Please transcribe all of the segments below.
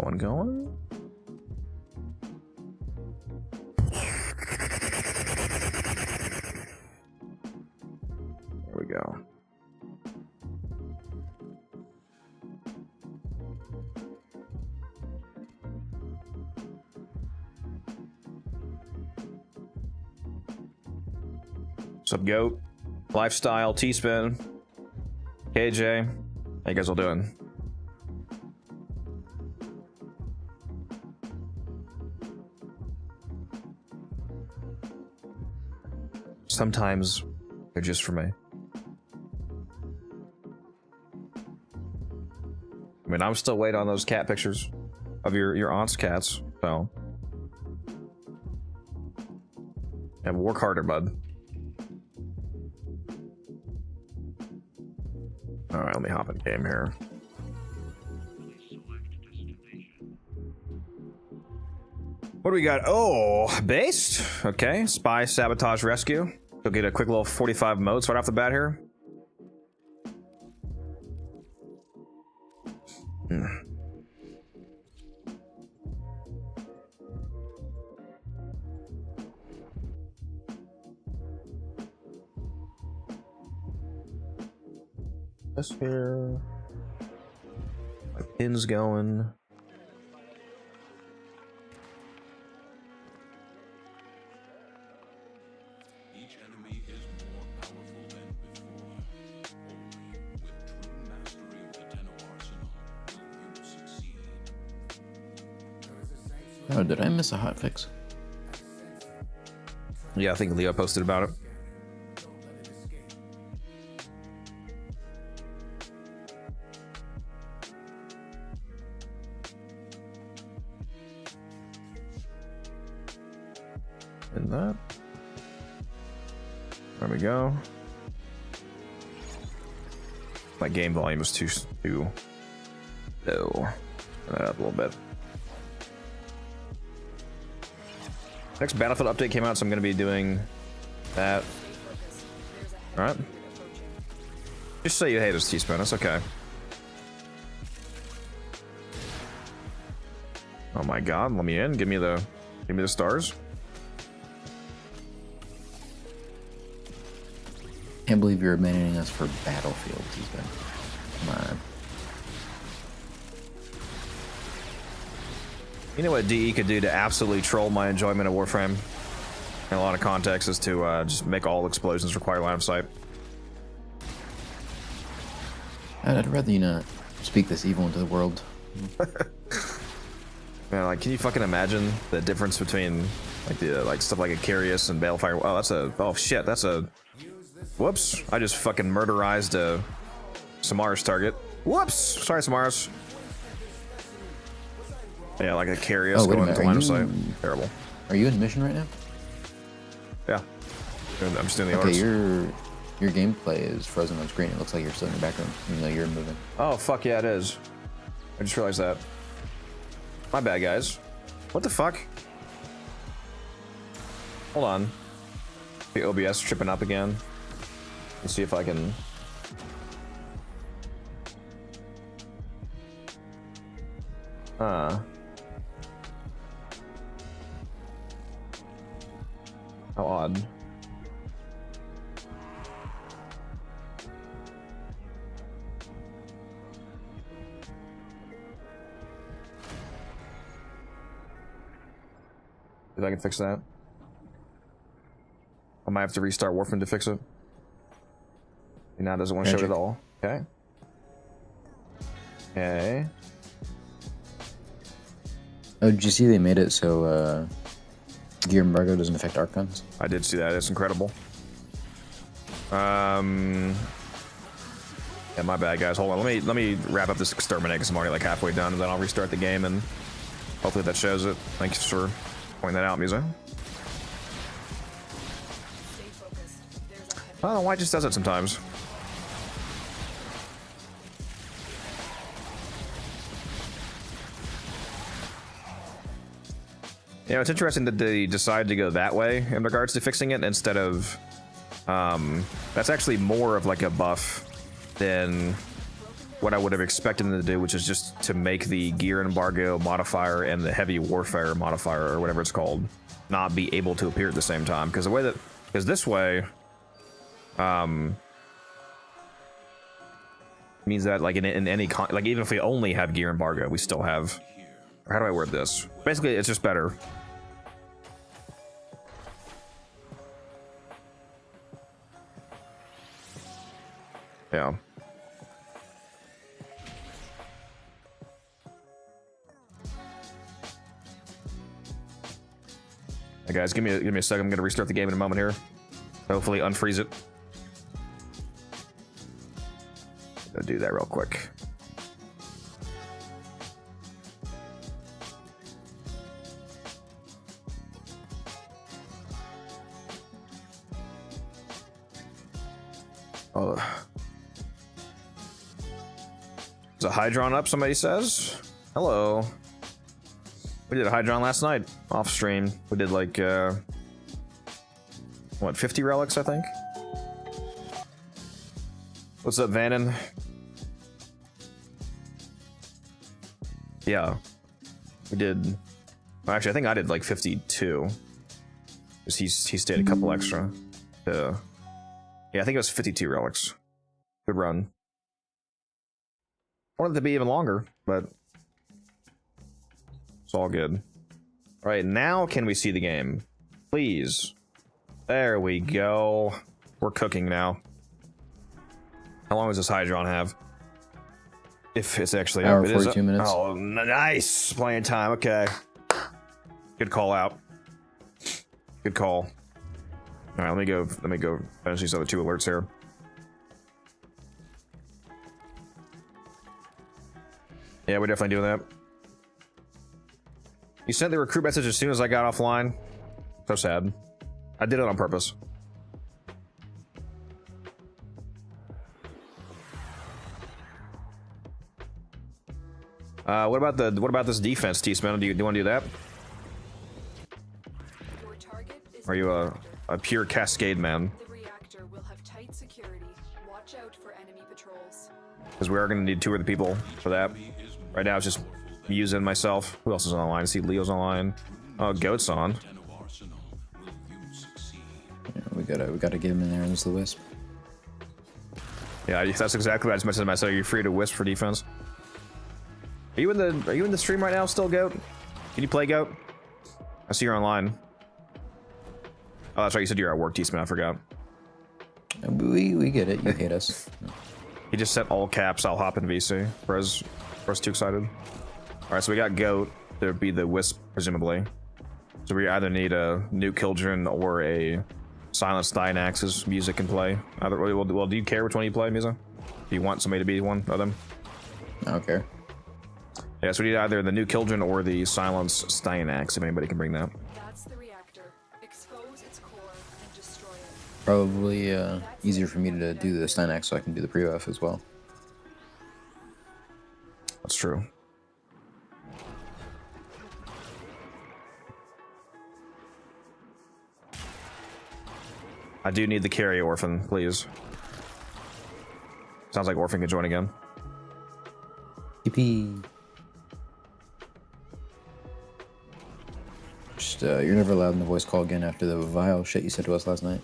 That one going. There we go. What's up, Goat? Lifestyle, T-Spin, KJ. How you guys all doing? Sometimes they're just for me. I mean, I'm still waiting on those cat pictures of your aunt's cats, so. And work harder, bud. Alright, let me hop in game here. What do we got? Oh, based? Okay, spy, sabotage, rescue. You'll get a quick little 45 modes right off the bat here. This here. My pin's going. Each enemy is more powerful than before. Only with true mastery of the Tenno arsenal will you succeed. Oh, did I miss a hotfix? Yeah, I think Leo posted about it. And that. There we go. My game volume is too low. Turn that up a little bit. Next Battlefield update came out, so I'm going to be doing that. All right. Just say you hate us, T-Spin. That's okay. Oh my God! Let me in. Give me the stars. Can't believe you're abandoning us for Battlefield, T-Spin. Come on. You know what DE could do to absolutely troll my enjoyment of Warframe? In a lot of context is to just make all explosions require line of sight. I'd rather you not speak this evil into the world. Man, like, can you fucking imagine the difference between like stuff like a Curious and Balefire? Oh, that's a that's a whoops! I just fucking murderized a Samaras target. Whoops! Sorry, Samaras. Yeah, like a Curious going into line of sight. Terrible. Are you in mission right now? Yeah. I'm just doing the Okay, arts. your gameplay is frozen on screen. It looks like you're still in the background, even though you're moving. Oh, fuck yeah, it is. I just realized that. My bad, guys. What the fuck? Hold on. The OBS tripping up again. Let's see if I can... How odd. If I can fix that. I might have to restart Warframe to fix it. And now it doesn't want to show it at all. Okay. Okay. Oh, did you see they made it so gear embargo doesn't affect arc guns? I did see that. It's incredible. Yeah, my bad, guys. Hold on. Let me wrap up this exterminate because I'm already like halfway done, and then I'll restart the game, and hopefully that shows it. Thanks for pointing that out, Musa. I don't know why it just does it sometimes. You know, it's interesting that they decided to go that way in regards to fixing it instead of... that's actually more of like a buff than what I would have expected them to do, which is just to make the gear embargo modifier and the heavy warfare modifier, or whatever it's called, not be able to appear at the same time. Because the way that, because this way, means that like in any like even if we only have gear embargo, we still have. Or how do I word this? Basically, it's just better. Yeah. Hey guys, give me a second. I'm gonna restart the game in a moment here. Hopefully unfreeze it. I'll do that real quick. Oh. Is a Hydron up, somebody says? Hello. We did a Hydron last night, off stream. We did like, what, 50 relics, I think? What's up, Vannon? Yeah. We did, well, actually, I think I did like 52. Because he stayed a couple extra. Yeah, I think it was 52 relics. Good run. Wanted it to be even longer, but it's all good. All right, now can we see the game? Please. There we go. We're cooking now. How long does this Hydron have? If it's actually hour, up. 42 minutes. Oh, nice. Playing time. Okay. Good call out. Good call. All right, let me go finish these other two alerts here. Yeah, we're definitely doing that. You sent the recruit message as soon as I got offline. So sad. I did it on purpose. What about this defense, T-Sman? Do you want to do that? Or are you a pure Cascade man? The reactor will have tight security. Watch out for enemy patrols. Because we are going to need 2 other people for that. Right now it's just using myself. Who else is online? I see Leo's online. Oh, Goat's on. Yeah, we gotta get him in there. There's the Wisp. Yeah, that's exactly what I just mentioned to myself. You're free to Wisp for defense. Are you in the stream right now still, Goat? Can you play, Goat? I see you're online. Oh, that's right. You said you're at work, T-Sman. I forgot. We get it. You hate us. He just set all caps. I'll hop in VC. Brez too excited. All right, so we got Goat. There'd be the Wisp, presumably. So we either need a Nuke Kildren or a Silent Stynax's music can play. Either, well, do you care which one you play, Misa? Do you want somebody to be one of them? I don't care. Yeah, so we need either the Nuke Kildren or the Silence Stynax, if anybody can bring that. That's the reactor. Expose its core and destroy it. Probably easier for me to do the Stynax so I can do the pre-buff as well. That's true. I do need the carry Orphan, please. Sounds like Orphan can join again. Yippee. Just, you're never allowed in the voice call again after the vile shit you said to us last night.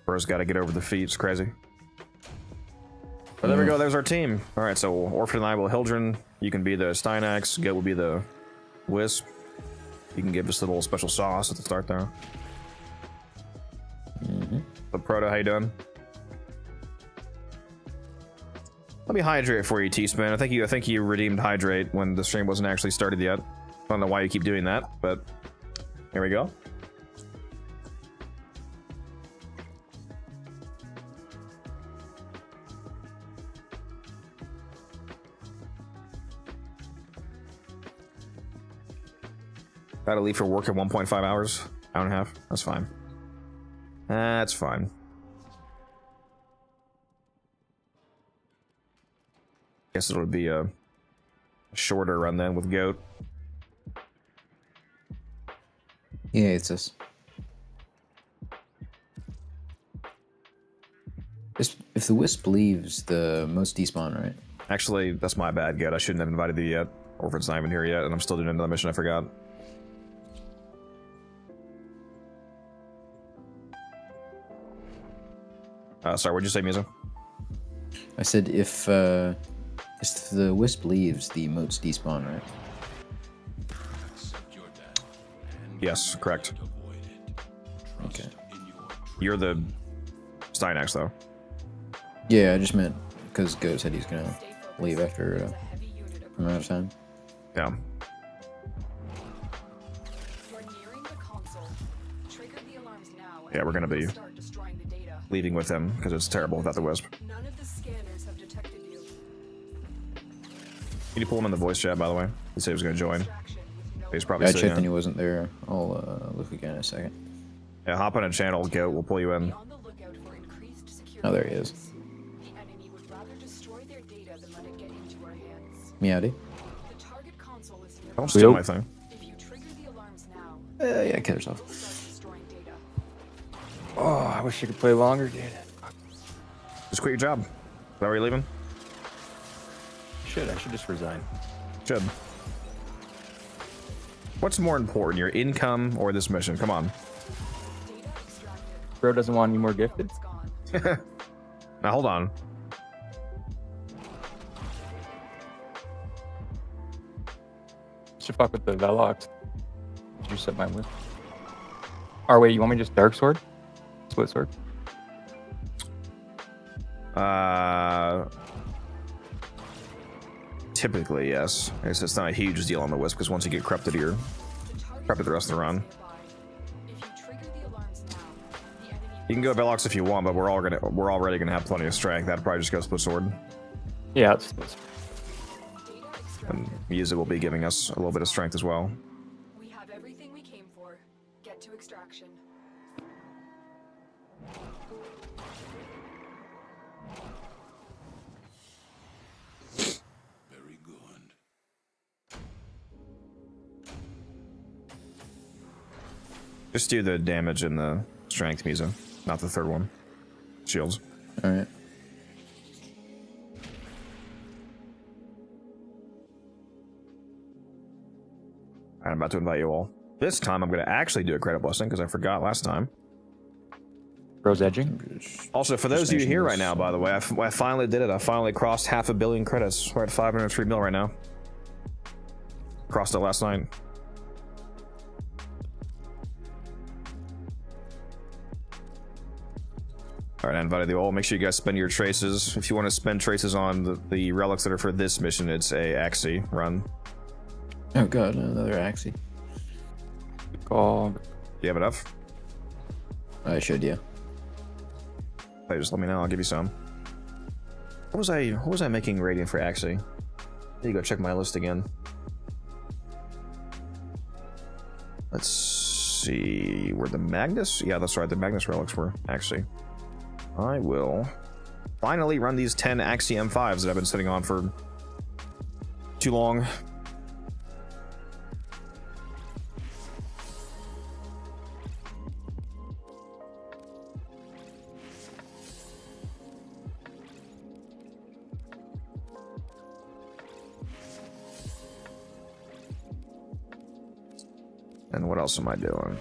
Bro's got to get over the feet. It's crazy. But there we go. There's our team. All right, so Orphan and I will Hildren. You can be the Stynax. Goat will be the Wisp. You can give us a little special sauce at the start there. But Proto, how you doing? Let me hydrate for you, T-Span. I think you redeemed hydrate when the stream wasn't actually started yet. I don't know why you keep doing that, but here we go. Gotta leave for work in 1.5 hours. Hour and a half. That's fine. That's fine. Guess it'll be a shorter run then with Goat. Yeah, it's us. Just If the Wisp leaves, the most despawn, right? Actually, that's my bad, Good. I shouldn't have invited you yet. Or if it's not even here yet, and I'm still doing another mission I forgot. Sorry, what'd you say, Mizo? I said if the Wisp leaves, the moats despawn, right? Accept your death and Yes, correct. avoid it. Trust Okay. in your You're the Steinax, though. Yeah, I just meant because Go said he's gonna Stay focused. leave after There's a heavy unit amount of time. Yeah. You're nearing the console. Trigger the alarms now. Yeah, we're gonna be Start destroying the data. leaving with him, because it's terrible without the Wisp. None of the scanners have detected you. Can you pull him in the voice chat, by the way? He said he was gonna join. Distraction with no He's probably I sitting checked and he there. wasn't there. I'll look again in a second. Yeah, hop on a channel, Goat. We'll pull you in. Be on the lookout for increased security. Oh, there he is. measures. The enemy would rather destroy their data than let it get into our hands. Meowdy. The target console is nearby. Don't steal my thing. If you trigger the alarms now, Yeah, kill yourself. we'll start destroying data. Oh, I wish you could play longer, dude. Just quit your job. Is that where you're leaving? I should just resign. Should. What's more important, your income or this mission? Come on. Data extracted. Bro doesn't want any more gifted. It's gone. Now hold on. Should fuck with the Velox. Did you set mine with? Or wait, you want me to just Dark Sword? Split Sword? Typically, yes. I guess it's not a huge deal on the Wisp, because once you get corrupted, you're The target corrupted the rest of the run. nearby. If you trigger the alarms now, the enemy You can go Velox if you want, but we're already gonna have plenty of strength. That'd probably just go split sword. Yeah, it's Split Sword. data extracted. And Yuzu will be giving us a little bit of strength as well. We have everything we came for. Get to extraction. very good. Just do the damage and the strength, Mizo. Not the third one. Shields. Alright. I'm about to invite you all. This time I'm going to actually do a credit blessing, because I forgot last time. Bro's edging. Also, for those of you here right now, by the way, I finally did it. I finally crossed 500 million credits. We're at 503 mil right now. Crossed it last night. Alright, I invited you all. Make sure you guys spend your traces. If you want to spend traces on the relics that are for this mission, it's a Axie run. Oh god, another Axie. Call. Do you have enough? I should, yeah. Hey, just let me know. I'll give you some. What was I making radiant for Axie? There you go. Check my list again. Let's see. Were the Magnus? Yeah, that's right. The Magnus relics were Axie. I will finally run these 10 Axie M5s that I've been sitting on for too long. And what else am I doing?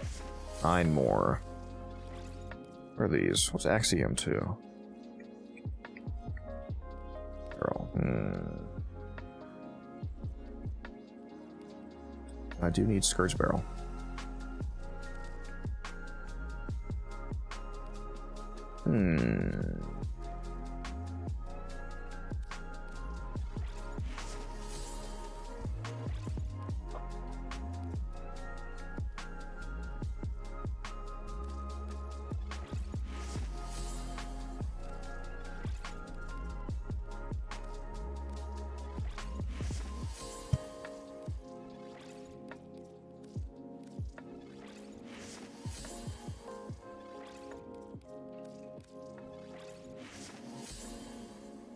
9 more. Where are these? What's Axiom 2? Girl. I do need Scourge Barrel.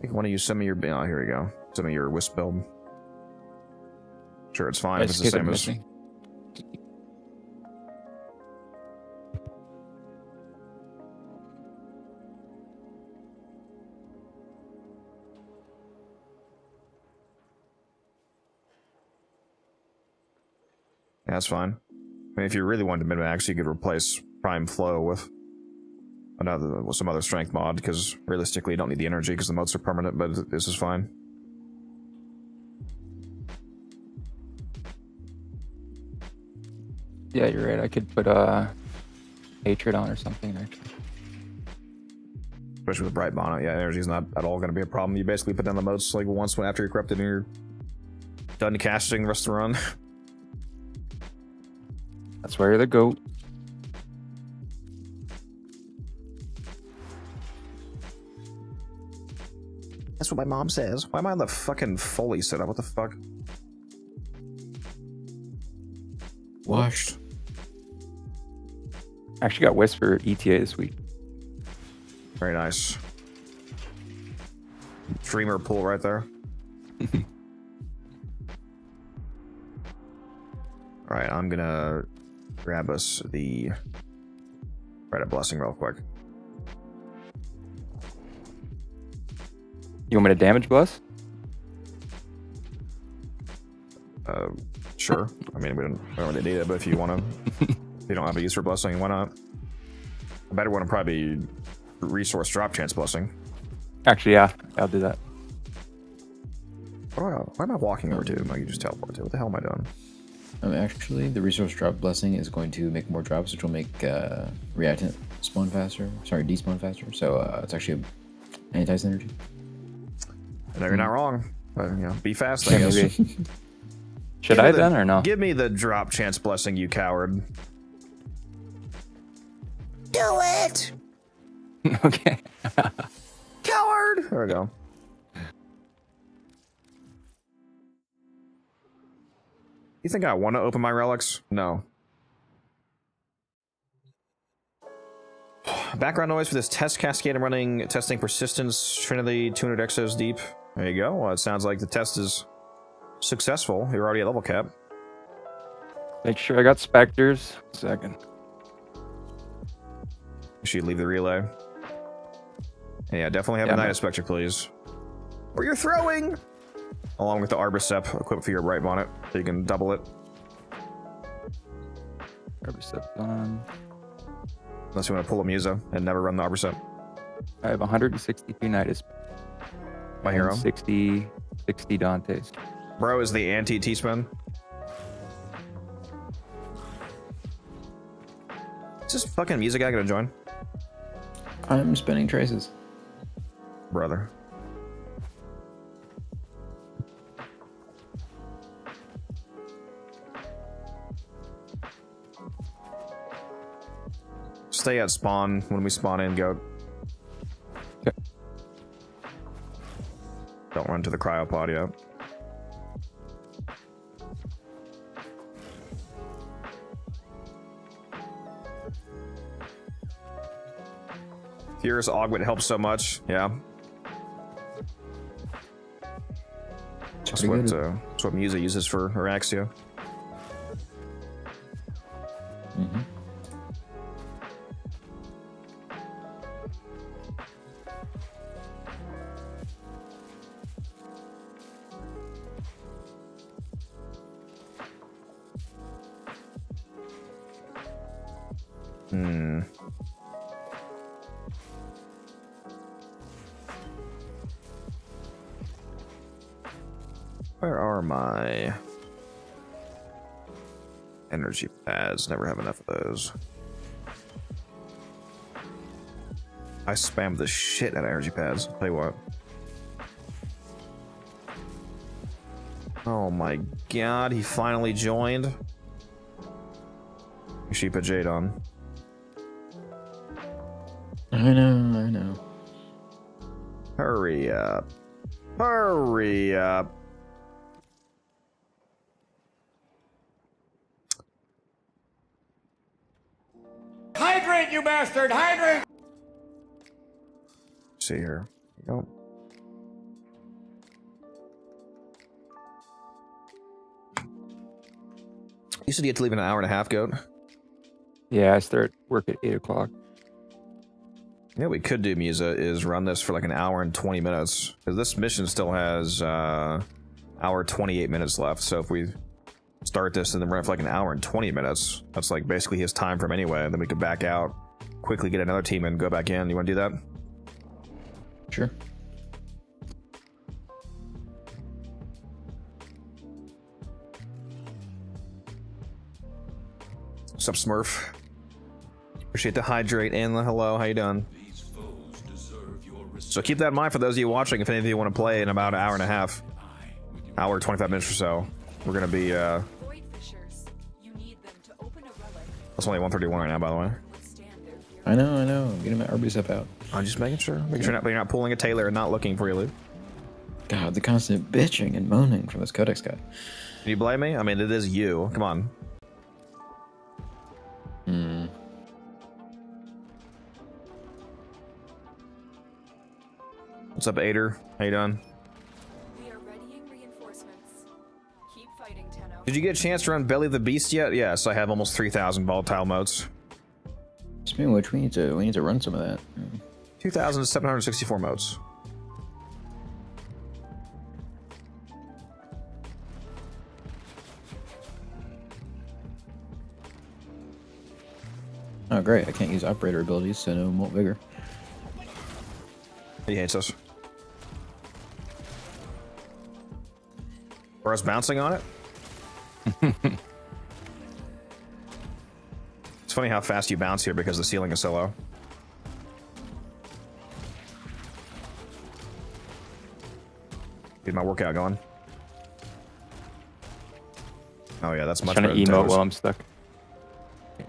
I want to use some of your. Oh, here we go. Some of your Wisp build. Sure, it's fine if it's the same as. Yeah, that's fine. I mean, if you really wanted to min-max, you could replace Prime Flow with some other strength mod, because realistically you don't need the energy because the motes are permanent, but this is fine. Yeah, you're right. I could put Hatred on or something, actually. Especially with Bright Bonnet, yeah, energy's not at all going to be a problem. You basically put down the motes like once after you're corrupted and you're done casting the rest of the run. That's where you're the goat. That's what my mom says. Why am I on the fucking Foley setup? What the fuck? Washed. Actually got Wisp for ETA this week. Very nice. Dreamer pool right there. Alright, I'm gonna grab us the Rite of Blessing real quick. You want me to damage bless? Sure. I mean, we don't really need it, but if you want to, if you don't have a use for Blessing, why not? A better one would probably be Resource Drop Chance Blessing. Actually, yeah, I'll do that. Why am I walking over to? I can just teleport to. What the hell am I doing? Actually, the resource drop blessing is going to make more drops, which will make reactant spawn faster. Sorry, despawn faster. So it's actually anti-synergy. No, you're not wrong. But, you know, be fast, I Yeah, guess. maybe. Should I then or no? Give me the Drop Chance Blessing, you coward. Do it! Okay. Coward! There we go. You think I want to open my relics? No. Background noise for this test cascade I'm running, testing persistence, Trinity 200 exos deep. There you go. Well, it sounds like the test is successful. You're already at level cap. Make sure I got specters. Second. You should leave the relay. Yeah, definitely have Yeah, a Night man. of Spectre, please. Or you're throwing! Along with the Arbicep, equipped for your Bright Bonnet, so you can double it. Arbicep on. Unless you want to pull a Musa and never run the Arbicep. I have 162 Nidus. My hero. 60 Dantes. Bro is the anti-T-spin. Is this fucking music guy gonna join? I'm spinning traces. Brother. Stay at spawn when we spawn in, goat. Okay. Don't run to the cryopod yet. Furious Augment helps so much, yeah. That's what Musa uses for her Axia. Mm-hmm. Where are my energy pads? Never have enough of those. I spammed the shit out of energy pads. I'll tell you what. Oh my god, he finally joined. You should put Jade on. I know. Hurry up. Hurry up. Hydrate, you bastard! Hydrate! See here. Go. You said you had to leave in an hour and a half, goat. Yeah, I start work at 8 o'clock. Yeah, what we could do, Musa, is run this for like an hour and 20 minutes. Because this mission still has hour 28 minutes left. So if we start this and then run it for like an hour and 20 minutes. That's like basically his time frame anyway. And then we could back out, quickly get another team and go back in. You want to do that? Sure. What's up, Smurf? Appreciate the hydrate and the hello. How you doing? These foes deserve your respect. So keep that in mind for those of you watching. If any of you want to play in about an hour and a half, hour 25 minutes or so, we're gonna be. Void fissures. You need them to open a relic. It's only 1:31 right now, by the way. Withstand their fury. I know. I'm getting my Arby's up out. I'm just making sure. Making sure you're not pulling a Taylor and not looking for you, Luke. God, the constant bitching and moaning from this Codex guy. Can you blame me? I mean, it is you. Come on. What's up, Ader? How you doing? We are readying reinforcements. Keep fighting, Tenno. Did you get a chance to run Belly the Beast yet? Yes, I have almost 3,000 volatile modes. Speaking of which, we need to run some of that. 2,764 modes. Oh great, I can't use operator abilities, so no Molt Vigor. He hates us. Or us bouncing on it? It's funny how fast you bounce here because the ceiling is so low. Get my workout going. Oh yeah, that's much Trying better to than emote Toes. while I'm stuck.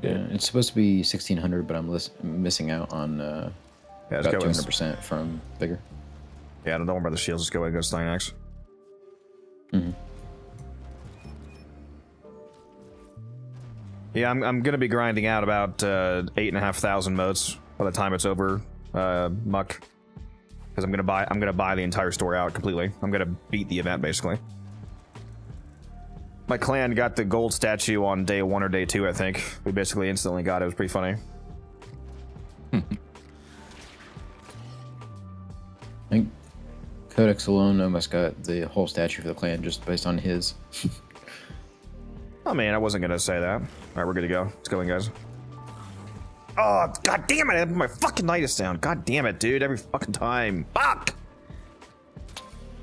Yeah, it's supposed to be 1600, but I'm missing out on Yeah, let's about go with 200% from Vigor. Yeah, don't worry about the shields. Let's go and go Stynax. Yeah, I'm gonna be grinding out about 8,500 modes by the time it's over, Muck. Because I'm gonna buy the entire store out completely. I'm gonna beat the event basically. My clan got the gold statue on day 1 or day 2, I think. We basically instantly got it. It was pretty funny. I think Codex alone almost got the whole statue for the clan just based on his. Oh man, I wasn't gonna say that. All right, we're good to go. Let's go in, guys. Oh, god damn it! I put my fucking Nidus down. God damn it, dude! Every fucking time. Fuck!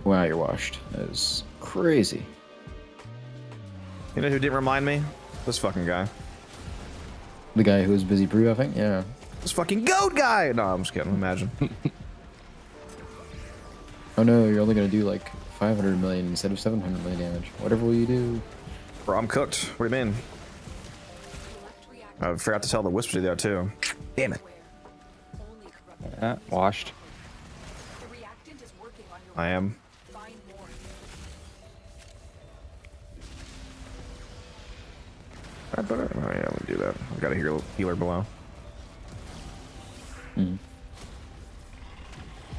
Wow, you're washed. That is crazy. You know who didn't remind me? This fucking guy. The guy who was busy brew, I think. Yeah. This fucking goat guy! No, I'm just kidding. Imagine. Oh no, you're only gonna do like 500 million instead of 700 million damage. Whatever will you do? Bro, I'm cooked. What do you mean? Select reactor. I forgot to tell the Wisp to do that too. Damn it. Only corrupted. Yeah, washed. The reactant is working on your I am. Find more. I better. Oh yeah, let me do that. I got a healer below.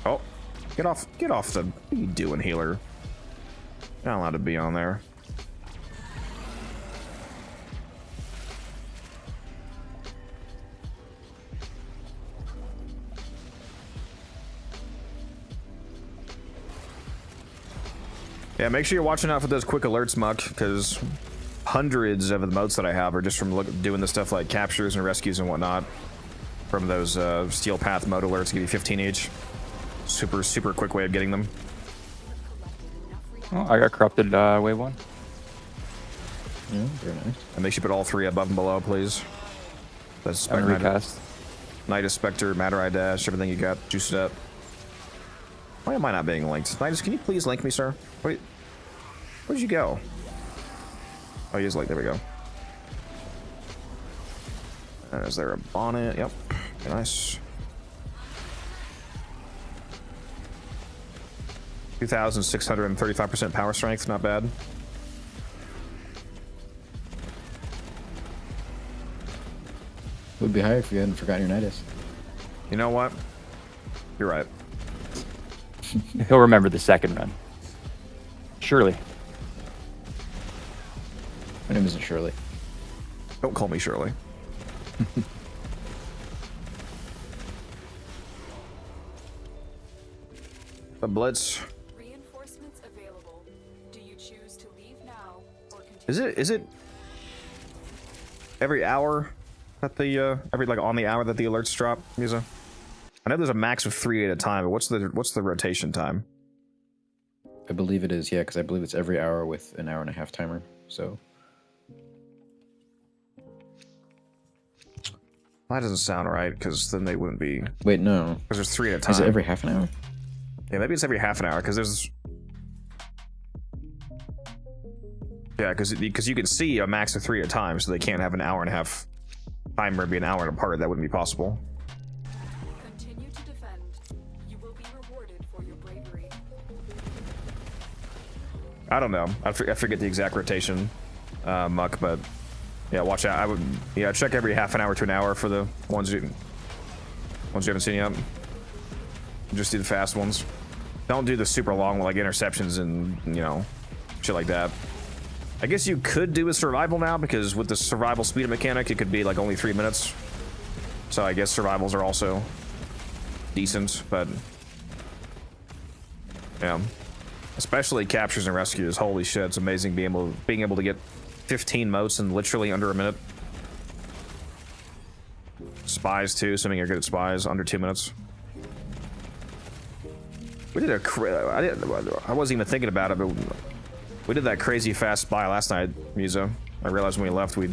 Oh, get off the. What are you doing, healer? You're not allowed to be on there. Yeah, make sure you're watching out for those quick alerts, Muck, because hundreds of the modes that I have are just from doing the stuff like captures and rescues and whatnot. From those Steel Path mode alerts, give you 15 each. Super quick way of getting them. Oh, I got corrupted wave 1. Yeah, very nice. And make sure you put all 3 above and below, please. That's I'm Spectre, recast. Nidus, Spectre, Matter Eye Dash, everything you got, juice it up. Why am I not being linked? Nidus, can you please link me, sir? Wait, where'd you go? Oh, he is linked. There we go. Is there a bonnet? Yep. Okay, nice. 2,635% power strength. Not bad. Would be higher if you hadn't forgotten your Nidus. You know what? You're right. He'll remember the second run. Surely. My name isn't Shirley. Don't call me Shirley. The Blitz. Reinforcements available. Do you choose to leave now or continue? Is it every hour that the every like on the hour that the alerts drop, Musa? I know there's a max of 3 at a time, but what's the rotation time? I believe it is, yeah, because I believe it's every hour with an hour and a half timer. So That doesn't sound right, because then they wouldn't be. wait, no. Because there's 3 at a time. Is it every half an hour? Yeah, maybe it's every half an hour, because there's. Yeah, because you can see a max of 3 at a time, so they can't have an hour and a half timer be an hour apart. That wouldn't be possible. Continue to defend. You will be rewarded for your bravery. I don't know. I forget the exact rotation, Muck, but yeah, watch out. I would, yeah, check every half an hour to an hour for the ones you haven't seen yet. Just do the fast ones. Don't do the super long, like interceptions and, you know, shit like that. I guess you could do a survival now, because with the survival speed mechanic, it could be like only 3 minutes. So I guess survivals are also decent, but yeah. Especially captures and rescues. Holy shit, it's amazing being able to get 15 motes in literally under a minute. Spies too, assuming you're good at spies, under 2 minutes. We did I wasn't even thinking about it, but we did that crazy fast spy last night, Musa. I realized when we left, when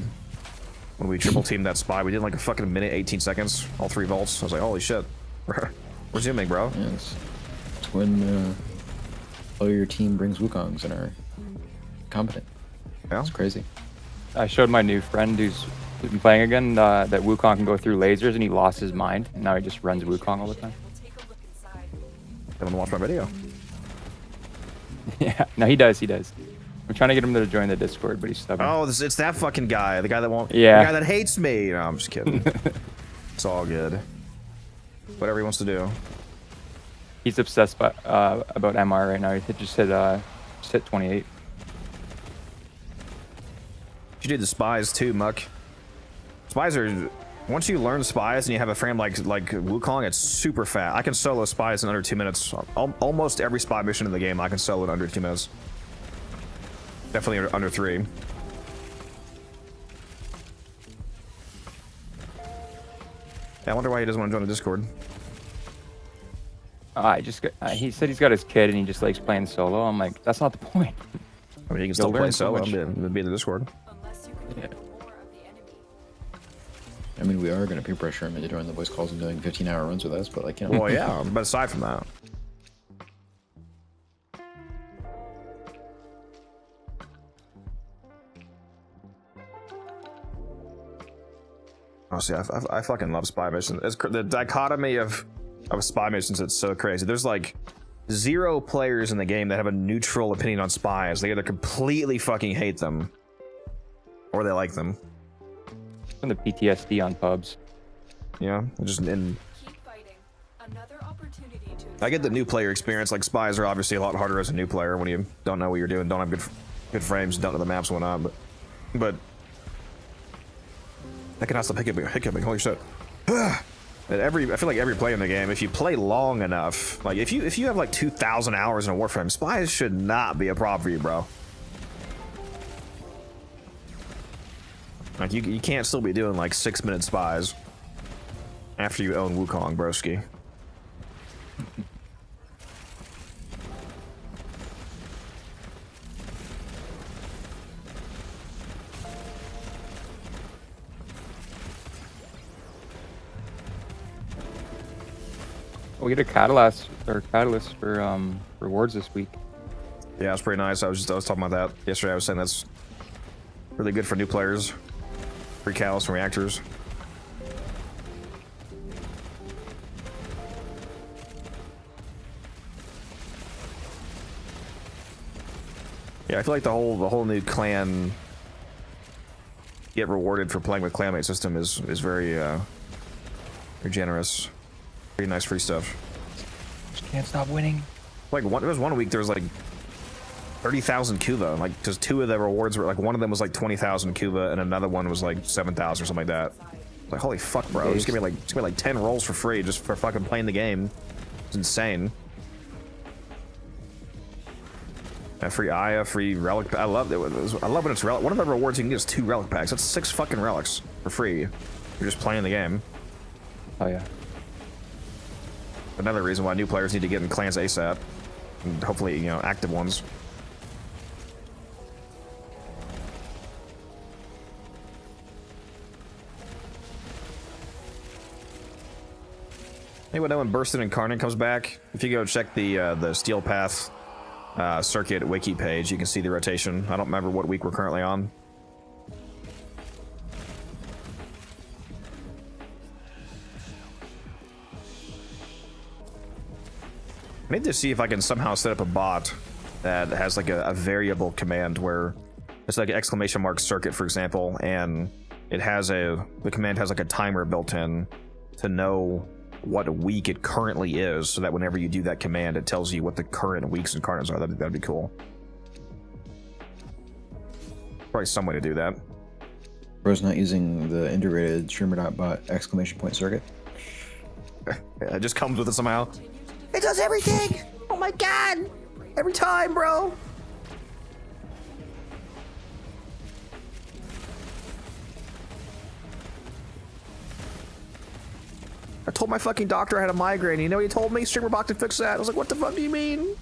we triple teamed that spy, we did like a fucking minute, 18 seconds, all 3 volts. I was like, holy shit. We're zooming, bro. Yeah, it's when all your team brings Wukongs and are competent. Yeah. It's crazy. I showed my new friend who's been playing again that Wukong can go through lasers, and he lost his mind. And now he just runs Wukong all the time. We'll take a look inside. Come and watch my video. Yeah, no, he does. I'm trying to get him to join the Discord, but he's stubborn. Oh, it's that fucking guy. The guy that won't. Yeah. The guy that hates me. No, I'm just kidding. It's all good. Whatever he wants to do. He's obsessed about MR right now. He just hit 28. You did the spies too, Muck. Spies are. Once you learn spies and you have a frame like Wukong, it's super fast. I can solo spies in under 2 minutes. Almost every spy mission in the game I can solo in under 2 minutes. Definitely under 3. Yeah, I wonder why he doesn't want to join the Discord. He said he's got his kid and he just likes playing solo. I'm like, that's not the point. I mean, he can still learn play so solo much. and be in the Discord. Unless you can Yeah. get more of the enemy. I mean, we are going to peer pressure him into joining the voice calls and doing 15-hour runs with us, but like, you know. Well, yeah, but aside from that. Honestly, I fucking love spy missions. The dichotomy of spy missions, it's so crazy. There's like 0 players in the game that have a neutral opinion on spies. They either completely fucking hate them, or they like them. From the PTSD on pubs. You know, just in. Keep fighting. Another opportunity to. I get the new player experience. Like spies are obviously a lot harder as a new player when you don't know what you're doing, don't have good frames, don't know the maps and whatnot. But I cannot stop hiccuping. Holy shit! I feel like every player in the game, if you play long enough, like if you have like 2,000 hours in a Warframe, spies should not be a problem for you, bro. Like you can't still be doing like 6-minute spies after you own Wukong, broski. We get a catalyst for rewards this week. Yeah, it's pretty nice. I was talking about that yesterday. I was saying that's really good for new players. Free catalyst and reactors. Yeah, I feel like the whole new clan get rewarded for playing with clanmate system is very generous. Pretty nice free stuff. Just can't stop winning. Like there was 1 week there was like 30,000 Cuba. Like just 2 of the rewards were like, one of them was like 20,000 Cuba and another one was like 7,000 or something like that. Like holy fuck, bro! Just give me like 10 rolls for free just for fucking playing the game. It's insane. A free Aya, free relic. I love it. I love when it's relic. One of the rewards you can get is 2 relic packs. That's 6 fucking relics for free. You're just playing the game. Oh yeah. Another reason why new players need to get in clans ASAP, and hopefully, you know, active ones. Anyone know when Bursted Incarnate comes back? If you go check the Steel Path circuit wiki page, you can see the rotation. I don't remember what week we're currently on. I need to see if I can somehow set up a bot that has like a variable command where it's like an exclamation mark circuit, for example, and it has the command has like a timer built in to know what week it currently is, so that whenever you do that command, it tells you what the current weeks and cards are. That'd be cool. Probably some way to do that. Bro's not using the integrated streamer.bot exclamation point circuit. It just comes with it somehow. It does everything! Oh my god! Every time, bro! I told my fucking doctor I had a migraine. You know what he told me? Streamerbot to fix that. I was like, what the fuck do you mean?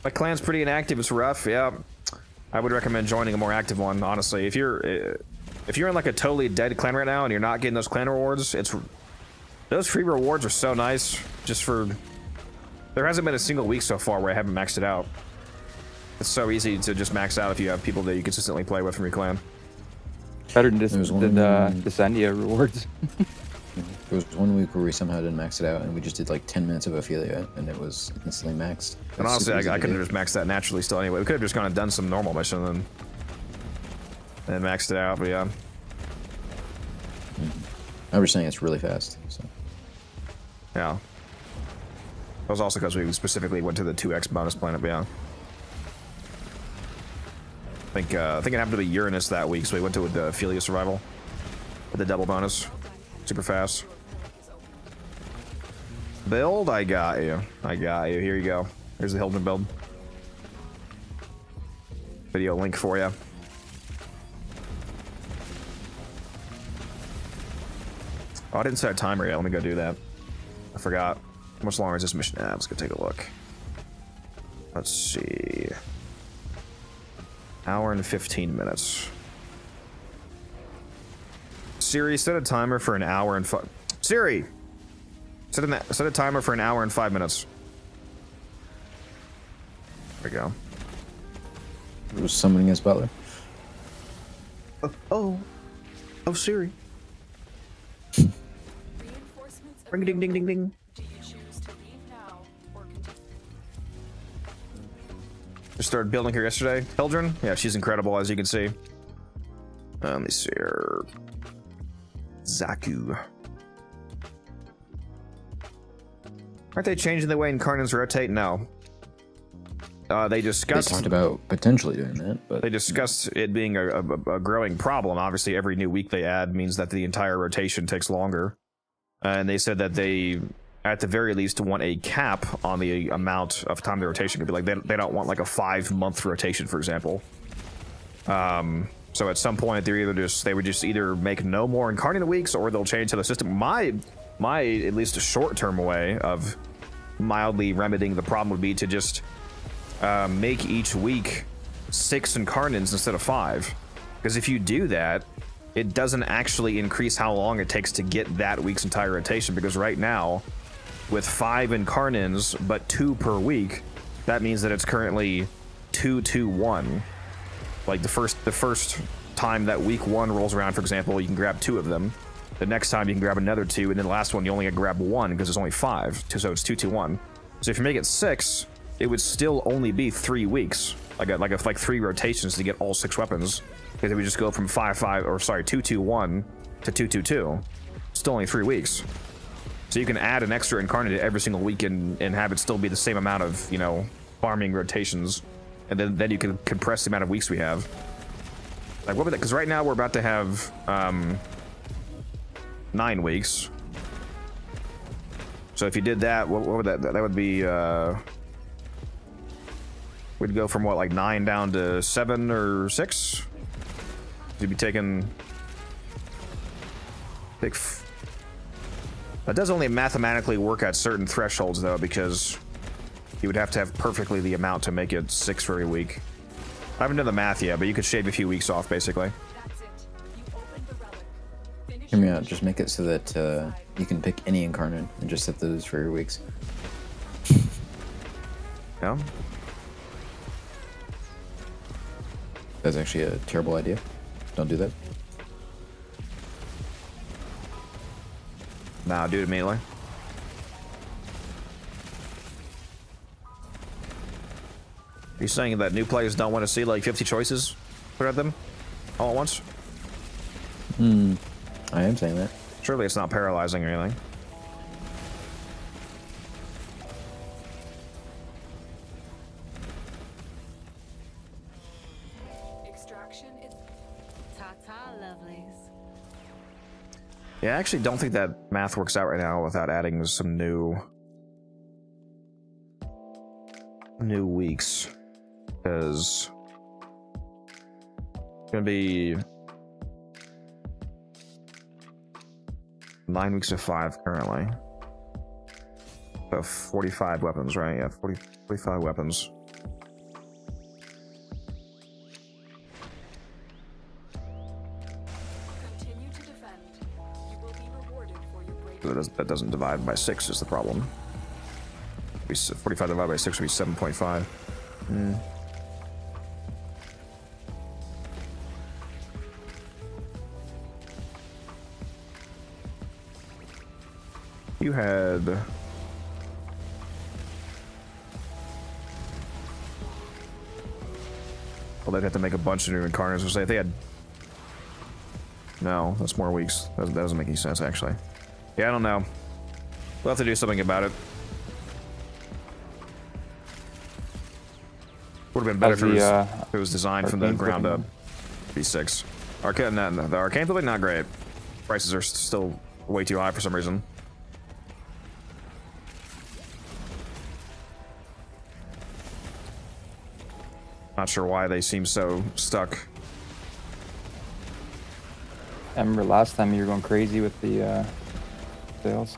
My clan's pretty inactive. It's rough. Yeah. I would recommend joining a more active one, honestly. If you're in like a totally dead clan right now and you're not getting those clan rewards, those free rewards are so nice. Just for... There hasn't been a single week so far where I haven't maxed it out. It's so easy to just max out if you have people that you consistently play with from your clan. Better than Descendia rewards. There was one week where we somehow didn't max it out, and we just did like 10 minutes of Ophelia, and it was instantly maxed. And honestly, I could have just maxed that naturally still anyway. We could have just gone and done some normal mission and then maxed it out, but yeah. I was saying it's really fast, so. Yeah. That was also because we specifically went to the 2x bonus planet, but yeah. I think it happened to be Uranus that week, so we went to the Ophelia Survival with the double bonus. Super fast. Build? I got you. I got you. Here you go. Here's the Hilton build. Video link for you. Oh, I didn't set a timer yet. Let me go do that. I forgot. How much longer is this mission? Let's go take a look. Let's see. Hour and 15 minutes. Siri, set a timer for an hour and Siri! Set a timer for an hour and 5 minutes. There we go. It was summoning his butler. Oh, Siri. Reinforcements Ring ding ding ding ding. Do you choose to leave now or continue? Just started building her yesterday. Hildren? Yeah, she's incredible, as you can see. Let me see her. Zaku. Aren't they changing the way Incarnants rotate? No. They discussed... They talked about potentially doing that, but... They discussed it being a growing problem. Obviously, every new week they add means that the entire rotation takes longer. And they said that they, at the very least, want a cap on the amount of time the rotation could be. Like, they don't want, like, a 5-month rotation, for example. So at some point, they would just either make no more Incarnate weeks, or they'll change to the system. My at least a short-term way of mildly remedying the problem would be to just make each week 6 Incarnates instead of 5. Because if you do that, it doesn't actually increase how long it takes to get that week's entire rotation. Because right now, with 5 Incarnans but 2 per week, that means that it's currently 2-2-1. Like the first time that week 1 rolls around, for example, you can grab 2 of them. The next time you can grab another 2, and then the last one you only get to grab 1 because there's only 5. So it's 2-2-1. So if you make it 6, it would still only be 3 weeks, like 3 rotations to get all 6 weapons. Because it would just go from 2-2-1 to 2-2-2. Still only 3 weeks. So you can add an extra Incarnate every single week and have it still be the same amount of, you know, farming rotations. And then you can compress the amount of weeks we have. Like, what would that? Because right now we're about to have 9 weeks. So if you did that, what would that? That would be we'd go from what, like 9 down to 7 or 6. You'd be taking big. That does only mathematically work at certain thresholds though, because you would have to have perfectly the amount to make it 6 for a week. I haven't done the math yet, but you could shave a few weeks off basically. That's it. You opened the relic. Finish Hear me your out. Just make it so that you can pick any incarnate and just set those for your weeks. Yeah. That's actually a terrible idea. Don't do that. Nah, do it immediately. Are you saying that new players don't want to see like 50 choices put at them all at once? I am saying that. Surely it's not paralyzing or anything. extraction is Ta-ta, lovelies. Yeah, I actually don't think that math works out right now without adding some new weeks, because it's gonna be 9 weeks of 5 currently. So 45 weapons, right? Yeah, 45 weapons. continue to defend. You will be rewarded for your bravery. That doesn't divide by 6 is the problem. 45 divided by 6 would be 7.5. You had... Well, they'd have to make a bunch of new incarnates. Say if they had... No, that's more weeks. That doesn't make any sense, actually. Yeah, I don't know. We'll have to do something about it. Would have been better if it was designed from the Arcane ground up. flipping? B6. Arcane, no, the arcane flipping, not great. Prices are still way too high for some reason. Not sure why they seem so stuck. I remember last time you were going crazy with the sales.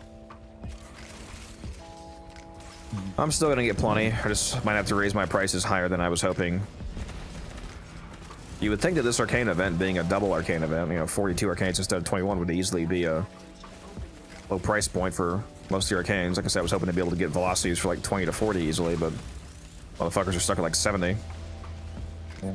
I'm still gonna get plenty. I just might have to raise my prices higher than I was hoping. You would think that this arcane event, being a double arcane event, you know, 42 arcanes instead of 21, would easily be a low price point for most of the arcanes. Like I said, I was hoping to be able to get velocities for like 20 to 40 easily, but motherfuckers are stuck at like 70. Yeah.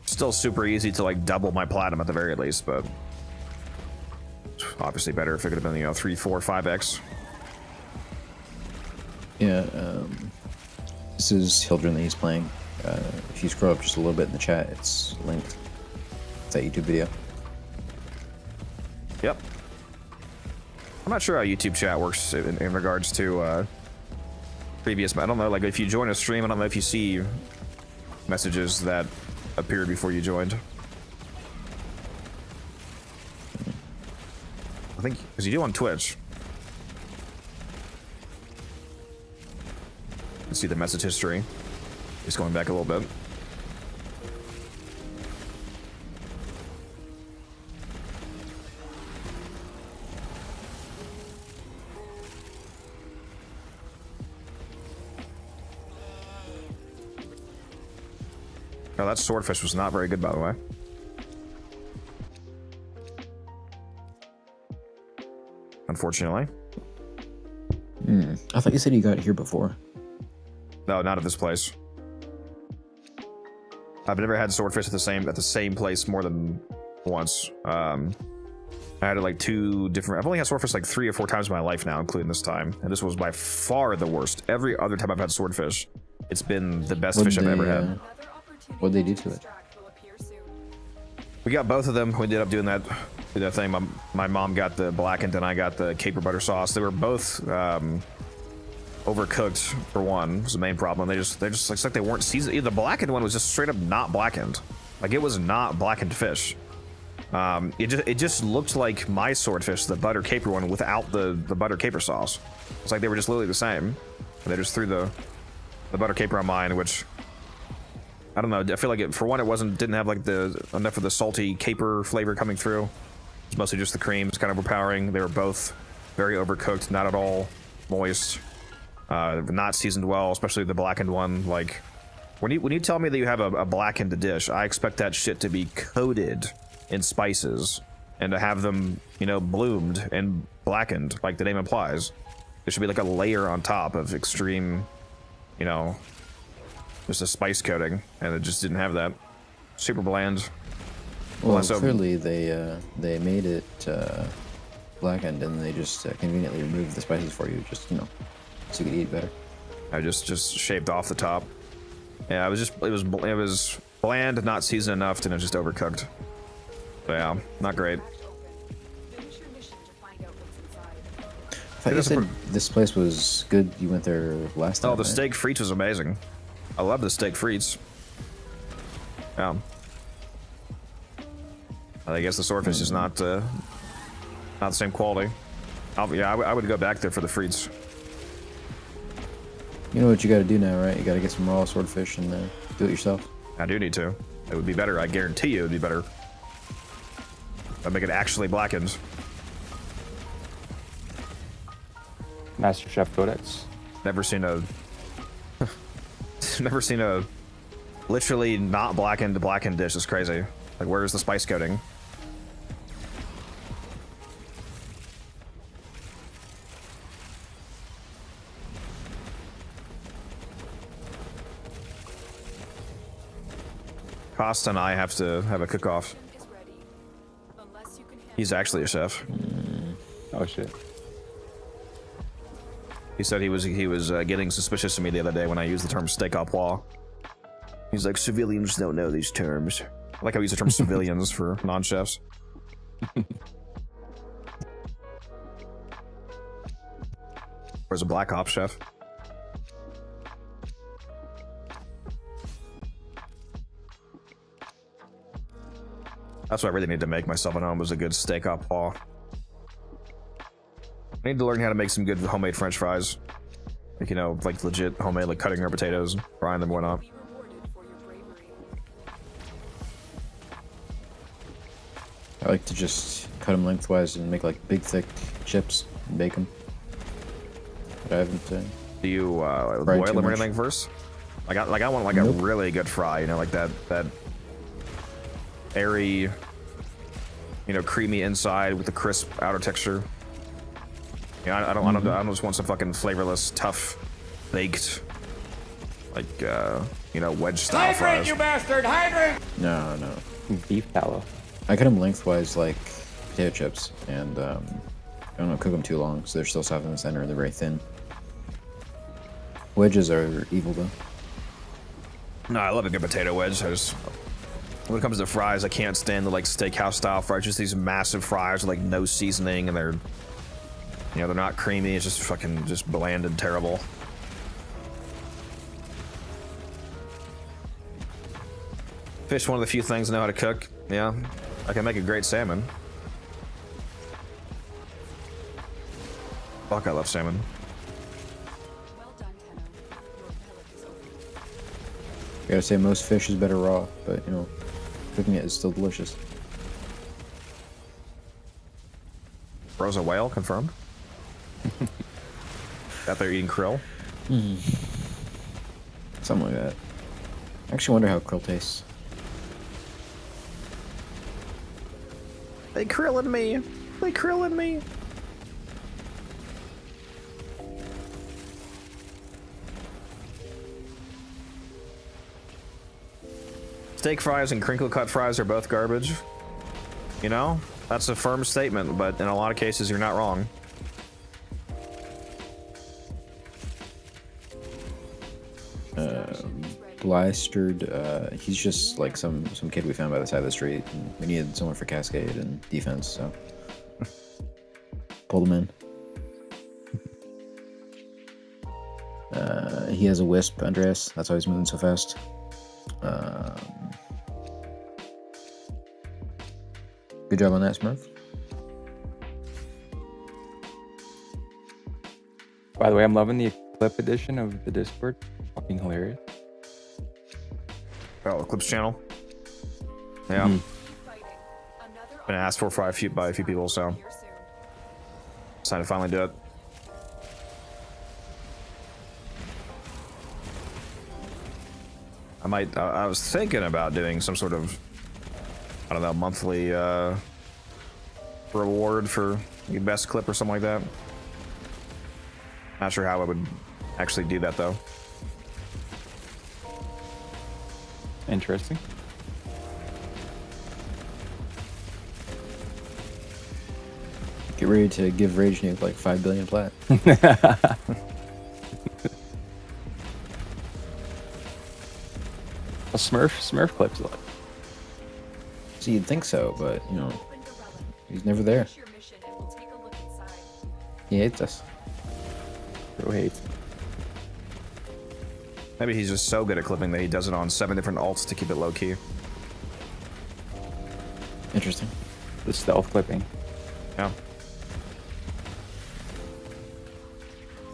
Still super easy to like double my platinum at the very least, but obviously better if it could have been, you know, 3, 4, 5x. Yeah, this is Hildren that he's playing. If you scroll up just a little bit in the chat, it's linked. It's that YouTube video. Yep. I'm not sure how YouTube chat works in regards to previous. I don't know, like if you join a stream, I don't know if you see messages that appeared before you joined. I think because you do on Twitch. You can see the message history. Just going back a little bit. Oh, that swordfish was not very good, by the way. Unfortunately. I thought you said you got here before. No, not at this place. I've never had swordfish at the same place more than once. I had it like 2 different. I've only had swordfish like 3 or 4 times in my life now, including this time, and this was by far the worst. Every other time I've had swordfish, it's been the best fish I've ever had. Another opportunity What'd they do to to it? extract will appear soon. We got both of them. We ended up doing that thing. My mom got the blackened and I got the caper butter sauce. They were both overcooked for one. Was the main problem. They just like they weren't seasoned. The blackened one was just straight up not blackened. Like it was not blackened fish. It just looked like my swordfish, the butter caper one, without the butter caper sauce. It's like they were just literally the same. And they just threw the butter caper on mine, which I don't know. I feel like it, for one, it didn't have like enough of the salty caper flavor coming through. It's mostly just the cream. It's kind of overpowering. They were both very overcooked, not at all moist, not seasoned well, especially the blackened one. Like when you tell me that you have a blackened dish, I expect that shit to be coated in spices and to have them, you know, bloomed and blackened, like the name implies. There should be like a layer on top of extreme, you know, just a spice coating, and it just didn't have that. Super bland. Well, So clearly they made it blackened, and they just conveniently removed the spices for you, just, you know, so you could eat better. I just shaved off the top. Yeah, it was bland, not seasoned enough, and it was just overcooked. So yeah, not great. Finish your mission to find out what's inside. I thought you said this place was good. You went there last time. Oh, the right? steak frites was amazing. I love the steak frites. Yeah. I guess the swordfish is not the same quality. Yeah, I would go back there for the frites. You know what you got to do now, right? You got to get some raw swordfish and do it yourself. I do need to. It would be better. I guarantee you it would be better. I'd make it actually blackened. Master Chef Codex. Never seen a literally not blackened dish. It's crazy. Like, where's the spice coating? Costa and I have to have a cook-off. Is ready. Unless you can handle He's actually a chef. Oh shit. He said he was getting suspicious of me the other day when I used the term steak au pois. He's like, civilians don't know these terms. I like how we use the term civilians for non-chefs. Where's a black ops chef? That's what I really need to make myself at home, is a good steak au pois. I need to learn how to make some good homemade French fries. Like, you know, like legit homemade, like cutting our potatoes, frying them, whatnot. be rewarded for your bravery. I like to just cut them lengthwise and make like big thick chips and bake them. But I haven't. Do you Fried boil too them or much. anything first? Like I want like Nope. a really good fry, you know, like that airy, you know, creamy inside with the crisp outer texture. You know, I don't just want some fucking flavorless, tough, baked, like you know, wedge style Hydrate, fries. you bastard! Hydrate! No. Beef tallow. I cut them lengthwise like potato chips, and I don't know, cook them too long, so they're still soft in the center and they're very thin. Wedges are evil though. No, I love a good potato wedge. When it comes to fries, I can't stand the like steakhouse style fries. Just these massive fries with like no seasoning, and they're, you know, they're not creamy. It's just fucking just bland and terrible. Fish, one of the few things I know how to cook. Yeah, I can make a great salmon. Fuck, I love salmon. Well done, Tenno. Your pellet is open. I gotta say, most fish is better raw, but you know, cooking it is still delicious. Bro's a whale, confirmed. Out there eating krill. Something like that. I actually wonder how krill tastes. They krillin' me. They krillin' me. Steak fries and crinkle cut fries are both garbage. You know, that's a firm statement, but in a lot of cases, you're not wrong. Blistered, he's just like some kid we found by the side of the street, and we needed someone for Cascade and defense, so pulled him in. He has a wisp, Andreas. That's why he's moving so fast. Good job on that, Smurf. By the way, I'm loving the clip edition of the Discord. Fucking hilarious. Oh, Eclipse channel. Yeah. Mhm. Fighting. Another Been asked for by a few people, so here soon. it's time to finally do it. I was thinking about doing some sort of, I don't know, monthly reward for the best clip or something like that. Not sure how I would actually do that though. Interesting. Get ready to give Rage Nuke like 5 billion plat. A Smurf clips. See, you'd think so, but you know, Open the relic. he's never there. Finish your mission and we'll take a look inside. He hates us. Bro hates. Maybe he's just so good at clipping that he does it on 7 different alts to keep it low key. Interesting. The stealth clipping. Yeah.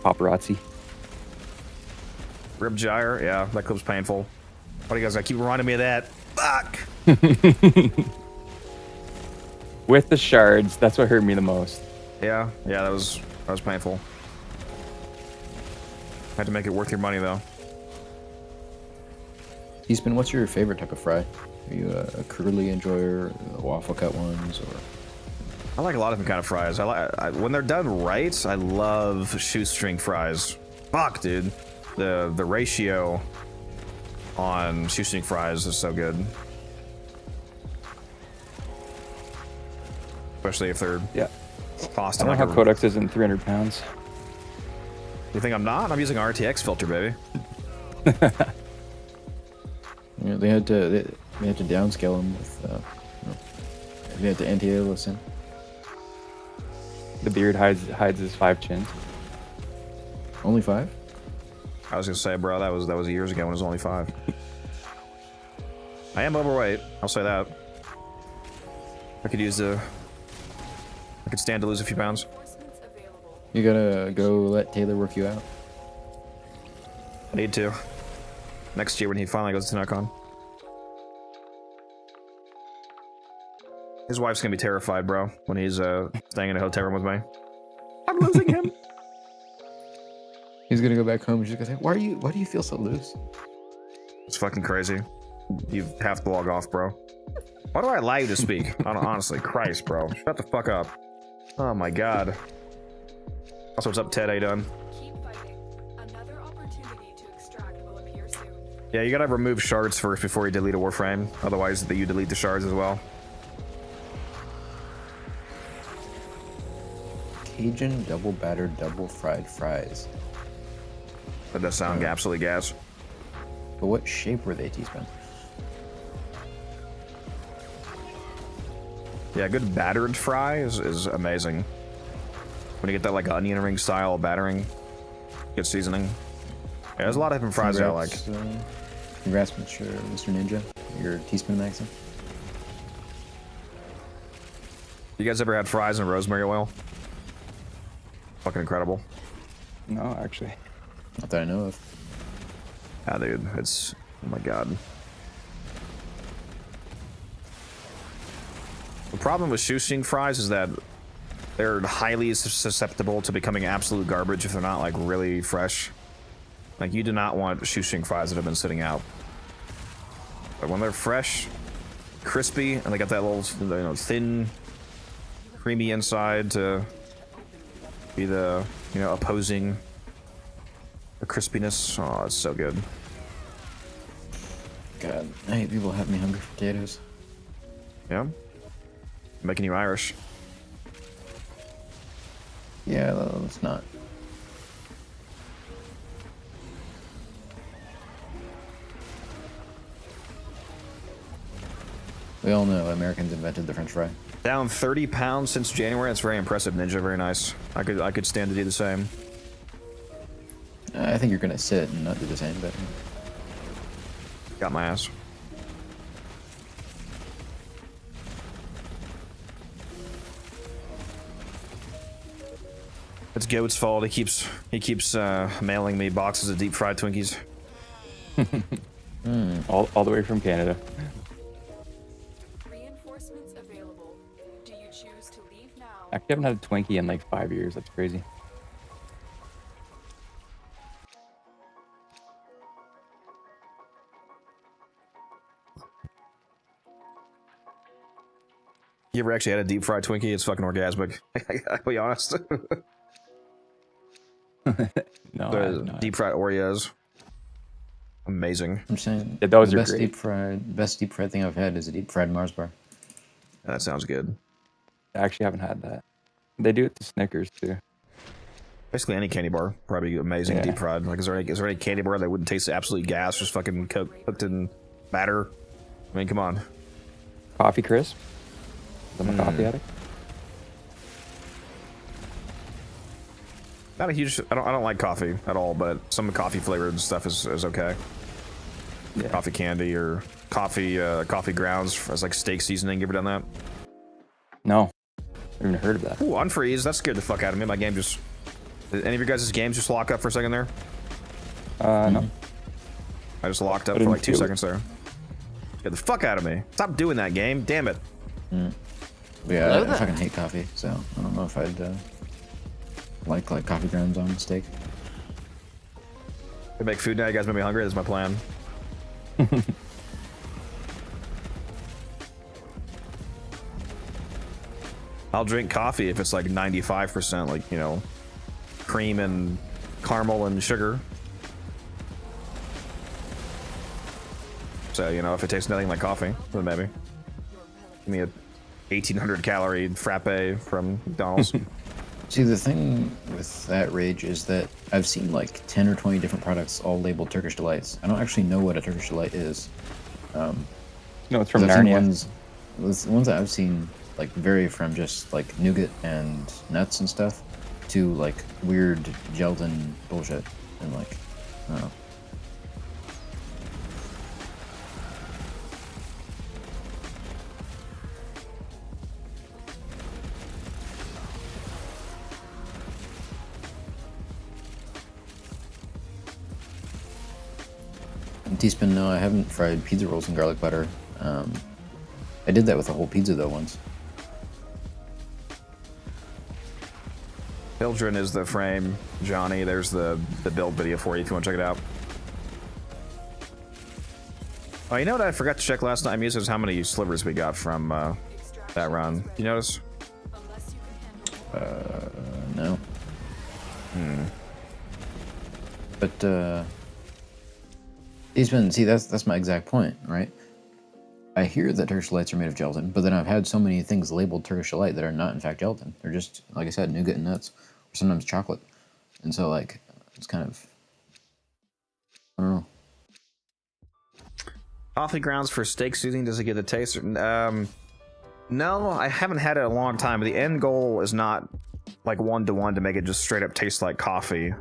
Paparazzi. Rib gyre, yeah, that clip's painful. Why do you guys gotta keep reminding me of that? Fuck! With the shards, that's what hurt me the most. Yeah, that was painful. Had to make it worth your money though. Eastman, what's your favorite type of fry? Are you a curly enjoyer, the waffle cut ones, or? I like a lot of different kind of fries. When they're done right, I love shoestring fries. Fuck, dude. The ratio on shoestring fries is so good. Especially if they're Yeah. tossed I in don't know like how a... Codex isn't 300 pounds. You think I'm not? I'm using an RTX filter, baby. You know, they had to downscale them with. You know, they had to anti-alias in. The beard hides his 5 chins. Only 5? I was gonna say, bro, that was years ago when it was only 5. I am overweight. I'll say that. I could stand to lose a few pounds. Reinforcements available. You gotta go let Taylor work you out. I need to. Next year when he finally goes to TennoCon. His wife's gonna be terrified, bro, when he's staying in a hotel room with me. I'm losing him. He's gonna go back home and she's gonna say, why do you feel so loose? It's fucking crazy. You have to log off, bro. Why do I allow you to speak? Honestly, Christ, bro. Shut the fuck up. Oh my god. Also, what's up, Ted? How you done? Keep fighting. Another opportunity to extract will appear soon. Yeah, you gotta remove shards first before you delete a Warframe. Otherwise, you delete the shards as well. Cajun double battered double fried fries. That does sound absolutely gas. But what shape were they, T-Spin? Yeah, good battered fry is amazing. When you get that like onion ring style battering, good seasoning. Yeah, there's a lot of different fries that I like. Congrats, Mr. Ninja. Your T-Spin maxim. You guys ever had fries and rosemary oil? Fucking incredible. No, actually. Not that I know of. Yeah, dude, it's, oh my god. The problem with shoestring fries is that they're highly susceptible to becoming absolute garbage if they're not like really fresh. Like, you do not want shoestring fries that have been sitting out. But when they're fresh, crispy, and they got that little, you know, thin, creamy inside to be the, you know, opposing the crispiness. Oh, it's so good. God, I hate people have me hungry for potatoes. Yeah? Making you Irish. Yeah, let's not. We all know Americans invented the French fry. Down 30 pounds since January. That's very impressive, Ninja. Very nice. I could stand to do the same. I think you're gonna sit and not do the same, but Got my ass. It's Goat's fault. He keeps mailing me boxes of deep fried Twinkies. All the way from Canada. Reinforcements available. Do you choose to leave now? Actually, I haven't had a Twinkie in like 5 years. That's crazy. You ever actually had a deep fried Twinkie? It's fucking orgasmic. I'll be honest. No, I The have not. deep fried Oreos. Amazing. I'm saying Yeah, those the are best great. best deep fried thing I've had is a deep fried Mars bar. That sounds good. I actually haven't had that. They do it to Snickers too. Basically any candy bar, probably amazing Yeah. deep fried. Like, is there any candy bar that wouldn't taste absolutely gas, just fucking cooked in batter? I mean, come on. Coffee crisp. I'm a coffee addict. Not a huge. I don't like coffee at all, but some coffee flavored stuff is okay. Yeah. Coffee candy or coffee grounds as like steak seasoning. You ever done that? No, I've even heard of that. Ooh, unfreeze. That scared the fuck out of me. My game just. Did any of your guys' games just lock up for a second there? No. I just locked up I for didn't like 2 feel it. seconds there. Scared the fuck out of me. Stop doing that game. Damn it. But yeah, I fucking hate coffee, so I don't know if I'd like coffee grounds on steak. We make food now. You guys make me hungry. That's my plan. I'll drink coffee if it's like 95%, like, you know, cream and caramel and sugar. So, you know, if it tastes nothing like coffee, then maybe. Give me a 1,800 calorie frappe from McDonald's. See, the thing with that rage is that I've seen like 10 or 20 different products all labeled Turkish Delights. I don't actually know what a Turkish Delight is. No, it's from 'Cause I've seen Narnia. the ones that I've seen like vary from just like nougat and nuts and stuff to like weird gelatin bullshit and like, I don't know. Teaspoon, no, I haven't fried pizza rolls in garlic butter. I did that with a whole pizza though once. Children is the frame. Johnny, there's the build video for you if you want to check it out. Oh, you know what I forgot to check last time? Is how many slivers we got from that run. Did you notice? Unless you can handle No. But Teaspoon, see, that's my exact point, right? I hear that Turkish Delights are made of gelatin, but then I've had so many things labeled Turkish Delight that are not in fact gelatin. They're just, like I said, nougat and nuts, or sometimes chocolate. And so, like, it's kind of, I don't know. Coffee grounds for steak seasoning, does it get a taste? No, I haven't had it in a long time, but the end goal is not like 1-to-1 to make it just straight up taste like coffee.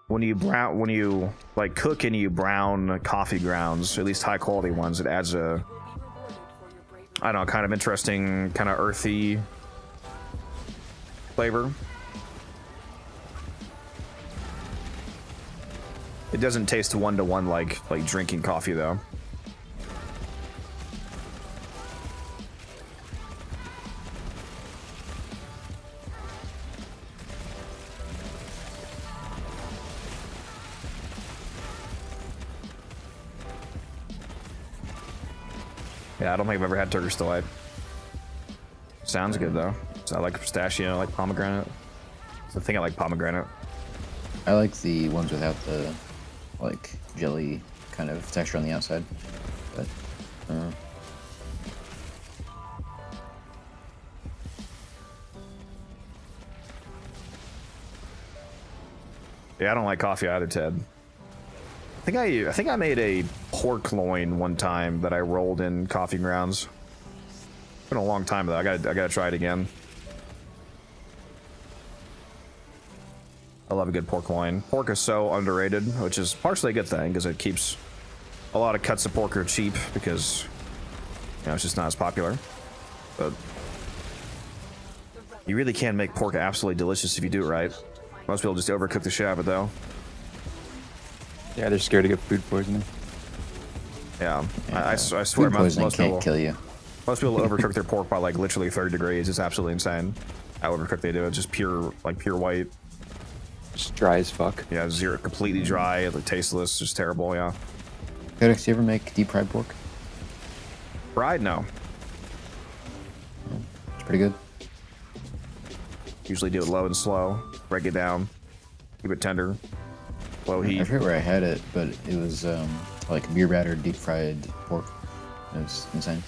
When you like cook and you brown coffee grounds, at least high quality ones, it adds a, will be rewarded for your bravery. I don't know, kind of interesting, kind of earthy flavor. It doesn't taste 1-to-1 like drinking coffee though. Yeah, I don't think I've ever had Turkish Delight. Sounds good though. So I like pistachio, I like pomegranate. I think I like pomegranate. I like the ones without the, like, jelly kind of texture on the outside. But, Yeah, I don't like coffee either, Ted. I think I made a pork loin one time that I rolled in coffee grounds. It's been a long time though. I gotta try it again. I love a good pork loin. Pork is so underrated, which is partially a good thing because it keeps a lot of cuts of pork are cheap because, you know, it's just not as popular. But The You really can make pork absolutely delicious if you do it right. Most people just overcook the shit out of it, though. Yeah, they're scared to get food poisoning. Yeah, I swear, Food poisoning most can't people, kill you. most people overcook their pork by like literally 30 degrees. It's absolutely insane how overcooked they do. It's just pure, like pure white. Just dry as fuck. Yeah, zero, completely dry, like tasteless, just terrible. Yeah. Codex, do you ever make deep fried pork? Fried? No. It's pretty good. Usually do it low and slow, break it down, keep it tender, low I heat. forget where I had it, but it was like beer battered deep fried pork. It was insane.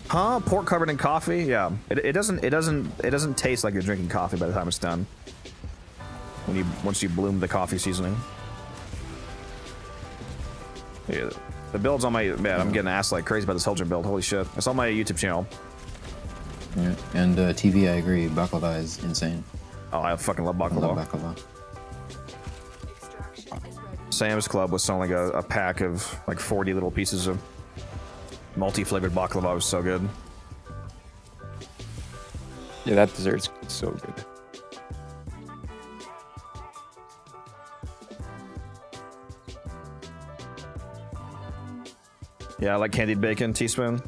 Huh? Pork covered in coffee? Yeah. It doesn't taste like you're drinking coffee by the time it's done. Once you bloom the coffee seasoning. Yeah, the build's on my man. I'm getting asked like crazy about this Helgen build. Holy shit! It's on my YouTube channel. Yeah. And TV, I agree. Baklava is insane. Oh, I fucking love I baklava. love baklava. Extraction is ready. Sam's Club was selling a pack of like 40 little pieces of multi-flavored baklava. It was so good. Yeah, that dessert's so good. Yeah, I like candied bacon, teaspoon.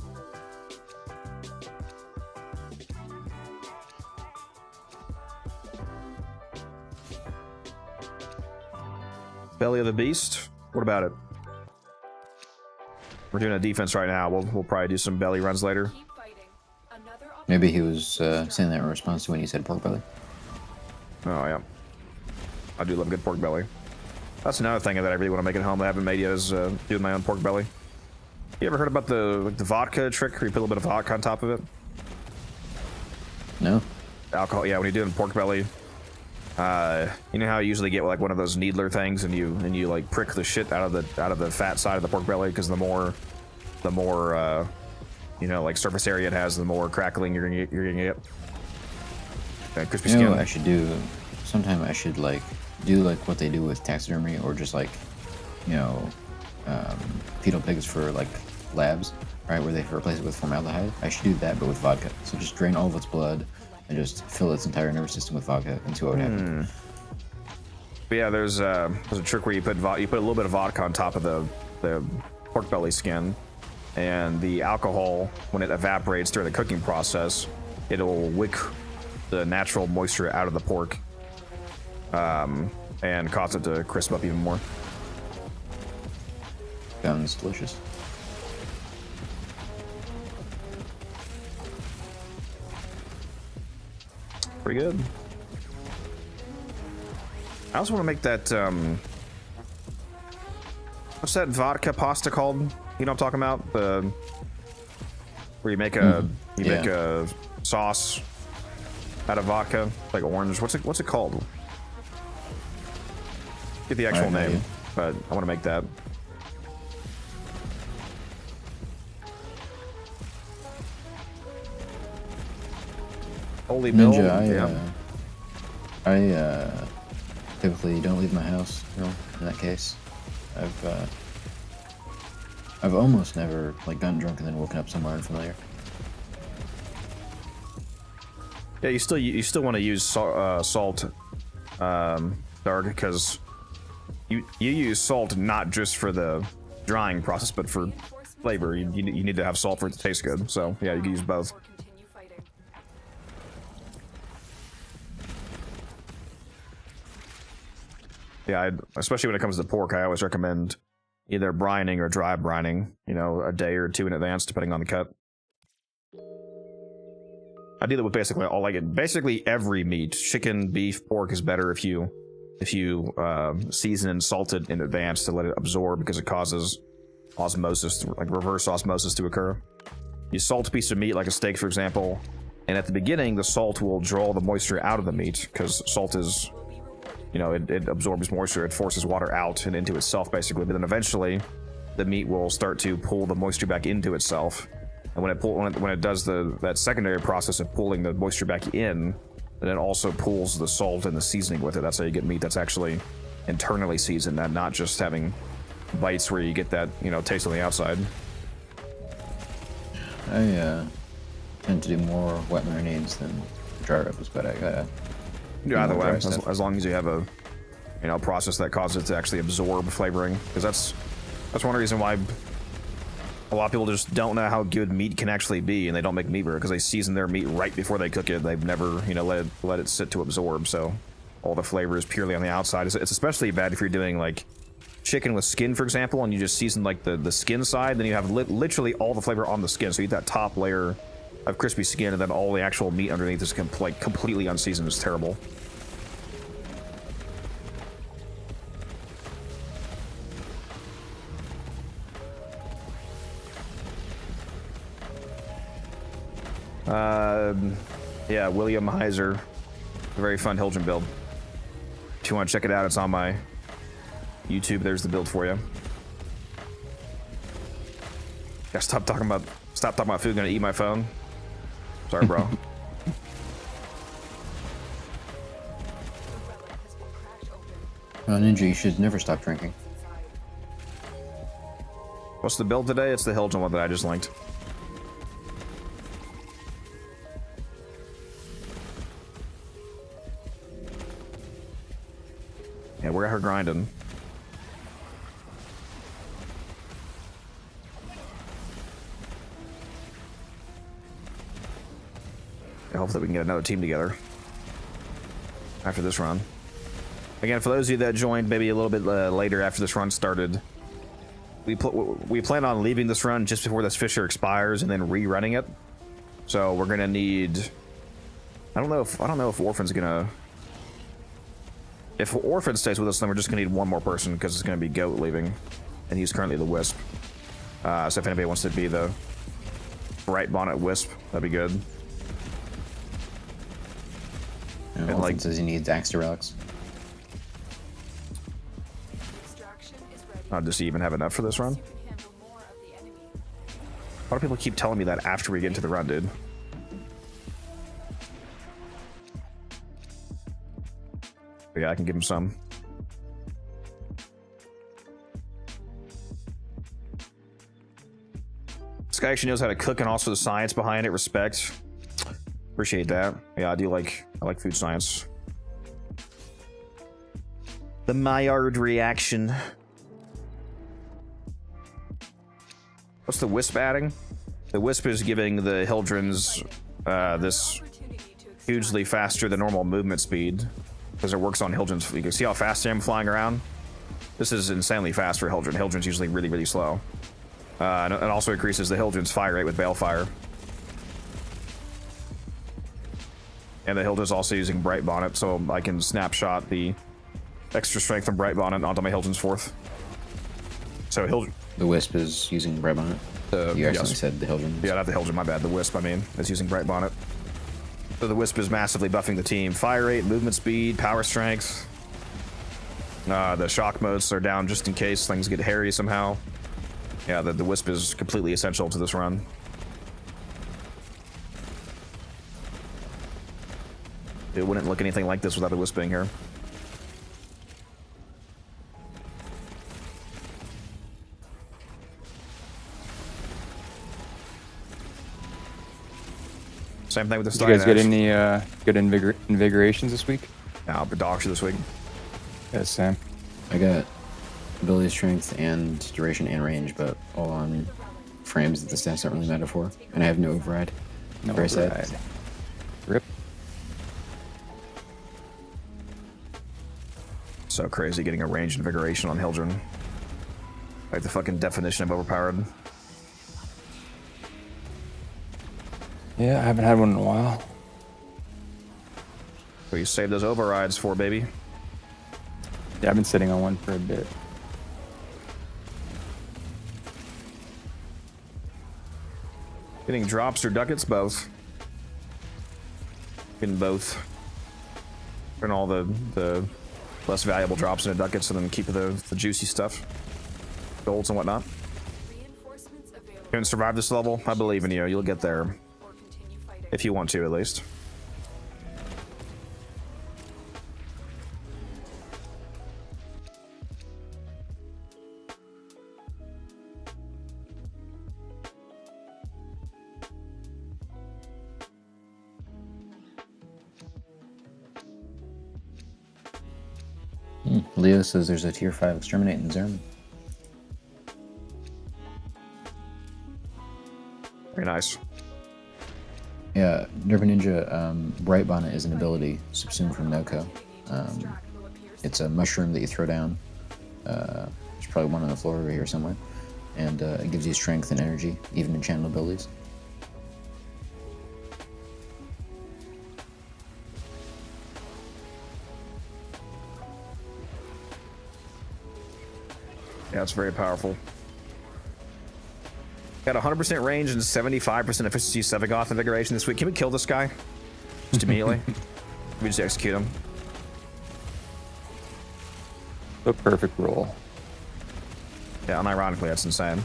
Belly of the Beast. What about it? We're doing a defense right now. We'll probably do some belly runs later. Keep fighting. Another Maybe he was saying that in response to when you said pork belly. Oh yeah, I do love a good pork belly. That's another thing that I really want to make at home that I haven't made yet is doing my own pork belly. You ever heard about the vodka trick where you put a little bit of vodka on top of it? No? Alcohol, yeah. When you're doing pork belly, you know how you usually get like one of those needler things, and you like prick the shit out of the fat side of the pork belly, because the more you know, like surface area it has, the more crackling you're gonna get. Crispy You know skin. what I should do? Sometime I should like do like what they do with taxidermy, or just like, you know, fetal pigs for like labs, right, where they replace it with formaldehyde. I should do that, but with vodka. So just drain all of its blood and just fill its entire nervous system with vodka and see what would happen. But yeah, there's a trick where you put a little bit of vodka on top of the pork belly skin, and the alcohol, when it evaporates during the cooking process, it'll wick the natural moisture out of the pork, and cause it to crisp up even more. Sounds delicious. Pretty good. I also want to make that, what's that vodka pasta called? You know what I'm talking about? Where you make make a sauce out of vodka, like orange. What's it called? Get the actual I have no name, idea. but I want to make that. Holy Bill. Ninja, I typically don't leave my house. You know, in that case, I've almost never like gotten drunk and then woken up somewhere unfamiliar. Yeah, you still want to use salt, Dark, because you use salt not just for the drying process, but for flavor. You need to have salt for it to taste good. So yeah, you can use both. or continue fighting. Yeah, especially when it comes to pork, I always recommend either brining or dry brining. You know, a day or two in advance, depending on the cut. I do that with basically all basically every meat. Chicken, beef, pork is better if you season and salt it in advance to let it absorb, because it causes osmosis, like reverse osmosis, to occur. You salt a piece of meat, like a steak, for example, and at the beginning, the salt will draw the moisture out of the meat, because salt is, you know, it absorbs moisture, it forces water out and into itself, basically. But then eventually, the meat will start to pull the moisture back into itself. And when it does that secondary process of pulling the moisture back in, then it also pulls the salt and the seasoning with it. That's how you get meat that's actually internally seasoned, and not just having bites where you get that, you know, taste on the outside. I tend to do more wet marinades than dry rubs, but I gotta. Yeah, either more way, dry as, stuff. as long as you have a, you know, process that causes it to actually absorb flavoring, because that's one reason why a lot of people just don't know how good meat can actually be, and they don't make meat because they season their meat right before they cook it. They've never, you know, let it sit to absorb, so all the flavor is purely on the outside. It's especially bad if you're doing like chicken with skin, for example, and you just season like the skin side, then you have literally all the flavor on the skin. So you eat that top layer of crispy skin, and then all the actual meat underneath is like completely unseasoned. It's terrible. Yeah, William Heiser. A very fun Hilton build. If you want to check it out, it's on my YouTube. There's the build for you. Yeah, stop talking about food. Gonna eat my phone. Sorry, bro. The relic has been cracked open. Well, Ninja, you should never stop drinking. Inside. What's the build today? It's the Hilton one that I just linked. Yeah, we're out here grinding. I hope that we can get another team together after this run. Again, for those of you that joined maybe a little bit later after this run started, we plan on leaving this run just before this Fisher expires and then rerunning it. So we're gonna need. I don't know if Orphan's gonna. If Orphan stays with us, then we're just gonna need one more person because it's gonna be Goat leaving, and he's currently the Wisp. So if anybody wants to be the Bright Bonnet Wisp, that'd be good. And And, like, like- says he needs Axter relics. Extraction is ready. Does he even have enough for this run? You can handle more of the enemy. A lot of people keep telling me that after we get into the run, dude. But yeah, I can give him some. This guy actually knows how to cook and also the science behind it. Respect. Appreciate that. Yeah, I like food science. The Maillard reaction. What's the Wisp adding? The Wisp is giving the Hildrens this Opportunity to extract hugely faster than normal movement speed because it works on Hildrens. You can see how fast I am flying around. This is insanely fast for Hildren. Hildren's usually really, really slow. And it also increases the Hildren's fire rate with Balefire. And the Hildren's also using Bright Bonnet, so I can snapshot the extra strength from Bright Bonnet onto my Hildren's fourth. So Hildren. The Wisp is using Bright Bonnet. You actually yes. said the Hildren. Yeah, not the Hildren, my bad. The Wisp, I mean, is using Bright Bonnet. So the Wisp is massively buffing the team. Fire rate, movement speed, power strength. The shock modes are down just in case things get hairy somehow. Yeah, the Wisp is completely essential to this run. It wouldn't look anything like this without the Wisp being here. Same thing with the Did you guys get Stein any good invigorations this week? Now, but dog shit this week. Yes, Sam. I got ability strength and duration and range, but all on frames that the stats don't really matter for. And I have no override. No Very sad. override. Rip. So crazy getting a range invigoration on Hildren. Like the fucking definition of overpowered. Yeah, I haven't had one in a while. So you save those overrides for, baby. Yeah, I've been sitting on one for a bit. Getting drops or ducats, both. Getting both. Turn all the less valuable drops into ducats and then keep the juicy stuff. Golds and whatnot. reinforcements available. You can survive this level. I believe in you. You'll get there. Or continue fighting. If you want to, at least. Leo says there's a tier 5 exterminate in Zerman. Very nice. Yeah, Derby Ninja, Bright Bonnet is an ability subsumed from Noko. It's a mushroom that you throw down. There's probably one on the floor over here somewhere. And it gives you strength and energy, even in channel abilities. Yeah, it's very powerful. Got 100% range and 75% efficiency Sevagoth invigoration this week. Can we kill this guy? Just immediately? We just execute him. The perfect roll. Yeah, unironically, that's insane.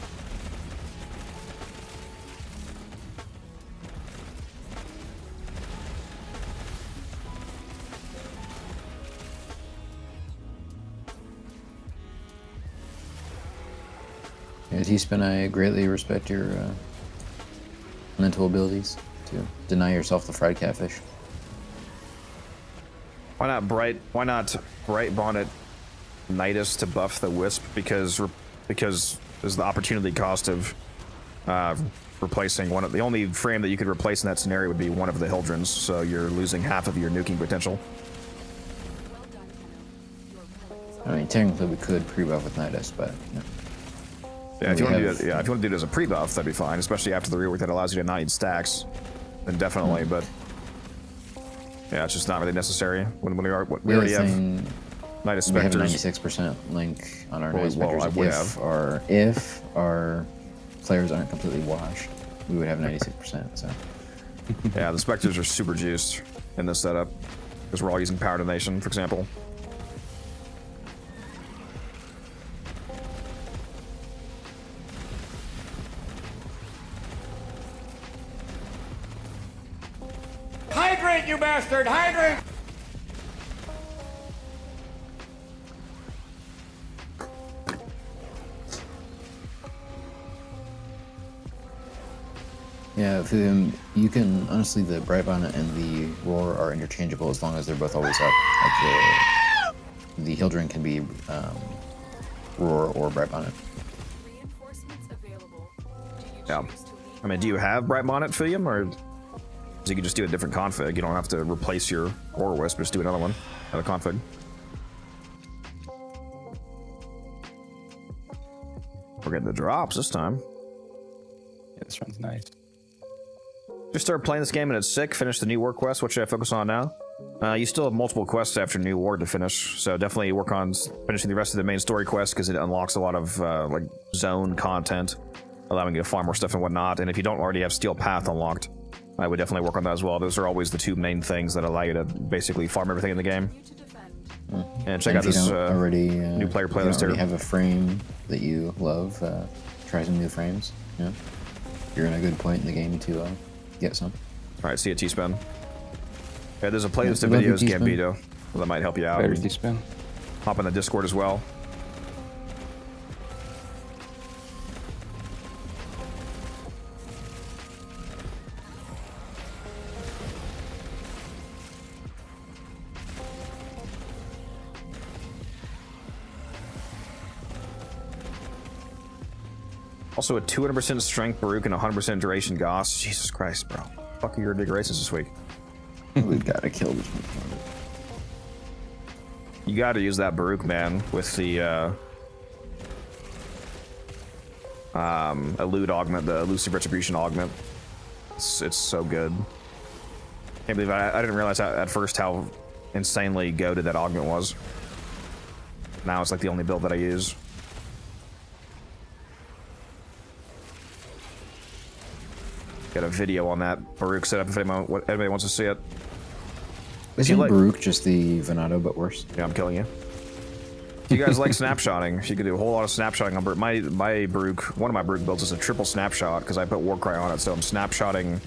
Yeah, T-Spin, I greatly respect your mental abilities to deny yourself the fried catfish. Why not Bright Bonnet Nidus to buff the Wisp? Because there's the opportunity cost of replacing one of the only frame that you could replace in that scenario would be one of the Hildrens, so you're losing half of your nuking potential. I mean, technically we could pre-buff with Nidus, but you know. Yeah, if you want to do it, yeah, if you want to do it as a pre-buff, that'd be fine, especially after the rework that allows you to not need stacks, then definitely. But yeah, it's just not really necessary when we already have Nidus we have a Spectres. 96% link on our Well, Nidus well, Spectres. I would have. If our players aren't completely washed, we would have 96%. So Yeah, the Spectres are super juiced in this setup because we're all using Power Donation, for example. Hydrate, you bastard! Hydrate! yeah, you can honestly, the Bright Bonnet and the Roar are interchangeable as long as they're both always up. Like the Hildren can be Roar or Bright Bonnet. Reinforcements available. Do you Yeah. choose to leave I mean, do you have Bright Bonnet Filium, or so you can just do a different config? You don't have to replace your Aura Wisp, just do another one, another config. We're getting the drops this time. Yeah, this run's nice. Just started playing this game and it's sick. Finish the new war quest. What should I focus on now? You still have multiple quests after New War to finish, so definitely work on finishing the rest of the main story quest because it unlocks a lot of like zone content, allowing you to farm more stuff and whatnot. And if you don't already have Steel Path unlocked, I would definitely work on that as well. Those are always the two main things that allow you to basically farm everything in the game. to defend? And check And out if you this don't already new player if you don't playlist already here. have a frame that you love, try some new frames. Yeah, you're in a good point in the game to get some. All right, see you, T-Spin. Yeah, there's a playlist of love you, videos, T-Spin. Gambito, that might help you out. Better D-spin. Hop in the Discord as well. Also a 200% strength Baruch and 100% duration Goss. Jesus Christ, bro. Fuck your big races this week. We've got to kill this one. You gotta use that Baruch, man, with the elude augment, the elusive retribution augment. It's so good. Can't believe I didn't realize at first how insanely goated that augment was. Now it's like the only build that I use. Got a video on that Baruch setup if anybody wants to see it. Isn't like- Baruch just the Venato but worse? Yeah, I'm killing you. If you guys like snapshotting, you could do a whole lot of snapshotting on Baruch. My Baruch, one of my Baruch builds is a triple snapshot because I put Warcry on it, so I'm snapshotting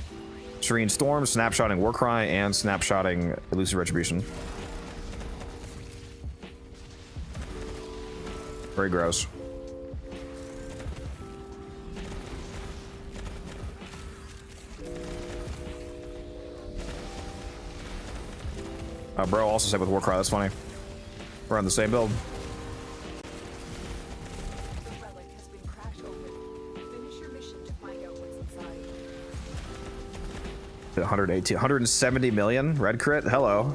Serene Storm, snapshotting Warcry, and snapshotting Elusive Retribution. Very gross. Bro also said with Warcry, that's funny. We're on the same build. The relic has been cracked open. Finish your mission to find out what's inside. 118, 170 million red crit. Hello.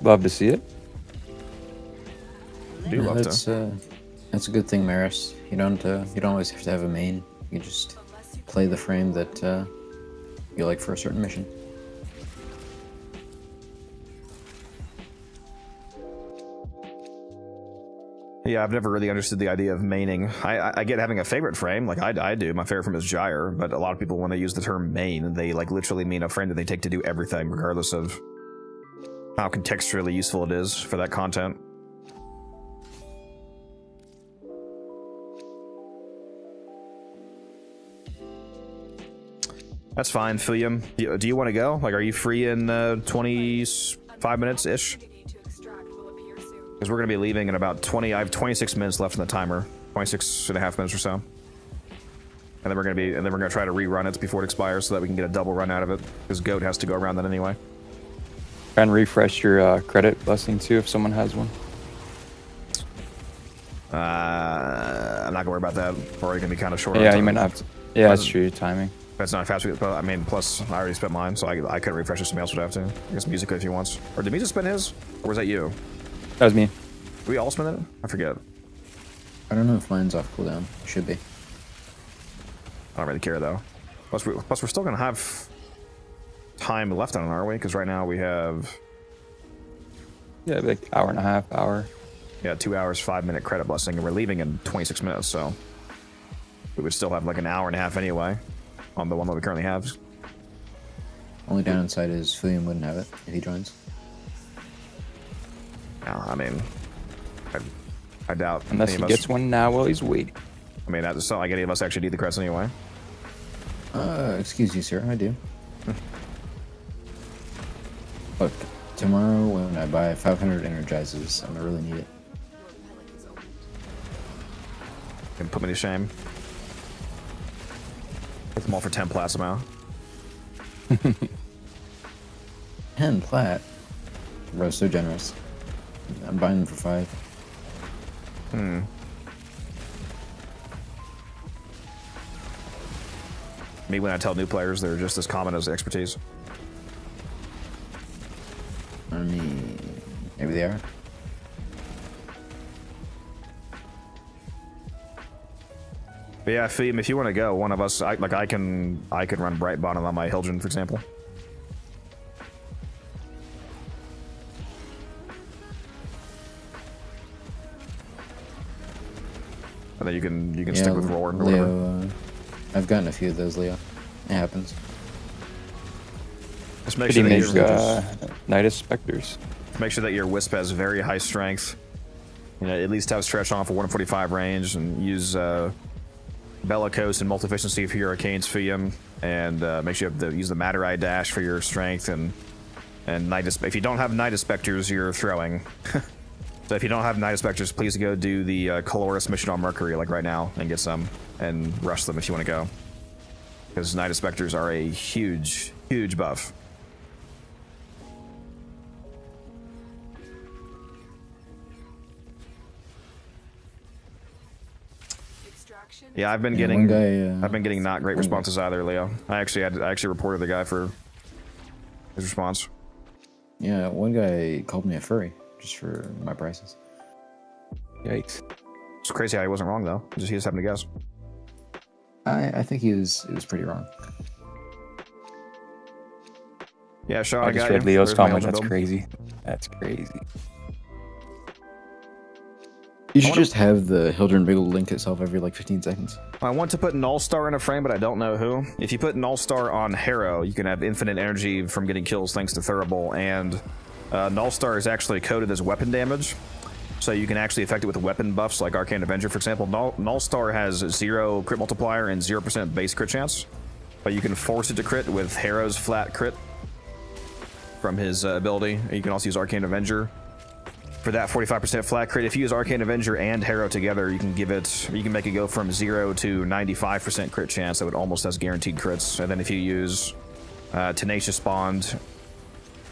Love to see it. Do Yeah, love to. that's a good thing, Maris. You don't always have to have a main. You just Unless you play the frame that you like for a certain mission. Yeah, I've never really understood the idea of maining. I get having a favorite frame, like I do. My favorite frame is Gyre, but a lot of people, when they use the term main, they like literally mean a frame that they take to do everything, regardless of how contextually useful it is for that content. That's fine, Filium. Do you want to go? Like, are you free in 25 minutes-ish? opportunity to extract will appear soon. Because we're going to be leaving in about 20... I have 26 minutes left in the timer. 26 and a half minutes or so. And then we're going to be... And then we're going to try to rerun it before it expires so that we can get a double run out of it. Because Goat has to go around that anyway. Try and refresh your credit blessing too if someone has one. I'm not going to worry about that. Or it can be kind of short. on Yeah, you time. might not have to. Yeah, that's true. Your timing. That's not fast. But I mean, plus I already spent mine, so I couldn't refresh it. Somebody else would have to. I guess Music if he wants. Or did Music spend his? Or was that you? That was me. Did we all spend it? I forget. I don't know if mine's off cooldown. It should be. I don't really care though. Plus we're still gonna have time left on it, aren't we? Because right now we have Yeah, like hour and a half, hour. 2 hours, 5-minute credit blessing, and we're leaving in 26 minutes. So we would still have like an hour and a half anyway on the one that we currently have. Only downside is Filium wouldn't have it if he joins. I mean, I doubt Unless any he of gets us. one now while he's waiting. I mean, it's not like any of us actually need the credits anyway. Excuse you, sir. I do. Look, tomorrow when I buy 500 energizes, I'm gonna really need it. Your relic is opened. Can put me to shame. Get them all for 10 plat somehow. 10 plat. Bro's so generous. I'm buying them for 5. Me, when I tell new players, they're just as common as expertise. I mean, maybe they are. But yeah, Filium, if you want to go, one of us, I can run Bright Bottom on my Hildren, for example. And then you can stick with Roar or whatever. Leo, I've gotten a few of those, Leo. It happens. Just make Could sure, he that make your, Nidus Specters? make sure that your Wisp has very high strength. You know, at least have stretch on for 145 range, and use Bellicose and multi-efficiency for your Arcane's Filium, and make sure you have to use the Matter Eye dash for your strength, and Nidus. If you don't have Nidus Specters, you're throwing. So if you don't have Nidus Specters, please go do the Caloris mission on Mercury, like right now, and get some, and rush them if you want to go. Because Nidus Specters are a huge, huge buff. Extraction. Yeah, I've been Yeah, getting, one guy, I've been getting not great responses either, Leo. I actually reported the guy for his response. Yeah, one guy called me a furry just for my prices. Yikes. It's crazy how he wasn't wrong though. He just happened to guess. I think it was pretty wrong. Yeah, Shaw, I I just got read you. Leo's Where's my comment. Elgin That's build? crazy. That's crazy. You should just have the Hildren Biggle link itself every like 15 seconds. I want to put an all-star in a frame, but I don't know who. If you put an all-star on Harrow, you can have infinite energy from getting kills thanks to Thurible, and an all-star is actually coded as weapon damage, so you can actually affect it with weapon buffs like Arcane Avenger, for example. An all-star has 0 crit multiplier and 0% base crit chance, but you can force it to crit with Harrow's flat crit from his ability. You can also use Arcane Avenger for that 45% flat crit. If you use Arcane Avenger and Harrow together, you can make it go from 0 to 95% crit chance, so it almost has guaranteed crits. And then if you use Tenacious Bond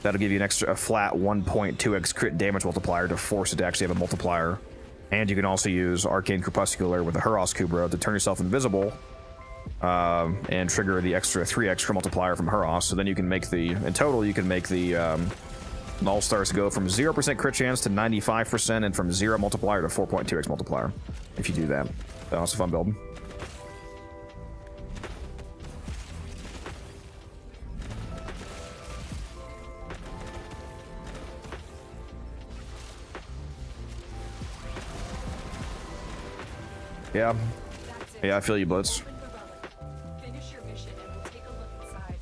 That'll give you a flat 1.2x crit damage multiplier to force it to actually have a multiplier. And you can also use Arcane Crepuscular with the Huros Kubra to turn yourself invisible and trigger the extra 3 extra multiplier from Huros. So then you can make in total, you can make the Null Stars go from 0% crit chance to 95% and from 0 multiplier to 4.2x multiplier if you do that. So that's a fun build. Yeah. That's it. Yeah, I feel you, Blitz. Open the relic. Finish your mission and we'll take a look inside.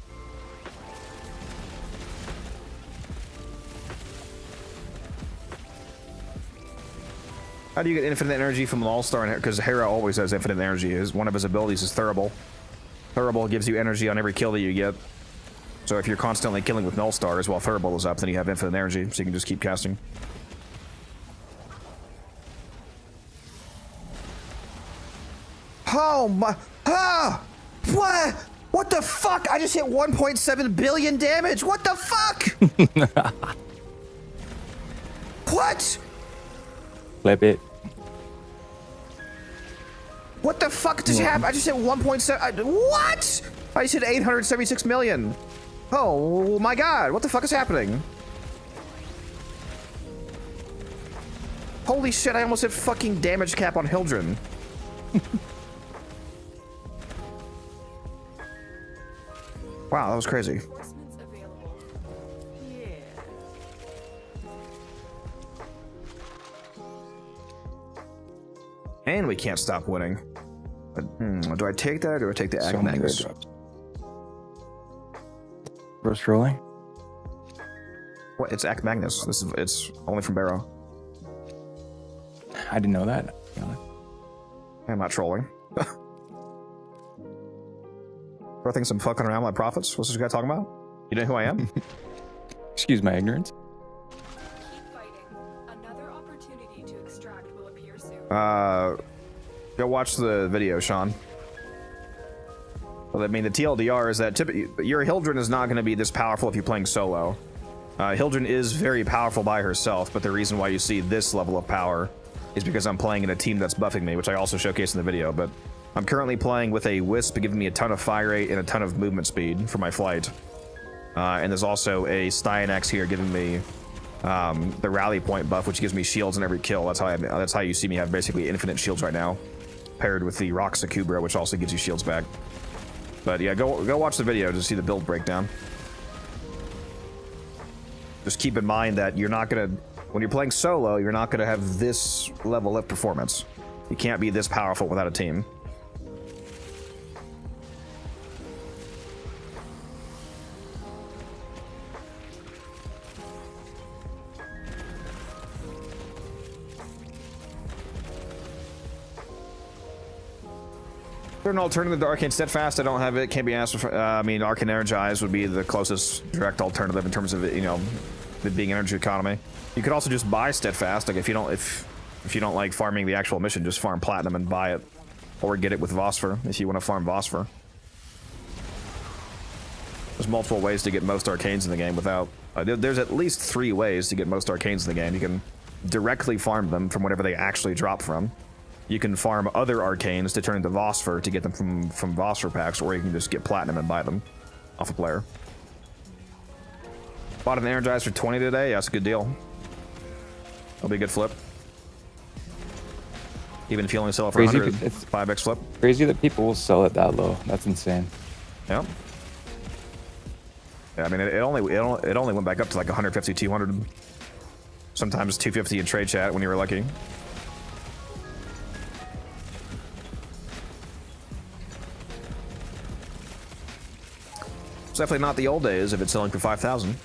How do you get infinite energy from an all-star? Because Hera always has infinite energy. One of his abilities is Thurible. Thurible gives you energy on every kill that you get. So if you're constantly killing with null stars while Thurible is up, then you have infinite energy, so you can just keep casting. Oh my... Ah! What? What the fuck? I just hit 1.7 billion damage. What the fuck? What? Flip it. What the fuck just happened? I just hit 1.7. What? I just hit 876 million. Oh my god. What the fuck is happening? Holy shit, I almost hit fucking damage cap on Hildren. Wow, that was crazy. Reinforcements available. Yeah. And we can't stop winning. But, do I take that or do I take the So many Agmagus? drops. First rolling. What? It's Act Magnus. It's only from Barrow. I didn't know that. to be honest. I'm not trolling. I think some fucking around my profits. What's this guy talking about? You know who I am? Excuse my ignorance. Keep fighting. Another opportunity to extract will appear soon. Go watch the video, Sean. Well, I mean, the TLDR is that your Hildren is not going to be this powerful if you're playing solo. Hildren is very powerful by herself, but the reason why you see this level of power is because I'm playing in a team that's buffing me, which I also showcased in the video, but I'm currently playing with a Wisp giving me a ton of fire rate and a ton of movement speed for my flight. And there's also a Styanax here giving me the rally point buff, which gives me shields in every kill. That's how you see me have basically infinite shields right now, paired with the Roxa Kubra, which also gives you shields back. But yeah, go watch the video to see the build breakdown. Just keep in mind that you're not gonna, when you're playing solo, you're not gonna have this level of performance. You can't be this powerful without a team. An alternative to Arcane Steadfast, I don't have it. Can't be asked for. I mean, Arcane Energize would be the closest direct alternative in terms of it, you know, it being energy economy. You could also just buy Steadfast. Like if you don't like farming the actual mission, just farm Platinum and buy it, or get it with Vosper if you want to farm Vosper. There's multiple ways to get most arcanes in the game without. There's at least 3 ways to get most arcanes in the game. You can directly farm them from whatever they actually drop from. You can farm other arcanes to turn into Vosper to get them from Vosper packs, or you can just get Platinum and buy them off a player. Bought an Energize for 20 today. Yeah, that's a good deal. That'll be a good flip. Even if you only sell it for 100, it's 5x flip. Crazy that people will sell it that low. That's insane. Yeah. Yeah, I mean, it only went back up to like 150, 200. Sometimes 250 in trade chat when you were lucky. It's definitely not the old days if it's selling for 5,000.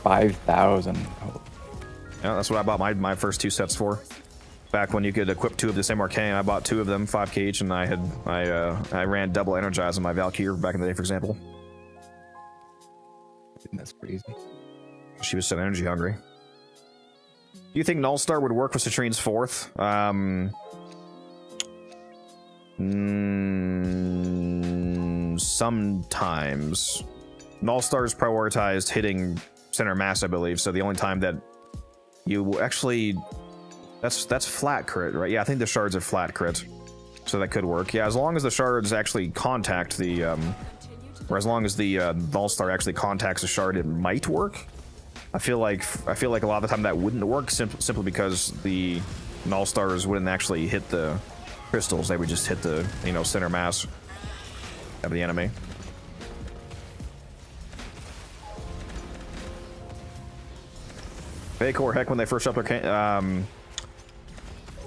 5,000. Oh. Yeah, that's what I bought my first 2 sets for. Back when you could equip 2 of the same arcane, I bought 2 of them, 5k each, and I ran double Energize on my Valkyrie back in the day, for example. That's crazy. She was so energy hungry. Do you think Nullstar would work for Citrine's 4th? Sometimes. Null Stars prioritized hitting center mass, I believe. So the only time that you actually, that's flat crit, right? Yeah, I think the shards are flat crit, so that could work. Yeah, as long as the shards actually contact the, or as long as the Null Star actually contacts the shard, it might work. I feel like a lot of the time that wouldn't work simply because the Null Stars wouldn't actually hit the crystals. They would just hit the center mass of the enemy. Fake or heck when they first upped their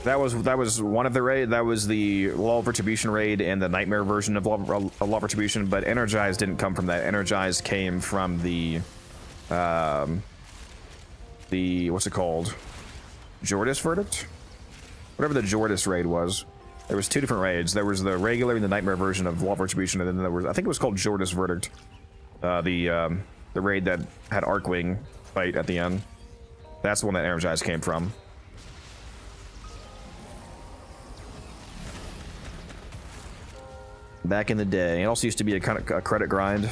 that was one of the raid. That was the Law of Retribution raid and the Nightmare version of Law of Retribution. But Energize didn't come from that. Energize came from the what's it called? Jordis Verdict? Whatever the Jordis raid was. There was two different raids. There was the regular and the Nightmare version of Law of Retribution, and then there was, I think it was called Jordis Verdict. The raid that had Arcwing fight at the end. That's the one that Energize came from. Back in the day. It also used to be a kind of a credit grind.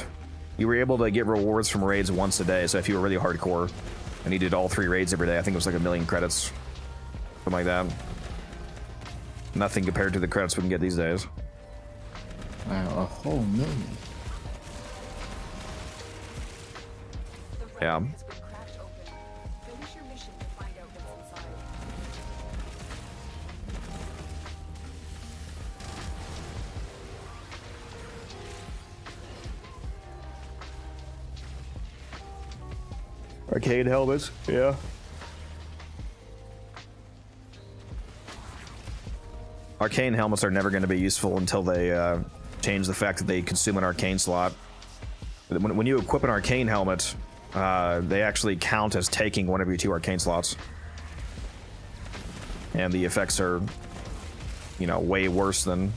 You were able to get rewards from raids once a day, so if you were really hardcore and you did all 3 raids every day, I think it was like 1,000,000 credits. Something like that. Nothing compared to the credits we can get these days. Wow, 1,000,000. The Yeah. relic has been cracked open. Finish your mission to find out what's inside. Arcade helmets, yeah. Arcane helmets are never going to be useful until they change the fact that they consume an arcane slot. When you equip an arcane helmet, they actually count as taking one of your 2 arcane slots. And the effects are, way worse than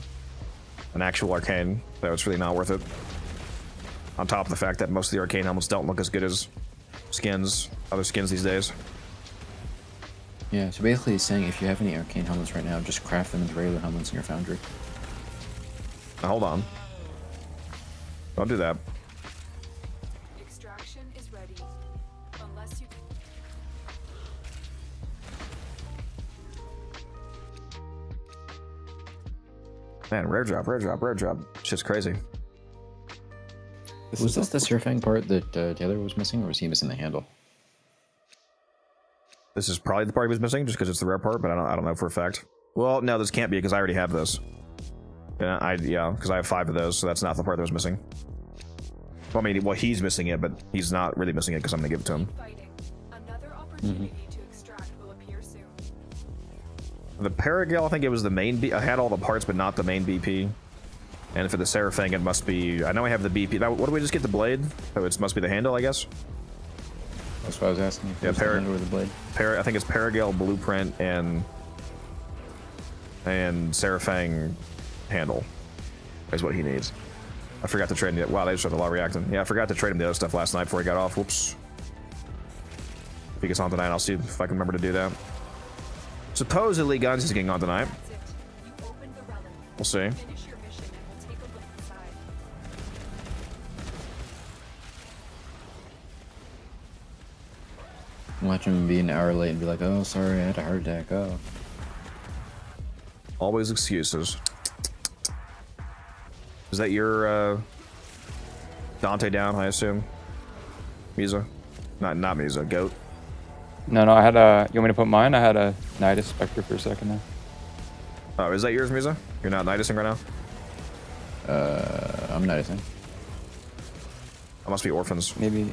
an actual arcane, so it's really not worth it. On top of the fact that most of the arcane helmets don't look as good as other skins these days. Yeah, so basically he's saying if you have any arcane helmets right now, just craft them into regular helmets in your foundry. Now, hold on. Don't do that. Extraction is ready. Unless you... Man, rare drop, rare drop, rare drop. Shit's crazy. Was this the surfing part that Taylor was missing, or was he missing the handle? This is probably the part he was missing, just because it's the rare part, but I don't know for a fact. Well, no, this can't be, because I already have this. Yeah, because I have 5 of those, so that's not the part that was missing. Well, I mean, he's missing it, but he's not really missing it, because I'm going to give it to him. Fighting. Another opportunity to extract will appear soon. The Paragale, I think it was the main I had all the parts, but not the main BP. And for the Seraphang, it must be... I know I have the BP. Now, what do we just get, the blade? Oh, it must be the handle, I guess? That's what I was asking. If Yeah, the handle or the blade. I think it's Paragale, Blueprint, and Seraphang handle is what he needs. I forgot to trade him. Wow, they just started a lot reacting. Yeah, I forgot to trade him the other stuff last night before he got off. Whoops. If he gets on tonight, I'll see if I can remember to do that. Supposedly, Guns is getting on tonight. That's it. You opened the relic. We'll see. Finish your mission and we'll take a look inside. Watch him be an hour late and be like, oh, sorry, I had a heart attack. Oh. Always excuses. Is that your Dante down, I assume? Misa? Not Misa, Goat. No, I had a... You want me to put mine? I had a Nidus Spectre for a second there. Oh, is that yours, Misa? You're not Nidusing right now? I'm noticing. That must be Orphans. Maybe...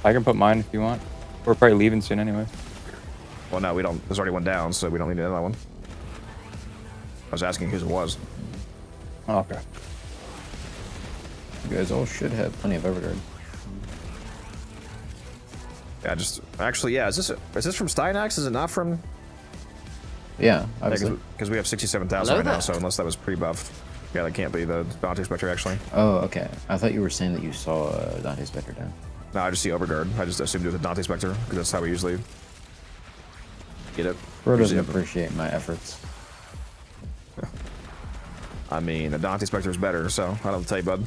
I can put mine if you want. We're probably leaving soon anyway. Well, no, we don't. There's already one down, so we don't need another one. I was asking whose it was. Oh, okay. You guys all should have plenty of Everguard. Yeah, just... Actually, yeah, is this from Stynax? Is it not from... Yeah, obviously. Because we have 67,000 right now, so unless that was pre-buffed. Yeah, that can't be the Dante Spectre, actually. Oh, okay. I thought you were saying that you saw Dante Spectre down. No, I just see Overguard. I just assumed it was a Dante Spectre, because that's how we usually get it. Bro doesn't Usually- appreciate my efforts. I mean, a Dante Spectre is better, so I don't tell you, bud.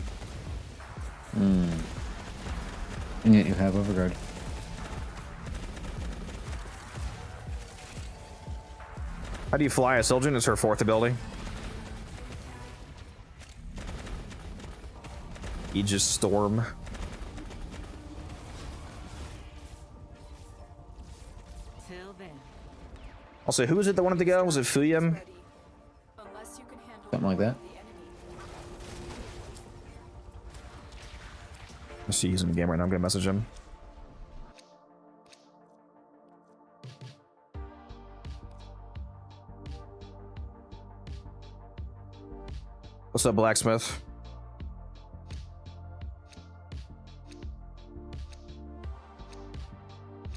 And yet you have overguard. How do you fly a Siljan? It's her 4th ability. Aegis Storm. Till then. Also, who was it that wanted to go? Was it Fuyem? Ready. Unless you can handle Something like more that. of the enemy. I see he's in the game right now. I'm gonna message him. What's up, Blacksmith?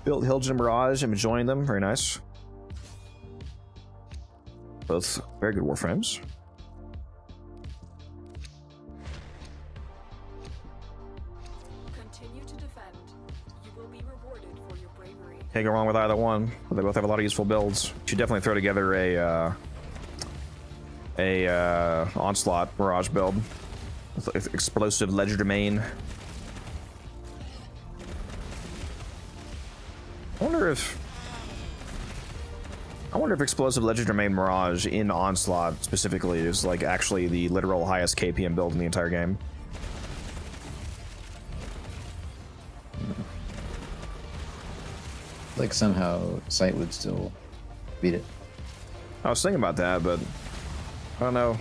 Built Hilton and Mirage. I'm enjoying them. Very nice. Both very good Warframes. Continue to defend. You will be rewarded for your bravery. Can't go wrong with either one. They both have a lot of useful builds. Should definitely throw together a Onslaught Mirage build with explosive Ledger Domain. I wonder if explosive Ledger Domain Mirage in Onslaught specifically is like actually the literal highest KPM build in the entire game. Like somehow Sight would still beat it. I was thinking about that, but I don't know.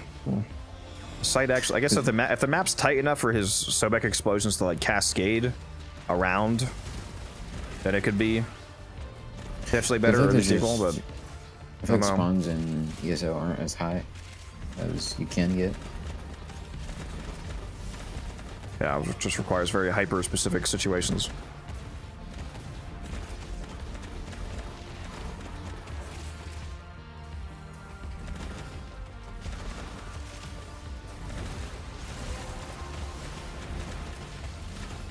Sight actually, I guess if the map's tight enough for his Sobek explosions to like cascade around, then it could be potentially better or there's equal, but I feel like spawns in ESO aren't as high as you can get. yeah, it just requires very hyper-specific situations.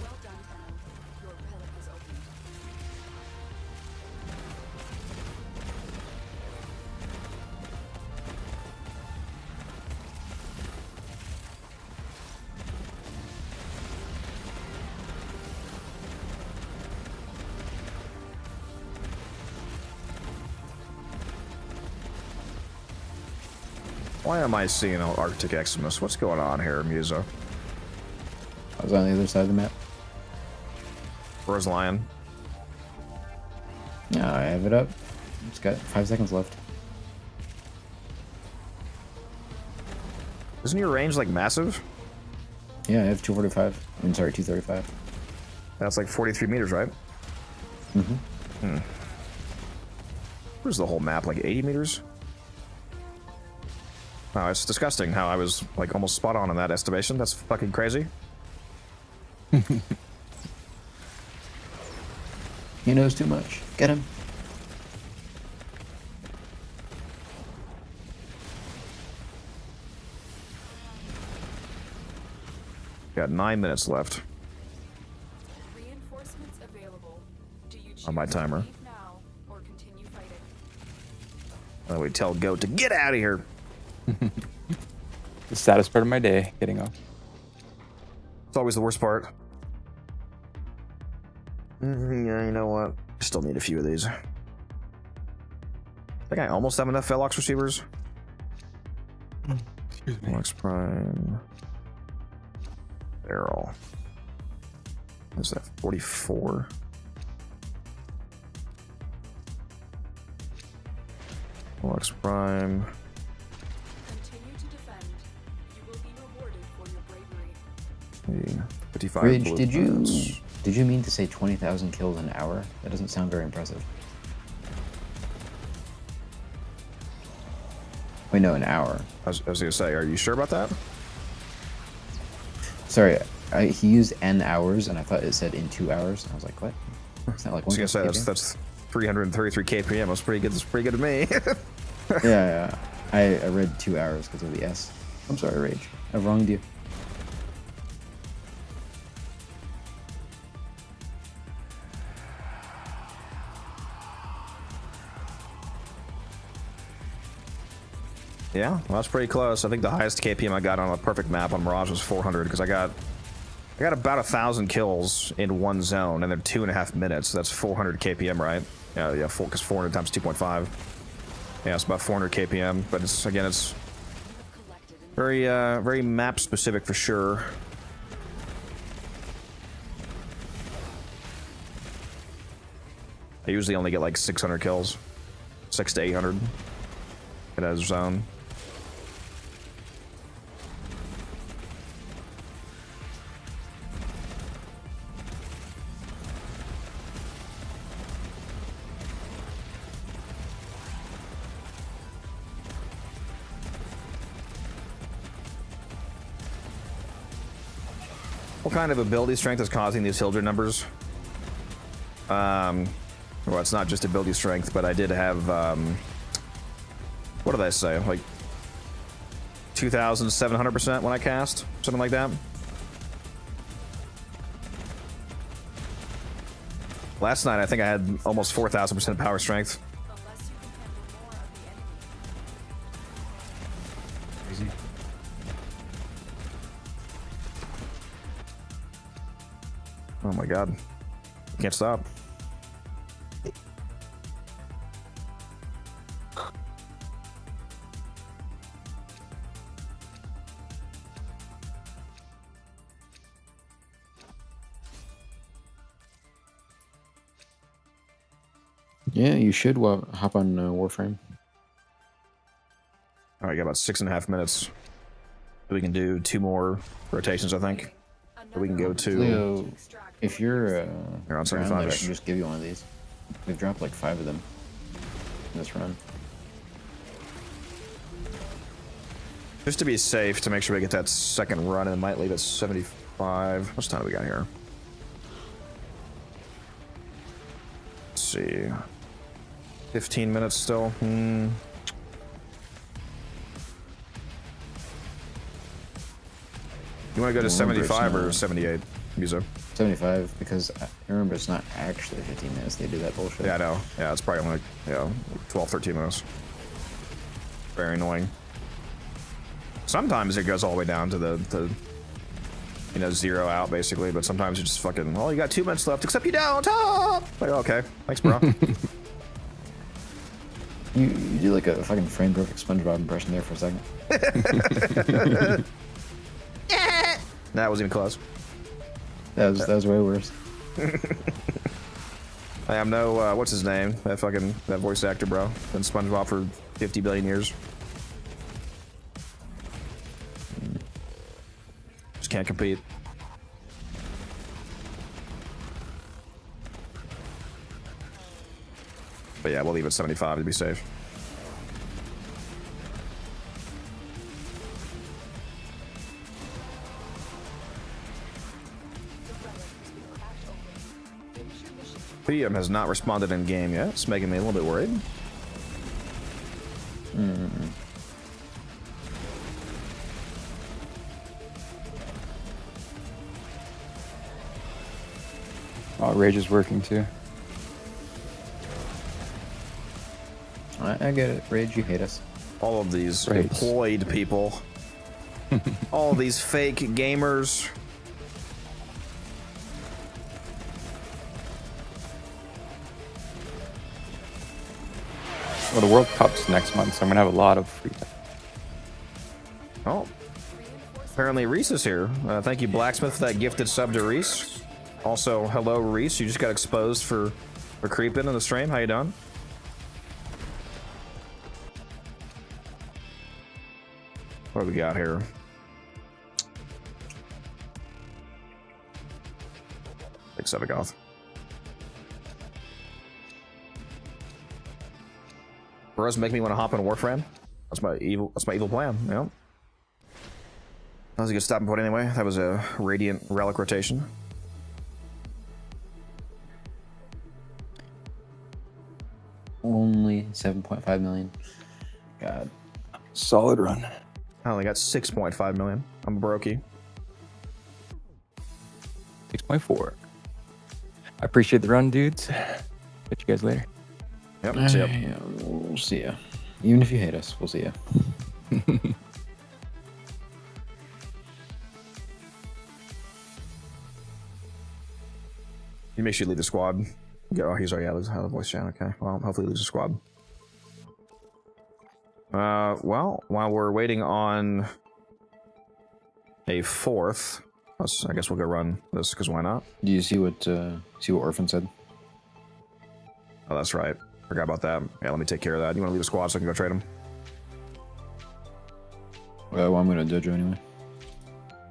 Well done, Tenno. Your relic is opened. Why am I seeing an Arctic Eximus? What's going on here, Musa? I was on the other side of the map. Where's Lion? Now I have it up. It's got 5 seconds left. Isn't your range like massive? Yeah, I have 245. I'm sorry, 235. That's like 43 meters, right? Mm-hmm. Where's the whole map? Like 80 meters? Wow, it's disgusting how I was like almost spot on in that estimation. That's fucking crazy. He knows too much. Get him. Got 9 minutes left Reinforcements available. Do you choose on my to timer. leave now or continue fighting? And we tell Goat to get out of here. The saddest part of my day, getting off. It's always the worst part. Yeah, you know what? I still need a few of these. I think I almost have enough Velox receivers. Excuse me. Velox Prime. Barrel. Is that 44? Velox Prime. Continue to defend. You will be rewarded for your bravery. 55 Ridge, blueprints. did you mean to say 20,000 kills an hour? That doesn't sound very impressive. Wait, no, an hour. I was gonna say, are you sure about that? Sorry, he used N hours, and I thought it said in 2 hours. I was like, what? It's not like I was one. gonna say that's 333 kpm. That's pretty good. That's pretty good to me. Yeah. I read 2 hours because of the S. I'm sorry, Rage. I've wronged you. Yeah, well, that's pretty close. I think the highest KPM I got on a perfect map on Mirage was 400 because I got I got about 1,000 kills in one zone, and they're 2.5 minutes. So that's 400 KPM, right? Yeah, because 400 times 2.5. Yeah, it's about 400 KPM. But it's again, it's very, very map specific for sure. I usually only get like 600 kills, 600 to 800 in a zone. What kind of ability strength is causing these Hildred numbers? Well, it's not just ability strength, but I did have, what did I say? Like 2,700% when I cast? Something like that? Last night, I think I had almost 4,000% power strength. Unless you can handle more of the enemy. Crazy. Oh my god. Can't stop. Yeah, you should hop on Warframe. Alright, got about 6.5 minutes. We can do 2 more rotations, I think. Or we can go to... Leo, if you're You're on around 75 there, I -ish. can just give you one of these. We've dropped like 5 of them in this run. Just to be safe, to make sure we get that second run, and it might leave at 75. How much time do we got here? Let's see. 15 minutes still. You want to go to 75 or 78, Muso? 75, because I remember it's not actually 15 minutes. They do that bullshit. Yeah, I know. Yeah, it's probably only like, 12, 13 minutes. Very annoying. Sometimes it goes all the way down to the 0 out, basically, but sometimes you just fucking, well, you got 2 minutes left, except you don't! Ah! Like, okay, thanks, bro. You do like a fucking frame perfect SpongeBob impression there for a second. That wasn't even close. That was way worse. I am no, what's his name? That voice actor, bro. Been SpongeBob for 50 billion years. Just can't compete. But yeah, we'll leave it 75 to be safe. PM has not responded in game yet. It's making me a little bit worried. Oh, Rage is working too. I get it. Rage, you hate us. All of these Right. employed people. All these fake gamers. Well, the World Cup's next month, so I'm gonna have a lot of free time. Oh. Apparently Reese is here. Thank you, Blacksmith, for that gifted sub to Reese. Also, hello, Reese. You just got exposed for creeping in the stream. How you doing? What do we got here? Big Sevagoth. Bros make me want to hop in Warframe. That's my evil plan, you know? That was a good stopping point anyway. That was a Radiant Relic rotation. Only 7.5 million. God. Solid run. I only got 6.5 million. I'm a brokey. 6.4. I appreciate the run, dudes. Catch you guys later. Yep, see ya. Yeah, we'll see ya. Even if you hate us, we'll see ya. You make sure you leave the squad. Oh, he's already out of the voice chat. Okay, well, hopefully he leaves the squad. Well, while we're waiting on a fourth, I guess we'll go run this, because why not? Do you see what Orphan said? Oh, that's right. Forgot about that. Yeah, let me take care of that. You want to leave the squad so I can go trade him? Well, I'm gonna dojo anyway.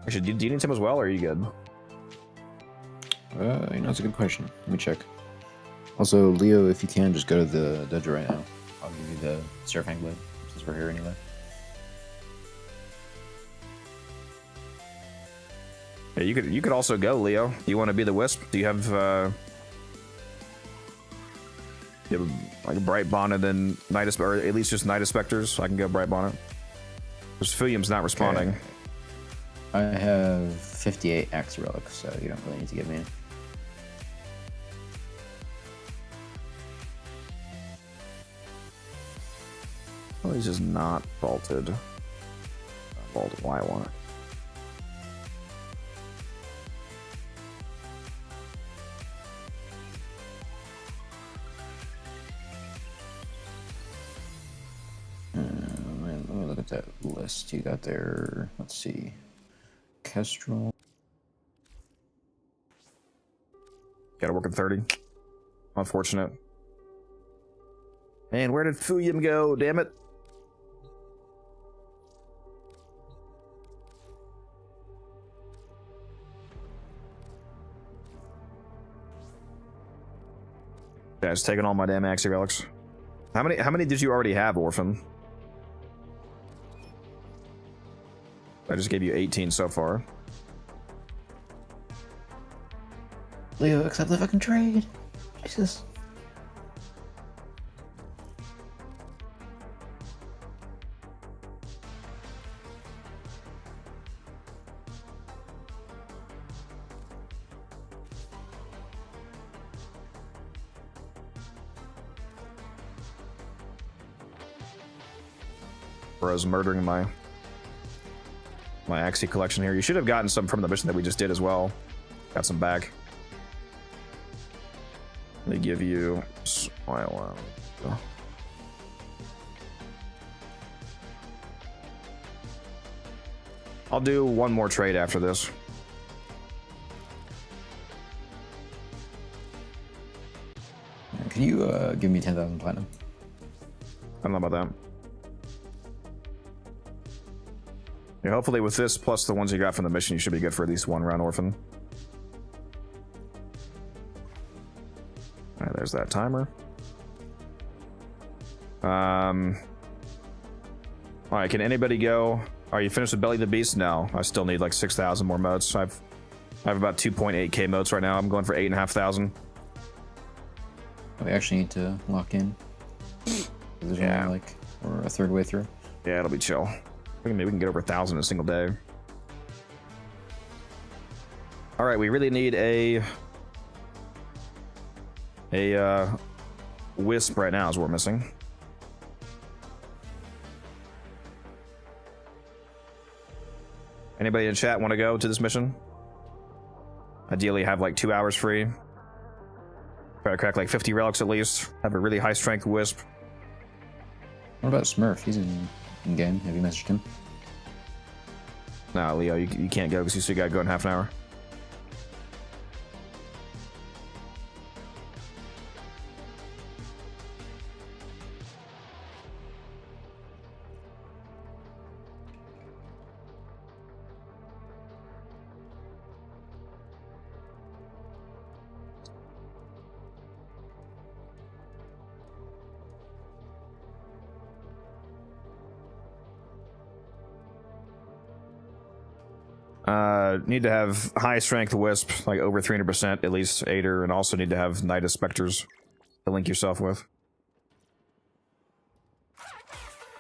Actually, do you need him as well, or are you good? You know, that's a good question. Let me check. Also, Leo, if you can, just go to the dojo right now. I'll give you the Seraphank Blade, since we're here anyway. Yeah, you could also go, Leo. Do you want to be the Wisp? Do you have like Bright Bonnet and Night or at least just Night Specters? So I can go Bright Bonnet. Because Fulium's not responding. Okay. I have 58 Axe Relics, so you don't really need to give me any. Well, he's just not vaulted. Not vaulted. Why I want it. Let me look at that list you got there. Let's see. Kestrel. Gotta work at 30. Unfortunate. Man, where did Fulium go? Damn it. Yeah, it's taking all my damn Axie Relics. How many did you already have, Orphan? I just gave you 18 so far. Leo, accept the fucking trade. Jesus. Bro's murdering my Axie collection here. You should have gotten some from the mission that we just did as well. Got some back. They give you smile. I'll do one more trade after this. Can you give me 10,000 platinum? I don't know about that. Yeah, hopefully with this plus the ones you got from the mission, you should be good for at least one round, Orphan. Alright, there's that timer. Alright, can anybody go? Are you finished with Belly the Beast? No, I still need like 6,000 more motes. I have about 2.8k motes right now. I'm going for 8,500. We actually need to lock in. There's Yeah. only like we're a third way through. Yeah, it'll be chill. Maybe we can get over 1,000 in a single day. All right, we really need a Wisp right now is what we're missing. Anybody in chat want to go to this mission? Ideally have like 2 hours free. Try to crack like 50 relics at least. Have a really high strength Wisp. What about Smurf? He's in game. Have you messaged him? Nah, Leo, you can't go because you still got to go in half an hour. Need to have high strength Wisp, like over 300%, at least Aider, and also need to have Night of Specters to link yourself with.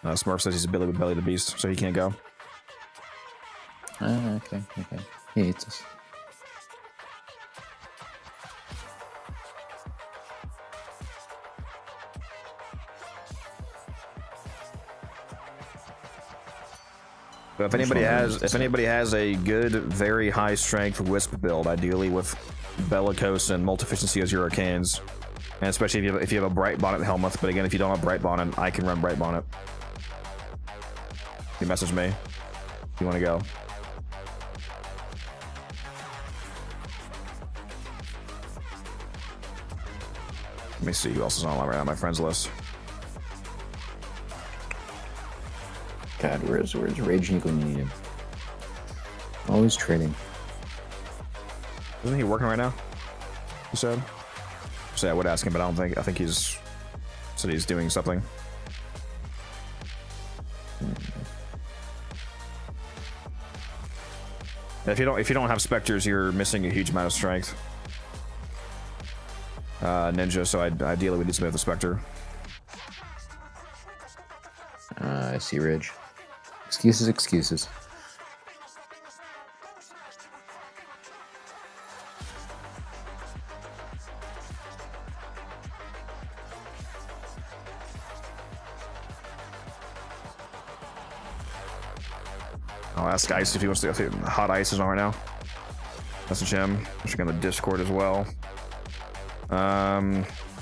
Smurf says he's a Belly the Beast, so he can't go. Okay. He hates us. But if anybody has a good, very high strength Wisp build, ideally with bellicose and multi-efficiency as your arcanes, and especially if you have a bright bonnet helmet. But again, if you don't have bright bonnet, I can run bright bonnet. You message me if you want to go. Let me see who else is on my friends list. God, where's Rage Nick when you need him? Always trading. Isn't he working right now? You said? So yeah, I would ask him, but I think he's said he's doing something. If you don't have specters, you're missing a huge amount of strength. Ninja, so ideally we need somebody with a specter. I see Ridge. Excuses. I'll ask Ice if he wants to. If Hot Ice is on right now. Message him. Check on the Discord as well.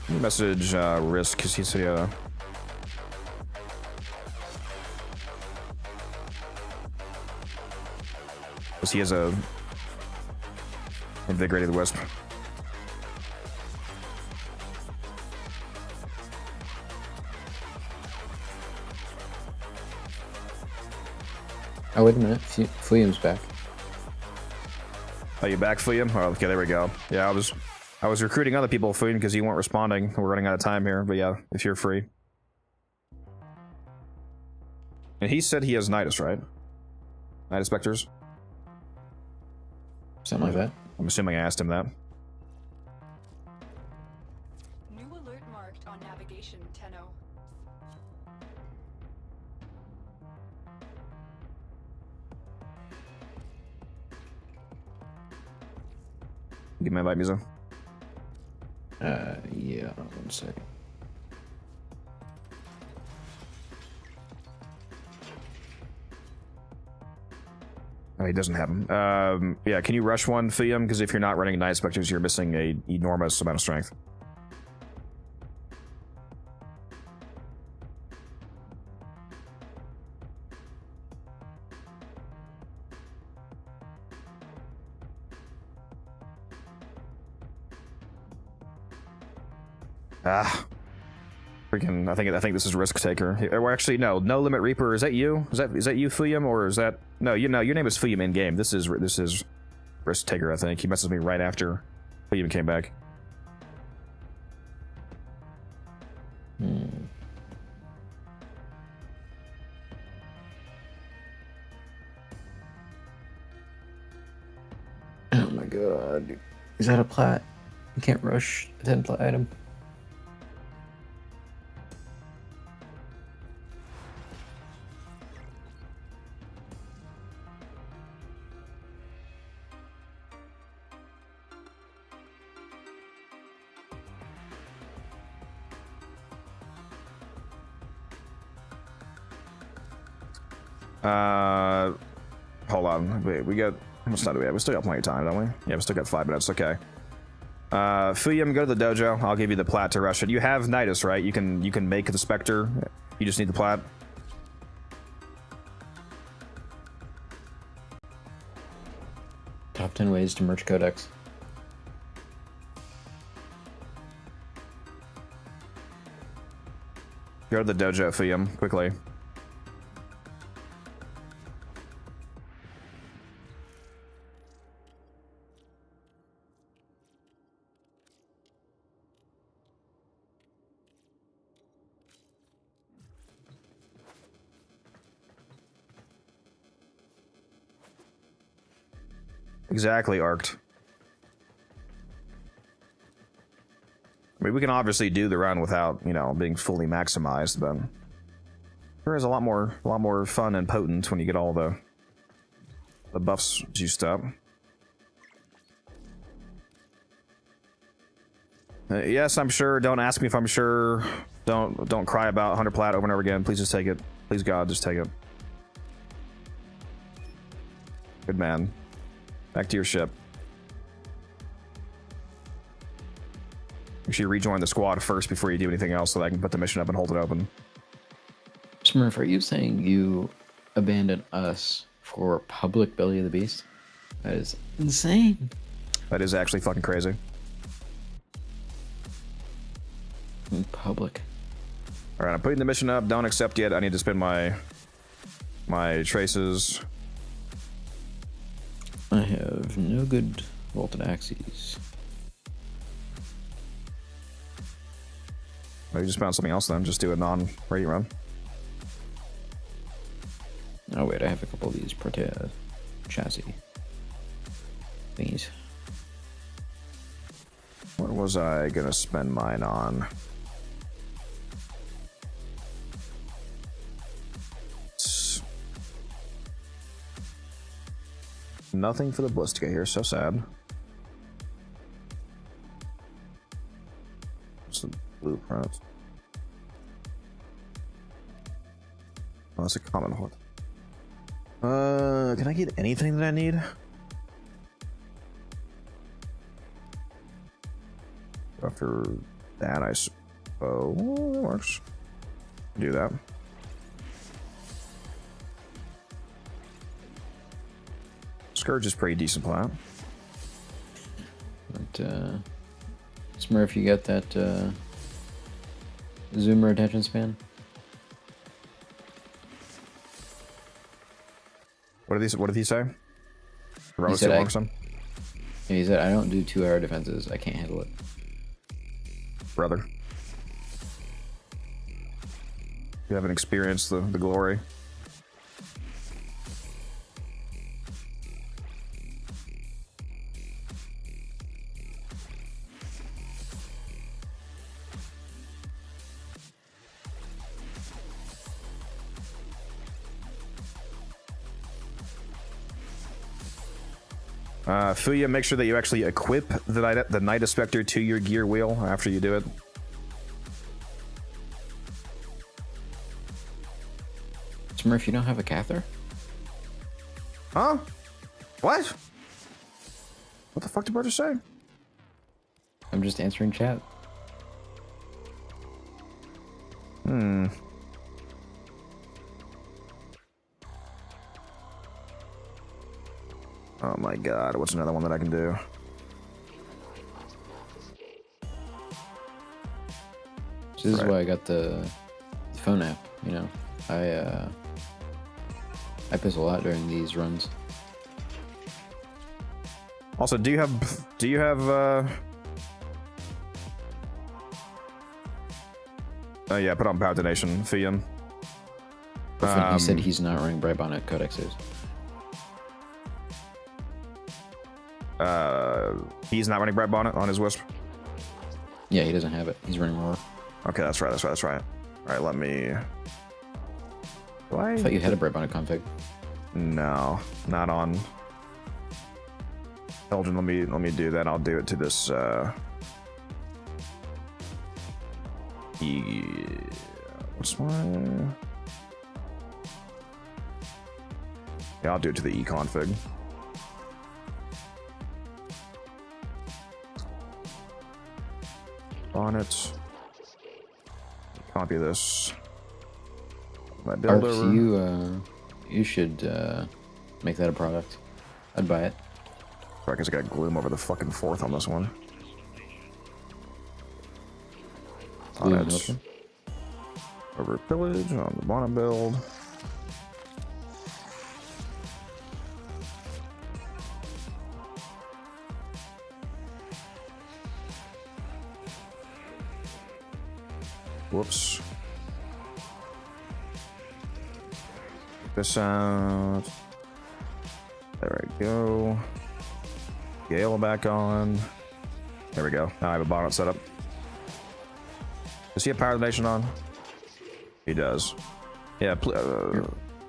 Message Risk because he's because he has a invigorated wisp. Oh, wait a minute. Fliam's back. Are you back, Fliam? Oh, okay, there we go. Yeah, I was recruiting other people, Fliam, because you weren't responding. We're running out of time here, but yeah, if you're free. And he said he has Nidus, right? Nidus Specters? Something like that. I'm assuming I asked him that. New alert marked on navigation, Tenno. Give me invite, Musa. Yeah, 1 second. Oh, he doesn't have them. Yeah, can you rush one, Fliam? Because if you're not running Night Specters, you're missing a enormous amount of strength. Ah, freaking! I think this is Risk Taker. Or actually, no Limit Reaper. Is that you? Is that you, Fliam, or is that no? Your name is Fliam in game. This is Risk Taker. I think he messaged me right after Fliam came back. Oh my god. Is that a plat? You can't rush a 10 plat item. Hold on. Wait, we got... How much time do we have? We still got plenty of time, don't we? Yeah, we still got 5 minutes. Okay. Fuyum, go to the dojo. I'll give you the plat to rush it. You have Nidus, right? You can make the Spectre. You just need the plat. Top 10 ways to merge codex. Go to the dojo, Fuyum, quickly. Exactly, Arced. I mean, we can obviously do the run without, you know, being fully maximized, but there is a lot more fun and potent when you get all the buffs juiced up. Yes, I'm sure. Don't ask me if I'm sure. Don't cry about 100 plat over and over again. Please just take it. Please, God, just take it. Good man. Back to your ship. Make sure you rejoin the squad first before you do anything else so that I can put the mission up and hold it open. Smurf, are you saying you abandoned us for public Belly of the Beast? That is insane. That is actually fucking crazy. In public. Alright, I'm putting the mission up. Don't accept yet. I need to spend my traces. I have no good vaulted axes. Maybe just found something else then. Just do a non-raid run. Oh wait, I have a couple of these Protea chassis thingies. What was I gonna spend mine on? Nothing for the Ballistica here, so sad. Some blueprints. Oh, that's a common horde. Can I get anything that I need? After that, oh, that works. Do that. Scourge is pretty decent plat. But, Smurf, you got that, Zoomer attention span? What did he say? He said, he said, I don't do 2-hour defenses. I can't handle it. Brother. You haven't experienced the glory. Fuya, make sure that you actually equip the Night Spectre to your gear wheel after you do it. Smurf, you don't have a catheter? Huh? What? What the fuck did Bert just say? I'm just answering chat. Hmm. Oh my god, what's another one that I can do? So this is why I got the phone app, you know. I piss a lot during these runs. Also, do you have oh yeah, put on Power Donation, Fium. He said he's not running Bright Bonnet codexes. He's not running Bright Bonnet on his Wisp. Yeah, he doesn't have it. He's running Roar. Okay, that's right. All right, let me. I thought you had a Bright Bonnet config. No, not on. Elgin, let me do that. I'll do it to this. What's my? Yeah, I'll do it to the E config. Bonnet. Copy this. My build Arps, over. you should make that a product. I'd buy it. I guess I got gloom over the fucking 4th on this one. Gloom, Bonnet. okay. Over pillage on the bonnet build. Whoops. Check this out. There we go. Gale back on. There we go. Now I have a bonnet set up. Does he have Power Donation on? He does. Yeah,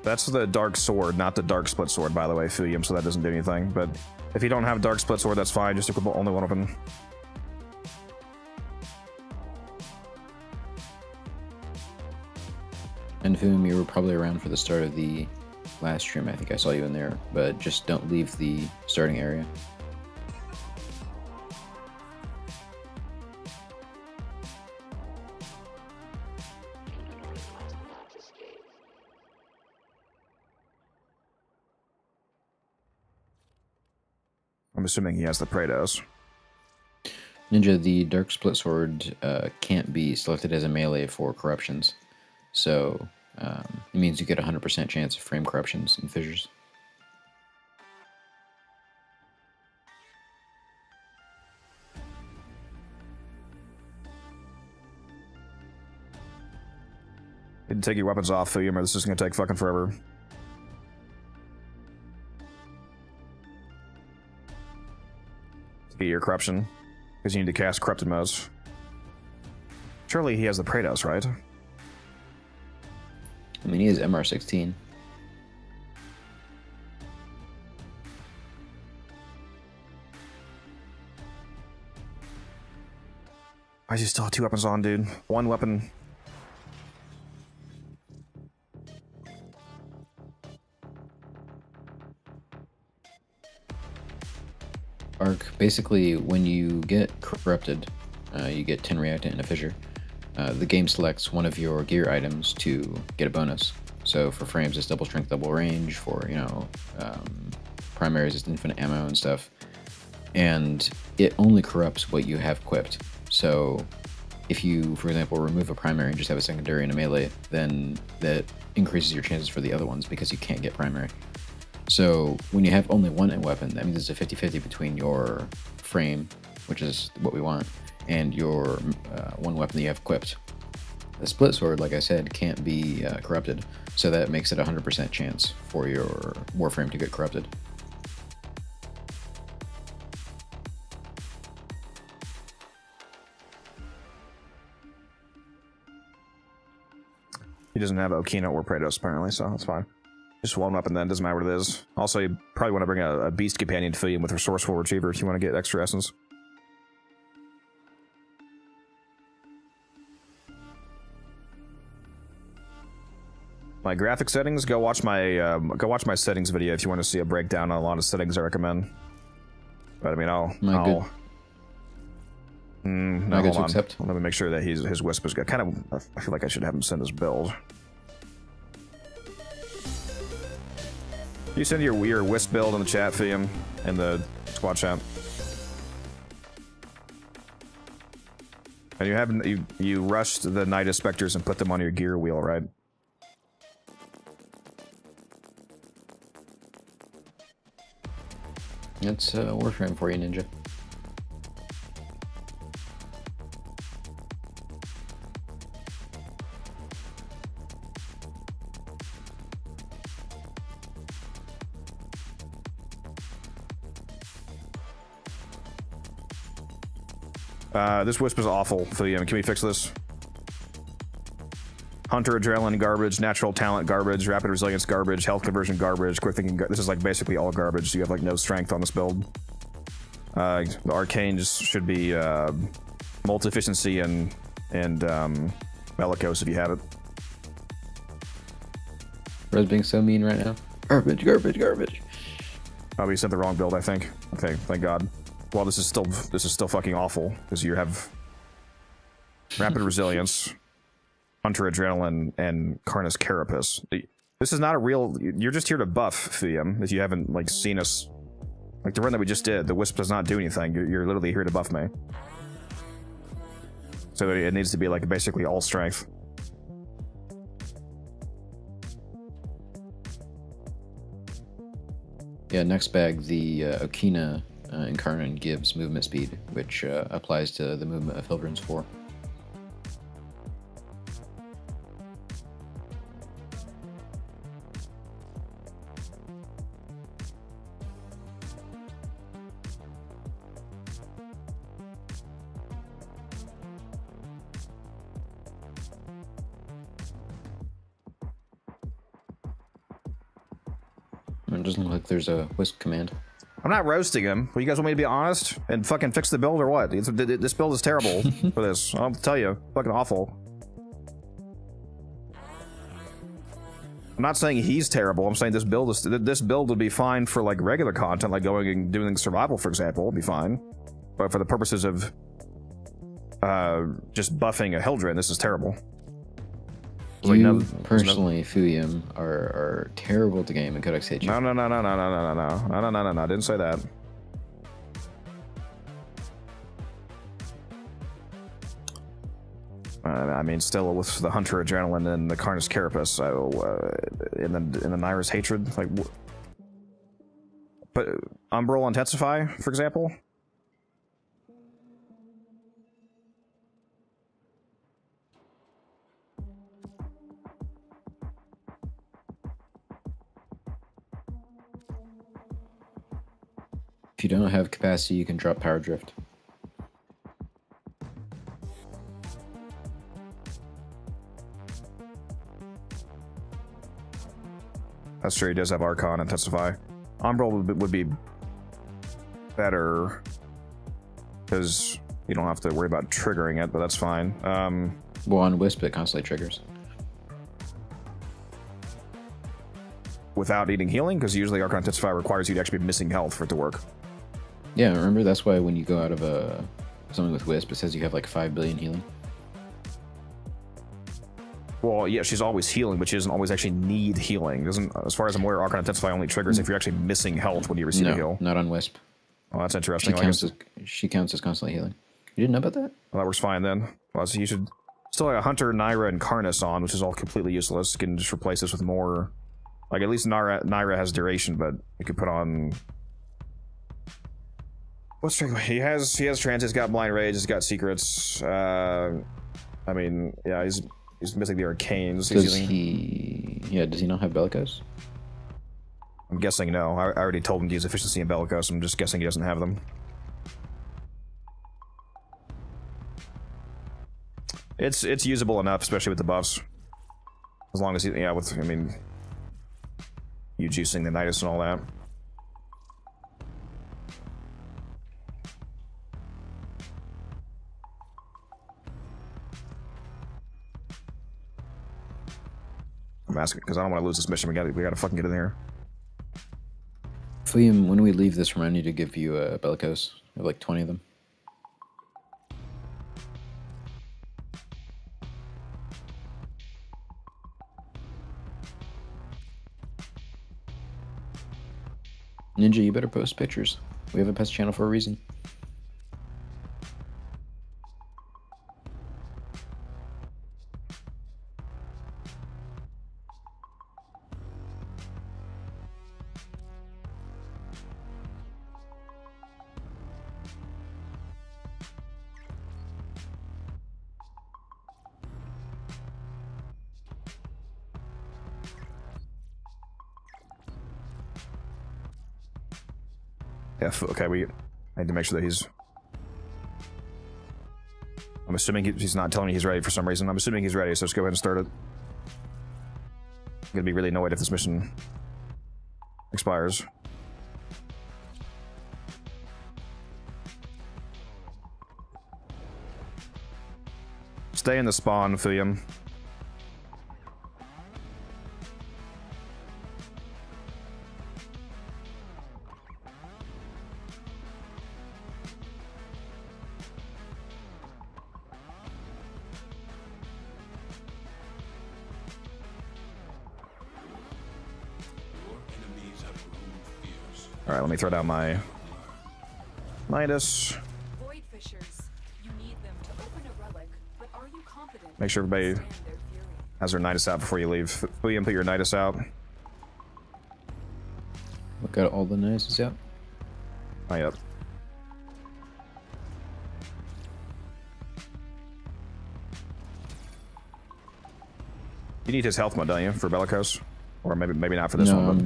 that's the Dark Sword, not the Dark Split Sword, by the way, Fuyum, so that doesn't do anything. But if you don't have Dark Split Sword, that's fine. Just equip only one weapon. And whom you were probably around for the start of the last stream. I think I saw you in there, but just don't leave the starting area. I'm assuming he has the Praetos. Ninja, the Dark Split Sword can't be selected as a melee for corruptions. So it means you get a 100% chance of frame corruptions and fissures. You need to take your weapons off, Fuyum, or this is going to take fucking forever. Get your corruption, because you need to cast corrupted modes. Surely he has the Praetos, right? I mean, he is MR16. I just still have 2 weapons on, dude. 1 weapon. Arc, basically, when you get corrupted, you get 10 reactant and a fissure. The game selects one of your gear items to get a bonus. So for frames, it's double strength, double range. For, you know, primaries, it's infinite ammo and stuff. And it only corrupts what you have equipped. So if you, for example, remove a primary and just have a secondary and a melee, then that increases your chances for the other ones because you can't get primary. So when you have only one weapon, that means it's a 50-50 between your frame, which is what we want, and your one weapon that you have equipped. The split sword, like I said, can't be corrupted, so that makes it a 100% chance for your Warframe to get corrupted. He doesn't have Okina or Praetos, apparently, so that's fine. Just 1 weapon then, doesn't matter what it is. Also, you probably want to bring a beast companion to fill you in with resourceful retriever if you want to get extra essence. My graphic settings, go watch my settings video if you want to see a breakdown on a lot of settings I recommend. But I mean, Good. No, I good hold to on. accept? Let me make sure that his wisp is good. Kind of, I feel like I should have him send his build. You send your wisp build in the chat, Fium, in the squad chat. And you rushed the Nidus Spectres and put them on your gear wheel, right? That's Warframe for you, Ninja. This wisp is awful, Fium. Can we fix this? Hunter Adrenaline garbage, natural talent garbage, rapid resilience garbage, health conversion garbage, quick thinking this is like basically all garbage, so you have like no strength on this build. The arcanes should be multi-efficiency and Bellicose if you have it. Red's being so mean right now. Garbage, garbage, garbage. Oh, we sent the wrong build, I think. Okay, thank God. Well, this is still fucking awful because you have rapid resilience, Hunter Adrenaline, and Carnus Carapace. This is not a real. You're just here to buff, Fium. If you haven't like seen us, like the run that we just did, the Wisp does not do anything. You're literally here to buff me. So it needs to be like basically all strength. Yeah, next bag, the Okina Incarnate gives movement speed, which applies to the movement of Hildren's 4. It doesn't look like there's a Wisp command. I'm not roasting him. Well, you guys want me to be honest and fucking fix the build or what? This build is terrible for this. I'll tell you, fucking awful. I'm not saying he's terrible. I'm saying this build would be fine for like regular content, like going and doing survival, for example, would be fine. But for the purposes of just buffing a Hildren, this is terrible. You personally, Fuyum, are terrible at the game in Codex Hate. No. I didn't say that. I mean, still with the Hunter Adrenaline and the Carnus Carapace, so in the Naira's Hatred, like, but Umbral Intensify, for example. If you don't have capacity, you can drop Power Drift. That's true, he does have Archon Intensify. Umbral would be better, because you don't have to worry about triggering it, but that's fine. Well, on Wisp, it constantly triggers. Without needing healing, because usually Archon Intensify requires you to actually be missing health for it to work. Yeah, remember? That's why when you go out of something with Wisp, it says you have like 5 billion healing. Well, yeah, she's always healing, but she doesn't always actually need healing. Doesn't, as far as I'm aware, Archon Intensify only triggers if you're actually missing health when you receive a heal. Not on Wisp. Oh, that's interesting. She counts as constantly healing. You didn't know about that? Well, that works fine then. Well, so you should still have a Hunter, Naira, and Carnus on, which is all completely useless. You can just replace this with more. Like, at least Naira has duration, but you could put on. What's he has trans, he's got blind rage, he's got secrets. I mean, yeah, he's missing the arcanes. Does he not have Bellicose? I'm guessing no. I already told him to use efficiency and Bellicose. I'm just guessing he doesn't have them. It's usable enough, especially with the buffs. As long as you juicing the Nidus and all that. I'm asking because I don't want to lose this mission. We gotta fucking get in there. William, when we leave this room, I need to give you a Bellicose. I have like 20 of them. Ninja, you better post pictures. We have a pest channel for a reason. Yeah, okay, I need to make sure that he's... I'm assuming he's not telling me he's ready for some reason. I'm assuming he's ready, so let's go ahead and start it. I'm gonna be really annoyed if this mission expires. Stay in the spawn, Fuyum. All right, let me throw down my Nidus. Void fissures. You need them to open a relic, but are you confident? Make sure everybody you can stand their fury? has their Nidus out before you leave. William, put your Nidus out. Look at all the Niduses out. Oh, yep. You need his health mod, don't you, for Bellicose? Or maybe not for this one, but...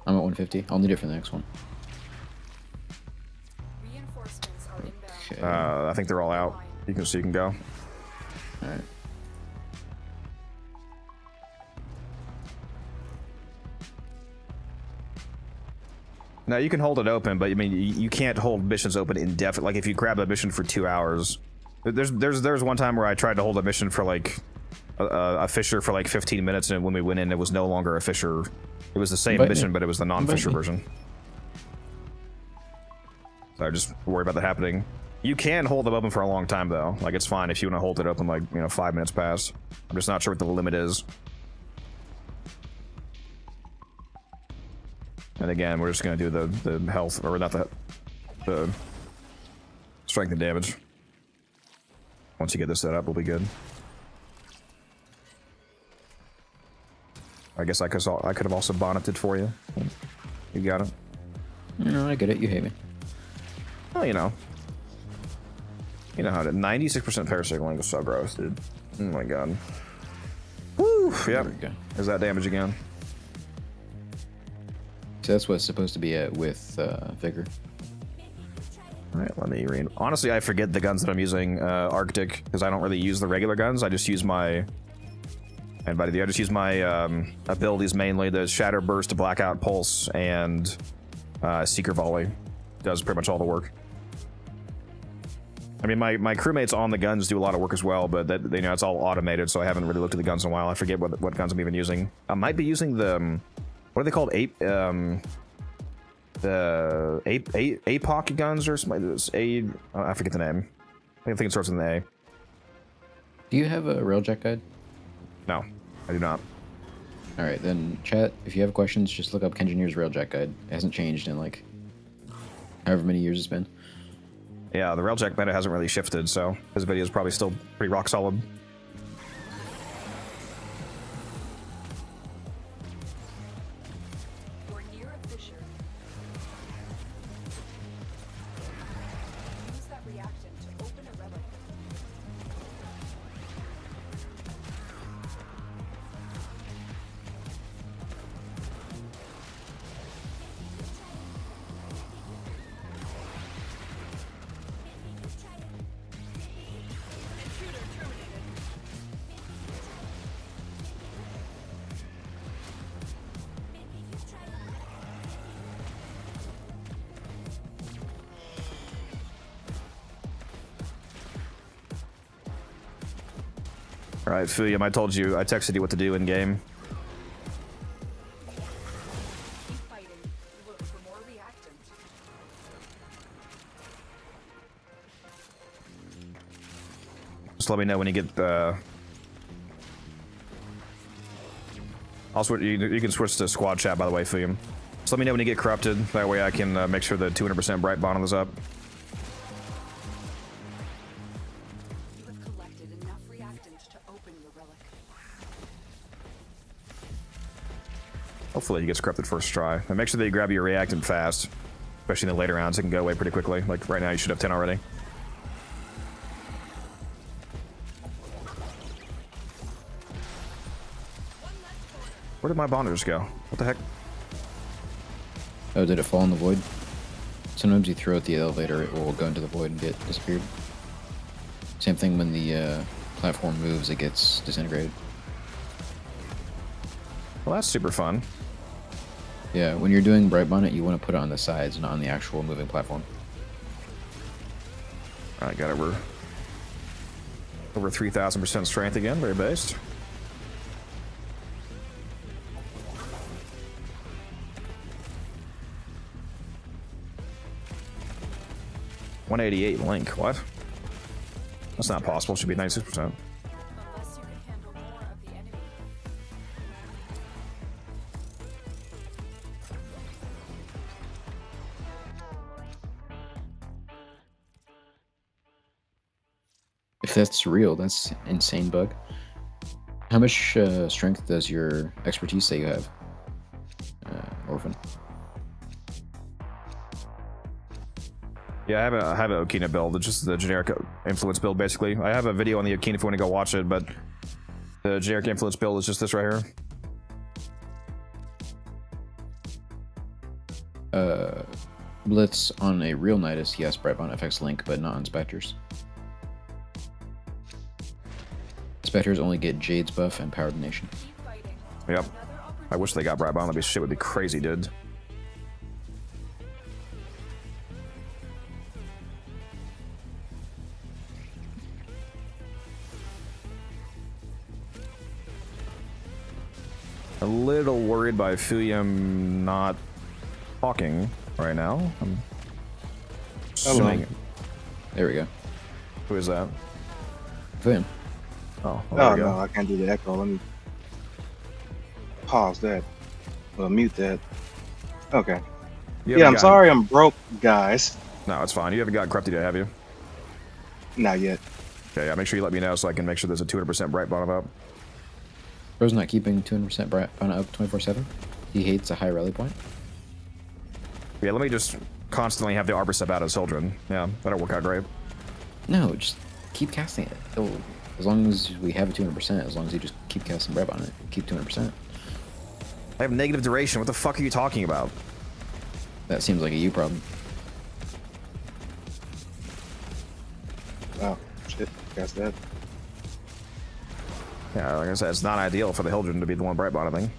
I'm at 150. I'll need it for the next one. Reinforcements are inbound. Okay. I think they're all out. You can go. Alright. No, you can hold it open, but I mean, you can't hold missions open indefinitely. Like if you grab a mission for 2 hours, there's one time where I tried to hold a mission for like a fissure for like 15 minutes, and when we went in, it was no longer a fissure. It was the same mission, but it was the non-fissure version. So I just worry about that happening. You can hold them open for a long time though. Like it's fine if you want to hold it open like 5 minutes past. I'm just not sure what the limit is. And again, we're just gonna do the health, or not the strength and damage. Once you get this set up, we'll be good. I guess I could have also bonneted for you. You got it. No, I get it. You hate me. Well, you know how to. 96% parasignaling was so gross, dude. Oh my god. Woo! Yep. There we go. There's that damage again. So that's what it's supposed to be at with vigor. All right, let me read. Honestly, I forget the guns that I'm using Arctic because I don't really use the regular guns. I just use my. And by the I just use my abilities mainly. The Shatter Burst, Blackout Pulse, and Seeker Volley does pretty much all the work. I mean, my crewmates on the guns do a lot of work as well, but that it's all automated, so I haven't really looked at the guns in a while. I forget what guns I'm even using. I might be using the what are they called? The APOC guns or something. I forget the name. I think it starts with an A. Do you have a railjack guide? No, I do not. All right, then chat. If you have questions, just look up Kengineer's railjack guide. It hasn't changed in like however many years it's been. Yeah, the railjack meta hasn't really shifted, so his video is probably still pretty rock solid. You're near a fissure. Use that reactant to open a relic. Intruder terminated. All right, Fuyam, I texted you what to do in game. Keep fighting. Look for more reactant. Just let me know when you get Also, you can switch to squad chat, by the way, Fuyam. Just let me know when you get corrupted. That way I can make sure the 200% bright bottom is up. You have collected enough reactant to open your relic. Hopefully he gets corrupted first try. And make sure that you grab your reactant fast. Especially in the later rounds, it can go away pretty quickly. Like right now you should have 10 already. Where did my bonders go? What the heck? Oh, did it fall in the void? Sometimes you throw it the elevator, it will go into the void and get disappeared. Same thing when the platform moves, it gets disintegrated. Well, that's super fun. Yeah, when you're doing Bright Bonnet, you want to put it on the sides, not on the actual moving platform. I got it. We're over 3,000% strength again, very based. $188 link. What? That's not possible. It should be 96%. Unless you can handle more of the enemy. If that's real, that's an insane bug. How much strength does your expertise say you have, Orphan? Yeah, I have a Okina build. It's just the generic influence build, basically. I have a video on the Okina if you want to go watch it, but the generic influence build is just this right here. Blitz on a real Nidus, yes, Brightbone affects Link, but not on Spectres. Spectres only get Jade's buff and Power Donation. Keep fighting. Yep. Another I wish they got Brightbone. That'd be shit. Would be crazy, dude. A little worried by Fuyam not talking right now. I'm assuming. There we go. Who is that? Boom. Oh, well, Oh there you no, go. I can't do the echo. Let me pause that. Well, mute that. Okay. You Yeah, haven't I'm gotten- sorry I'm broke, guys. No, it's fine. You haven't got corrupted yet, have you? Not yet. Okay, yeah, make sure you let me know so I can make sure there's a 200% bright bottom up. Bro's not keeping 200% bright on up 24/7. He hates a high rally point. Yeah, let me just constantly have the Arbor Step out as Hildren. Yeah, that'll work out great. No, just keep casting it. As long as we have a 200%, as long as you just keep casting Breb on it, keep 200%. I have negative duration. What the fuck are you talking about? That seems like a you problem. Oh, shit. Guess that. Yeah, like I said, it's not ideal for the Hildren to be the one bright bottoming.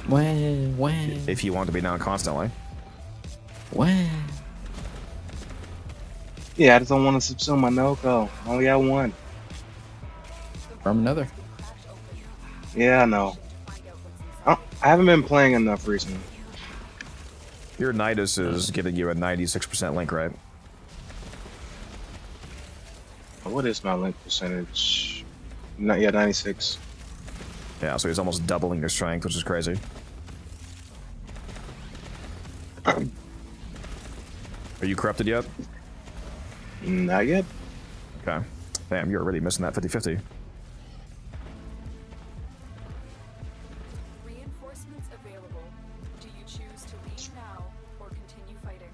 When? If you want to be down constantly. When? Yeah, I just don't want to subsume my no-go. I only got one. From another. Yeah, I know. I haven't been playing enough recently. Your Nidus is giving you a 96% link, right? What is my link percentage? Not yet, 96. Yeah, so he's almost doubling your strength, which is crazy. Are you corrupted yet? Not yet. Okay. Damn, you're really missing that 50-50. Reinforcements available. Do you choose to leave now or continue fighting?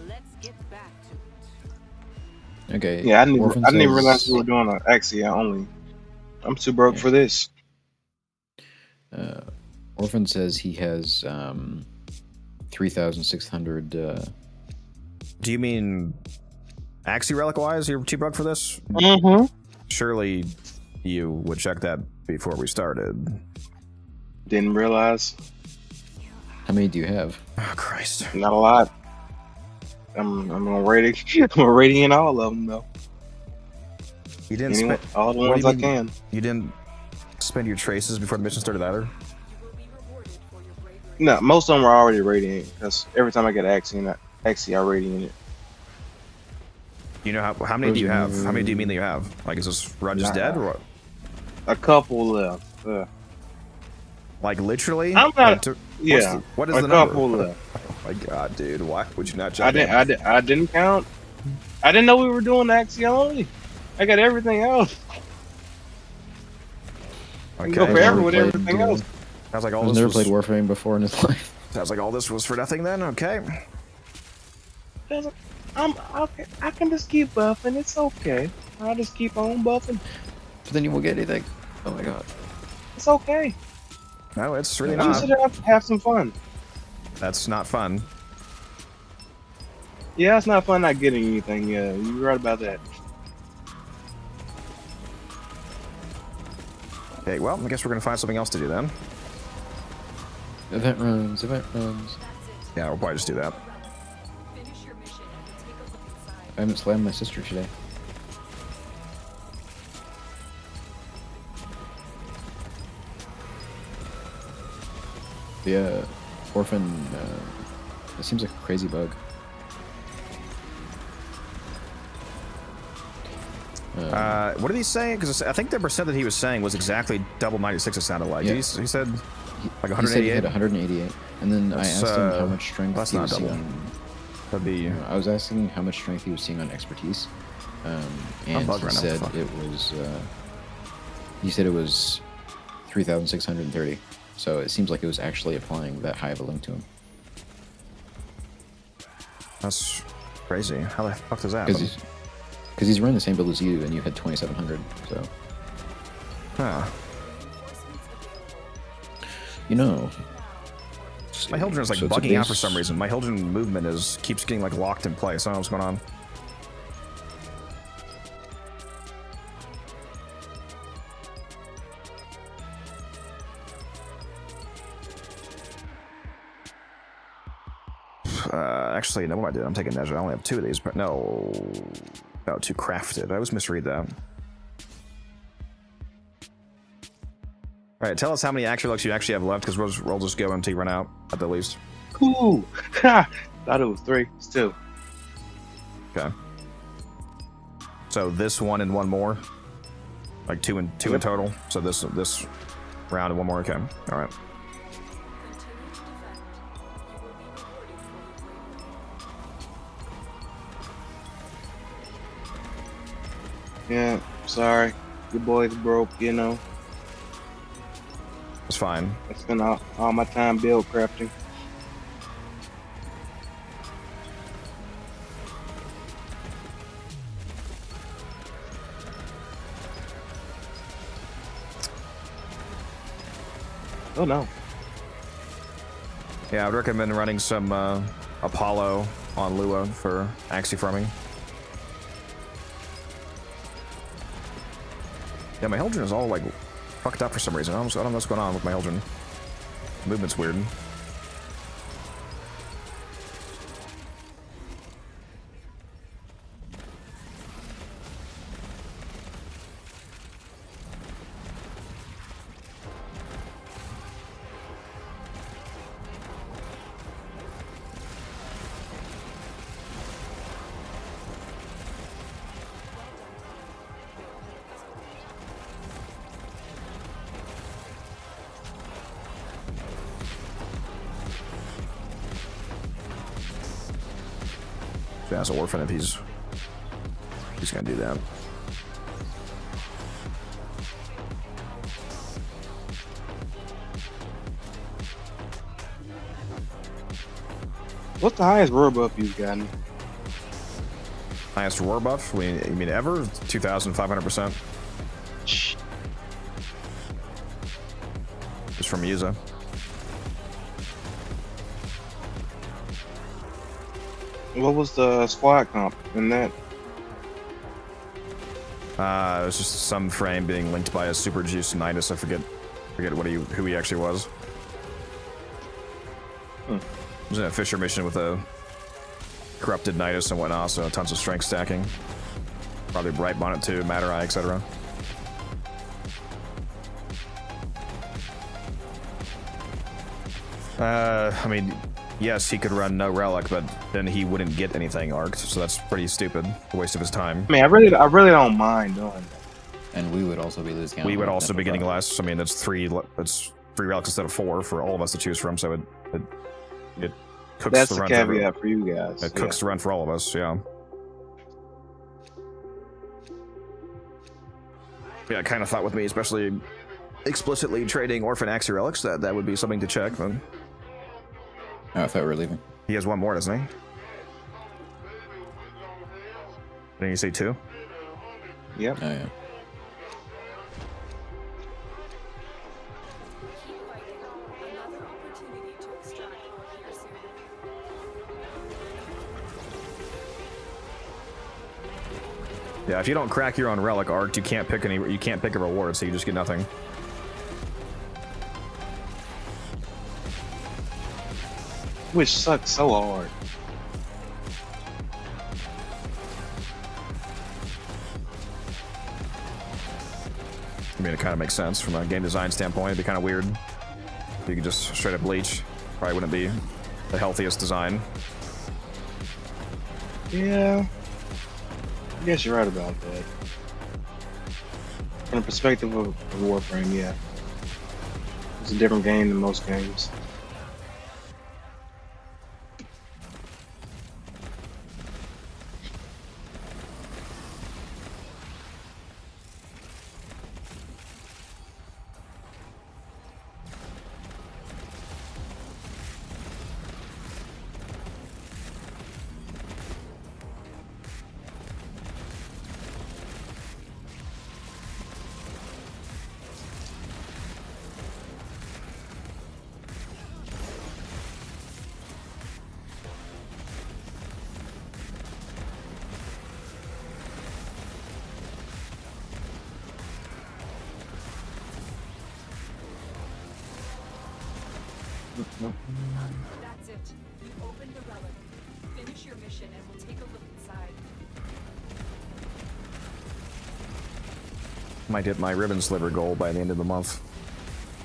Let's get back to it. Okay. Yeah, I didn't Orphan even says- realize we were doing an Axia only. I'm too broke for this. Orphan says he has 3,600. Do you mean Axie Relic-wise you're too broke for this? Mm-hmm. Surely you would check that before we started. Didn't realize. How many do you have? Oh, Christ. Not a lot. I'm rating. I'm rating in all of them though. You didn't spend All the what do ones you I mean? can. You didn't spend your traces before the mission started either? You will be rewarded for your bravery. No, most of them are already rating because every time I get Axia, I rating it. You know how many do you have? How many do you mean that you have? Like, is this run just dead or what? A couple left. Like, literally? I'm not. Yeah. What is a the couple number? left. Oh my god, dude. Why would you not I check it? didn't count. I didn't know we were doing Axia only. I got everything else. I can go Okay. forever Never with played everything Duel. else. Sounds like all He's this never was, played Warframe before in his life. sounds like all this was for nothing then? Okay. I can just keep buffing. It's okay. I'll just keep on buffing. But then you won't get anything. Oh my god. It's okay. No, it's really You not. should have some fun. That's not fun. Yeah, it's not fun not getting anything. Yeah, you're right about that. Okay, well, I guess we're gonna find something else to do then. Event runs, event runs. Yeah, we'll probably just do that. Finish your mission and take a look inside. I haven't slammed my sister today. Yeah, Orphan, it seems like a crazy bug. What did he say? Because I think the percent that he was saying was exactly double 96 it sounded like. Yeah. He said like He said he 188? had 188, and then I That's, asked him how much strength that's he not was seeing double. on. That'd be... I was asking how much strength he was seeing on expertise, and bugged he right now, said fuck. it was. He said it was 3,630. So it seems like it was actually applying that high of a link to him. That's crazy. How the fuck does that Because happen? he's running the same build as you, and you had 2,700. So Huh. Reinforcements available. you know. My Hildren is like So it's a bugging out for base- some reason. My Hildren movement keeps getting like locked in place. I don't know what's going on. Actually, no, what am I doing? I'm taking Nezha. I only have 2 of these, but no, 2 crafted. I always misread that. All right, tell us how many actual looks you actually have left, because we'll just go until you run out at the least. Cool. Ha! Thought it was 3. It's 2. Okay. So this one and one more, like two in Yep. total. So this round and one more. Okay. All right. Continue to defend. You will be rewarded for your bravery. Yeah, sorry. Your boy's broke, you know. It's fine. I spent all my time build crafting. Oh no. Yeah, I'd recommend running some Apollo on Lua for Axie farming. Yeah, my Heldren is all like fucked up for some reason. I don't know what's going on with my Heldren. Movement's weird. As an orphan, if he's gonna do that. What's the highest roar buff you've gotten? Highest roar buff? You mean ever? 2,500%. Just from Yuza. What was the squad comp in that? It was just some frame being linked by a super juice Nidus. I forget who he actually was. It was in a Fisher mission with a corrupted Nidus and whatnot, so tons of strength stacking. Probably Bright Bonnet too, Matter Eye, etc. I mean, yes, he could run no relic, but then he wouldn't get anything arced, so that's pretty stupid. A waste of his time. I mean, I really don't mind doing that. And we would also be losing out. We would on also be potential getting products. less. I mean, that's three relics instead of 4 for all of us to choose from. So it cooks That's the the run. For caveat for you guys. it cooks the run for all of us. Yeah. Yeah, I kind of thought with me, especially explicitly trading Orphan Axie relics, that would be something to check. But Oh, I thought we were leaving. he has one more, doesn't he? Didn't you say 2? Yep. Oh yeah. Keep fighting. Another opportunity to extract will appear soon. Yeah, if you don't crack your own relic arc, you can't pick a reward, so you just get nothing. Which sucks so hard. I mean, it kind of makes sense from a game design standpoint. It'd be kind of weird if you could just straight up bleach. Probably wouldn't be the healthiest design. Yeah. I guess you're right about that. From the perspective of Warframe, yeah. It's a different game than most games. That's it. You opened the relic. Finish your mission and we'll take a look inside. Might hit my ribbon sliver goal by the end of the month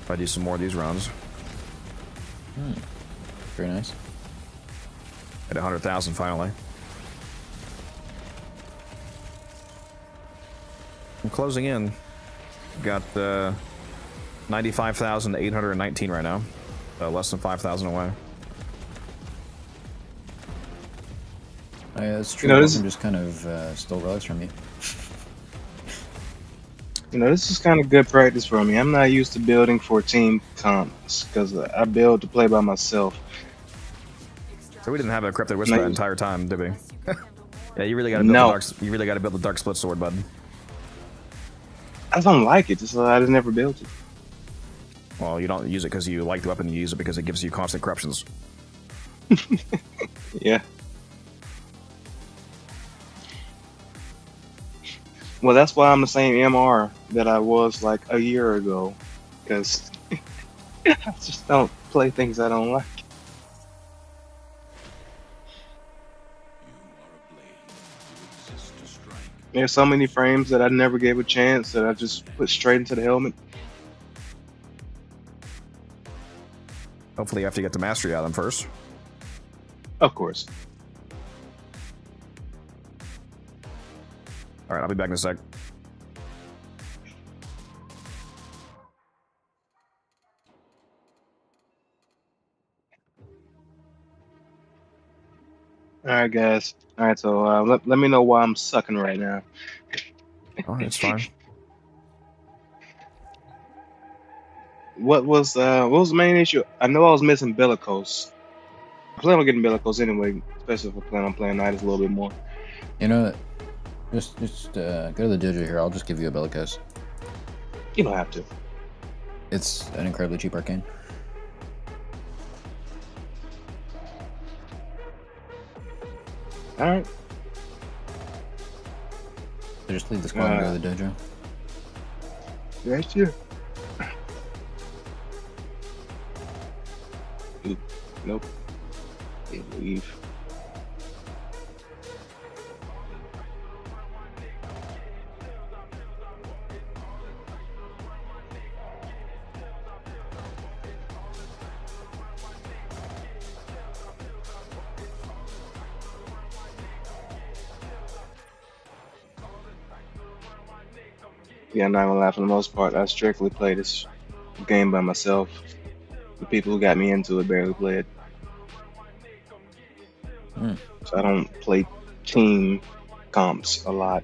if I do some more of these runs. Very nice. At 100,000 finally. I'm closing in. Got 95,819 right now. Less than 5,000 away. Oh, yeah, that's true. You know, this- Warframe just kind of stole relics from you. You know, this is kind of good practice for me. I'm not used to building for team comps because I build to play by myself. So we didn't have a Cryptic Whisper No, that you- entire time, did we? Yeah, you really gotta build No. the dark. You really gotta build the dark split sword, bud. I don't like it, so I just never built it. Well, you don't use it because you like the weapon. You use it because it gives you constant corruptions. Yeah. Well, that's why I'm the same MR that I was like a year ago, because I just don't play things I don't like. You are a blade. You exist to strike. There's so many frames that I never gave a chance that I just put straight into the helmet. Hopefully, you have to get the mastery out of them first. Of course. All right, I'll be back in a sec. All right, guys. All right, so let me know why I'm sucking right now. Oh, it's fine. What was the main issue? I know I was missing Bellicose. I plan on getting Bellicose anyway, especially if I plan on playing Nidus a little bit more. You know what? Just go to the dojo here. I'll just give you a Bellicose. You don't have to. It's an incredibly cheap arcane. All right. So just leave the squad and go to the dojo. That's you. Oop. Nope. They leave. Yeah, I'm not gonna lie. For the most part, I strictly play this game by myself. The people who got me into it barely play it. So I don't play team comps a lot.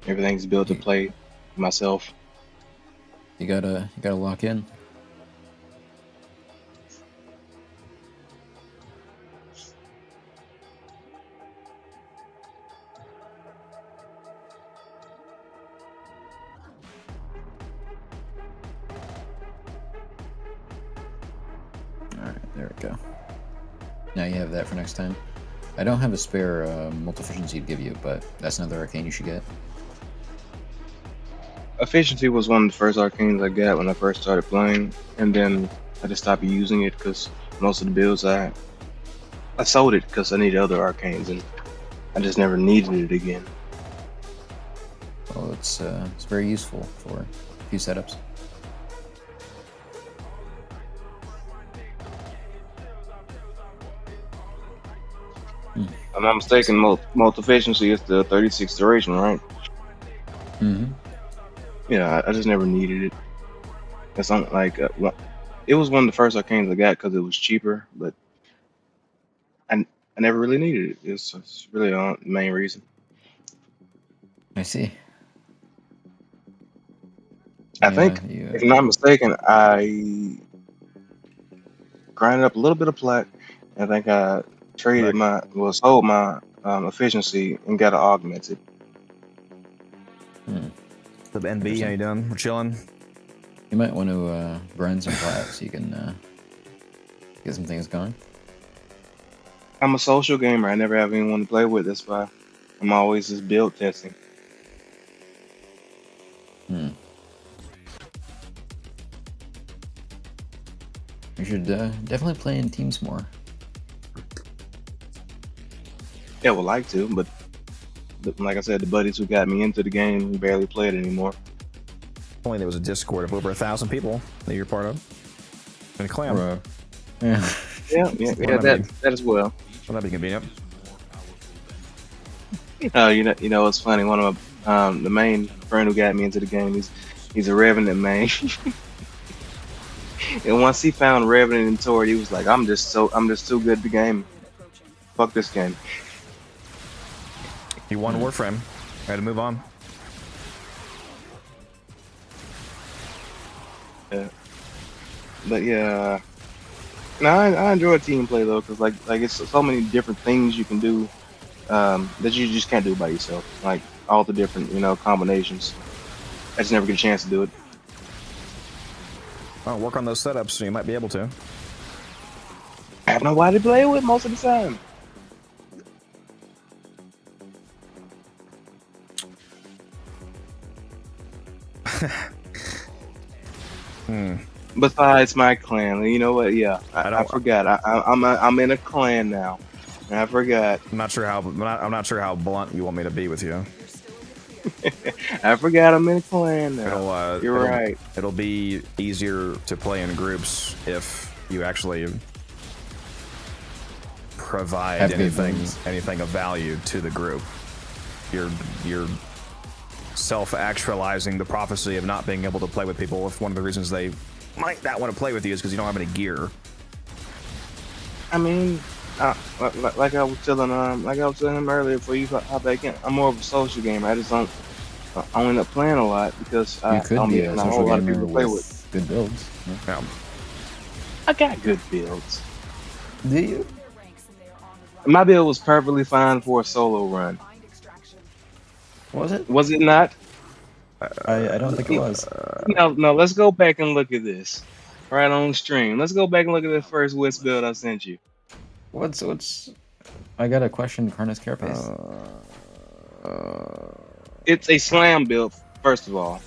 Everything's built to play myself. You gotta lock in. Alright, there we go. Now you have that for next time. I don't have a spare multi-efficiency to give you, but that's another arcane you should get. Efficiency was one of the first arcanes I got when I first started playing, and then I just stopped using it because most of the builds I sold it because I needed other arcanes, and I just never needed it again. Well, it's very useful for a few setups. If I'm not mistaken, multi-efficiency is the 36 duration, right? Mm-hmm. Yeah, I just never needed it. It's not like it was one of the first arcanes I got because it was cheaper, but I never really needed it. It's really the main reason. I see. I think, if I'm not mistaken, I grinded up a little bit of plat. I think I traded sold my efficiency and got it augmented. The NB, how you doing? We're chilling. You might want to grind some plat so you can get some things going. I'm a social gamer. I never have anyone to play with. That's why I'm always just build testing. You should definitely play in teams more. Yeah, I would like to, but like I said, the buddies who got me into the game barely play it anymore. Only there was a Discord of over 1,000 people that you're part of. And a clan. Bro. Yeah. Yeah, that as well. Well, that'd be convenient. You know, it's funny. One of my the main friend who got me into the game, he's a Revenant main. And once he found Revenant and Tord, he was like, I'm just too good at the game. Fuck this game. You won Warframe. I had to move on. Yeah. But yeah, no, I enjoy team play though, cause like it's so many different things you can do that you just can't do by yourself. Like all the different combinations. I just never get a chance to do it. Well, work on those setups, so you might be able to. I have nobody to play with most of the time. Besides my clan, you know what? Yeah, I forgot. I'm in a clan now. I forgot. I'm not sure how blunt you want me to be with you. I forgot I'm in a clan now. You're right. It'll be easier to play in groups if you actually provide anything of value to the group. You're self-actualizing the prophecy of not being able to play with people if one of the reasons they might not want to play with you is because you don't have any gear. I mean, like I was telling him earlier before you hop back in, I'm more of a social gamer. I just don't end up playing a lot because I don't meet a whole lot of people to play with. Good builds. Yeah. I got good builds. Do you? My build was perfectly fine for a solo run. Was it? Was it not? I don't think it was. No, let's go back and look at this. Right on stream. Let's go back and look at the first Wisp build I sent you. What's I got a question, Karna's Carapace. It's a slam build, first of all.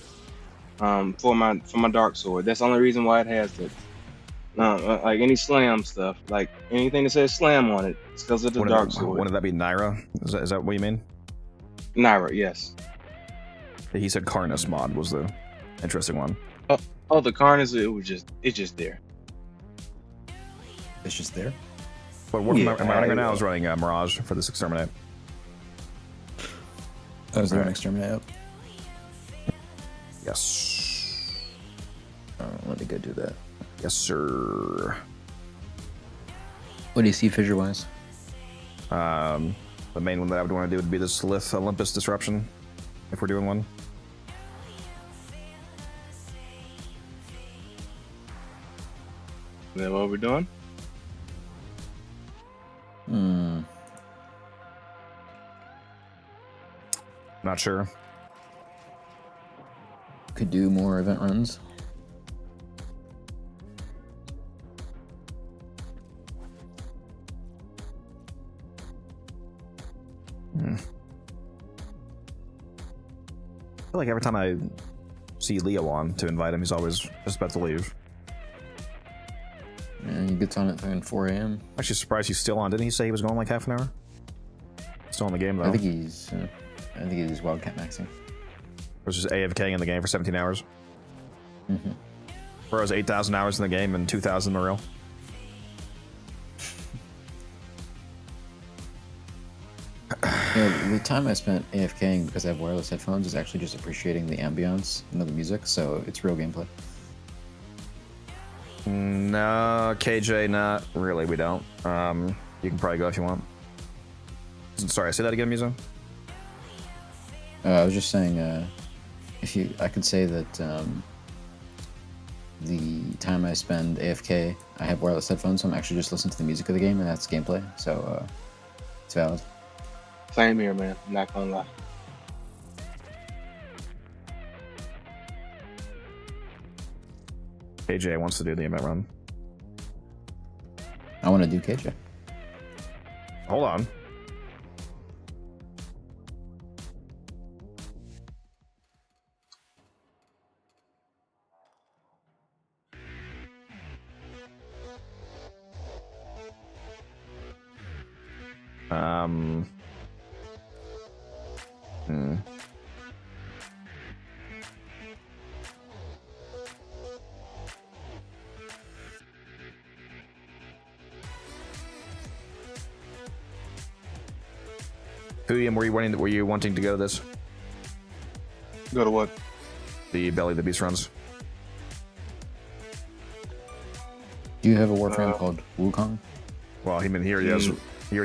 For my dark sword. That's the only reason why it has that. Like any slam stuff, like anything that says slam on it, it's because of the dark sword. Wouldn't that be Naira? Is that what you mean? Naira, yes. He said Karnas mod was the interesting one. Oh, the Karnas, it's just there. It's just there. But what am I running right now? I was running Mirage for this exterminate. Oh, is there an exterminate up? Yes. Let me go do that. Yes, sir. What do you see fissure-wise? The main one that I would want to do would be this Lith Olympus Disruption, if we're doing one. Is that what we're doing? Not sure. Could do more event runs. I feel like every time I see Leo on to invite him, he's always just about to leave. And he gets on at 4 a.m. Actually surprised he's still on. Didn't he say he was going like half an hour? Still in the game though. I think he's wildcat maxing. Or just AFKing in the game for 17 hours. Mm-hmm. Bro's 8,000 hours in the game and 2,000 in the real. The time I spent AFKing because I have wireless headphones is actually just appreciating the ambience and the music, so it's real gameplay. No, KJ, not really. We don't. You can probably go if you want. Sorry, say that again, Muso. I was just saying, I could say that the time I spend AFK, I have wireless headphones, so I'm actually just listening to the music of the game, and that's gameplay. So it's valid. Same here, man. I'm not gonna lie. KJ wants to do the event run. I want to do KJ. Hold on. Fudium, were you wanting to go to this? Go to what? The Belly of the Beast runs. Do you have a Warframe called Wukong? Well, he already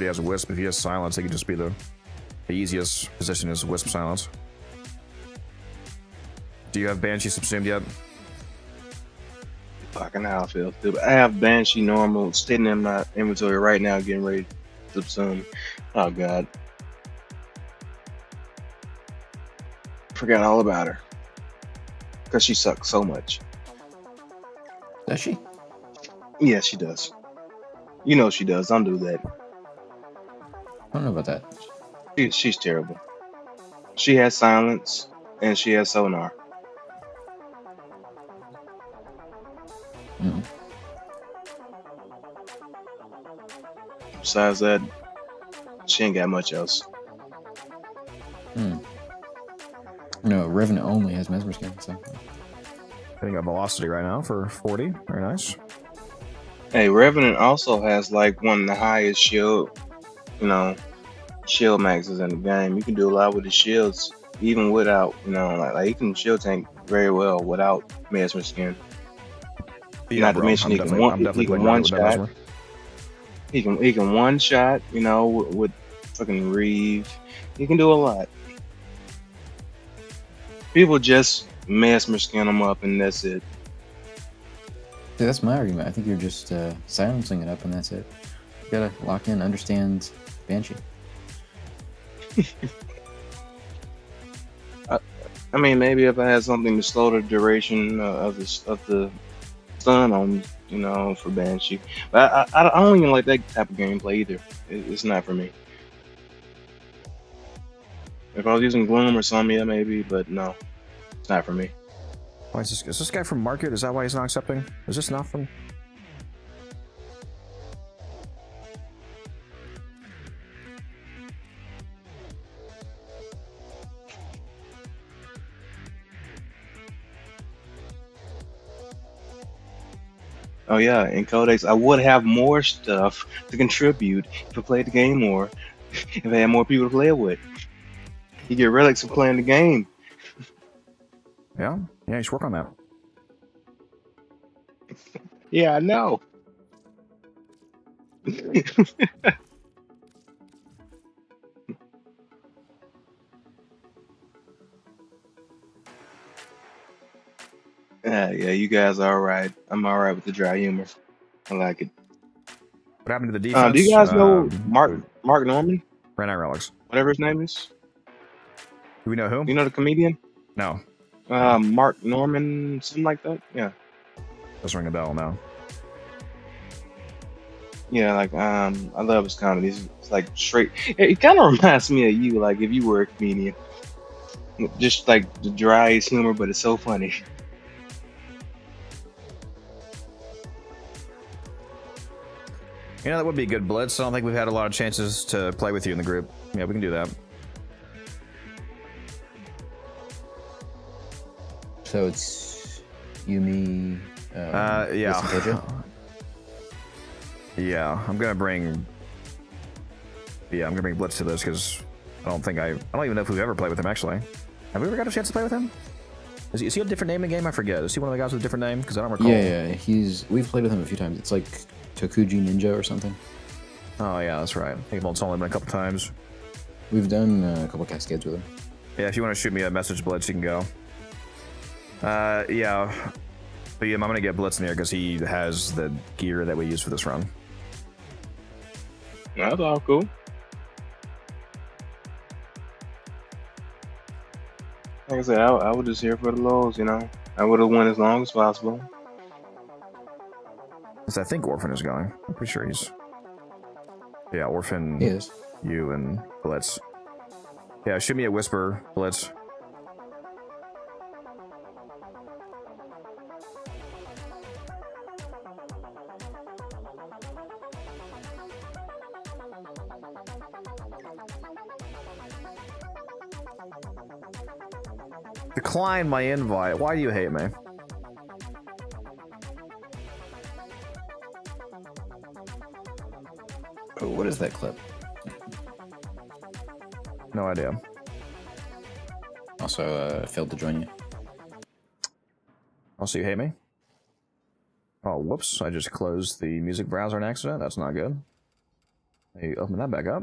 has a Wisp. If he has Silence, he could just be the easiest position is Wisp Silence. Do you have Banshee subsumed yet? Fucking hell, I feel stupid. I have Banshee normal sitting in my inventory right now, getting ready to subsume. Oh god, forgot all about her because she sucks so much. Does she? Yeah, she does. You know she does. Don't do that. I don't know about that. She's terrible. She has silence and she has sonar. Mhm. Besides that, she ain't got much else. No, Revenant only has Mesmer Skin, so. Hitting a velocity right now for 40. Very nice. Hey, Revenant also has like one of the highest shield, you know, shield maxes in the game. You can do a lot with the shields, even without, like you can shield tank very well without Mesmer Skin. Yeah, Not to bro. mention I'm definitely he can playing one with that shot. Mesmer. He can one shot, with fucking Reeve. He can do a lot. People just Mesmer Skin him up and that's it. See, that's my argument. I think you're just silencing it up and that's it. You gotta lock in, understand Banshee. I mean, maybe if I had something to slow the duration of the stun on, for Banshee. But I don't even like that type of gameplay either. It's not for me. If I was using Gloom or some, yeah, maybe, but no, it's not for me. Why is this guy from Market? Is that why he's not accepting? Is this not from? Oh yeah, in Codex, I would have more stuff to contribute if I played the game more. If I had more people to play it with. You get relics from playing the game. Yeah, you should work on that. Yeah, I know. Yeah, you guys are alright. I'm alright with the dry humor. I like it. What happened to the defense? Do you guys know Mark Norman? Ran out relics. Whatever his name is. Do we know who? You know the comedian? No. Mark Norman, something like that. Yeah. Doesn't ring a bell now. Yeah, like I love his comedy. It's like straight. It kind of reminds me of you, like if you were a comedian. Just like the driest humor, but it's so funny. You know, that would be good, Blitz. I don't think we've had a lot of chances to play with you in the group. Yeah, we can do that. So it's Yumi. Yeah. Tejo? Yeah, I'm gonna bring Blitz to this because I don't even know if we've ever played with him actually. Have we ever got a chance to play with him? Is he a different name in the game? I forget. Is he one of the guys with a different name? Because I don't recall. Yeah, we've played with him a few times. It's like Tokuji Ninja or something. Oh yeah, that's right. I think it's only been a couple times. We've done a couple cascades with him. Yeah, if you want to shoot me a message, Blitz, you can go. Yeah. But yeah, I'm gonna get Blitz in here because he has the gear that we use for this run. That's all cool. Like I said, I was just here for the lows, I would have won as long as possible. Because I think Orphan is going. I'm pretty sure he's... Yeah, Orphan, He is. you, and Blitz. Yeah, shoot me a Whisper, Blitz. Decline my invite. Why do you hate me? Oh, what is that clip? No idea. Also, failed to join you. Also, you hate me? Oh, whoops. I just closed the music browser on accident. That's not good. Hey, open that back up.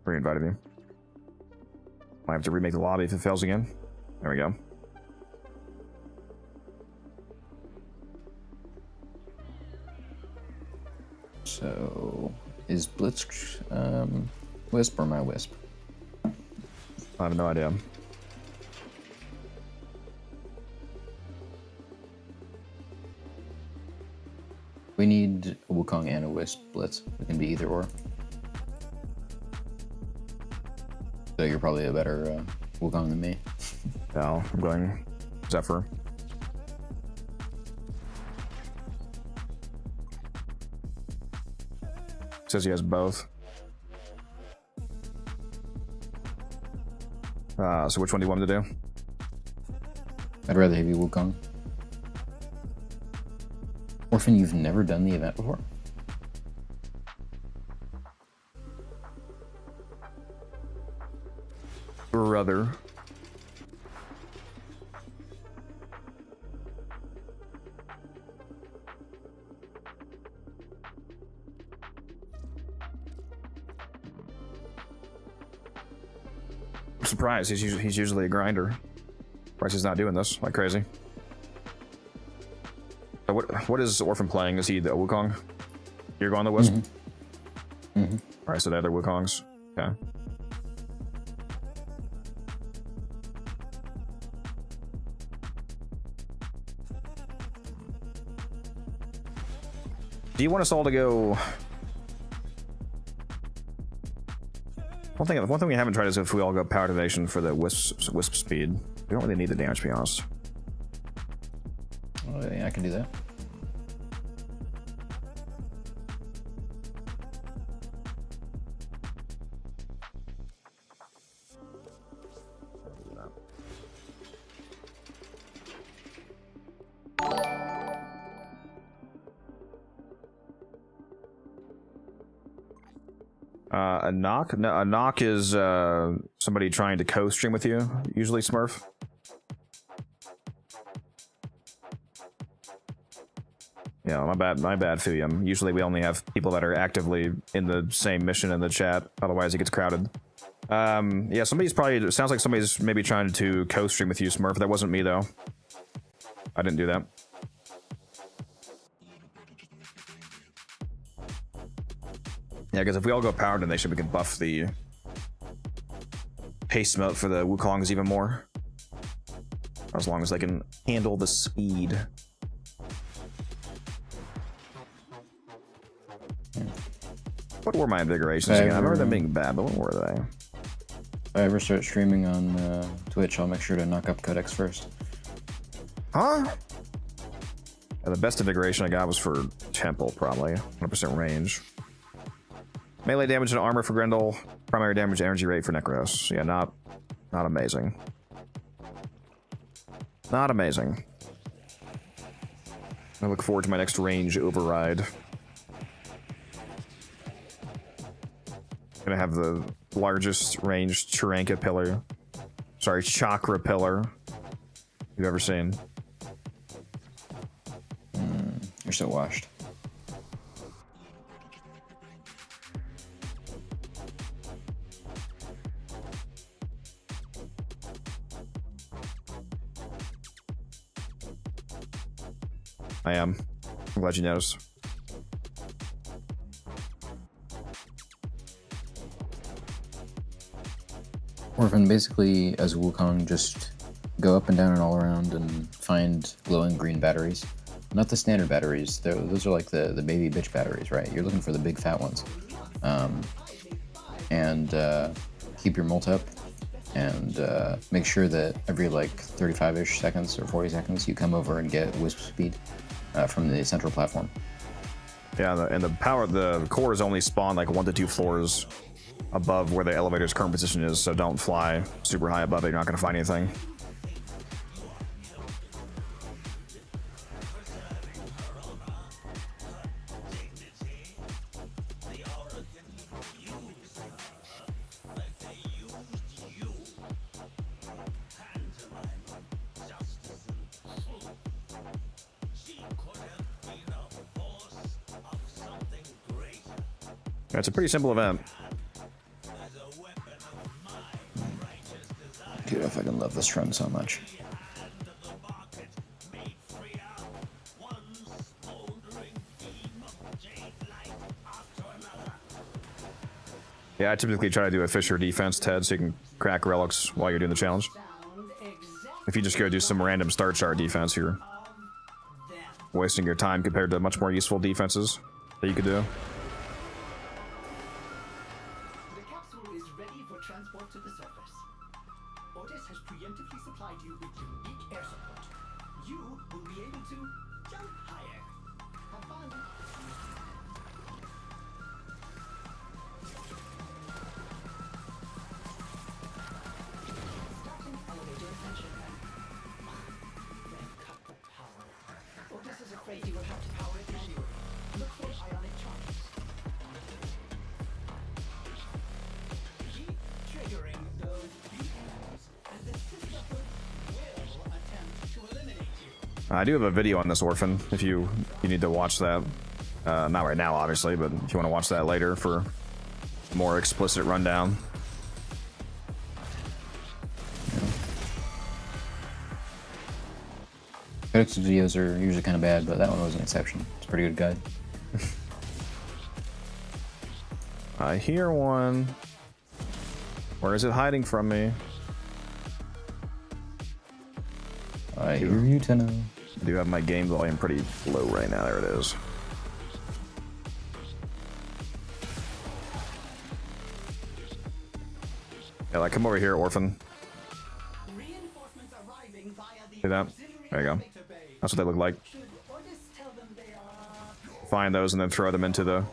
Re-invited me. Might have to remake the lobby if it fails again. There we go. So, is Blitz Wisp or my Wisp? I have no idea. We need a Wukong and a Wisp Blitz. It can be either or. So you're probably a better Wukong than me. No, I'm going Zephyr. Says he has both. So which one do you want him to do? I'd rather have you Wukong. Orphan, you've never done the event before? Brother. I'm surprised. He's usually a grinder. Price is not doing this like crazy. So what is Orphan playing? Is he the Wukong? You're going the Wisp? Alright, so the other Wukongs. Okay. Do you want us all to go? One thing we haven't tried is if we all go power donation for the wisp speed. We don't really need the damage, to be honest. Oh, yeah, I can do that. A knock? No, a knock is somebody trying to co-stream with you, usually Smurf. Yeah, my bad, Fuium. Usually we only have people that are actively in the same mission in the chat, otherwise it gets crowded. Yeah, it sounds like somebody's maybe trying to co-stream with you, Smurf. That wasn't me, though. I didn't do that. Yeah, because if we all go power donation, we can buff the haste mode for the Wukongs even more. As long as they can handle the speed. What were my invigorations again? I remember them being bad, but what were they? If I ever start streaming on Twitch, I'll make sure to knock up Codex first. Huh? Yeah, the best invigoration I got was for Temple, probably. 100% range. Melee damage and armor for Grendel. Primary damage energy rate for Necros. Yeah, not amazing. Not amazing. I look forward to my next range override. Gonna have the largest ranged Chiranka pillar. Sorry, chakra pillar you've ever seen. You're so washed. I am. I'm glad you noticed. Orphan, basically, as a Wukong, just go up and down and all around and find glowing green batteries. Not the standard batteries. Those are like the baby bitch batteries, right? You're looking for the big fat ones. Keep your molt up. And make sure that every like 35-ish seconds or 40 seconds you come over and get wisp speed from the central platform. Yeah, and the cores only spawn like 1 to 2 floors above where the elevator's current position is, so don't fly super high above it. You're not going to find anything. It's a pretty simple event. Dude, I fucking love this run so much. Yeah, I typically try to do a Fisher defense, Ted, so you can crack relics while you're doing the challenge. If you just go do some random star chart defense, you're wasting your time compared to much more useful defenses that you could do. The capsule is ready for transport to the surface. Otis has preemptively supplied you with unique air support. You will be able to jump higher. Have fun. Starting elevator ascension. Ramp up the power. Otis is afraid you will have to power it manually. Look for ionic charges. Keep triggering those beacons, and the sisterhood will attempt to eliminate you. I do have a video on this orphan if you need to watch that. Not right now, obviously, but if you want to watch that later for a more explicit rundown. Critics' videos are usually kind of bad, but that one was an exception. It's a pretty good guide. I hear one. Where is it hiding from me? I hear you, Tenno. I do have my game volume pretty low right now. There it is. Yeah, like come over here, orphan. Reinforcements arriving via the See that? auxiliary There you go. elevator bay. That's what they look like. Should Otis tell them they are Find those and then throw them into the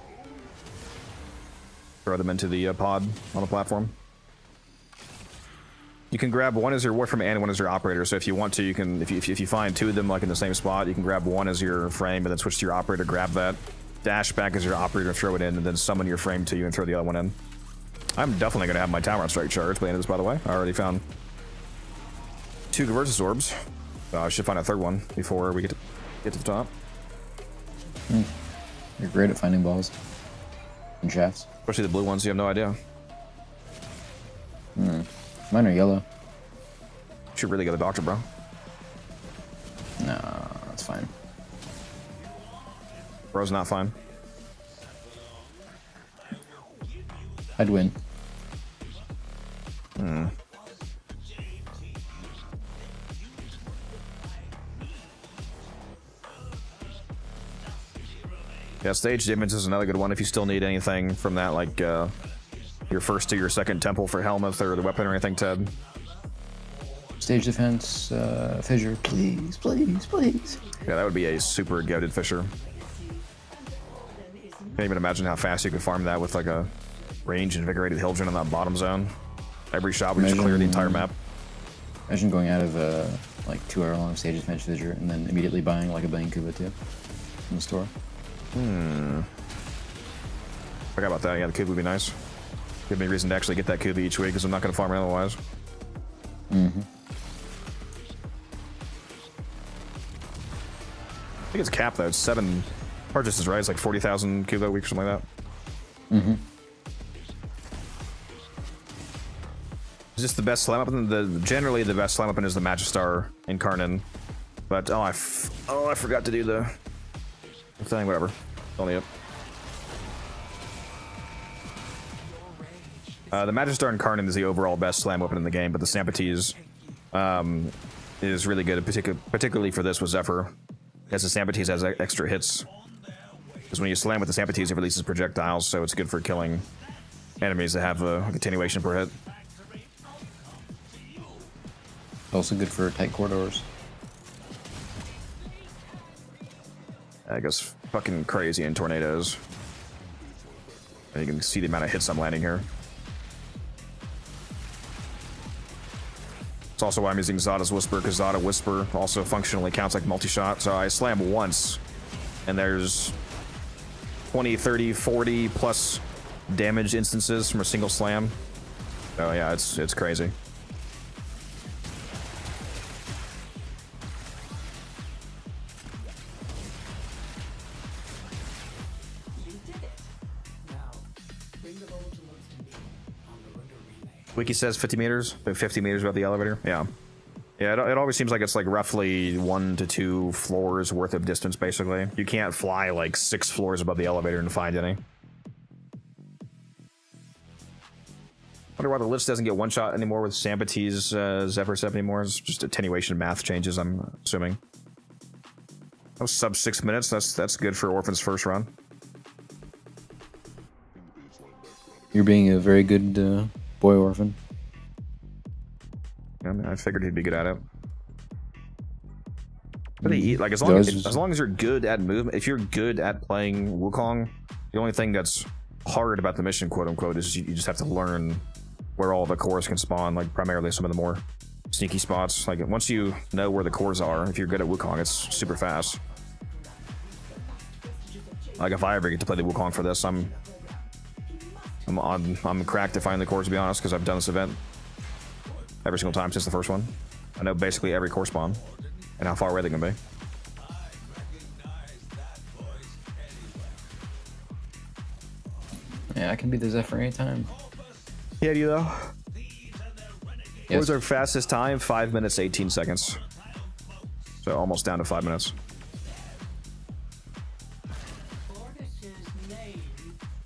pod on the platform. You can grab one as your Warframe and one as your operator. So if you want to, you can if you find two of them like in the same spot, you can grab one as your frame and then switch to your operator, grab that, dash back as your operator, throw it in, and then summon your frame to you and throw the other one in. I'm definitely gonna have my tower on strike charge by the end of this, by the way. I already found 2 Convergence orbs. I should find a third one before we get to the top. You're great at finding balls and shafts. Especially the blue ones, you have no idea. Mine are yellow. You should really get the doctor, bro. No, that's fine. Bro's not fine. I'd win. Yeah, stage damage is another good one if you still need anything from that, like your first to your second temple for helmet or the weapon or anything, Ted. Stage defense, fissure, please, please, please. Yeah, that would be a super goated Fisher. Can't even imagine how fast you could farm that with like a range invigorated Hildren in that bottom zone. Every shot would just clear the entire map. Imagine going out of like 2-hour-long stage defense fissure and then immediately buying like a Bane Kuba too in the store. Forgot about that. Yeah, the Kuba would be nice. Give me a reason to actually get that Kuba each week because I'm not going to farm it otherwise. I think it's capped though. It's 7 purchases, right? It's like 40,000 Kuba a week or something like that. It's just the best slam weapon. Generally, the best slam weapon is the Magistar Incarnon. But I forgot to do the thing. Whatever. Don't need it. The Magistar Incarnon is the overall best slam weapon in the game, but the Sampites is really good, particularly for this with Zephyr, as the Sampites has extra hits. Because when you slam with the Sampites, it releases projectiles, so it's good for killing enemies that have a continuation per hit. Also good for tight corridors. I guess fucking crazy in tornadoes. And you can see the amount of hits I'm landing here. It's also why I'm using Zada's Whisper, because Zada Whisper also functionally counts like multi-shot. So I slam once, and there's 20, 30, 40 plus damage instances from a single slam. Oh yeah, it's crazy. You did it. Now, bring the bowl to Winston B on the Rudder Relay. Wiki says 50 meters, but 50 meters above the elevator. Yeah. Yeah, it always seems like it's like roughly 1 to 2 floors worth of distance, basically. You can't fly like 6 floors above the elevator and find any. Wonder why the list doesn't get one shot anymore with Sambatee's Zephyr 7 anymore. It's just attenuation math changes, I'm assuming. That was sub 6 minutes. That's good for Orphan's first run. You're being a very good boy, Orphan. I mean, I figured he'd be good at it. But like as long as you're good at movement, if you're good at playing Wukong, the only thing that's hard about the mission, quote unquote, is you just have to learn where all the cores can spawn. Like primarily some of the more sneaky spots. Like once you know where the cores are, if you're good at Wukong, it's super fast. Like if I ever get to play the Wukong for this, I'm cracked to find the cores, to be honest, because I've done this event every single time since the first one. I know basically every core spawn and how far away they can be. Yeah, I can be the Zephyr anytime. Yeah, do you though? Yes. What was our fastest time? 5 minutes, 18 seconds. So almost down to 5 minutes. Ordis's name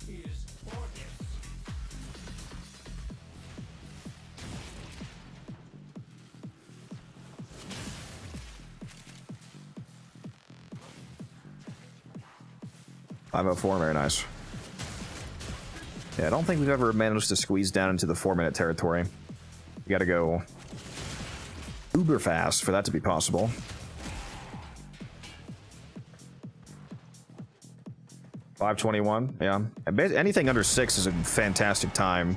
is Ordis. .504, very nice. Yeah, I don't think we've ever managed to squeeze down into the 4-minute territory. You gotta go uber fast for that to be possible. .521, yeah. Anything under 6 is a fantastic time.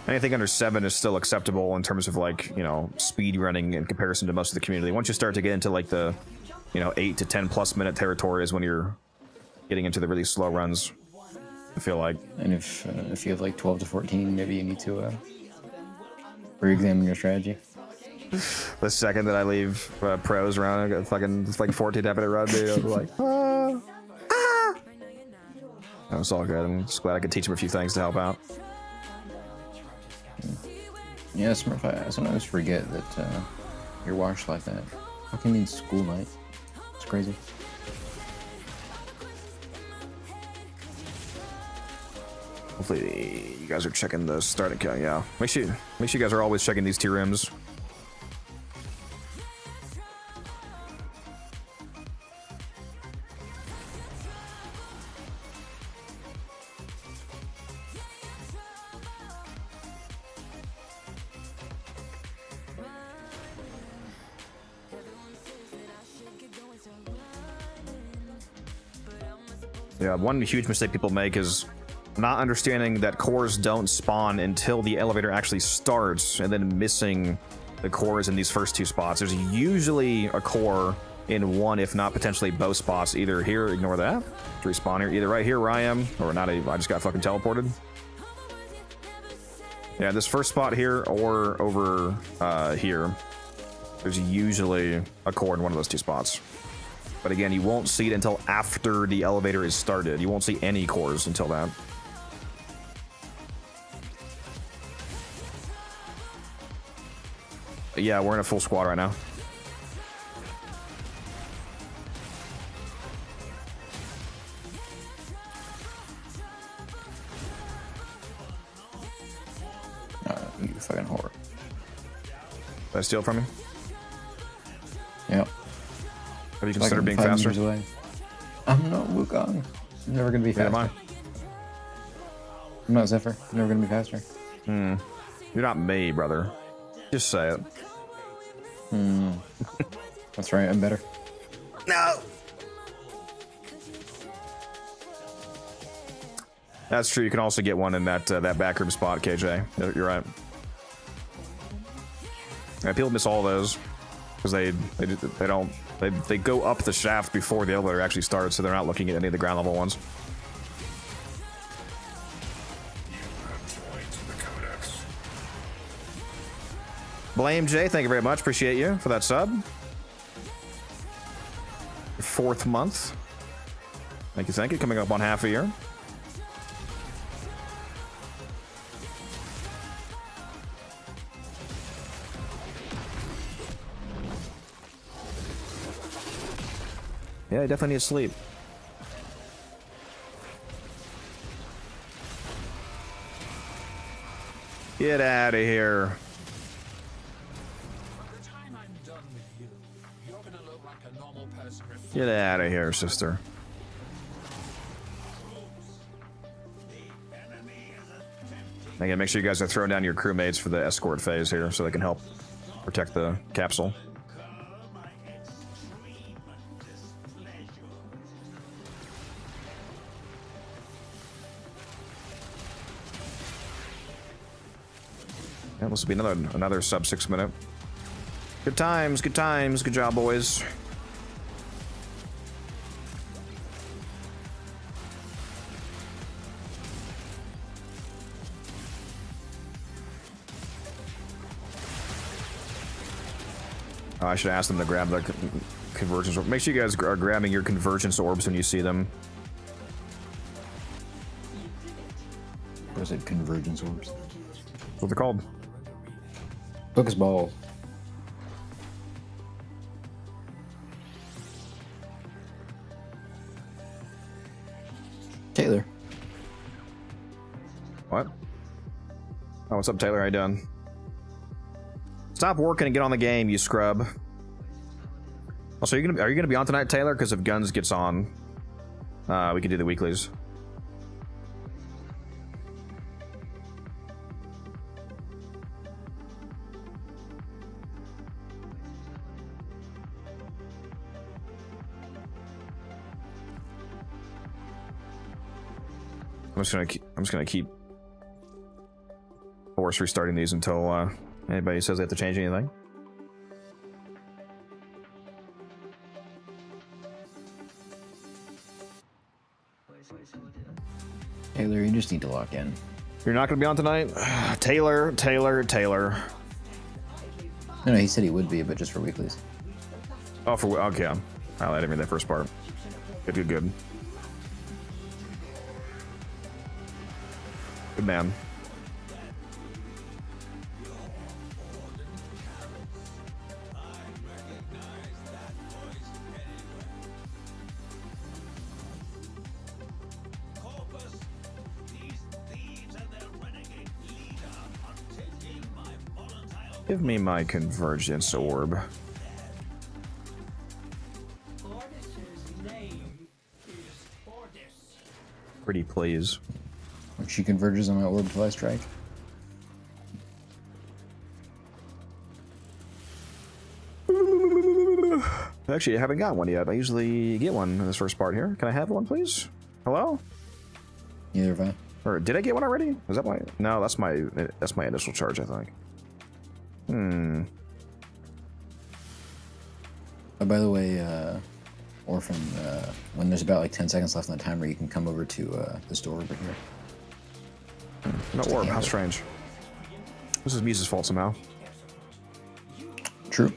Anything under 7 is still acceptable in terms of like, you know, speed running in comparison to most of the community. Once you start to get into like the, you know, 8 to 10 plus minute territory is when you're getting into the really slow runs, I feel like. And if you have like 12 to 14, maybe you need to re-examine your strategy. The second that I leave pros around, I got fucking it's like 14 definite run, dude. I was like, That was all good. I'm just glad I could teach him a few things to help out. Yeah, Smurf, I sometimes forget that you're washed like that. How can you mean school night? It's crazy. Hopefully you guys are checking the starting count. Yeah, make sure you guys are always checking these 2 rims. Yeah, one huge mistake people make is not understanding that cores don't spawn until the elevator actually starts, and then missing the cores in these first 2 spots. There's usually a core in one, if not potentially both spots. Either here, ignore that, to respawn here, either right here where I am, or not. I just got fucking teleported. Yeah, this first spot here, or over here. There's usually a core in one of those 2 spots. But again, you won't see it until after the elevator is started. You won't see any cores until that. Yeah, we're in a full squad right now. You fucking whore. Did I steal from you? Yep. Have you considered being 5 faster? meters away. I'm not Wukong. I'm never gonna be Neither faster. am I'm not Zephyr. I'm never gonna be faster. I. You're not me, brother. Just say it. That's right. I'm better. No. That's true. You can also get one in that backroom spot, KJ. You're right. Yeah, people miss all those because they go up the shaft before the elevator actually starts, so they're not looking at any of the ground level ones. Blame Jay, thank you very much. Appreciate you for that sub. Your 4th month. Thank you, thank you. Coming up on half a year. Yeah, I definitely need sleep. Get out of here. Get out of here, sister. Again, make sure you guys are throwing down your crewmates for the escort phase here so they can help protect the capsule. Yeah, this will be another sub 6 minute. Good times, good times, good job, boys. Oh, I should ask them to grab the convergence orb. Make sure you guys are grabbing your convergence orbs when you see them. Or is it convergence orbs? That's what they're called. Focus ball. Taylor. What? Oh, what's up, Taylor? How you doing? Stop working and get on the game, you scrub. Also, are you gonna be on tonight, Taylor? Because if Guns gets on, we can do the weeklies. I'm just gonna keep force restarting these until anybody says they have to change anything. Taylor, you just need to lock in. You're not gonna be on tonight, Taylor. No, he said he would be, but just for weeklies. Oh, for okay. I didn't read that first part. Good. Good man. Give me my convergence orb. Pretty please. When she converges on my orb till I strike. Actually, I haven't got one yet. I usually get one in this first part here. Can I have one, please? Hello? Neither have I. Or did I get one already? Is that my? No, that's my initial charge, I think. Oh, by the way, Orphan, when there's about like 10 seconds left on the timer, you can come over to this door over here. No orb. How strange. This is Mise's fault somehow. True.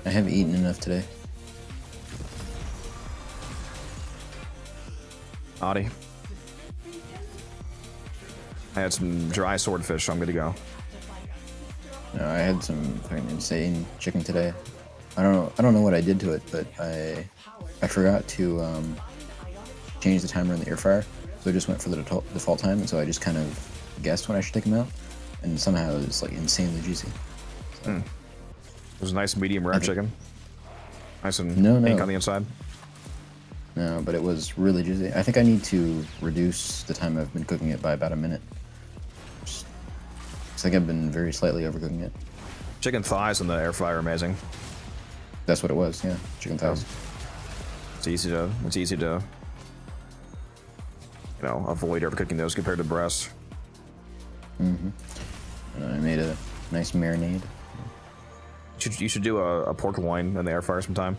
I haven't eaten enough today. Audie. I had some dry swordfish, so I'm good to go. No, I had some fucking insane chicken today. I don't know what I did to it, but I forgot to change the timer in the air fryer, so I just went for the default time, and so I just kind of guessed when I should take them out, and somehow it was like insanely juicy. So, It was a nice medium rare chicken. Nice and pink on the inside. No, but it was really juicy. I think I need to reduce the time I've been cooking it by about a minute. It's like I've been very slightly overcooking it. Chicken thighs in the air fryer are amazing. That's what it was, yeah. Chicken thighs. It's easy to avoid overcooking those compared to breasts. And I made a nice marinade. You should do a pork loin in the air fryer sometime.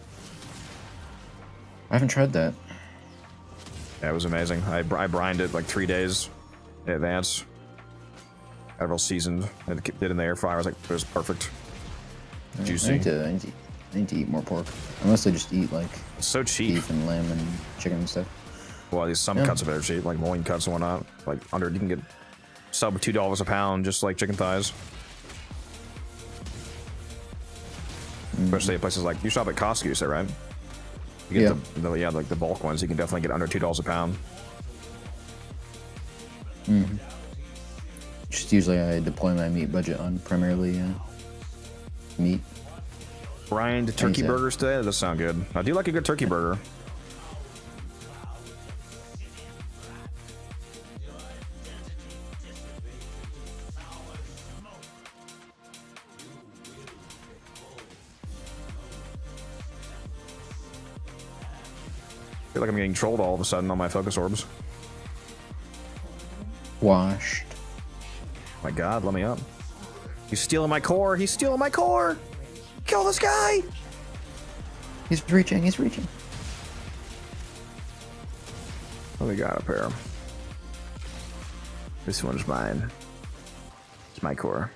I haven't tried that. Yeah, it was amazing. I brined it like 3 days in advance. Got it all seasoned. I did it in the air fryer. I was like, it was perfect. Juicy. I need to eat more pork. Unless I just eat like It's so cheap. beef and lamb and chicken and stuff. Well, these some cuts of it are cheap, like loin cuts and whatnot. Like you can get sub $2 a pound, just like chicken thighs. Especially at places like you shop at Costco, you said, right? You get yeah, like the bulk ones. You can definitely get under $2 a pound. Just usually I deploy my meat budget on primarily meat. Grind turkey burgers today. That does sound good. I do like a good turkey burger. I feel like I'm getting trolled all of a sudden on my focus orbs. Washed. My God, let me up. He's stealing my core. He's stealing my core. Kill this guy. He's reaching. He's reaching. What we got up here? This one's mine. It's my core.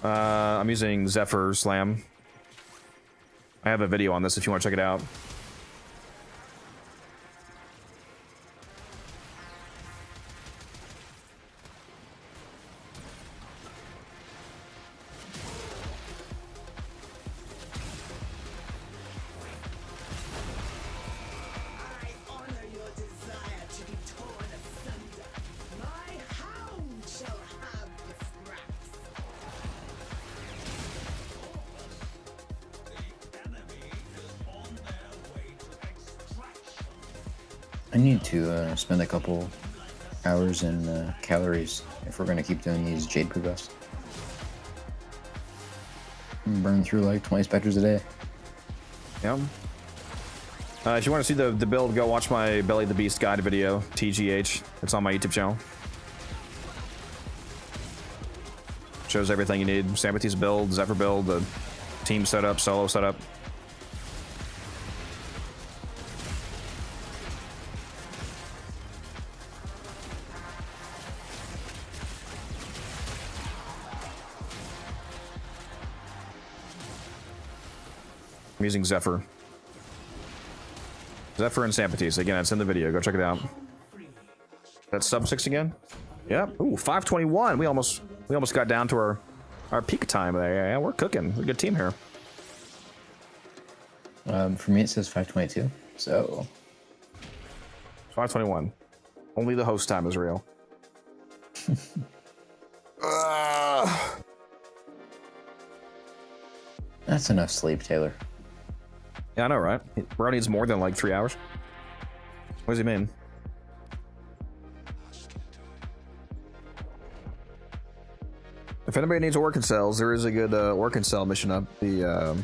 I'm using Zephyr Slam. I have a video on this if you want to check it out. I need to spend a couple hours in calories if we're gonna keep doing these Jade Pugas. Burn through like 20 specters a day. Yeah. If you want to see the build, go watch my Belly the Beast guide video, TGH. It's on my YouTube channel. Shows everything you need. Sabathi's build, Zephyr build, the team setup, solo setup. I'm using Zephyr. Zephyr and Sampatis. Again, it's in the video. Go check it out. That's sub 6 again? Yep. Ooh, 521. We almost got down to our peak time there. Yeah, we're cooking. We're a good team here. For me, it says 522. So 521. Only the host time is real. that's enough sleep, Taylor. Yeah, I know, right? Bro needs more than like 3 hours. What does he mean? If anybody needs Orchid Cells, there is a good Orchid Cell mission up. The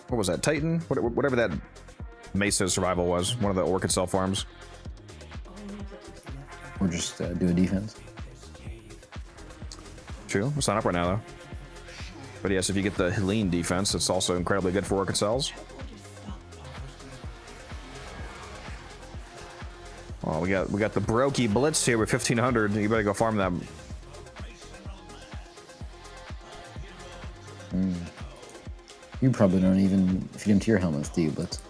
what was that? Titan? Whatever that Mesa survival was. One of the Orchid Cell farms. Or just do a defense. True. It's not up right now though. But yes, if you get the Helene defense, it's also incredibly good for Orchid Cells. Oh, we got the Brokey Blitz here with 1500. You better go farm that. You probably don't even feed him to your helmets, do you, Blitz?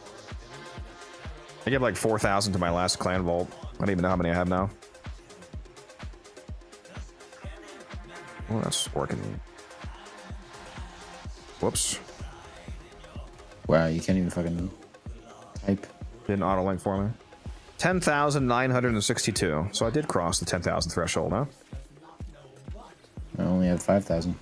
I gave like 4,000 to my last clan vault. I don't even know how many I have now. Oh, that's working. Whoops. Wow, you can't even fucking type. Didn't auto-link for me. 10,962. So I did cross the 10,000 threshold, huh? I only have 5,000.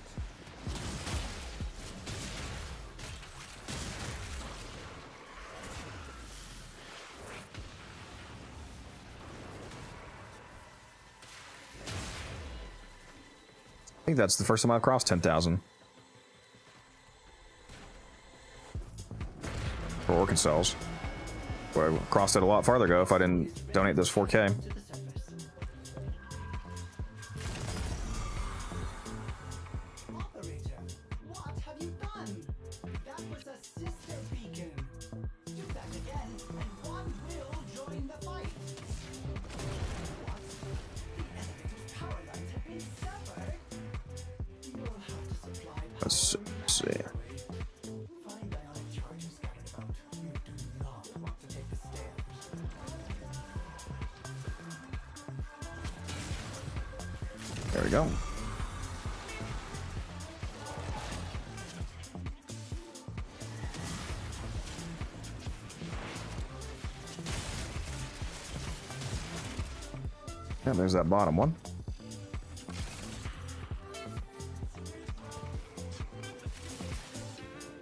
I think that's the first time I've crossed 10,000. For Orchid Cells. Well, I crossed it a lot farther ago if I didn't donate this 4K. Operator, what have you done? That was a sister beacon. Do that again, and one will join the fight. What? The elevator's power lines have been severed. You'll have to supply power. Let's see. Find ionic charges scattered about. You do not want to take the stairs. go. Yeah, there's that bottom one.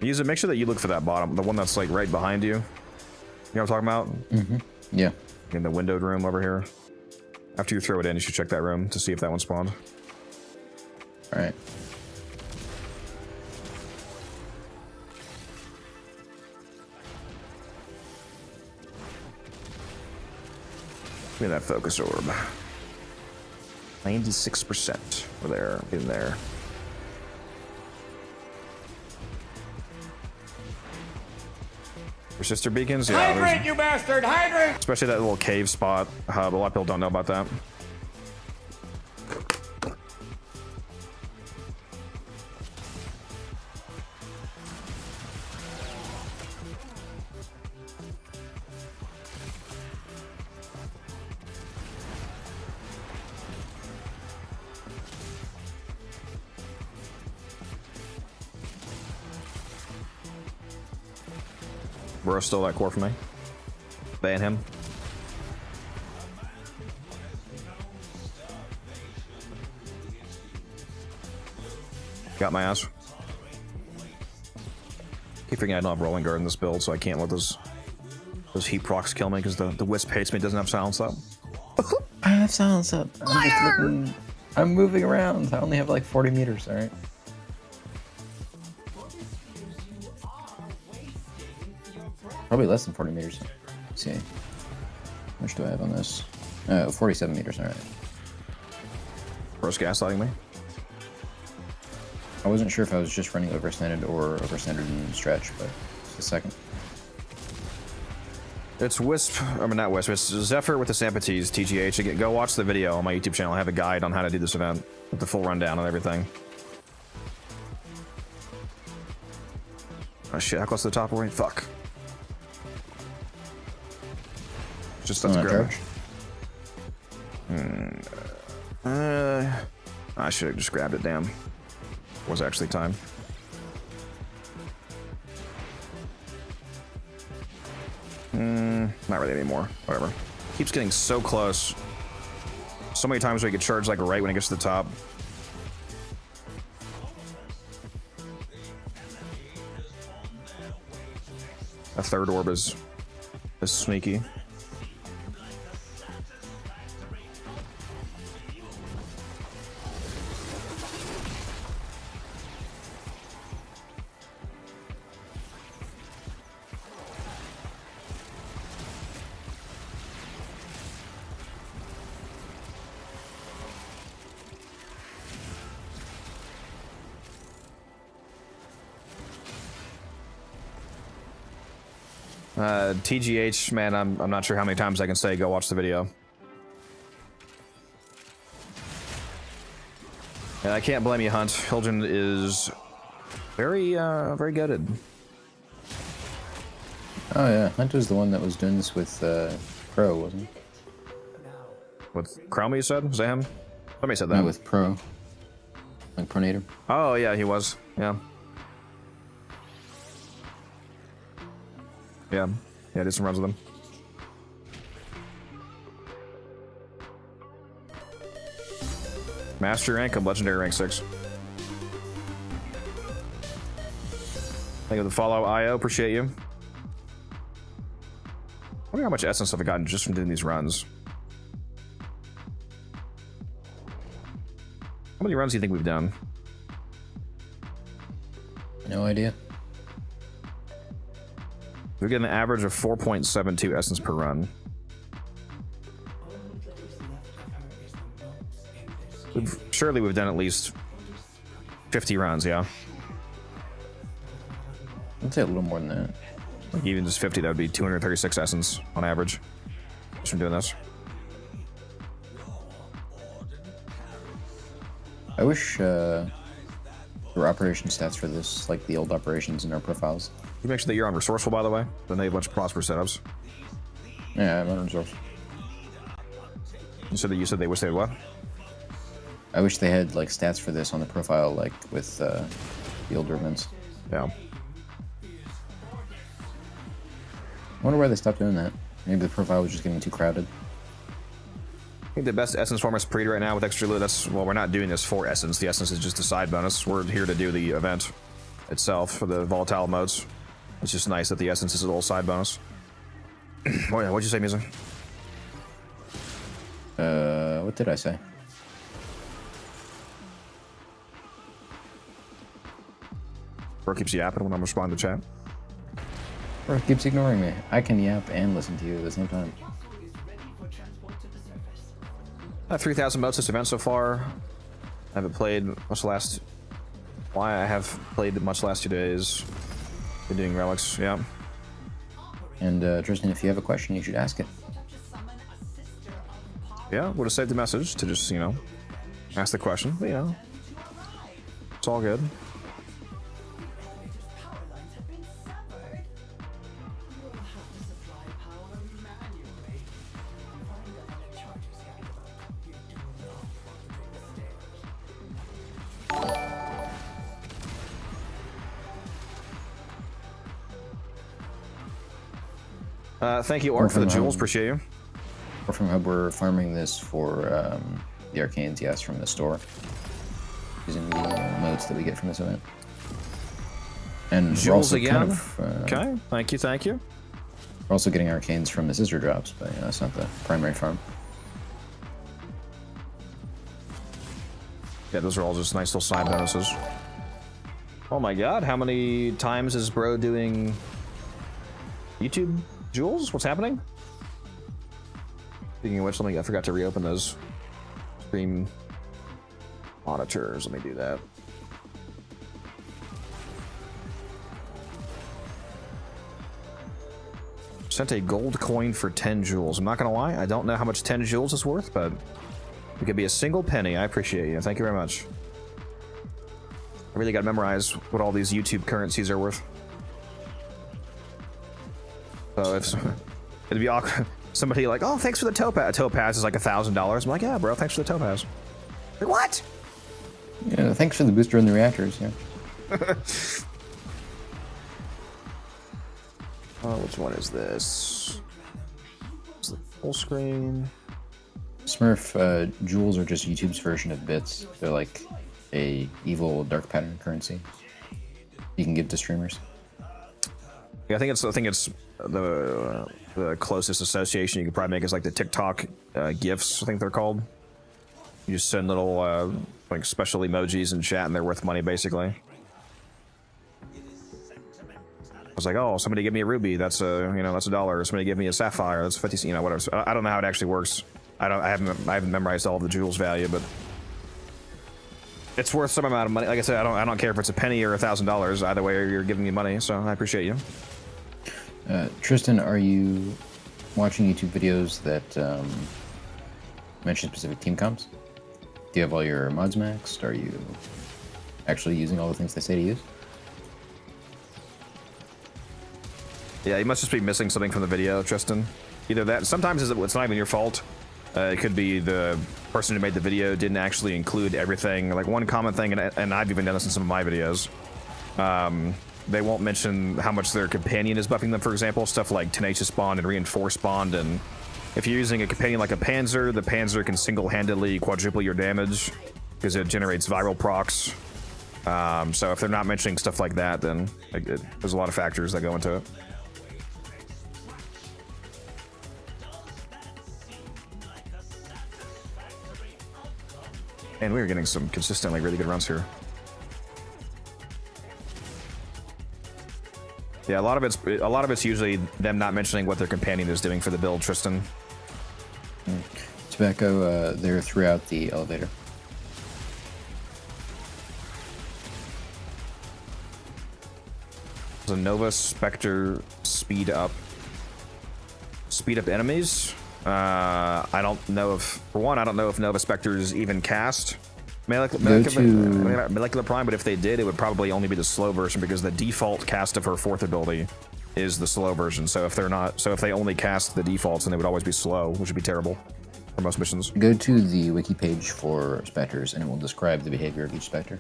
Use it. Make sure that you look for that bottom, the one that's like right behind you. You know what I'm talking about? Mm-hmm. Yeah. In the windowed room over here. After you throw it in, you should check that room to see if that one spawned. All right. Give me that focus orb. 96%. We're there. In there. Resistor beacons? Yeah. Hydrant, you bastard! Hydrant! Especially that little cave spot hub. A lot of people don't know about that. Bro stole that core from me. Ban him. Got my ass. Keep forgetting I don't have rolling guard in this build, so I can't let those heat procs kill me because the wisp hates me. Doesn't have silence up. I have silence up. I'm just looking. I'm moving around. I only have like 40 meters. All right. Probably less than 40 meters. Let's see. How much do I have on this? 47 meters. All right. Bro's gaslighting me. I wasn't sure if I was just running overextended or overextended in stretch, but just a second. It's Wisp. I mean, not Wisp. It's Zephyr with the Sampites, TGH. Again, go watch the video on my YouTube channel. I have a guide on how to do this event with the full rundown and everything. Oh shit! How close to the top are we? Fuck. Just have to grab it. I should have just grabbed it. Damn. Was actually time. Not really anymore. Whatever. Keeps getting so close. So many times we get charged like right when it gets to the top. A third orb is sneaky. TGH, man, I'm not sure how many times I can say go watch the video. And I can't blame you, Hunt. Hilgen is very gutted. Oh yeah, Hunt was the one that was doing this with Pro, wasn't he? With Chroma, you said? Was that him? Somebody said that. No, with Pro. Like Pronator. Oh yeah, he was. Yeah. Yeah. Yeah, I did some runs with him. Master rank, I'm legendary rank 6. Thank you for the follow, IO. Appreciate you. I wonder how much essence have I gotten just from doing these runs. How many runs do you think we've done? No idea. We get an average of 4.72 essence per run. Surely we've done at least 50 runs, yeah? I'd say a little more than that. Like even just 50, that would be 236 essence on average. Just from doing this. I wish there were operation stats for this, like the old operations in our profiles. You make sure that you're on resourceful, by the way. Then they have a bunch of prosper setups. Yeah, I'm on resource. You said they wish they would what? I wish they had like stats for this on the profile, like with the older events. Yeah. I wonder why they stopped doing that. Maybe the profile was just getting too crowded. I think the best essence form is Preed right now with extra loot. That's, well, we're not doing this for essence. The essence is just a side bonus. We're here to do the event itself for the volatile modes. It's just nice that the essence is a little side bonus. What'd you say, Musa? What did I say? Bro keeps yapping when I'm responding to chat. Bro keeps ignoring me. I can yap and listen to you at the same time. I have 3,000 modes this event so far. I haven't played much the last... Why I have played much the last 2 days. Been doing relics, yeah. And Tristan, if you have a question, you should ask it. Yeah, would have saved the message to just, you know, ask the question, but you know, it's all good. Thank you, Orc, for the jewels. Appreciate you. Warframe Hub, we're farming this for the arcanes, yes, from the store. Using the modes that we get from this event. And Jewels we're also again? kind of, Okay, thank you, thank you. We're also getting arcanes from the scissor drops, but you know, that's not the primary farm. Yeah, those are all just nice little side bonuses. Oh my god, how many times is bro doing YouTube jewels? What's happening? Speaking of which, I forgot to reopen those stream monitors. Let me do that. Sent a gold coin for 10 jewels. I'm not gonna lie, I don't know how much 10 jewels is worth, but it could be a single penny. I appreciate you. Thank you very much. I really gotta memorize what all these YouTube currencies are worth. So if it'd be awkward, somebody like, oh, thanks for the topaz. A topaz is like $1,000. I'm like, yeah, bro, thanks for the topaz. Like, what? Yeah, thanks for the booster in the reactors, yeah. Oh, which one is this? Is the full screen? Smurf, jewels are just YouTube's version of bits. They're like a evil dark pattern currency you can give to streamers. Yeah, I think it's the closest association you could probably make is like the TikTok GIFs. I think they're called. You just send little like special emojis in chat, and they're worth money basically. I was like, oh, somebody give me a ruby. That's a that's $1. Somebody give me a sapphire. That's 50. You know, whatever. So I don't know how it actually works. I haven't memorized all of the jewels value, but it's worth some amount of money. Like I said, I don't care if it's a penny or $1,000. Either way, you're giving me money, so I appreciate you. Tristan, are you watching YouTube videos that mention specific team comps? Do you have all your mods maxed? Are you actually using all the things they say to use? Yeah, you must just be missing something from the video, Tristan. Either that, sometimes it's not even your fault. It could be the person who made the video didn't actually include everything. Like one common thing, and I've even done this in some of my videos. They won't mention how much their companion is buffing them, for example. Stuff like Tenacious Bond and Reinforced Bond. And if you're using a companion like a Panzer, the Panzer can single-handedly quadruple your damage because it generates viral procs. So if they're not mentioning stuff like that, then there's a lot of factors that go into it. And we are getting some consistently really good runs here. Yeah, a lot of it's usually them not mentioning what their companion is doing for the build, Tristan. Tobacco, they're throughout the elevator. The Nova Spectre speed up enemies. I don't know if, for one, I don't know if Nova Spectres even cast Molecular Prime, but if they did, it would probably only be the slow version because the default cast of her fourth ability is the slow version. So if they only cast the defaults, then they would always be slow, which would be terrible for most missions. Go to the wiki page for specters, and it will describe the behavior of each specter.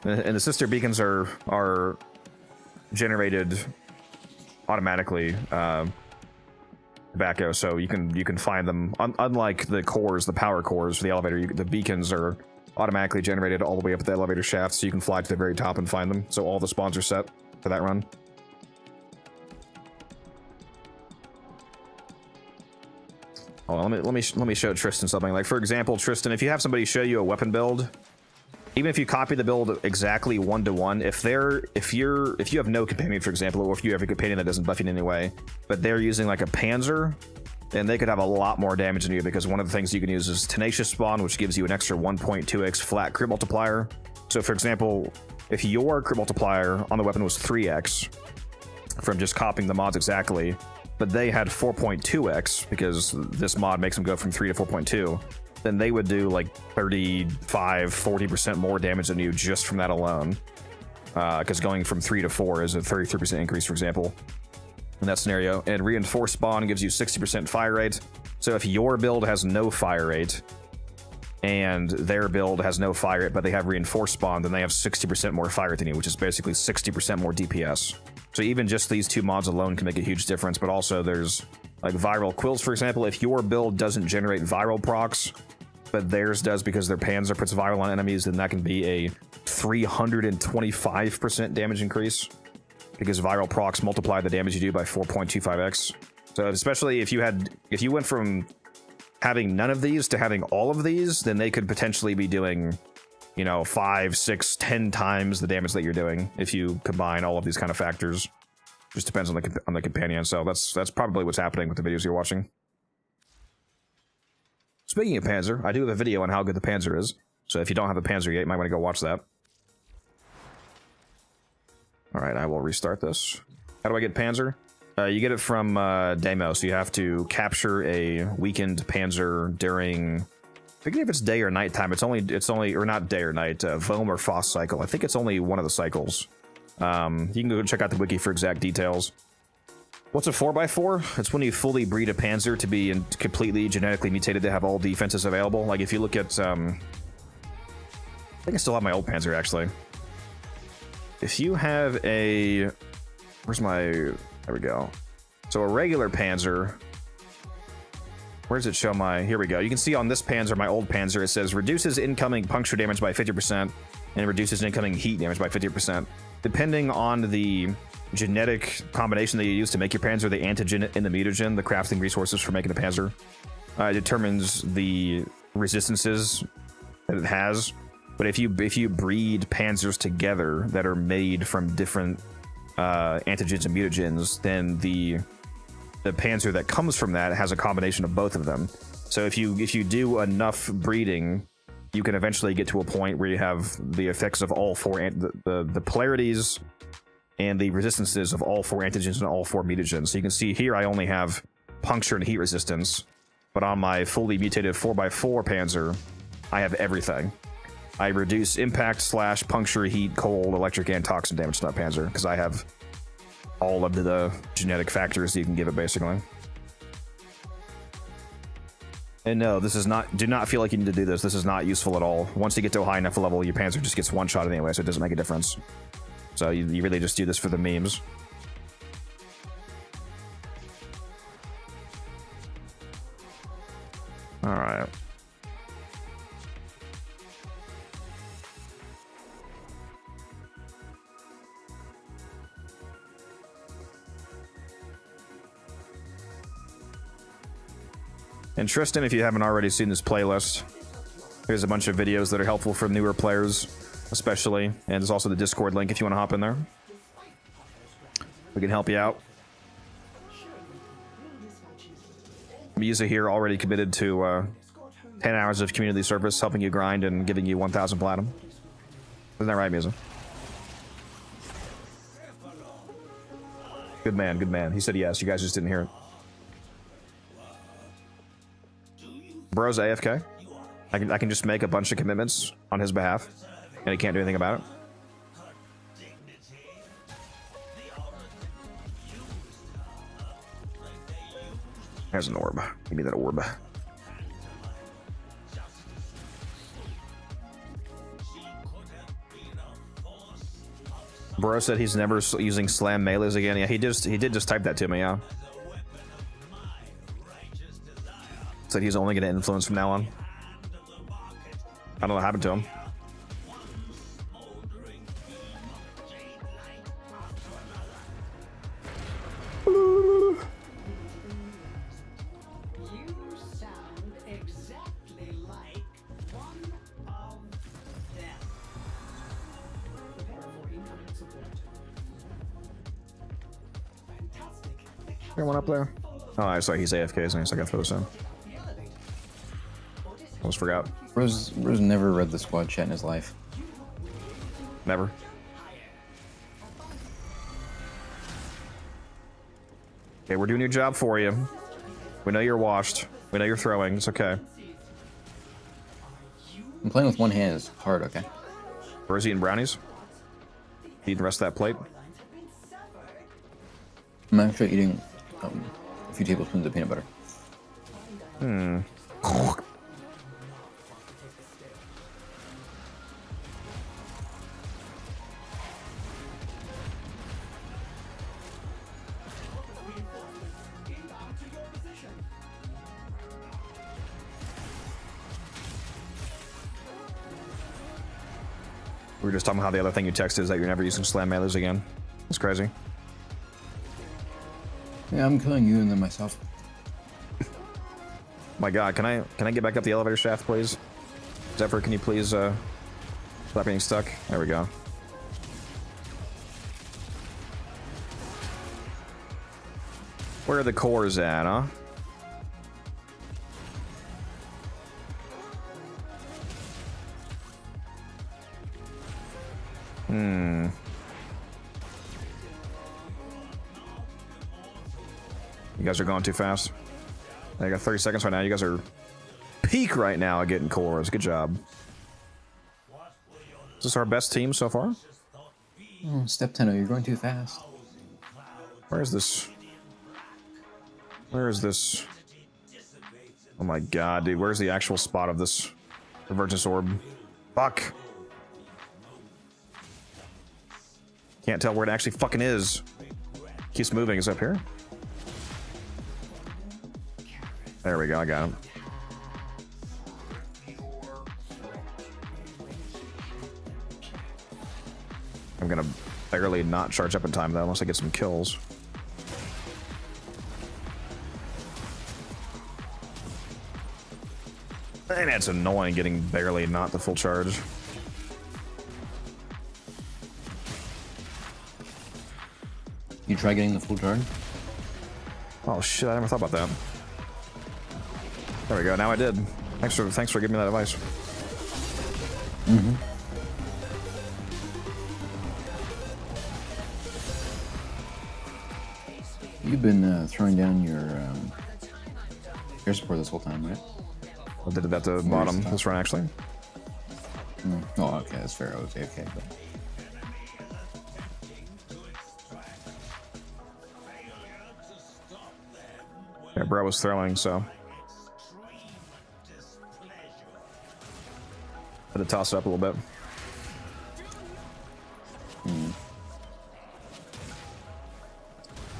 And the sister beacons are generated automatically tobacco, so you can find them. Unlike the cores, the power cores for the elevator, the beacons are automatically generated all the way up the elevator shaft, so you can fly to the very top and find them. So all the spawns are set for that run. Oh, let me show Tristan something. Like, for example, Tristan, if you have somebody show you a weapon build, even if you copy the build exactly 1-to-1, if you have no companion, for example, or if you have a companion that doesn't buff you in any way, but they're using like a Panzer, then they could have a lot more damage than you, because one of the things you can use is Tenacious Spawn, which gives you an extra 1.2x flat crit multiplier. So, for example, if your crit multiplier on the weapon was 3x from just copying the mods exactly, but they had 4.2x because this mod makes them go from 3 to 4.2, then they would do like 35-40% more damage than you just from that alone. Because going from 3 to 4 is a 33% increase, for example, in that scenario. And Reinforced Spawn gives you 60% fire rate. So if your build has no fire rate and their build has no fire rate, but they have Reinforced Spawn, then they have 60% more fire rate than you, which is basically 60% more DPS. So even just these two mods alone can make a huge difference, but also there's like Viral Quills, for example. If your build doesn't generate viral procs, but theirs does because their Panzer puts viral on enemies, then that can be a 325% damage increase, because viral procs multiply the damage you do by 4.25x. So especially if you went from having none of these to having all of these, then they could potentially be doing, you know, 5, 6, 10 times the damage that you're doing if you combine all of these kind of factors. Just depends on the companion. So that's probably what's happening with the videos you're watching. Speaking of Panzer, I do have a video on how good the Panzer is. So if you don't have a Panzer yet, you might want to go watch that. All right, I will restart this. How do I get Panzer? You get it from Demo, so you have to capture a weakened Panzer during, I forget if it's day or night time. It's only, or not day or night, Vohm or Foss cycle. I think it's only one of the cycles. You can go check out the wiki for exact details. What's a 4x4? It's when you fully breed a Panzer to be completely genetically mutated to have all defenses available. Like if you look at, I think I still have my old Panzer actually. If you have a, where's my, there we go. So a regular Panzer, where does it show my, here we go. You can see on this Panzer, my old Panzer, it says reduces incoming puncture damage by 50% and reduces incoming heat damage by 50%. Depending on the genetic combination that you use to make your Panzer, the antigen and the mutagen, the crafting resources for making a Panzer, determines the resistances that it has. But if you breed Panzers together that are made from different antigens and mutagens, then the Panzer that comes from that has a combination of both of them. So if you do enough breeding, you can eventually get to a point where you have the effects of all four, the polarities and the resistances of all four antigens and all four mutagens. So you can see here I only have puncture and heat resistance, but on my fully mutated 4x4 Panzer, I have everything. I reduce impact / puncture, heat, cold, electric, and toxin damage to that Panzer, because I have all of the genetic factors that you can give it, basically. And no, this is not, do not feel like you need to do this. This is not useful at all. Once you get to a high enough level, your Panzer just gets one shot anyway, so it doesn't make a difference. So you really just do this for the memes. All right. And Tristan, if you haven't already seen this playlist, here's a bunch of videos that are helpful for newer players, especially. And there's also the Discord link if you want to hop in there. We can help you out. Musa here already committed to 10 hours of community service, helping you grind and giving you 1,000 platinum. Isn't that right, Musa? Good man, good man. He said yes. You guys just didn't hear it. Bro's AFK. I can just make a bunch of commitments on his behalf, and he can't do anything about it. There's an orb. Give me that orb. Bro said he's never using slam melees again. Yeah, he did just type that to me. Yeah. Said he's only gonna influence from now on. I don't know what happened to him. You sound exactly like one of them. Prepare for incoming support. Fantastic. The Anyone up there? Oh, I saw he's AFK, so I gotta throw this in. Almost forgot. Rose never read the squad chat in his life. Never. Okay, we're doing your job for you. We know you're washed. We know you're throwing. It's okay. I'm playing with one hand. It's hard, okay? Rosie and brownies. Eating the rest of that plate. I'm actually eating a few tablespoons of peanut butter. Hmm. We were just talking about how the other thing you texted is that you're never using slam melees again. It's crazy. Yeah, I'm killing you and then myself. My God, can I get back up the elevator shaft, please? Zephyr, can you please stop being stuck? There we go. Where are the cores at, huh? Hmm. You guys are going too fast. I got 30 seconds right now. You guys are peak right now at getting cores. Good job. Is this our best team so far? Oh, Step Tenno, you're going too fast. Where is this? Where is this? Oh my God, dude. Where's the actual spot of this Divergence Orb? Fuck. Can't tell where it actually fucking is. Keeps moving. Is it up here? There we go. I got him. I'm gonna barely not charge up in time though, unless I get some kills. And it's annoying getting barely not the full charge. You try getting the full charge? Oh shit, I never thought about that. There we go, now I did. Thanks for giving me that advice. Mm-hmm. You've been throwing down your air support this whole time, right? I did it at the bottom this run, actually. Oh, okay, that's fair. Okay, but... Yeah, bro was throwing, so. Had to toss it up a little bit.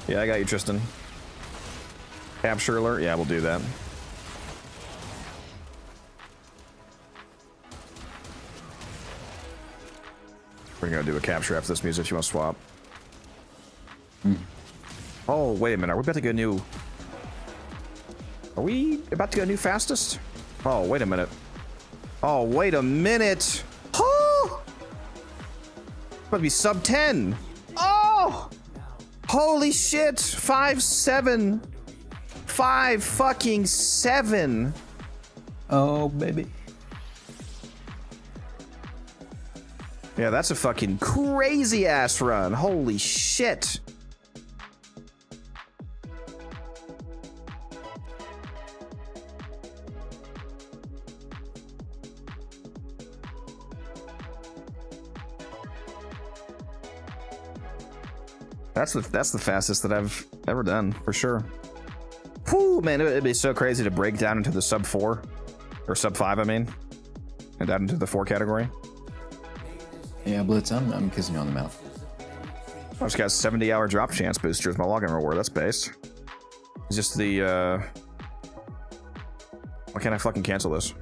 Yeah, I got you, Tristan. Capture alert? Yeah, we'll do that. We're gonna do a capture after this music if you want to swap. Oh, wait a minute. Are we about to get a new... Are we about to get a new fastest? Oh, wait a minute. Oh, wait a minute. Oh! It's about to be sub 10. Oh! Holy shit. 5-7. 5 fucking 7. Oh, baby. Yeah, that's a fucking crazy ass run. Holy shit. That's the fastest that I've ever done, for sure. Whew, man, it'd be so crazy to break down into the sub 4. Or sub 5, I mean. And down into the 4 category. Yeah, Blitz, I'm kissing you on the mouth. I just got 70-hour drop chance boosters. My login reward. That's base. It's just the. Why can't I fucking cancel this?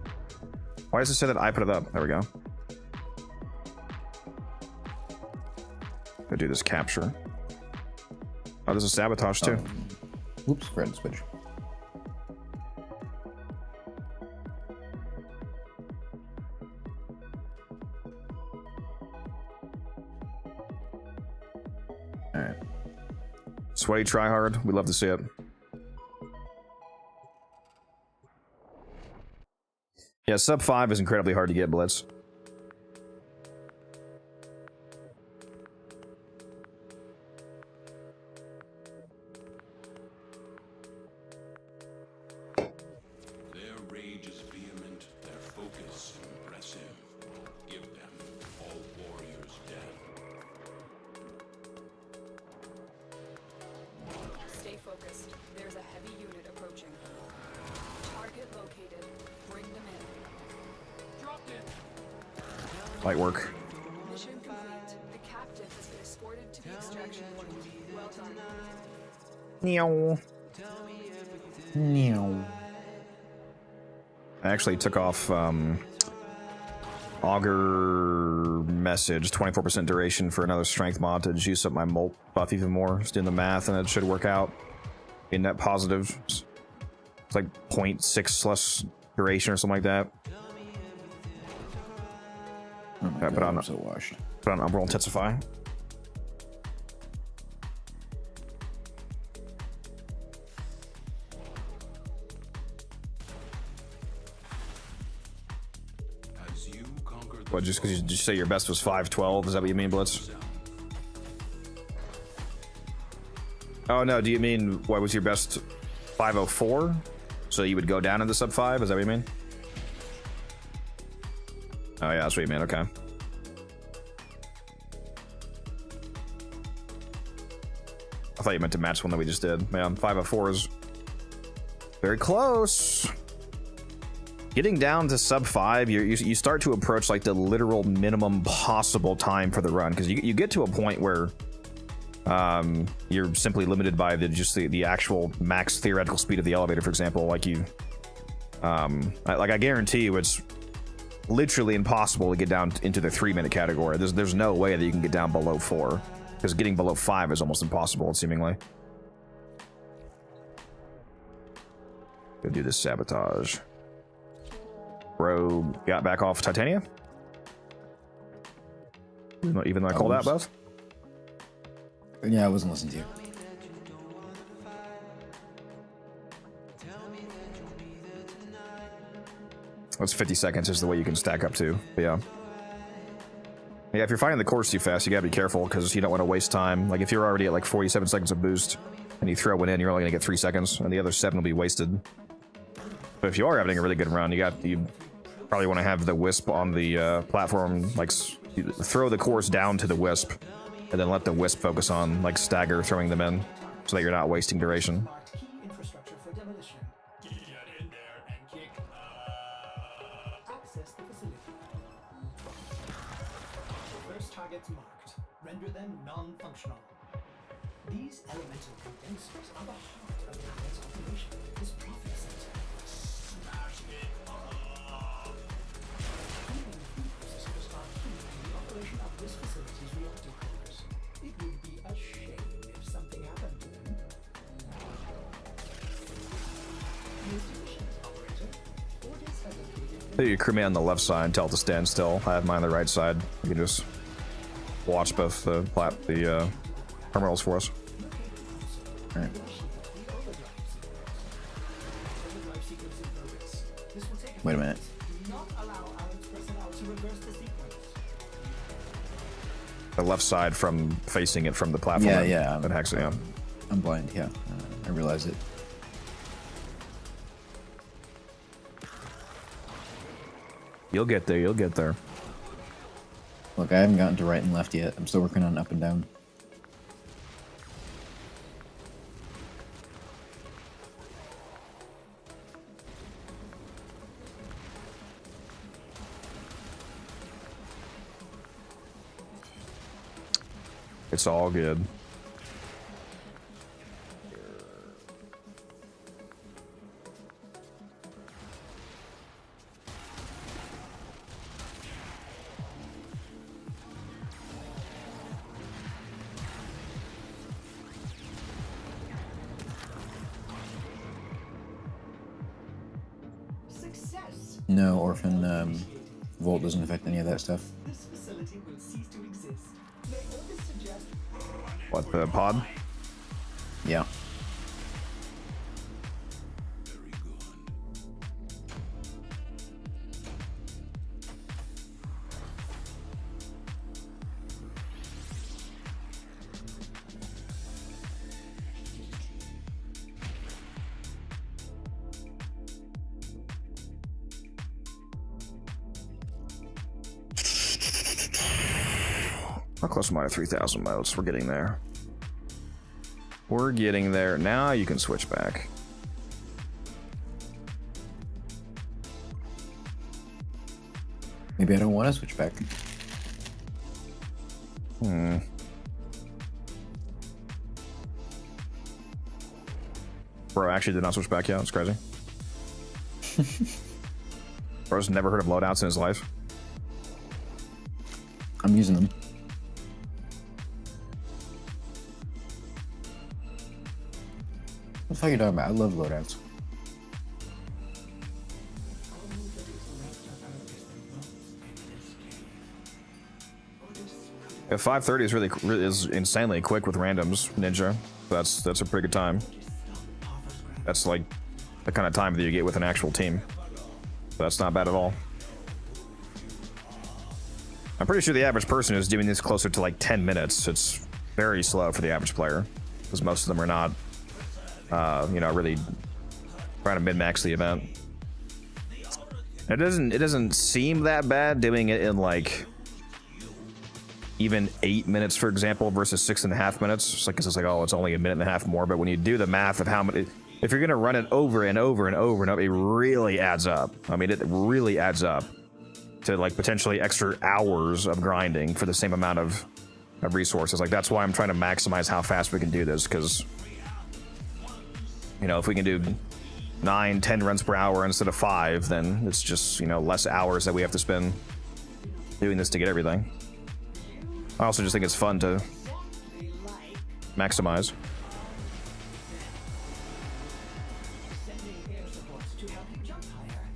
Why does it say that I put it up? There we go. Go do this capture. Oh, there's a sabotage too. Whoops, forgot to switch. Alright. Sweaty try hard. We'd love to see it. Yeah, sub 5 is incredibly hard to get, Blitz. Their rage is vehement, their focus impressive. Give them all warriors dead. Stay focused. There's a heavy unit approaching. Target located. Bring them in. Dropped in. Light work. Mission complete. The captain has been escorted to the extraction point. Well done. Meow. Meow. I actually took off Augur message, 24% duration for another strength mod to juice up my molt buff even more. Just doing the math and it should work out. Be net positive. It's like 0.6 less duration or something like that. Oh my God, God, on, I'm so washed. put on Umbral Intensify. As you conquer the What, just because you just say your best was 512? Is that what you mean, Blitz? Oh no, do you mean what was your best 504? So you would go down into sub 5? Is that what you mean? Oh yeah, that's what you mean, okay. I thought you meant to match one that we just did. Man, 504 is very close. Getting down to sub 5, you start to approach like the literal minimum possible time for the run, because you get to a point where you're simply limited by the actual max theoretical speed of the elevator. For example, like I guarantee you, it's literally impossible to get down into the 3-minute category. There's no way that you can get down below 4, because getting below 5 is almost impossible, seemingly. Go do this sabotage. Bro got back off Titania? Even though I called out both? Yeah, I wasn't listening to you. That's 50 seconds is the way you can stack up to. But yeah. Yeah, if you're finding the course too fast, you gotta be careful, because you don't want to waste time. Like, if you're already at like 47 seconds of boost, and you throw it in, you're only gonna get 3 seconds, and the other 7 will be wasted. But if you are having a really good run, you probably want to have the Wisp on the platform, like, you throw the course down to the Wisp, and then let the Wisp focus on, like, stagger throwing them in, so that you're not wasting duration. Key infrastructure for demolition. Get in there and kick. Access the facility. First targets marked. Render them non-functional. These elemental condensers are the heart of the planet's operation. This profit center. Smash it up! Human food processors are key to the operation of this facility's reactor cores. It would be a shame if something happened to them. Most efficient operator. Orders are located. Put your crewmate on the left side, tell it to stand still. I have mine on the right side. You can just watch both the terminals for us. Alright. Wait a minute. Do not allow Alex personnel to reverse the sequence. The left side from facing it from the platform. Yeah. That hacks it, yeah. I'm blind, yeah. I realize it. You'll get there, you'll get there. Look, I haven't gotten to right and left yet. I'm still working on up and down. It's all good. Success. No, Orphan Volt doesn't affect any of that stuff. This facility will cease to exist. May orders suggest What, the pod? Yeah. Very good. How close am I to 3,000 motes? We're getting there. We're getting there. Now you can switch back. Maybe I don't want to switch back. Bro actually did not switch back yet. It's crazy. Bro's never heard of loadouts in his life. I'm using them. What the fuck are you talking about? I love loadouts. Yeah, 5:30 is really is insanely quick with randoms, Ninja. That's a pretty good time. That's like the kind of time that you get with an actual team. That's not bad at all. I'm pretty sure the average person is doing this closer to like 10 minutes. It's very slow for the average player because most of them are not, you know, really trying to min-max the event. It doesn't seem that bad doing it in like even 8 minutes, for example, versus 6.5 minutes. It's like, it's like, oh, it's only a minute and a half more. But when you do the math of how many, if you're gonna run it over and over and over and over, it really adds up. I mean, it really adds up to like potentially extra hours of grinding for the same amount of resources. Like, that's why I'm trying to maximize how fast we can do this, because, you know, if we can do 9-10 runs per hour instead of 5, then it's just, you know, less hours that we have to spend doing this to get everything. I also just think it's fun to maximize. sending air support to help you jump higher.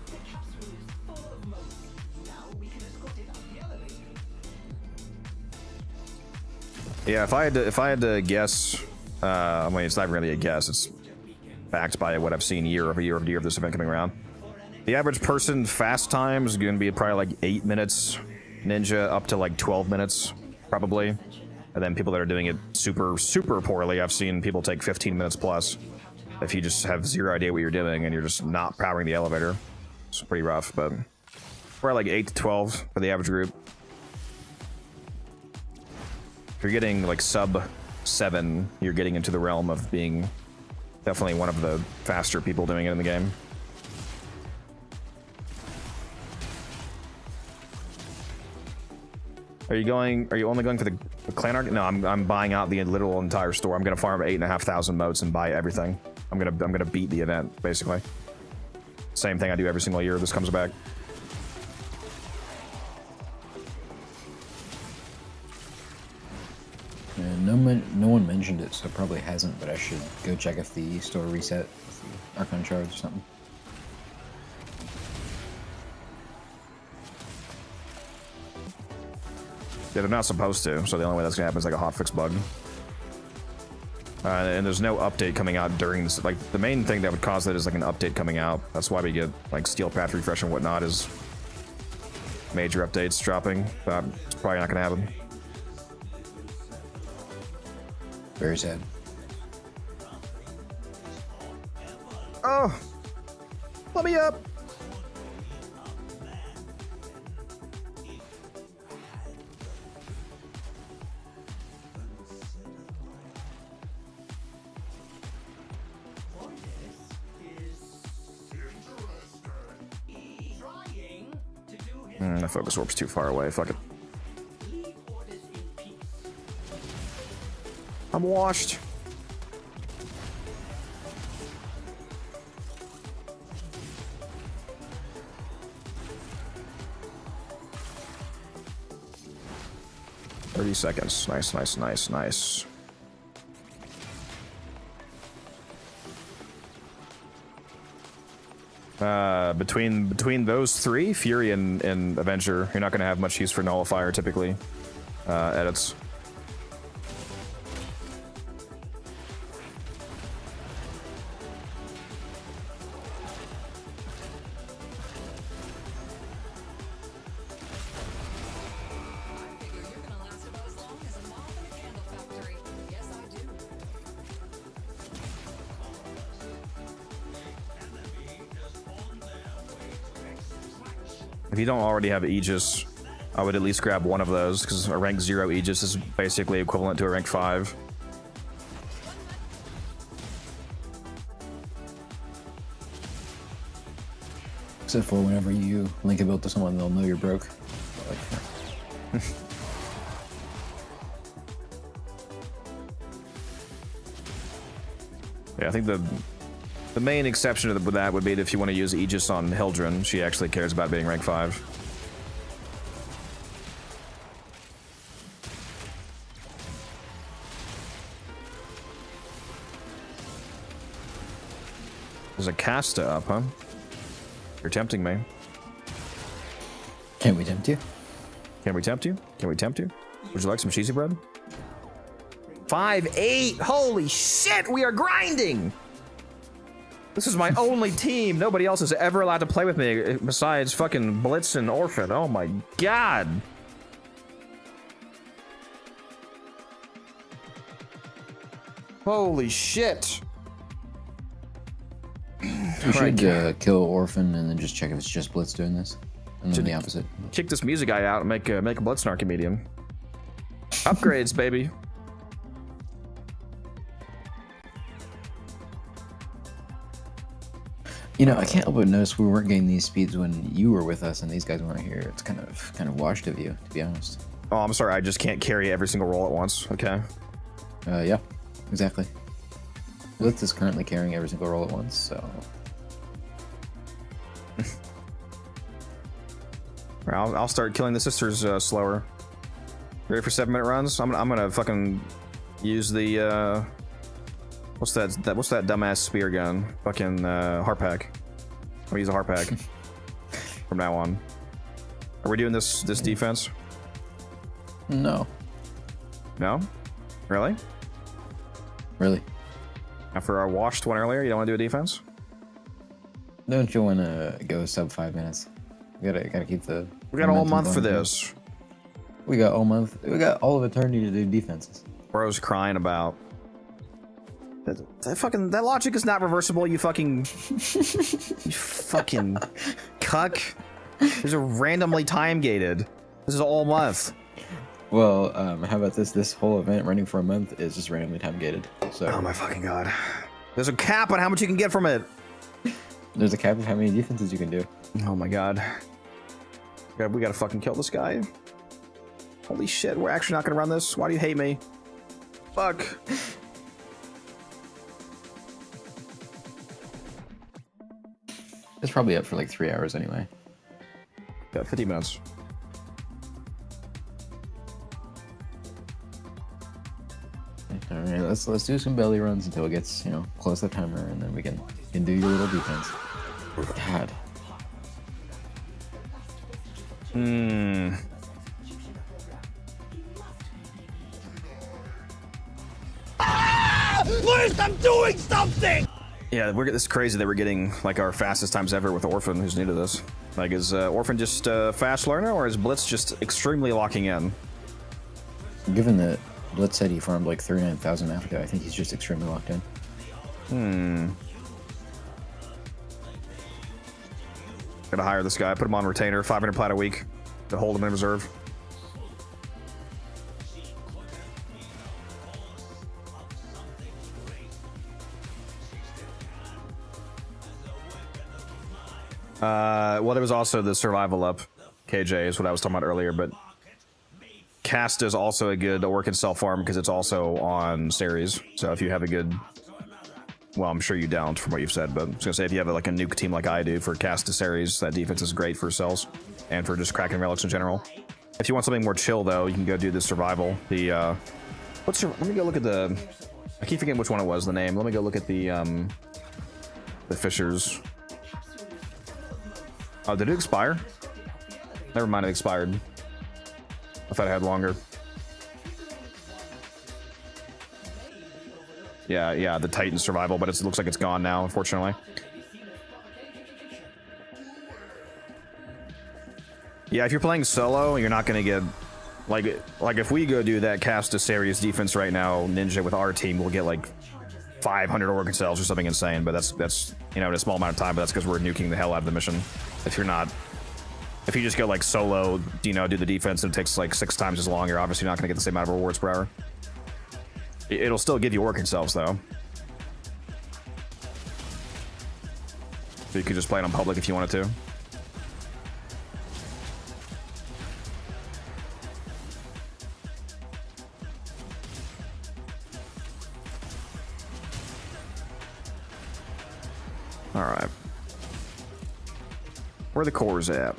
The capsule is full of motes. Now we can escort it up the elevator. Yeah, if I had to guess, I mean, it's not really a guess. It's backed by what I've seen year over year over year of this event coming around. The average person fast time is going to be probably like 8 minutes, Ninja up to like 12 minutes, probably. And then people that are doing it super, super poorly, I've seen people take 15 minutes plus. If you just have zero idea what you're doing and you're just not powering the elevator. It's pretty rough, but probably like 8 to 12 for the average group. If you're getting like sub 7, you're getting into the realm of being definitely one of the faster people doing it in the game. Are you only going for the clan arc? No, I'm buying out the literal entire store. I'm gonna farm 8,500 motes and buy everything. I'm gonna beat the event, basically. Same thing I do every single year this comes back. No one mentioned it, so it probably hasn't, but I should go check if the store reset with the Archon charge or something. Yeah, they're not supposed to, so the only way that's gonna happen is like a hotfix bug. And there's no update coming out during this. Like, the main thing that would cause that is like an update coming out. That's why we get like Steel Path refresh and whatnot, is major updates dropping. But it's probably not gonna happen. Very sad. Oh, let me up. The focus orb's too far away. Fuck it. I'm washed. $30 seconds. Nice, nice, nice, nice. Between those three, Fury and Avenger, you're not going to have much use for Nullifier typically. Edits. Figure you're gonna last about as long as a moth in a candle factory. Yes, I do. If you don't already have Aegis, I would at least grab one of those, because a rank 0 Aegis is basically equivalent to a rank 5. Except for whenever you link a build to someone, they'll know you're broke. Like, Yeah, I think the main exception to that would be if you want to use Aegis on Hildren. She actually cares about being rank 5. There's a Casta up, huh? You're tempting me. can we tempt you? Can we tempt you? Can we tempt you? Would you like some cheesy bread? 5-8! Holy shit, we are grinding! This is my only team. Nobody else is ever allowed to play with me besides fucking Blitz and Orphan. Oh my god. Holy shit. We should kill Orphan and then just check if it's just Blitz doing this. And then the opposite. Kick this music guy out and make a Blitz Snarky medium. Upgrades, baby. You know, I can't help but notice we weren't getting these speeds when you were with us and these guys weren't here. It's kind of washed of you, to be honest. Oh, I'm sorry. I just can't carry every single roll at once. Okay. Yeah, exactly. Blitz is currently carrying every single roll at once, so... I'll start killing the sisters slower. Ready for 7-minute runs? I'm gonna fucking use the what's that dumbass spear gun? Fucking Harpack. I'll use a Harpack from now on. Are we doing this defense? No. No? Really? Really? After our washed one earlier, you don't want to do a defense? Don't you want to go sub 5 minutes? We gotta keep the... We got a whole momentum month for going here. this. We got all month. We got all of eternity to do defenses. Bro's crying about that logic is not reversible. You fucking cuck. These are randomly time gated. This is all month. Well, how about this? This whole event running for a month is just randomly time gated. So Oh my fucking god. There's a cap on how much you can get from it. there's a cap of how many defenses you can do. Oh my god. We gotta fucking kill this guy. Holy shit, we're actually not gonna run this? Why do you hate me? Fuck. It's probably up for like 3 hours anyway. Got 50 minutes. All right, let's do some belly runs until it gets, you know, close to the timer, and then we can do your little defense. God. Please, I'm doing something! Yeah, this is crazy that we're getting like our fastest times ever with Orphan, who's new to this. Like, is Orphan just a fast learner, or is Blitz just extremely locking in? Given that Blitz said he farmed like 39,000 math ago, I think he's just extremely locked in. Gotta hire this guy, put him on retainer, 500 plat a week to hold him in reserve. Well, there was also the survival up. KJ is what I was talking about earlier, but Cast is also a good Orc and Cell farm because it's also on series. So if you have a good, well, I'm sure you don't from what you've said, but I was gonna say if you have like a nuke team like I do for Cast to series, that defense is great for cells and for just cracking relics in general. If you want something more chill though, you can go do the survival. The let me go look at the. I keep forgetting which one it was. The name. Let me go look at the fishers. Oh, did it expire? Never mind, it expired. I thought I had longer. Yeah, the Titan survival, but it looks like it's gone now, unfortunately. Yeah, if you're playing solo, you're not gonna get like if we go do that cast to series defense right now, Ninja with our team will get like 500 organ cells or something insane. But that's you know in a small amount of time. But that's because we're nuking the hell out of the mission. If you just go like solo, you know, do the defense and it takes like 6 times as long, you're obviously not gonna get the same amount of rewards per hour. It'll still give you organ cells though. So you could just play it on public if you wanted to. All right. Where are the cores at?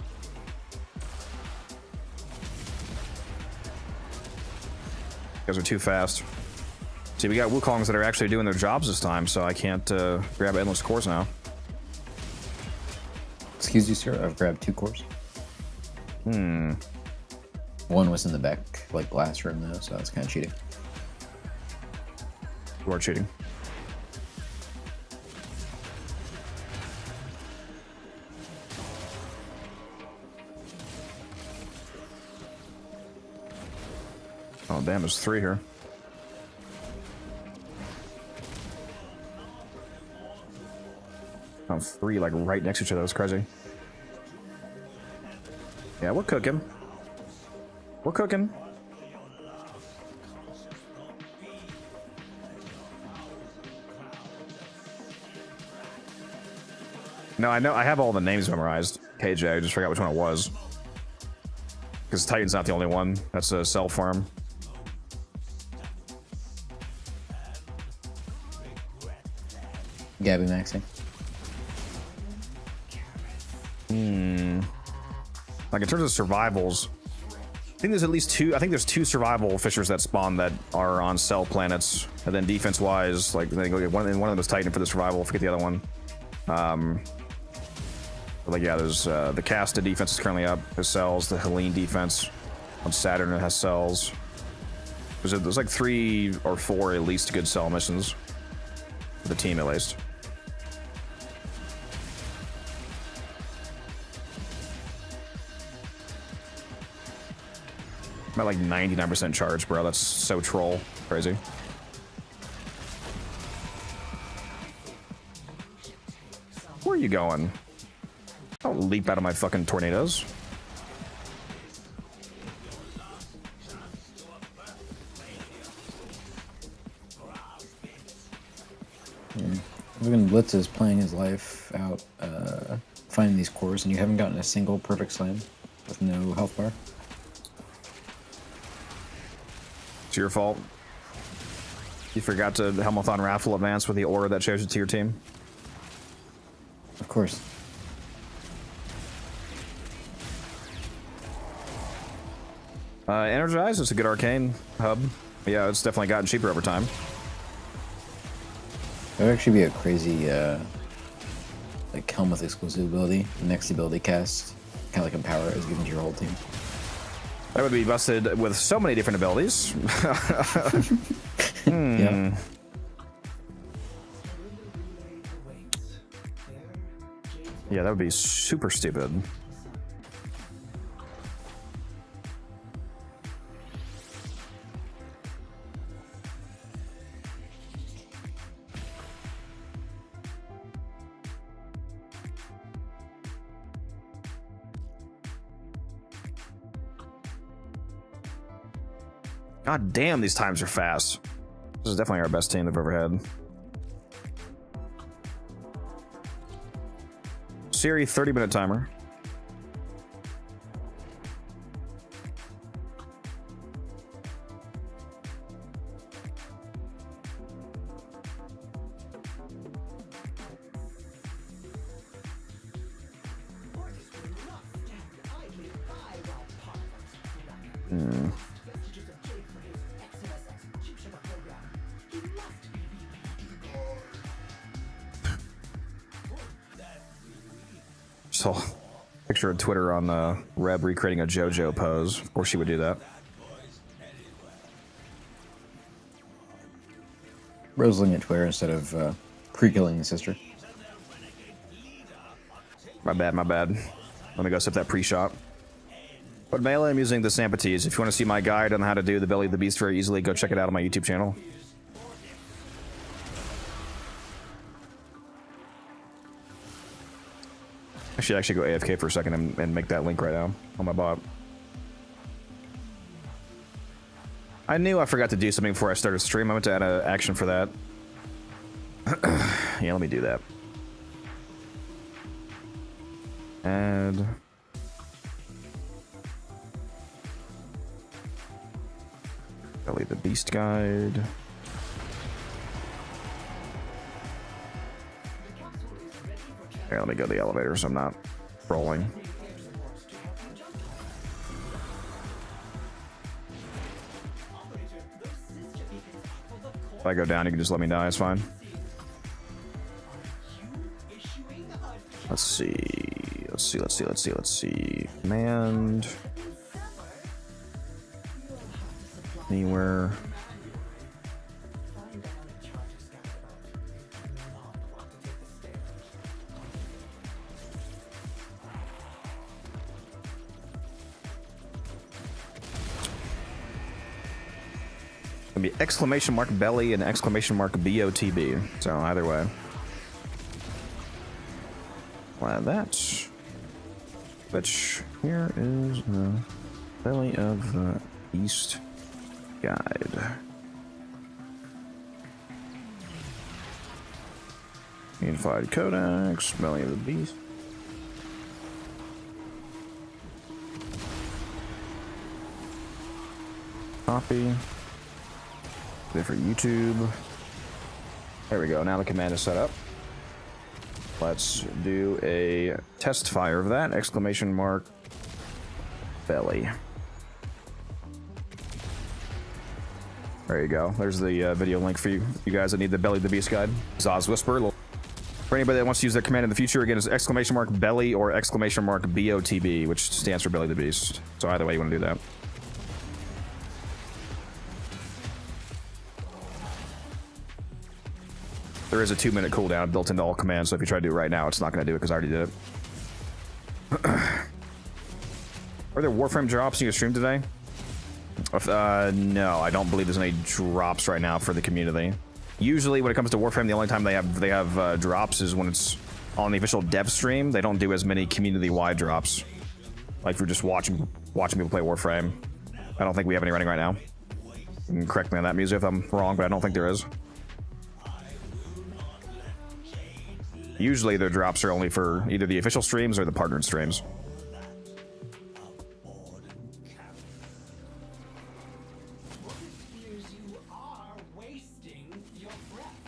You guys are too fast. See, we got Wukongs that are actually doing their jobs this time, so I can't grab endless cores now. Excuse you, sir. I've grabbed 2 cores. One was in the back, like glass room though, so that's kind of cheating. You are cheating. Oh damn, there's 3 here. Oh, 3 like right next to each other. That's crazy. Yeah, we're cooking. We're cooking. No, I know. I have all the names memorized. KJ, I just forgot which one it was. Because Titan's not the only one. That's a cell farm. Gabby maxing. Like in terms of survivals, I think there's at least 2. I think there's 2 survival fishers that spawn that are on cell planets. And then defense-wise, like they go get one of them is Titan for the survival. Forget the other one. But like yeah, there's the Casta defense is currently up. There's cells. The Helene defense on Saturn it has cells. There's like 3 or 4 at least good cell missions for the team at least. I'm at like 99% charge, bro. That's so troll. Crazy. Where are you going? Don't leap out of my fucking tornadoes. Even Blitz is playing his life out, finding these cores, and you haven't gotten a single perfect slam with no health bar. It's your fault. You forgot to Helmathon raffle advance with the aura that shows it to your team. Of course. Energize, it's a good arcane hub. Yeah, it's definitely gotten cheaper over time. That would actually be a crazy, like Helmuth exclusive ability. The next ability cast, kind of like Empower, is given to your whole team. That would be busted with so many different abilities. Yeah. Yeah, that would be super stupid. God damn, these times are fast. This is definitely our best team they've ever had. Siri, 30-minute timer. So, picture of Twitter on Reb recreating a JoJo pose. Of course she would do that. Rose looking at Twitter instead of pre-killing his sister. My bad, my bad. Let me go sip that pre-shot. But mainly I'm using the Sampites. If you want to see my guide on how to do the Belly of the Beast very easily, go check it out on my YouTube channel. I should actually go AFK for a second and make that link right now on my bot. I knew I forgot to do something before I started stream. I meant to add an action for that. Yeah, let me do that. Add... Belly the Beast guide. Here, let me go to the elevator so I'm not rolling. If I go down, you can just let me die, it's fine. Let's see. Let's see. Command. Anywhere. Gonna be exclamation mark belly and exclamation mark BOTB. So either way. Well, that's. Which here is the belly of the East guide. Unified Codex, belly of the beast. Copy. There for YouTube. There we go. Now the command is set up. Let's do a test fire of that. Exclamation mark belly. There you go. There's the video link for you guys that need the Belly of the Beast guide. Zaz Whisper. For anybody that wants to use that command in the future, again, it's exclamation mark belly or exclamation mark BOTB, which stands for Belly of the Beast. So either way you want to do that. There is a 2-minute cooldown built into all commands, so if you try to do it right now, it's not going to do it because I already did it. Are there Warframe drops you can stream today? No, I don't believe there's any drops right now for the community. Usually, when it comes to Warframe, the only time they have drops is when it's on the official dev stream. They don't do as many community-wide drops, like for just watching people play Warframe. I don't think we have any running right now. You can correct me on that, Musa, if I'm wrong, but I don't think there is. Usually, their drops are only for either the official streams or the partnered streams.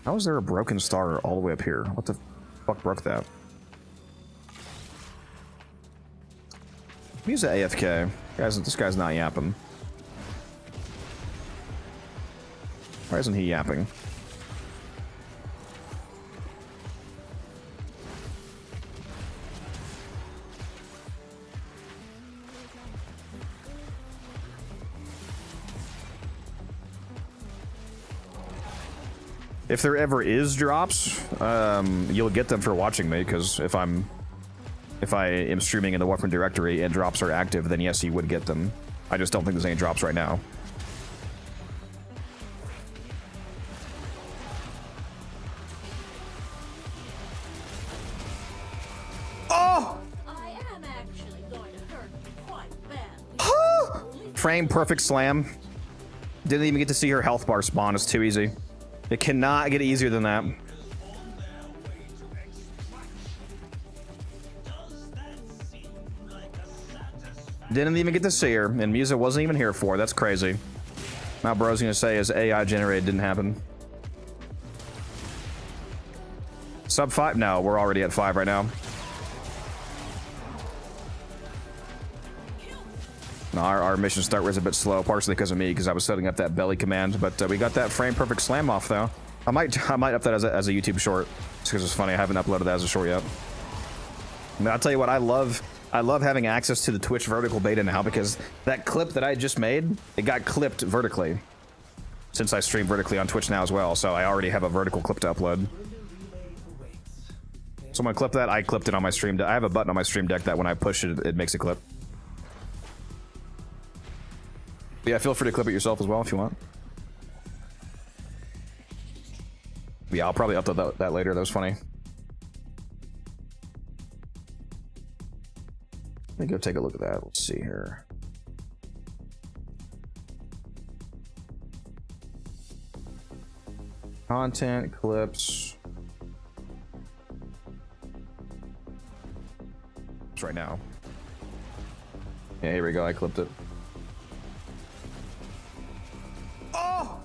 How is there a broken star all the way up here? What the fuck broke that? Use the AFK. Guys, this guy's not yapping. Why isn't he yapping? If there ever is drops, you'll get them for watching me, because if I am streaming in the Warframe directory and drops are active, then yes, you would get them. I just don't think there's any drops right now. Oh! I am actually going to hurt you quite badly. Frame perfect slam. Didn't even get to see her health bar spawn. It's too easy. It cannot get easier than that. Didn't even get to see her, and Musa wasn't even here for it. That's crazy. Now bro's gonna say his AI generated didn't happen. Sub 5? No, we're already at 5 right now. No, our mission start was a bit slow, partially because of me, because I was setting up that belly command. But we got that frame perfect slam off though. I might up that as a YouTube short, just because it's funny. I haven't uploaded that as a short yet. I mean, I'll tell you what, I love having access to the Twitch vertical beta now, because that clip that I just made, it got clipped vertically. Since I stream vertically on Twitch now as well, so I already have a vertical clip to upload. So I'm gonna clip that. I clipped it on my stream deck. I have a button on my stream deck that when I push it, it makes a clip. But yeah, feel free to clip it yourself as well if you want. Yeah, I'll probably upload that later. That was funny. Let me go take a look at that. Let's see here. Content, clips. It's right now. Yeah, here we go. I clipped it. Oh!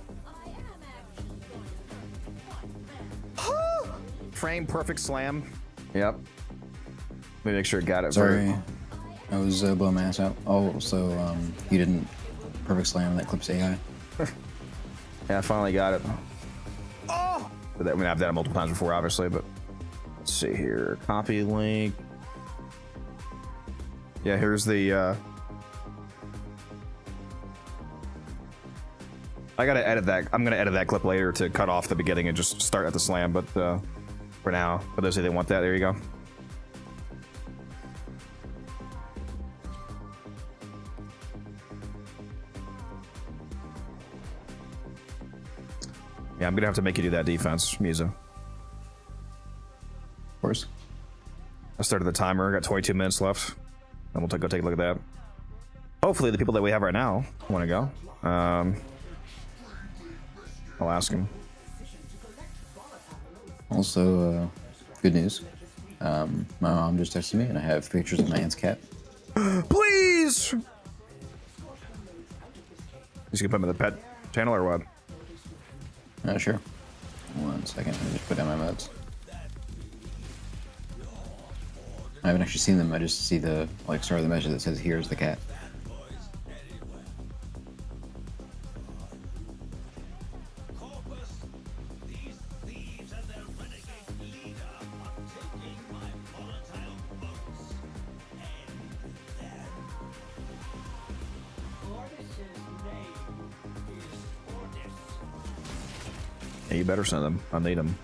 Frame perfect slam. Yep. Let me make sure it got it. Sorry, I was blowing my ass out. Oh, so you didn't perfect slam that clips AI. Yeah, I finally got it. Oh! But that, I mean, I've done it multiple times before, obviously, but let's see here. Copy link. Yeah, here's the. I gotta edit that. I'm gonna edit that clip later to cut off the beginning and just start at the slam, but for now, for those of you that want that, there you go. Yeah, I'm gonna have to make you do that defense, Musa. Of course. I started the timer, got 22 minutes left. And we'll go take a look at that. Hopefully the people that we have right now want to go. I'll ask him. Also, good news. My mom just texted me and I have pictures of my aunt's cat. Please! You gonna put him in the pet channel or what? Sure. 1 second, let me just put down my modes. I haven't actually seen them, I just see the, like, start of the message that says, here's the cat. Yeah, you better send them. I need them.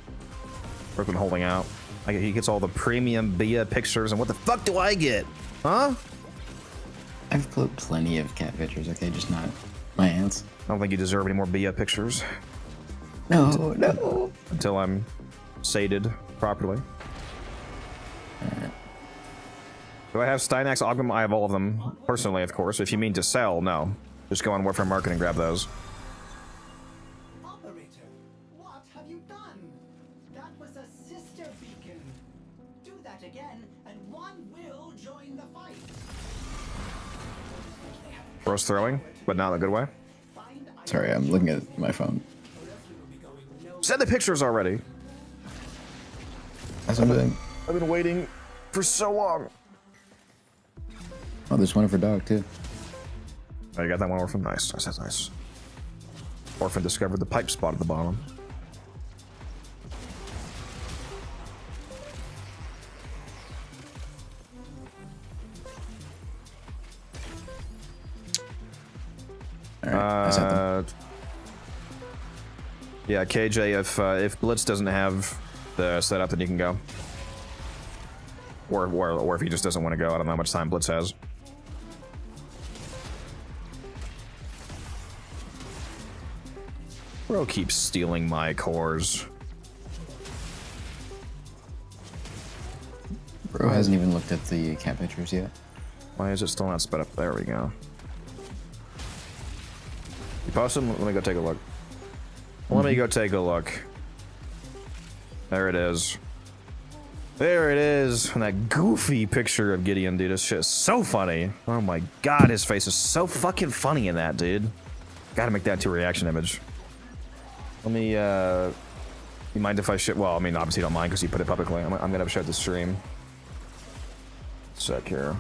Brooklyn holding out. He gets all the premium Bia pictures, and what the fuck do I get? Huh? I've uploaded plenty of cat pictures, okay, just not my aunt's. I don't think you deserve any more Bia pictures. No, no. Until I'm sated properly. Alright. Do I have Steinax Augment? I have all of them, personally, of course. If you mean to sell, no. Just go on Warframe Market and grab those. Operator, what have you done? That was a sister beacon. Do that again, and one will join the fight. Gross throwing, but not in a good way. Sorry, I'm looking at my phone. Send the pictures already. That's what I'm doing. I've been waiting for so long. Oh, there's one for dog, too. Oh, you got that one orphan? Nice, nice, that's nice. Orphan discovered the pipe spot at the bottom. Alright, I sent them. Yeah, KJ, if Blitz doesn't have the setup, then you can go. Or if he just doesn't want to go, I don't know how much time Blitz has. Bro keeps stealing my cores. Bro hasn't even looked at the cat pictures yet. Why is it still not sped up? There we go. You post them? Let me go take a look. Let me go take a look. There it is. There it is. And that goofy picture of Gideon, dude. This shit is so funny. Oh my god, his face is so fucking funny in that, dude. Gotta make that into a reaction image. Let me, you mind if I share? Well, I mean, obviously you don't mind because you put it publicly. I'm gonna share the stream. Sec here.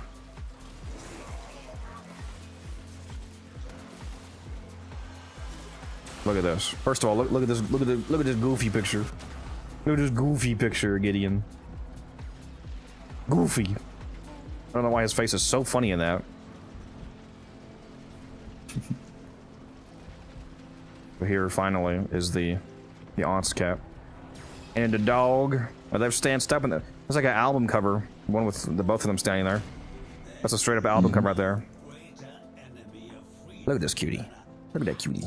Look at this. First of all, look at this. Look at this goofy picture. Look at this goofy picture, Gideon. Goofy. I don't know why his face is so funny in that. But here, finally, is the Aunts cap. And the dog. Oh, they're stanced up in the. It's like an album cover. One with both of them standing there. That's a straight up album cover right there. Look at this cutie. Look at that cutie.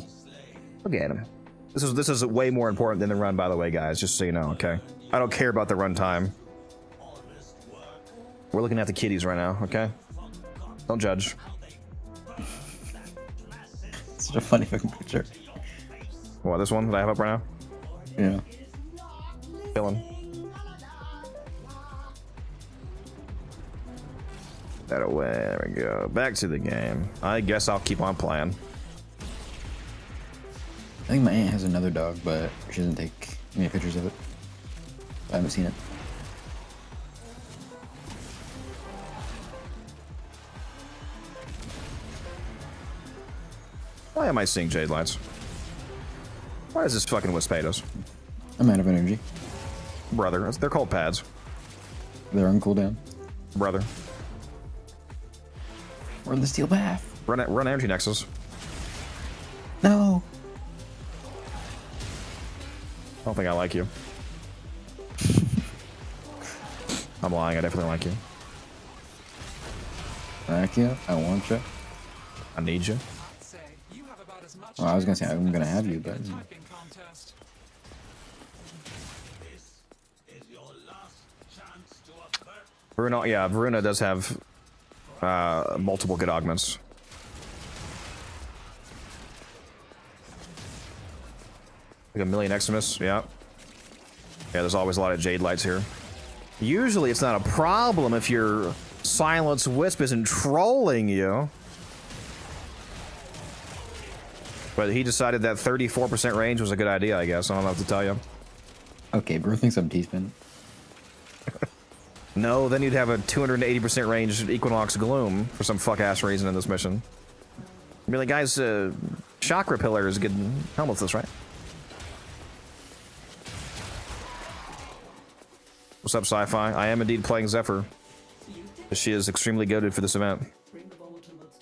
Look at him. This is way more important than the run, by the way, guys. Just so you know, okay? I don't care about the run time. We're looking at the kitties right now, okay? Don't judge. Such a funny fucking picture. What, this one that I have up right now? Yeah. Chilling. That away. There we go. Back to the game. I guess I'll keep on playing. I think my aunt has another dog, but she doesn't take any pictures of it. I haven't seen it. Why am I seeing jade lights? Why is this fucking with potatoes? I'm out of energy. Brother, they're called pads. They're on cooldown. Brother. We're in the steel bath. Run energy nexus. No. I don't think I like you. I'm lying, I definitely like you. Thank you. I want you. I need you. Well, I was gonna say I'm gonna have you, but Veruna, yeah, Veruna does have multiple good augments. Like a million Eximus, yeah. Yeah, there's always a lot of jade lights here. Usually it's not a problem if your Silence Wisp isn't trolling you. But he decided that 34% range was a good idea, I guess. I don't know what to tell you. okay, bro thinks I'm T-spin. No, then you'd have a 280% range Equinox Gloom for some fuck-ass reason in this mission. You'd be like, guys, Chakra Pillar is a good helm with this, right? What's up, Sci-Fi? I am indeed playing Zephyr. She is extremely goated for this event.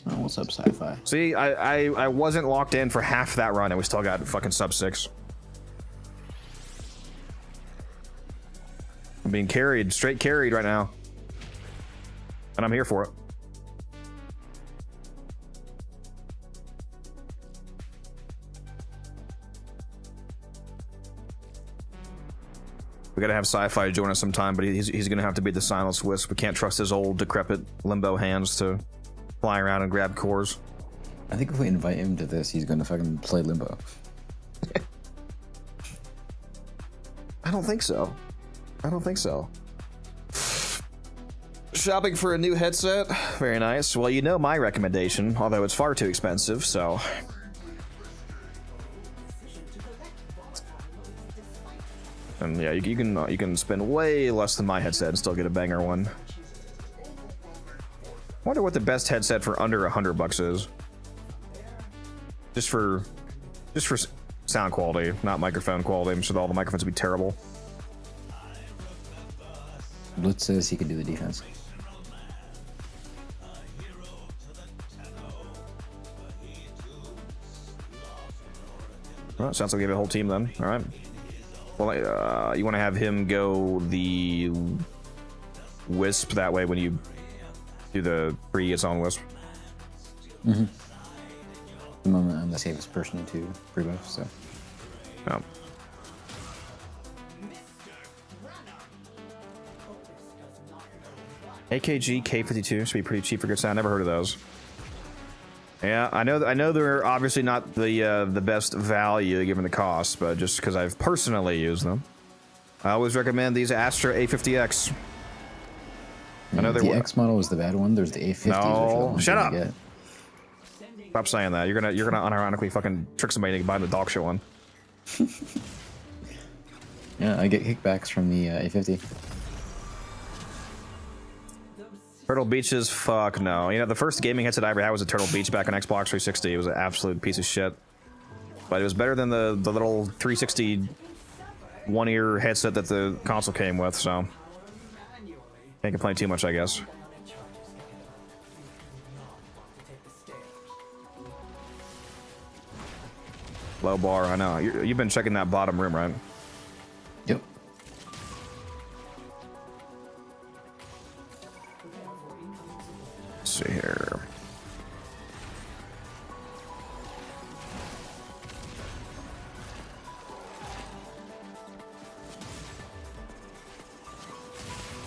Oh, what's up, Sci-Fi? See, I wasn't locked in for half that run and we still got fucking sub 6. I'm being carried, straight carried right now. And I'm here for it. We gotta have Sci-Fi join us sometime, but he's gonna have to be the Silence Wisp. We can't trust his old decrepit limbo hands to fly around and grab cores. I think if we invite him to this, he's gonna fucking play Limbo. I don't think so. I don't think so. Shopping for a new headset? Very nice. Well, you know my recommendation, although it's far too expensive, so... And yeah, you can spend way less than my headset and still get a banger one. Wonder what the best headset for under $100 is. Just for sound quality, not microphone quality. I'm sure all the microphones would be terrible. Blitz says he could do the defense. Well, sounds like we have a whole team then. All right. Well, you want to have him go the Wisp that way when you do the free its own Wisp. Mm-hmm. The moment I'm the safest person to free buff, so. Oh. AKG K52 should be pretty cheap for good sound. Never heard of those. Yeah, I know they're obviously not the best value given the cost, but just because I've personally used them, I always recommend these Astra A50X. I know the X model is the bad one. There's the A50s. No, shut up. Get. Stop saying that. You're gonna unironically fucking trick somebody into buying the dog shit one. Yeah, I get kickbacks from the A50. Turtle Beaches, fuck no. You know, the first gaming headset I ever had was a Turtle Beach back on Xbox 360. It was an absolute piece of shit. But it was better than the little 360 one-ear headset that the console came with, so can't complain too much, I guess. Low bar, I know. You've been checking that bottom room, right? Yep. Let's see here.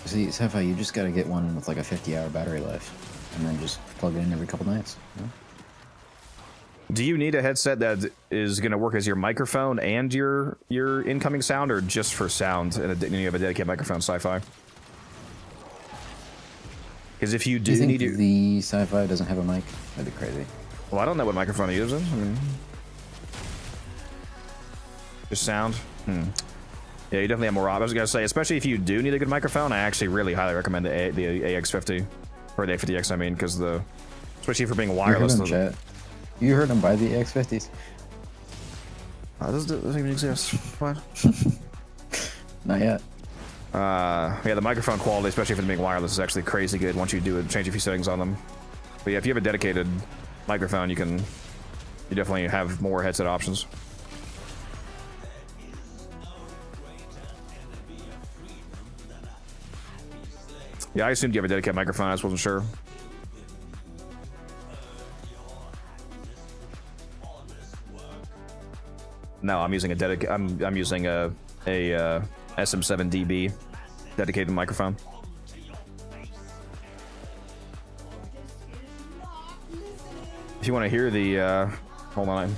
See, Sci-Fi, you just gotta get one with like a 50-hour battery life, and then just plug it in every couple nights. You know? Do you need a headset that is going to work as your microphone and your incoming sound, or just for sound and you have a dedicated microphone, Sci-Fi? Because if you do you think need to... the Sci-Fi doesn't have a mic? That'd be crazy. Well, I don't know what microphone he uses. I mean, just sound. Yeah, you definitely have more. I was gonna say, especially if you do need a good microphone, I actually really highly recommend the AX50 or the A50X. I mean, because especially for being wireless. You heard him, chat. You heard him buy the AX50s. Does it even exist? What? Not yet. Yeah, the microphone quality, especially for them being wireless, is actually crazy good once you do it, change a few settings on them. But yeah, if you have a dedicated microphone, you definitely have more headset options. Yeah, I assumed you have a dedicated microphone. I just wasn't sure. No, I'm using a I'm using a SM7DB dedicated microphone. If you want to hear the hold on,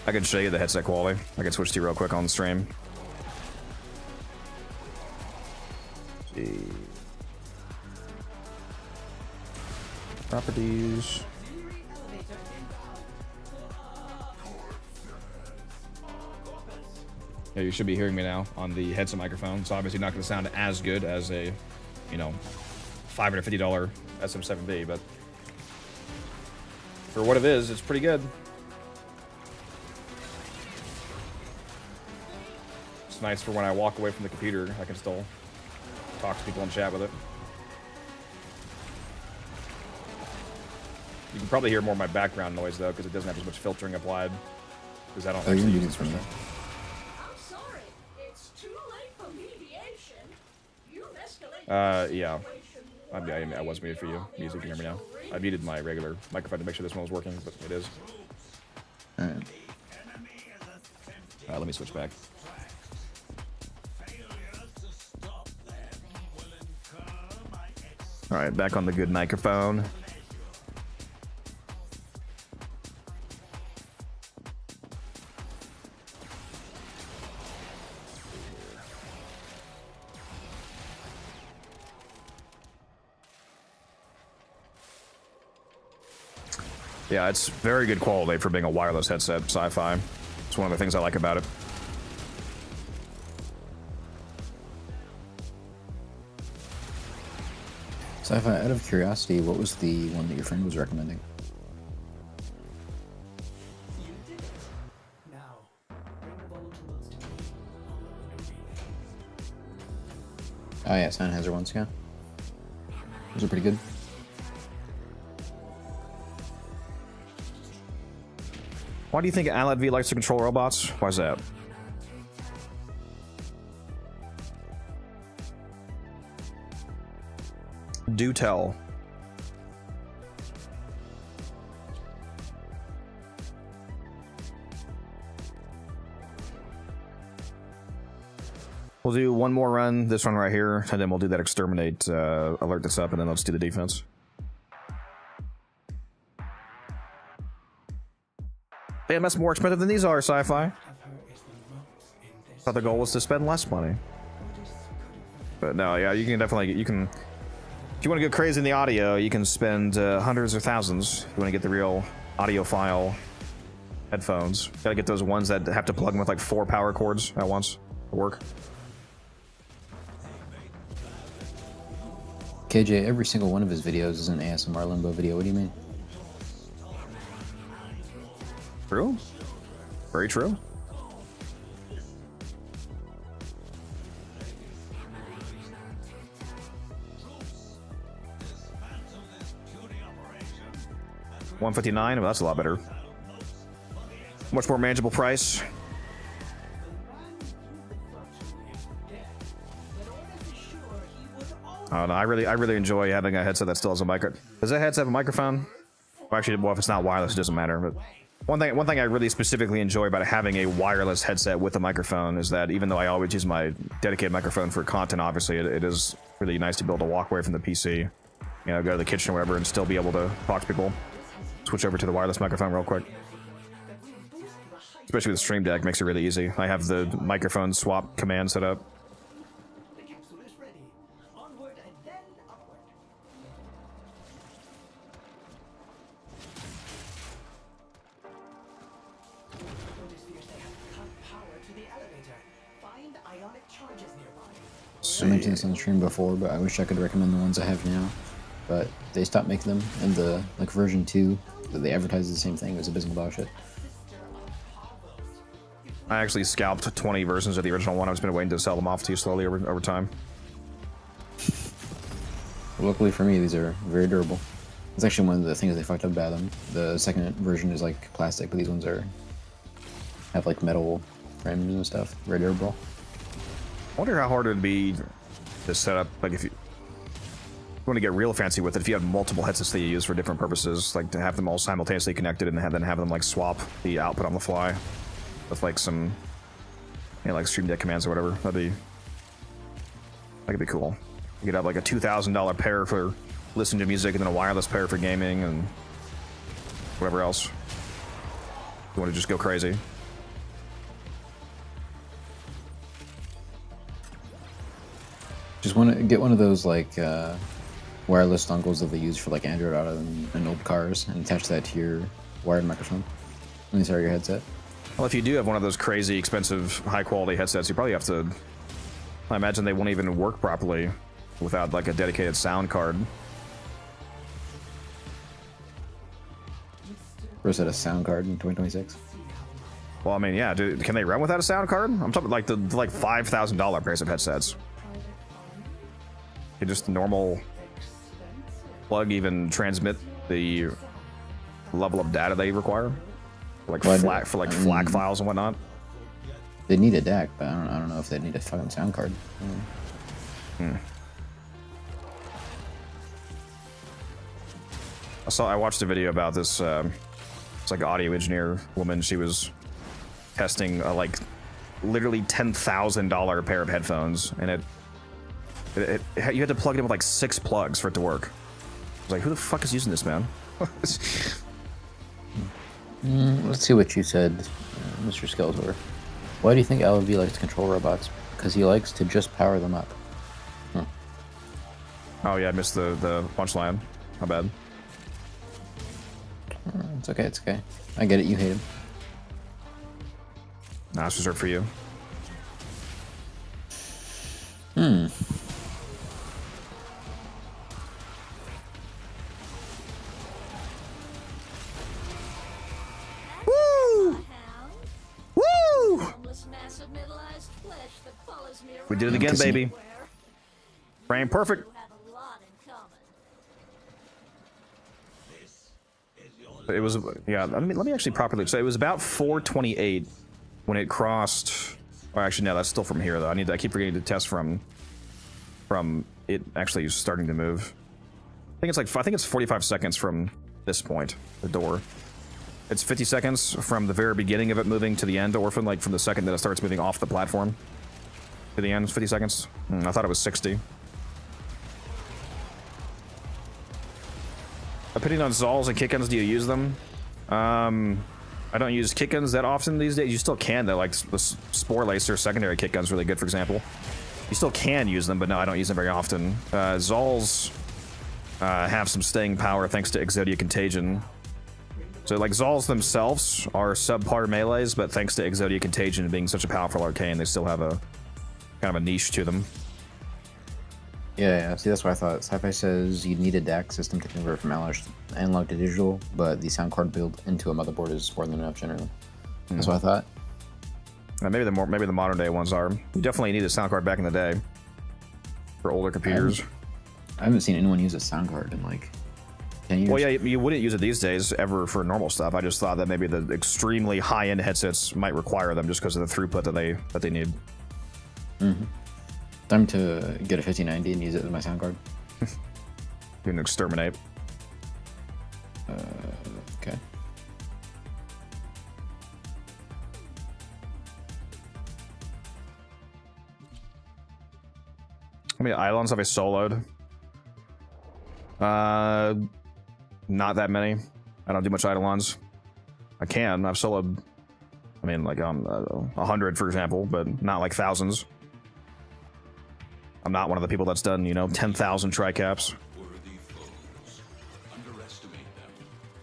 I can show you the headset quality. I can switch to you real quick on the stream. Properties. Yeah, you should be hearing me now on the headset microphone. It's obviously not going to sound as good as a, $550 SM7B, but for what it is, it's pretty good. It's nice for when I walk away from the computer, I can still talk to people and chat with it. You can probably hear more of my background noise though, because it doesn't have as much filtering applied. Because I don't actually use it for stuff. I'm sorry. It's too late for mediation. You've escalated. Yeah. I was muted for you. Music, you can hear me now. I muted my regular microphone to make sure this one was working, but it is. Alright. Let me switch back. Alright, back on the good microphone. Yeah, it's very good quality for being a wireless headset, Sci-Fi. It's one of the things I like about it. Sci-Fi, out of curiosity, what was the one that your friend was recommending? Oh yeah, Sennheiser ones, yeah. Those are pretty good. Why do you think Alad V likes to control robots? Why is that? Do tell. We'll do one more run, this one right here, and then we'll do that exterminate alert that's up, and then let's do the defense. Damn, that's more expensive than these are, Sci-Fi. Thought the goal was to spend less money. But no, yeah, you can definitely, if you want to go crazy in the audio, you can spend hundreds or thousands. If you want to get the real audiophile headphones. Gotta get those ones that have to plug them with like 4 power cords at once to work. KJ, every single one of his videos is an ASMR Limbo video. What do you mean? True? Very true. $159. Well, that's a lot better. Much more manageable price. I don't know. I really enjoy having a headset that still has a micro. Does that headset have a microphone? Well, actually, well, if it's not wireless, it doesn't matter. But one thing I really specifically enjoy about having a wireless headset with a microphone is that even though I always use my dedicated microphone for content, obviously it is really nice to be able to walk away from the PC, you know, go to the kitchen or whatever, and still be able to talk to people. Switch over to the wireless microphone real quick. Especially with Stream Deck, makes it really easy. I have the microphone swap command set up. The capsule is ready. Onward and then upward. Notice fears they have cut power to the elevator. Find ionic charges nearby. I mentioned this on the stream before, but I wish I could recommend the ones I have now. But they stopped making them in the like version 2. They advertised the same thing. It was abysmal dog shit. I actually scalped 20 versions of the original one. I've just been waiting to sell them off to you slowly over time. Luckily for me, these are very durable. It's actually one of the things they fucked up about them. The second version is like plastic, but these ones have like metal frames and stuff. Very durable. I wonder how hard it would be to set up, like if you want to get real fancy with it, if you have multiple headsets that you use for different purposes, like to have them all simultaneously connected and then have them like swap the output on the fly with like some, you know, like Stream Deck commands or whatever. That could be cool. You could have like a $2,000 pair for listening to music and then a wireless pair for gaming and whatever else. You want to just go crazy. Just want to get one of those like wireless dongles that they use for like Android Auto and old cars, and attach that to your wired microphone. And then start your headset. Well, if you do have one of those crazy expensive high quality headsets, you probably have to, I imagine they won't even work properly without like a dedicated sound card. Or is that a sound card in 2026? Well, I mean, yeah, can they run without a sound card? I'm talking like the like $5,000 pairs of headsets. You just normal plug even transmit the level of data they require, like FLAC files and whatnot. They need a DAC, but I don't know if they need a fucking sound card. I watched a video about this. It's like an audio engineer woman. She was testing a like literally $10,000 pair of headphones, and you had to plug it in with like 6 plugs for it to work. I was like, who the fuck is using this, man? Let's see what you said, Mr. Skeletor. Why do you think LV likes to control robots? Because he likes to just power them up. Oh yeah, I missed the punchline. My bad. It's okay, it's okay. I get it, you hate him. Nah, it's reserved for you. We did it again, baby. Frame perfect. It was, yeah, let me actually properly say it was about 428 when it crossed. Or actually, no, that's still from here though. I keep forgetting to test from it actually starting to move. I think it's 45 seconds from this point, the door. It's 50 seconds from the very beginning of it moving to the end, or from the second that it starts moving off the platform to the end. 50 seconds. I thought it was 60. Opinion on Zols and kick-ins, do you use them? I don't use kick-ins that often these days. You still can though, like the Spore Lacer secondary kick-gun's really good, for example. You still can use them, but no, I don't use them very often. Zols have some staying power thanks to Exodia Contagion. So like Zols themselves are subpar melees, but thanks to Exodia Contagion being such a powerful arcane, they still have a kind of a niche to them. Yeah, see, that's what I thought. Sci-Fi says you need a DAC system to convert from analog to digital, but the sound card built into a motherboard is more than enough generally. That's what I thought. Maybe the modern day ones are. You definitely need a sound card back in the day for older computers. I haven't seen anyone use a sound card in like 10 years. Well, yeah, you wouldn't use it these days ever for normal stuff. I just thought that maybe the extremely high-end headsets might require them just because of the throughput that they need. Time to get a 5090 and use it as my sound card. You can exterminate. Okay. How many islands have I soloed? Not that many. I don't do much Eidolons. I can. I've soloed, I mean, like 100, for example, but not like thousands. I'm not one of the people that's done, 10,000 tricaps. Worthy foes. Underestimate them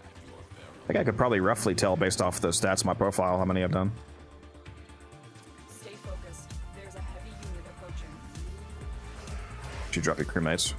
at your peril. I think I could probably roughly tell based off the stats of my profile how many I've done. Stay focused. There's a heavy unit approaching. Should drop your crewmates.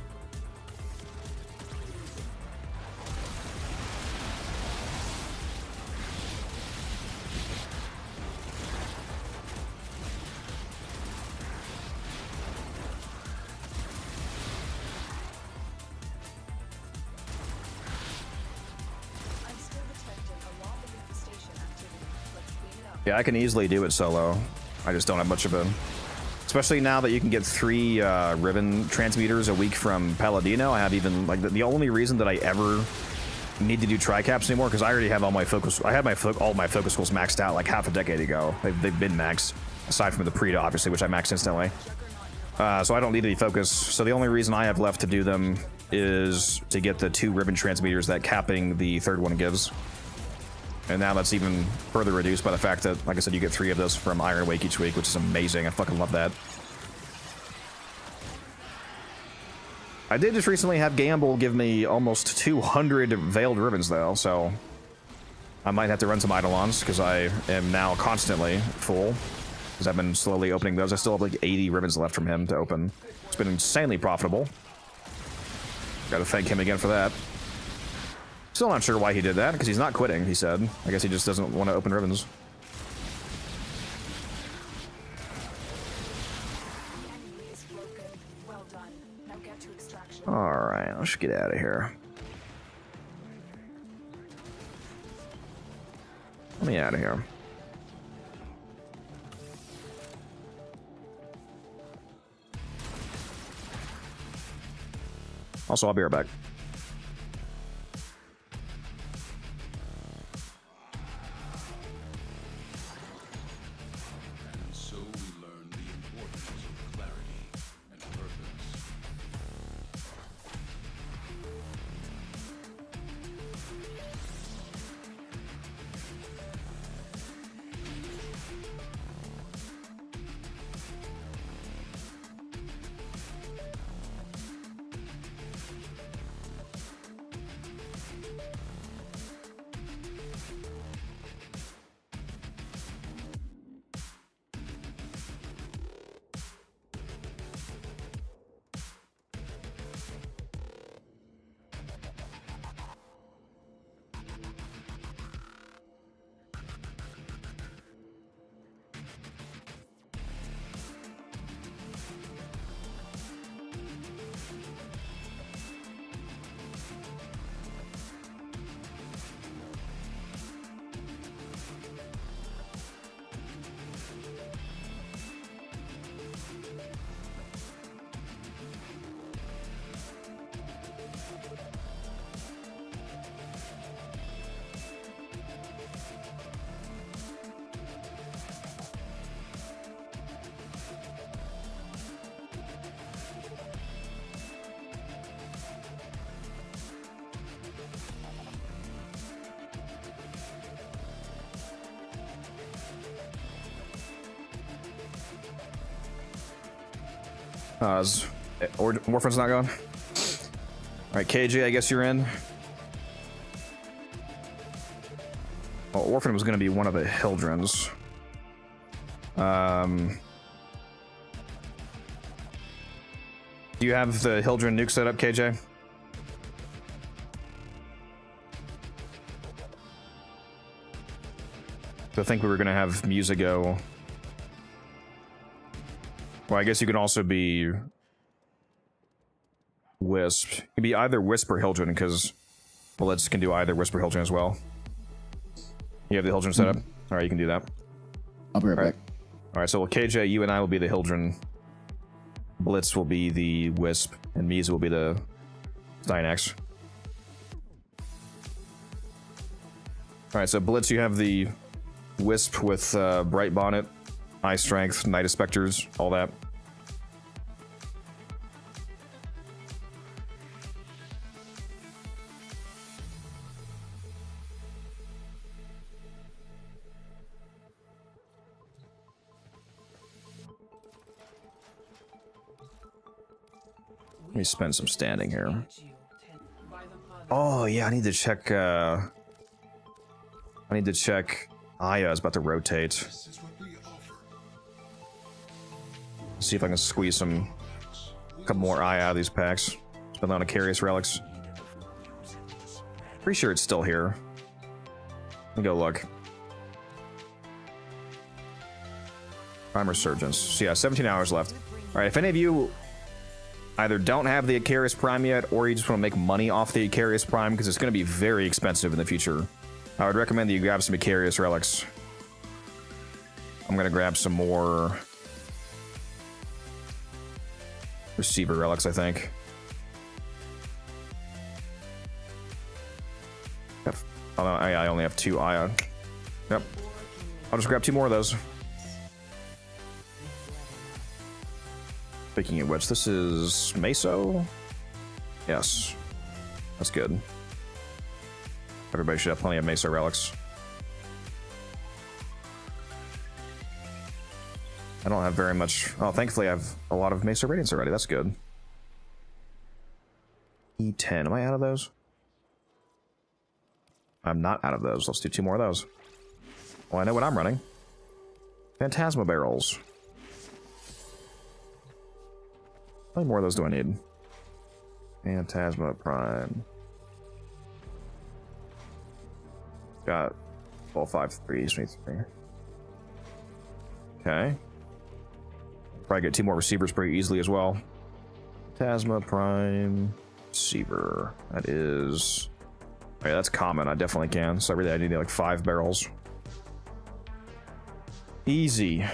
I'm still detecting a lot of infestation activity. Let's clean it up. Yeah, I can easily do it solo. I just don't have much of a... Especially now that you can get 3 ribbon transmuters a week from Paladino. I have even, like, the only reason that I ever need to do tricaps anymore, because I already have all my focus... I had all my focus schools maxed out like half a decade ago. They've been maxed, aside from the Preta, obviously, which I maxed instantly. So I don't need to be focused. So the only reason I have left to do them is to get the 2 ribbon transmuters that capping the 3rd one gives. And now that's even further reduced by the fact that, like I said, you get 3 of those from Iron Wake each week, which is amazing. I fucking love that. I did just recently have Gamble give me almost 200 Veiled Ribbons, though, so I might have to run some Eidolons, because I am now constantly full, because I've been slowly opening those. I still have like 80 ribbons left from him to open. It's been insanely profitable. Gotta thank him again for that. Still not sure why he did that, because he's not quitting, he said. I guess he just doesn't want to open ribbons. The enemy is broken. Well done. Now get to extraction. Alright, let's get out of here. Let me out of here. Also, I'll be right back. And so we learn the importance of clarity and purpose. Warframe's not going? Alright, KJ, I guess you're in. Well, Warframe was going to be one of the Hildrens. Do you have the Hildren nuke set up, KJ? So I think we were gonna have Musa go. Well, I guess you can also be Wisp. You can be either Wisp or Hildren, because Bullets can do either Wisp or Hildren as well. You have the Hildren set up? Alright, you can do that. I'll be right back. Alright, so KJ, you and I will be the Hildren. Blitz will be the Wisp, and Musa will be the Stynax. Alright, so Blitz, you have the Wisp with Bright Bonnet, Eye Strength, Knight of Specters, all that. Let me spend some standing here. Oh yeah, I need to check. I need to check. Aya is about to rotate. See if I can squeeze a couple more Aya out of these packs. Spend on a Carious Relics. Pretty sure it's still here. Let me go look. Prime Resurgence. So yeah, 17 hours left. All right, if any of you either don't have the Icarus Prime yet, or you just want to make money off the Icarus Prime, because it's going to be very expensive in the future, I would recommend that you grab some Icarus Relics. I'm going to grab some more Receiver Relics, I think. Oh, no, I only have 2 Ion. Yep. I'll just grab 2 more of those. Speaking of which, this is Meso? Yes. That's good. Everybody should have plenty of Meso relics. I don't have very much. Oh, thankfully I have a lot of Meso Radiance already. That's good. E10. Am I out of those? I'm not out of those. Let's do 2 more of those. Well, I know what I'm running. Phantasma Barrels. How many more of those do I need? Phantasma Prime. Got 12, 5, 3, 3. Okay. Probably get 2 more receivers pretty easily as well. Phantasma Prime Receiver. That is. Oh yeah, that's common. I definitely can. So really, I need like 5 barrels. Easy.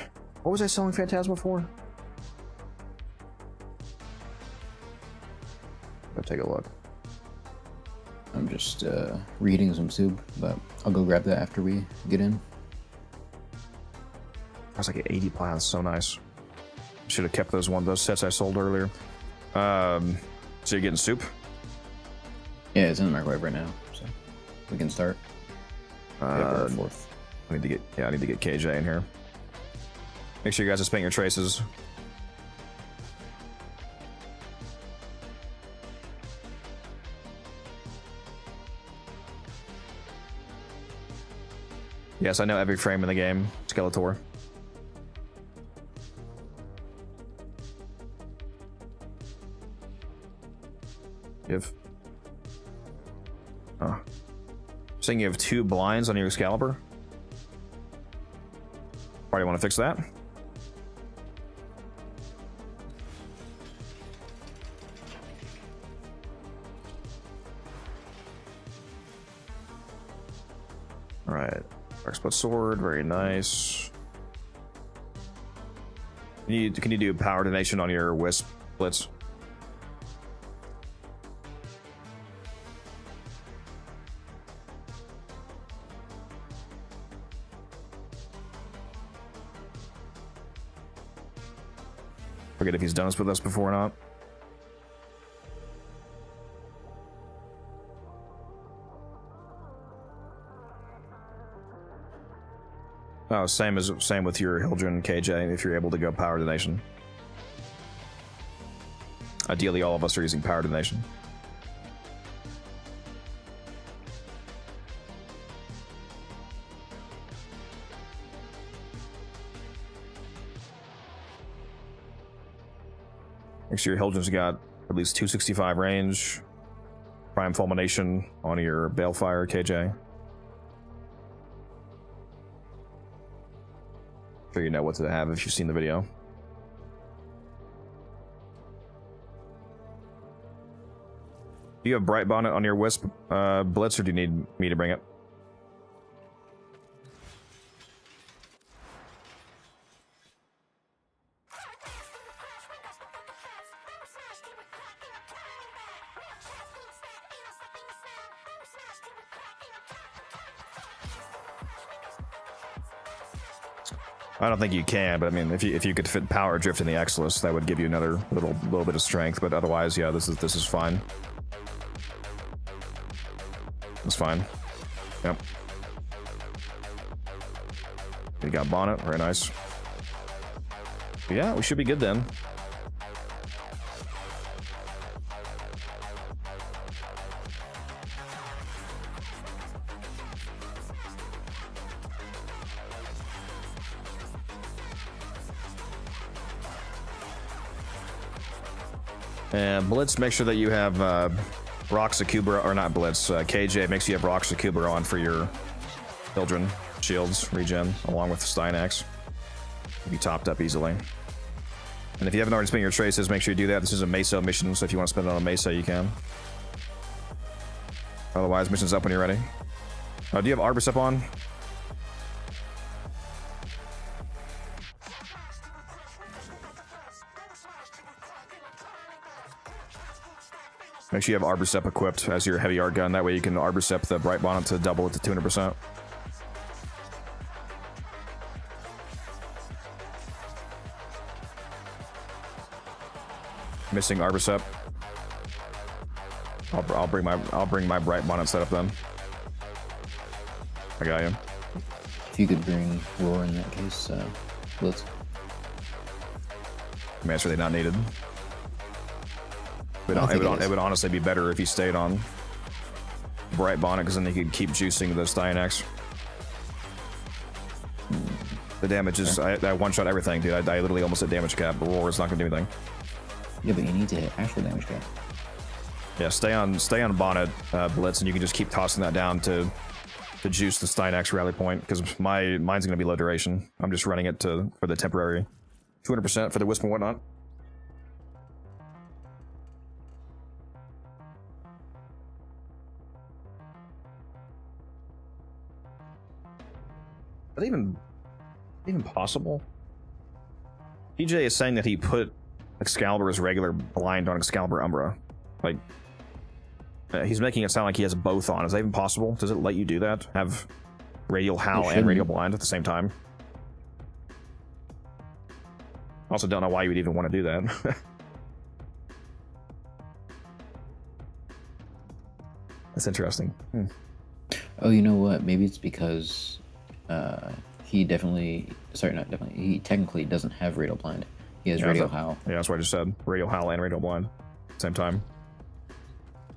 What was I selling Phantasma for? Let's take a look. I'm just reading some soup, but I'll go grab that after we get in. I was like at 80 plants. So nice. Should have kept those sets I sold earlier. So you're getting soup? Yeah, it's in the microwave right now, so we can start. Fourth. I need to get KJ in here. Make sure you guys are spinning your traces. Yes, I know every frame in the game, Skeletor. Oh. Saying you have 2 blinds on your Excalibur? Why do you want to fix that? Alright. Dark Split Sword, very nice. Can you do power donation on your Wisp Blitz? Forget if he's done this with us before or not. Oh, same with your Hildren KJ, if you're able to go power donation. Ideally, all of us are using power donation. Make sure your Hildren's got at least 265 range. Prime Fulmination on your Balefire KJ. sure you know what to have if you've seen the video. Do you have Bright Bonnet on your Wisp, Blitz, or do you need me to bring it? I don't think you can, but I mean, if you could fit Power Drift in the Exilus, that would give you another little bit of strength. But otherwise, yeah, this is fine. It's fine. Yep. You got Bonnet, very nice. Yeah, we should be good then. And Blitz, make sure that you have Roxakubra, or not Blitz, KJ, make sure you have Roxakubra on for your Children, shields, regen, along with Steinax. You'll be topped up easily. And if you haven't already spent your traces, make sure you do that. This is a Mesa mission, so if you want to spend it on a Mesa, you can. Otherwise, mission's up when you're ready. Do you have Arbus up on? Make sure you have Arborstep equipped as your heavy art gun. That way you can Arborstep the Bright Bonnet to double it to 200%. Missing Arborstep. I'll bring my Bright Bonnet setup then. I got you. If you could bring Roar in that case, Blitz. I mean, it's really not needed. It would honestly be better if he stayed on Bright Bonnet, because then he could keep juicing the Steinax. The damage is... I one-shot everything, dude. I literally almost hit damage cap, but Roar is not going to do anything. Yeah, but you need to hit actual damage cap. Yeah, stay on Bonnet, Blitz, and you can just keep tossing that down to juice the Steinax rally point, because mine's going to be low duration. I'm just running it for the temporary 200% for the Wisp and whatnot. Is that even possible? TJ is saying that he put Excalibur's regular blind on Excalibur Umbra. Like, he's making it sound like he has both on. Is that even possible? Does it let you do that? Have Radial Howl and Radial Blind at the same time? Also don't know why you would even want to do that. That's interesting. Oh, you know what? Maybe it's because he definitely... Sorry, not definitely. He technically doesn't have Radial Blind. He has Radial Howl. Yeah, that's what I just said. Radial Howl and Radial Blind. Same time.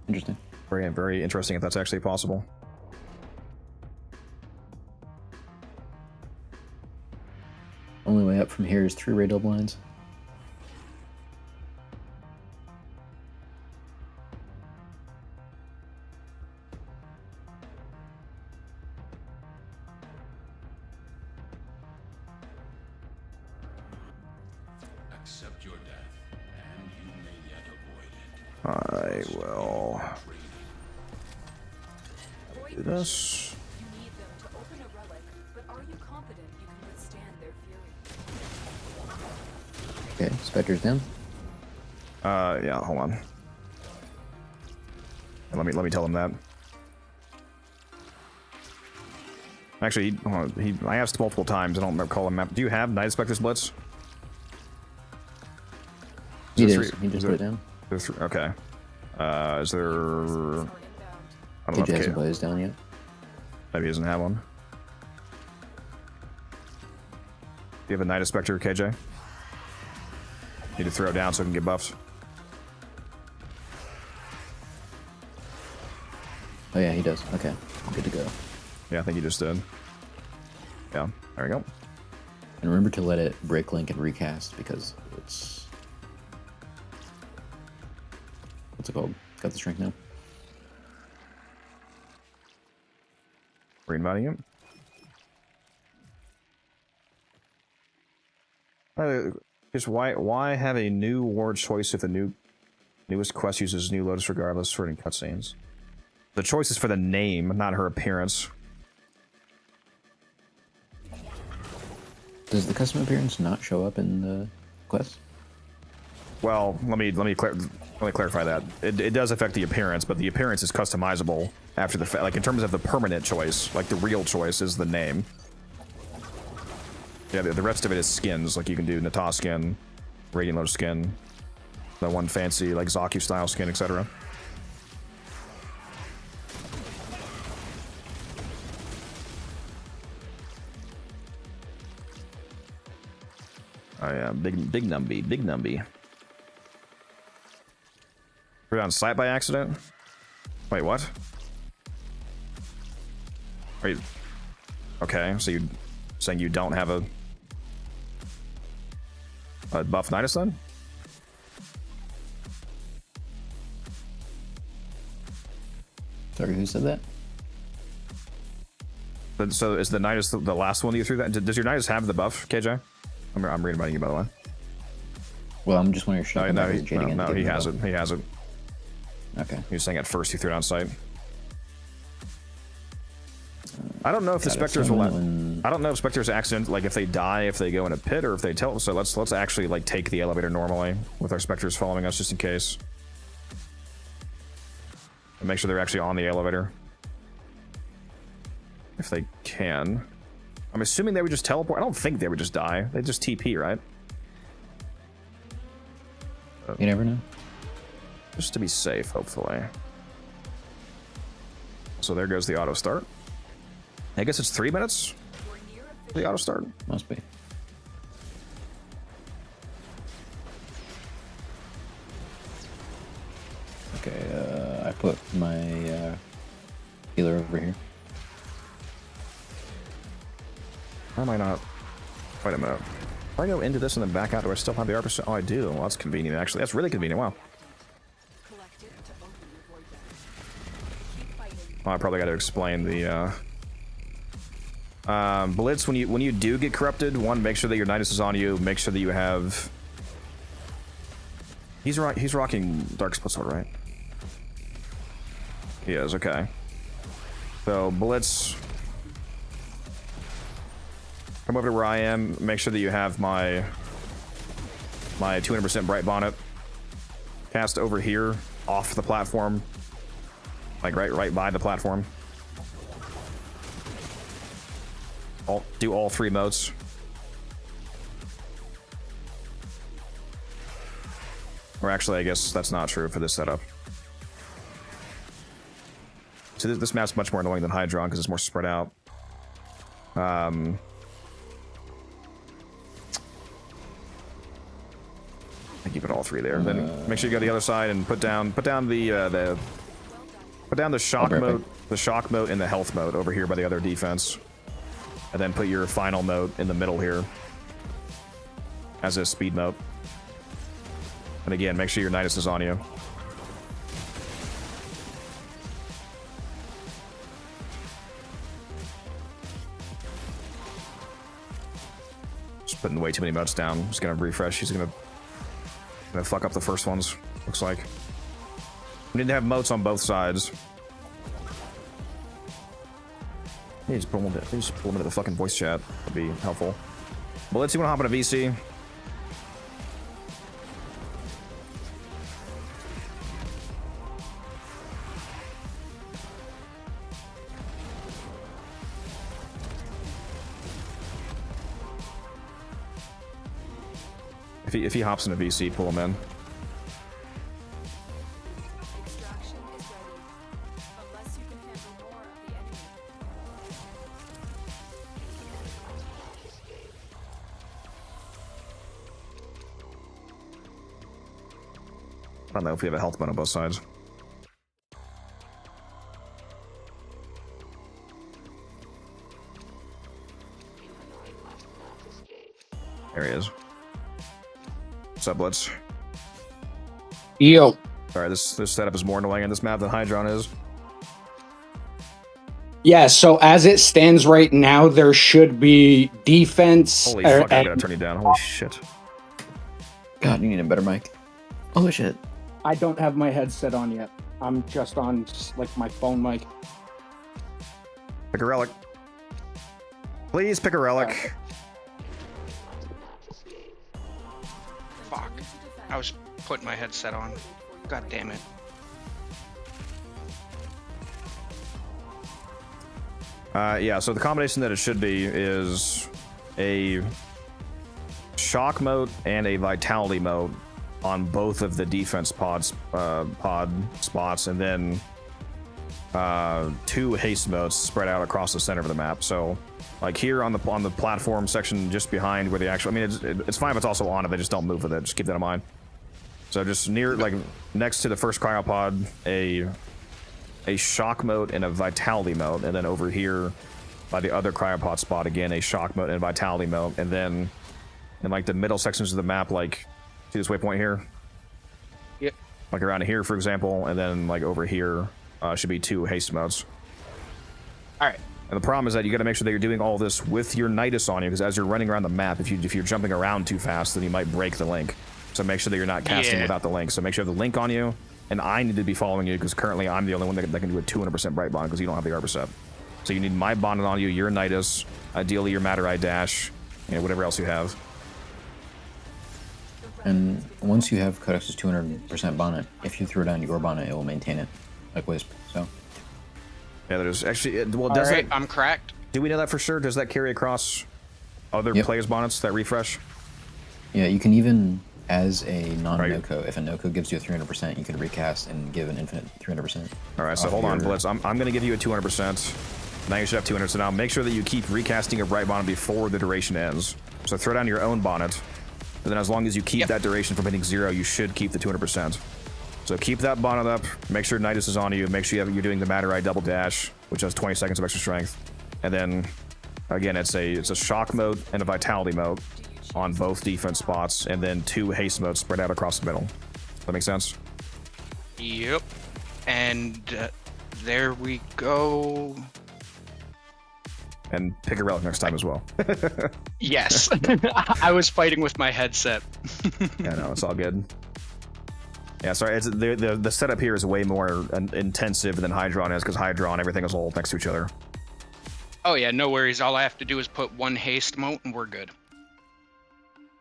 Interesting. Very, very interesting if that's actually possible. Only way up from here is 3 Radial Blinds. Accept your death, and you may yet avoid it. I will do this. You need them to open a relic, but are you confident you can withstand their fury? Okay, Spectre's down. Yeah, hold on. Let me tell him that. Actually, I asked multiple times. I don't recall him. Do you have Night Spectre's Blitz? He does. He just put it down. Okay. Is there... I don't He know if hasn't put his down yet. Maybe he doesn't have one. Do you have a Night Spectre, KJ? Need to throw it down so it can get buffed. Oh yeah, he does. Okay, good to go. Yeah, I think he just did. Yeah, there we go. And remember to let it break link and recast, because it's... What's it called? Got the strength now. Reinviting him. Just why have a new ward choice if the newest quest uses new Lotus regardless for any cutscenes? The choice is for the name, not her appearance. Does the custom appearance not show up in the quest? Well, let me clarify that. It does affect the appearance, but the appearance is customizable after the fact. Like in terms of the permanent choice, like the real choice is the name. Yeah, the rest of it is skins. Like you can do Nata skin, Radiant Lotus skin, the one fancy like Zaku style skin, etc. Oh yeah, big numby. We're on site by accident? Wait, what? Wait. Okay, so you saying you don't have a buff Nidus then? Sorry, who said that? So is the Nidus the last one that you threw that? Does your Nidus have the buff, KJ? I'm reading about you, by the way. Well, I'm just wondering. No, he hasn't. He hasn't. Okay. He was saying at first he threw it on site. I don't know if the specters will. I don't know if specters accident, like if they die, if they go in a pit, or if they tell. So let's actually like take the elevator normally with our specters following us just in case, and make sure they're actually on the elevator if they can. I'm assuming they would just teleport. I don't think they would just die. They just TP, right? You never know. Just to be safe, hopefully. So there goes the auto start. I guess it's 3 minutes. The auto start must be. Okay, I put my healer over here. Why am I not? Wait a minute. If I go into this and then back out, do I still have the RPC? Oh, I do. Well, that's convenient, actually. That's really convenient. Wow. Oh, I probably got to explain the Blitz. When you do get corrupted, one, make sure that your Nidus is on you. Make sure that you have. He's rocking Dark Split Sword, right? He is. Okay. So Blitz. Come over to where I am. Make sure that you have my 200% Bright Bonnet. Cast over here, off the platform, like right by the platform. Do all 3 motes. Or actually, I guess that's not true for this setup. So this map's much more annoying than Hydron because it's more spread out. I keep it all 3 there. Then make sure you go to the other side and put down the shock mote, and the health mote over here by the other defense, and then put your final mote in the middle here as a speed mote. And again, make sure your Nidus is on you. Just putting way too many motes down. Just gonna refresh. He's gonna fuck up the first ones, looks like. We need to have motes on both sides. Hey, just pull them into the fucking voice chat. That'd be helpful. Well, let's see. Wanna hop in a VC? If he hops in a VC, pull him in. Extraction is ready. Unless you can handle more of the enemy. I don't know if we have a health button on both sides. There he is. What's up, Blitz? Yo. Sorry, this setup is more annoying in this map than Hydron is. Yeah, so as it stands right now, there should be defense. Holy fuck, I gotta turn you down. Holy shit. God, you need a better mic. Oh shit. I don't have my headset on yet. I'm just on like my phone mic. Pick a relic. Please pick a relic. Fuck. I was putting my headset on. God damn it. Yeah, so the combination that it should be is a shock mode and a vitality mode on both of the defense pod spots, and then 2 haste modes spread out across the center of the map. So, like here on the platform section just behind where the actual, I mean, it's fine if it's also on it. They just don't move with it. Just keep that in mind. So just near, like next to the first cryopod, a shock mode and a vitality mode, and then over here by the other cryopod spot again a shock mode and vitality mode, and then in like the middle sections of the map, like see this waypoint here? Yep. Like around here, for example, and then like over here should be 2 haste modes. All right. And the problem is that you got to make sure that you're doing all this with your Nidus on you, because as you're running around the map, if you're jumping around too fast, then you might break the link. So make sure that you're not casting without the link. So make sure you have the link on you, and I need to be following you because currently I'm the only one that can do a 200% bright bond because you don't have the arbor set. So you need my bonded on you, your Nidus, ideally your Matter Eye Dash, and whatever else you have. And once you have Codex's 200% bonnet, if you throw down your bonnet, it will maintain it, like Wisp. So yeah, there's actually well, does it? I'm cracked. Do we know that for sure? Does that carry across other players' bonnets that refresh? Yeah, you can even, as a non-NoCo, if a NoCo gives you a 300%, you can recast and give an infinite 300%. All right, so hold on, Blitz. I'm going to give you a 200%. Now you should have 200. So now make sure that you keep recasting a bright bonnet before the duration ends. So throw down your own bonnet, and then as long as you keep that duration from hitting 0, you should keep the 200%. So keep that bonnet up. Make sure Nidus is on you. Make sure you're doing the Matter Eye double dash, which has 20 seconds of extra strength. And then again, it's a shock mode and a vitality mode on both defense spots, and then 2 haste modes spread out across the middle. Does that make sense? Yep. And there we go. And pick a relic next time as well. Yes. I was fighting with my headset. Yeah, no, it's all good. Yeah, sorry. It's, the setup here is way more intensive than Hydron is, because Hydron, everything is all next to each other. Oh yeah, no worries. All I have to do is put 1 haste mote and we're good.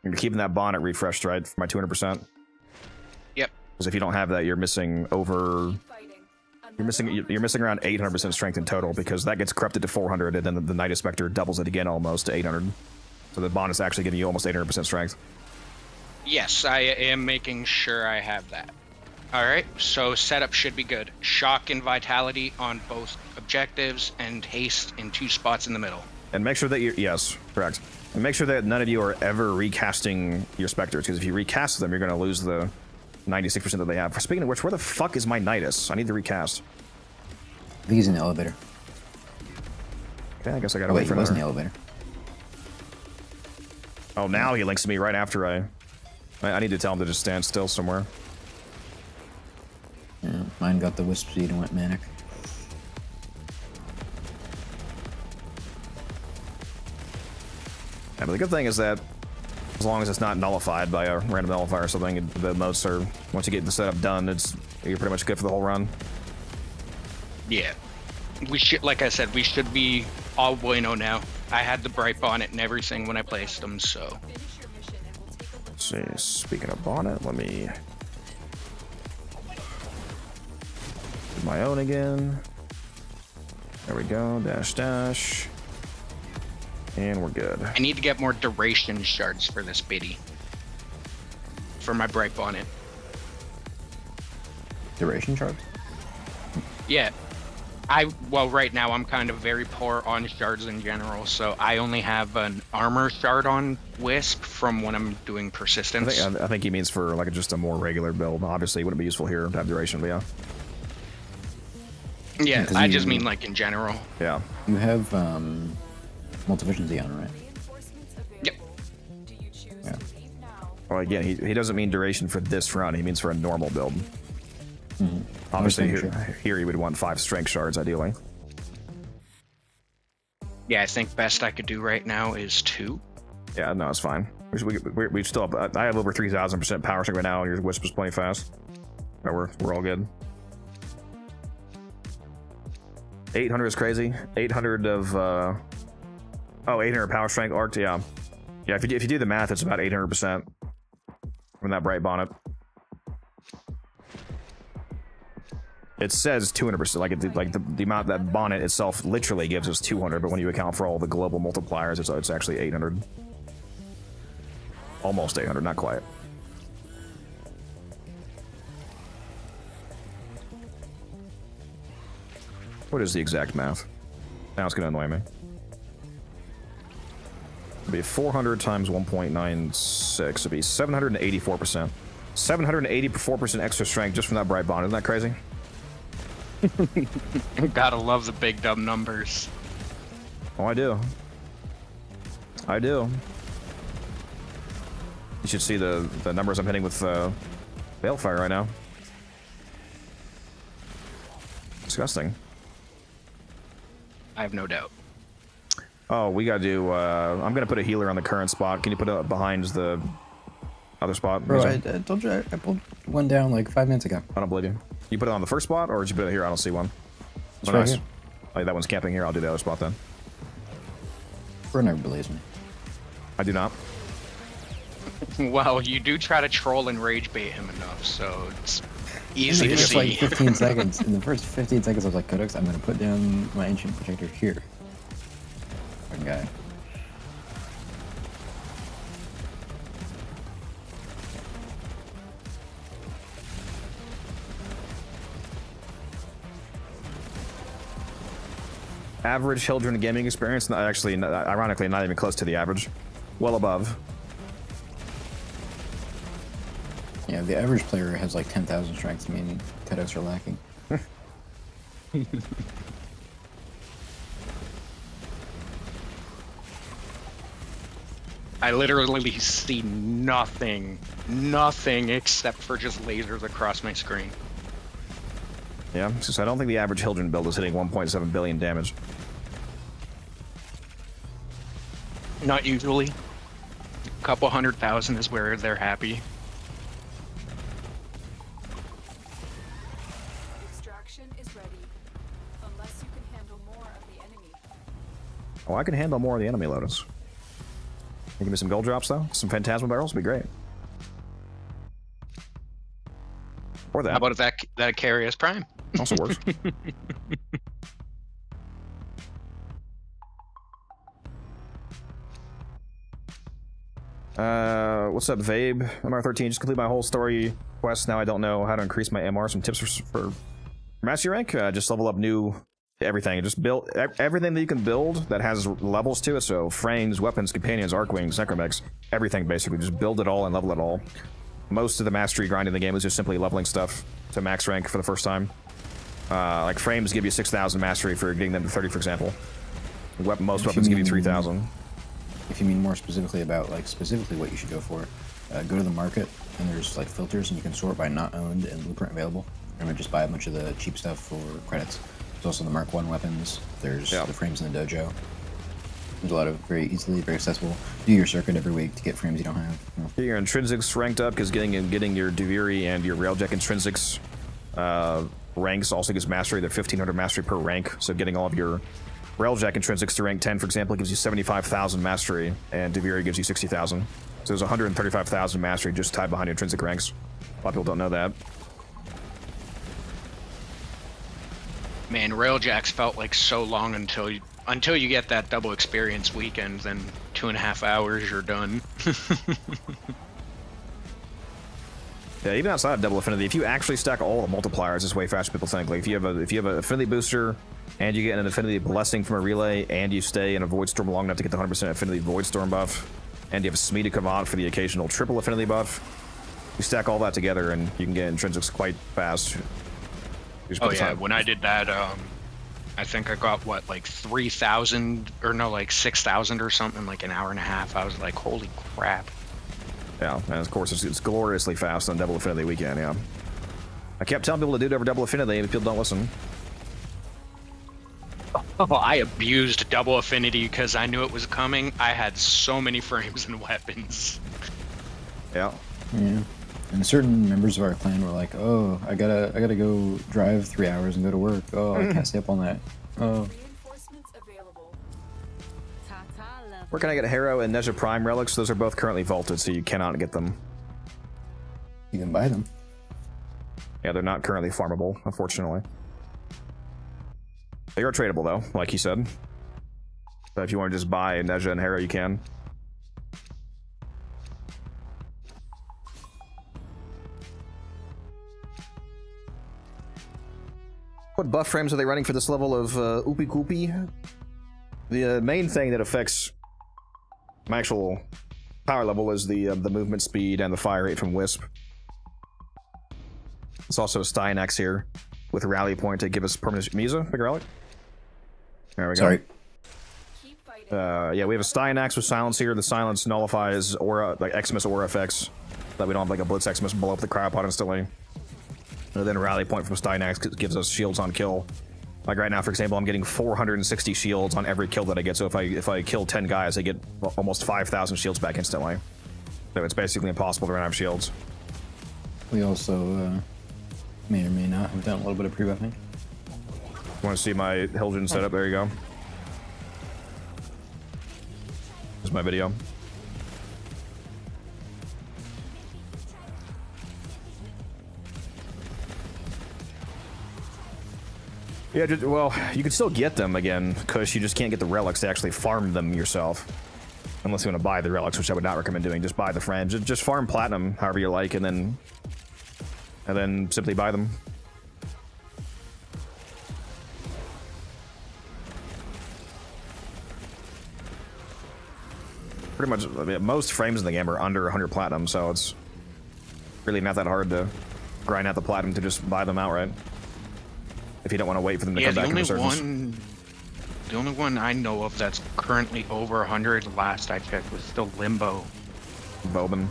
You're keeping that bonnet refreshed, right, for my 200%? Yep. Because if you don't have that, you're missing over... You're missing around 800% strength in total, because that gets corrupted to 400, and then the Nidus Spectre doubles it again almost to 800. So the bond is actually giving you almost 800% strength. Yes, I am making sure I have that. Alright, so setup should be good. Shock and vitality on both objectives, and haste in 2 spots in the middle. And make sure that you're... Yes, correct. And make sure that none of you are ever recasting your Spectres, because if you recast them, you're going to lose the 96% that they have. Speaking of which, where the fuck is my Nidus? I need to recast. I think he's in the elevator. Okay, I guess I gotta wait wait for he was in another. the elevator. Oh, now he links to me right after I need to tell him to just stand still somewhere. Yeah, mine got the wisp speed and went manic. Yeah, but the good thing is that as long as it's not nullified by a random nullifier or something, the modes are, once you get the setup done, you're pretty much good for the whole run. Yeah. We should, like I said, we should be all bueno now. I had the bright bonnet and everything when I placed them, so. Let's see, speaking of bonnet, let me do my own again. There we go, dash dash. And we're good. I need to get more duration shards for this biddy. For my bright bonnet. Duration shards? Yeah. Well, right now I'm kind of very poor on shards in general, so I only have an armor shard on Wisp from when I'm doing persistence. I think he means for like just a more regular build. Obviously, it wouldn't be useful here to have duration, but yeah. Yeah, I just mean like in general. Yeah. You have multivision Xeon, right? Yep. Yeah. Well, again, he doesn't mean duration for this run. He means for a normal build. Mm-hmm. Obviously, here he would want 5 strength shards, ideally. Yeah, I think best I could do right now is 2. Yeah, no, it's fine. We still have, I have over 3,000% power sync right now. Your Wisp is plenty fast. But we're all good. 800 is crazy. 800 of oh, 800 power strength arc. Yeah, yeah. If you do the math, it's about 800% from that bright bonnet. It says 200%. Like the amount that bonnet itself literally gives us 200, but when you account for all the global multipliers, it's actually 800. Almost 800, not quite. What is the exact math? Now it's going to annoy me. It'd be 400 times 1.96. It'd be 784%. 784% extra strength just from that bright bond. Isn't that crazy? Gotta love the big dumb numbers. Oh, I do. I do. You should see the numbers I'm hitting with Balefire right now. Disgusting. I have no doubt. Oh, we gotta do, I'm gonna put a healer on the current spot. Can you put it behind the other spot? Bro, I told you I pulled one down like 5 minutes ago. I don't believe you. You put it on the first spot, or did you put it here? I don't see one. It's right here. Oh, that one's camping here. I'll do the other spot then. Bro never believes me. I do not. Well, you do try to troll and rage bait him enough, so it's easy to Just see. like 15 seconds. In the first 15 seconds, I was like, Codex, I'm gonna put down my ancient protector here. Fucking guy. Average children gaming experience, not actually, ironically, not even close to the average. Well above. Yeah, the average player has like 10,000 strength, meaning Codex are lacking. I literally see nothing except for just lasers across my screen. Yeah, since I don't think the average children build is hitting 1.7 billion damage. Not usually. A couple 100,000 is where they're happy. Extraction is ready. Unless you can handle more of the enemy. Oh, I can handle more of the enemy, Lotus. You give me some gold drops, though? Some Phantasma barrels would be great. Or that. How about that Carius Prime? Also works. What's up, Vabe? MR13, just complete my whole story quest. Now I don't know how to increase my MR. Some tips for Mastery rank? Just level up new everything. Just build everything that you can build that has levels to it. So frames, weapons, companions, arc wings, necromex, everything basically. Just build it all and level it all. Most of the mastery grind in the game is just simply leveling stuff to max rank for the first time. Like frames give you 6,000 mastery for getting them to 30, for example. Most weapons give you 3,000. If you mean more specifically about like specifically what you should go for, go to the market and there's like filters and you can sort by not owned and blueprint available. And then just buy a bunch of the cheap stuff for credits. There's also the Mark 1 weapons. There's the frames in the dojo. There's a lot of very easily, very accessible. Do your circuit every week to get frames you don't have. You know. Get your intrinsics ranked up because getting your Duviri and your Railjack intrinsics ranks also gives mastery. They're 1,500 mastery per rank. So getting all of your Railjack intrinsics to rank 10, for example, gives you 75,000 mastery, and Duviri gives you 60,000. So there's 135,000 mastery just tied behind your intrinsic ranks. A lot of people don't know that. Man, Railjacks felt like so long until you get that double experience weekend, then 2.5 hours, you're done. Yeah, even outside of double affinity, if you actually stack all the multipliers, it's way faster than people think. Like if you have an affinity booster, and you get an affinity blessing from a relay, and you stay in a void storm long enough to get the 100% affinity void storm buff, and you have a Smita Kavant for the occasional triple affinity buff, you stack all that together, and you can get intrinsics quite fast. Oh yeah, when I did that, I think I got what, like 3,000 or no, like 6,000 or something, like an hour and a half. I was like, holy crap. Yeah, and of course it's gloriously fast on double affinity weekend. Yeah, I kept telling people to do it over double affinity, but people don't listen. Oh, I abused double affinity because I knew it was coming. I had so many frames and weapons. Yeah. Yeah. And certain members of our clan were like, "Oh, I gotta go drive 3 hours and go to work. Oh, I can't stay up all night. Oh, Reinforcements available. Where can I get Harrow and Nezha Prime relics? Those are both currently vaulted, so you cannot get them. you can buy them." Yeah, they're not currently farmable, unfortunately. They are tradable, though, like he said. So if you want to just buy Nezha and Harrow, you can. What buff frames are they running for this level of Oopie Koopie? The main thing that affects my actual power level is the movement speed and the fire rate from Wisp. It's also a Styanax here with a rally point to give us permanent Misa, big relic. There we go. Sorry. Keep fighting. Yeah, we have a Styanax with silence here. The silence nullifies aura, like Xmas aura effects, that we don't have like a Blitz Xmas blow up the cryopod instantly. And then a rally point from Styanax gives us shields on kill. Like right now, for example, I'm getting 460 shields on every kill that I get. So if I kill 10 guys, I get almost 5,000 shields back instantly. So it's basically impossible to run out of shields. We also may or may not have done a little bit of pre-buffing. Want to see my Hilgen setup? There you go. Here's my video. Yeah, well, you can still get them again, because you just can't get the relics to actually farm them yourself. Unless you want to buy the relics, which I would not recommend doing. Just buy the frames. Just farm platinum however you like, and then simply buy them. Pretty much, I mean, most frames in the game are under 100 platinum, so it's really not that hard to grind out the platinum to just buy them outright. If you don't want to wait for them to come back in resurgence. The only one I know of that's currently over 100, last I checked, was still Limbo. Boban.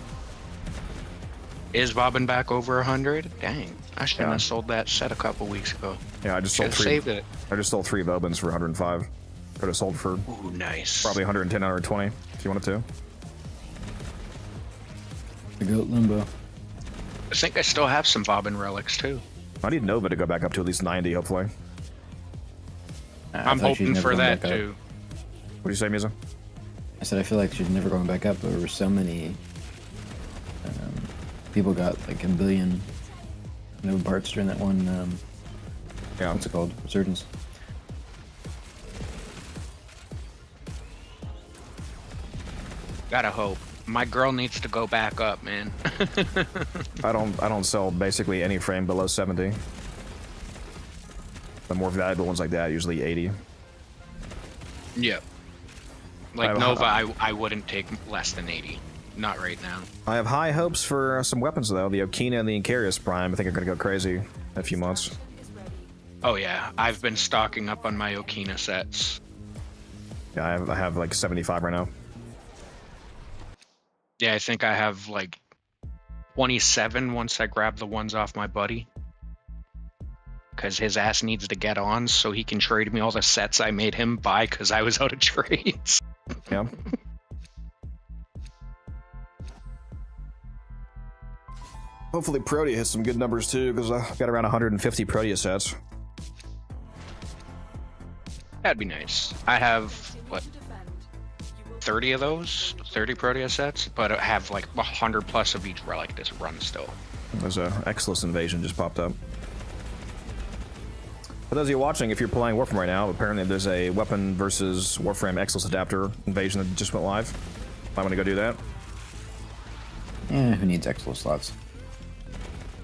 Is Bobbin back over 100? Dang, I should Yeah. have sold that set a couple weeks ago. Yeah, I just sold Should've three. saved it. I just sold 3 Bobans for 105. Could have sold for Ooh, nice. probably 110, 120 if you wanted to. The goat limbo. I think I still have some Bobbin relics too. I need Nova to go back up to at least 90, hopefully. I'm hoping for that too. What do you say, Misa? I said I feel like she's never going back up, but there were so many people got like a billion Nova parts during that one. Yeah. What's it called? Resurgence. Gotta hope. My girl needs to go back up, man. I don't sell basically any frame below 70. The more valuable ones like that, usually 80. Yep. Like Nova, I wouldn't take less than 80. Not right now. I have high hopes for some weapons though. The Okina and the Incarius Prime, I think are gonna go crazy in a few months. Oh yeah, I've been stocking up on my Okina sets. Yeah, I have like 75 right now. Yeah, I think I have like 27 once I grab the ones off my buddy. Because his ass needs to get on so he can trade me all the sets I made him buy because I was out of trades. Yeah. Hopefully Protea hits some good numbers too, because I've got around 150 Protea sets. That'd be nice. I have, what, 30 of those? 30 Protea sets? But I have like 100 plus of each relic this run still. There's a Exilus invasion just popped up. For those of you watching, if you're playing Warframe right now, apparently there's a weapon versus Warframe Exilus adapter invasion that just went live. Might want to go do that. Yeah, who needs Exilus slots?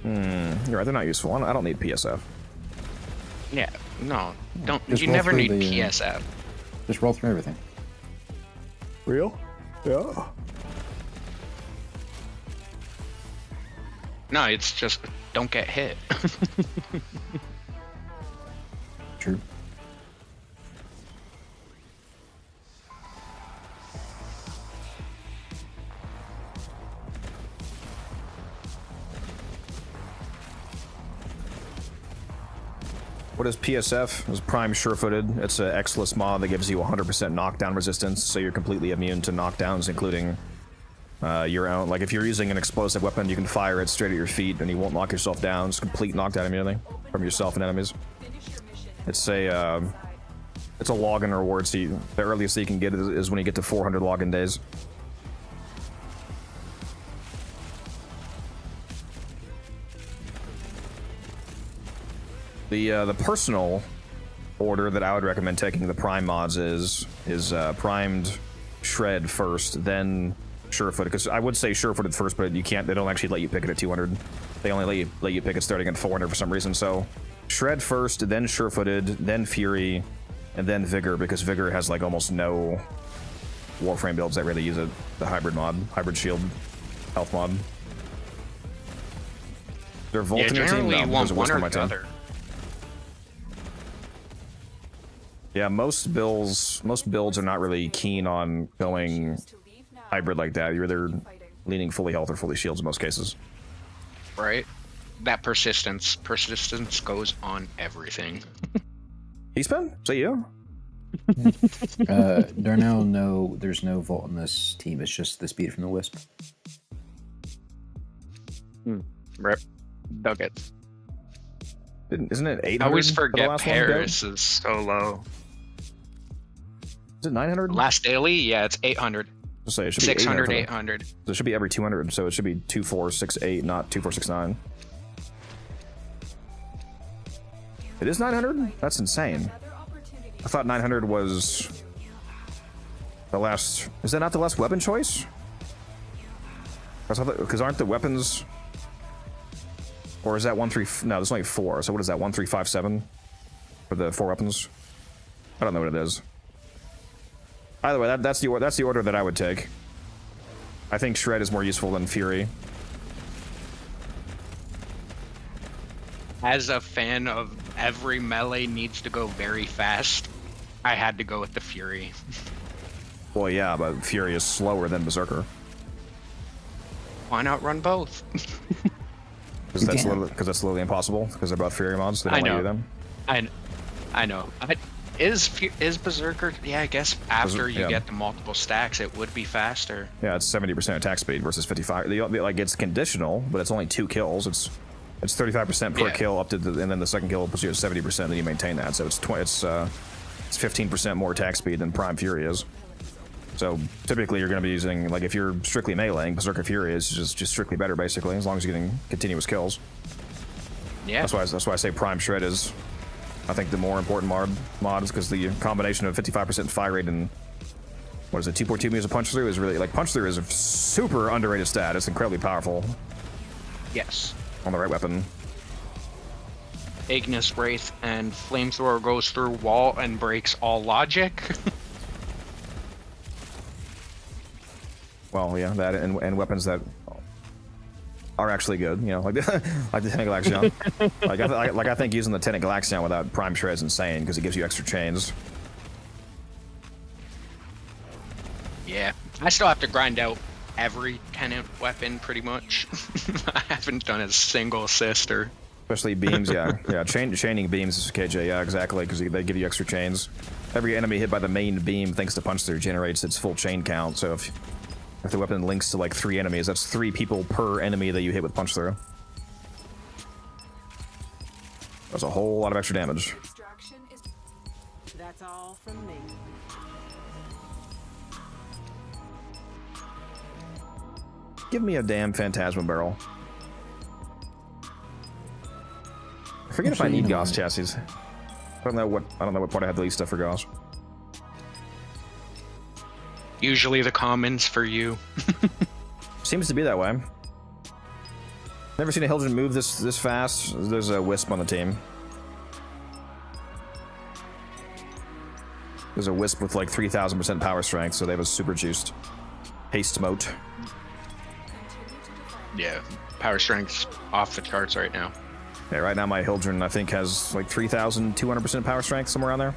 You're right, they're not useful. I don't need PSF. Yeah, no, don't. Just You roll never through need the, PSF. Just roll through everything. Real? Yeah. No, it's just don't get hit. True. What is PSF? It's Prime Sure-Footed. It's an X-less mod that gives you 100% knockdown resistance, so you're completely immune to knockdowns, including your own. Like, if you're using an explosive weapon, you can fire it straight at your feet, and you won't knock yourself down. It's complete knockdown immunity from yourself and enemies. It's a login reward, so the earliest that you can get it is when you get to 400 login days. The personal order that I would recommend taking the Prime mods is primed Shred first, then Sure-Footed. Because I would say Sure-Footed first, but you can't. They don't actually let you pick it at 200. They only let you pick it starting at 400 for some reason. So Shred first, then Sure-Footed, then Fury, and then Vigor, because Vigor has like almost no Warframe builds that really use it. The hybrid mod, hybrid shield, health mod. They're Volt in your team. Generally No, you want there's a one Wisp on or my the team. other. Yeah, most builds are not really keen on going hybrid like that. You're either leaning fully health or fully shields in most cases. Right? That persistence goes on everything. Eastman? Is that you? Darnell, no, there's no Volt in this team. It's just the speed from the Wisp. Rip. Dug it. Isn't it 800? I always for the forget last one to go? Paris is so low. Is it 900? Last daily? Yeah, it's 800. Let's say it should be 600, 800. 800. So it should be every 200, so it should be 2468, not 2469. It is 900? That's insane. I thought 900 was the last... Is that not the last weapon choice? Because aren't the weapons... Or is that 1-3... No, there's only 4. So what is that, 1-3-5-7? For the 4 weapons? I don't know what it is. Either way, that's the order that I would take. I think Shred is more useful than Fury. As a fan of every melee needs to go very fast, I had to go with the Fury. Well, yeah, but Fury is slower than Berserker. Why not run both? Because that's literally impossible. Because they're both Fury mods. They don't let you do them. I know. Is Berserker? Yeah, I guess after you get the multiple stacks, it would be faster. Yeah, it's 70% attack speed versus 55. Like, it's conditional, but it's only 2 kills. It's 35% per kill up to and then the second kill puts you at 70%. Then you maintain that, so it's 15% more attack speed than Prime Fury is. So typically you're going to be using, like, if you're strictly meleeing, Berserker Fury is just strictly better basically, as long as you're getting continuous kills. Yeah. That's why I say Prime Shred is, I think, the more important mod is because the combination of 55% fire rate and what is it, 2.2 meters of punch through is really, like, punch through is a super underrated stat. It's incredibly powerful. Yes. On the right weapon. Ignis Wraith and Flamethrower goes through wall and breaks all logic. Well, yeah, that and weapons that are actually good, you know, like the TennoCreate. I think using the TennoCreate without Prime Shred is insane because it gives you extra chains. Yeah, I still have to grind out every tenant weapon pretty much. I haven't done a single sister. Especially beams, yeah, chaining beams, KJ, yeah, exactly, because they give you extra chains. Every enemy hit by the main beam, thanks to punch through, generates its full chain count. So if the weapon links to like 3 enemies, that's 3 people per enemy that you hit with punch through. That's a whole lot of extra damage. That's all from me. Give me a damn Phantasma barrel. I forget if I need Gauss chassis. I don't know what part I have the least stuff for Gauss. Usually the commons for you. Seems to be that way. Never seen a Hildren move this fast. There's a Wisp on the team. There's a Wisp with like 3,000% power strength, so they have a super juiced haste mote. Yeah, power strength's off the charts right now. Yeah, right now my Hildren, I think, has like 3,200% power strength, somewhere around there.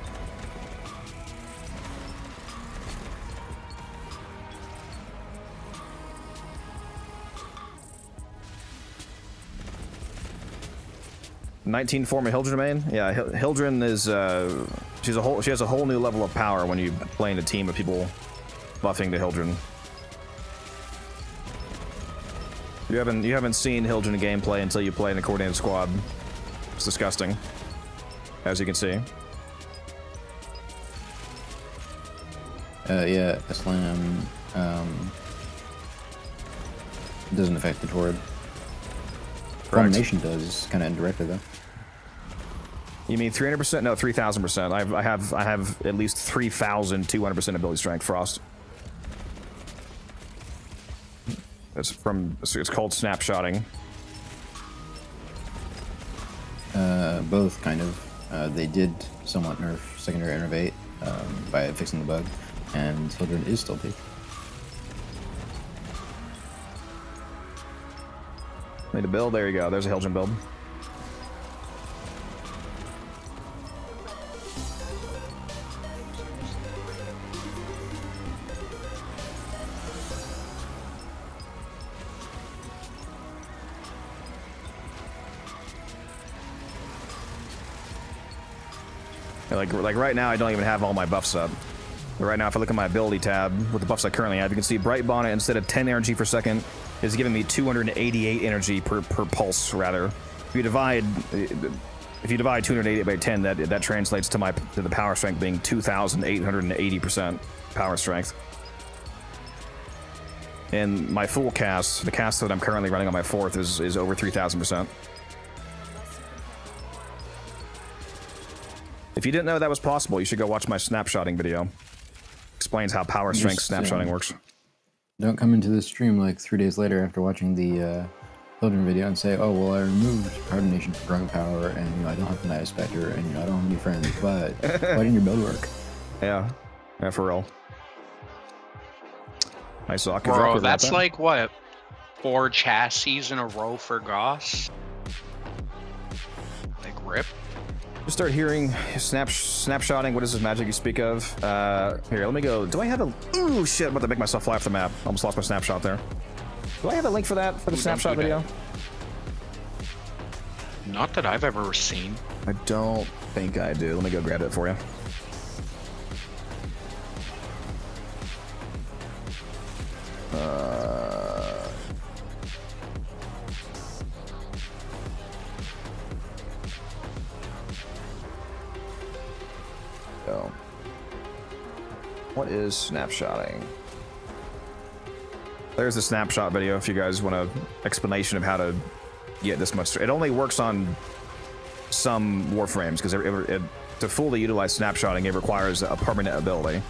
19 form of Hildren main? Yeah, Hildren is she has a whole new level of power when you play in a team of people buffing the Hildren. You haven't seen Hildren gameplay until you play in a coordinated squad. It's disgusting, as you can see. Yeah, Islam doesn't affect the Torrid. Formation does, kind of indirectly though. You mean 300%? No, 3,000%. I have at least 3,200% ability strength. Frost. It's called snapshotting. Both kind of. They did somewhat nerf secondary innervate by fixing the bug, and Hildren is still peak. Need a build? There you go. There's a Hildren build. Like right now, I don't even have all my buffs up. But right now, if I look at my ability tab with the buffs I currently have, you can see Bright Bonnet, instead of 10 energy per second, is giving me 288 energy per pulse. Rather, if you divide 288 by 10, that translates to the power strength being 2,880% power strength. And my full cast, the cast that I'm currently running on my 4th, is over 3,000%. If you didn't know that was possible, you should go watch my snapshotting video. Explains how power strength snapshotting works. Don't come into the stream like 3 days later after watching the Hildren video and say, oh, well, I removed Power Nation from Dragon Power, and, you know, I don't have the Night Spectre, and, you know, I don't have any friends, but why didn't your build work? Yeah, for real. Nice sock. Bro, that's like, what, 4 chassis in a row for Goss? Like, rip? Just start hearing snapshotting. What is this magic you speak of? Here, let me go. Do I have a... Ooh, shit, I'm about to make myself fly off the map. Almost lost my snapshot there. Do I have a link for that, for the snapshot video? Not that I've ever seen. I don't think I do. Let me go grab it for you. What is snapshotting? There's the snapshot video if you guys want an explanation of how to get this much. It only works on some Warframes because to fully utilize snapshotting, it requires a permanent ability.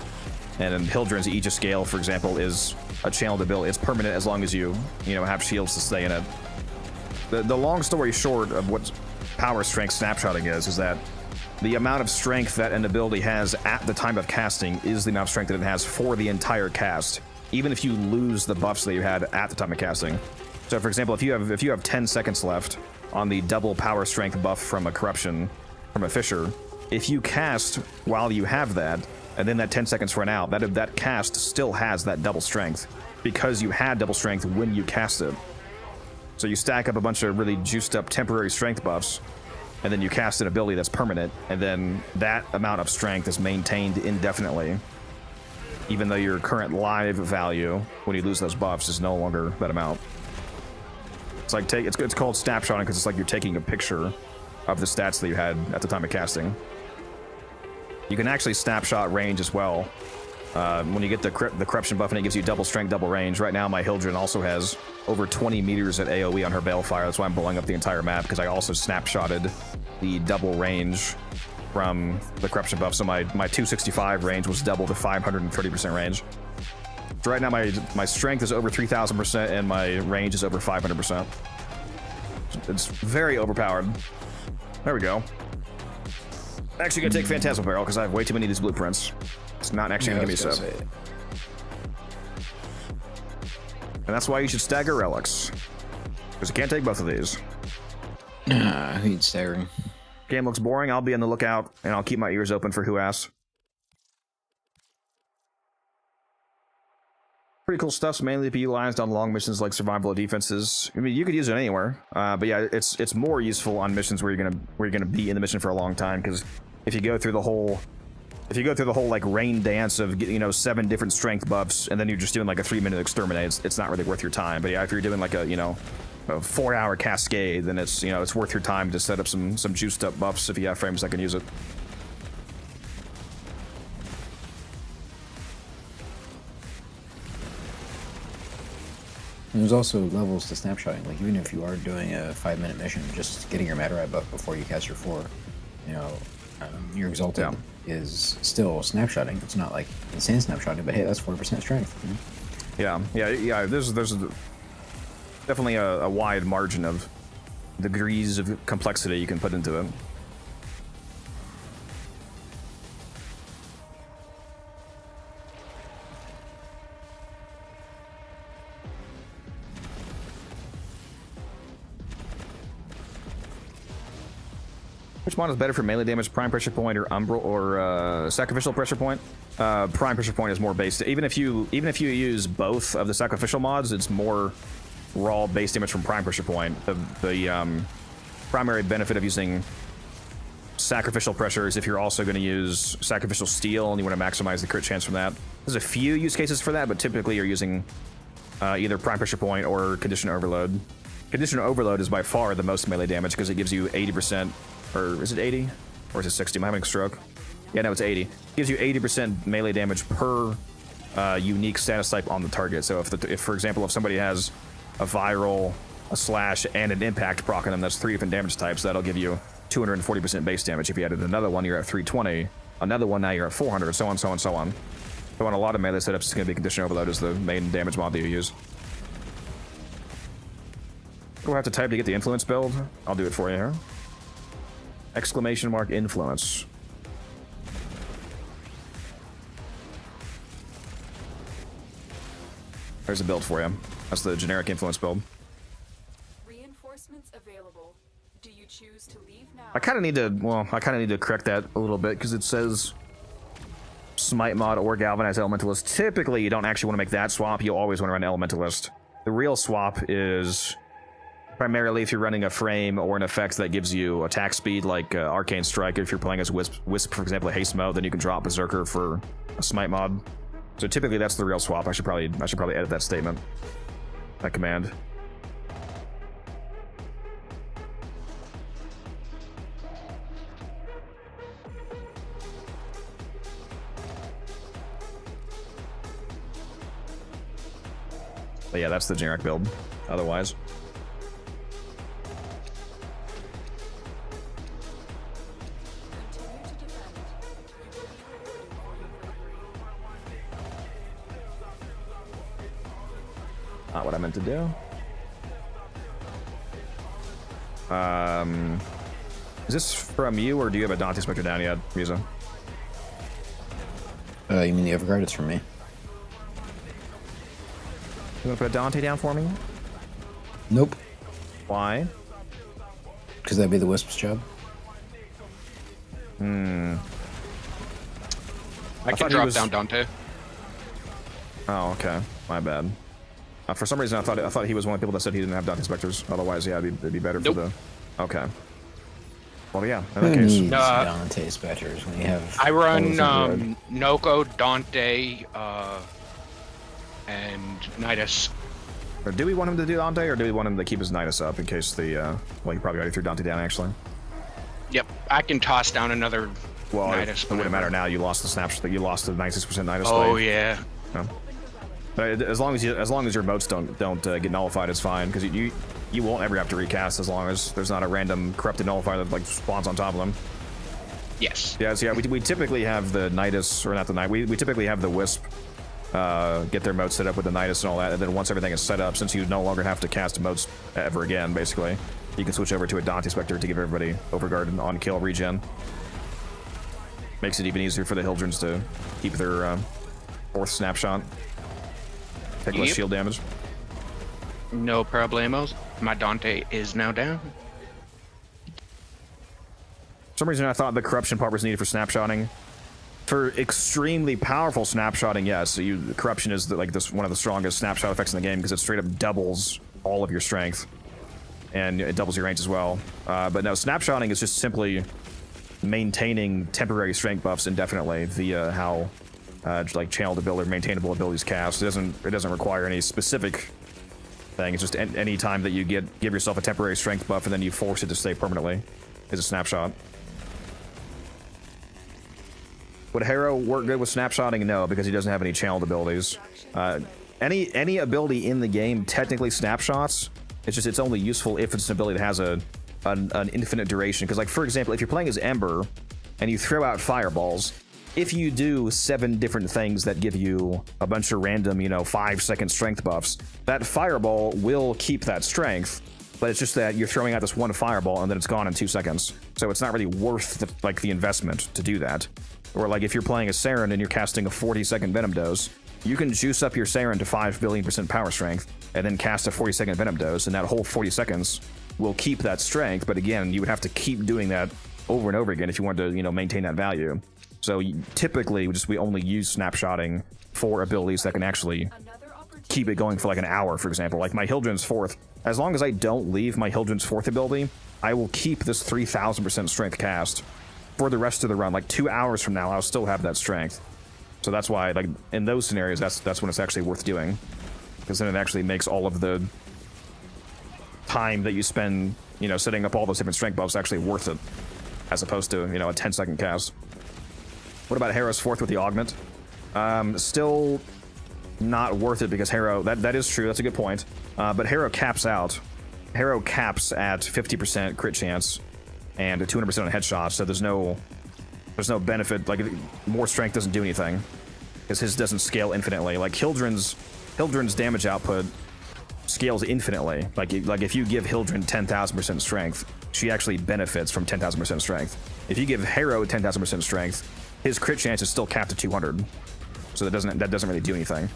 And in Hildren's Aegis Scale, for example, is a channeled ability. It's permanent as long as you have shields to stay in it. The long story short of what power strength snapshotting is that the amount of strength that an ability has at the time of casting is the amount of strength that it has for the entire cast, even if you lose the buffs that you had at the time of casting. So, for example, if you have 10 seconds left on the double power strength buff from a corruption, from a Fissure, if you cast while you have that, and then that 10 seconds run out, that cast still has that double strength because you had double strength when you cast it. So you stack up a bunch of really juiced up temporary strength buffs, and then you cast an ability that's permanent, and then that amount of strength is maintained indefinitely, even though your current live value when you lose those buffs is no longer that amount. It's like it's called snapshotting because it's like you're taking a picture of the stats that you had at the time of casting. You can actually snapshot range as well. When you get the corruption buff and it gives you double strength, double range. Right now my Hildren also has over 20 meters at AoE on her Balefire. That's why I'm blowing up the entire map, because I also snapshotted the double range from the corruption buff. So my 265 range was double to 530% range. So right now my strength is over 3,000% and my range is over 500%. It's very overpowered. There we go. Actually gonna take Phantasmal Barrel because I have way too many of these blueprints. It's not actually gonna give me a sub. And that's why you should stagger relics, because you can't take both of these. Who needs staggering? Game looks boring. I'll be on the lookout, and I'll keep my ears open for who asks. Pretty cool stuff's mainly to be utilized on long missions like survival or defenses. I mean, you could use it anywhere, but yeah, it's more useful on missions where you're gonna be in the mission for a long time, because if you go through the whole like rain dance of getting, you know, 7 different strength buffs, and then you're just doing like a 3-minute exterminate, it's not really worth your time. But yeah, if you're doing like a, you know, a 4-hour cascade, then it's, you know, it's worth your time to set up some juiced up buffs if you have frames that can use it. And there's also levels to snapshotting. Like even if you are doing a 5-minute mission, just getting your Matarite buff before you cast your 4, you know, your Exalted is still snapshotting. It's not like insane snapshotting, but hey, that's 4% strength. You know? Yeah. There's definitely a wide margin of degrees of complexity you can put into it. Which mod is better for melee damage, prime pressure point or umbral or sacrificial pressure point? Prime pressure point is more based. Even if you use both of the sacrificial mods, it's more raw base damage from prime pressure point. The primary benefit of using sacrificial pressure is if you're also going to use sacrificial steel and you want to maximize the crit chance from that. There's a few use cases for that, but typically you're using either prime pressure point or condition overload. Condition overload is by far the most melee damage because it gives you 80%. Or is it 80? Or is it 60? Am I having a stroke? Yeah, no, it's 80. It gives you 80% melee damage per unique status type on the target. So if for example, if somebody has a viral, a slash, and an impact proc on them, that's 3 different damage types, that'll give you 240% base damage. If you added another one, you're at 320. Another one, now you're at 400, so on, so on, so on. So on a lot of melee setups, it's going to be condition overload as the main damage mod that you use. We'll have to type to get the influence build. I'll do it for you here. Exclamation mark influence. There's a build for you. That's the generic influence build. Reinforcements available. Do you choose to leave now? I kind of need to correct that a little bit because it says smite mod or galvanized elementalist. Typically, you don't actually want to make that swap. You always want to run elementalist. The real swap is primarily if you're running a frame or an effect that gives you attack speed, like Arcane Strike. If you're playing as Wisp, for example, a haste mode, then you can drop Berserker for a smite mod. So typically, that's the real swap. I should probably edit that statement, that command. But yeah, that's the generic build. Otherwise. Not what I meant to do. Is this from you, or do you have a Dante Spectre down yet, Musa? You mean the Everguard? It's from me. You want to put a Dante down for me? Nope. Why? Because that'd be the Wisp's job. I can drop down Dante. Oh, okay. My bad. For some reason, I thought he was one of the people that said he didn't have Dante Spectres. Otherwise, yeah, it'd be better for the. Okay. Well, yeah. In that case, Dante Spectres when you have. I run Noko, Dante, and Nidus. or do we want him to do Dante, or do we want him to keep his Nidus up in case the? Well, he probably already threw Dante down actually. Yep, I can toss down another Nidus. It wouldn't matter now. You lost the snapshot. You lost the 96% Nidus. Oh wave. yeah. No. But as long as your motes don't get nullified, it's fine, because you won't ever have to recast as long as there's not a random corrupted nullifier that like spawns on top of them. Yes. Yeah. So yeah, we typically have the Nidus, or not the Nidus. We typically have the Wisp get their motes set up with the Nidus and all that, and then once everything is set up, since you no longer have to cast motes ever again, basically, you can switch over to a Dante Spectre to give everybody overguard and on kill regen. Makes it even easier for the Hildrens to keep their fourth snapshot. Take less shield damage. No problemos. My Dante is now down. For some reason I thought the corruption part was needed for snapshotting. For extremely powerful snapshotting, yes. Corruption is one of the strongest snapshot effects in the game because it straight up doubles all of your strength. And it doubles your range as well. But no, snapshotting is just simply maintaining temporary strength buffs indefinitely via how like channeled ability, maintainable abilities cast. It doesn't require any specific thing. It's just any time that you give yourself a temporary strength buff and then you force it to stay permanently is a snapshot. Would Harrow work good with snapshotting? No, because he doesn't have any channeled abilities. Any ability in the game technically snapshots. It's only useful if it's an ability that has an infinite duration. Because, like, for example, if you're playing as Ember and you throw out fireballs, if you do 7 different things that give you a bunch of random, 5-second strength buffs, that fireball will keep that strength, but it's just that you're throwing out this one fireball and then it's gone in 2 seconds. So it's not really worth the investment to do that. Or like if you're playing a Saren and you're casting a 40-second Venom Dose, you can juice up your Saren to 5 billion% power strength and then cast a 40-second Venom Dose, and that whole 40 seconds will keep that strength, but again, you would have to keep doing that over and over again if you wanted to, maintain that value. So typically, we only use snapshotting for abilities that can actually keep it going for like an hour, for example. Like my Hildren's Fourth, as long as I don't leave my Hildren's Fourth ability, I will keep this 3000% strength cast for the rest of the run. Like 2 hours from now, I'll still have that strength. So that's why, like, in those scenarios, that's when it's actually worth doing. Because then it actually makes all of the time that you spend, setting up all those different strength buffs actually worth it. As opposed to, a 10-second cast. What about Harrow's Fourth with the Augment? Still not worth it because Harrow, that is true, that's a good point. But Harrow caps out. Harrow caps at 50% crit chance and a 200% on headshots, so there's no benefit. Like, more strength doesn't do anything because his doesn't scale infinitely. Like Hildren's damage output scales infinitely. Like if you give Hildren 10,000% strength, she actually benefits from 10,000% strength. If you give Harrow 10,000% strength, his crit chance is still capped at 200. So that doesn't really do anything.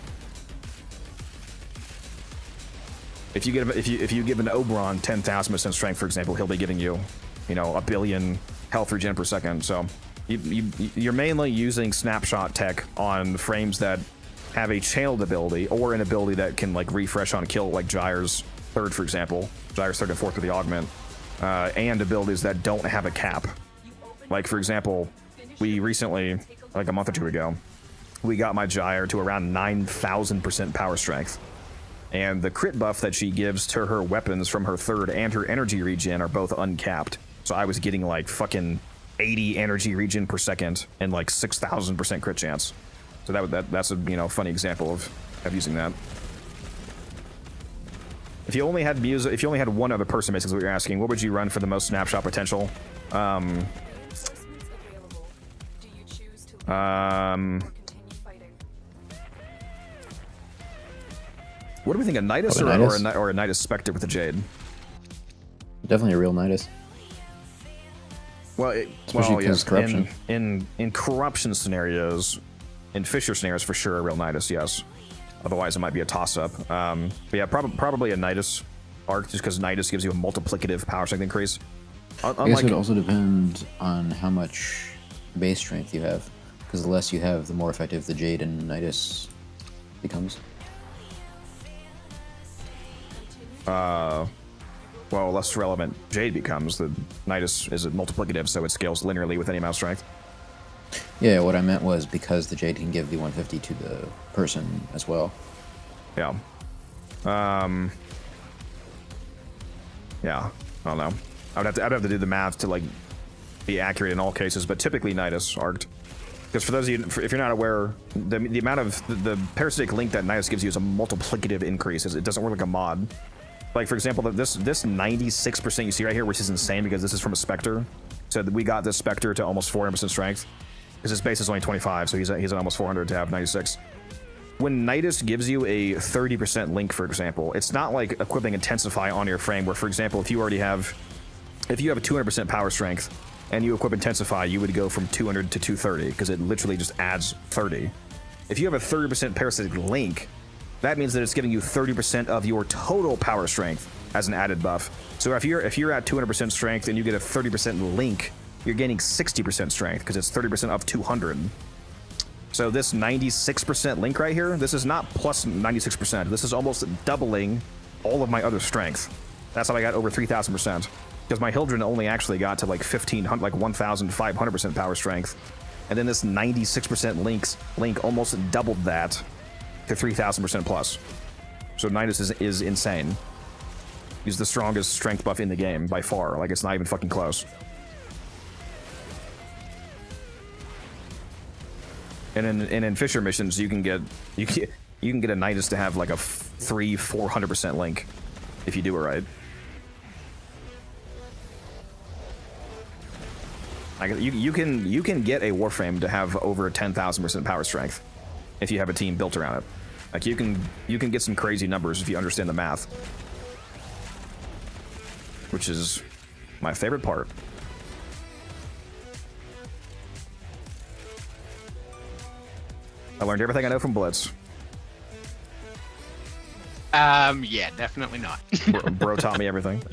If you give an Oberon 10,000% strength, for example, he'll be giving you, a billion health regen per second. So you're mainly using snapshot tech on frames that have a channeled ability or an ability that can like refresh on kill, like Gyre's Third, for example. Gyre's Third and Fourth with the Augment, and abilities that don't have a cap. Like, for example, we recently, like a month or two ago, we got my Gyre to around 9,000% power strength. And the crit buff that she gives to her weapons from her Third and her energy regen are both uncapped. So I was getting like fucking 80 energy regen per second and like 6,000% crit chance. So that's a funny example of using that. If you only had one other person, basically what you're asking, what would you run for the most snapshot potential? What do we think, a Nidus, or a Nidus Spectre with a Jade? Definitely a real Nidus. Well, yes. Corruption. In corruption scenarios, in Fisher scenarios, for sure, a real Nidus, yes. Otherwise, it might be a toss-up. But yeah, probably a Nidus arc, just because Nidus gives you a multiplicative power strength increase. I guess it would also depend on how much base strength you have, because the less you have, the more effective the Jade and Nidus becomes. Well, less relevant Jade becomes. The Nidus is multiplicative, so it scales linearly with any amount of strength. Yeah, what I meant was because the Jade can give the 150 to the person as well. Yeah. Yeah, I don't know. I'd have to do the math to like be accurate in all cases, but typically Nidus arced. Because for those of you, if you're not aware, the amount of the parasitic link that Nidus gives you is a multiplicative increase. It doesn't work like a mod. Like, for example, this 96% you see right here, which is insane because this is from a Spectre. So we got this Spectre to almost 400% strength. Because his base is only 25, so he's at almost 400 to have 96. When Nidus gives you a 30% link, for example, it's not like equipping Intensify on your frame, where, for example, if you have a 200% power strength and you equip Intensify, you would go from 200 to 230, because it literally just adds 30. If you have a 30% parasitic link, that means that it's giving you 30% of your total power strength as an added buff. So if you're at 200% strength and you get a 30% link, you're gaining 60% strength because it's 30% of 200. So this 96% link right here, this is not plus 96%. This is almost doubling all of my other strength. That's how I got over 3,000%. Because my Hildren only actually got to like 1,500, like 1,500% power strength. And then this 96% link almost doubled that to 3,000% plus. So Nidus is insane. He's the strongest strength buff in the game by far. Like, it's not even fucking close. And in Fisher missions, you can get a Nidus to have like a 400% link if you do it right. Like, you can get a Warframe to have over 10,000% power strength if you have a team built around it. Like, you can get some crazy numbers if you understand the math, which is my favorite part. I learned everything I know from Blitz. Yeah, definitely not. Bro taught me everything.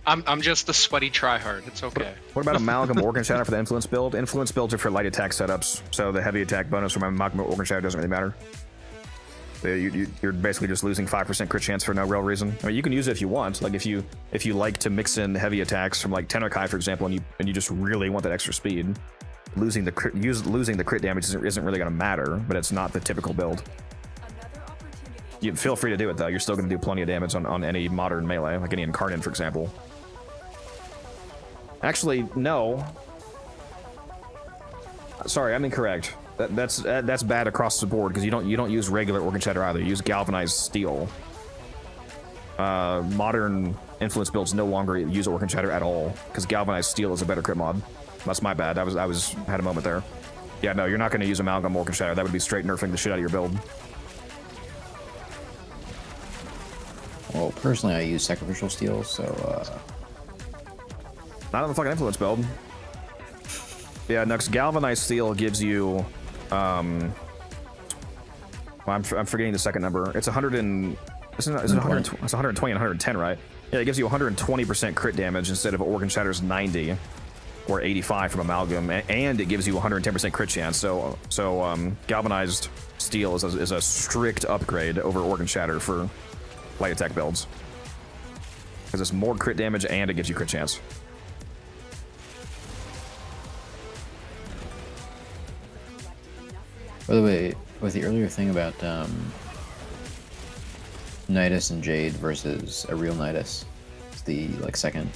I'm just the sweaty tryhard. It's okay. What about Amalgam Organ Shatter for the Influence build? Influence builds are for light attack setups, so the heavy attack bonus from Amalgam Organ Shatter doesn't really matter. You're basically just losing 5% crit chance for no real reason. I mean, you can use it if you want. Like, if you like to mix in heavy attacks from like TennoCreate, for example, and you just really want that extra speed, losing the crit damage isn't really going to matter. But it's not the typical build. You feel free to do it though. You're still going to do plenty of damage on any modern melee, like any Incarnate, for example. Actually, no. Sorry, I'm incorrect. That's bad across the board because you don't use regular Organ Shatter either. You use Galvanized Steel. Modern Influence builds no longer use Organ Shatter at all because Galvanized Steel is a better crit mod. That's my bad. I had a moment there. Yeah, no, you're not going to use Amalgam Organ Shatter. That would be straight nerfing the shit out of your build. Well, personally, I use Sacrificial Steel, so not on the fucking Influence build. Yeah, next Galvanized Steel gives you I'm forgetting the second number. It's 100 and it's 120 and 110, right? Yeah, it gives you 120% crit damage instead of Organ Shatter's 90 or 85 from Amalgam, and it gives you 110% crit chance. So Galvanized Steel is a strict upgrade over Organ Shatter for light attack builds because it's more crit damage and it gives you crit chance. By the way, with the earlier thing about Nidus and Jade versus a real Nidus, it's the second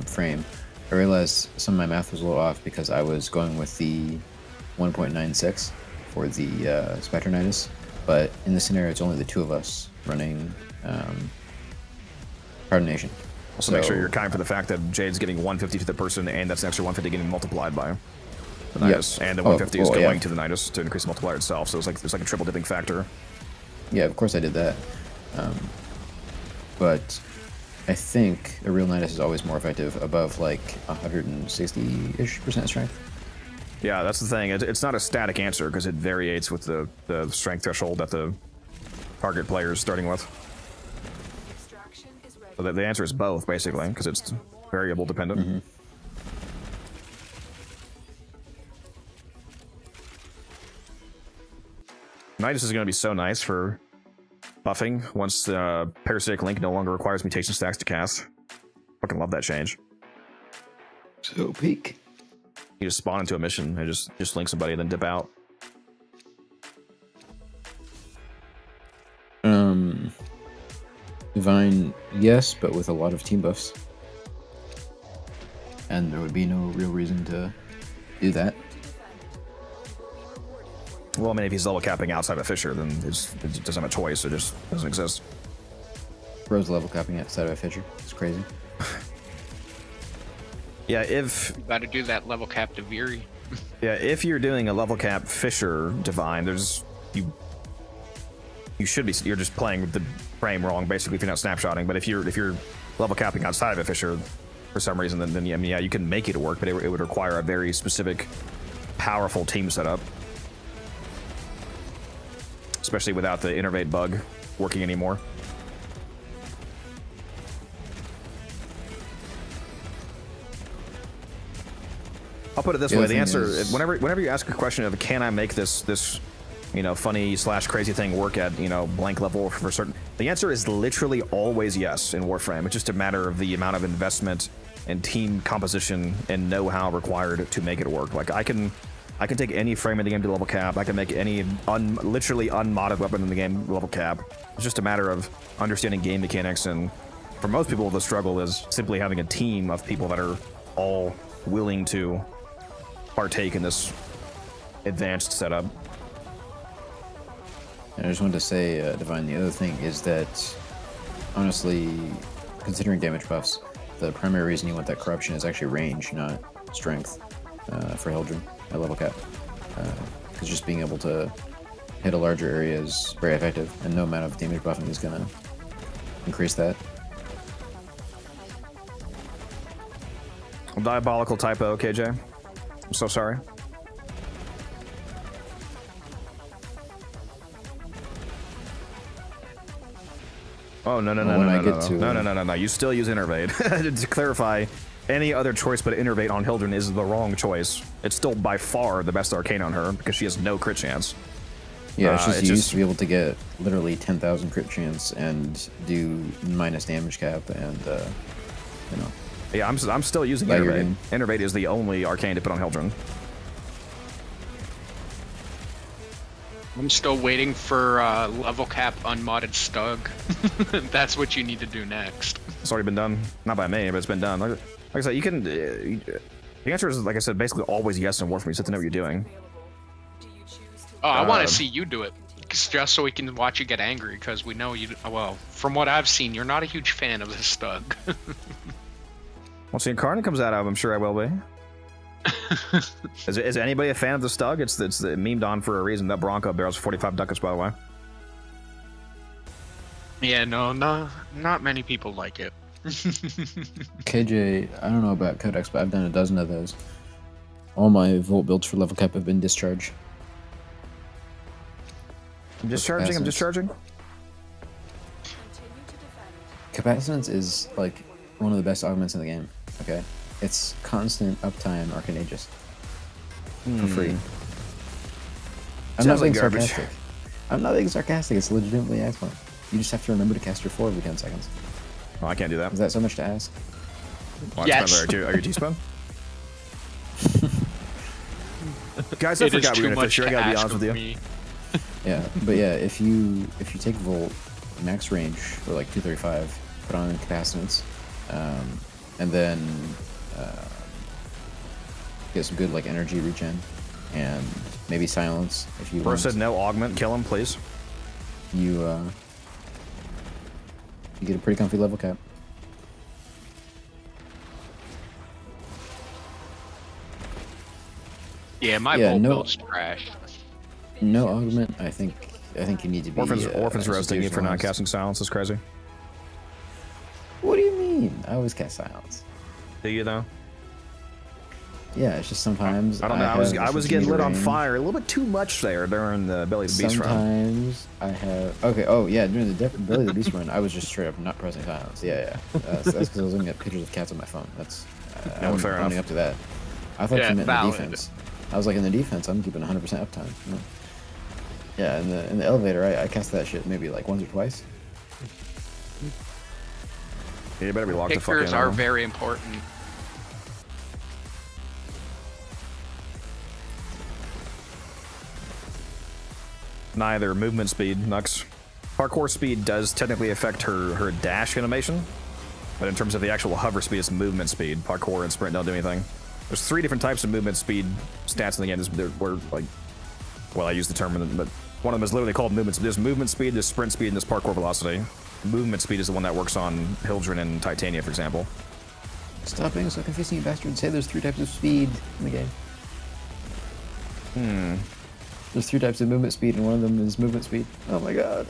frame, I realized some of my math was a little off because I was going with the 1.96 for the Spectre Nidus, but in this scenario it's only the two of us running Cardination. Also, make sure you're kind for the fact that Jade's getting 150 to the person, and that's an extra 150 getting multiplied by the Nidus, and the 150 is going to the Nidus to increase the multiplier itself. So there's like a triple dipping factor. Yeah, of course I did that, but I think a real Nidus is always more effective above like 160-ish% strength. Yeah, that's the thing. It's not a static answer because it varies with the strength threshold that the target player is starting with. So the answer is both, basically, because it's variable dependent. Mm-hmm. Nidus is going to be so nice for buffing once the Parasitic Link no longer requires mutation stacks to cast. Fucking love that change. So peak. You just spawn into a mission and just link somebody and then dip out. Divine, yes, but with a lot of team buffs. And there would be no real reason to do that. Well, I mean, if he's level capping outside of Fisher, then it doesn't have a choice. It just doesn't exist. Bro's level capping outside of a Fisher. It's crazy. Yeah, if... You gotta do that level cap to Viri. Yeah, if you're doing a level cap Fisher Divine, you should be... You're just playing with the frame wrong, basically, if you're not snapshotting. But if you're level capping outside of a Fisher for some reason, then yeah, you can make it work, but it would require a very specific, powerful team setup. Especially without the innervate bug working anymore. I'll put it this The way: other the thing answer, is- whenever you ask a question of can I make this funny / crazy thing work at blank level for certain, the answer is literally always yes in Warframe. It's just a matter of the amount of investment and team composition and know-how required to make it work. Like I can take any frame in the game to level cap. I can make any literally unmodded weapon in the game level cap. It's just a matter of understanding game mechanics, and for most people the struggle is simply having a team of people that are all willing to partake in this advanced setup. And I just wanted to say, Divine, the other thing is that, honestly, considering damage buffs, the primary reason you want that corruption is actually range, not strength, for Hildren at level cap. Because just being able to hit a larger area is very effective, and no amount of damage buffing is going to increase that. Diabolical typo, KJ. I'm so sorry. Oh no. You still use Innervate. To clarify, any other choice but Innervate on Hildren is the wrong choice. It's still by far the best arcane on her because she has no crit chance. Yeah, it's just you used to be able to get literally 10,000 crit chance and do minus damage cap, and Yeah, I'm still using Innervate. Innervate is the only arcane to put on Hildren. I'm still waiting for level cap unmodded Stug. That's what you need to do next. It's already been done. Not by me, but it's been done. Like I said, you can... the answer is, like I said, basically always yes in Warframe. You just have to know what you're doing. Oh, I want to see you do it, just so we can watch you get angry, because we know you... Well, from what I've seen, you're not a huge fan of this Stug. Once the Incarnate comes out, I'm sure I will be. Is anybody a fan of the Stug? It's memed on for a reason. That Bronco barrels 45 ducats, by the way. Yeah, no, not many people like it. KJ, I don't know about Codex, but I've done a dozen of those. All my Volt builds for level cap have been discharge. I'm discharging. Capacitance is like one of the best augments in the game. Okay, it's constant uptime Arcanaegis for free. I'm not being sarcastic. I'm not being sarcastic. It's legitimately excellent. You just have to remember to cast your 4 every 10 seconds. Oh, I can't do that. Is that so much to ask? Well, yes. Are you T-spawn? Guys, I forgot we were gonna fisher. I gotta be honest with you. Me. Yeah, but yeah, if you take Volt, max range for like 235, put on capacitance, and then get some good like energy regen, and maybe silence if you Bro want. said no augment, kill him, please. You get a pretty comfy level cap. Yeah, my Yeah, Volt no- build's trash. No augment. I think you need to be. Orphans roasting you for not institutionalized. casting silence is crazy. What do you mean? I always cast silence. Do you though? Yeah, it's just sometimes. I don't know. I was getting lit on fire a little bit too much there during the Belly of the Beast run. Sometimes I have. Okay. Oh yeah, during the Belly of the Beast run, I was just straight up not pressing silence. Yeah. That's because I was looking at pictures of cats on my phone. That's. I wasn't fair running enough. up to that. I thought Yeah, you meant in the valid. defense. I was like, in the defense, I'm keeping 100% uptime. You know? Yeah, in the elevator, I cast that shit maybe like once or twice. Yeah, you better be locked the fuck in. Pickers are very important. Neither movement speed, Nux. Parkour speed does technically affect her dash animation, but in terms of the actual hover speed, it's movement speed. Parkour and sprint don't do anything. There's 3 different types of movement speed stats in the game. Where like, well, I use the term, but one of them is literally called movement. There's movement speed, there's sprint speed, and there's parkour velocity. Movement speed is the one that works on Hildren and Titania, for example. Stop being so confusing, you bastard. Say there's 3 types of speed in the game. There's 3 types of movement speed, and one of them is movement speed. Oh my god.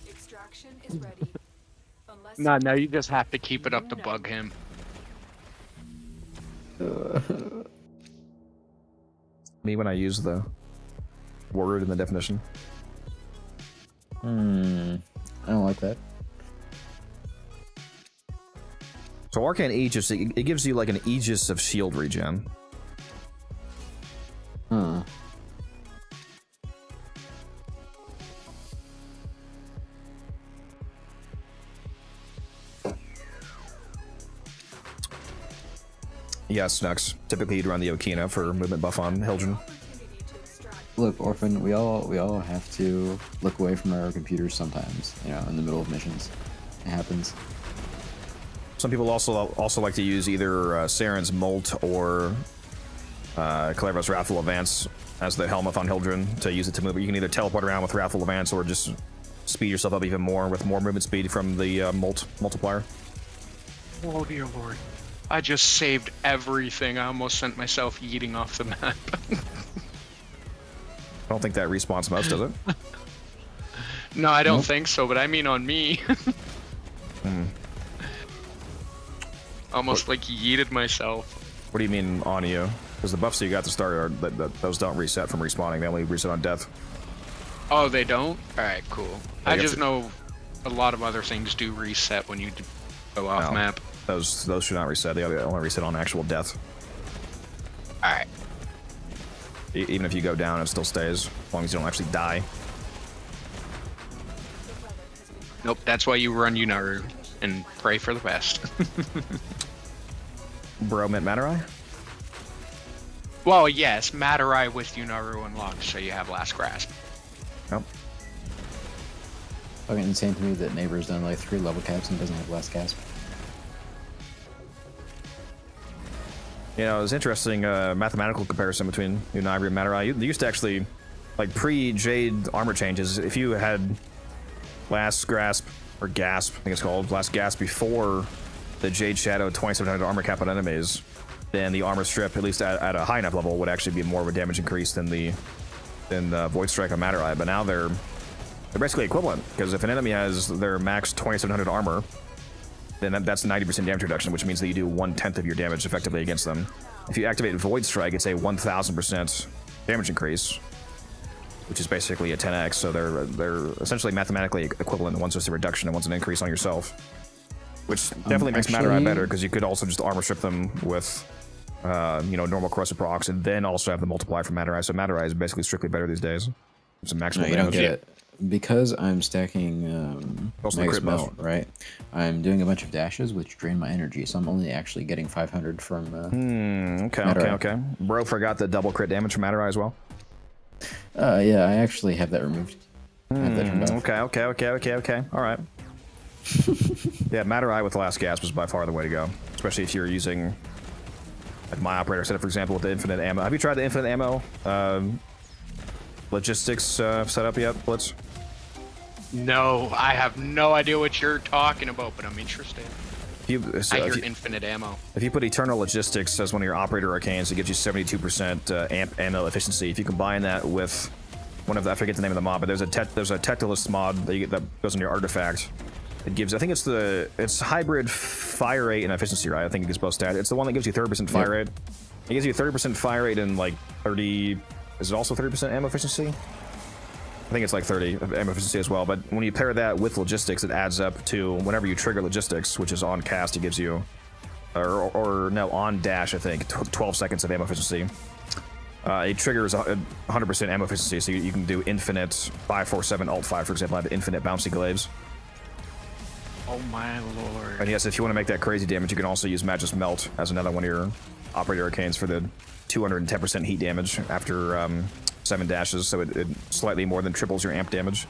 Extraction is ready. Unless No, you just have to keep it up to bug him. Me when I use the word in the definition. I don't like that. So Arcane Aegis, it gives you like an Aegis of shield regen. Huh. Yeah, Snux. Typically, you'd run the Okina for movement buff on Hildren. Look, Orphan, we all have to look away from our computers sometimes, you know, in the middle of missions. It happens. Some people also like to use either Saren's Molt or Clever's Wrathful Advance as the helmet on Hildren to use it to move. You can either teleport around with Wrathful Advance or just speed yourself up even more with more movement speed from the Molt multiplier. Oh dear lord. I just saved everything. I almost sent myself yeeting off the map. I don't think that respawns most, does it? No, I don't think so, but I mean on me. Almost like yeeted myself. What do you mean on you? Because the buffs that you got to start are those don't reset from respawning. They only reset on death. Oh, they don't? Alright, cool. I just know a lot of other things do reset when you go off map. Those should not reset. They only reset on actual death. Alright. Even if you go down, it still stays, as long as you don't actually die. Nope, that's why you run Unaru and pray for the best. Bro, meant Matarai? Well, yes, Matarai with Unaru unlocked, so you have Last Grasp. Nope. Fucking insane to me that Neighbor's done like 3 level caps and doesn't have Last Gasp. You know, it was interesting mathematical comparison between Univri and Matarai. You used to actually, like pre-Jade armor changes, if you had Last Grasp, or Gasp, I think it's called, Last Gasp before the Jade Shadow 2700 armor cap on enemies, then the armor strip, at least at a high enough level, would actually be more of a damage increase than the Void Strike on Matarai. But now they're basically equivalent, because if an enemy has their max 2700 armor, then that's 90% damage reduction, which means that you do 1/10 of your damage effectively against them. If you activate Void Strike, it's a 1000% damage increase, which is basically a 10x. So they're essentially mathematically equivalent. One's just a reduction and one's an increase on yourself, which definitely makes Matarai better, because you could also just armor strip them with you know, normal corrosive procs, and then also have the multiplier from Matarai. So Matarai is basically strictly better these days. It's a maximum No, you damage. don't get it. Because I'm stacking Magus Melt, right? I'm doing a bunch of dashes, which drain my energy, so I'm only actually getting 500 from Okay. Bro forgot the double crit damage from Matarai as well? Yeah, I actually have that removed. I have that turned off. Okay. Alright. Yeah, Matarai with Last Gasp is by far the way to go. Especially if you're using, like my operator setup, for example, with the infinite ammo. Have you tried the infinite ammo logistics setup yet, Blitz? No, I have no idea what you're talking about, but I'm interested. I hear infinite ammo. If you put Eternal Logistics as one of your operator arcanes, it gives you 72% amp ammo efficiency. If you combine that with one of the, I forget the name of the mod, but there's a Tectilist mod that you get that goes in your artifact. It gives, I think it's hybrid fire rate and efficiency, right? I think it gives both stats. It's the one that gives you 30% fire rate. It gives you 30% fire rate and like 30. Is it also 30% ammo efficiency? I think it's like 30 ammo efficiency as well, but when you pair that with logistics, it adds up to whenever you trigger logistics, which is on cast, it gives you, or no, on dash, I think, 12 seconds of ammo efficiency. It triggers 100% ammo efficiency, so you can do infinite 547 alt 5, for example, have infinite bouncy glaives. Oh my lord. And yes, if you want to make that crazy damage, you can also use Magus Melt as another one of your operator arcanes for the 210% heat damage after 7 dashes, so it slightly more than triples your amp damage.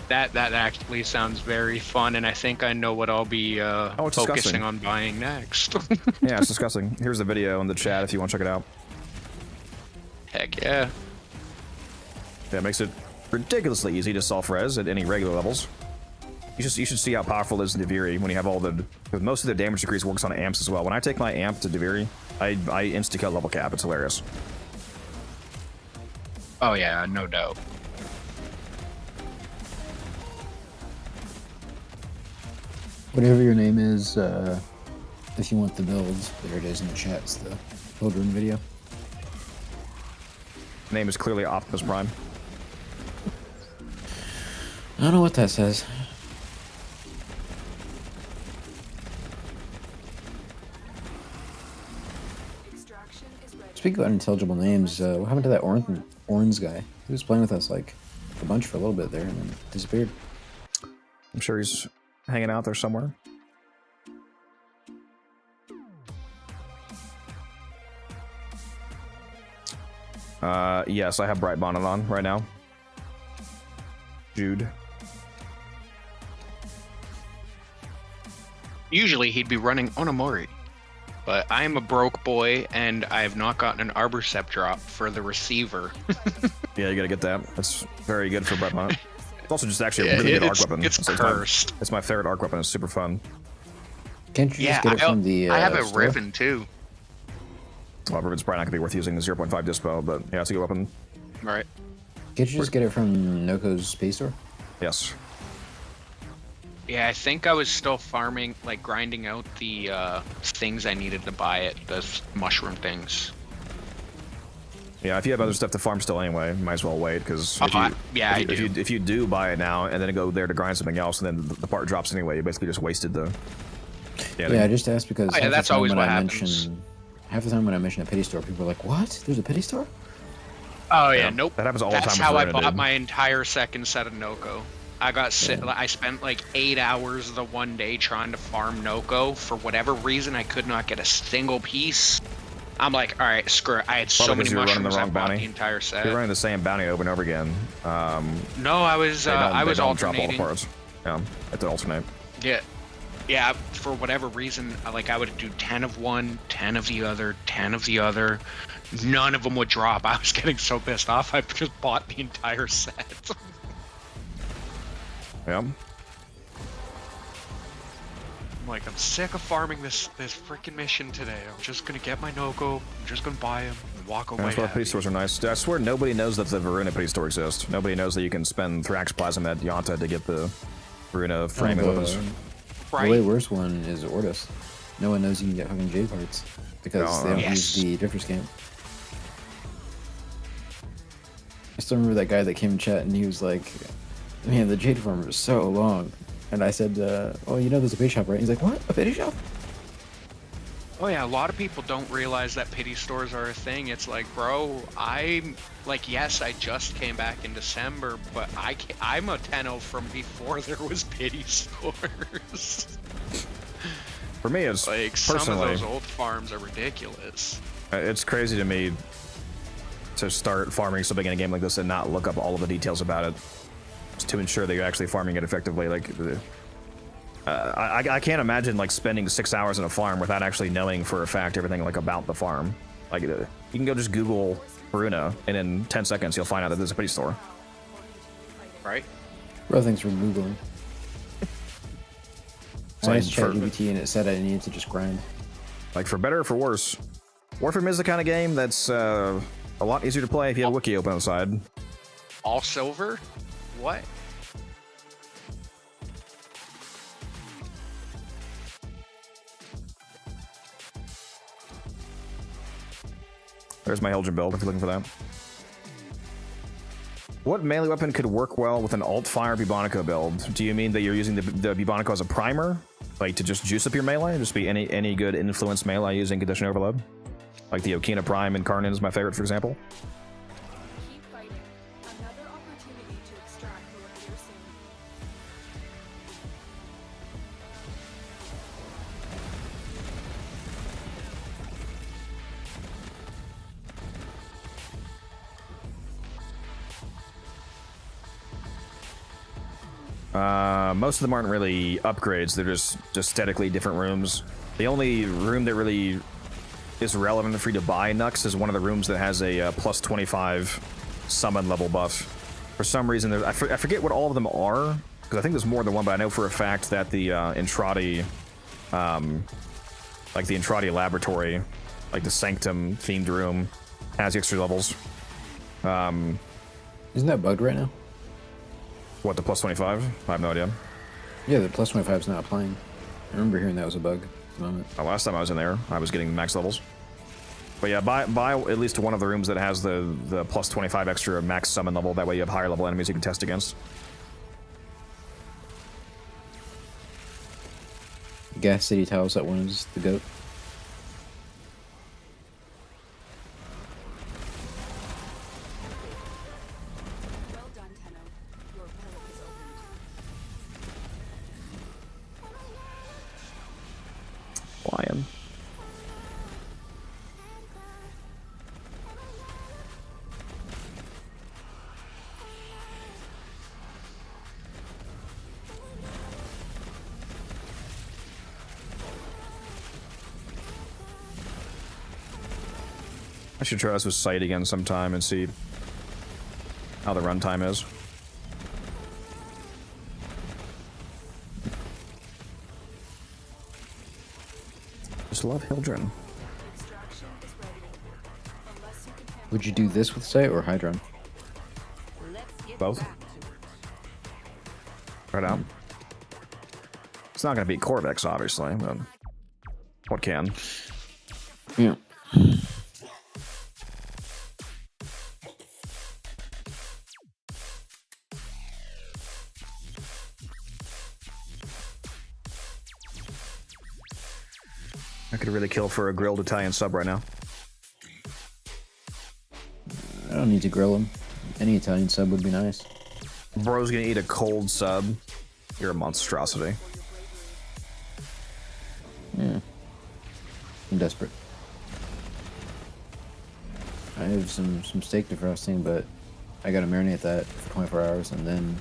That actually sounds very fun, and I think I know what I'll be focusing on buying next. Yeah, it's disgusting. Here's the video in the chat if you want to check it out. Heck yeah. Yeah, it makes it ridiculously easy to self-res at any regular levels. You should see how powerful it is in Deviri when you have all the... Because most of the damage decrease works on amps as well. When I take my amp to Deviri, I insta-kill level cap. It's hilarious. Oh yeah, no doubt. Whatever your name is, if you want the builds, there it is in the chat. It's the Hildren video. Name is clearly Optimus Prime. I don't know what that says. Speaking of unintelligible names, what happened to that orange guy? He was playing with us like a bunch for a little bit there and then disappeared. I'm sure he's hanging out there somewhere. Yes, I have Bright Bonnet on right now. Jude. Usually he'd be running Onamori, but I am a broke boy and I have not gotten an Arborcept drop for the receiver. Yeah, you gotta get that. That's very good for Bright Bonnet. It's also just actually a really good arc weapon. It's cursed. It's my favorite arc weapon. It's super fun. Can't you just get it from the I have a store? Riven too. Well, Riven's probably not gonna be worth using the 0.5 dispo, but yeah, it's a good weapon. Right. Can't you just get it from Noko's Space Store? Yes. Yeah, I think I was still farming, like grinding out the things I needed to buy it, the mushroom things. Yeah, if you have other stuff to farm still anyway, you might as well wait, because if you do buy it now and then go there to grind something else and then the part drops anyway, you basically just wasted the... Yeah, I just asked because yeah, that's always what happens. Half the time when I mention a pity store, people are like, what? There's a pity store? Oh yeah, nope. That happens all the time. That's how I bought my entire second set of Noko. I got I spent like 8 hours the one day trying to farm Noko. For whatever reason, I could not get a single piece. I'm like, all right, screw it. I had so many mushrooms. I bought the entire set. You're running the same bounty over and over again. No, I was alternating. Drop all the parts. Yeah, it's alternate. Yeah. Yeah, for whatever reason, like I would do 10 of one, 10 of the other, 10 of the other. None of them would drop. I was getting so pissed off. I just bought the entire set. Yeah. I'm like, I'm sick of farming this freaking mission today. I'm just gonna get my Noko. I'm just gonna buy him and walk away. That's why pity stores are nice. I swear nobody knows that the Varuna pity store exists. Nobody knows that you can spend Thrax Plasma at Yanta to get the Varuna framing weapons. The way worse one is Ortis. No one knows you can get fucking Jade parts because they don't use the Drifter's Camp. I still remember that guy that came in chat and he was like, man, the Jade farm is so long. And I said, oh, you know there's a pity shop, right? He's like, what? A pity shop? Oh yeah, a lot of people don't realize that pity stores are a thing. It's like, bro, I'm like, yes, I just came back in December, but I'm a Tenno from before there was pity stores. For me, it's like personally, some of those old farms are ridiculous. It's crazy to me to start farming something in a game like this and not look up all of the details about it, just to ensure that you're actually farming it effectively. Like, I can't imagine like spending 6 hours in a farm without actually knowing for a fact everything like about the farm. Like, you can go just Google Varuna, and in 10 seconds you'll find out that there's a pity store. Right? Bro, thanks for Googling. So I asked ChatGPT and it said I needed to just grind. Like, for better or for worse, Warframe is the kind of game that's a lot easier to play if you have a wiki open on the side. All silver? What? There's my Helgen build if you're looking for that. What melee weapon could work well with an alt-fire Bubonico build? Do you mean that you're using the Bubonico as a primer? Like to just juice up your melee? Just be any good influence melee using Condition Overload? Like the Okina Prime and Karnan is my favorite, for example. Keep fighting. Another opportunity to extract will appear soon. Most of them aren't really upgrades, they're just aesthetically different rooms. The only room that really is relevant for you to buy Nux is one of the rooms that has a plus 25 summon level buff. For some reason, I forget what all of them are, because I think there's more than one, but I know for a fact that the Entrati, like the Entrati laboratory, like the Sanctum themed room, has extra levels. Isn't that bugged right now? What, the plus 25? I have no idea. Yeah, the plus 25 is not applying. I remember hearing that was a bug at the moment. Last time I was in there, I was getting max levels. But yeah, buy at least one of the rooms that has the plus 25 extra max summon level. That way you have higher level enemies you can test against. Gas City tells that one is the GOAT. lion. I should try this with Sight again sometime and see how the runtime is. Just love Hildren. Would you do this with Sight or Hydron? Both. Right out. It's not going to be Corvex, obviously, but what can? Yeah. I could really kill for a grilled Italian sub right now. I don't need to grill him. Any Italian sub would be nice. Bro's gonna eat a cold sub. You're a monstrosity. Yeah. I'm desperate. I have some steak defrosting, but I gotta marinate that for 24 hours and then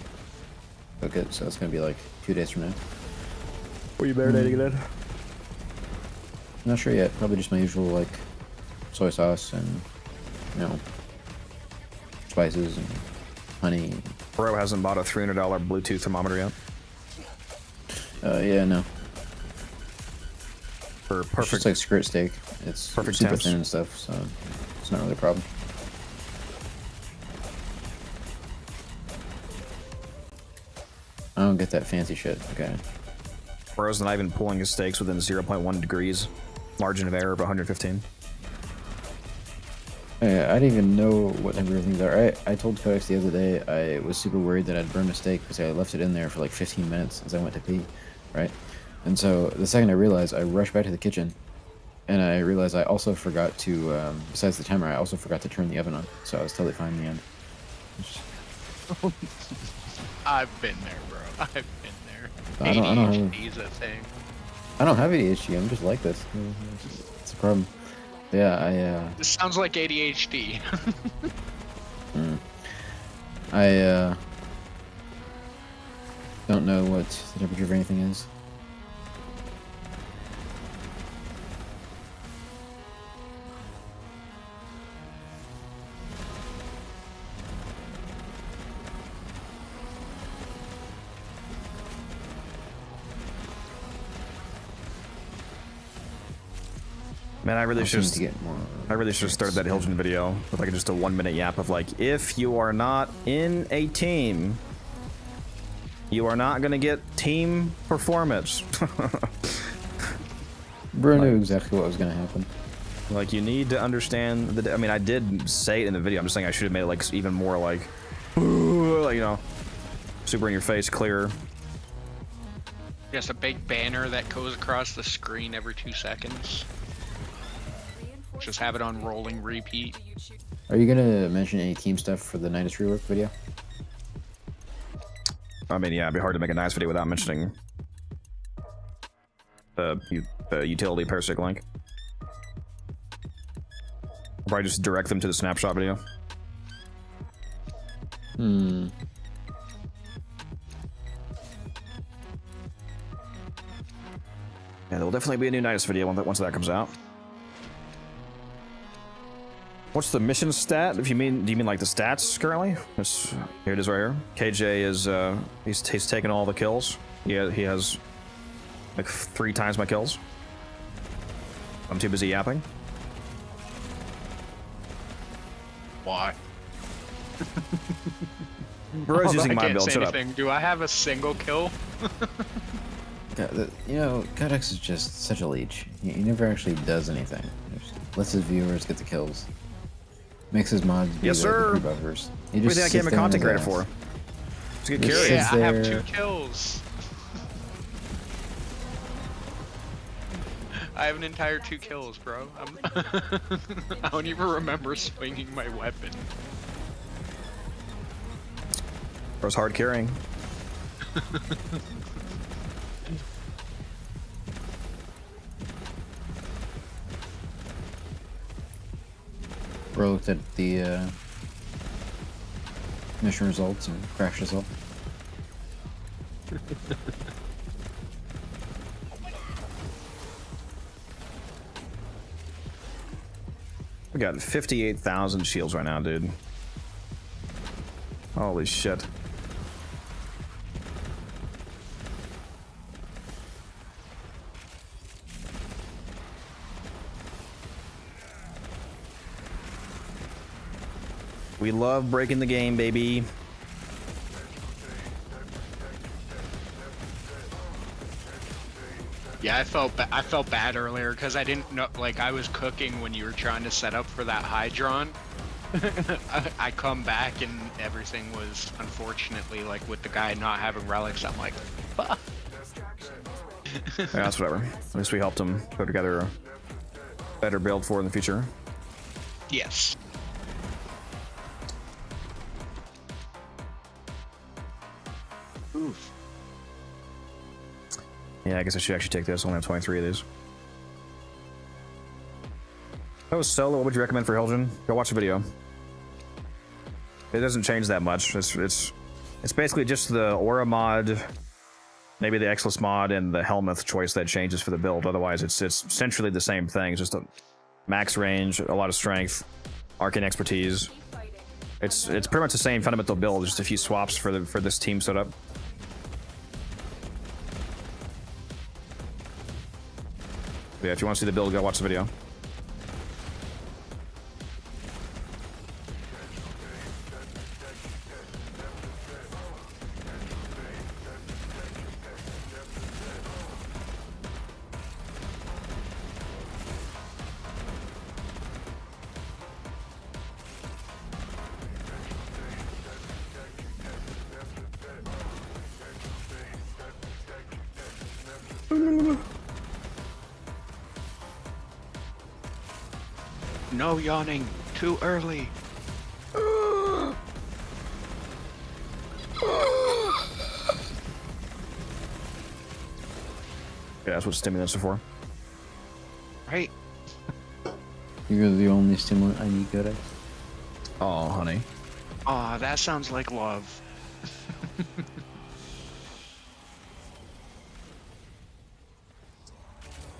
cook it, so it's gonna be like 2 days from now. What are you marinating it in? Not sure yet. Probably just my usual, like, soy sauce and, you know, spices and honey. Bro hasn't bought a $300 Bluetooth thermometer yet. Yeah, no. For It's perfect, just like skirt steak. It's perfect super temps. thin and stuff, so it's not really a problem. I don't get that fancy shit. Okay. Bro's not even pulling his steaks within 0.1 degrees. Margin of error of 115. Yeah, I didn't even know what number of things are. I told Codex the other day I was super worried that I'd burned a steak because I left it in there for like 15 minutes as I went to pee, right? And so the second I realized, I rushed back to the kitchen, and I realized I also forgot to, besides the timer, I also forgot to turn the oven on. So I was totally fine in the end. I've been there, bro. I've been there. I don't have- ADHD is a thing. I don't have ADHD. I'm just like this. It's a problem. Yeah, This sounds like ADHD. I don't know what the temperature of anything is. Man, I really should to get more. have started that Hildren video with like just a 1-minute yap of like, if you are not in a team, you are not gonna get team performance. Bro knew exactly what was gonna happen. Like, you need to understand the. I mean, I did say it in the video. I'm just saying I should have made it like even more like, you know, super in your face, clear. Just a big banner that goes across the screen every 2 seconds. Just have it on rolling repeat. Are you gonna mention any team stuff for the Nidus rework video? I mean, yeah, it'd be hard to make a nice video without mentioning the utility parasitic link. I'll probably just direct them to the snapshot video. Yeah, there will definitely be a new Nidus video once that comes out. What's the mission stat? If you mean, do you mean like the stats currently? Here it is right here. KJ is he's taken all the kills. He has like 3 times my kills. I'm too busy yapping. Why? Bro's using my build. Shut up. Do I have a single kill? God, you know, Codex is just such a leech. He never actually does anything. He just lets his viewers get the kills. Makes his mods be Yes, the sir. buffers. He What do you think I sits became a there on content his creator ass. for? It's a good Just carry. Yeah, sits I have there. 2 kills. I have an entire 2 kills, bro. I don't even remember swinging my weapon. Bro's hard carrying. Bro looked at the mission results and crashed us all. We got 58,000 shields right now, dude. Holy shit. We love breaking the game, baby. Yeah, I felt bad earlier because I didn't know, like, I was cooking when you were trying to set up for that Hydron. I come back and everything was, unfortunately, like, with the guy not having relics, I'm like, fuck. Yeah, that's whatever. At least we helped him put together a better build for in the future. Yes. Oof. Yeah, I guess I should actually take this. I only have 23 of these. That was solo. What would you recommend for Helgen? Go watch the video. It doesn't change that much. It's basically just the aura mod, maybe the Exilus mod, and the Helmuth choice that changes for the build. Otherwise, it's essentially the same thing. It's just a max range, a lot of strength, arcane expertise. It's pretty much the same fundamental build, just a few swaps for this team setup. Yeah, if you want to see the build, go watch the video. No yawning. Too early. Yeah, that's what stimulants are for. Right. You're the only stimulant I need, good at. Oh, honey. Aw, that sounds like love.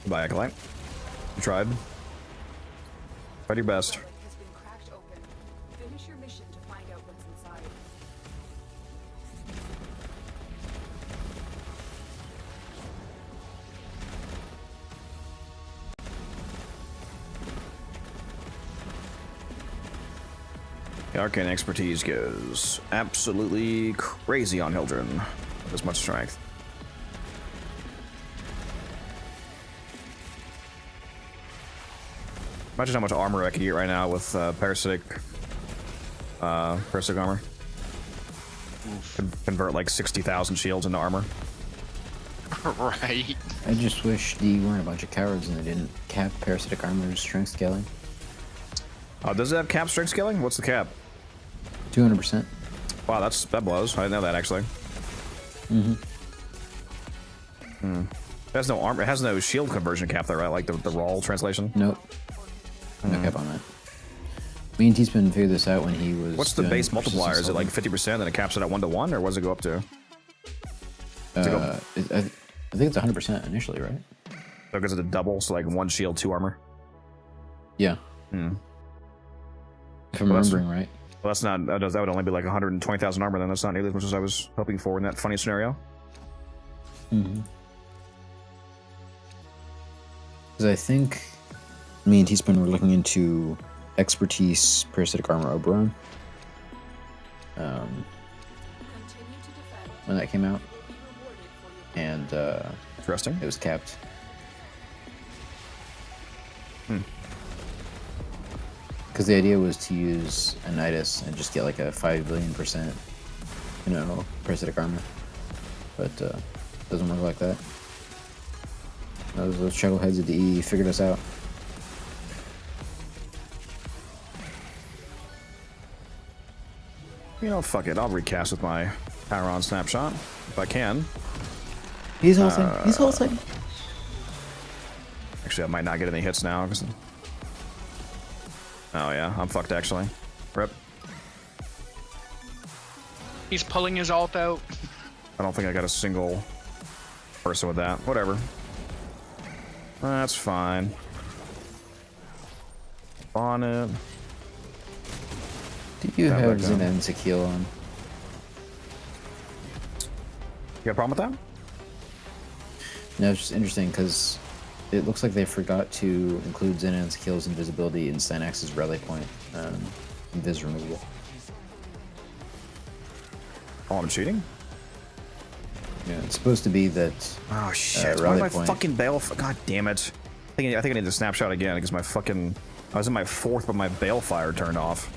Goodbye, Acolyte. You tried. Tried your best. Has been cracked open. Finish your mission to find out what's inside. The arcane expertise goes absolutely crazy on Hildren with as much strength. Imagine how much armor I could get right now with parasitic armor. Convert like 60,000 shields into armor. Right. I just wish they weren't a bunch of cowards and they didn't cap parasitic armor's strength scaling. Does it have cap strength scaling? What's the cap? 200%. Wow, that blows. I didn't know that actually. Mm-hmm. It has no armor. It has no shield conversion cap though, right? Like the raw translation. Nope. No cap on that. Me and T-Spin figured this out when he was. What's the doing base multiplier? Is it like persistence 50%, then it caps it at 1-to-1, or what does it go up to? I think it's 100% initially, right? So because it's a double, so like 1 shield, 2 armor. Yeah. Hmm. If I'm remembering right. Well, that's not. That would only be like 120,000 armor. Then that's not nearly as much as I was hoping for in that funny scenario. Mm-hmm. Because I think me and T-Spin were looking into expertise parasitic armor Oberon. When that came out, and interesting. It was capped. Because the idea was to use a Nidus and just get like a 5 billion%, parasitic armor, but doesn't work like that. Those chuckleheads at the E figured us out. You know, fuck it. I'll recast with my power on snapshot if I can. He's ulting. He's ulting. Actually, I might not get any hits now because Oh yeah, I'm fucked actually. Rip. He's pulling his alt out. I don't think I got a single person with that. Whatever. That's fine. On it. Do you That have back on. Zin and Sakil on? You got a problem with that? No, it's just interesting because it looks like they forgot to include Zin and Sakil's invisibility in Synax's rally point invis removal. Oh, I'm cheating? Yeah, it's supposed to be that. Oh shit! Why rally did my point. fucking bale? God damn it! I think I need to snapshot again because my fucking. I was in my 4th, but my balefire turned off.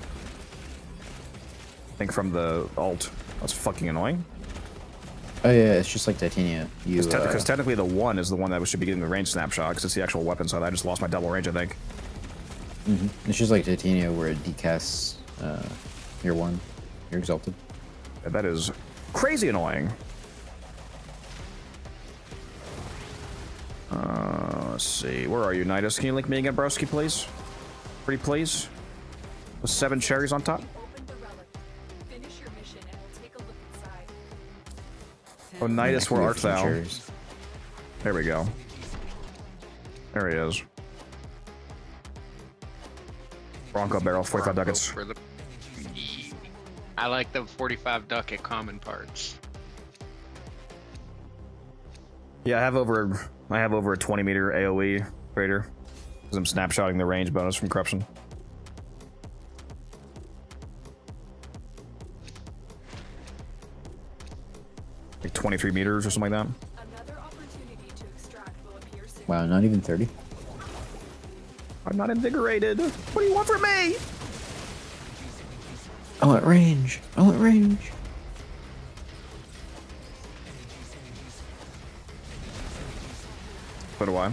I think from the alt. That's fucking annoying. Oh yeah, it's just like Titania. You Because technically the 1 is the one that should be getting the range snapshot because it's the actual weapon side. I just lost my double range, I think. it's just like Titania where it decasts your 1, your exalted. Yeah, that is crazy annoying. Let's see. Where are you, Nidus? Can you link me again, broski, please? Pretty please? With 7 cherries on top? Open the relic. Finish your mission and we'll take a look inside. Oh, Nidus, where art thou? Cherries. There we go. There he is. Bronco barrel, 45 ducats. For the... I like the 45 ducat common parts. Yeah, I have over a 20 meter AoE trader because I'm snapshotting the range bonus from corruption. Like 23 meters or something like that. Another opportunity to extract will appear soon. Wow, not even 30. I'm not invigorated. What do you want from me? I want range. I want range. So do I.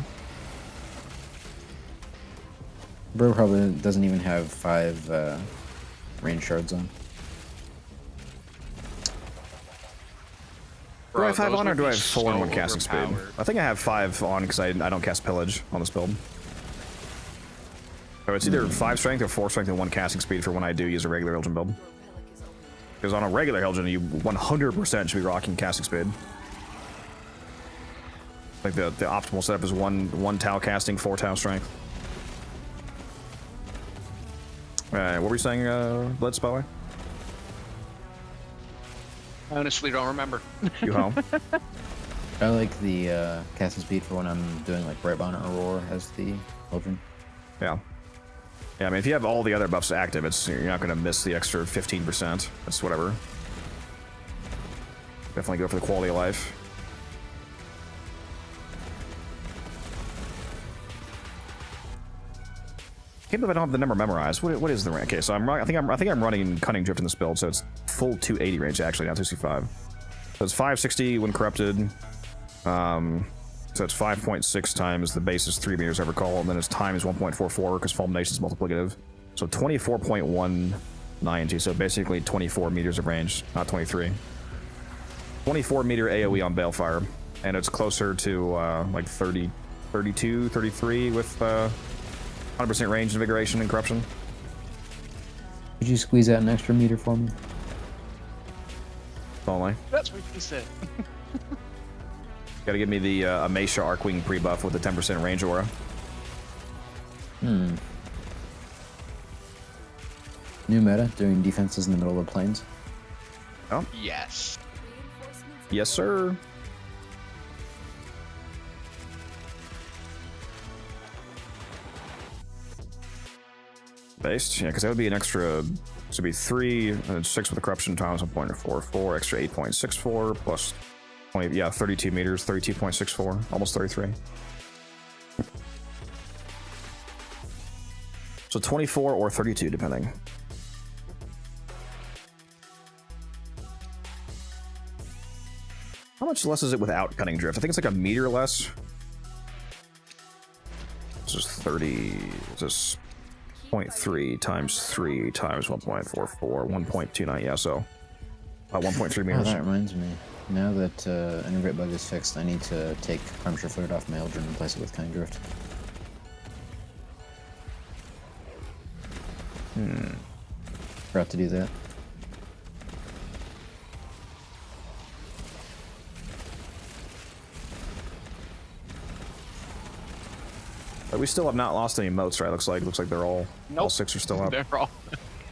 Bro probably doesn't even have 5 range shards on. Do I have 5 those on or would do I be have 4 and so 1 casting speed? overpowered. I think I have 5 on because I don't cast pillage on this build. So it's either 5 strength or 4 strength and 1 casting speed for when I do use a regular Helgen build. Because on a regular Helgen, you 100% should be rocking casting speed. Like the optimal setup is 1 Tau casting, 4 Tau strength. What were you saying, Blitz, by the way? I honestly don't remember. You home? I like the casting speed for when I'm doing like Brightbond or Aurora as the Eldrin. Yeah. Yeah, I mean, if you have all the other buffs active, you're not going to miss the extra 15%. That's whatever. Definitely go for the quality of life. Can't believe I don't have the number memorized. What is the range? Okay, so I think I'm running Cunning Drift in this build, so it's full 280 range actually, not 265. So it's 560 when corrupted. So it's 5.6 times the base is 3 meters, I recall, and then its time is 1.44 because Fulmination is multiplicative. So 24.190, so basically 24 meters of range, not 23. 24 meter AoE on Balefire, and it's closer to like 30, 32, 33 with 100% range, invigoration, and corruption. Could you squeeze out an extra meter for me? Only. That's what he said. Gotta give me the Amesha Arcwing pre-buff with the 10% range aura. New meta, doing defenses in the middle of the plains. Oh. Yes. Yes, sir. Based, yeah, because that would be an extra. This would be 3 and 6 with the corruption times 1.44, extra 8.64 plus 20. Yeah, 32 meters, 32.64, almost 33. So 24 or 32, depending. How much less is it without Cunning Drift? I think it's like a meter less. This is 30. This is 0.3 times 3 times 1.44, 1.29. Yeah, so about 1.3 Oh, meters. that reminds me. Now that Integrate Bug is fixed, I need to take Armature Fluid off my Eldrin and replace it with Cunning Drift. Forgot to do that. But we still have not lost any motes, right? Looks like they're all 6 are still up. They're all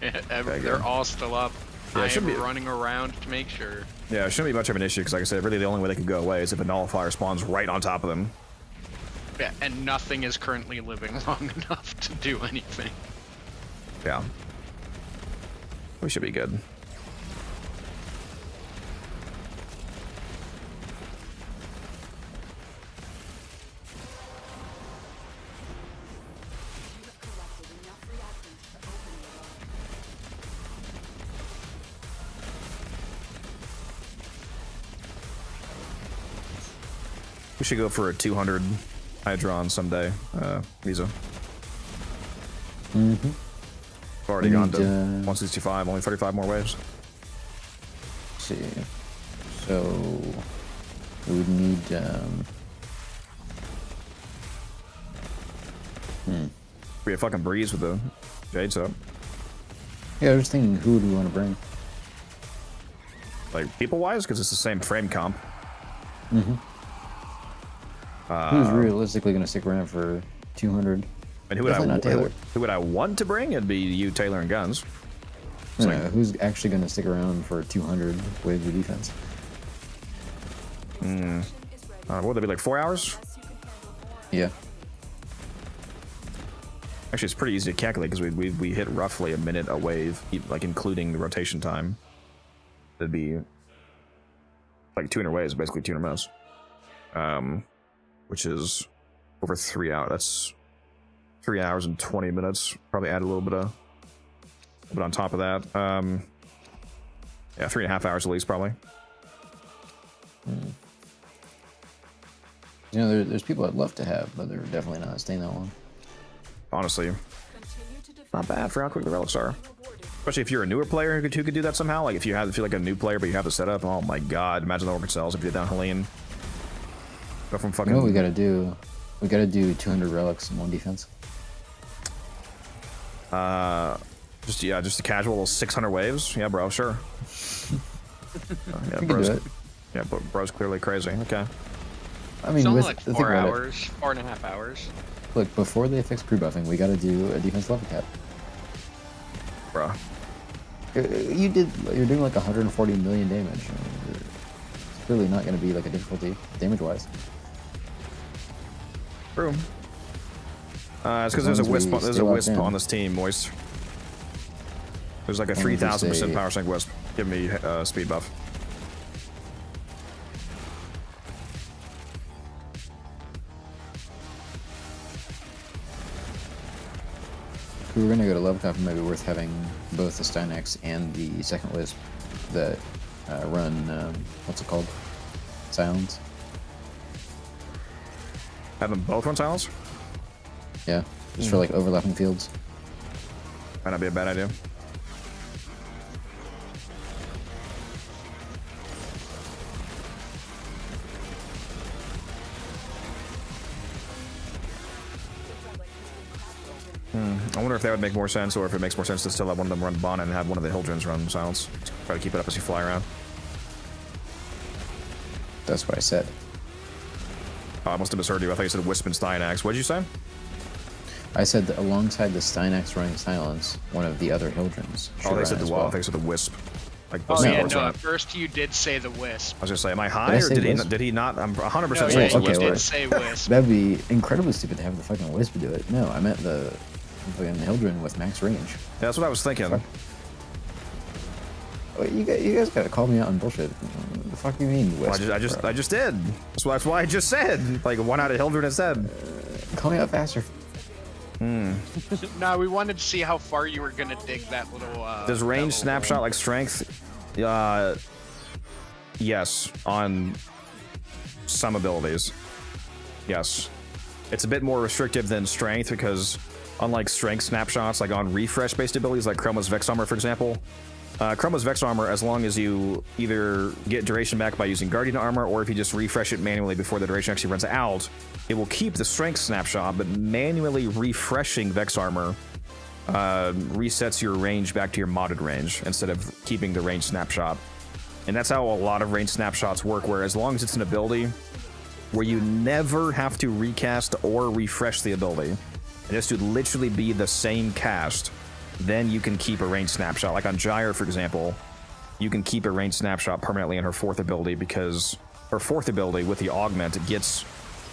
they're all still up. Yeah, I it should am be- running around to make sure. Yeah, it shouldn't be much of an issue because, like I said, really the only way they could go away is if a nullifier spawns right on top of them. Yeah, and nothing is currently living long enough to do anything. Yeah. We should be good. You have collected enough reactants to open the alarm. We should go for a 200 Hydron someday, Visa. Mm-hmm. We've already We gone need, to 165, only 35 more waves. See. So we would need We have fucking Breeze with the Jades up. yeah, I was thinking who do we want to bring? Like, people-wise, because it's the same frame comp. Mm-hmm. Who's realistically going to stick around for 200? And who Definitely not Taylor. who would I want to bring? It'd be you, Taylor, and Guns. It's No, like- no, who's actually going to stick around for 200 waves of defense? what would that be, like 4 hours? Yeah. Actually, it's pretty easy to calculate because we hit roughly a minute a wave, like including the rotation time. It'd be like 200 waves, basically 200 minutes. Which is over 3 hours. That's 3 hours and 20 minutes. Probably add a little bit on top of that. Yeah, 3.5 hours at least, probably. You know, there's people I'd love to have, but they're definitely not staying that long. Honestly, not bad for how quick the relics are. Especially if you're a newer player who could do that somehow. Like if you're like a new player, but you have the setup. Oh my god! Imagine the organ cells if you did down Helene. Go from fucking. You know what we gotta do? We gotta do 200 relics and 1 defense. Just a casual 600 waves. Yeah, bro, sure. Yeah, We can do it. Yeah, but bro's clearly crazy. Okay. I mean, It's only with like think 4 about it. hours, 4.5 hours. Look, before they fix crew buffing, we gotta do a defense level cap. Bro. You're doing like 140 million damage. I mean, it's really not gonna be like a difficulty damage-wise. True. It's because As there's a long as wisp. we There's stay a locked wisp in. on this team, Moist. There's like a As long as we 3,000% stay- power sync wisp. Give me speed buff. If we were gonna go to level cap, it might be worth having both the Stynex and the second wisp that run what's it called? Silence. Have them both run silence? Yeah, just for like overlapping fields. Might not be a bad idea. I wonder if that would make more sense, or if it makes more sense to still have one of them run Bon and have one of the Hildrens run silence. Try to keep it up as you fly around. That's what I said. I must have misheard you. I thought you said Wisp and Stynax. What did you say? I said that alongside the Stynex running silence, one of the other Hildrens. Oh, should they said run the as wall. well. I think they said the Wisp. Like, Oh No, yeah, it's no. not. At first you did say the wisp. I was gonna say, am I high, Did I or say did he? Wisp? Did he not? I'm 100% No, saying yeah, it's a you okay, Wisp. did wait. say wisp. That'd be incredibly stupid to have the fucking wisp do it. No, I meant the fucking Hildren with max range. Yeah, that's what I was thinking. Wait, you guys gotta call me out on bullshit. What the fuck do you mean wisp? Well, bro? I just did. That's why I just said. Like one out of Hildren instead. Call me out faster. No, we wanted to see how far you were gonna dig that little. Does that range little snapshot hole. like strength? Yes, on some abilities. Yes. It's a bit more restrictive than strength because unlike strength snapshots, like on refresh-based abilities like Chroma's Vex Armor, for example, Chroma's Vex Armor, as long as you either get duration back by using Guardian Armor or if you just refresh it manually before the duration actually runs out, it will keep the strength snapshot, but manually refreshing Vex Armor resets your range back to your modded range instead of keeping the range snapshot. And that's how a lot of range snapshots work, where as long as it's an ability where you never have to recast or refresh the ability, and this would literally be the same cast, then you can keep a range snapshot. Like on Gyre, for example, you can keep a range snapshot permanently in her 4th ability, because her 4th ability with the augment, it gets,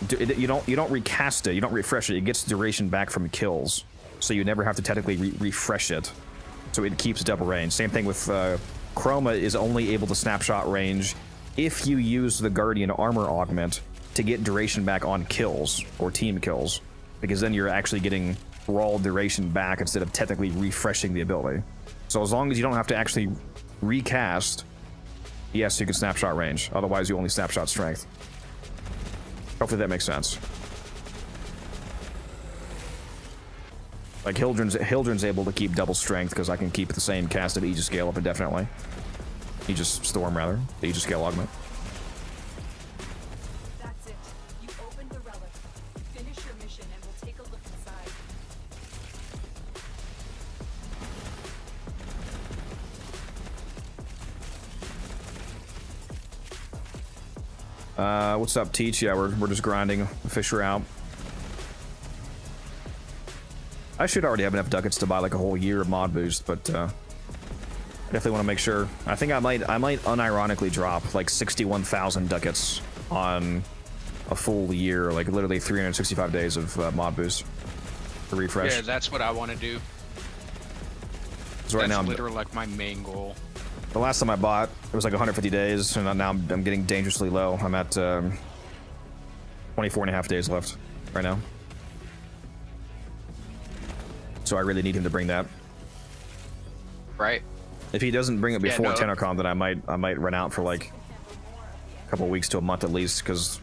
you don't recast it, you don't refresh it, it gets duration back from kills, so you never have to technically refresh it, so it keeps double range. Same thing with Chroma is only able to snapshot range if you use the Guardian Armor augment to get duration back on kills or team kills, because then you're actually getting raw duration back instead of technically refreshing the ability. So as long as you don't have to actually recast, yes, you can snapshot range. Otherwise, you only snapshot strength. Hopefully that makes sense. Like Hildren's able to keep double strength because I can keep the same cast of Aegis Scale up indefinitely. Aegis Storm, rather. The Aegis Scale augment. That's it. You opened the relic. Finish your mission and we'll take a look inside. What's up, Teach? Yeah, we're just grinding. Fish are out. I should already have enough ducats to buy like a whole year of mod boost, but I definitely want to make sure. I think I might unironically drop like 61,000 ducats on a full year, like literally 365 days of mod boost to refresh. Yeah, that's what I want to do. So right now, That's literally like my main goal. the last time I bought, it was like 150 days, and now I'm getting dangerously low. I'm at 24 and a half days left right now. So I really need him to bring that. Right. If he doesn't bring it before Yeah, no. TennoCon, then I might run out for like a couple weeks to a month at least, because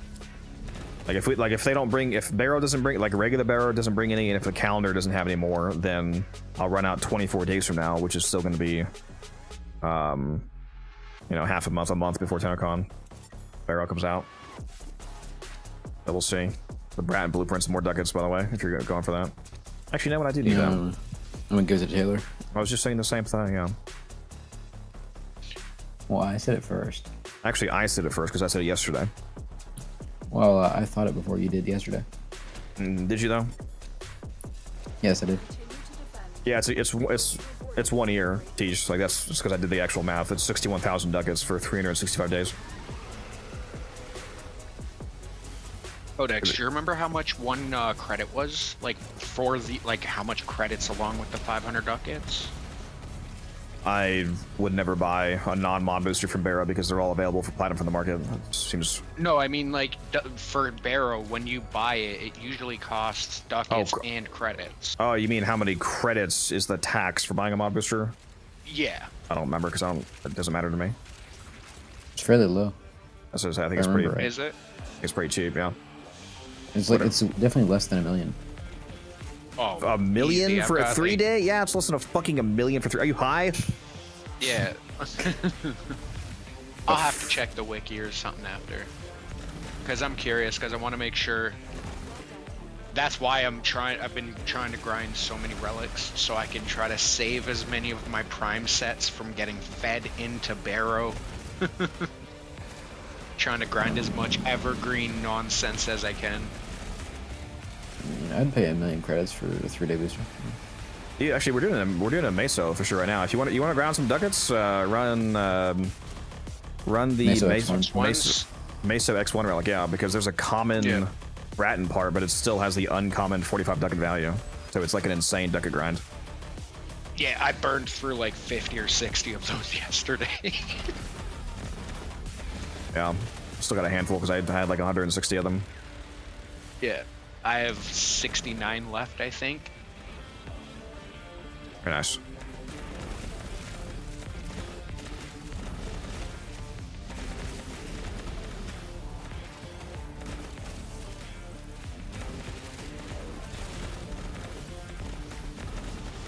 like if they don't bring, if Barrow doesn't bring, like regular Barrow doesn't bring any, and if the calendar doesn't have any more, then I'll run out 24 days from now, which is still going to be, you know, half a month before TennoCon. Barrow comes out. So we'll see. The Brat Blueprints more ducats, by the way, if you're going for that. Actually, you know what? I do need that. I'm gonna go to Taylor. I was just saying the same thing, yeah. Well, I said it first. Actually, I said it first because I said it yesterday. Well, I thought it before you did yesterday. Did you though? Yes, I did. Yeah, it's 1 year, Teach. Like that's just because I did the actual math. It's 61,000 ducats for 365 days. Codex, do you remember how much one credit was? Like for the how much credits along with the 500 ducats? I would never buy a non-mod booster from Barrow because they're all available for Platinum from the market. It seems. No, I mean like for Barrow, when you buy it, it usually costs ducats and credits. Oh, you mean how many credits is the tax for buying a mod booster? Yeah. I don't remember because it doesn't matter to me. It's fairly low. I think it's pretty. Right. Is it? It's pretty cheap, yeah. It's like it's definitely less than $1 million. Oh, a million easy. for I've a got, 3 like- day? Yeah, it's less than a fucking $1 million for 3. Are you high? Yeah. I'll have to check the wiki or something after. Because I'm curious, because I want to make sure. That's why I've been trying to grind so many relics, so I can try to save as many of my prime sets from getting fed into Barrow. Trying to grind as much evergreen nonsense as I can. I'd pay 1 million credits for a 3-day booster. Yeah, actually, we're doing a Meso for sure right now. If you want to ground some ducats, run the Meso Meso X1 relic, yeah, because there's a common Bratton part, but it still has the uncommon 45 ducat value, so it's like an insane ducat grind. Yeah, I burned through like 50 or 60 of those yesterday. Yeah, still got a handful because I had like 160 of them. Yeah, I have 69 left, I think. Very nice.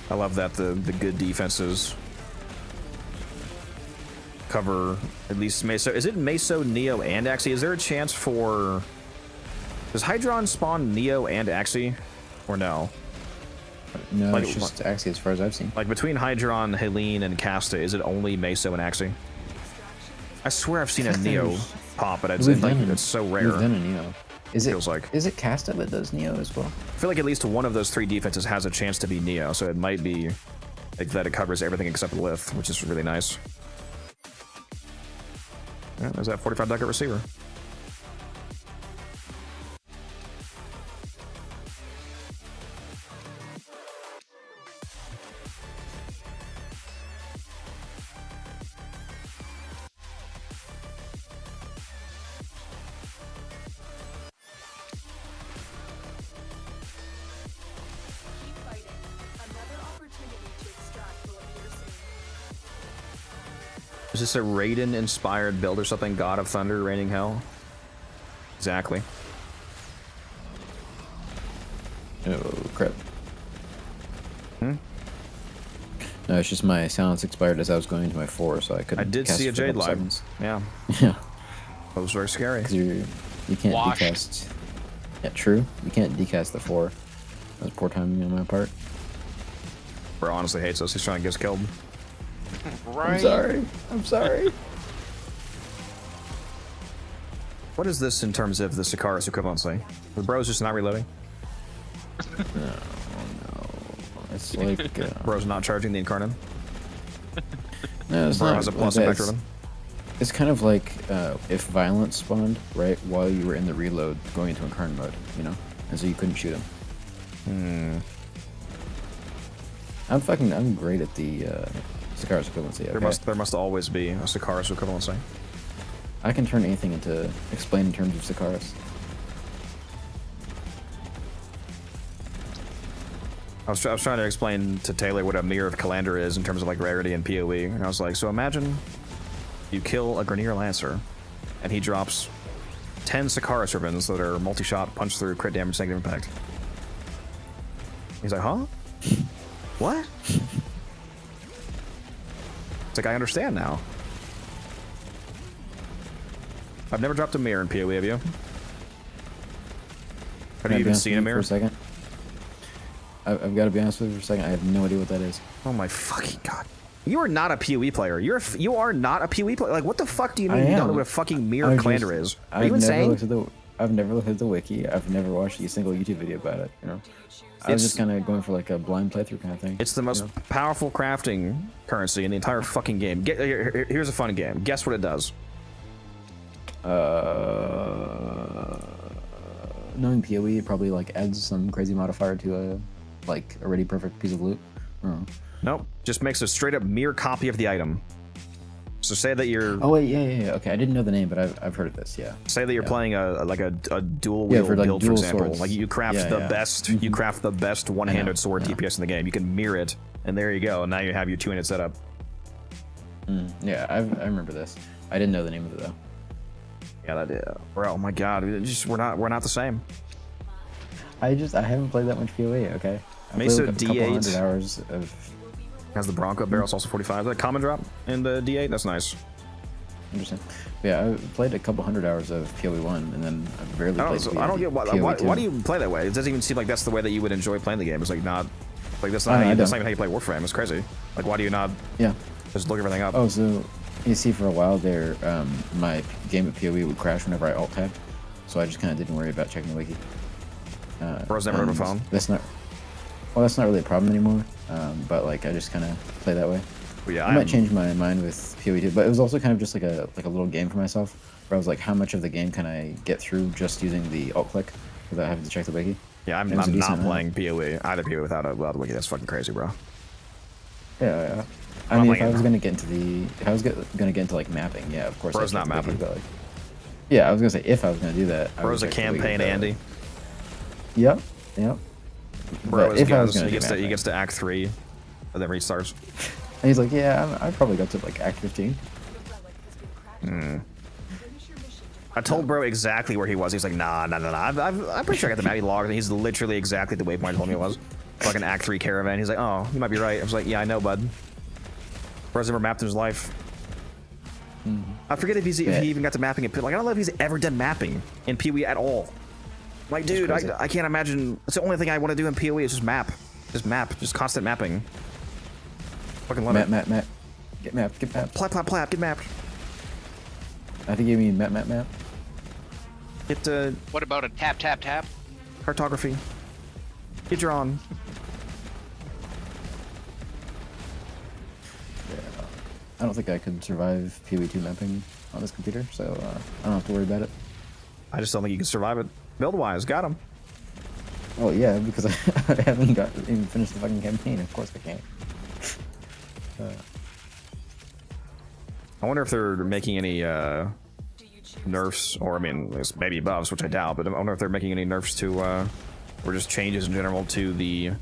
I love that the good defenses cover at least Meso. Is it Meso, Neo, and Axie? Is there a chance for... Does Hydron spawn Neo and Axie? Or no? No, Like, it's just Axie as far as I've seen. Like between Hydron, Helene, and Casta, is it only Meso and Axie? I swear I've seen a Neo pop, but it's so rare. We've done a Neo. Is it Feels like. Is it Casta that does Neo as well? I feel like at least one of those 3 defenses has a chance to be Neo, so it might be like that it covers everything except Lith, which is really nice. Yeah, there's that 45 ducat receiver. Keep fighting. Another opportunity to extract will appear soon. Is this a Raiden-inspired build or something? God of Thunder, Raining Hell? Exactly. Oh, crap. Hmm? No, it's just my silence expired as I was going into my 4, so I couldn't. I did cast see a for Jade couple live. seconds. Yeah. Yeah. That was very scary. Because you can't Washed. decast. Yeah, true. You can't decast the 4. That was poor timing on my part. Bro honestly hates us. He's trying to get us killed. I'm sorry. I'm sorry. What is this in terms of the Sikaris equivalency? The bro's just not reloading? No. It's like. Bro's not charging the Incarnate? No, it's Bro not. has a plus like effect that. ribbon. It's kind of like if Violence spawned, right, while you were in the reload going into Incarnate mode, you know? And so you couldn't shoot him. I'm great at the Sikaris equivalency. Okay? There must always be a Sikaris equivalency. I can turn anything into explain in terms of Sikaris. I was trying to explain to Taylor what a Mirror of Calandra is in terms of like rarity and PoE, and I was like, so imagine you kill a Grenier Lancer, and he drops 10 Sikaris ribbons that are multi-shot, punch through, crit damage, negative impact. He's like, huh? What? It's like, I understand now. I've never dropped a mirror in PoE, have you? Have you even seen a mirror? For a second. I've got to be honest with you for a second. I have no idea what that is. Oh my fucking god! You are not a PoE player. You are not a PoE player. Like, what the fuck do you mean you don't know what a fucking mirror Calandra is? Are you insane? I've never looked at the wiki. I've never watched a single YouTube video about it. You know, I was just kind of going for like a blind playthrough kind of thing. It's the most powerful crafting currency in the entire fucking game. Here's a fun game. Guess what it does. Knowing PoE, it probably like adds some crazy modifier to a like already perfect piece of loot. Nope. Just makes a straight up mirror copy of the item. So say that you're. Oh wait, yeah. Okay, I didn't know the name, but I've heard of this. Yeah. Say that you're playing a dual wield for, like, build, for dual example. swords. Like you craft the best. You craft the best one-handed sword DPS in the game. You can mirror it, and there you go. And now you have your two-handed setup. Yeah, I remember this. I didn't know the name of it though. Yeah, that is. Bro, oh my god, we're not the same. I haven't played that much PoE. Okay. I played Meso like a couple D8 hundred hours of. Has the Bronco barrels also 45. That common drop in the D8. That's nice. Interesting. Yeah, I played a couple hundred hours of PoE 1, and then I barely played. I don't get why do you play that way? It doesn't even seem like that's the way that you would enjoy playing the game. It's like not like that's not that's not even how you play Warframe. It's crazy. Like why do you not? Yeah. Just look everything up. Oh, so you see, for a while there, my game of PoE would crash whenever I alt tabbed, so I just kind of didn't worry about checking the wiki. Bro's never heard of a phone. That's not really a problem anymore. But like I just kind of play that way. Well, yeah, I might change my mind with PoE 2, but it was also kind of just like a little game for myself, where I was like, how much of the game can I get through just using the alt click without having to check the wiki? Yeah, I'm not playing PoE either PoE without a wiki. That's fucking crazy, bro. Yeah. I mean, if I was gonna get into like mapping, yeah, of course. Bro's not mapping. But, like, yeah, I was gonna say if I was gonna do that. Bro's a campaign Andy. Yep. Bro he gets to Act 3, and then restarts. And he's like, yeah, I probably got to like Act 15. I told Bro exactly where he was. He's like, nah. I'm pretty sure I got the map he logged, and he's literally exactly the waypoint he told me it was. Fucking Act 3 caravan. He's like, oh, you might be right. I was like, yeah, I know, bud. Bro's never mapped in his life. I forget if he even got to mapping in like I don't know if he's ever done mapping in PoE at all. Like, dude, I can't imagine. It's the only thing I want to do in PoE is just map. Just map. Just constant mapping. Fucking love it. Map. Get mapped. Get mapped. Plap. Get mapped. I think you mean map. Get What about a tap? cartography. Get drawn. I don't think I could survive PoE2 mapping on this computer, so I don't have to worry about it. I just don't think you can survive it. Build-wise, got him. Oh yeah, because I haven't even finished the fucking campaign. Of course I can't. I wonder if they're making any nerfs, or I mean, maybe buffs, which I doubt, but I wonder if they're making any nerfs to, or just changes in general to the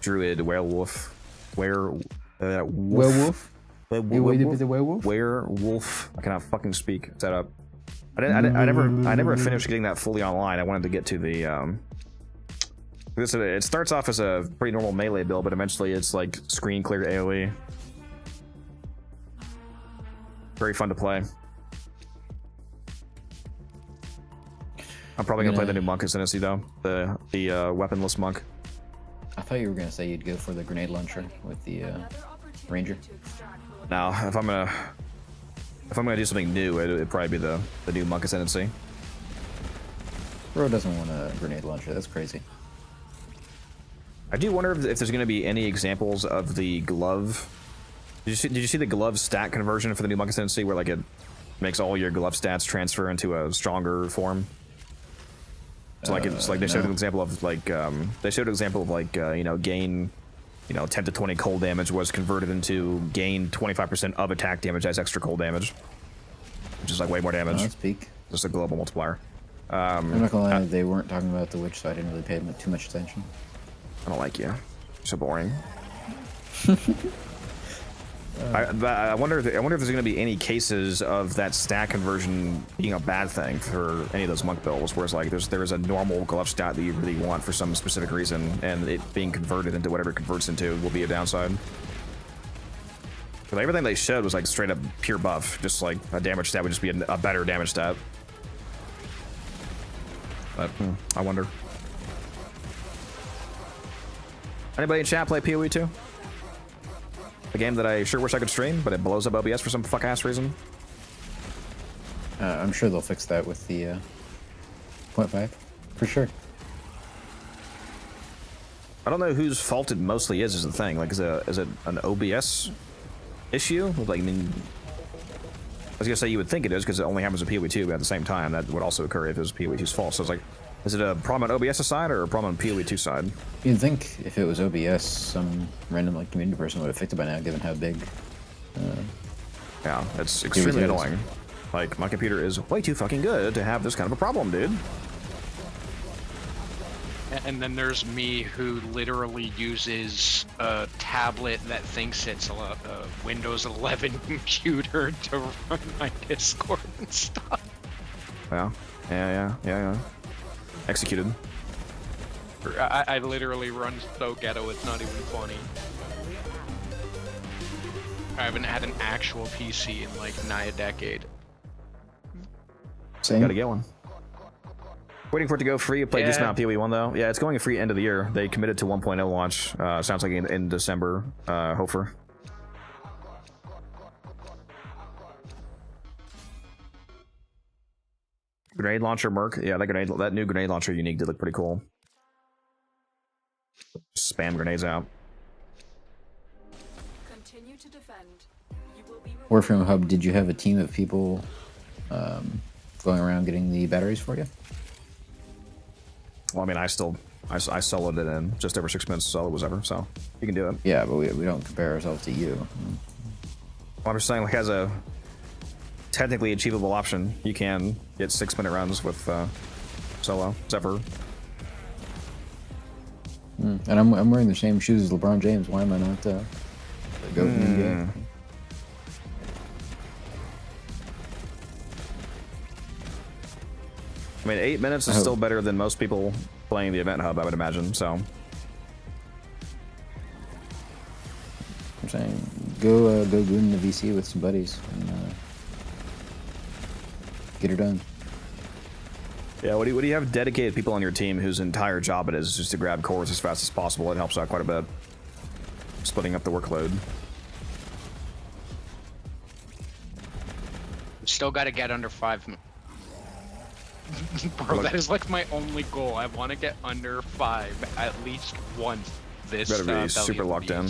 druid werewolf. Werewolf? Werewolf? Werewolf. I cannot fucking speak. Set up. I never finished getting that fully online. I wanted to get to the it starts off as a pretty normal melee build, but eventually it's like screen clear AoE. Very fun to play. I'm probably gonna play the new monk ascendancy though, the weaponless monk. I thought you were gonna say you'd go for the grenade launcher with the ranger. Now, if I'm gonna do something new, it'd probably be the new monk ascendancy. Bro doesn't want a grenade launcher. That's crazy. I do wonder if there's gonna be any examples of the glove. Did you see the glove stat conversion for the new monk ascendancy, where like it makes all your glove stats transfer into a stronger form? So like it's like they showed an example of like you know, gain, you know, 10 to 20 cold damage was converted into gain 25% of attack damage as extra cold damage, which is like way more damage. That's peak. Just a global multiplier. I'm not gonna lie, they weren't talking about the witch, so I didn't really pay too much attention. I don't like you. You're so boring. I wonder if there's going to be any cases of that stat conversion being a bad thing for any of those monk builds, where it's like there is a normal glove stat that you really want for some specific reason, and it being converted into whatever it converts into will be a downside. But everything they showed was like straight up pure buff, just like a damage stat would just be a better damage stat. But I wonder. Anybody in chat play PoE 2? A game that I sure wish I could stream, but it blows up OBS for some fuck-ass reason. I'm sure they'll fix that with the 0.5, for sure. I don't know whose fault it mostly is the thing. Like, is it an OBS issue? Like, I mean, I was gonna say you would think it is because it only happens with PoE 2, but at the same time, that would also occur if it was PoE 2's fault. So it's like, is it a problem on OBS side or a problem on PoE 2 side? You'd think if it was OBS, some random like community person would have fixed it by now, given how big. Yeah, it's extremely annoying. Like, my computer is way too fucking good to have this kind of a problem, dude. And then there's me who literally uses a tablet that thinks it's a Windows 11 computer to run my Discord and stuff. Yeah. Executed. I literally run so ghetto, it's not even funny. I haven't had an actual PC in like nigh a decade. Same. Gotta get one. Waiting for it to go free. Play decent amount of PoE 1 though. Yeah, it's going free end of the year. They committed to 1.0 launch. Sounds like in December. Hofer. Grenade launcher, Merc. Yeah, that new grenade launcher unique did look pretty cool. Spam grenades out. Continue to defend. You will be Warframe Hub, did you have a team of people going around getting the batteries for you? Well, I mean, I soloed it in just over 6 minutes solo was ever, so you can do it. Yeah, but we don't compare ourselves to you. Well, I'm just saying, like, as a technically achievable option, you can get 6-minute runs with solo, Zephyr. And I'm wearing the same shoes as LeBron James. Why am I not the GOAT in the NBA? I mean, 8 minutes is still better than most people playing the Event Hub, I would imagine, so. I'm saying, go goon the VC with some buddies and get her done. Yeah, what do you have dedicated people on your team whose entire job it is just to grab cores as fast as possible? It helps out quite a bit. Splitting up the workload. Still got to get under 5. Bro, that is like my only goal. I want to get under 5 at least once this. You gotta be super locked in.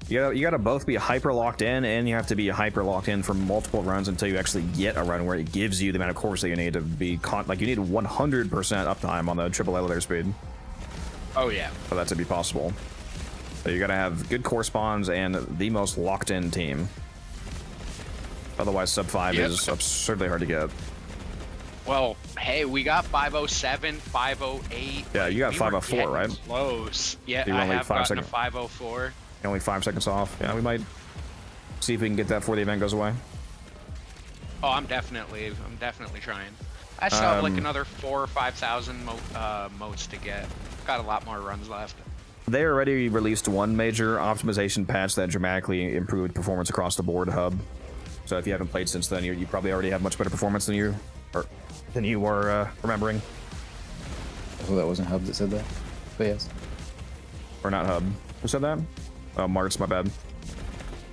You gotta both be hyper locked in, and you have to be hyper locked in for multiple runs until you actually get a run where it gives you the amount of cores that you need to be like you need 100% uptime on the triple elevator speed. Oh yeah. For that to be possible. So you gotta have good core spawns and the most locked in team. Otherwise, sub 5 is absurdly hard to get. Well, hey, we got 507, 508. Yeah, you got 504, right? Close. Yeah, you I only have 5 gotten seconds. a 504. Only 5 seconds off. Yeah, we might see if we can get that before the event goes away. Oh, I'm definitely trying. I still have like another 4,000 or 5,000 modes to get. Got a lot more runs left. They already released one major optimization patch that dramatically improved performance across the board hub. So if you haven't played since then, you probably already have much better performance than you were remembering. So that wasn't Hub that said that? But yes. Or not Hub. Who said that? Oh, Mart's, my bad.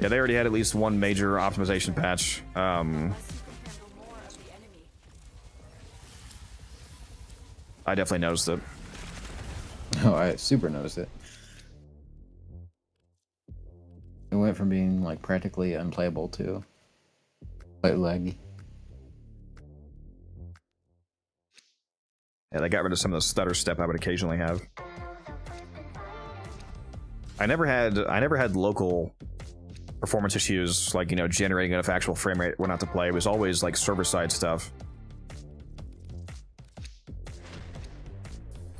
Yeah, they already had at least one major optimization patch. I definitely noticed it. Oh, I super noticed it. It went from being like practically unplayable to quite laggy. Yeah, they got rid of some of the stutter step I would occasionally have. I never had local performance issues like, you know, generating enough actual frame rate when not to play. It was always like server side stuff.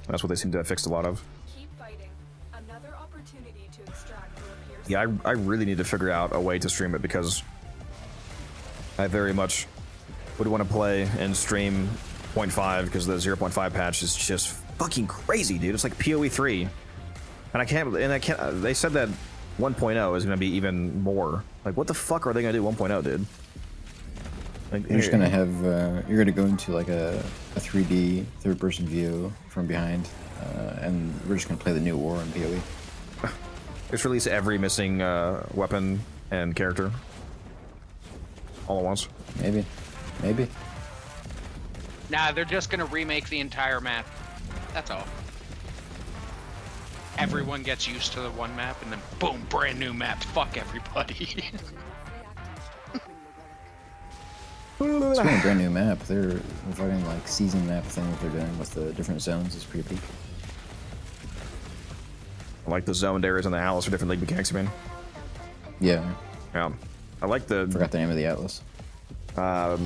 That's what they seem to have fixed a lot of. Keep fighting. Another opportunity to extract your peers. Yeah, I really need to figure out a way to stream it because I very much would want to play and stream 0.5 because the 0.5 patch is just fucking crazy, dude. It's like PoE 3. And I can't, they said that 1.0 is going to be even more. Like, what the fuck are they going to do 1.0, dude? Like, You're just gonna have, you're gonna go into like a 3D third-person view from behind, and we're just gonna play the new war in PoE. Just release every missing weapon and character all at once. Maybe. Nah, they're just gonna remake the entire map. That's all. Everyone gets used to the one map, and then boom, brand new map. Fuck everybody. It's been a brand new map. They're fucking like season map thing that they're doing with the different zones is pretty peak. Like the zoned areas on the Atlas for different league mechanics, you mean? Yeah. Yeah. I like the... Forgot the name of the Atlas. I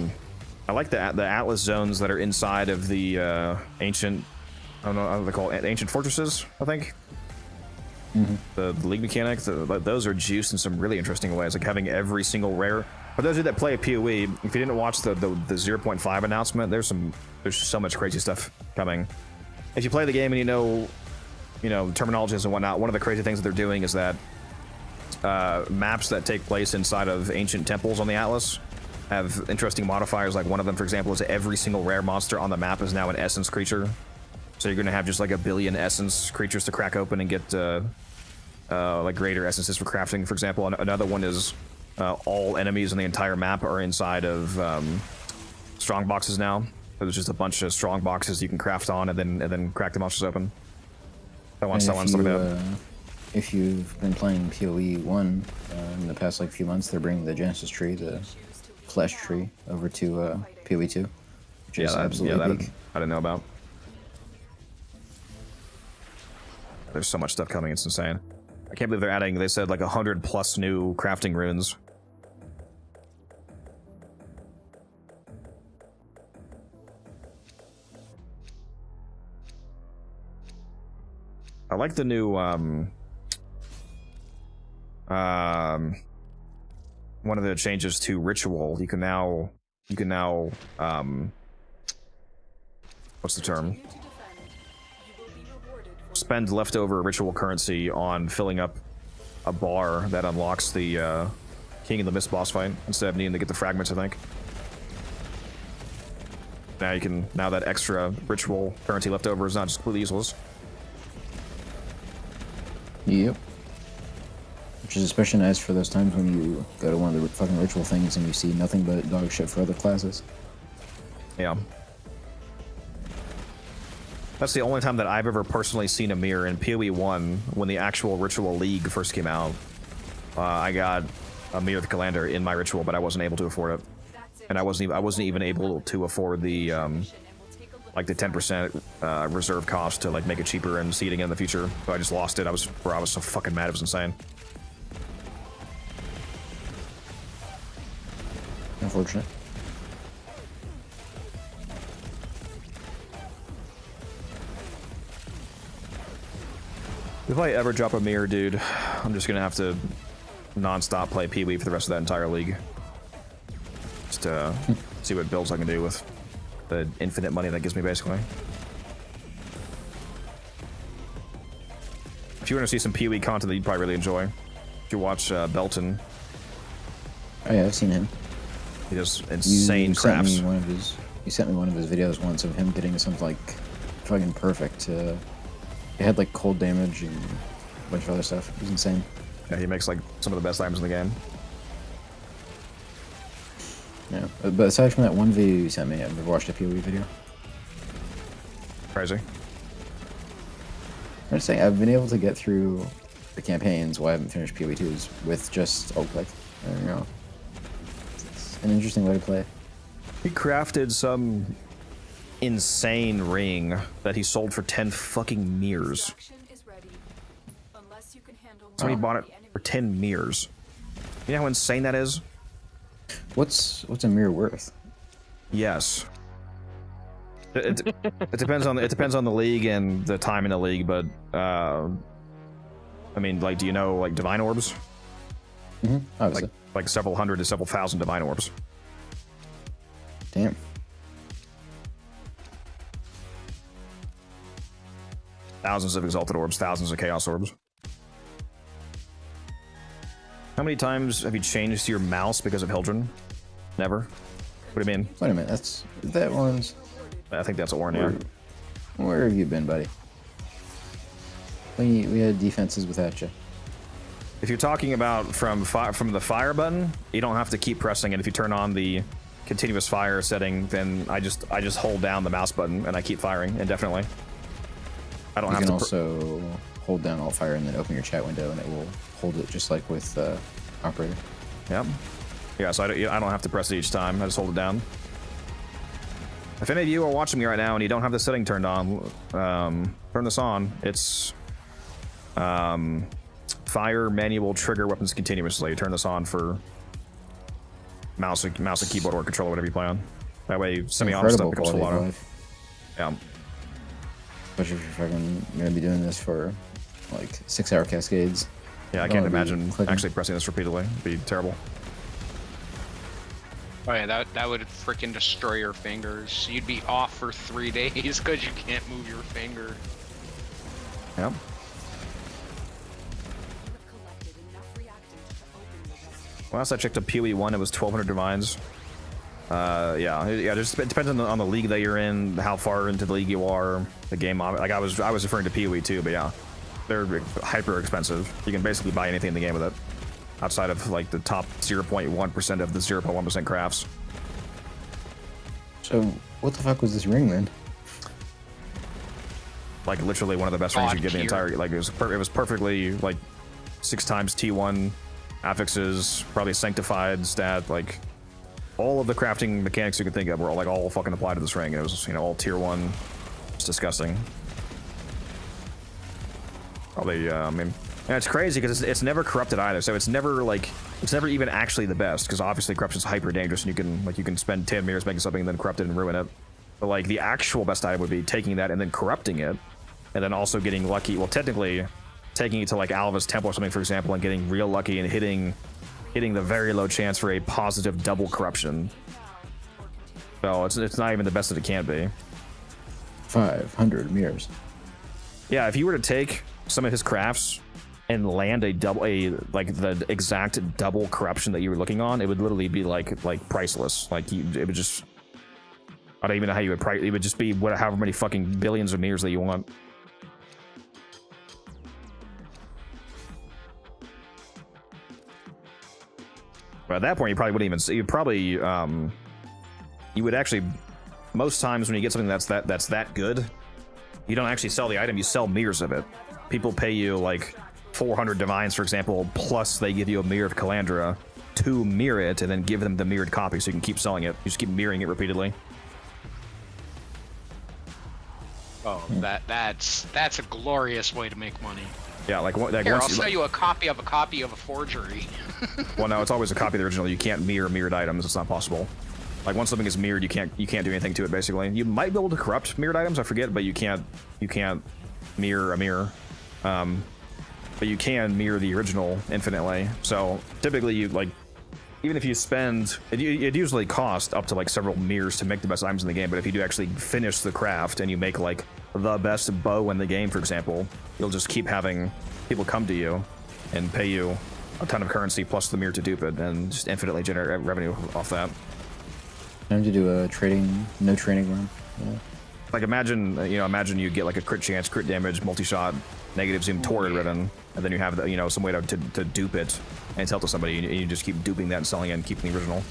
like the Atlas zones that are inside of the ancient... I don't know how they call it. Ancient fortresses, I think. Mm-hmm. The league mechanics, those are juiced in some really interesting ways, like having every single rare... For those of you that play a PoE, if you didn't watch the 0.5 announcement, there's so much crazy stuff coming. If you play the game and you know terminologies and whatnot, one of the crazy things that they're doing is that maps that take place inside of ancient temples on the Atlas have interesting modifiers. Like one of them, for example, is every single rare monster on the map is now an essence creature. So you're gonna have just like a billion essence creatures to crack open and get like greater essences for crafting, for example. Another one is all enemies on the entire map are inside of strong boxes now. So there's just a bunch of strong boxes you can craft on and then crack the monsters open. If you've been playing PoE 1 in the past like few months, they're bringing the Genesis tree, the flesh tree, over to PoE 2, which is absolutely peak. I didn't know about. There's so much stuff coming, it's insane. I can't believe they're adding, they said like 100 plus new crafting runes. I like the new, one of the changes to ritual. You can now, what's the term? Spend leftover ritual currency on filling up a bar that unlocks the King of the Mist boss fight instead of needing to get the fragments, I think. Now you can, now that extra ritual currency left over is not just completely useless. Yep. Which is especially nice for those times when you go to one of the fucking ritual things and you see nothing but dog shit for other classes. Yeah. That's the only time that I've ever personally seen a mirror in PoE 1 when the actual Ritual League first came out. I got a mirror with Calandar in my ritual, but I wasn't able to afford it. And I wasn't even able to afford the like the 10% reserve cost to like make it cheaper and see it again in the future. So I just lost it. I was so fucking mad. It was insane. Unfortunate. If I ever drop a mirror, dude, I'm just gonna have to non-stop play PoE for the rest of that entire league. Just to see what builds I can do with the infinite money that gives me, basically. If you want to see some PoE content that you'd probably really enjoy, if you watch Belton. Oh yeah, I've seen him. He does insane crafts. You sent me one of his videos once of him getting something like fucking perfect. It had like cold damage and a bunch of other stuff. It was insane. Yeah, he makes like some of the best items in the game. Yeah, but aside from that one video you sent me, I've never watched a PoE video. Crazy. I'm just saying, I've been able to get through the campaigns while I haven't finished PoE 2s with just oak click. I don't know. It's an interesting way to play. He crafted some insane ring that he sold for 10 fucking mirrors. Somebody bought it for 10 mirrors. You know how insane that is? What's a mirror worth? Yes. It depends on the league and the time in the league, but I mean, like, do you know like divine orbs? Mm-hmm. Obviously. Like several hundred to several thousand divine orbs. Damn. Thousands of exalted orbs, thousands of chaos orbs. How many times have you changed your mouse because of Hildren? Never. What do you mean? Wait a minute, that one's... I think that's a warning, yeah. Where have you been, buddy? We had defenses without you. If you're talking about from the fire button, you don't have to keep pressing it. If you turn on the continuous fire setting, then I just hold down the mouse button and I keep firing indefinitely. I don't have to. You can also hold down Alt Fire and then open your chat window, and it will hold it just like with Operator. Yep. Yeah, so I don't have to press it each time. I just hold it down. If any of you are watching me right now and you don't have the setting turned on, turn this on. It's fire manual trigger weapons continuously. Turn this on for mouse and keyboard or controller, whatever you play on. That way, semi-auto stuff becomes full auto. Yeah. Especially if you're fucking gonna be doing this for like 6-hour cascades. Yeah, I can't imagine actually pressing this repeatedly. It'd be terrible. Oh yeah, that would freaking destroy your fingers. You'd be off for 3 days because you can't move your finger. Yep. Last I checked up PoE 1, it was 1,200 divines. Yeah, just it depends on the league that you're in, how far into the league you are, the game. Like I was referring to PoE too, but yeah, they're hyper expensive. You can basically buy anything in the game with it, outside of like the top 0.1% of the 0.1% crafts. So what the fuck was this ring then? Like literally one of the best rings you get in the entire. Like it was perfectly like 6 times T1 affixes, probably sanctified stat, like. All of the crafting mechanics you could think of were all fucking applied to this ring. It was, all tier 1. It's disgusting. Probably, I mean, and it's crazy because it's never corrupted either. So it's never even actually the best, because obviously corruption's hyper dangerous, and you can spend 10 mirrors making something and then corrupt it and ruin it. But like the actual best item would be taking that and then corrupting it, and then also getting lucky. Well, technically, taking it to like Alva's Temple or something, for example, and getting real lucky and hitting the very low chance for a positive double corruption. So it's not even the best that it can be. 500 mirrors. Yeah, if you were to take some of his crafts and land like the exact double corruption that you were looking on, it would literally be like priceless. Like it would just I don't even know how you would price. It would just be however many fucking billions of mirrors that you want. But at that point, you probably wouldn't even see. You probably, you would actually, most times when you get something that's that good, you don't actually sell the item. You sell mirrors of it. People pay you like 400 divines, for example, plus they give you a mirror of Calandra to mirror it, and then give them the mirrored copy, so you can keep selling it. You just keep mirroring it repeatedly. Oh, that's a glorious way to make money. Yeah, like Here, I'll sell you a copy of a forgery. Well, no, it's always a copy of the original. You can't mirror mirrored items. It's not possible. Like once something is mirrored, you can't do anything to it. Basically, you might be able to corrupt mirrored items. I forget, but you can't mirror a mirror. But you can mirror the original infinitely. So typically, you like, even if you spend, it usually costs up to like several mirrors to make the best items in the game. But if you do actually finish the craft and you make like the best bow in the game, for example, you'll just keep having people come to you and pay you a ton of currency plus the mirror to dupe it, and just infinitely generate revenue off that. Time to do a no training run. Yeah. Like imagine you get like a crit chance, crit damage, multi-shot, negative zoom, torrid ridden, and then you have some way to dupe it and sell to somebody, and you just keep duping that and selling it and keeping the original.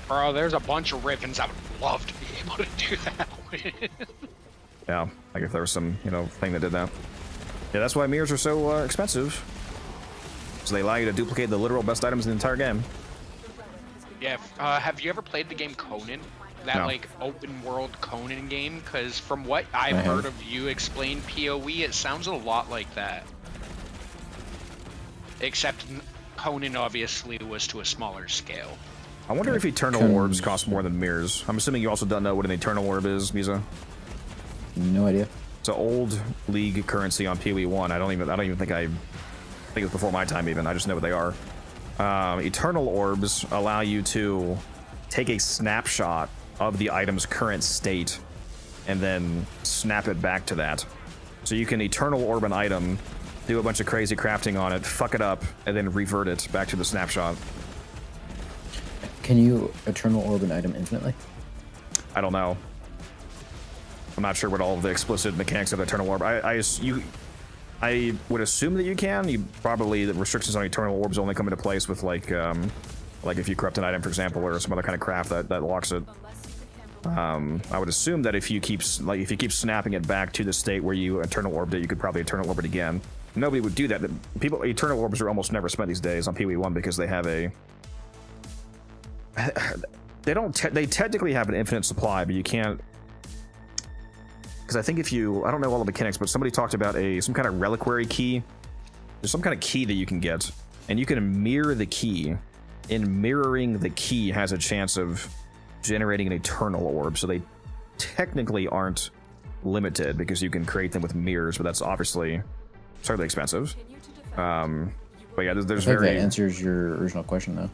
Bro, there's a bunch of ravens I would love to be able to do that with. Yeah, like if there was some thing that did that. Yeah, that's why mirrors are so expensive. So they allow you to duplicate the literal best items in the entire game. Yeah, have you ever played the game Conan? That like open world Conan game? Because from what I've heard of you explain PoE, it sounds a lot like that. Except Conan obviously was to a smaller scale. I wonder if eternal orbs cost more than mirrors. I'm assuming you also don't know what an eternal orb is, Visa. No idea. It's an old league currency on PoE 1. I don't even think it was before my time even. I just know what they are. Eternal orbs allow you to take a snapshot of the item's current state and then snap it back to that. So you can eternal orb an item, do a bunch of crazy crafting on it, fuck it up, and then revert it back to the snapshot. Can you eternal orb an item infinitely? I don't know. I'm not sure what all of the explicit mechanics of eternal orb. I would assume that you can. The restrictions on eternal orbs only come into place with like if you corrupt an item, for example, or some other kind of craft that locks it. I would assume that if you keep snapping it back to the state where you eternal orbed it, you could probably eternal orb it again. Nobody would do that. Eternal orbs are almost never spent these days on PoE 1 because they have they technically have an infinite supply, but you can't. Because I think I don't know all the mechanics, but somebody talked about some kind of reliquary key. There's some kind of key that you can get, and you can mirror the key. And mirroring the key has a chance of generating an eternal orb. So they technically aren't limited because you can create them with mirrors, but that's obviously certainly expensive. But yeah, there's I think that answers your original question though.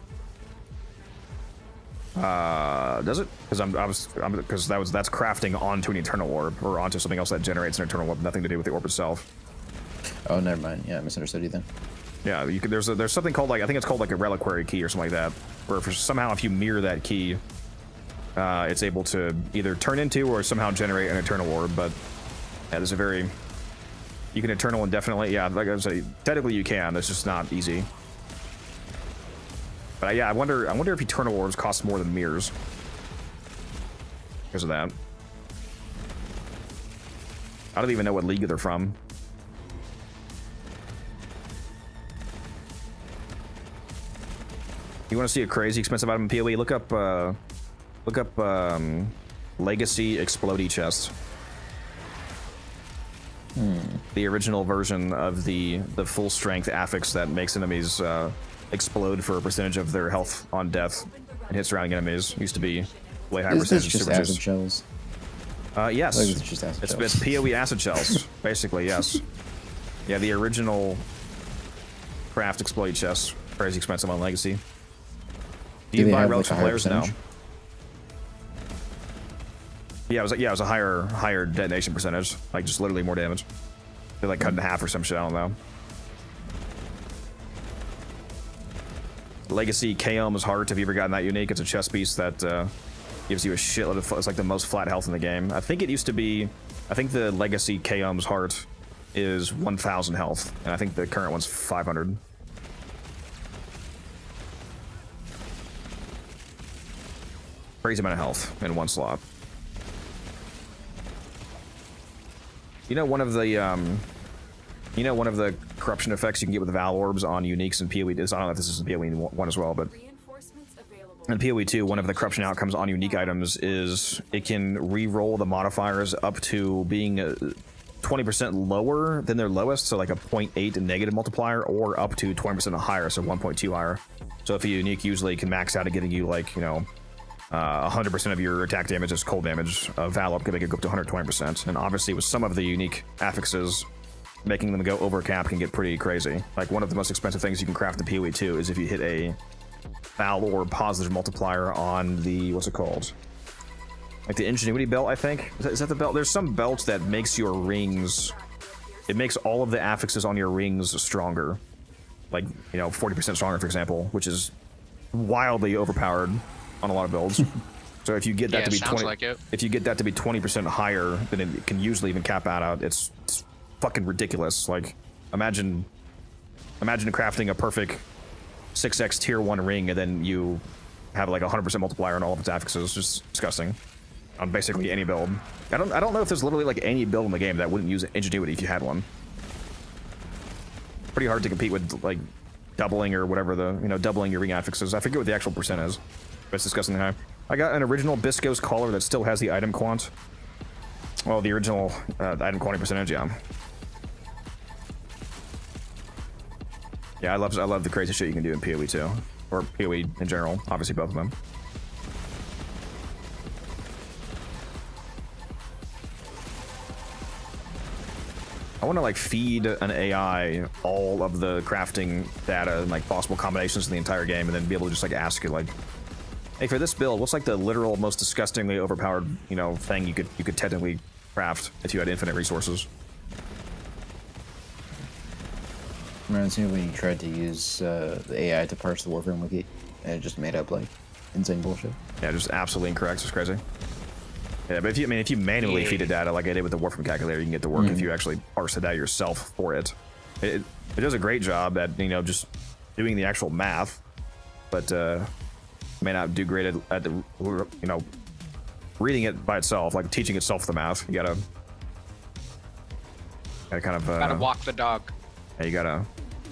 Does it? Because that's crafting onto an eternal orb or onto something else that generates an eternal orb, nothing to do with the orb itself. Oh, never mind. Yeah, I misunderstood you then. Yeah, there's something called I think it's called like a reliquary key or something like that, where somehow if you mirror that key, it's able to either turn into or somehow generate an eternal orb. But yeah, you can eternal indefinitely. Yeah, like I say, technically you can. It's just not easy. But yeah, I wonder if eternal orbs cost more than mirrors because of that. I don't even know what league they're from. You want to see a crazy expensive item in PoE? Look up Legacy Explodey chest. The original version of the full strength affix that makes enemies explode for a percentage of their health on death and hit surrounding enemies. Used to be way high percentage. Is this just acid shells? Yes. Like it's just acid shells. It's PoE acid shells, basically. Yes. Yeah, the original craft exploit chest, crazy expensive on Legacy. Do you buy relics from players now? Yeah, it was a higher detonation percentage, like just literally more damage. They're like cut in half or some shit. I don't know. Legacy Kaom is Heart. Have you ever gotten that unique? It's a chess piece that Gives you a shitload of, it's like the most flat health in the game. I think it used to be, I think the legacy Kaom's heart is 1,000 health, and I think the current one's 500. Crazy amount of health in one slot. You know, one of the corruption effects you can get with the Val Orbs on Uniques and PoE, I don't know if this is in PoE 1 as well, but in PoE 2, one of the corruption outcomes on unique items is it can re-roll the modifiers up to being 20% lower than their lowest, so like a 0.8 negative multiplier, or up to 20% higher, so 1.2 higher. So if a unique usually can max out at getting you like, 100% of your attack damage is cold damage, Val Orb can make it go up to 120%. And obviously with some of the unique affixes, making them go over cap can get pretty crazy. Like one of the most expensive things you can craft in PoE 2 is if you hit a Val Orb positive multiplier on the, what's it called? Like the Ingenuity belt, I think? Is that the belt? There's some belt that makes your rings, it makes all of the affixes on your rings stronger. Like, 40% stronger, for example, which is wildly overpowered on a lot of builds. So if you get that to be 20, if you get that to be 20% higher, then it can usually even cap out. It's fucking ridiculous. Like, imagine crafting a perfect 6x tier 1 ring and then you have like a 100% multiplier on all of its affixes. It's just disgusting on basically any build. I don't know if there's literally like any build in the game that wouldn't use Ingenuity if you had one. Pretty hard to compete with like doubling or whatever the, doubling your ring affixes. I forget what the actual percent is, but it's disgustingly high. I got an original Bisco's collar that still has the item quant. Well, the original item quantity percentage, yeah. Yeah, I love the crazy shit you can do in PoE 2, or PoE in general. Obviously, both of them. I want to like feed an AI all of the crafting data and like possible combinations in the entire game, and then be able to just like ask it like, hey, for this build, what's like the literal most disgustingly overpowered, thing you could technically craft if you had infinite resources? Reminds me when you tried to use the AI to parse the Warframe wiki, and it just made up like insane bullshit. Yeah, just absolutely incorrect. It's crazy. Yeah, but if you manually feed it data like I did with the Warframe calculator, you can get to work if you actually parse the data yourself for it. It does a great job at just doing the actual math, but may not do great at the reading it by itself, like teaching itself the math. You gotta kind of gotta walk the dog. Yeah, you gotta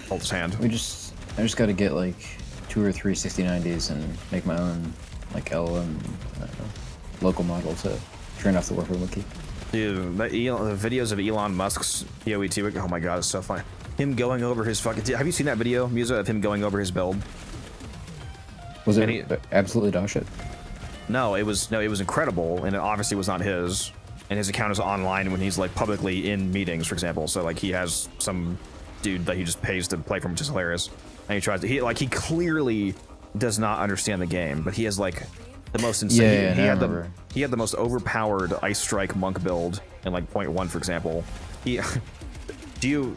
hold his hand. I just gotta get like 2 or 3 6090s and make my own like LLM local model to train off the Warframe wiki. Dude, the videos of Elon Musk's PoE 2, oh my god, it's so funny. Him going over his fucking, have you seen that video, Musa, of him going over his build? Was it absolutely dog shit? No, it was incredible, and it obviously was not his. And his account is online when he's like publicly in meetings, for example. So like he has some dude that he just pays to play from, which is hilarious. And he tries to, he clearly does not understand the game, but he has like the most insane. Yeah, he had the most overpowered Ice Strike monk build in like 0.1, for example. Do you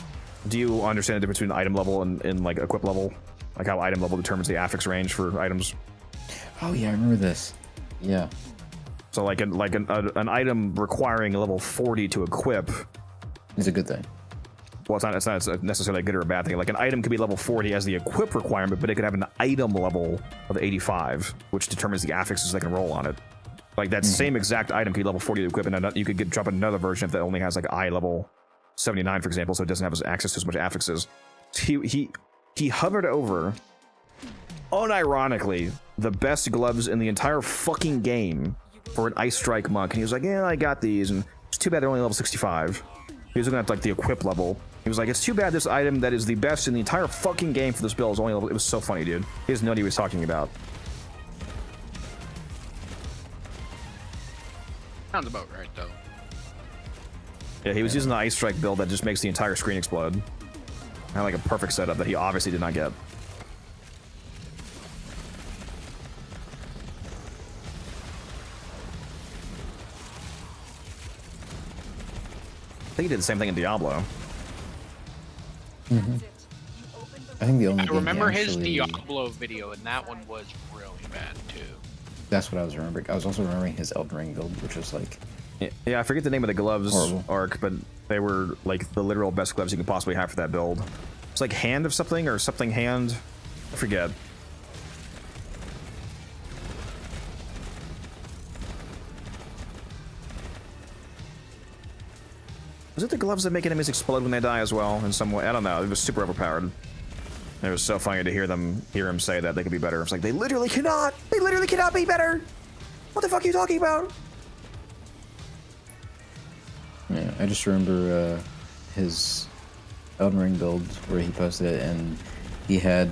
understand the difference between item level and like equip level? Like how item level determines the affix range for items? Oh yeah, I remember this. Yeah. So like an item requiring a level 40 to equip is a good thing. Well, it's not necessarily a good or a bad thing. Like an item could be level 40 as the equip requirement, but it could have an item level of 85, which determines the affixes they can roll on it. Like that same exact item could be level 40 to equip, and you could drop another version that only has like I level 79, for example, so it doesn't have access to as much affixes. He hovered over, unironically, the best gloves in the entire fucking game for an Ice Strike monk, and he was like, yeah, I got these, and it's too bad they're only level 65. He was looking at like the equip level. He was like, it's too bad this item that is the best in the entire fucking game for this build is only level. It was so funny, dude. He doesn't know what he was talking about. Sounds about right, though. Yeah, he was using the Ice Strike build that just makes the entire screen explode. Had like a perfect setup that he obviously did not get. I think he did the same thing in Diablo. I think the only I remember his actually... Diablo video, and that one was really bad too. That's what I was remembering. I was also remembering his Elden Ring build, which was like Yeah, I forget the name of the gloves horrible. arc, but they were like the literal best gloves you could possibly have for that build. It's like hand of something or something hand. I forget. Was it the gloves that make enemies explode when they die as well in some way? I don't know. It was super overpowered. It was so funny to hear him say that they could be better. It's like they literally cannot. They literally cannot be better. What the fuck are you talking about? Yeah, I just remember his Elden Ring build where he posted it, and he had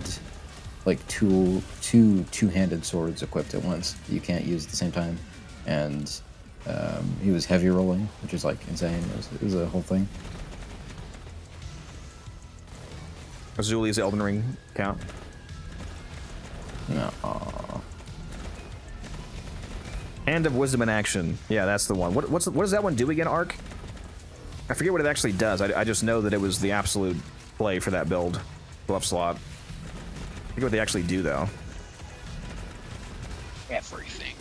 like two-handed swords equipped at once. You can't use at the same time, and he was heavy rolling, which is like insane. It was a whole thing. Azuli's Elden Ring count. No. Hand of Wisdom in action. Yeah, that's the one. What does that one do again, Arc? I forget what it actually does. I just know that it was the absolute play for that build. Glove slot. I forget what they actually do, though. Everything.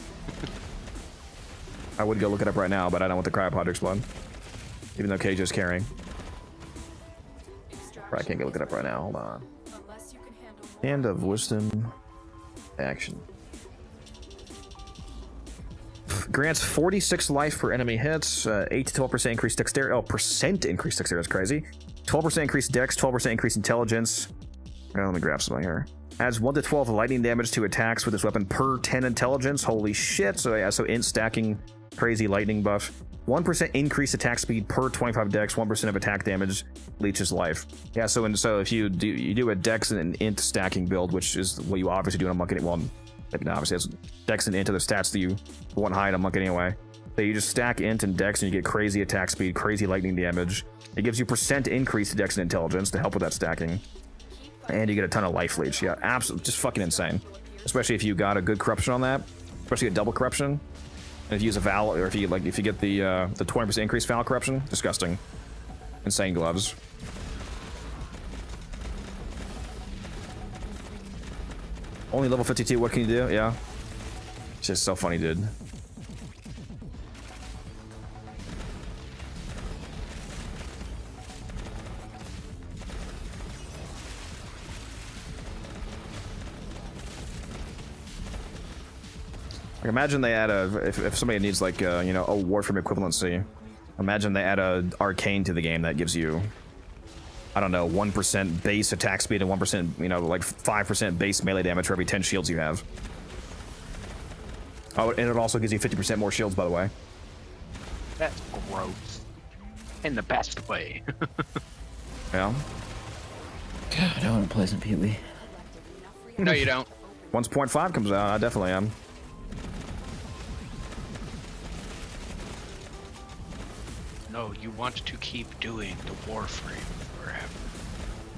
I would go look it up right now, but I don't want the cryopod to explode. Even though Cage is carrying. I can't go look it up right now. Hold on. Hand of Wisdom. Action. Grants 46 life per enemy hits, 8 to 12% increased dexterity. Oh, percent increased dexterity, that's crazy. 12% increased dex, 12% increased intelligence. Let me grab something here. Adds 1 to 12 lightning damage to attacks with this weapon per 10 intelligence. Holy shit. So yeah, so int stacking, crazy lightning buff. 1% increased attack speed per 25 dex, 1% of attack damage, leeches life. Yeah, so if you do a dex and an int stacking build, which is what you obviously do in a monk, well, maybe not obviously, it's dex and int are the stats that you want high in a monk anyway. So you just stack int and dex and you get crazy attack speed, crazy lightning damage. It gives you percent increase to dex and intelligence to help with that stacking. And you get a ton of life leech. Yeah, absolutely, just fucking insane. Especially if you got a good corruption on that, especially a double corruption. And if you use a Val, or if you get the 20% increased Val corruption, disgusting. Insane gloves. Only level 52, what can you do? Yeah. It's just so funny, dude. Like, imagine they add if somebody needs like you know, a Warframe equivalency, imagine they add a arcane to the game that gives you, I don't know, 1% base attack speed and 1%, you know, like 5% base melee damage for every 10 shields you have. Oh, and it also gives you 50% more shields, by the way. That's gross. In the best way. Yeah. God, I want to play some Pee-wee. No, you don't. Once 0.5 comes out, I definitely am. No, you want to keep doing the Warframe forever.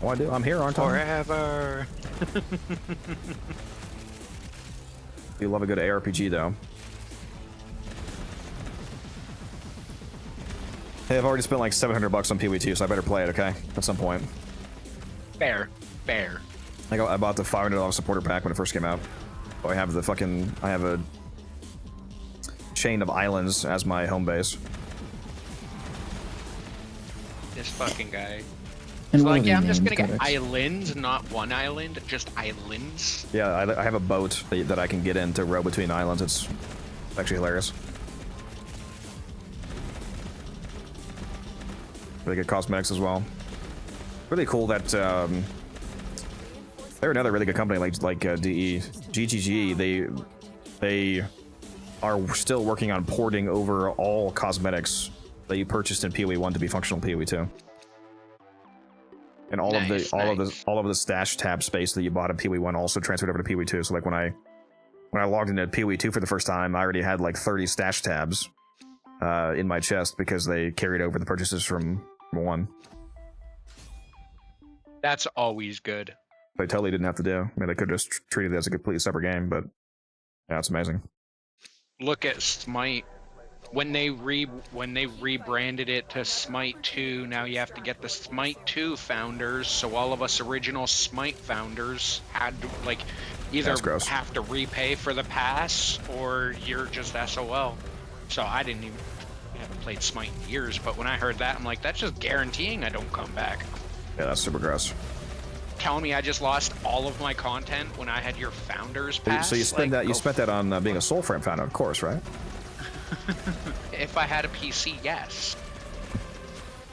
Oh, I do. I'm here, aren't I? Forever. You love a good ARPG, though. Hey, I've already spent like $700 on Pee-wee 2, so I better play it, okay? At some point. Fair. Fair. I bought the $500 supporter pack when it first came out. Oh, I have a chain of islands as my home base. This fucking guy. And So one like, of yeah, the I'm just named gonna get codex. islands, not one island, just islands. Yeah, I have a boat that I can get in to row between islands. It's actually hilarious. Really good cosmetics as well. Really cool that they're another really good company like DE. GGG, they are still working on porting over all cosmetics that you purchased in PoE 1 to be functional in PoE 2. And all of the stash tab space that you bought in PoE 1 also transferred over to PoE 2. So like when I logged into PoE 2 for the first time, I already had like 30 stash tabs in my chest because they carried over the purchases from 1. That's always good. They totally didn't have to do. I mean, they could have just treated it as a completely separate game, but yeah, it's amazing. Look at Smite. when they rebranded it to Smite 2, now you have to get the Smite 2 founders. So all of us original Smite founders had to like either That's gross. have to repay for the pass or you're just SOL. So I haven't played Smite in years, but when I heard that, I'm like, that's just guaranteeing I don't come back. Yeah, that's super gross. Telling me I just lost all of my content when I had your founders pass. So you spent that on being a Soulframe founder, of course, right? If I had a PC, yes.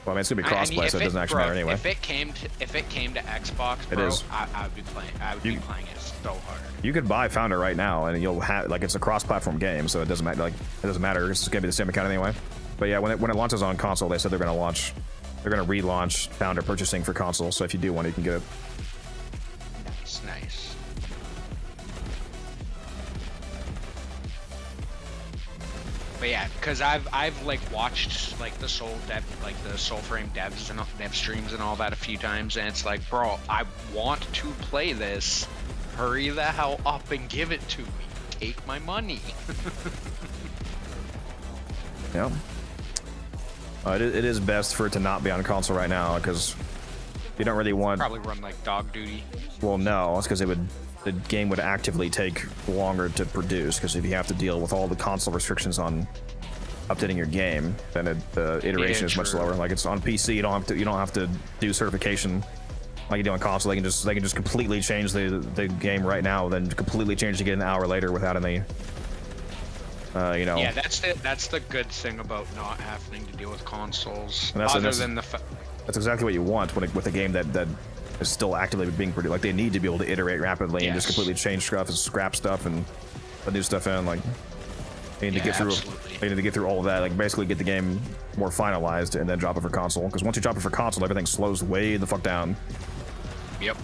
Well, I mean, it's gonna be crossplay, so it doesn't actually matter anyway. If it came to Xbox, bro, It is. I would be playing. I would be playing it so hard. You could buy Founder right now, and you'll have like it's a cross-platform game, so it doesn't matter. Like it doesn't matter. It's gonna be the same account anyway. But yeah, when it launches on console, they said they're gonna relaunch Founder purchasing for console. So if you do want it, you can get it. Nice. But yeah, because I've like watched like the Soulframe dev streams and all that a few times, and it's like, bro, I want to play this. Hurry the hell up and give it to me. Take my money. Yeah. It is best for it to not be on console right now because you don't really want. Probably run like dog duty. Well, no, it's because the game would actively take longer to produce because if you have to deal with all the console restrictions on updating your game, then the iteration is much slower. Like it's on PC, you don't have to do certification like you do on console. They can just completely change the game right now, then completely change it again an hour later without any. Yeah, that's the good thing about not having to deal with consoles. That's exactly what you want with a game that is still actively being produced. Like they need to be able to iterate rapidly and just completely change stuff and scrap stuff and put new stuff in. Like they need to get through. They need to get through all of that. Like basically get the game more finalized and then drop it for console. Because once you drop it for console, everything slows way the fuck down. Yep.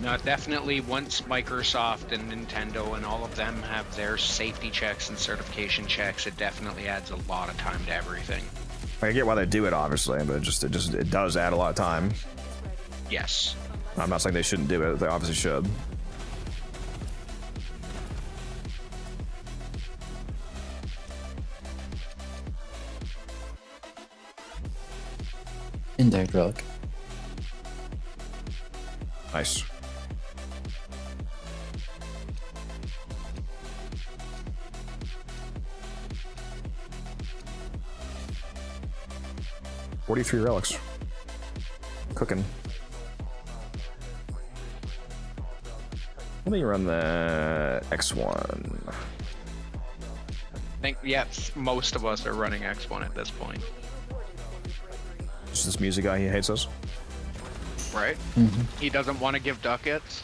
No, definitely once Microsoft and Nintendo and all of them have their safety checks and certification checks, it definitely adds a lot of time to everything. I get why they do it, obviously, but it does add a lot of time. Yes. I'm not saying they shouldn't do it. They obviously should. Indirect relic. Nice. $43 relics. Cooking. Let me run the X1. I think, yes, most of us are running X1 at this point. Just this music guy, he hates us. Right? Mm-hmm. He doesn't want to give ducats.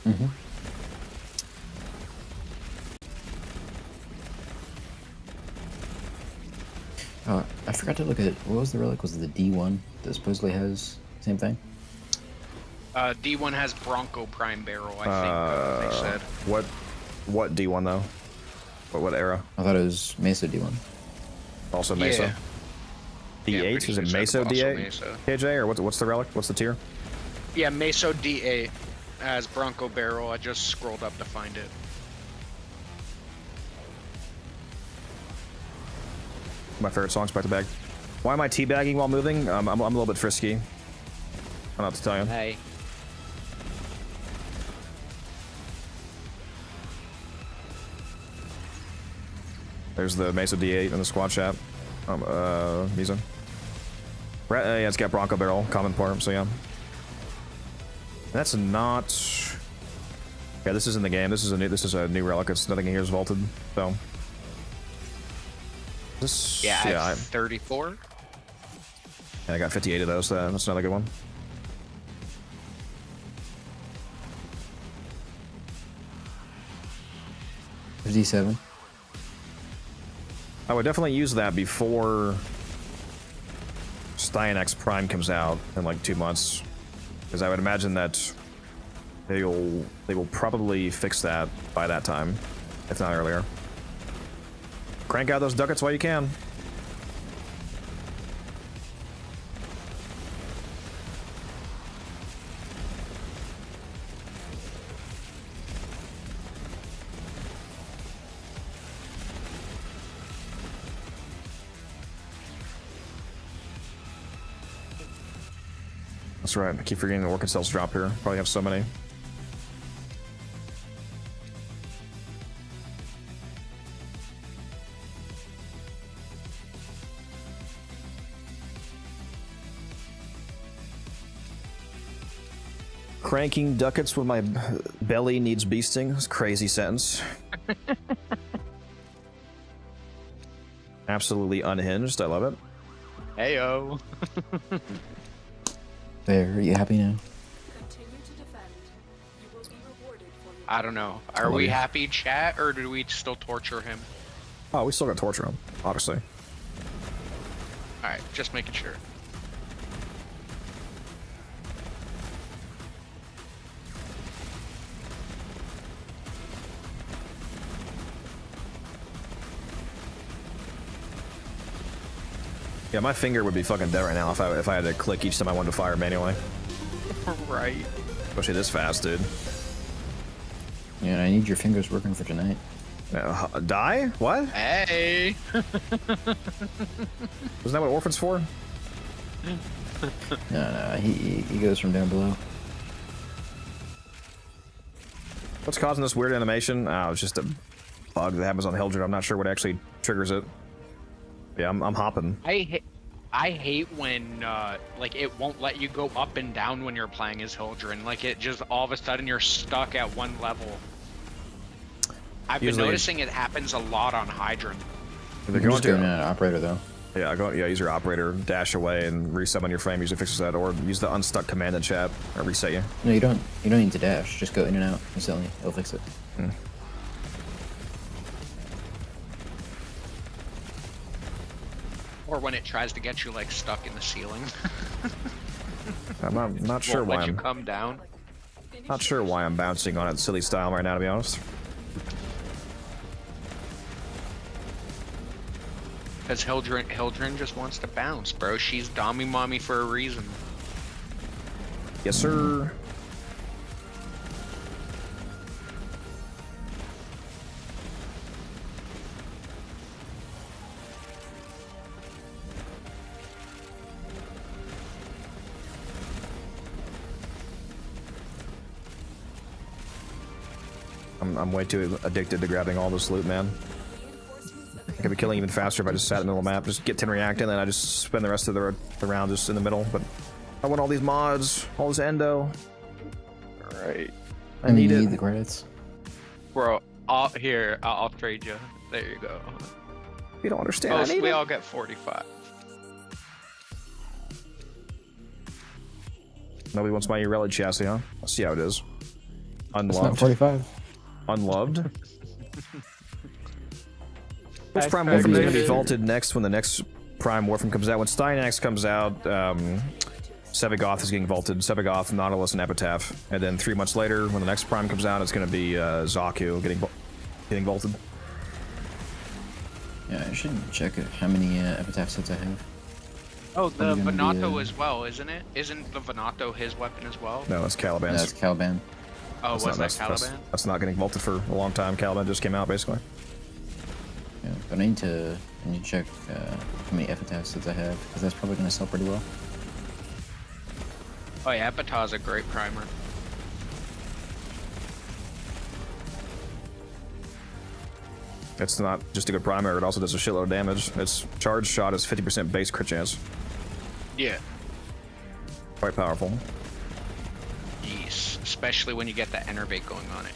Mm-hmm. I forgot to look at it. What was the relic? Was it the D1 that supposedly has same thing? D1 has Bronco Prime Barrel, I think they said. What D1 though? What era? I thought it was Mesa D1. Also Mesa. Yeah. D8? Is it Mesa D8? KJ, or what's the relic? What's the tier? Yeah, Mesa D8 as Bronco Barrel. I just scrolled up to find it. My favorite song's back to back. Why am I teabagging while moving? I'm a little bit frisky. I don't know what to tell you. Hey. There's the Mesa D8 in the squad chat. Mesa. Yeah, it's got Bronco Barrel, common part, so yeah. That's not... Yeah, this is in the game. This is a new relic. It's nothing here is vaulted, so... This... Yeah, I have 34. Yeah, I got 58 of those, so that's another good one. D7. I would definitely use that before Stein Prime comes out in like 2 months, because I would imagine that they will probably fix that by that time, if not earlier. Crank out those ducats while you can. That's right. I keep forgetting the orchid cells drop here. Probably have so many. Cranking ducats when my belly needs beasting. That's a crazy sentence. Absolutely unhinged. I love it. Heyo. There, are you happy now? Continue to defend. You will be rewarded for your I don't know. Are we happy, chat, or do we still torture him? Oh, we still got to torture him, obviously. All right, just making sure. Yeah, my finger would be fucking dead right now if I had to click each time I wanted to fire manually. Right. Especially this fast, dude. Yeah, and I need your fingers working for tonight. Die? What? Hey. Isn't that what Orphan's for? No, he goes from down below. What's causing this weird animation? Oh, it's just a bug that happens on Hildred. I'm not sure what actually triggers it. Yeah, I'm hopping. I hate when like it won't let you go up and down when you're playing as Hildren. Like it just all of a sudden you're stuck at one level. I've been noticing it happens a lot on Hydron. They're going to an operator though. Yeah, use your operator, dash away, and resummon your frame. Usually fixes that, or use the unstuck command in chat, or reset you. No, you don't. You don't need to dash. Just go in and out instantly. It'll fix it. Hmm. Or when it tries to get you like stuck in the ceiling. I'm not sure why you come down. Not sure why I'm bouncing on it silly style right now, to be honest. Because Hildren just wants to bounce, bro. She's Dommy Mommy for a reason. Yes, sir. I'm way too addicted to grabbing all this loot, man. I could be killing even faster if I just sat in the middle of the map. Just get 10 react and then I just spend the rest of the round just in the middle. But I want all these mods, all this endo. Alright. I need you it. need the credits. Bro, I'll trade you. There you go. You don't understand. We all get 45. Nobody wants my Urelli chassis, huh? I'll see how it is. Unloved. It's not 45. Unloved. Which Prime Warframe is going to be vaulted next when the next Prime Warframe comes out? When Stynax comes out, Sevagoth is getting vaulted. Sevagoth, Nautilus, and Epitaph. And then 3 months later, when the next Prime comes out, it's going to be Zaku getting vaulted. Yeah, I should check how many Epitaph sets I have. Oh, the Venato as well, isn't it? Isn't the Venato his weapon as well? No, that's Caliban's. No, that's Caliban. Oh, was that Caliban? That's not getting vaulted for a long time. Caliban just came out, basically. Yeah, but I need to check how many Epitaph sets I have, because that's probably going to sell pretty well. Oh yeah, Epitaph is a great primer. It's not just a good primer, it also does a shitload of damage. Its charge shot is 50% base crit chance. Yeah. Quite powerful. Yes, especially when you get that enervate going on it.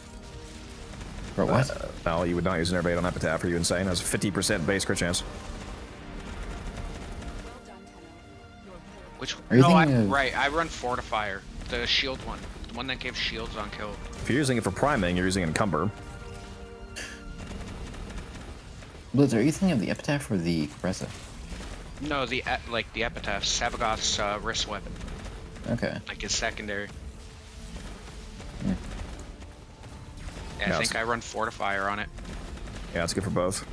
Bro, what? No, you would not use an enervate on Epitaph. Are you insane? It has 50% base crit chance. Which? Are you No, thinking of... right. I run Fortifier, the shield one, the one that gives shields on kill. If you're using it for priming, you're using Encumber. Blitz, are you thinking of the Epitaph or the Compressor? No, the Epitaph, Savagoth's wrist weapon. Okay. Like his secondary. Yeah. Yeah, I think I run Fortifier on it. Yeah, it's good for both.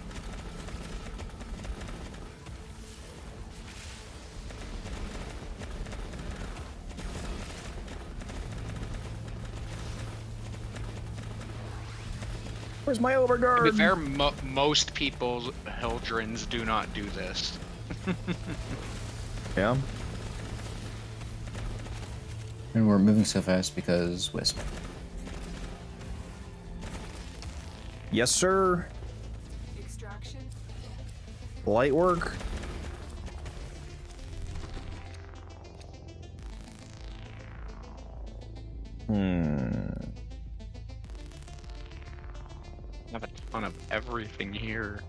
Where's my overguard? To be fair, most people's Hildrens do not do this. Yeah. And we're moving so fast because Wisp. Yes, sir. Extraction. Light work. I have a ton of everything here.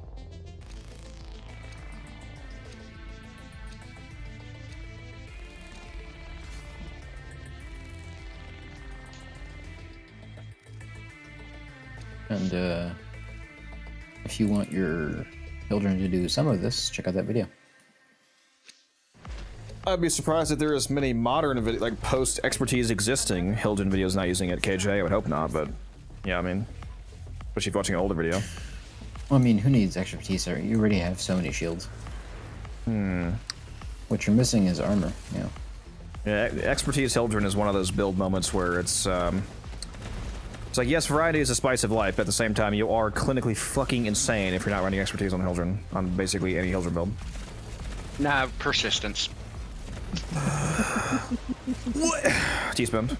And if you want your children to do some of this, check out that video. I'd be surprised if there is many modern like post expertise existing Hilden videos not using it. KJ, I would hope not, but yeah, I mean, especially if you're watching an older video. Well, I mean, who needs expertise? You already have so many shields. What you're missing is armor. Yeah. Yeah, expertise Hildren is one of those build moments where it's like, yes, variety is the spice of life, but at the same time, you are clinically fucking insane if you're not running expertise on Hildren, on basically any Hildren build. Nah, persistence. What? Teaspoon.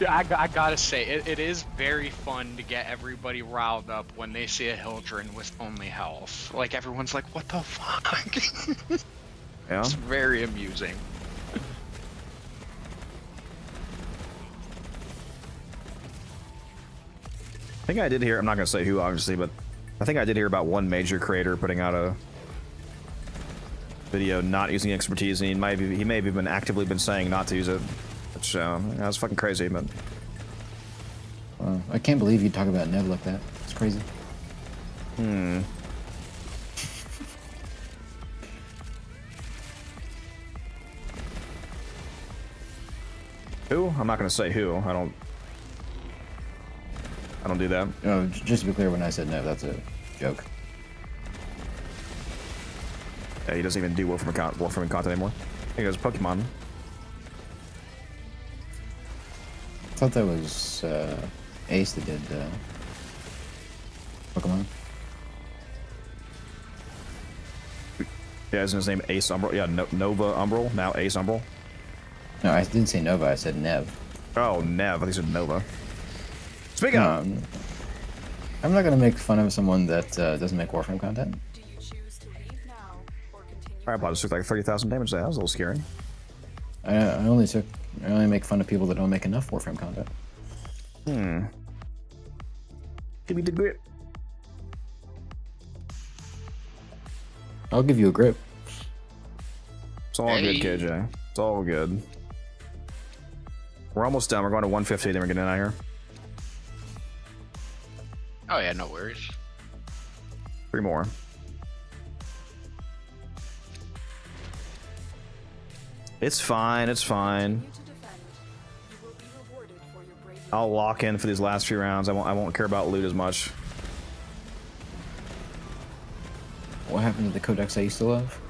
I gotta say, it is very fun to get everybody riled up when they see a Hildren with only health. Like, everyone's like, what the fuck? Yeah. It's very amusing. I think I did hear, I'm not gonna say who obviously, but I think I did hear about one major creator putting out a video not using expertise, and he may have even actively been saying not to use it, which that's fucking crazy. But I can't believe you talk about Nev like that. It's crazy. Who? I'm not gonna say who. I don't do that. Oh, just to be clear, when I said Nev, that's a joke. Yeah, he doesn't even do Warframe content anymore. He goes Pokemon. I thought that was Ace that did Pokemon. Yeah, isn't his name Ace Umbral? Yeah, Nova Umbral, now Ace Umbral. No, I didn't say Nova, I said Nev. Oh, Nev, I think you said Nova. Speaking of... I'm not gonna make fun of someone that doesn't make Warframe content. Do you choose to leave now or continue? Tripod just took like 30,000 damage there. That was a little scary. I only make fun of people that don't make enough Warframe content. Give me the grip. I'll give you a grip. It's all good, KJ. It's all good. We're almost done. We're going to 150, then we're getting out of here. Oh yeah, no worries. 3 more. It's fine, it's fine. I'll lock in for these last few rounds. I won't care about loot as much. What happened to the codex I used to love?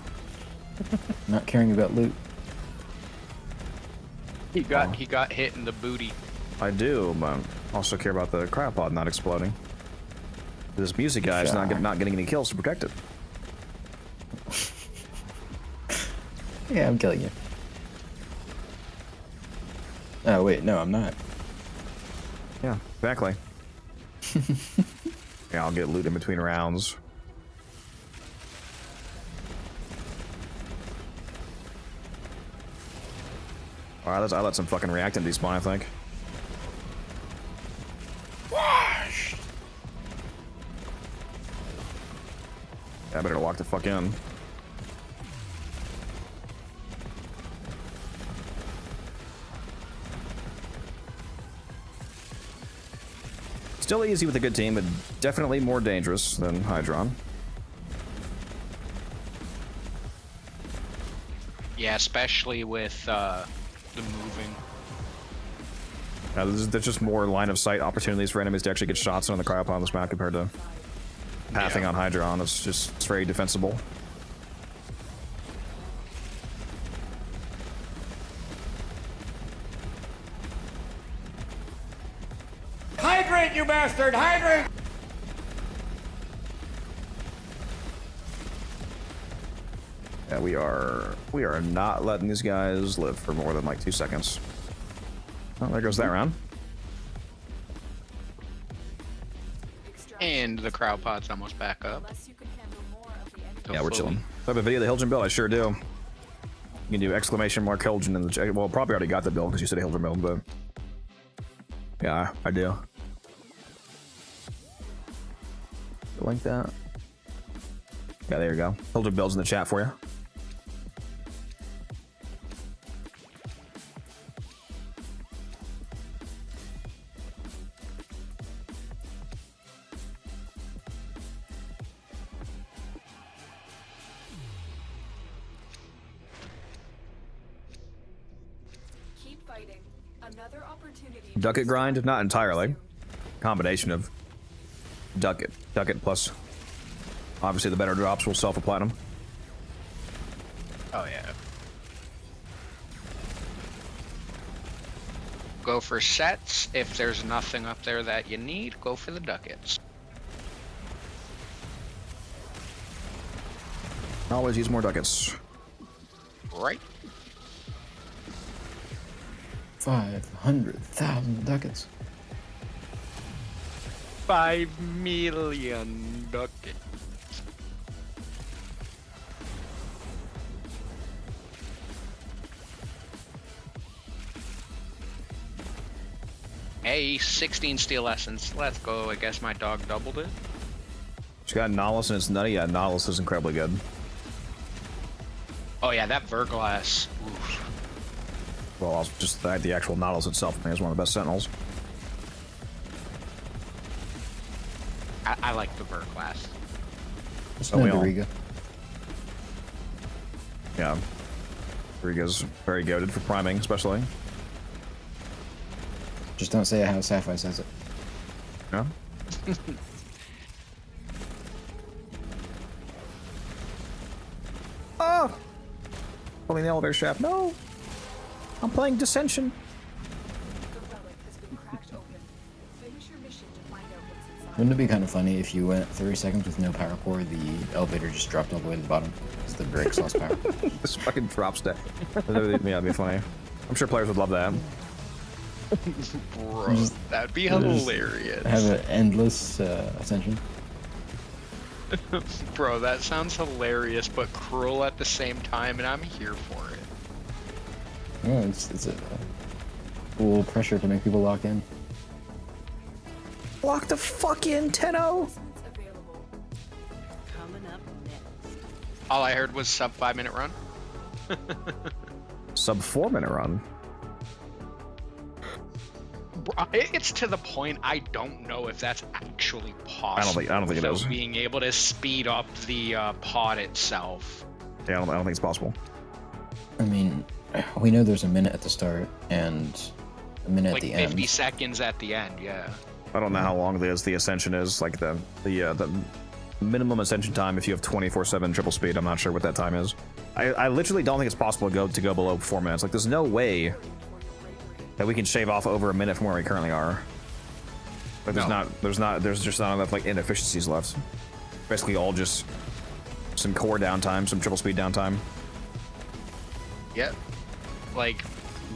Not caring about loot. He got hit in the booty. I do, but I also care about the cryopod not exploding. This music guy is not getting any kills to protect it. Yeah, I'm killing you. Oh wait, no, I'm not. Yeah, exactly. Yeah, I'll get loot in between rounds. Alright, I let some fucking reactant despawn, I think. Wash! Yeah, I better walk the fuck in. Still easy with a good team, but definitely more dangerous than Hydron. Yeah, especially with the moving. There's just more line of sight opportunities for enemies to actually get shots on the cryopod on this map compared to pathing on Hydron. It's very defensible. Hydrate, you bastard! Hydrate! Yeah, we are not letting these guys live for more than like 2 seconds. Oh, there goes that round. And the crowd pod's almost back up. Unless you can handle more of the enemy. Yeah, we're Hopefully. chilling. So I have a video of the Hilton build. I sure do. You can do exclamation mark Hilton in the chat. Well, probably already got the build because you said Hilton build, but yeah, I do. Link that. Yeah, there you go. Hilton builds in the chat for you. Keep fighting. Another opportunity. Ducket grind? Not entirely. Combination of ducket plus obviously the better drops will self a platinum. Oh yeah. Go for sets. If there's nothing up there that you need, go for the ducats. Always use more ducats. Right? 500,000 ducats. 5 million ducats. Hey, 16 steel essence. Let's go. I guess my dog doubled it. She's got Nautilus and it's nutty. Yeah, Nautilus is incredibly good. Oh yeah, that Verglass. Oof. Well, I'll just the actual Nautilus itself, I think, is one of the best Sentinels. I like the Verglass. It's Oh, no we all- Doriga. Yeah. Riga's very goated for priming, especially. Just don't say it how Sapphire says it. Yeah. Oh! Pulling the elevator shaft. No! I'm playing Dissension. The relic has been cracked open. Finish your mission to find out what's inside. Wouldn't it be kind of funny if you went 30 seconds with no power core, the elevator just dropped all the way to the bottom? Because the brakes lost power. This fucking drop step. Yeah, that'd be funny. I'm sure players would love that. Bro, that'd be hilarious. Have an endless ascension. Bro, that sounds hilarious but cruel at the same time, and I'm here for it. Yeah, it's a cool pressure to make people lock in. Lock the fuck in, Tenno! Assessments available. Coming up next. All I heard was sub 5-minute run. Sub 4-minute run. Bro, it's to the point I don't know if that's actually possible. I don't think it without is. Being able to speed up the pod itself. Yeah, I don't think it's possible. I mean, we know there's a minute at the start and a minute Like at the 50 end. seconds at the end, yeah. I don't know how long the ascension is. Like the minimum ascension time if you have 24/7 triple speed. I'm not sure what that time is. I literally don't think it's possible to go below 4 minutes. Like there's no way that we can shave off over a minute from where we currently are. Like there's just not enough like inefficiencies left. Basically all just some core downtime, some triple speed downtime. Yep. Like,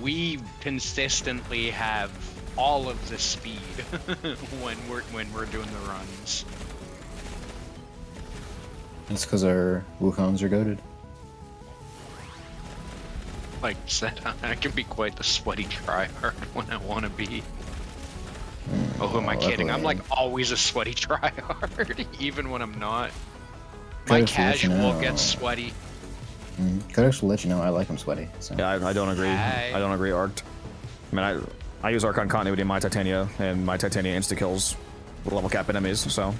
we consistently have all of the speed when we're doing the runs. It's because our Wukongs are goaded. Like I said, I can be quite the sweaty tryhard when I want to be. Oh, who am I kidding? I'm like always a sweaty tryhard, even when I'm not. My Could actually let you casual know. gets sweaty. Could actually let you know I like them sweaty. So. Yeah, I don't agree. I don't agree, Arced. I mean, I use Archon continuity in my Titania, and my Titania insta kills level cap enemies. So,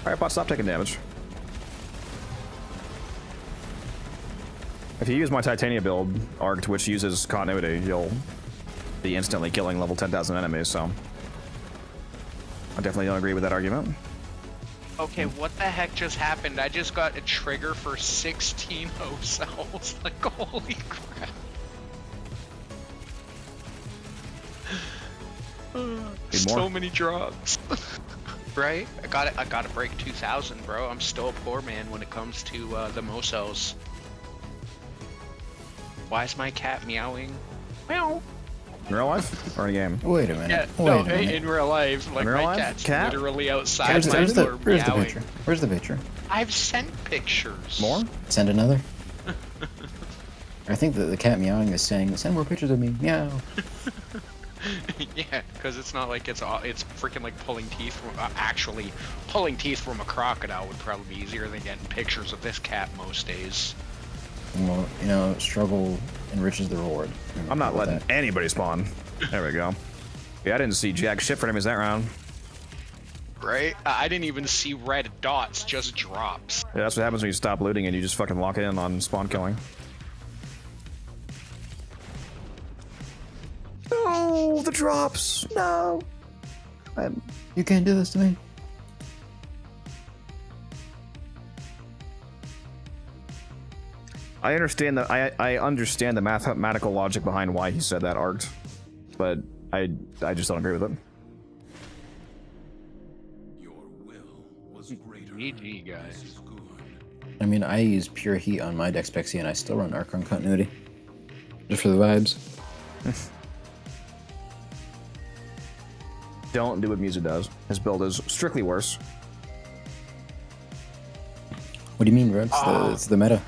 alright, bot, stop taking damage. If you use my Titania build, Arced, which uses continuity, you'll be instantly killing level 10,000 enemies. So, I definitely don't agree with that argument. Okay, what the heck just happened? I just got a trigger for 16 O cells. Like, holy crap. Need So more? many drops. Right? I gotta break 2,000, bro. I'm still a poor man when it comes to the Mosels. Why is my cat meowing? Meow. In real life or in a game? Wait a minute. Yeah, Wait no, a minute. in real life, like In real my life? cat's Cat? literally outside Where's, my where's door the meowing. picture? Where's the picture? I've sent pictures. More? Send another. I think that the cat meowing is saying, "Send more pictures of me." Meow. Yeah, because it's not like it's freaking like pulling teeth from actually pulling teeth from a crocodile would probably be easier than getting pictures of this cat most days. Well, you know, struggle enriches the reward. Remember I'm not about letting that. anybody spawn. There we go. Yeah, I didn't see jack shit for enemies that round. Right? I didn't even see red dots, just drops. Yeah, that's what happens when you stop looting and you just fucking lock in on spawn killing. No, the drops. No. You can't do this to me. I understand that. I understand the mathematical logic behind why he said that, Argt, but I just don't agree with it. Your will was greater. GG, This guys. is good. I mean, I use pure heat on my deck spec and I still run Archon continuity. Just for the vibes. Don't do what Musa does. His build is strictly worse. What do you mean, bro? It's the meta.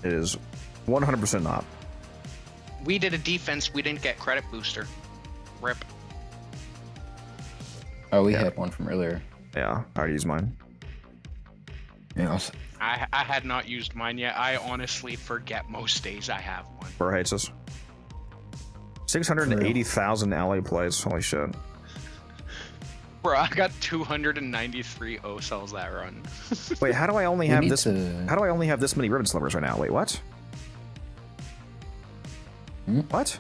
It is 100% not. We did a defense, we didn't get credit booster. Rip. Oh, we Yeah. had one from earlier. Yeah, I already used mine. Yeah. I had not used mine yet. I honestly forget most days I have one. Bro hates us. 680,000 ally plays. Holy shit. Bro, I got 293 O cells that run. Wait, how do I only We have need this? to- How do I only have this many ribbon slivers right now? Wait, what? What?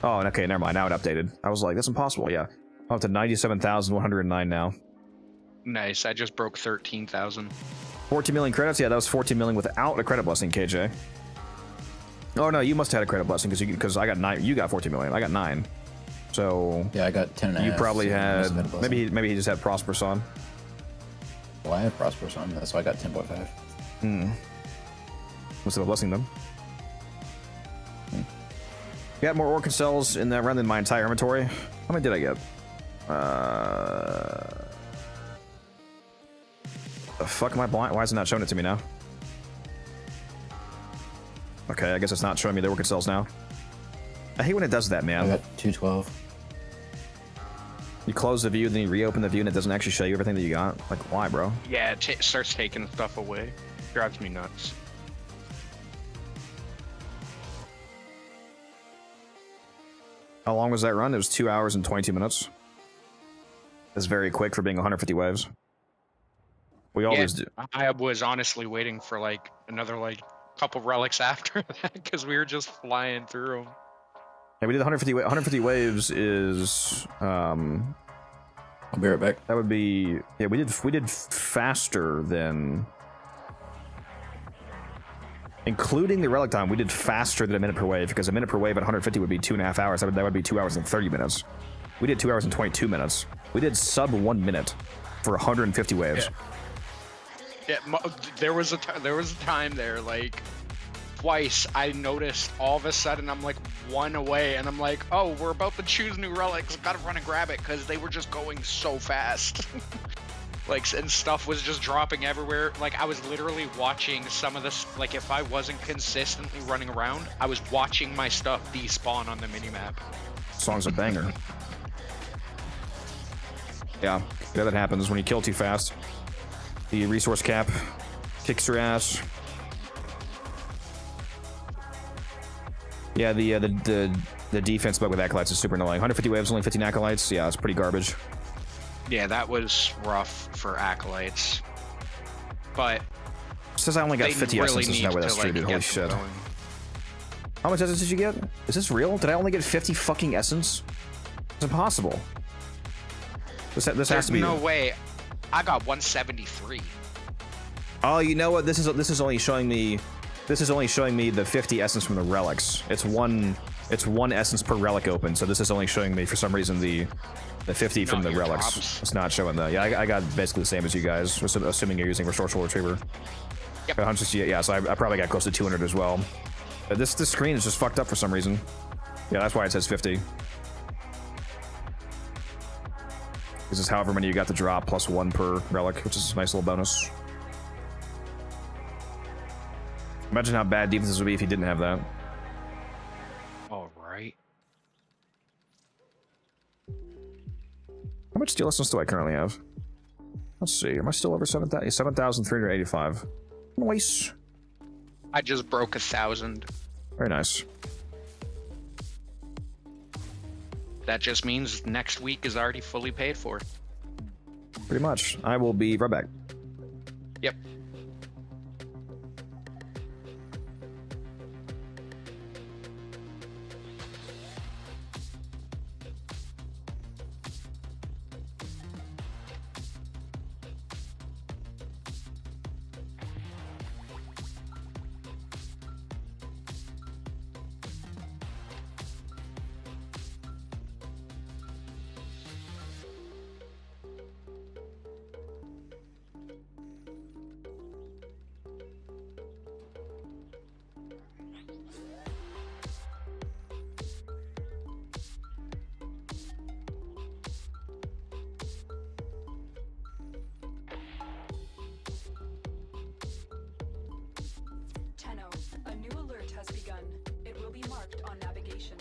Oh, okay, never mind. Now it updated. I was like, that's impossible. Yeah, I'm up to 97,109 now. Nice, I just broke 13,000. 14 million credits. Yeah, that was 14 million without a credit blessing, KJ. Oh no, you must have had a credit blessing because I got 9. You got 14 million. I got 9. So Yeah, I got 10 and a you half, probably so I must had have a blessing. maybe he just had Prosperous on. Well, I have Prosperous on, that's why I got 10.5. Must have a blessing them. Got more Orchid cells in that run than my entire inventory. How many did I get? The fuck am I blind? Why is it not showing it to me now? Okay, I guess it's not showing me the Orchid cells now. I hate when it does that, I man. got 212. You close the view, then you reopen the view, and it doesn't actually show you everything that you got. Like, why, bro? Yeah, it starts taking stuff away. Drives me nuts. How long was that run? It was 2 hours and 22 minutes. That's very quick for being 150 waves. We always do. I was honestly waiting for like another like couple relics after that because we were just flying through them. Yeah, we did 150. 150 waves is I'll be right back. that would be yeah. We did faster than including the relic time. We did faster than a minute per wave because a minute per wave at 150 would be 2.5 hours. That would be 2 hours and 30 minutes. We did 2 hours and 22 minutes. We did sub 1 minute for 150 waves. Yeah, there was a time there like twice I noticed all of a sudden I'm like 1 away and I'm like, oh, we're about to choose new relics. Gotta run and grab it because they were just going so fast. Like, and stuff was just dropping everywhere. Like, I was literally watching some of this. Like, if I wasn't consistently running around, I was watching my stuff despawn on the minimap. Song's a banger. Yeah, that happens when you kill too fast. The resource cap kicks your ass. Yeah, the defense bug with acolytes is super annoying. 150 waves, only 15 acolytes. Yeah, it's pretty garbage. Yeah, that was rough for acolytes. But It says I only got they 50 really essences. need No way that's to, true, like, dude. Holy get shit. them going. How much essence did you get? Is this real? Did I only get 50 fucking essence? It's impossible. This has There's to be. no way. I got 173. Oh, you know what? This is only showing me. This is only showing me the 50 essence from the relics. It's one It's 1 essence per relic open, so this is only showing me for some reason the 50 from the your relics. drops. It's not showing that. Yeah, I got basically the same as you guys, assuming you're using Resourceful Retriever. Yep. 160, yeah, so I probably got close to 200 as well. But this screen is just fucked up for some reason. Yeah, that's why it says 50. This is however many you got to drop, plus 1 per relic, which is a nice little bonus. Imagine how bad defenses would be if you didn't have that. All right. How much steel essence do I currently have? Let's see. Am I still over 7,000? 7,385. Nice. I just broke 1,000. Very nice. That just means next week is already fully paid for. Pretty much. I will be right back. Yep. Tenno, a new alert has begun. It will be marked on navigation.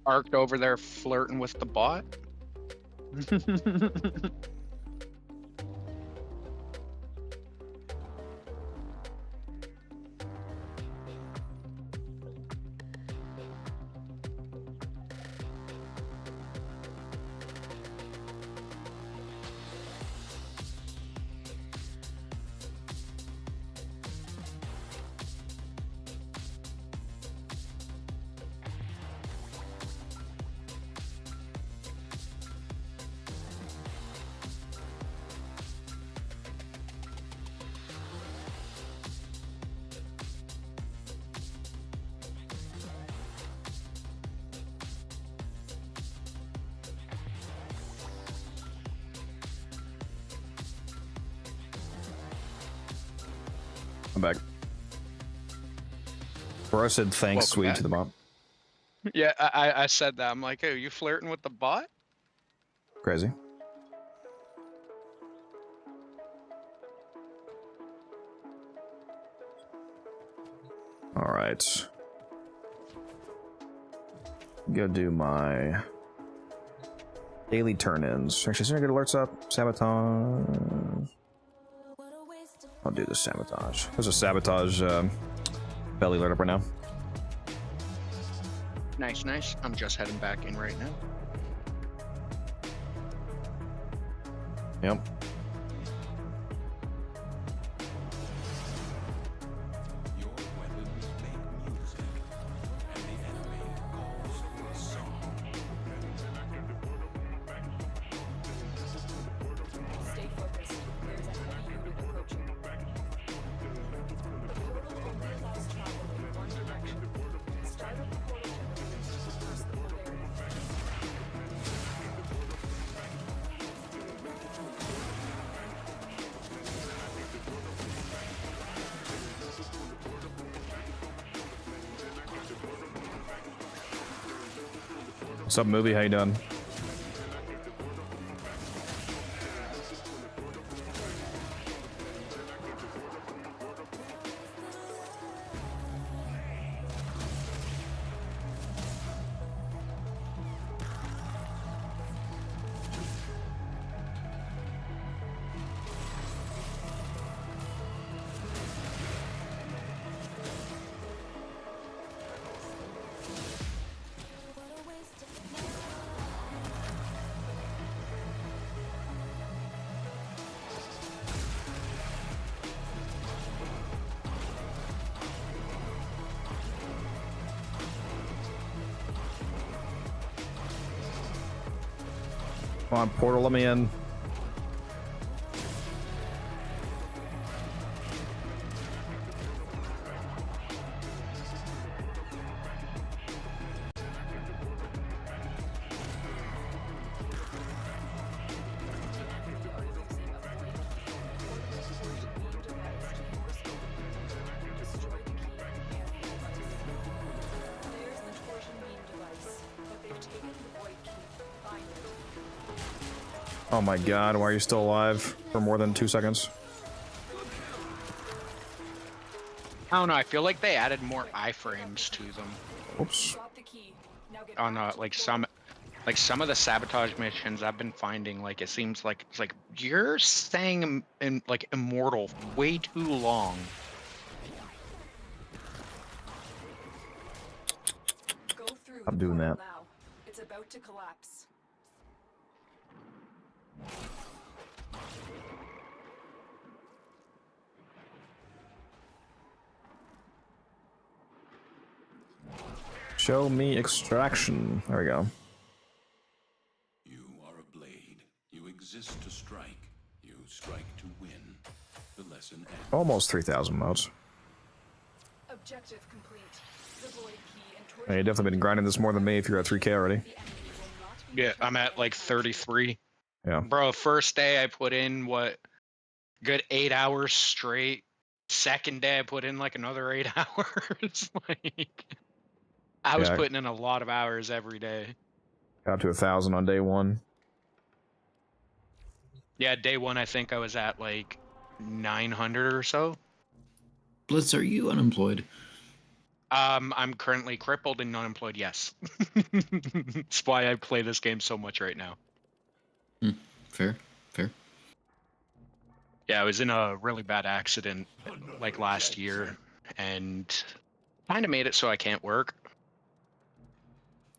Arced over there flirting with the bot. I'm back. Bro said thanks, Welcome Swede, back. to the bot. Yeah, I said that. I'm like, hey, are you flirting with the bot? Crazy. Alright. Go do my daily turn-ins. Actually, is there any good alerts up? Sabotage. I'll do the sabotage. There's a sabotage belly alert up right now. Nice, nice. I'm just heading back in right now. Yep. Your weapons make music, and the enemy calls for a song. Stay focused. There's a heavy unit approaching. The portal only allows travel in one direction. Start up the portal generators to reverse the polarity. What's up, movie? How you doing? Come on, portal, let me in. Oh my god, why are you still alive for more than 2 seconds? I don't know. I feel like they added more iframes to them. Oops. On like some of the sabotage missions I've been finding, like it seems like it's like you're staying in like immortal way too long. I'm doing that. It's about to collapse. Show me extraction. There we go. You are a blade. You exist to strike. You strike to win. The lesson ends. Almost 3,000 modes. Objective complete. The void key and torch. Hey, you've definitely been grinding this more than me if you're at 3K already. Yeah, I'm at like 33. Yeah. Bro, first day I put in what, good 8 hours straight. Second day I put in like another 8 hours. Like I was putting in a lot of hours every day. Got to 1,000 on day 1. Yeah, day 1 I think I was at like 900 or so. Blitz, are you unemployed? I'm currently crippled and unemployed, yes. That's why I play this game so much right now. Fair. Yeah, I was in a really bad accident like last year and kind of made it so I can't work.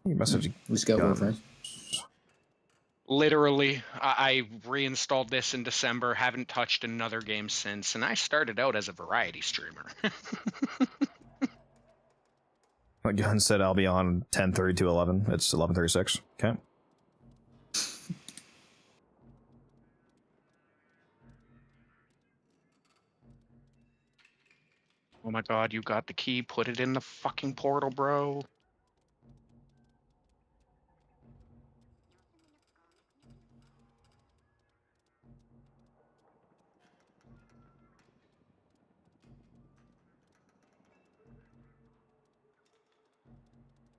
You message. We got Warframe. Literally, I reinstalled this in December, haven't touched another game since, and I started out as a variety streamer. Like Gun said, I'll be on 10:30 to 11. It's 11:36. Okay. Oh my god, you got the key, put it in the fucking portal, bro.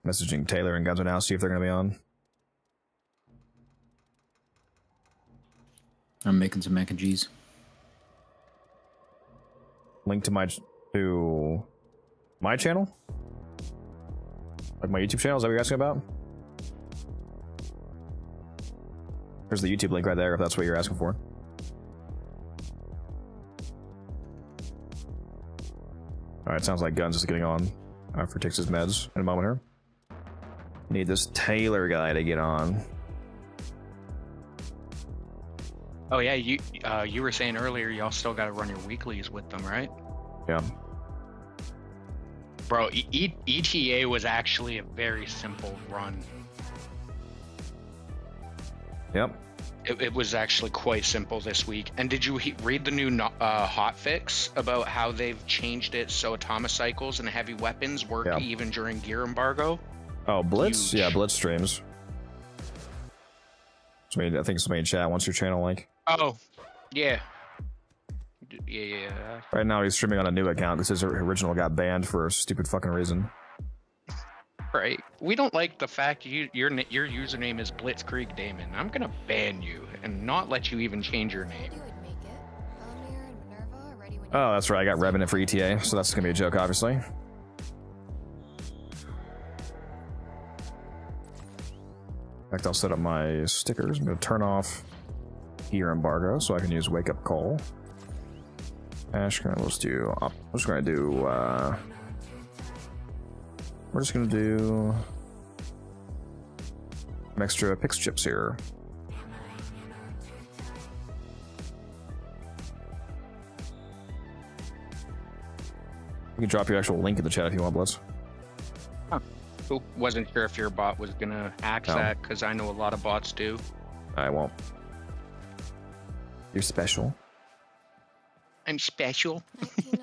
Messaging Taylor and Guns now, see if they're going to be on. I'm making some mac and cheese. Link to my channel? Like my YouTube channel, is that what you're asking about? There's the YouTube link right there, if that's what you're asking for. Alright, sounds like Guns is getting on after he takes his meds in a moment here. Need this Taylor guy to get on. Oh yeah, you were saying earlier y'all still got to run your weeklies with them, right? Yeah. Bro, ETA was actually a very simple run. Yep. It was actually quite simple this week. And did you read the new hotfix about how they've changed it so atomicycles and heavy weapons work even during gear embargo? Oh, Blitz? Huge. Yeah, Blitz streams. I think somebody in chat wants your channel link. Oh, yeah. Yeah. Right now he's streaming on a new account because his original got banned for a stupid fucking reason. Right. We don't like the fact your username is Blitzkrieg Damon. I'm gonna ban you and not let you even change your name. Oh, that's right. I got Revenant for ETA, so that's gonna be a joke, obviously. In fact, I'll set up my stickers. I'm gonna turn off gear embargo so I can use wake up call. Ash, let's do. I'm just gonna do. We're just gonna do some extra pix chips here. You can drop your actual link in the chat if you want, Blitz. Huh. Cool. Wasn't sure if your bot was gonna axe that because I know a lot of bots do. I won't. You're special. I'm special.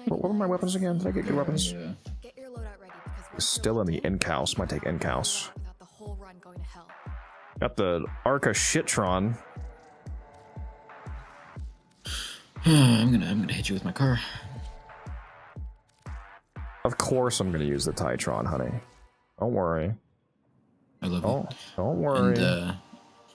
What were my weapons again? Did I get good weapons? Yeah. Get your loadout ready because we're Still in the Incaus. Might take Incaus. without the whole run going to hell. Got the Arca Shitron. I'm gonna hit you with my car. Of course I'm gonna use the Titron, honey. Don't worry. I love Oh, it. don't worry. And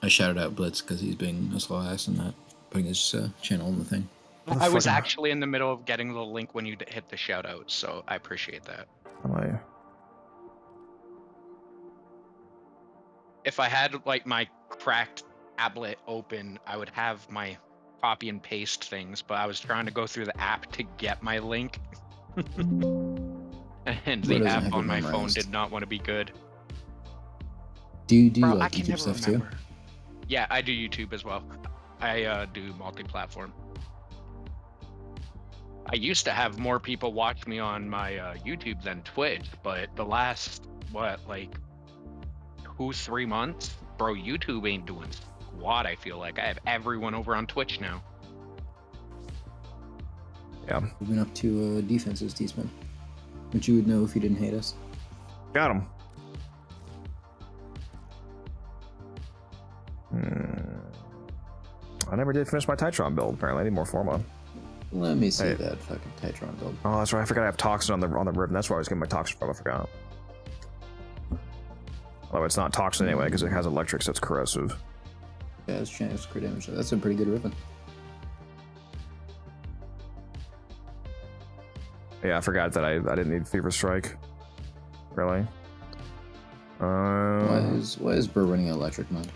I shouted out Blitz because he's being a slow ass and not putting his channel in the thing. I was actually in the middle of getting the link when you hit the shout out, so I appreciate that. Am I? If I had like my cracked tablet open, I would have my copy and paste things, but I was trying to go through the app to get my link. And the app on my phone did not want to be good. Do you Bro, like I can YouTube never stuff remember. too? Yeah, I do YouTube as well. I do multi-platform. I used to have more people watch me on my YouTube than Twitch, but the last, what, like 2-3 months? Bro, YouTube ain't doing squat, I feel like. I have everyone over on Twitch now. Yeah. We've been up to defenses, T-Spin. Which you would know if you didn't hate us. Got him. I never did finish my Titron build. Apparently, I need more Forma. Let me see Hey. that fucking Titron build. Oh, that's right. I forgot I have Toxin on the ribbon. That's where I was getting my Toxin from. I forgot. Oh, it's not Toxin anyway because it has Electric, so it's corrosive. Yeah, it's chance crit damage. That's a pretty good ribbon. Yeah, I forgot that I didn't need Fever Strike. Really? Why is Burr running electric mod?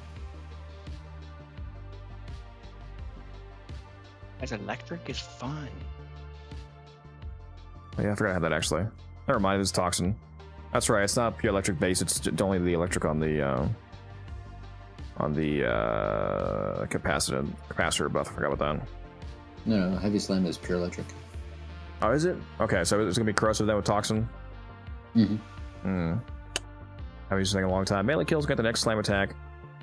As electric is fun. Yeah, I forgot I had that actually. Never mind, it's Toxin. That's right. It's not pure electric base. It's only the electric on the capacitor buff. I forgot about that. No, Heavy Slam is pure electric. Oh, is it? Okay, so it's gonna be corrosive then with Toxin. Mm-hmm. I've used this thing a long time. Melee kills got the next slam attack,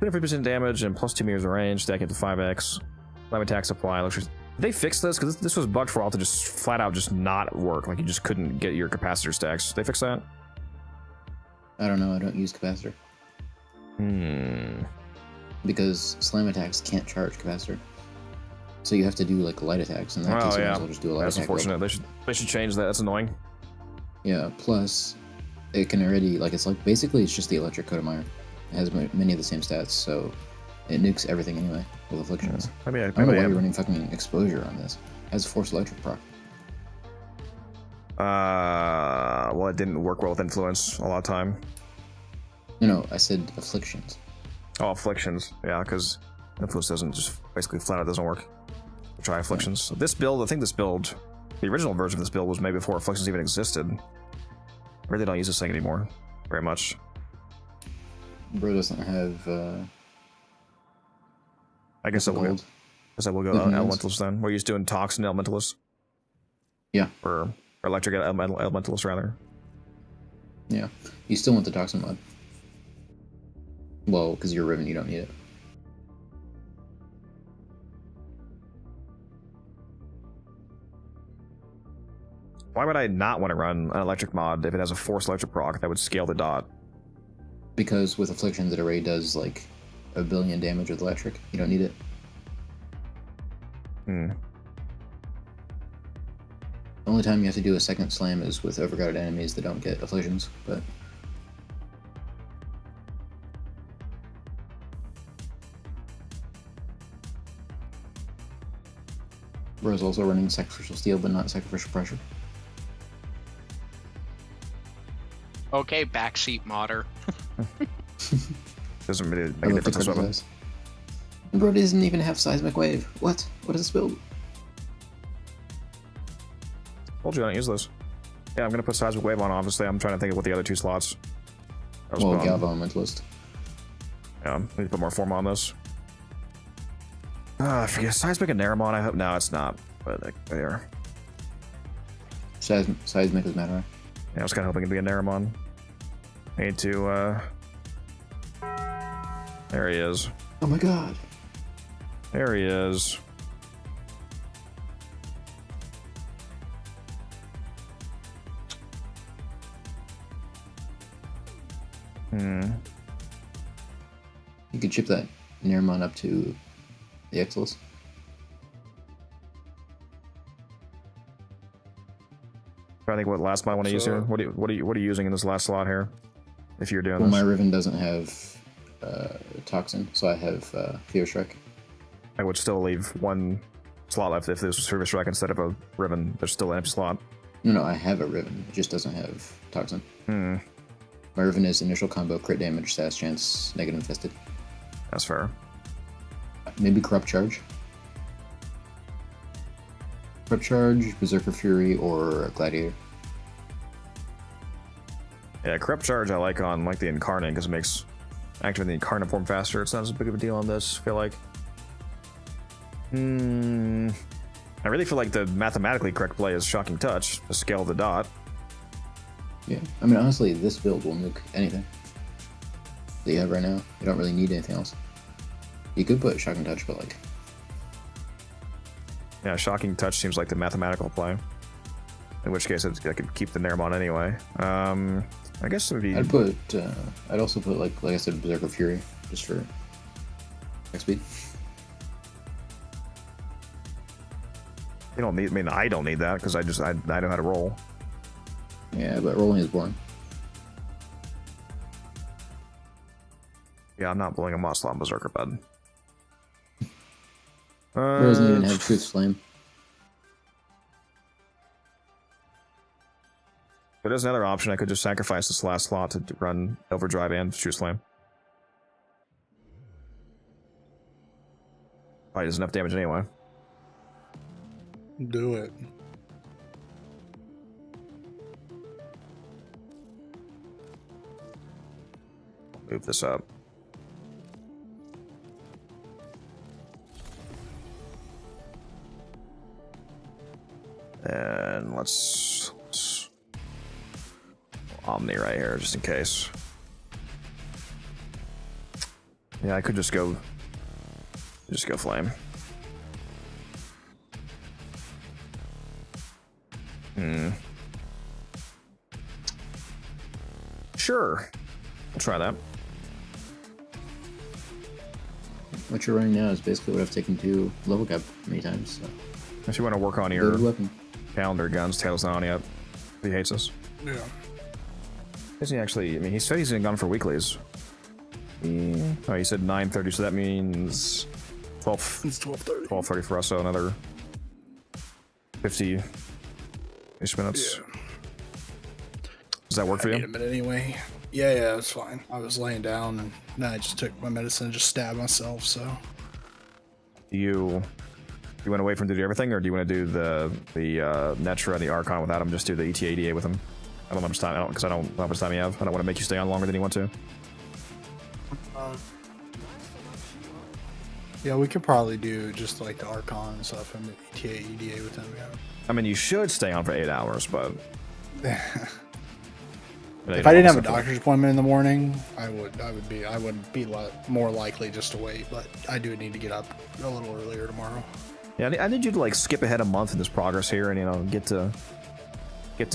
50% damage and plus 2 meters of range, stacking to 5x. Slam attack supply. Did they fix this? Because this was bugged for a while to just flat out just not work. Like you just couldn't get your capacitor stacks. Did they fix that? I don't know. I don't use capacitor. Because slam attacks can't charge capacitor. So you have to do like light attacks. In that case, I'll just do a light That's attack. unfortunate. They should change that. That's annoying. Yeah. Plus, it can already it's like basically it's just the electric Kodamire. It has many of the same stats, so it nukes everything anyway with afflictions. I don't know why you're running fucking exposure on this. It has force electric proc. Well, it didn't work well with influence a lot of time. No, I said afflictions. Oh, afflictions. Yeah, because influence doesn't just basically flat out doesn't work. Try afflictions. So this build, I think this build, the original version of this build was made before afflictions even existed. I really don't use this thing anymore very much. Bro doesn't have. I guess I will. Guess I will go Elementalist then. We're used doing Toxin Elementalist. Yeah. Or Electric Elementalist rather. Yeah. You still want the Toxin mod. Well, because you're Riven, you don't need it. Why would I not want to run an electric mod if it has a force electric proc that would scale the dot? Because with afflictions, it already does like 1 billion damage with electric. You don't need it. The only time you have to do a second slam is with overguarded enemies that don't get afflictions, but. Bro's also running Sacrificial Steel, but not Sacrificial Pressure. Okay, backseat modder. Doesn't really make a difference whatsoever. Bro doesn't even have Seismic Wave. What? What is this build? Told you I don't use this. Yeah, I'm gonna put Seismic Wave on, obviously. I'm trying to think of what the other 2 slots. Well, Galva Elementalist. Yeah, need to put more form on this. I forget. Seismic and Naramon, I hope. No, it's not. But there. Seismic is Matarai. Yeah, I was kind of hoping it'd be a Naramon. I need to, there he is. Oh my god. There he is. You could chip that Nearmon up to the Exilus. I think what last slot I want to use here. What are you using in this last slot here? If you're doing Well, this, my Riven doesn't have Toxin, so I have Fear Strike. I would still leave one slot left if this was Service Strike instead of a Riven. There's still an empty slot. No, I have a Riven. It just doesn't have Toxin. My Riven is initial combo, crit damage, status chance, negative infested. That's fair. Maybe Corrupt Charge. Corrupt Charge, Berserker Fury, or Gladiator. Yeah, Corrupt Charge I like on like the Incarnate because it makes activating the Incarnate form faster. It's not as big of a deal on this, I feel like. I really feel like the mathematically correct play is Shocking Touch, to scale the dot. Yeah, I mean, honestly, this build will nuke anything that you have right now. You don't really need anything else. You could put Shocking Touch, but like... Yeah, Shocking Touch seems like the mathematical play. In which case, I could keep the Nearmon anyway. I guess it would be... I'd also put, like I said, Berserker Fury, just for next speed. You don't need... I mean, I don't need that, because I know how to roll. Yeah, but rolling is boring. Yeah, I'm not blowing a Moss on Berserker, bud. Doesn't even have Truth's Flame. But as another option, I could just sacrifice this last slot to run Overdrive and Truth's Flame. Probably does enough damage anyway. Do it. Move this up. And let's Omni right here, just in case. Yeah, I could just go Flame. Sure. We'll try that. What you're running now is basically what I've taken to level cap many times. So. If you want to work on your weapon. calendar guns, Tail's not on yet. He hates us. Yeah. Is he actually? I mean, he said he's gone for weeklies. Oh, he said 9:30, so that means 12. It's 12:30. 12:30 for us, so another 50-ish minutes. Yeah. Does that work for I you? need a minute anyway. Yeah, it's fine. I was laying down and then I just took my medicine and just stabbed myself. So. Do you want to wait for him to do everything, or do you want to do the Netra and the Archon without him? Just do the ETA with him. I don't know how much time, because I don't know how much time you have. I don't want to make you stay on longer than you want to. Yeah, we could probably do just like the Archon and stuff and the ETA with him. Yeah. I mean, you should stay on for 8 hours, but if I didn't have a doctor's appointment in the morning, I would be more likely just to wait. But I do need to get up a little earlier tomorrow. Yeah, I need you to like skip ahead a month in this progress here, and get to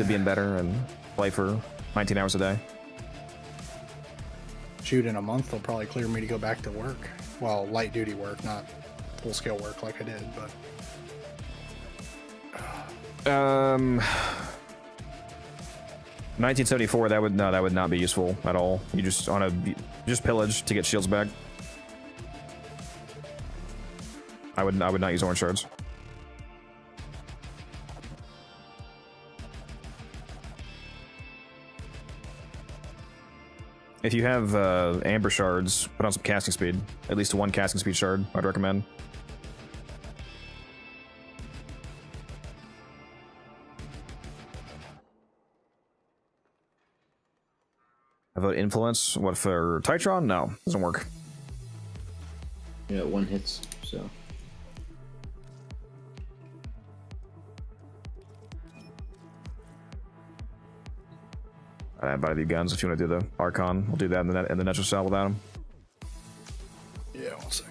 being better and play for 19 hours a day. Shoot, in a month they'll probably clear me to go back to work. Well, light duty work, not full scale work like I did, but 1974. That would not be useful at all. You just pillage to get shields back. I would not use orange shards. If you have amber shards, put on some casting speed. At least one casting speed shard, I'd recommend. How about influence? What for Titron? No, doesn't work. Yeah, one hits, so. I buy the guns if you want to do the Archon. We'll do that in the natural cell without him. yeah, one sec.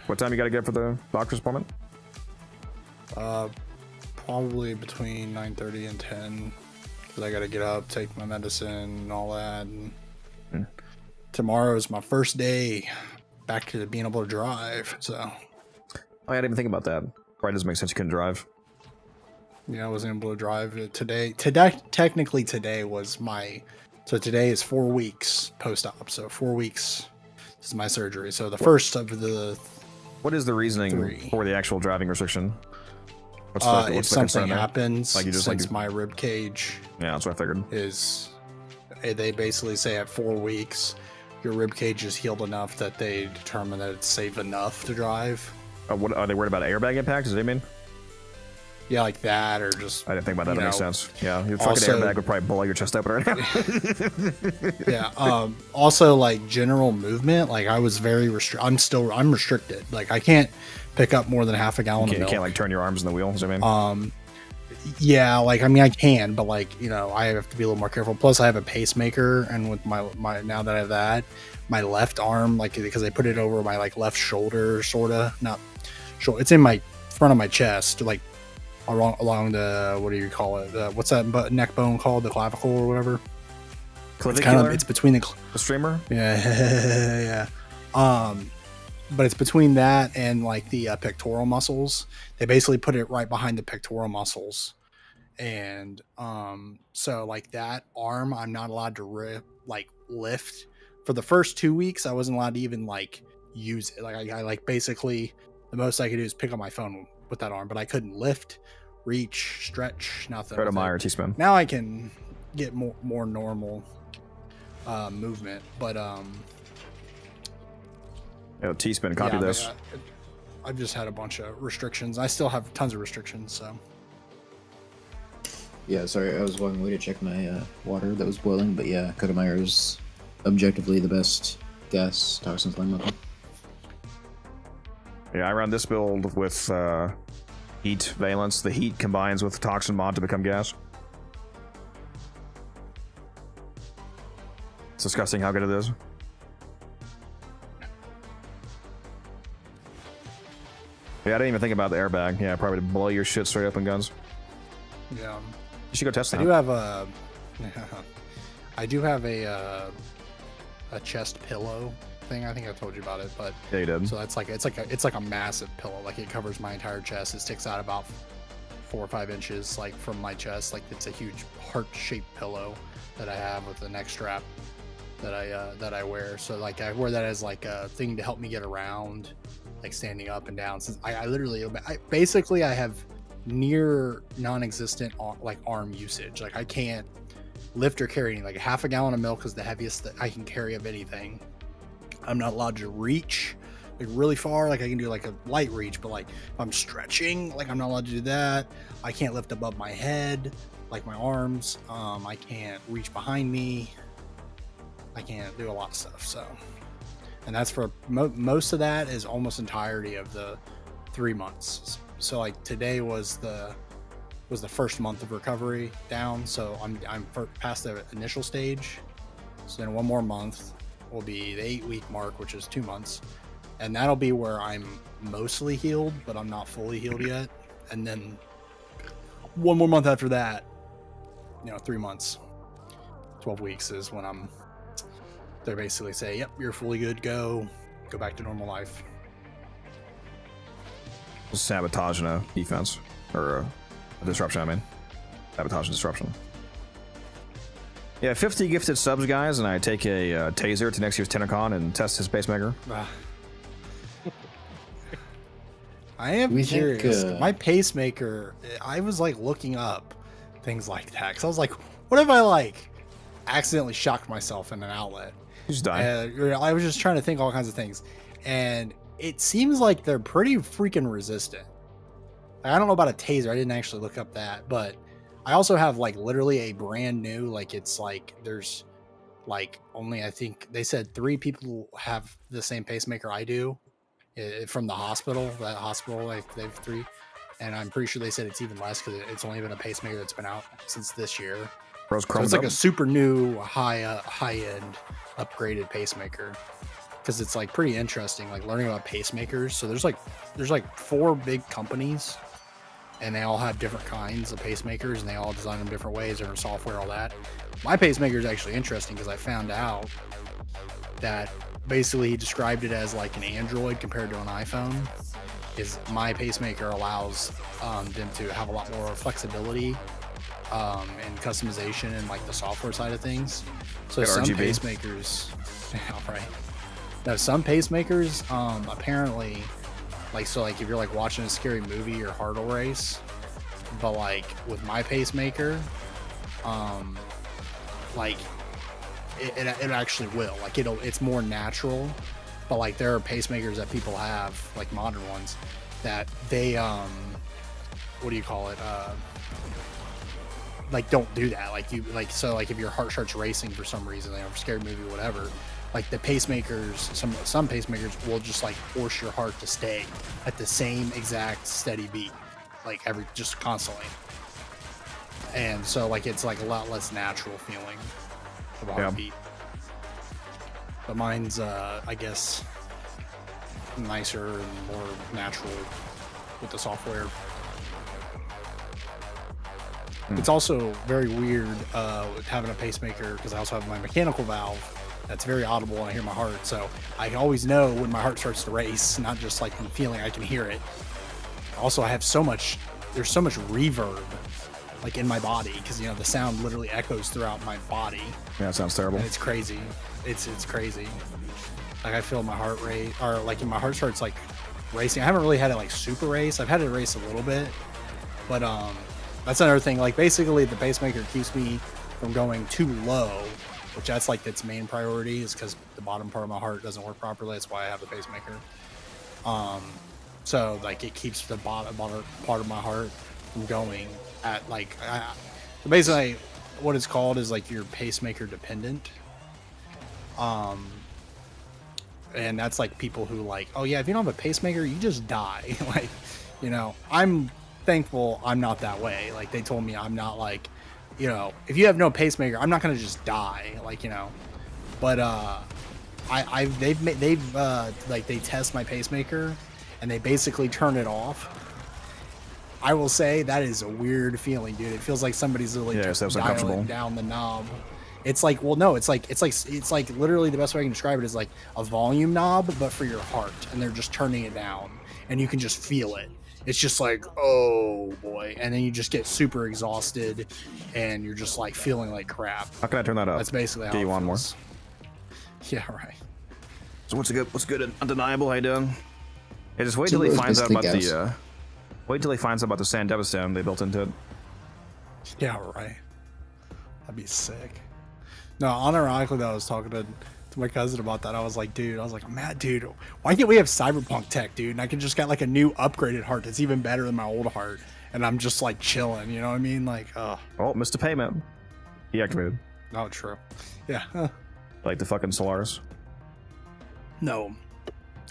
What time you gotta get for the doctor's appointment? Probably between 9:30 and 10, because I gotta get up, take my medicine, and all that. And tomorrow is my first day back to being able to drive. So, I didn't even think about that. Probably doesn't make sense. You couldn't drive. yeah, I wasn't able to drive today. Technically, today was my. So today is 4 weeks post-op. So 4 weeks is my surgery. So the first of the. What is the reasoning 3. for the actual driving restriction? What's If the something concern there? happens, Like you just since my rib cage. Yeah, that's what I figured. Is they basically say at 4 weeks, your rib cage is healed enough that they determine that it's safe enough to drive. What are they worried about? Airbag impact? Does it mean? Yeah, like that, or just. I didn't think about that. That makes sense. Yeah, your fucking also- airbag would probably blow your chest open right now. Yeah. Also, like general movement, like I was very I'm restricted. Like I can't pick up more than half a gallon You of milk. can't like turn your arms in the wheel. Does that mean? Yeah, like I mean I can, but like I have to be a little more careful. Plus, I have a pacemaker, and with my now that I have that, my left arm, like because they put it over my like left shoulder, sorta not shoulder. It's in my front of my chest, like along the what do you call it? What's that neck bone called? The clavicle or whatever. Clavicular? It's between the streamer. Yeah, yeah. But it's between that and like the pectoral muscles. They basically put it right behind the pectoral muscles, and so like that arm, I'm not allowed to lift for the first 2 weeks. I wasn't allowed to even like use it. Like I like basically the most I could do is pick up my phone with that arm, but I couldn't lift, reach, stretch, nothing. Go to Meyer T-spin. Now I can get more normal movement, but T-spin, copy this. I've just had a bunch of restrictions. I still have tons of restrictions, so. Yeah, sorry, I was walking away to check my water that was boiling, but yeah, Kodameyer is objectively the best gas toxin flame weapon. Yeah, I run this build with heat valence. The heat combines with the toxin mod to become gas. It's disgusting how good it is. Yeah, I didn't even think about the airbag. Yeah, probably blow your shit straight up in guns. Yeah. You should go test that. I do have a. I do have a chest pillow thing. I think I told you about it, but yeah, you did. So it's like a massive pillow. Like it covers my entire chest. It sticks out about 4 or 5 inches, like from my chest. Like it's a huge heart-shaped pillow that I have with a neck strap that I wear. So like I wear that as like a thing to help me get around, like standing up and down. Since I literally basically I have near non-existent like arm usage. Like I can't lift or carry anything. Like half a gallon of milk is the heaviest that I can carry of anything. I'm not allowed to reach like really far. Like I can do like a light reach, but like if I'm stretching, like I'm not allowed to do that. I can't lift above my head, like my arms. I can't reach behind me. I can't do a lot of stuff. So, and that's for most of that is almost entirety of the 3 months. So like today was the first month of recovery down. So I'm past the initial stage. So then 1 more month will be the 8-week mark, which is 2 months. And that'll be where I'm mostly healed, but I'm not fully healed yet. And then 1 more month after that, 3 months, 12 weeks is when they basically say, yep, you're fully good, go back to normal life. Sabotage and a defense, or a disruption, I mean. Sabotage and disruption. Yeah, 50 gifted subs, guys, and I take a taser to next year's TennoCon and test his pacemaker. I am curious. My pacemaker, I was like looking up things like that, because I was like, what if I like accidentally shocked myself in an outlet? You just die. I was just trying to think all kinds of things, and it seems like they're pretty freaking resistant. I don't know about a taser. I didn't actually look up that, but I also have like literally a brand new, like it's like there's like only, I think they said 3 people have the same pacemaker I do from the hospital. That hospital, like they have 3, and I'm pretty sure they said it's even less because it's only been a pacemaker that's been out since this year. So it's like a super new high end upgraded pacemaker. because it's like pretty interesting, like learning about pacemakers. So there's like 4 big companies, and they all have different kinds of pacemakers, and they all design them different ways, different software, all that. My pacemaker is actually interesting because I found out that basically he described it as like an Android compared to an iPhone. Is my pacemaker allows them to have a lot more flexibility and customization and like the software side of things. So Got some RGB. pacemakers, yeah, right. Now some pacemakers apparently, like, so like if you're like watching a scary movie or hurdle race, but like with my pacemaker, like it actually will, like it's more natural. But like there are pacemakers that people have, like modern ones, that they what do you call it, like don't do that. Like you, like, so like if your heart starts racing for some reason, like a scary movie, whatever, like the pacemakers, some pacemakers will just like force your heart to stay at the same exact steady beat, like just constantly. And so like it's like a lot less natural feeling of a heartbeat. But mine's I guess nicer and more natural with the software. It's also very weird with having a pacemaker, because I also have my mechanical valve that's very audible when I hear my heart. So I always know when my heart starts to race, not just like from feeling, I can hear it. Also, I have there's so much reverb like in my body, because you know the sound literally echoes throughout my body. Yeah, it sounds terrible. And it's crazy. It's crazy. Like I feel my heart rate, or like my heart starts like racing. I haven't really had it like super race. I've had it race a little bit, but that's another thing. Like basically the pacemaker keeps me from going too low, which that's like its main priority, is because the bottom part of my heart doesn't work properly. That's why I have the pacemaker. So like it keeps the bottom part of my heart from going at like basically what it's called is like your pacemaker dependent. And that's like people who like, oh yeah, if you don't have a pacemaker, you just die. Like, you know, I'm thankful I'm not that way. Like they told me I'm not like, you know, if you have no pacemaker, I'm not gonna just die. Like, you know, but they've like they test my pacemaker and they basically turn it off. I will say that is a weird feeling, dude. It feels like somebody's really dialing down the knob. It's like, well, no, it's like literally the best way I can describe it is like a volume knob, but for your heart, and they're just turning it down, and you can just feel it. It's just like, oh boy, and then you just get super exhausted, and you're just like feeling like crap. How can I turn that up? That's basically how Get you on more. Yeah, right. So what's good and undeniable? How you doing? Yeah, just wait till he finds out about the wait till he finds out about the sand devastone they built into it. Yeah, right. That'd be sick. No, unironically though, I was talking to my cousin about that. I was like, Matt, dude, why can't we have cyberpunk tech, dude? And I can just get like a new upgraded heart that's even better than my old heart, and I'm just like chilling, you know what I mean? Like, oh, missed a payment. He activated. Oh, true. Yeah. Like the fucking Solaris. No,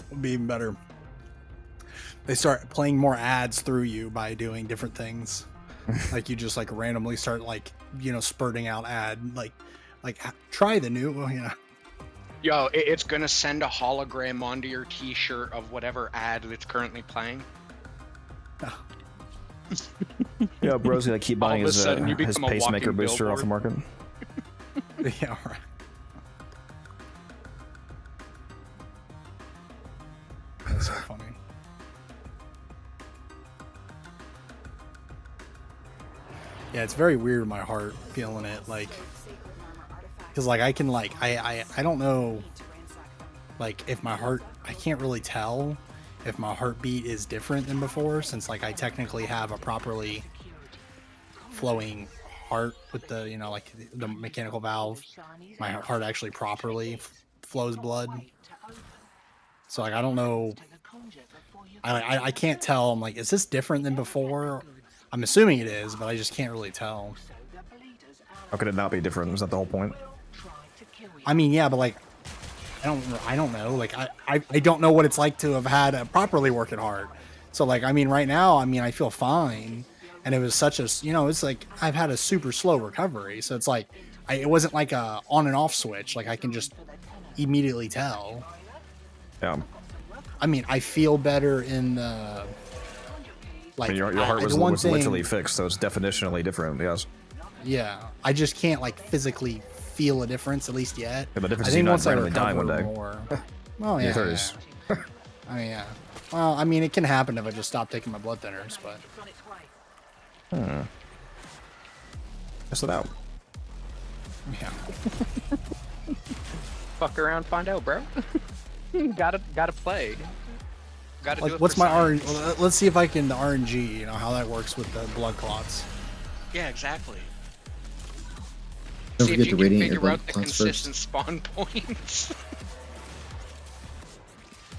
it'd be even better. They start playing more ads through you by doing different things. Like you just like randomly start like, you know, spurting out ad like try the new, you know. Yo, it's gonna send a hologram onto your T-shirt of whatever ad that's currently playing. Oh. Yeah, bro's gonna keep buying his pacemaker booster off the market. Yeah, right. That's so funny. Yeah, it's very weird in my heart feeling it, like, because like I can like I don't know, like if my heart, I can't really tell if my heartbeat is different than before, since like I technically have a properly flowing heart with the, you know, like the mechanical valve. My heart actually properly flows blood. So like I don't know, I can't tell. I'm like, is this different than before? I'm assuming it is, but I just can't really tell. How could it not be different? Was that the whole point? I mean, yeah, but like, I don't know. Like, I don't know what it's like to have had a properly working heart. So like, I mean, right now, I mean, I feel fine, and it was such a, you know, it's like I've had a super slow recovery. So it's like, it wasn't like a on and off switch. Like I can just immediately tell. Yeah. I mean, I feel better in the like. I mean, your heart was literally fixed, so it's definitionally different. Yes. Yeah, I just can't like physically feel a difference, at least yet. Yeah, the difference I is think you're not once I randomly dying one recover day. more. Well, Your yeah. 30s. I mean, yeah. Well, I mean, it can happen if I just stop taking my blood thinners, but. Test it out. Yeah. Fuck around, find out, bro. gotta play. Gotta do Like, it what's for my science. RNG? Let's see if I can the RNG. You know how that works with the blood clots. Yeah, exactly. Don't See forget if to you can radiate your figure blood out the clots consistent first. spawn points.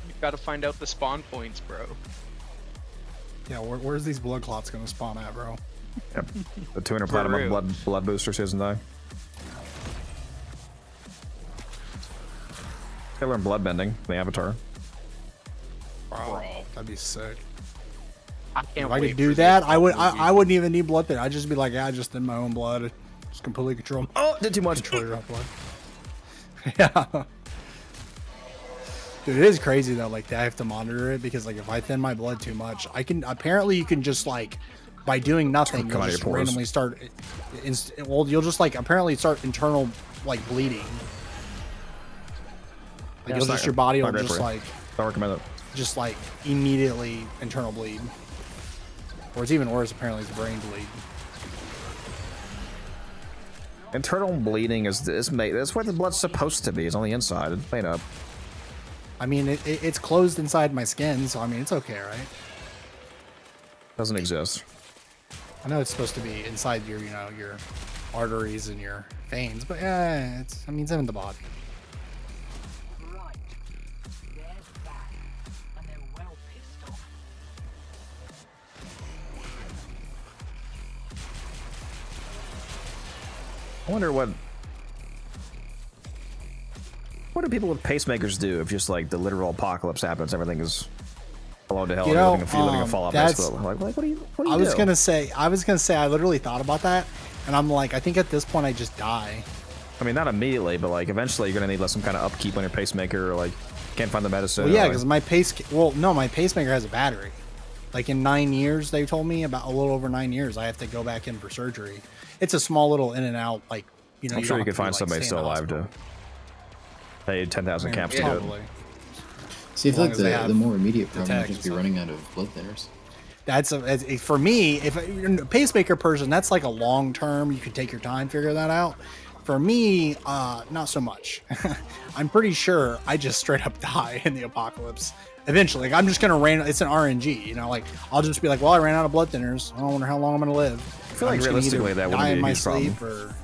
You gotta find out the spawn points, bro. Yeah, where's these blood clots gonna spawn at, bro? Yep. The 200 For platinum real. blood booster doesn't die. I learned blood bending, the avatar. Bro, that'd be sick. I can't If I wait could do for that, the I would. movie. I wouldn't even need blood thinner. I'd just be like, yeah, just in my own blood, just completely control. Oh, did too much. Control your own blood. Yeah. Dude, it is crazy though. Like, I have to monitor it because, like, if I thin my blood too much, I can. Apparently, you can just like, by doing nothing, Come you'll out of just your pores. randomly start. Well, you'll just like apparently start internal like bleeding. Like, Yeah, you'll it's just not- your body not will great just for you. like Don't recommend it. just like immediately internal bleed. Or it's even worse, apparently, it's brain bleed. Internal bleeding is that's where the blood's supposed to be. It's on the inside. It's made up. I mean, it's closed inside my skin, so I mean, it's okay, right? Doesn't exist. I know it's supposed to be inside your, you know, your arteries and your veins, but yeah, I mean, it's in the body. Right. There's that. And they're well pissed off. I wonder what do people with pacemakers do if just like the literal apocalypse happens, everything is blown to hell, You and know, living a fallout base. that's- But like, what do you I was do? gonna say, I literally thought about that, and I'm like, I think at this point I just die. I mean, not immediately, but like eventually you're gonna need like some kind of upkeep on your pacemaker, or like can't find the medicine. Well, yeah, or, like- because my pacemaker has a battery. Like in 9 years, they told me about a little over 9 years, I have to go back in for surgery. It's a small little in and out, like, you know. I'm you sure don't you have could to, find like, somebody stay in still the alive hospital. to pay 10,000 caps to do Probably. it. See, I As feel long like as they have the more immediate problem the would tags just be and running out of blood thinners. That's for me. If you're a pacemaker person, that's like a long term. You could take your time, figure that out. For me, not so much. I'm pretty sure I just straight up die in the apocalypse eventually. Like, I'm just gonna it's an RNG, you know. Like, I'll just be like, well, I ran out of blood thinners. I don't wonder how long I'm gonna live. I feel like realistically that wouldn't die be in a my huge problem. sleep or.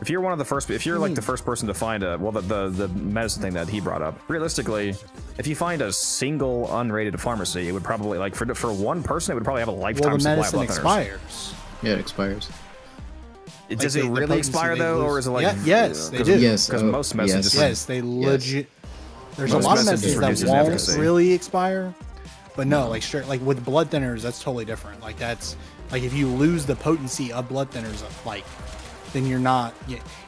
If you're one of the first, if you're like the first person to find the medicine thing that he brought up, realistically, if you find a single unrated pharmacy, it would probably like for one person, it would probably have a lifetime Well, the supply of medicine blood thinners. expires. Yeah, it expires. Does Like, it the really potency expire they though, lose. or is it like? Yeah, yes, they do. Yes, because most medicines yes. just Yes, they legit. There's a Most lot of medicines medicines reduces that won't efficacy. really expire, but no, like straight, like with blood thinners, that's totally different. Like that's like if you lose the potency of blood thinners, like then you're not.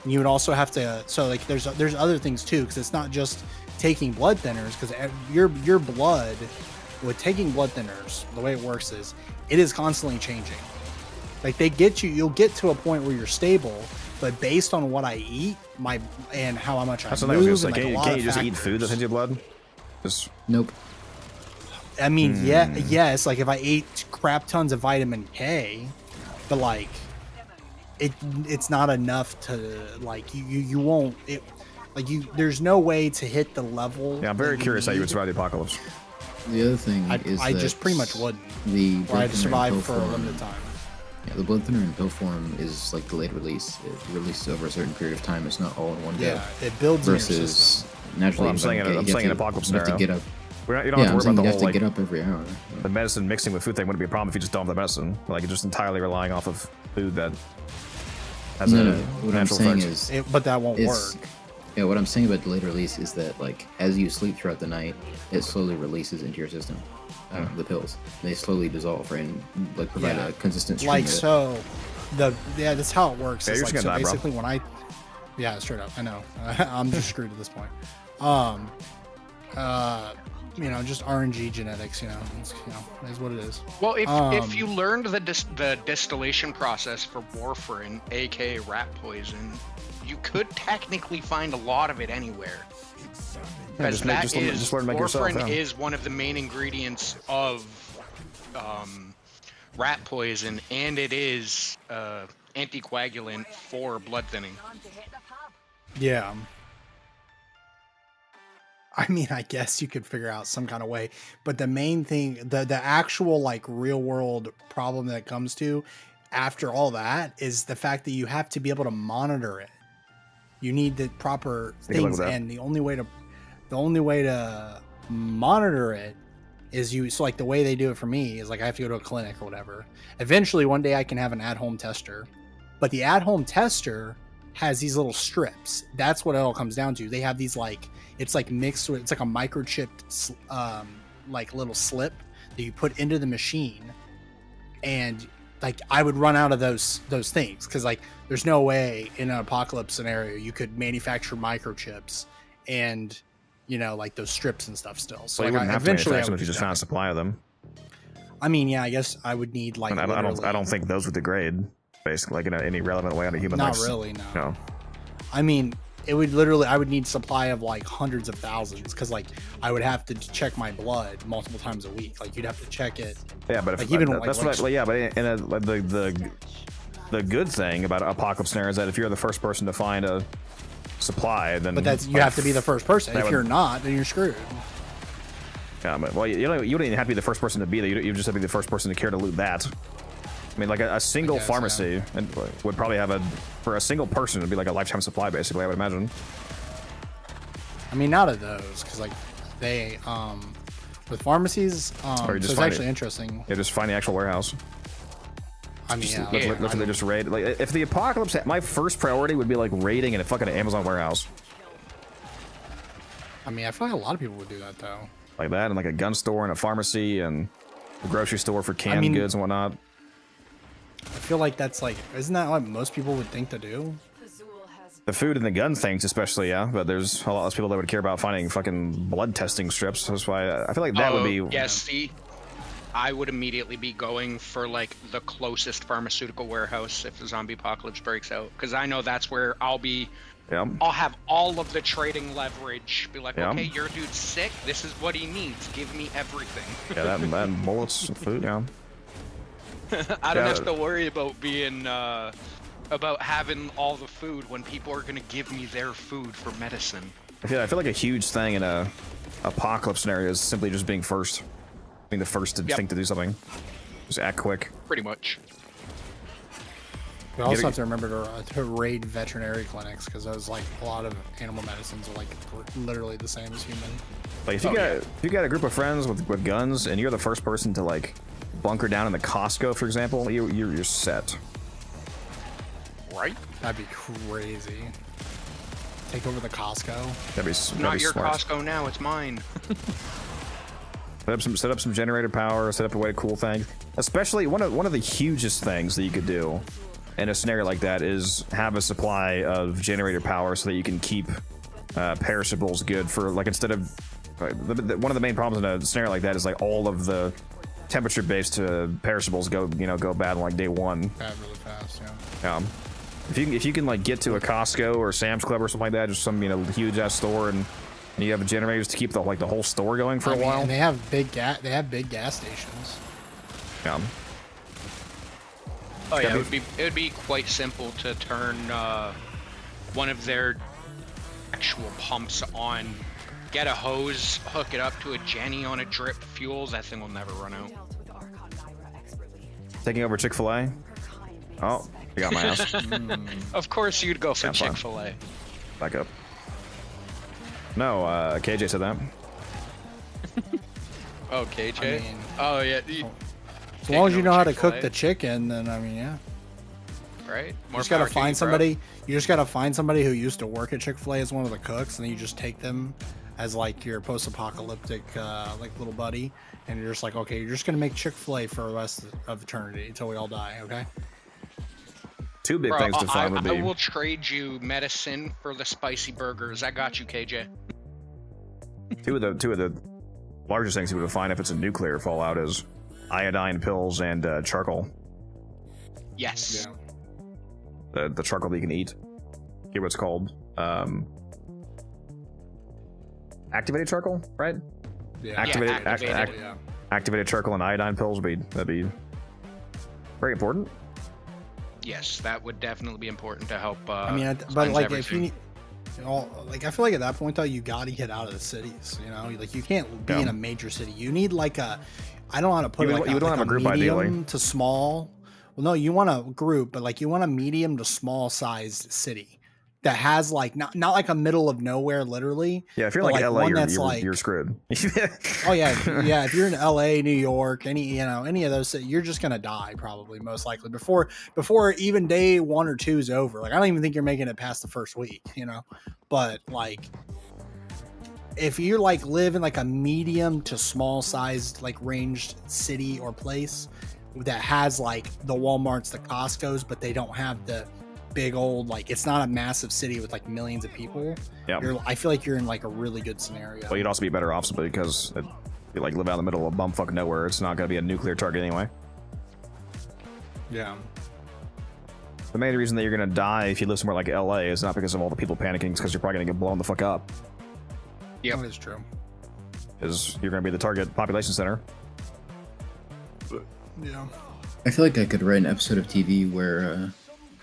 You would also have to. So like there's other things too, because it's not just taking blood thinners. Because your blood, with taking blood thinners, the way it works is it is constantly changing. Like you'll get to a point where you're stable, but based on what I eat, and how much I That's what I was move, gonna say. and like a lot Can't of you just eat food that factors. thins your blood? Just Nope. I mean, yes, like if I ate crap tons of vitamin K, but like it's not enough to like you won't it like you there's no way to hit the level. yeah, I'm very that curious how you would need. survive the apocalypse. The other thing is I that just pretty much wouldn't. The Or blood I'd thinner in survive pill for a form- limited time. Yeah, the blood thinner in pill form is like delayed release. It releases over a certain period of time. It's not all in one go. Yeah, it builds in your system. Versus naturally. Well, I'm saying you I'm have saying an to- apocalypse you have to scenario. get up. You don't Yeah, have I'm to worry saying about you the have whole to get like up every hour. the medicine mixing with food thing wouldn't be a problem if you just don't have the medicine. Like you're just entirely relying off of food that has No, a no. What I'm natural saying effect. is, But that won't it's- work. Yeah, what I'm saying about delayed release is that like as you sleep throughout the night, it slowly releases into your system. The pills they slowly dissolve and like provide Yeah. a consistent stream Like of it. so, that's how it works. Yeah, It's you're like, just so gonna die, bro. basically when I, yeah, straight up, I know, I'm just screwed at this point. You know, just RNG genetics. You know, it's, you know, is what it is. Well, if you learned the distillation process for warfarin, aka rat poison, you could technically find a lot of it anywhere. Yeah, Because just learn to make yourself. warfarin Yeah. is one of the main ingredients of rat poison, and it is anticoagulant for blood thinning. Yeah. I mean, I guess you could figure out some kind of way, but the main thing, the actual like real world problem that it comes to after all that is the fact that you have to be able to monitor it. You need the proper Take a look things, at that. and the only way to monitor it is so like the way they do it for me is like I have to go to a clinic or whatever. Eventually one day I can have an at-home tester, but the at-home tester has these little strips. That's what it all comes down to. They have these like, it's like mixed with, it's like a microchipped like little slip that you put into the machine, and like I would run out of those things because like there's no way in an apocalypse scenario you could manufacture microchips and, you know, like those strips and stuff still. So Well, you like wouldn't have to eventually manufacture them if you do just that. found a supply of them. I mean, yeah, I guess I would need like And I don't think those would degrade, basically, like in any relevant way on a human. Not like, really, no. No. I mean, it would literally, I would need supply of like hundreds of thousands because like I would have to check my blood multiple times a week. Like you'd have to check it. Yeah, but if, like, even that's like, what. Yeah, but in a, like, the good thing about apocalypse scenario is that if you're the first person to find a supply, then but that's you have to be the first person. that If would- you're not, then you're screwed. Yeah, but well, you don't even have to be the first person to be there. You just have to be the first person to care to loot that. I mean, like a single guess, pharmacy would probably have for a single person, it'd be like a lifetime supply, basically. I would imagine. I mean, not of those because like they with pharmacies, Or you so just it's find actually it. interesting. Yeah, just find the actual warehouse. I mean, yeah, Literally just raid. Like, if the apocalypse, my first priority would be like raiding in a fucking Amazon warehouse. I mean, I feel like a lot of people would do that though. Like that, and like a gun store and a pharmacy and a grocery store for canned mean- goods and whatnot. I feel like that's like, isn't that what most people would think to do? The food and the gun things, especially, yeah. But there's a lot less people that would care about finding fucking blood testing strips. That's why I feel like that would be. Yes, see, I would immediately be going for like the closest pharmaceutical warehouse if the zombie apocalypse breaks out, because I know that's where I'll be. Yeah. I'll have all of the trading leverage. Be like, Yeah. okay, your dude's sick. This is what he needs. Give me everything. Yeah, that and bullets and food. Yeah. I don't Yeah. have to worry about being about having all the food when people are gonna give me their food for medicine. I feel like a huge thing in a apocalypse scenario is simply just being first, being the first to think to do something. Just act quick. Pretty much. We also have to remember to raid veterinary clinics because those like a lot of animal medicines are like literally the same as human. Like if you got a group of friends with guns and you're the first person to like bunker down in the Costco, for example, you're set. Right? That'd be crazy. Take over the Costco. That'd be Not your smart. Costco now. It's mine. Set up some generator power. Set up a way to cool things. Especially one of the hugest things that you could do in a scenario like that is have a supply of generator power so that you can keep perishables good for like instead of one of the main problems in a scenario like that is like all of the temperature based perishables go bad in like day one. Bad really fast, yeah. If you can like get to a Costco or Sam's Club or something like that, just some huge ass store and you have generators to keep the whole store going for a while. And they have big gas stations. Yeah. Oh yeah, it would be quite simple to turn one of their actual pumps on, get a hose, hook it up to a Jenny on a drip fuel. That thing will never run out. Taking over Chick-fil-A. Oh, I got my ass. Of course you'd go for Yeah, fine. Chick-fil-A. Back up. No, KJ said that. Oh, KJ? I mean- oh yeah. As long as you know how to cook the chicken, then I mean, yeah. Right? You just gotta find somebody. You just gotta find somebody who used to work at Chick-fil-A as one of the cooks, and then you just take them as like your post-apocalyptic like little buddy, and you're just like, okay, you're just gonna make Chick-fil-A for the rest of eternity until we all die, okay? Two big Bro, things to find would I be. will trade you medicine for the spicy burgers. I got you, KJ. Two of the largest things you would find if it's a nuclear fallout is iodine pills and charcoal. Yes. The charcoal that you can eat. Get what it's called. Activated charcoal, right? Yeah. Activated charcoal and iodine pills that'd be very important. Yes, that would definitely be important to help. I mean, but like if you need, like I feel like at that point though, you got to get out of the cities. You know, like you can't be in a major city. You need like a, I don't know how to put it. Like you don't have a group medium ideally to small. Well, no, you want a group, but like you want a medium to small sized city that has like not like a middle of nowhere, literally. Yeah, if you're like LA, you're screwed. Oh yeah, yeah. If you're in LA, New York, any of those, you're just gonna die probably, most likely before even day 1 or 2 is over. Like I don't even think you're making it past the first week, you know. But like, if you like live in like a medium to small sized like ranged city or place that has like the Walmarts, the Costco's, but they don't have the big old, like it's not a massive city with like millions of people. Yeah, I feel like you're in like a really good scenario. Well, you'd also be better off simply because you like live out in the middle of bumfuck nowhere. It's not going to be a nuclear target anyway. Yeah. The main reason that you're going to die if you live somewhere like LA is not because of all the people panicking. It's because you're probably going to get blown the fuck up. Yeah, that is true. Because you're going to be the target population center. Yeah. I feel like I could write an episode of TV where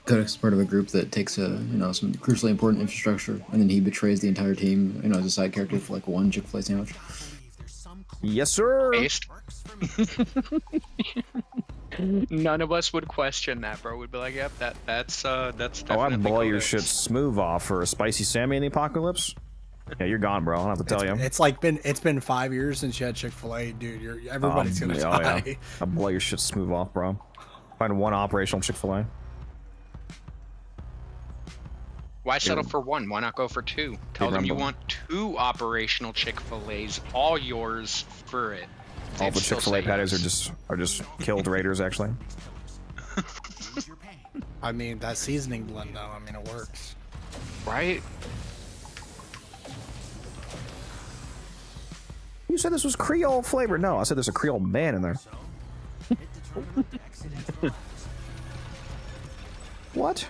Kodak's part of a group that takes some crucially important infrastructure, and then he betrays the entire team, as a side character for like one Chick-fil-A sandwich. Yes, sir. Based. None of us would question that, bro. We'd be like, "Yep, that's definitely." Oh, I'd blow your shit smooth off for a spicy Sammy in the apocalypse. Yeah, you're gone, bro. I don't have to tell you. It's been 5 years since you had Chick-fil-A, dude. Everybody's gonna die. Yeah. I'll blow your shit smooth off, bro. Find one operational Chick-fil-A. Why settle for one? Why not go for 2? Tell them you want 2 operational Chick-fil-A's, all yours for it. All the Chick-fil-A patties are just killed raiders, actually. I mean, that seasoning blend, though. I mean, it works. Right? You said this was Creole flavor. No, I said there's a Creole man in there. What?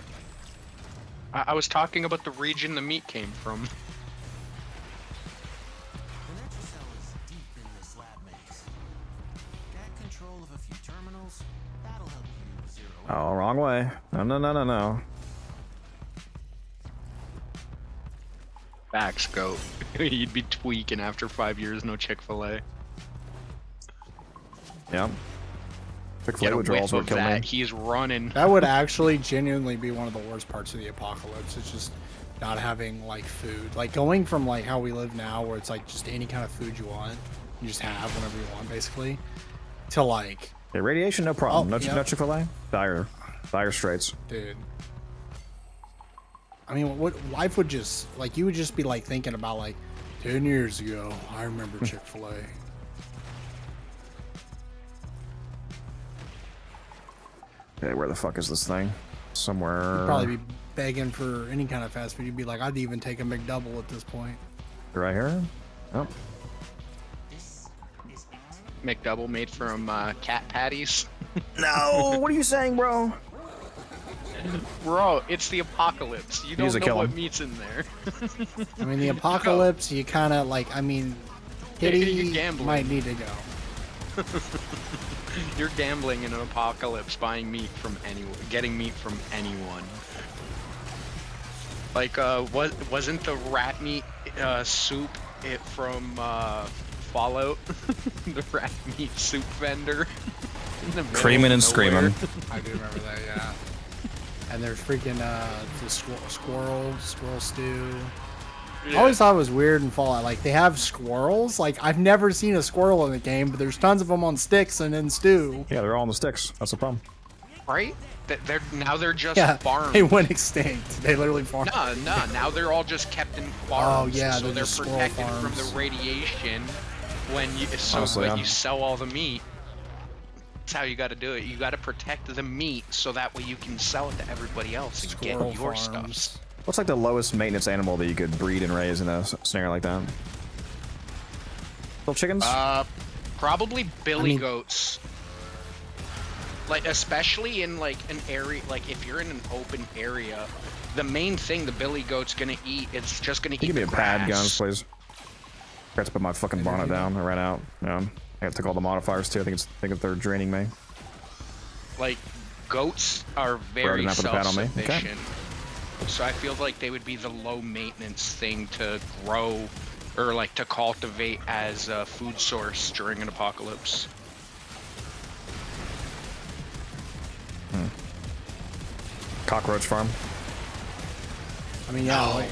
I was talking about the region the meat came from. Oh, wrong way. No. Facts, goat. You'd be tweaking after 5 years, no Chick-fil-A. Yeah. Get a whiff of that, he's running. That would actually genuinely be one of the worst parts of the apocalypse. It's just not having like food. Like going from like how we live now, where it's like just any kind of food you want, you just have whenever you want, basically, to like. Yeah, radiation, no problem. No Chick-fil-A. Dire straits. Dude. I mean, what life would just like, you would just be like thinking about like 10 years ago. I remember Chick-fil-A. Okay, where the fuck is this thing? Somewhere. You'd probably be begging for any kind of fast food. You'd be like, I'd even take a McDouble at this point. Right here? Oh. McDouble made from cat patties. No! What are you saying, bro? Bro, it's the apocalypse. You don't know what meat's in there. I mean, the apocalypse, you kind of like, I mean, Kitty might need to go. You're gambling in an apocalypse, buying meat from anyone, getting meat from anyone. Like, wasn't the rat meat soup from Fallout? The rat meat soup vendor. Creaming and screaming. I do remember that, yeah. And there's freaking the squirrel stew. Yeah. I always thought it was weird in Fallout. Like, they have squirrels. Like, I've never seen a squirrel in the game, but there's tons of them on sticks and in stew. Yeah, they're all on the sticks. That's the problem. Right? They're just farmed. They went extinct. They literally farmed. No. Now they're all just kept in farms. Oh, yeah. So they're protected from the radiation when you sell all the meat. That's how you got to do it. You got to protect the meat so that way you can sell it to everybody else and get your stuff. What's like the lowest maintenance animal that you could breed and raise in a scenario like that? Little chickens? Probably billy mean- goats. Like, especially in like an area, like if you're in an open area, the main thing the billy goat's gonna eat, it's just gonna eat Give me the a pad, guns, grass. please. Forgot to put my fucking bonnet down. I ran out. Yeah. I took all the modifiers too. I think they're draining me. Like, goats are Bro, very didn't have to put a pad on me. Okay. self-sufficient. So I feel like they would be the low maintenance thing to grow or like to cultivate as a food source during an apocalypse. Cockroach farm. I mean, yeah, like,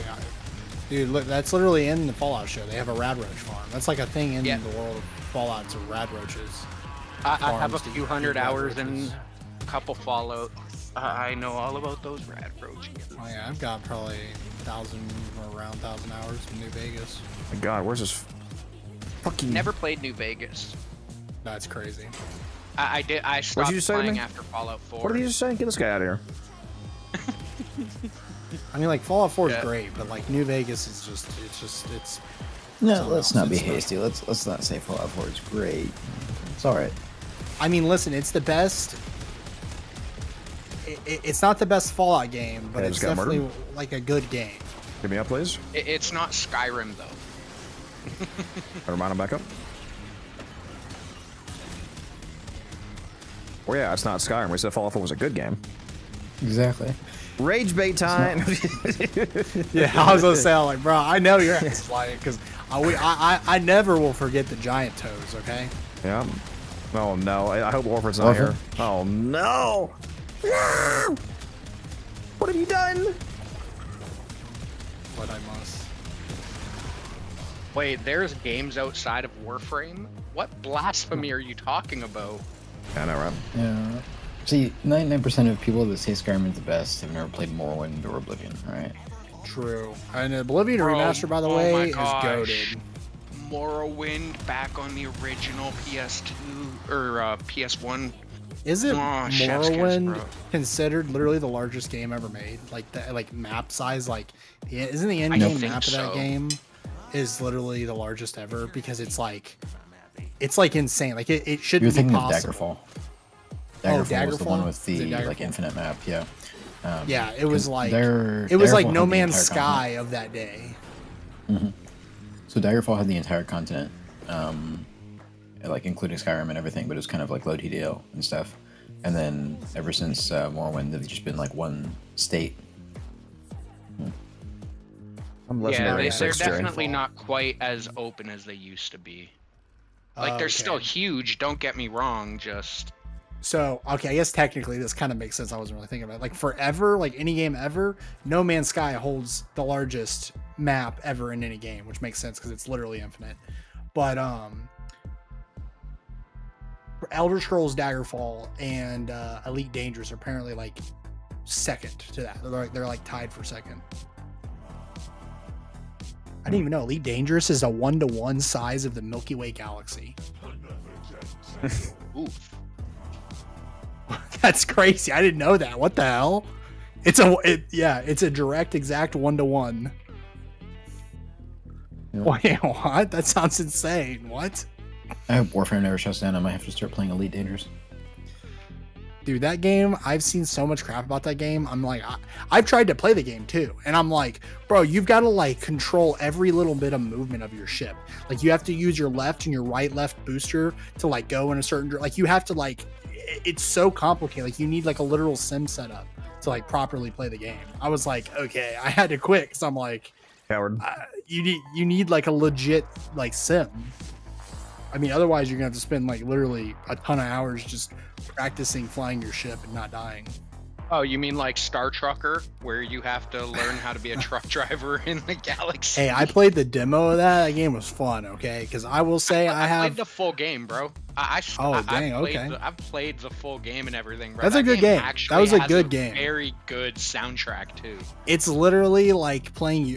dude, look, that's literally in the Fallout show. They have a rad roach farm. That's like a thing in the world of Fallout. To rad roaches. I have a Farms to few eat hundred rad hours roaches. in a couple Fallout. I know all about those rad roaches. Oh yeah, I've got probably 1,000 or around 1,000 hours in New Vegas. My God, where's this fucking? Never played New Vegas. That's crazy. I did. I stopped you just say to playing me? after Fallout 4. What did you just say? Get this guy out of here. I mean, like Fallout 4 is Yeah. great, but like New Vegas is it's. No, something let's else. not be It's hasty. Let's not say Fallout 4 is great. It's all right. I mean, listen, it's the best. It's not the best Fallout game, but Hey, it's just got definitely murdered? like a good game. Get me up, please. It's not Skyrim though. Never mind, I'm back up. Well, yeah, it's not Skyrim. We said Fallout 4 was a good game. Exactly. Rage bait time. Yeah, I was gonna say, I'm like, bro, I know you're lying because I never will forget the giant toes. Okay. Yeah. Oh no, I hope Warframe's not here. Oh no! No! What have you done? But I must. Wait, there's games outside of Warframe? What blasphemy are you talking about? Yeah, I know, right? Yeah. See, 99% of people that say Skyrim is the best have never played Morrowind or Oblivion, right? True. And Oblivion Bro, Remaster, by the oh way, my is gosh. goated. Morrowind back on the original PS2 or PS1. Isn't Oh, chef's kiss, Morrowind bro. considered literally the largest game ever made? Like the map size, like isn't the I end game think map of that so. game is literally the largest ever because it's like insane. Like it You're shouldn't be thinking of possible. Daggerfall. Daggerfall was the Daggerfall? one with Is it the like Daggerfall? infinite map, yeah. Yeah, it was like Daggerfall like had No the Man's entire Sky of that day. So Daggerfall had the entire continent, like including Skyrim and everything, but it was kind of like low TDL and stuff. And then ever since Morrowind, they've just been like one state. I'm Yeah, legendary they're 6, Jerry. definitely not quite as open as they used to be. Like, they're still huge, don't get me wrong, just... So, okay, I guess technically this kind of makes sense. I wasn't really thinking about it. Like forever, like any game ever, No Man's Sky holds the largest map ever in any game, which makes sense because it's literally infinite. But Elder Scrolls Daggerfall and Elite Dangerous are apparently like second to that. They're like tied for second. I didn't even know Elite Dangerous is a 1-to-1 size of the Milky Way galaxy. Oof. That's crazy. I didn't know that. What the hell? It's a direct exact 1-to-1. Wait, what? That sounds insane. What? I hope Warframe never shuts down. I might have to start playing Elite Dangerous. Dude, that game, I've seen so much crap about that game. I'm like, I've tried to play the game too. And I'm like, bro, you've got to like control every little bit of movement of your ship. Like you have to use your left and your right left booster to like go in a certain, like you have to like, it's so complicated. Like you need like a literal sim setup to like properly play the game. I was like, okay, I had to quit because I'm like, coward. You need like a legit like sim. I mean, otherwise you're gonna have to spend like literally a ton of hours just practicing flying your ship and not dying. Oh, you mean like Star Trucker, where you have to learn how to be a truck driver in the galaxy? Hey, I played the demo of that. That game was fun. Okay, because I will say I have played the full game, bro. I've played the full game and everything, bro. That's a good game. Actually That was a has good game. Very good soundtrack too. It's literally like playing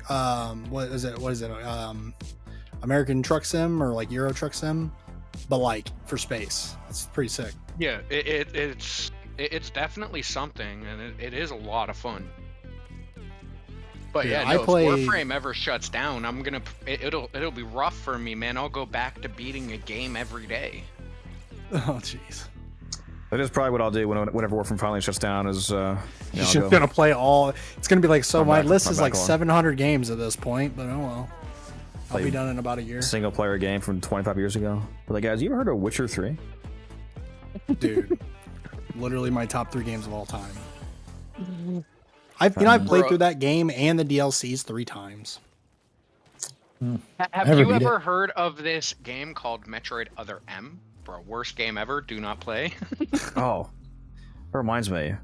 what is it? American Truck Sim or like Euro Truck Sim, but like for space. It's pretty sick. Yeah, it's definitely something, and it is a lot of fun. But Dude, yeah, I no, play- if Warframe ever shuts down, it'll be rough for me, man. I'll go back to beating a game every day. Oh jeez. That is probably what I'll do whenever Warframe finally shuts down. Is You're just gonna play all. It's gonna be like so. I'm My back- list I'm is back like on. 700 games at this point, but oh well. I'll Play be done in about a year. single player game from 25 years ago. But like, guys, you ever heard of Witcher 3? Dude, literally my top 3 games of all time. I've played Bro. through that game and the DLCs 3 times. Have Never you beat ever it. heard of this game called Metroid Other M? Bro, worst game ever. Do not play. Oh, that reminds me.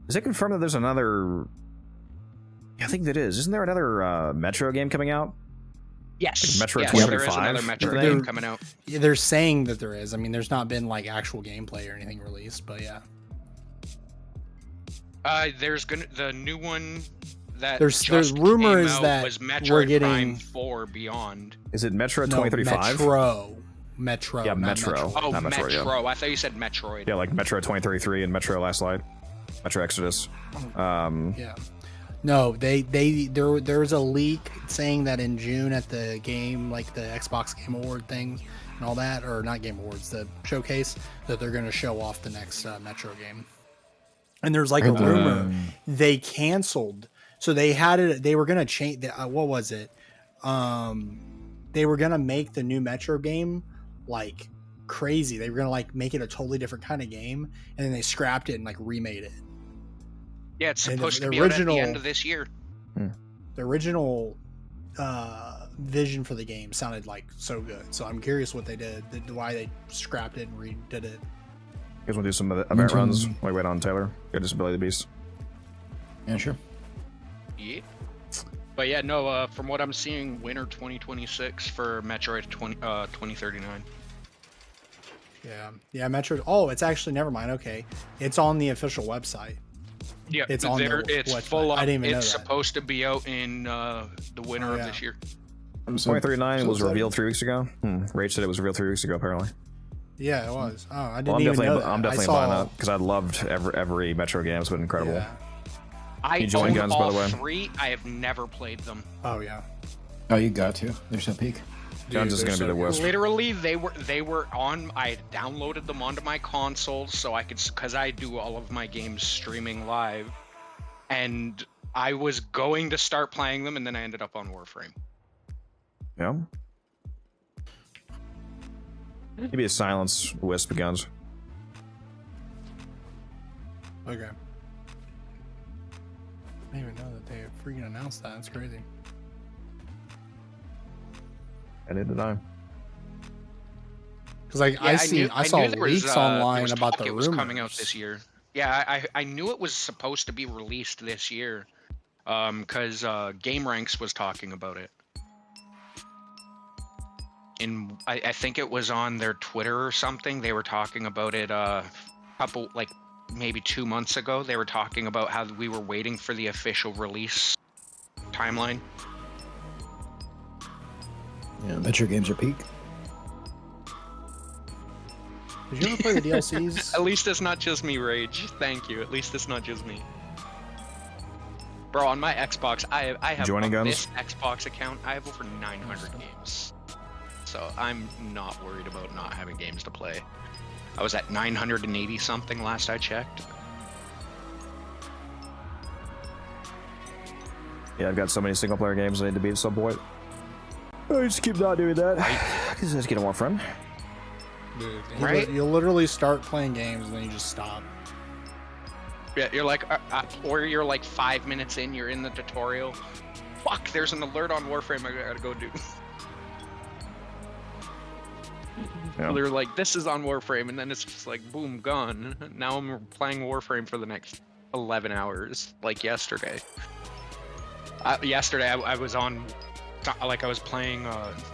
Is it confirmed that there's another? Yeah, I think that is. Isn't there another Metro game coming out? Yes. Metro yes, 2035? there is another Metroid Thing? game coming out. Yeah, they're saying that there is. I mean, there's not been like actual gameplay or anything released, but yeah. There's the new one that There's just rumors came out that was Metroid we're getting Prime 4 Beyond. Is it Metro No, 2035? Metro. Yeah, not Metro. Oh, Not Metro. Metroid, yeah. I thought you said Metroid. Yeah, like Metro 2033 and Metro Last Light, Metro Exodus. Yeah. No, there's a leak saying that in June at the game, like the Xbox Game Award thing and all that, or not Game Awards, the showcase, that they're going to show off the next Metro game. And there's like a rumor they canceled. So they had it. They were going to change. What was it? They were going to make the new Metro game like crazy. They were going to like make it a totally different kind of game, and then they scrapped it and like remade it. Yeah, it's And supposed the to be out at the original- end of this year. The original vision for the game sounded like so good. So I'm curious what they did, why they scrapped it and redid it. You guys want to do some event runs? While we wait on Taylor. Go do some Billy the Beast. Yeah, sure. Yeah. But yeah, no, from what I'm seeing, winter 2026 for Metroid 2039. Yeah, Metro. Oh, it's actually, never mind. Okay. It's on the official website. Yeah, It's on their it's website. full up. I didn't even know It's that. supposed to be out in the winter of yeah. this year. 2039 was revealed 3 weeks ago. Rage said it was revealed 3 weeks ago, apparently. Yeah, it was. Oh, I didn't Well, I'm even definitely, know that. I'm definitely I saw, buying that because I loved every Metro game. It's been incredible. Yeah. I You join own guns, by all the way? 3. I have never played them. Oh, yeah. Oh, you got to. They're so peak. Guns is going to be the worst. Literally, they were on. I downloaded them onto my console so I could, because I do all of my games streaming live, and I was going to start playing them, and then I ended up on Warframe. Yeah. Maybe a silence wisp of guns. Okay. I didn't even know that they freaking announced that. That's crazy. I didn't know. Because like I saw knew there was, leaks there online was about talk the it was rumors. coming out this year. Yeah, I knew it was supposed to be released this year, because Game Ranks was talking about it. And I think it was on their Twitter or something. They were talking about it couple, like maybe 2 months ago. They were talking about how we were waiting for the official release timeline. Yeah, Metro games are peak. Did you ever play the DLCs? At least it's not just me, Rage. Thank you. At least it's not just me. Bro, on my Xbox, I have Joining on guns? this Xbox account, I have over 900 games. So I'm not worried about not having games to play. I was at 980 something last I checked. Yeah, I've got so many single player games I need to beat at some point. I just keep not doing that. Because I just get a Warframe. Dude, Right? You'll literally start playing games and then you just stop. Yeah, you're like, or you're like 5 minutes in, you're in the tutorial. Fuck, there's an alert on Warframe I gotta go do. Yeah. They're like, this is on Warframe, and then it's just like, boom, gone. Now I'm playing Warframe for the next 11 hours, like yesterday. Yesterday I was on, like I was playing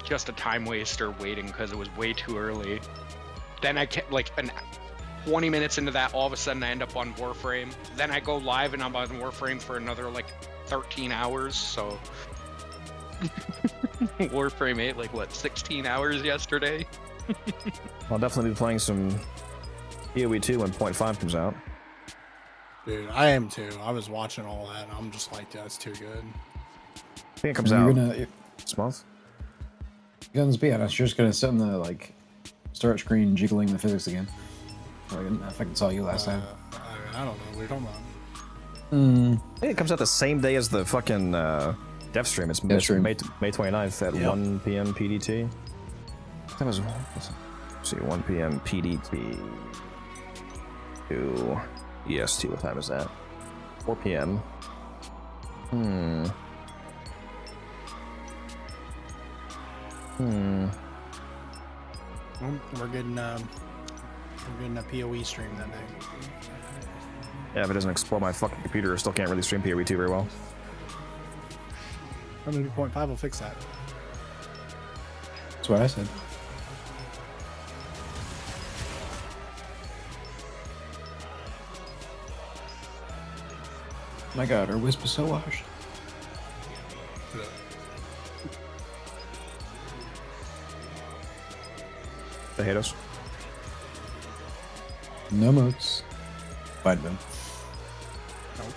just a time waster waiting because it was way too early. Then I kept like 20 minutes into that, all of a sudden I end up on Warframe. Then I go live and I'm on Warframe for another like 13 hours, so... Warframe 8, like what, 16 hours yesterday? I'll definitely be playing some PoE 2 when .5 comes out. Dude, I am too. I was watching all that, and I'm just like, yeah, that's too good. I think it comes You're out gonna this month. guns be honest. You're just gonna sit in the like start screen jiggling the physics again. Like, I fucking saw you last time. I don't know what you're talking about. I think it comes out the same day as the fucking dev stream. It's Dev stream. May 29th at 1 p.m. PDT. That was, let's see, 1 p.m. PDT to EST. What time is that? 4 p.m. We're getting a PoE stream that night. Yeah, if it doesn't explode my fucking computer, I still can't really stream PoE 2 very well. 2.5 will fix that. That's what I said. My god, our wisp is so washed. They hate us. No moats. Find them. Nope.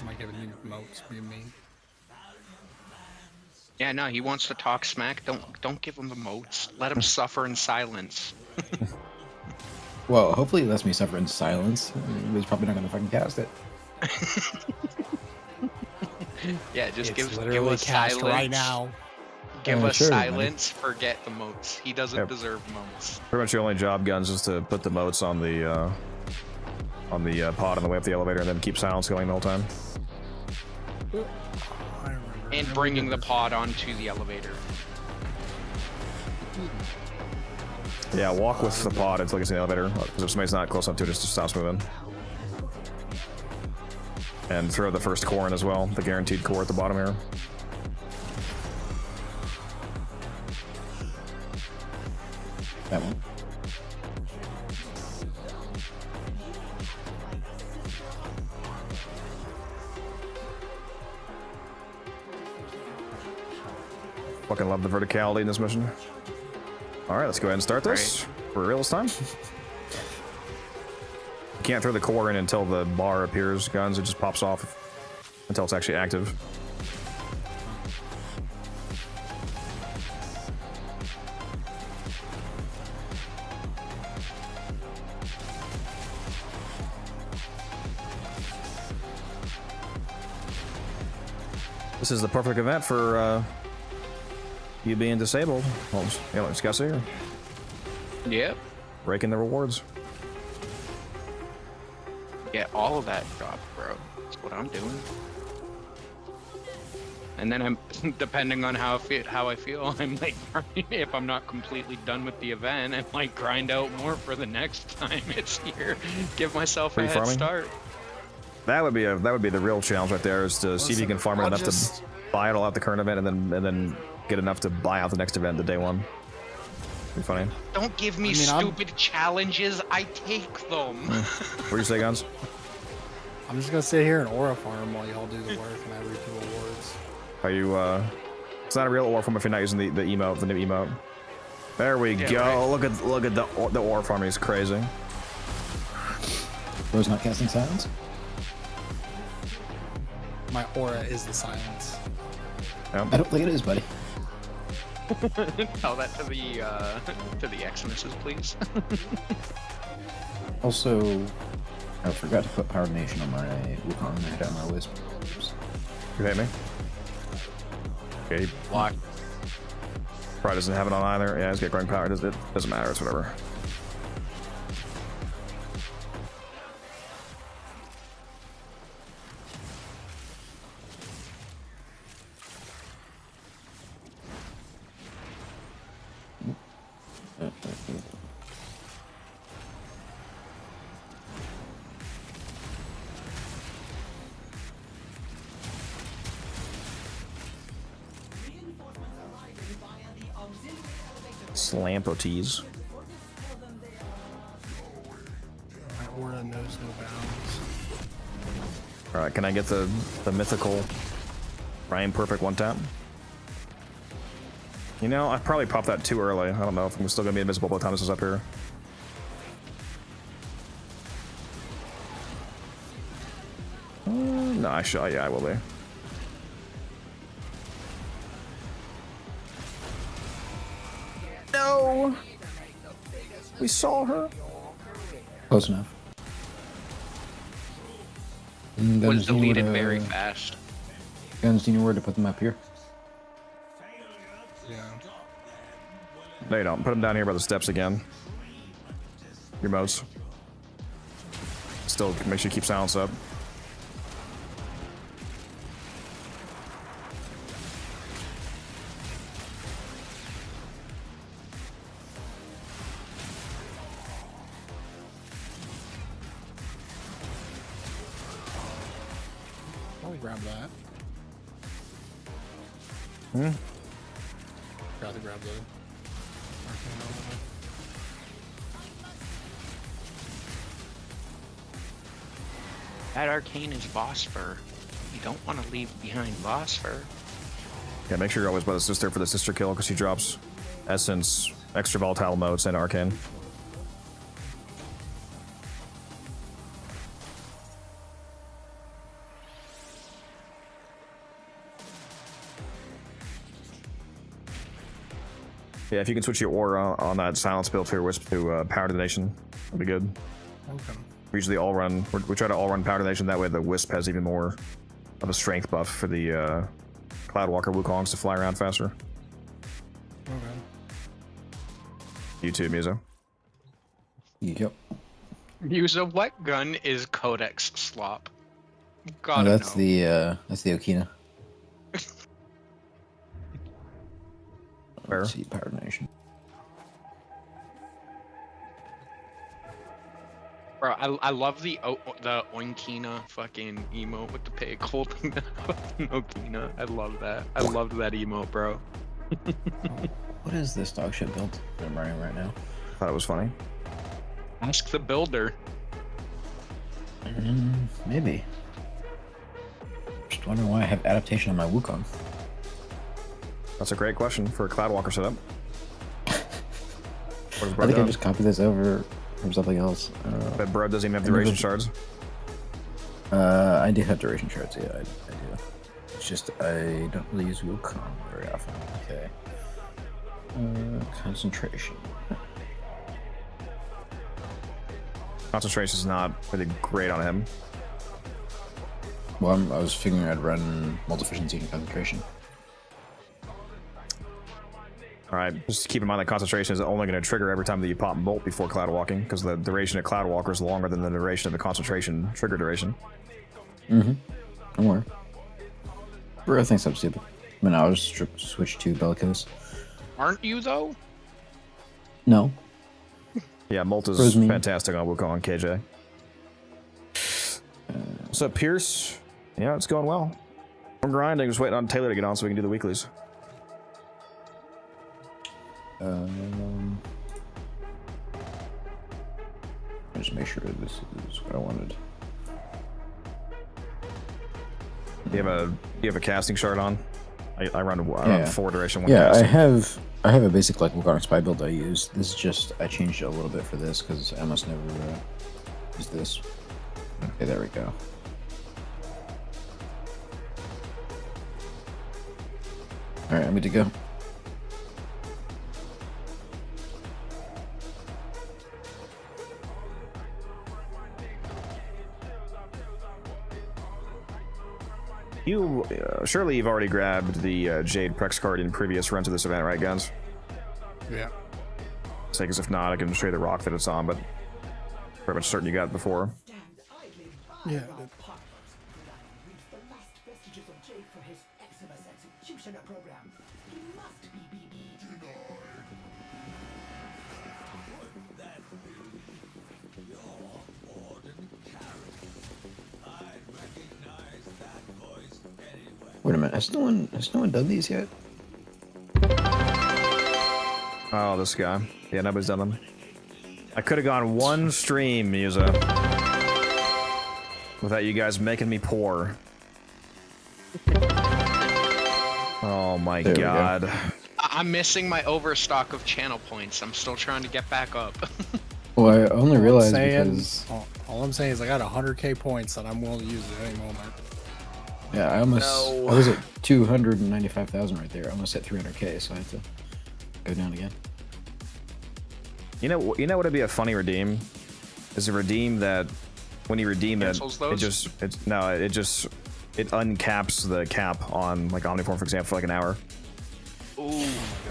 Am I giving you moats? Being mean. Yeah, no, he wants to talk smack. Don't give him the moats. Let him suffer in silence. Well, hopefully he lets me suffer in silence. He's probably not gonna fucking cast it. Yeah, just It's give literally us cast silence right now. Give us sure, silence. Forget the moats. He doesn't Yep. deserve moats. Pretty much the only job, Guns, is to put the moats on the pod on the way up the elevator, and then keep silence going the whole time. I remember. And bringing the pod onto the elevator. Yeah, walk with the pod until it gets in the elevator. Because if somebody's not close enough to it, it just stops moving. And throw the first core in as well, the guaranteed core at the bottom here. That one. Fucking love the verticality in this mission. Alright, let's go ahead and start this. For real this time. You can't throw the core in until the bar appears, Guns. It just pops off until it's actually active. This is the perfect event for you being disabled. Well, you know, discuss here. Yep. Breaking the rewards. Get all of that drop, bro. That's what I'm doing. And then I'm, depending on how I feel, I'm like, if I'm not completely done with the event, I might grind out more for the next time it's here. Give myself a head Free-farming? start. That would be the real challenge right there, is to see if you can farm it enough to buy it all out the current event, and then get enough to buy out the next event, the day one. Be funny. Don't give me stupid challenges. I take them. What do you say, Guns? I'm just gonna sit here and aura farm while y'all do the work and I read the rewards. Are you? It's not a real ore farm if you're not using the emote, the new emote. There we go. Right. Look at the ore farming is crazy. Bro's not casting silence. My aura is the silence. Yep. I don't think it is, buddy. Tell that to the Xmas, please. Also, I forgot to put Power Nation on my Wukong. I had it on my Wisp. Oops. You hate me? Okay. Block. Probably doesn't have it on either. Yeah, he's got growing power. It doesn't matter. It's whatever. Slampotees. My aura knows no bounds. Alright, can I get the mythical Ryan Perfect one tap? You know, I probably popped that too early. I don't know if I'm still gonna be invisible by the time this is up here. No, actually, yeah, I will be. No! We saw her. Close enough. Was deleted very fast. Guns, do you know where to put them up here? Yeah. No, you don't. Put them down here by the steps again. Your modes. Still, make sure you keep silence up. I'll grab that. Hmm? Got to grab the arcane element. That arcane is Phosphor. You don't want to leave behind Phosphor. Yeah, make sure you're always by the sister for the sister kill because she drops essence, extra volatile modes, and arcane. Yeah, if you can switch your aura on that silence build for your wisp to power detonation, that'd be good. Okay. We usually all run. We try to all run power detonation. That way, the wisp has even more of a strength buff for the Cloudwalker Wukongs to fly around faster. Okay. You too, Muso. Yep. Muso, what gun is Codex Slop? Oh, Gotta that's know. the Okina. Fair. Let's see, Power Nation. Bro, I love the Oinkina fucking emote with the pig holding the Okina. I love that. I loved that emote, bro. What is this dog shit build that I'm running right now? Thought it was funny. Ask the builder. Maybe. Just wondering why I have adaptation on my Wukong. That's a great question for a Cloudwalker setup. What I think I just copied this over from something else. But bro doesn't even have duration shards. I do have duration shards, yeah, I do. It's just I don't really use Wukong very often. Okay. Concentration. Concentration is not really great on him. Well, I was figuring I'd run multi-efficiency and concentration. Alright, just keep in mind that concentration is only going to trigger every time that you pop Bolt before Cloud Walking, because the duration of Cloud Walker is longer than the duration of the concentration trigger duration. Mm-hmm. Don't worry. Bro thinks I'm stupid. I mean, I'll just switch to Bellicose. Aren't you, though? No. Yeah, Molt is fantastic on Wukong KJ. What's up, Pierce? Yeah, it's going well. I'm grinding, just waiting on Taylor to get on so we can do the weeklies. Just make sure this is what I wanted. Do you have a casting shard on? I run 4 duration, 1 Yeah, casting. I have a basic like Wukong spy build I use. This is just I changed it a little bit for this because I almost never use this. Okay, there we go. All right, I'm good to go. You surely you've already grabbed the Jade Prex card in previous runs of this event, right, Guns? Yeah. Say, because if not, I can show you the rock that it's on, but pretty much certain you got it before. Yeah. Wait a minute, has no one done these yet? Oh, this guy. Yeah, nobody's done them. I could have gone one stream, Musa, without you guys making me poor. Oh my god. I'm missing my overstock of channel points. I'm still trying to get back up. Well, I only realized because all I'm saying is I got 100k points that I'm willing to use at any moment. Yeah, I almost. No. I was at 295,000 right there. I almost hit 300k, so I had to go down again. You know what would be a funny redeem? Is a redeem that when you redeem it, it uncaps the cap on like Omniform, for example, for like an hour. Ooh.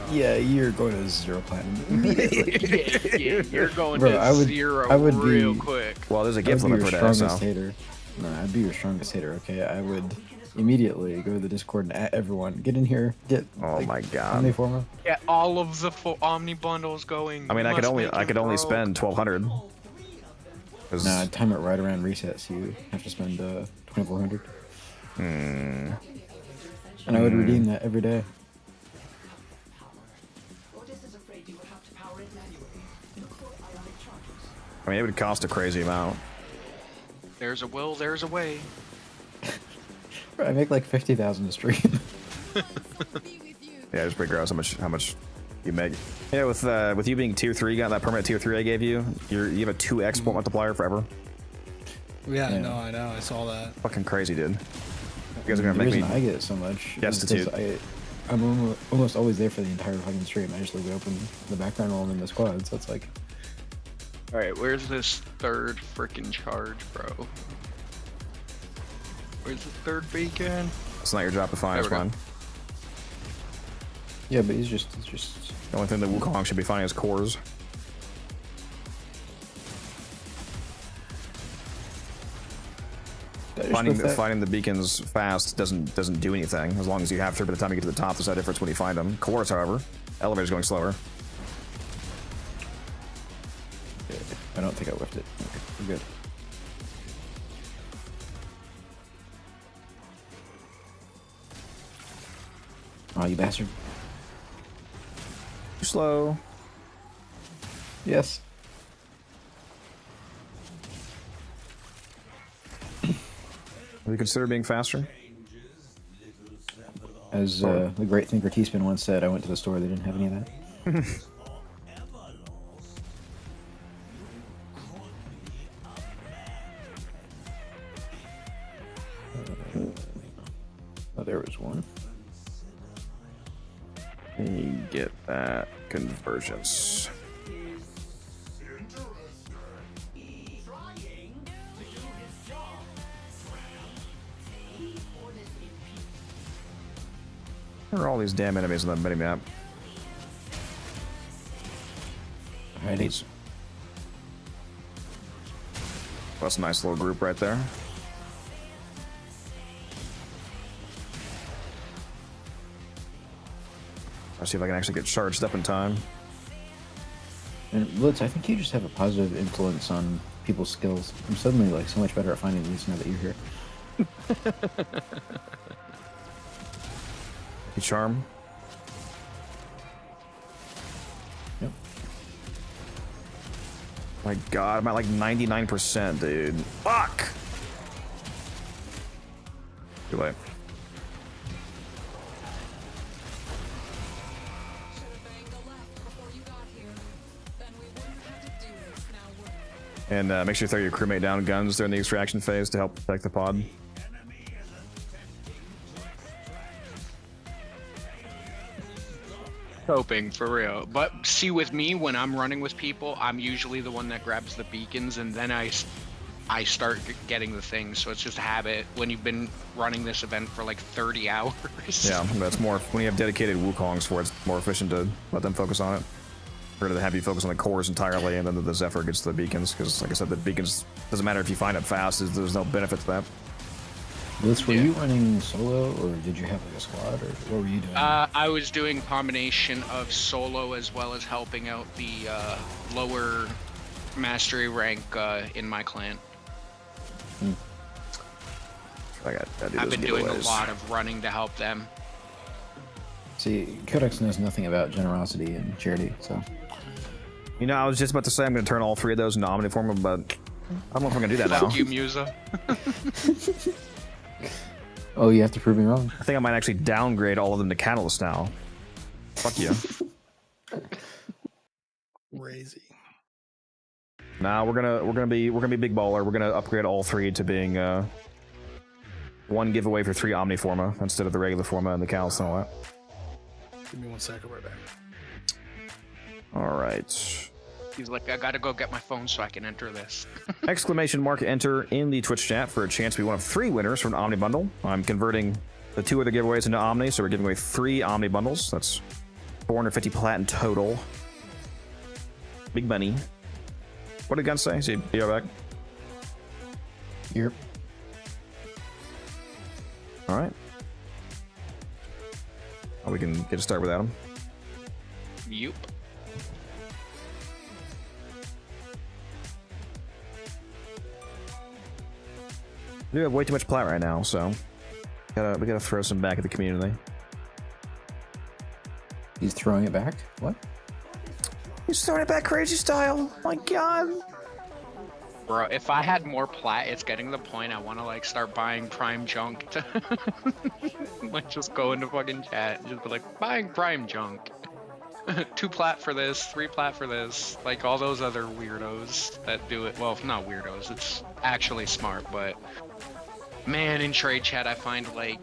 Yeah, you're going to 0 platinum. Yeah, you're going Bro, to zero real quick. Well, there's a gift I would limit be per your day, strongest so. hater. No, I'd be your strongest hater. Okay, I would immediately go to the Discord and at everyone. Get in here. Get. Oh my god. Omniforma. Get all of the full Omni bundles going. I mean, You I could must only make him broke. spend 1,200. Nah, time it right around reset, so you have to spend 2,400. Hmm. And I would redeem that every day. I mean, it would cost a crazy amount. There's a will, there's a way. Bro, I make like 50,000 a stream. Yeah, it's pretty gross how much you make. Yeah, with you being tier 3, you got that permanent tier 3 I gave you. You have a 2 export multiplier forever. Yeah, no, I know. I saw that. Fucking crazy, dude. You guys are gonna The make me reason I get it so much destitute. is I'm almost always there for the entire fucking stream. I just leave it open in the background while I'm in the squad, so it's like. Alright, where's this third freaking charge, bro? Where's the third beacon? It's not your job to find, it's There we mine. go. Yeah, but he's just. The only thing that Wukong should be finding is cores. Finding the beacons fast doesn't do anything as long as you have to. By the time you get to the top, there's no difference when you find them. Cores, however, elevator's going slower. I don't think I whiffed it. Okay, we're good. Oh, you bastard. Too slow. Yes. Would you consider being faster? As the great thinker T-Spin once said, I went to the store, they didn't have any of that. Oh, there was one. Let me get that convergence. Where are all these damn enemies on the minimap? Alrighty. That's a nice little group right there. I'll see if I can actually get charged up in time. And Blitz, I think you just have a positive influence on people's skills. I'm suddenly like so much better at finding these now that you're here. You charm. Yep. My god, I'm at like 99%, dude. Fuck! Too late. And make sure you throw your crewmate down guns during the extraction phase to help protect the pod. Hoping, for real. But see, with me, when I'm running with people, I'm usually the one that grabs the beacons, and then I start getting the things. So it's just a habit when you've been running this event for like 30 hours. Yeah, that's more, when you have dedicated Wukongs for it, it's more efficient to let them focus on it. Rather than have you focus on the cores entirely and then the Zephyr gets the beacons, because like I said, the beacons, doesn't matter if you find it fast, there's no benefit to that. Blitz, were you running solo, or did you have like a squad, or what were you doing? I was doing combination of solo as well as helping out the lower mastery rank in my clan. I've been doing a lot of running to help them. See, Codex knows nothing about generosity and charity, so. You know, I was just about to say I'm going to turn all 3 of those into Omniform, but I don't know if I'm going to do that now. Fuck you, Musa. Oh, you have to prove me wrong. I think I might actually downgrade all of them to Catalyst now. Fuck you. Crazy. Nah, we're gonna be big baller. We're gonna upgrade all 3 to being one giveaway for 3 Omniforma instead of the regular Forma and the Callus and all that. Give me 1 second, we're back. All right. He's like, I gotta go get my phone so I can enter this. Exclamation mark enter in the Twitch chat for a chance to be one of 3 winners from an Omni bundle. I'm converting the 2 other giveaways into Omni, so we're giving away 3 Omni bundles. That's 450 plat in total. Big money. What did Gun say? Is he be right back? Yep. All right. Oh, we can get a start without him. Yup. We have way too much plat right now, so we gotta throw some back at the community. He's throwing it back? What? He's throwing it back crazy style. My God. Bro, if I had more plat, it's getting to the point I want to like start buying prime junk. Like just go into fucking chat and just be like, buying prime junk. 2 plat for this, 3 plat for this. Like all those other weirdos that do it. Well, not weirdos, it's actually smart, but man, in trade chat I find like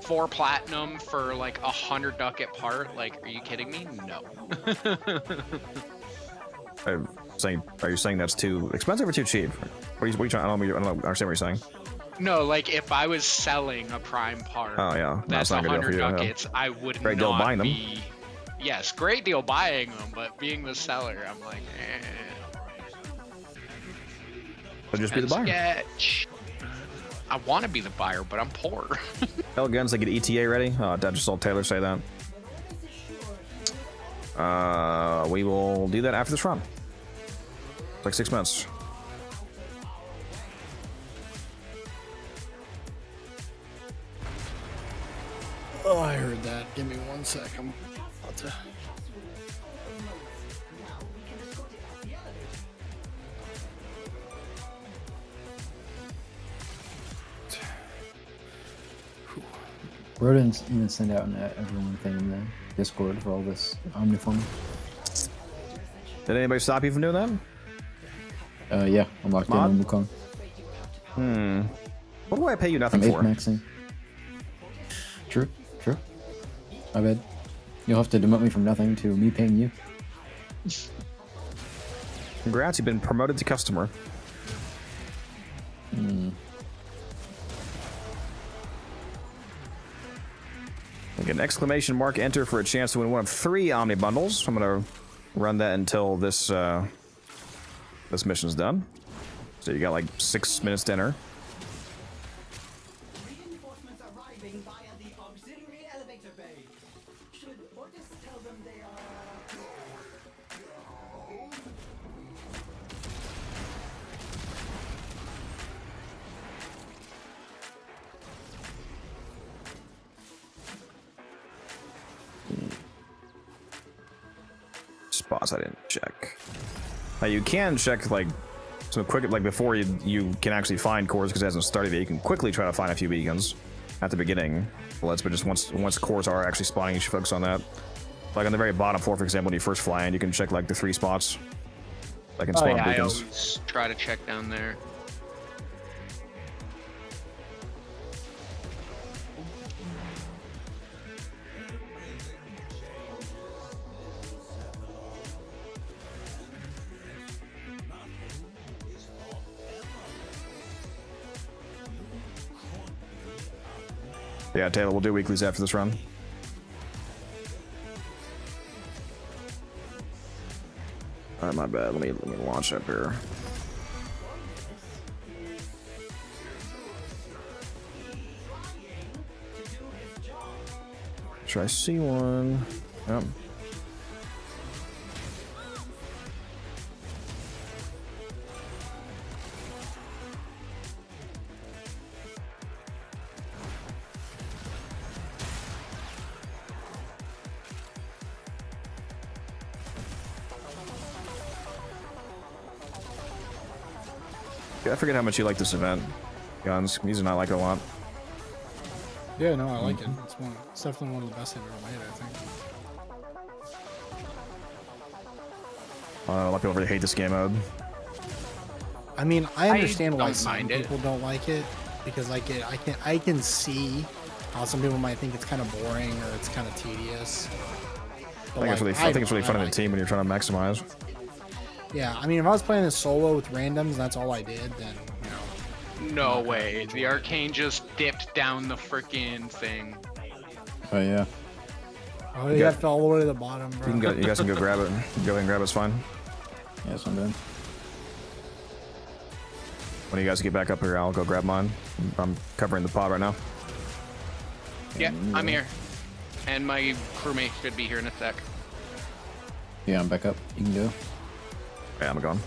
4 platinum for like 100 ducat part. Like, are you kidding me? No. Are you saying that's too expensive or too cheap? What are you trying? I don't understand what you're saying. No, like if I was selling a prime part, Oh yeah, that's not a good deal for 100 you, yeah. ducats, I would Great not deal buying them. be. Yes, great deal buying them, but being the seller, I'm like, So just be the buyer. sketch. I want to be the buyer, but I'm poor. Tell Guns to get ETA ready. Oh, I just saw Taylor say that. We will do that after this run. It's like 6 months. Oh, I heard that. Give me 1 sec. I'm about to. Rodin's gonna send out an everyone thing in the Discord for all this Omniform. Did anybody stop you from doing that? Yeah, I'm locked in on Wukong. What do I pay you nothing I'm for? maxing. True. My bad. You'll have to demote me from nothing to me paying you. Congrats, you've been promoted to customer. Like an exclamation mark enter for a chance to win one of 3 Omni bundles. I'm gonna run that until this this mission's done. So you got like 6 minutes to enter. Reinforcements arriving via the auxiliary elevator bay. Should Otis tell them they are... Spots I didn't check. Now you can check like some quick, like before you can actually find cores because it hasn't started yet. You can quickly try to find a few beacons at the beginning. But just once cores are actually spawning, you should focus on that. Like on the very bottom floor, for example, when you first fly in, you can check like the 3 spots that can spawn I beacons. always try to check down there. Yeah, Taylor, we'll do weeklies after this run. Alright, my bad. Let me launch up here. Should I see one? Yep. I forget how much you like this event, Guns. He's not like it a lot. Yeah, no, I like it. It's definitely one of the best they've ever made, I think. A lot of people really hate this game mode. I mean, I understand why don't some mind it. people don't like it, because I can see how some people might think it's kind of boring or it's kind of tedious. But I think it's really fun in a team when you're trying to maximize. Yeah, I mean, if I was playing this solo with randoms and that's all I did, then, you know. No way. The arcane just dipped down the freaking thing. Oh yeah. Oh, yeah, fell all the way to the bottom, bro. You guys can go grab it. Go ahead and grab it, it's fine. Yeah, that's what I'm doing. When you guys get back up here, I'll go grab mine. I'm covering the pod right now. Yeah, I'm here. And my crewmate should be here in a sec. Yeah, I'm back up. You can go. Yeah, I'm gone.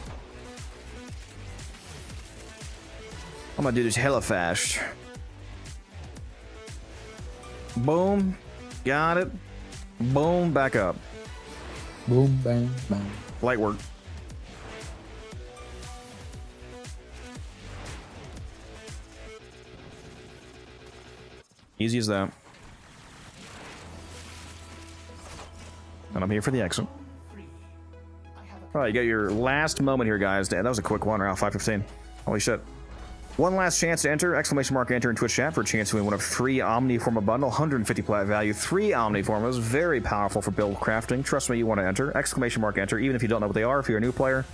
I'm gonna do this hella fast. Boom. Got it. Boom. Back up. Boom, bang, bang. Light work. Easy as that. And I'm here for the exit. All right, you got your last moment here, guys. That was a quick one, around 5:15. Holy shit. One last chance to enter, exclamation mark enter in Twitch chat for a chance to win one of 3 Omniforma bundle, 150 plat value, 3 Omniformas, very powerful for build crafting. Trust me, you want to enter, exclamation mark enter, even if you don't know what they are. If you're a new player,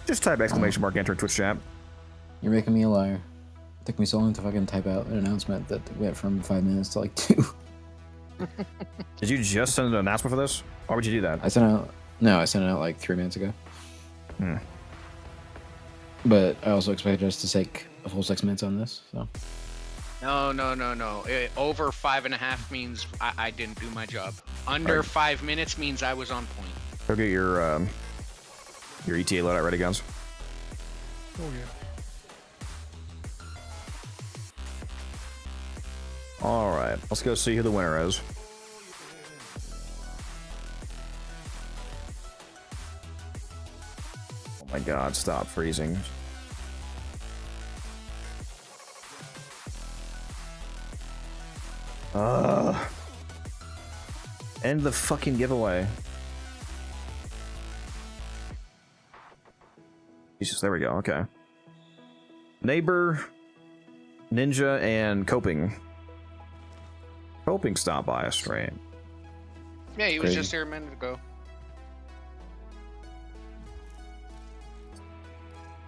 just type exclamation mark enter in Twitch chat. You're making me a liar. It took me so long to fucking type out an announcement that went from 5 minutes to like 2. Did you just send an announcement for this? Why would you do that? I sent it out like 3 minutes ago. Hmm. But I also expected us to take a full 6 minutes on this, so. No. Over 5.5 means I didn't do my job. Under 5 minutes means I was on point. Go get your ETA loadout ready, guys. Oh, yeah. All right, let's go see who the winner is. Oh my God, stop freezing. End the fucking giveaway. Jesus, there we go, okay. Neighbor, Ninja, and Coping. Coping stopped by us, right? Yeah, he was just here a minute ago.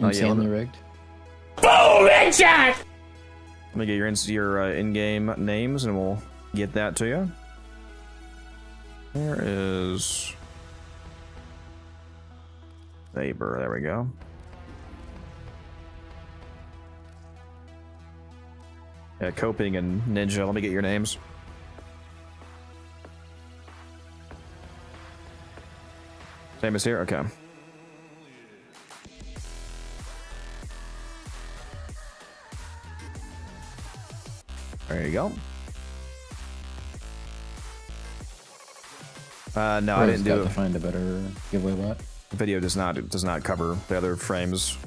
Insanely rigged. Boom! Headshot! Let me get your in-game names, and we'll get that to you. There is Neighbor. There we go. Yeah, Coping and Ninja. Let me get your names. Same as here. Okay. There you go. No, I didn't do it. To find a better giveaway bot. Video does not cover the other frames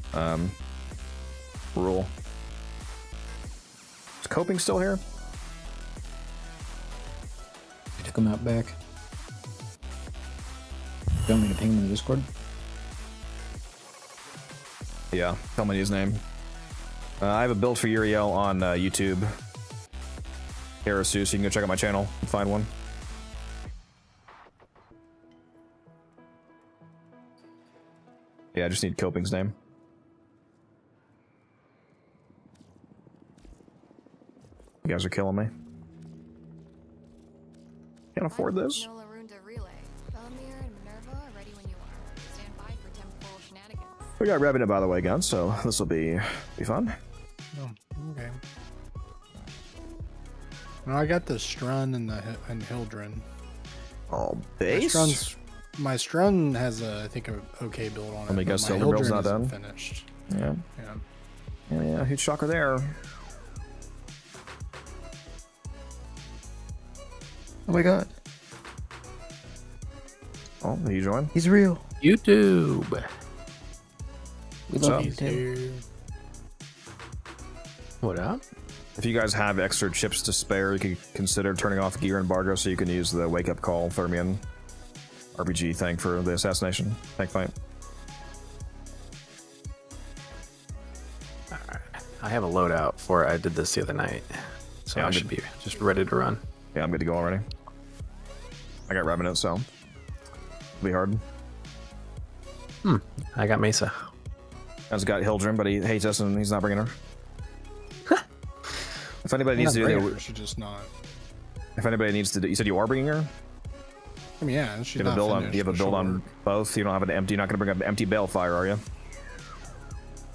rule. Is Coping still here? I took him out back. You want me to ping him in the Discord? Yeah, tell me his name. I have a build for Uriel on YouTube. Karasu, so you can go check out my channel and find one. Yeah, I just need Coping's name. You guys are killing me. Can't afford this. We got Revenant, by the way, guns, so this will be fun. Oh, okay. Now I got the Strun and Hildren. Oh, base? My Strun has I think a okay build on it. Let me guess, my Hilder build's Hildren not done. isn't finished. Yeah. Yeah, huge shocker there. Oh my God. Oh, did you join? He's real. YouTube. We love you, Tim. What up? If you guys have extra chips to spare, you could consider turning off gear embargo so you can use the wake up call Thermion RPG thing for the assassination tank fight. Alright. I have a loadout for it. I did this the other night, so Yeah, I should be just ready to run. Yeah, I'm good to go already. I got Revenant, so it'll be hard. I got Mesa. I've got Hildren, but he hates us and he's not bringing her. If anybody needs to do She's just not. if anybody needs to do, you said you are bringing her. I mean, yeah, she's You have a not build on. finished, You have a for build sure. on both. You don't have an empty. You're not going to bring an empty Balefire, are you?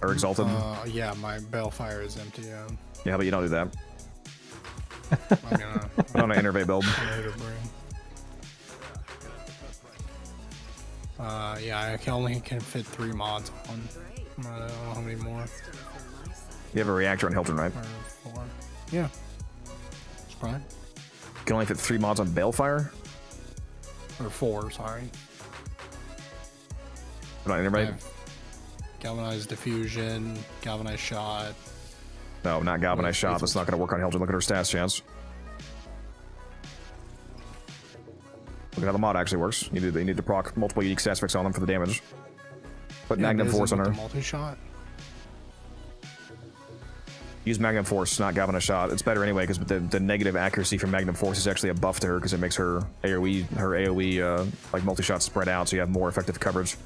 Or Exalted? Yeah, my Balefire is empty. Yeah, but you don't do that. I mean, On an Innervate build. Yeah, I only can fit 3 mods on. I don't know how many more. You have a reactor on Hilton, right? Or 4. Yeah. It's fine. You can only fit 3 mods on Balefire? Or 4, sorry. Not Innervate? I have Galvanized Diffusion, Galvanized Shot. No, not Galvanized Shot. That's not going to work on Hilton. Look at her stats, chance. Look at how the mod actually works. You need to proc multiple unique stat effects on them for the damage. Put Magnum Force on her. Multi-shot. Use Magnum Force, not Galvanized Shot. It's better anyway because the negative accuracy from Magnum Force is actually a buff to her because it makes her AoE like multi-shot spread out, so you have more effective coverage.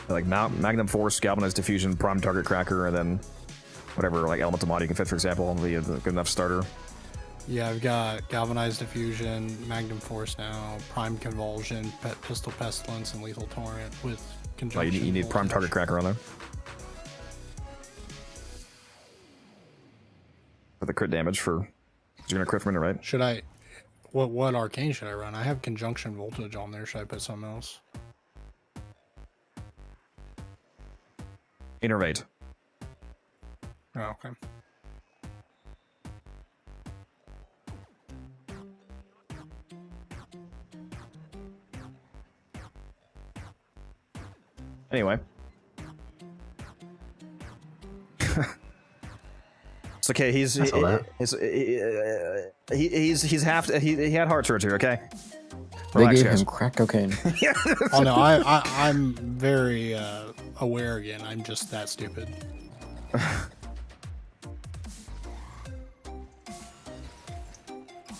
Like Magnum Force, Galvanized Diffusion, Prime Target Cracker, and then whatever like elemental mod you can fit, for example, will be a good enough starter. Yeah, I've got Galvanized Diffusion, Magnum Force now, Prime Convulsion, Pistol Pestilence, and Lethal Torrent with conjunction. You need Prime Target Cracker on there. For the crit damage for... You're going to crit from it, right? Should I... What arcane should I run? I have Conjunction Voltage on there. Should I put something else? Innervate. Oh, okay. Anyway. It's okay, he had heart surgery, okay? They Relax, gave guys. him crack cocaine. Oh no, I'm very aware again. I'm just that stupid.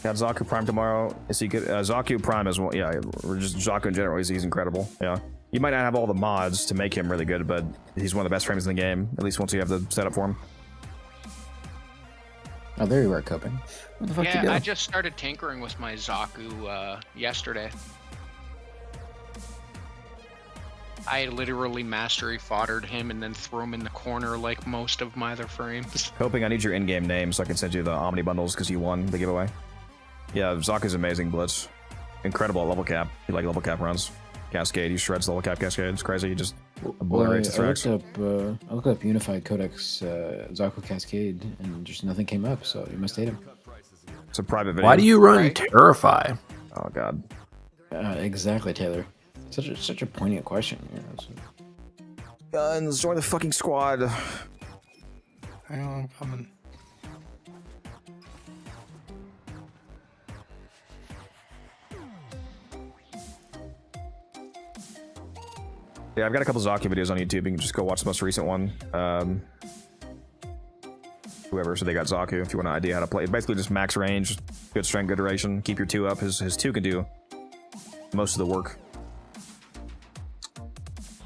Got Zaku Prime tomorrow. Is he good? Zaku Prime is one. Yeah, or just Zaku in general. He's incredible. Yeah. You might not have all the mods to make him really good, but he's one of the best frames in the game. At least once you have the setup for him. Oh, there you are, coping. Where the fuck you Yeah, go? I just started tinkering with my Zaku yesterday. I literally mastery foddered him and then threw him in the corner like most of my other frames. Hoping I need your in-game name so I can send you the Omni bundles because you won the giveaway. Yeah, Zaku's amazing, Blitz. Incredible at level cap. You like level cap runs. Cascade, he shreds level cap Cascade. It's crazy. He just obliterates the I threats. looked up Unified Codex Zaku Cascade, and just nothing came up, so you must hate him. It's a private video. Why do you run Terrify? Oh, God. Exactly, Taylor. Such a poignant question. You know, Guns, join the fucking squad. Hang on, I'm coming. Yeah, I've got a couple Zaku videos on YouTube. You can just go watch the most recent one. Whoever, so they got Zaku if you want an idea how to play. It's basically just max range, good strength, good duration. Keep your 2 up. His 2 can do most of the work.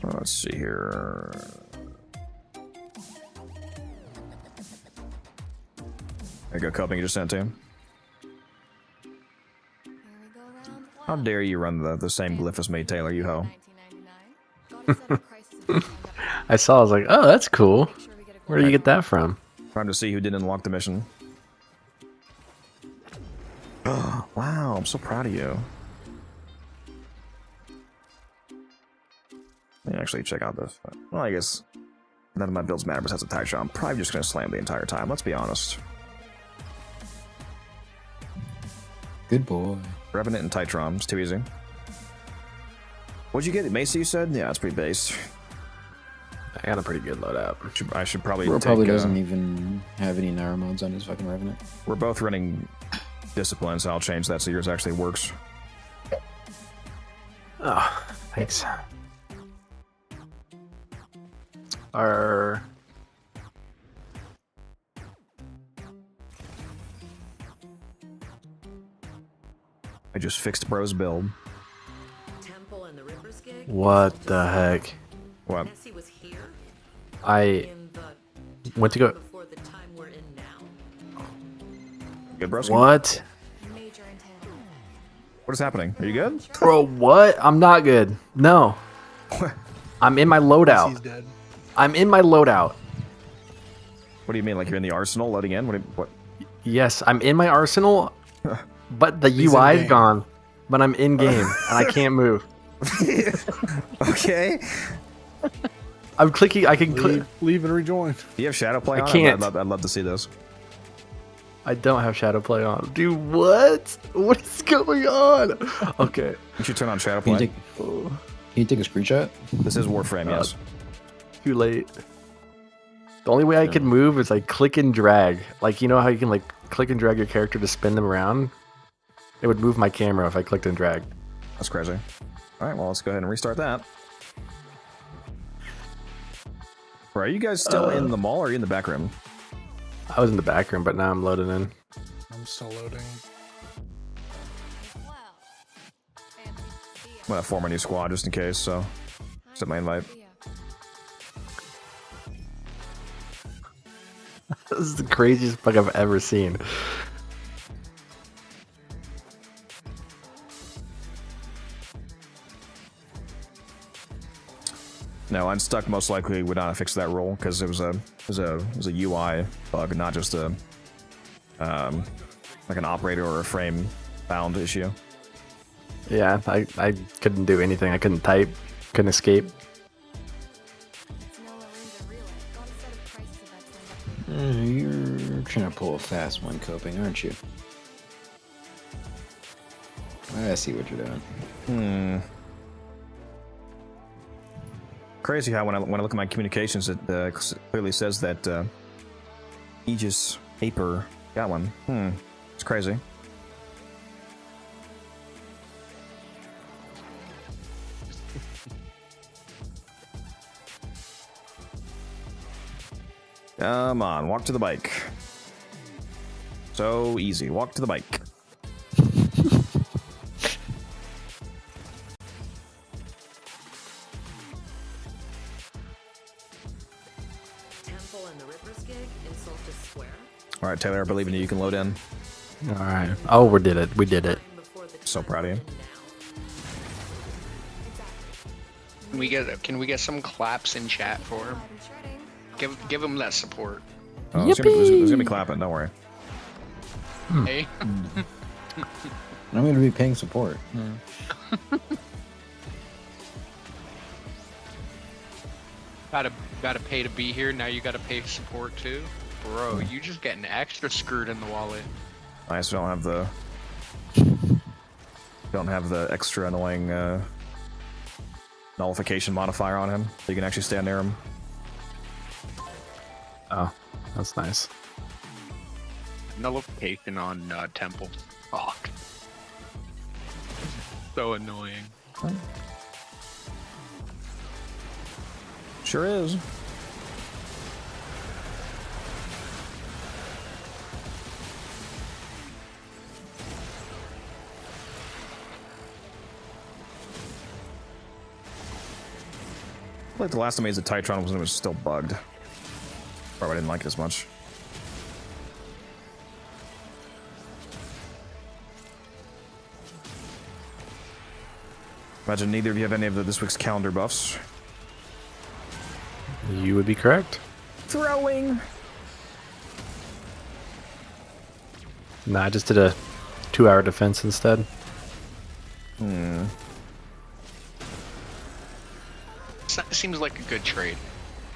Let's see here. There you go, coping you just sent to him. How dare you run the same glyph as me, Taylor, you hoe. I saw. I was like, oh, that's cool. Where do you get that from? Trying to see who didn't unlock the mission. Oh, wow, I'm so proud of you. Let me actually check out this. Well, I guess none of my builds matter besides a tight shot. I'm probably just going to slam the entire time. Let's be honest. good boy. Revenant and Titron. It's too easy. What'd you get? Macy, you said? Yeah, it's pretty base. I got a pretty good loadout. I should probably Bro take, probably doesn't even have any Naira mods on his fucking Revenant. We're both running Discipline, so I'll change that so yours actually works. Oh, thanks. Or I just fixed bro's build. Temple and the Ripper's gig. what the heck? What? Nessie was here I in the went to go. before the time we're in now. Good, bro. What? What is happening? Are you good? Bro, what? I'm not good. No. I'm in my loadout. He's dead. I'm in my loadout. What do you mean? Like you're in the arsenal loading in? What? Yes, I'm in my arsenal, but the He's UI is in-game. gone. But I'm in game and I can't move. Okay. I'm clicking. I can click. Leave and rejoin. Do you have shadow play I on? can't. I'd love to see this. I don't have shadow play on. Dude, what? What is going on? Okay. You should turn on shadow Can play. you take a screenshot? This is Warframe, yes. Too late. The only way I can move is like click and drag. Like, you know how you can like click and drag your character to spin them around? It would move my camera if I clicked and dragged. That's crazy. All right, well, let's go ahead and restart that. Bro, are you guys still in the mall or are you in the back room? I was in the back room, but now I'm loading in. I'm still loading. I'm gonna form a new squad just in case, so accept my invite. This is the craziest bug I've ever seen. No, Unstuck most likely would not have fixed that role because it was a UI bug, not just a like an operator or a frame bound issue. Yeah, I couldn't do anything. I couldn't type, couldn't escape. You're trying to pull a fast one, coping, aren't you? I see what you're doing. Crazy how when I look at my communications, it clearly says that Aegis Aper got one. It's crazy. Come on, walk to the bike. So easy, walk to the bike. Temple and the Ripper's gig in Solstice Square. All right, Taylor, I believe in you. You can load in. All right. Oh, we did it. We did it. So proud of you. Can we get some claps in chat for him? Give him that support. Oh, there's gonna be clapping. Don't worry. Hey. I'm going to be paying support. Gotta pay to be here. Now you gotta pay support too, bro. You just getting extra screwed in the wallet. I just don't have the extra annoying nullification modifier on him. So you can actually stand near him. Oh, that's nice. Nullification on Temple. Fuck. So annoying. Sure is. Like the last time I used the Titron was when it was still bugged. Probably didn't like it as much. Imagine neither of you have any of this week's calendar buffs. You would be correct. Throwing. Nah, I just did a 2-hour defense instead. Seems like a good trade.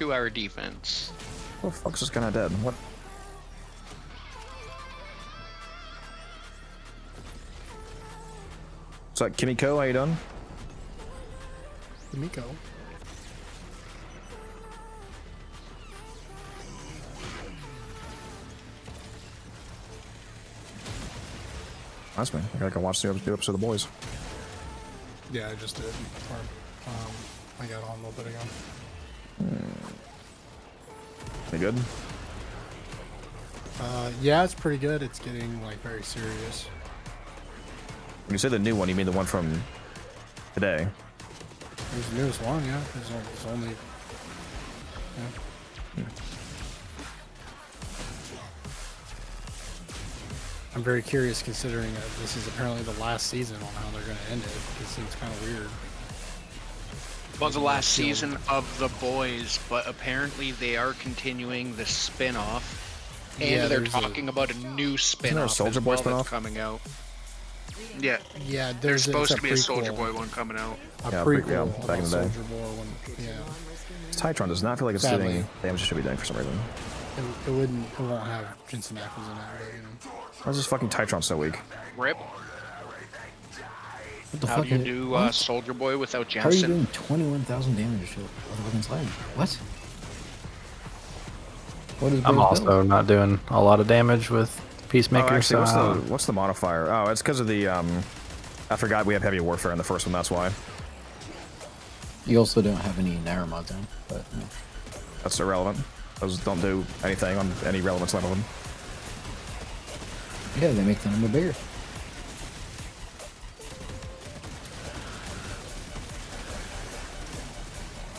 2-hour defense. What the fuck's this guy dead? What? What's up, Kimiko? How you doing? Miko. That's me. I gotta watch the new episode of The Boys. Yeah, I just did. I got on a little bit ago. They good? Yeah, it's pretty good. It's getting like very serious. When you say the new one, you mean the one from today? It's the newest one, yeah. It's only. Yeah. I'm very curious, considering that this is apparently the last season, on how they're going to end it. It seems kind of weird. Well, the last season of The Boys, but apparently they are continuing the spin-off. And Yeah, they're there's talking about a new spin-off Soulja as Boy well spin-off? that's coming out. Yeah. Yeah, There's supposed to be a prequel. Soulja Boy one coming out. A Yeah, prequel yeah, back in the day. Soulja Boy one. Yeah. Titron does not feel like it's Sadly. doing damage it should be doing for some reason. It wouldn't. It won't have Jensen Ackles in it. But, you know. Why is this fucking Titron so weak? Rip. What the How fuck? do you do Soulja Boy without How are you Jensen? doing 21,000 damage to a fucking slide? What? What is I'm Bill's also build? not doing a lot of damage with Peacemaker. Oh, actually, so what's the modifier? Oh, it's because of the I forgot we have heavy warfare in the first one. That's why. You also don't have any Naira mods on, but no. That's irrelevant. Those don't do anything on any relevance level. Yeah, they make the number bigger.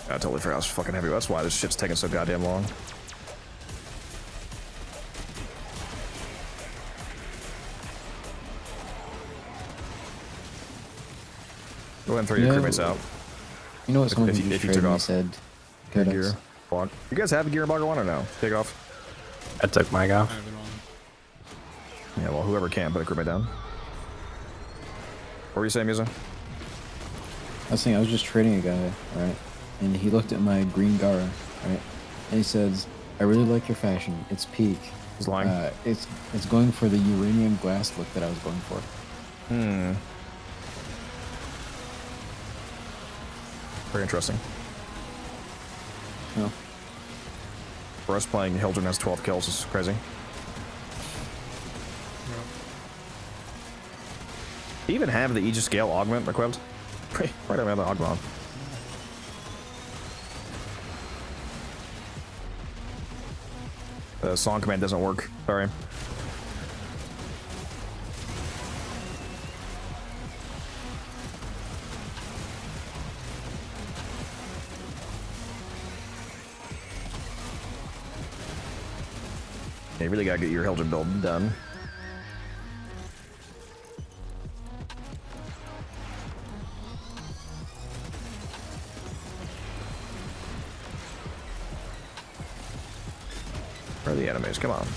I totally forgot I was fucking heavy. That's why this shit's taking so goddamn long. Go ahead and throw your No. crewmates out. You know what someone If who you just took traded me off said? your Codex. gear. Log. You guys have a gear embargo on or no? Take it off. I took my off. Yeah, well, whoever can, put a crewmate down. What were you saying, Musa? I was saying, I was just trading a guy, right? And he looked at my green Gara, right? And he says, I really like your fashion. It's peak. He's lying. It's going for the uranium glass look that I was going for. Hmm. Very interesting. No. For us playing, Hildren has 12 kills. This is crazy. Do you even have the Aegis Scale augment equipped? Why don't we have the augment? The song command doesn't work. Sorry. Yeah, you really gotta get your Hildren build done. Where are the enemies? Come on.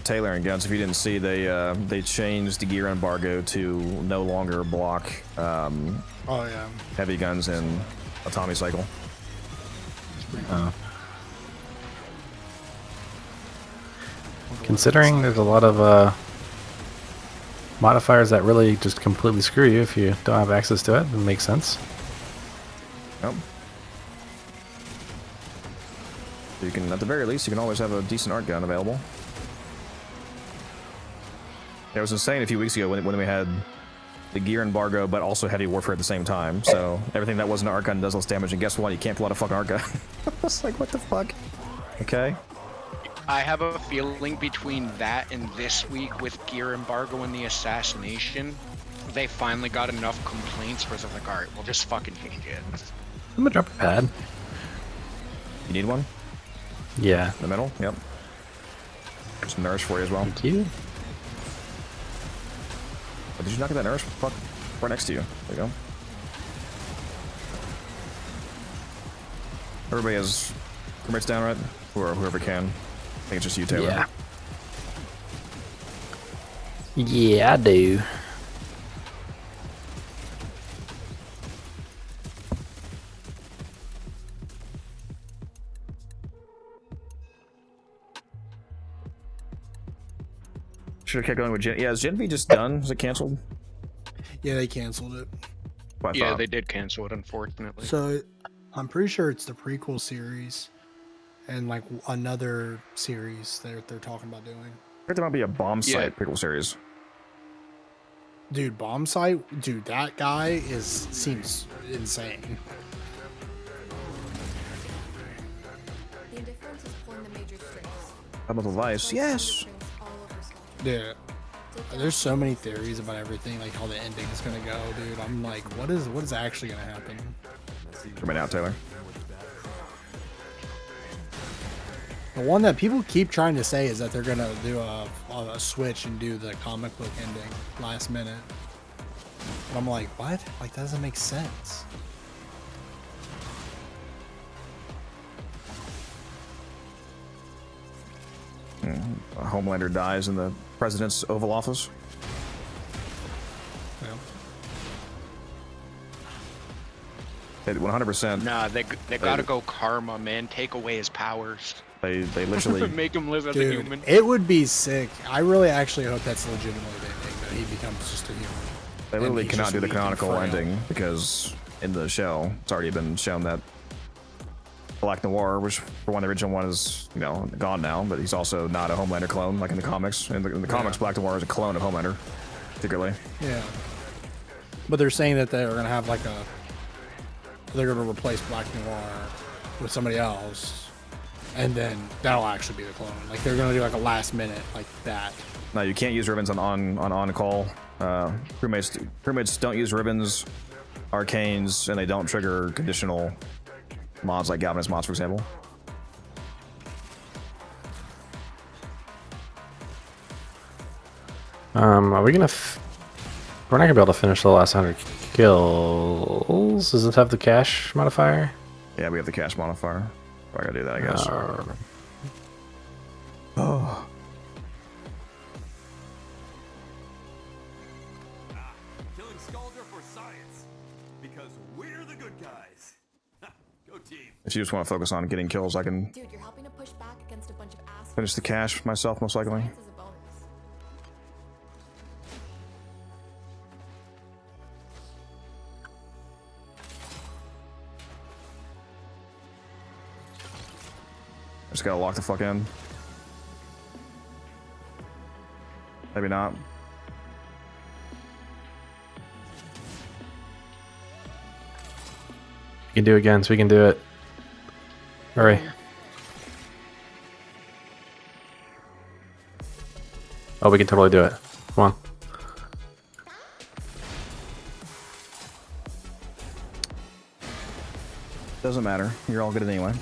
Taylor and Guns, if you didn't see, they changed the gear embargo to no longer block Oh yeah. heavy guns in autonomy cycle. Considering there's a lot of modifiers that really just completely screw you if you don't have access to it, it makes sense. Yep. You can, at the very least, you can always have a decent art gun available. Yeah, it was insane a few weeks ago when we had the gear embargo, but also heavy warfare at the same time. So everything that wasn't an art gun does less damage, and guess what? You can't pull out a fucking art gun. It's like, what the fuck? Okay. I have a feeling between that and this week with gear embargo and the assassination, they finally got enough complaints where they're like, alright, we'll just fucking change it. I'm gonna drop a pad. You need one? Yeah. In the middle? Yep. There's some nourish for you as well. Thank you. Oh, did you not get that nourish? Fuck. Right next to you. There you go. Everybody has crewmates down, right? Or whoever can. I think it's just you, Taylor. Yeah. Yeah, I do. Should have kept going with Gen. Yeah, is Gen V just done? Is it canceled? Yeah, they canceled it. Yeah, they did cancel it, unfortunately. So I'm pretty sure it's the prequel series, and like another series they're talking about doing. I heard there might be a bomb site prequel series. Dude, bomb site, dude, that guy seems insane. The indifference is pulling the major strings. How about the Vice? Yes. Yeah. There's so many theories about everything, like how the ending is gonna go, dude. I'm like, what is actually gonna happen? Coming out, Taylor. The one that people keep trying to say is that they're gonna do a switch and do the comic book ending last minute. But I'm like, what? Like, that doesn't make sense. Homelander dies in the president's Oval Office. Yeah. 100%. Nah, they gotta go karma, man. Take away his powers. They literally make him live as a Dude, human. it would be sick. I really actually hope that's legitimately the ending, that he becomes just a human. They And literally he's cannot just do the weak and canonical frail. ending because in the show, it's already been shown that Black Noir, which for one, the original one is, you know, gone now, but he's also not a Homelander clone like in the comics. In the comics, Black Noir is a clone of Homelander, secretly. Yeah. But they're saying that they're gonna have they're gonna replace Black Noir with somebody else, and then that'll actually be the clone. Like they're gonna do like a last minute like that. No, you can't use ribbons on call. Crewmates don't use ribbons, arcanes, and they don't trigger conditional mods like Galvanist mods, for example. Are we gonna? We're not gonna be able to finish the last 100 kills. Does it have the cash modifier? Yeah, we have the cash modifier. I gotta do that, I guess. Oh. Killing Scalder for science. Because we're the good guys. Go team. If you just want to focus on getting kills, I can Dude, you're helping to push back against a bunch of assholes. finish the cash myself, most likely. Science is a bonus. Just gotta lock the fuck in. Maybe not. You can do it again, so we can do it. Hurry. Oh, we can totally do it. Come on. Doesn't matter. You're all good anyway.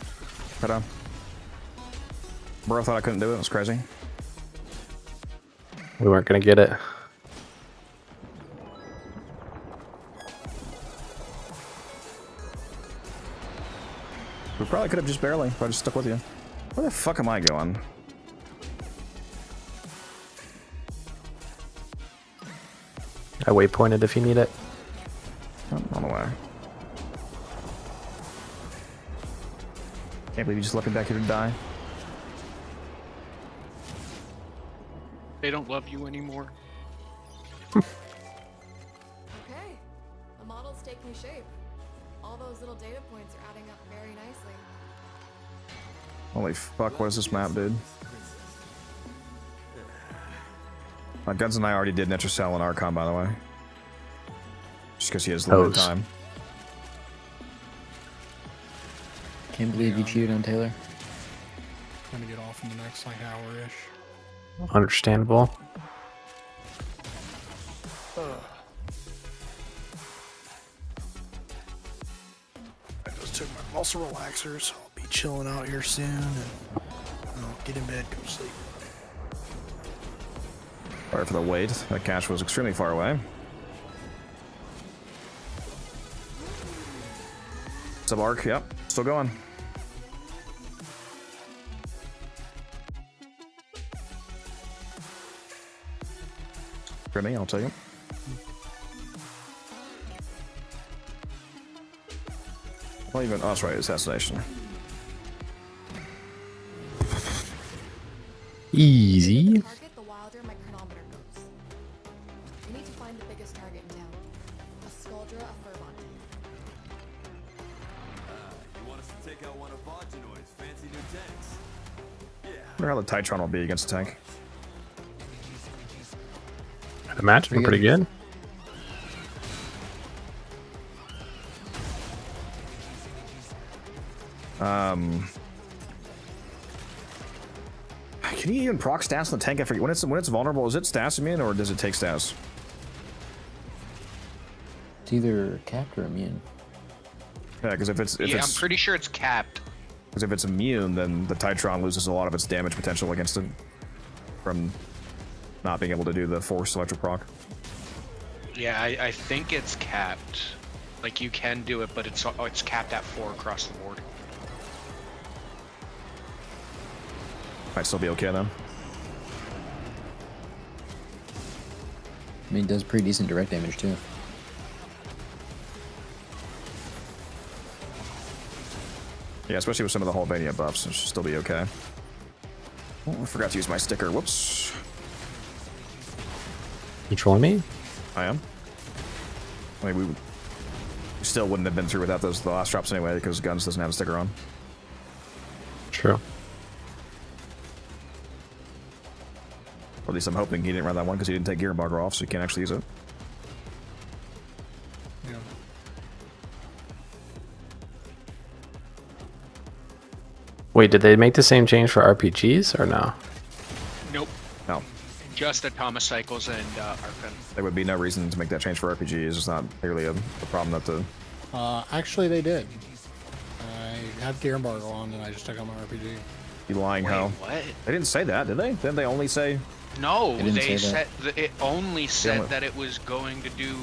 Right on. Bro thought I couldn't do it. It was crazy. We weren't gonna get it. We probably could have just barely, if I just stuck with you. Where the fuck am I going? I waypointed if you need it. Oh, on the way. Can't believe you just left me back here to die. They don't love you anymore. Okay. The model's taking shape. All those little data points are adding up very nicely. Holy fuck, what is this map, dude? Guns and I already did Nitro Cell and Archon, by the way. Just because he has limited Hose. time. Can't believe you cheated on Taylor. Gonna get off in the next like hour-ish. Understandable. I just took my muscle relaxers. I'll be chilling out here soon and I'll get in bed, go sleep. Sorry for the wait. That cache was extremely far away. Sub arc, yep, still going. For me, I'll tell you. Well, even, oh, that's right, assassination. Easy. Target, the wilder my chronometer goes. We need to find the biggest target in town. A Skuldra, a Furbont. You want to I wonder how the Titron will be against a tank. I'd imagine pretty good. Can you even proc stats on the tank? I forget when it's vulnerable. Is it stats immune or does it take stats? It's either capped or immune. Yeah, because if it's I'm pretty sure it's capped. Because if it's immune, then the Titron loses a lot of its damage potential against it from not being able to do the force electric proc. Yeah, I think it's capped. Like you can do it, but it's capped at 4 across the board. Might still be okay then. I mean, it does pretty decent direct damage too. Yeah, especially with some of the Hulvania buffs, it should still be okay. Oh, I forgot to use my sticker. Whoops. You trolling me? I am. I mean, we still wouldn't have been through without the last drops anyway, because Guns doesn't have a sticker on. True. Or at least I'm hoping he didn't run that one because he didn't take Gear Embargo off, so he can't actually use it. Yeah. Wait, did they make the same change for RPGs or no? Nope. No. Just Atomic Cycles and Arcane. There would be no reason to make that change for RPGs. It's not really a problem that the... Actually, they did. I had Gear Embargo on and I just took out my RPG. You lying, Wait, how? what? They didn't say that, did they? Didn't they only say... No, They didn't they say said it only said that it was going to do.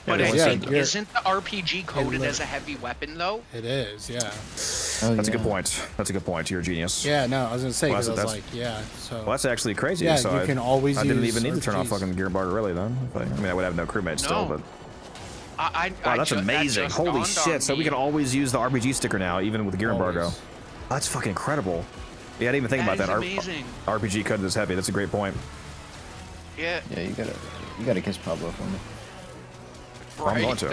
But Yeah, I they think said- isn't the RPG coded as a heavy weapon though? It is, yeah. Oh, That's a good yeah. point. That's a good point. You're a genius. Yeah, no, I was gonna say Well, because I was that's- like, yeah. So Well, that's actually crazy. Yeah, so you can always I didn't use even need to turn off RPGs. fucking Gear Embargo really then. I mean, I would have no crewmates still, but... I Wow, that's that amazing. just Holy dawned on shit. So we me. can always use the RPG sticker now, even with Gear Embargo. Always. That's fucking incredible. Yeah, I didn't even think That about is that. amazing. RPG coded as heavy. That's a great point. Yeah. Yeah, you gotta kiss Pablo for me. I'm going to.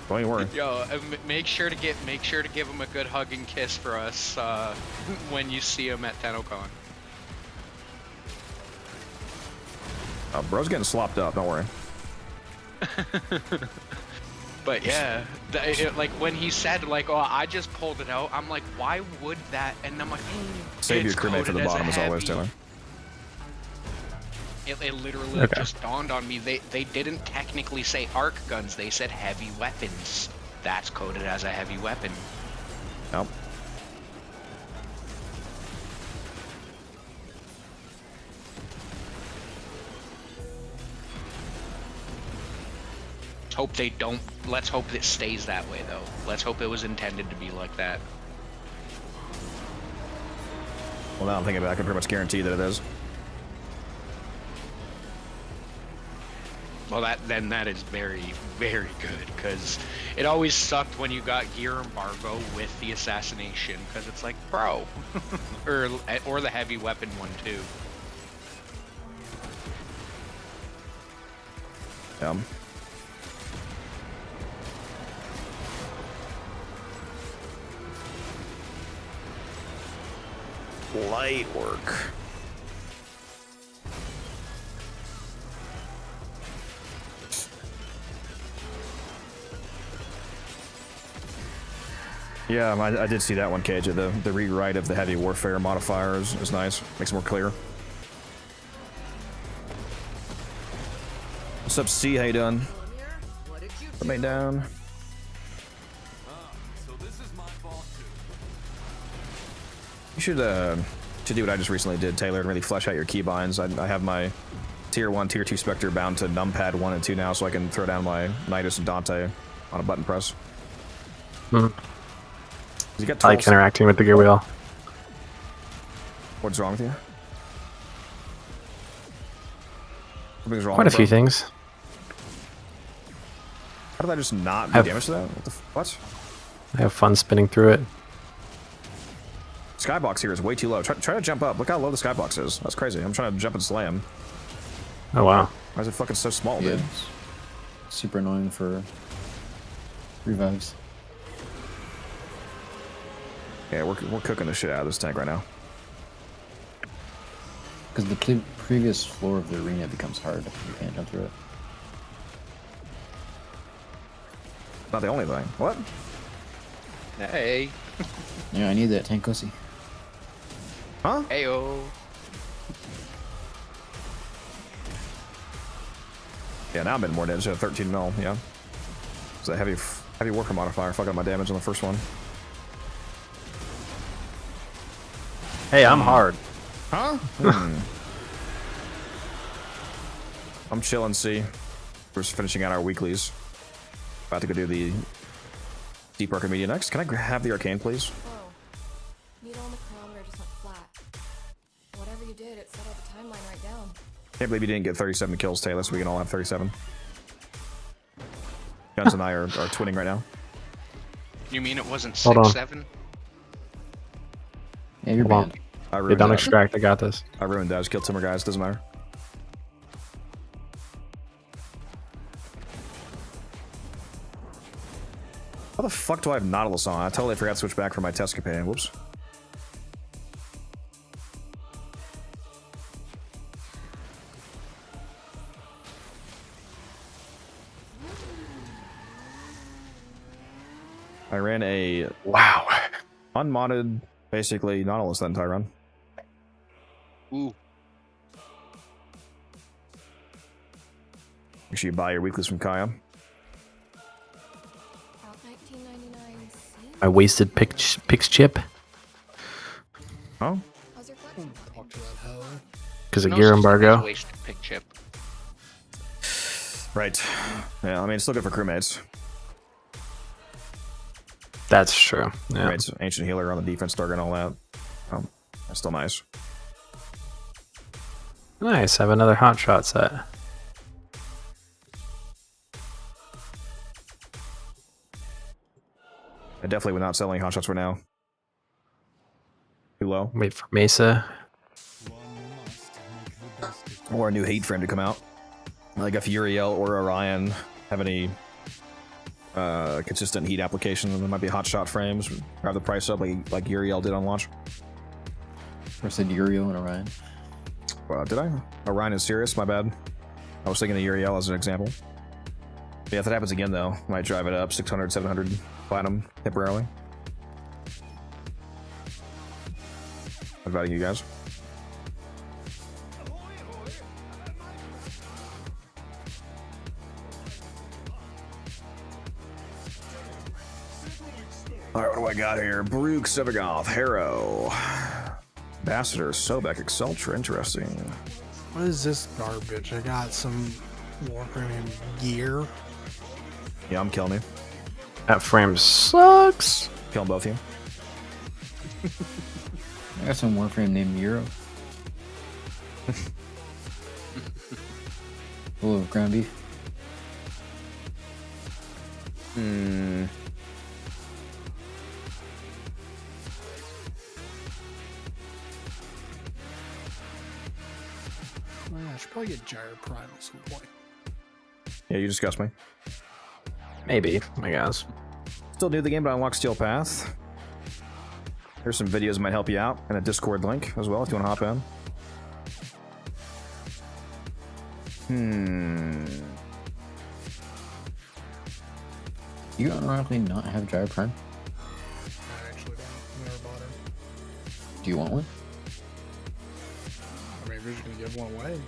Don't even worry. Yo, make sure to give him a good hug and kiss for us when you see him at TennoCon. Bro's getting slopped up. Don't worry. But yeah, like when he said like, "Oh, I just pulled it out," I'm like, "Why would that?" And I'm like, Save your "It's crewmate for the coded as a bottom as always, heavy." Taylor. It literally Okay. just dawned on me. They didn't technically say arc guns. They said heavy weapons. That's coded as a heavy weapon. Nope. Hope they don't. Let's hope it stays that way though. Let's hope it was intended to be like that. Well, now I'm thinking about it, I can pretty much guarantee that it is. Well, that is very, very good, because it always sucked when you got Gear Embargo with the assassination, because it's like, bro, or the heavy weapon one too. Light work. Yeah, I did see that one, Cage. The rewrite of the heavy warfare modifier is nice. Makes it more clear. What's up, C? How you doing? Put me down. You should do what I just recently did, Taylor, and really flesh out your keybinds. I have my tier 1, tier 2 Spectre bound to numpad 1 and 2 now, so I can throw down my Nidus and Dante on a button press. Hmm. You got I like 12 interacting with the gear wheel. What's wrong with you? Something's wrong. Quite a few things. How did I just not do damage to that? What? I have fun spinning through it. Skybox here is way too low. Try to jump up. Look how low the skybox is. That's crazy. I'm trying to jump and slam. Oh wow. Why is it fucking so small, Yeah. dude? Super annoying for revives. Yeah, we're cooking the shit out of this tank right now. Because the previous floor of the arena becomes hard. You can't jump through it. Not the only thing. What? Hey. Yeah, I need that tank pussy. Huh? Heyo. Yeah, now I'm in more damage at 13 mil. Yeah. It's a heavy Warframe modifier. Fuck up my damage on the first one. Hey, I'm hard. Huh? I'm chilling. See, we're just finishing out our weeklies. About to go do the Deep Archimedia next. Can I have the Arcane, please? Whoa. Needle on the chronometer just went flat. Whatever you did, it settled the timeline right down. Can't believe you didn't get 37 kills, Taylor, so we can all have 37. Guns and I are twinning right now. You mean it wasn't Hold on. 6-7? Yeah, you're Hold on. banned. I Yeah, ruined don't that. extract. I got this. I ruined that. I just killed 2 more guys. Doesn't matter. How the fuck do I have Nautilus on? I totally forgot to switch back for my test campaign. Whoops. I ran a Wow. unmodded, basically Nautilus that entire run. Ooh. Make sure you buy your weeklies from Kaya. About 1999 C? I wasted Pix chip Oh? How's your collection going? Talk to that hell. because of No gear such thing as embargo. wasted pick chip. Right. Yeah, I mean, it's still good for crewmates. That's true. Yeah. Crewmates, ancient healer on the defense target and all that. That's still nice. Nice. Have another hot shot set. I definitely would not sell any hotshots right now. Too low. Wait for Mesa. Or a new hate frame to come out. Like if Uriel or Orion have any consistent heat application, there might be hotshot frames. Drive the price up like Uriel did on launch. Or said Uriel and Orion. Did I? Orion is serious, my bad. I was thinking of Uriel as an example. Yeah, if that happens again though, might drive it up 600, 700 platinum temporarily. What about you guys? Alright, what do I got here? Baruch, Sevagoth, Harrow, Ambassador, Sobek, Exultra, interesting. What is this garbage? I got some Warframe gear. Yeah, I'm killing you. That frame sucks. Killing both of you. I got some Warframe named Euro. Full of ground beef. I should probably get Gyre Prime at some point. Yeah, you discussed me. Maybe, I guess. Still new to the game, but I unlocked Steel Path. There's some videos that might help you out, and a Discord link as well if you want to hop in. You ironically not have Gyre Prime? I actually don't. Never bought her. Do you want one? I mean, if you're just gonna give one away.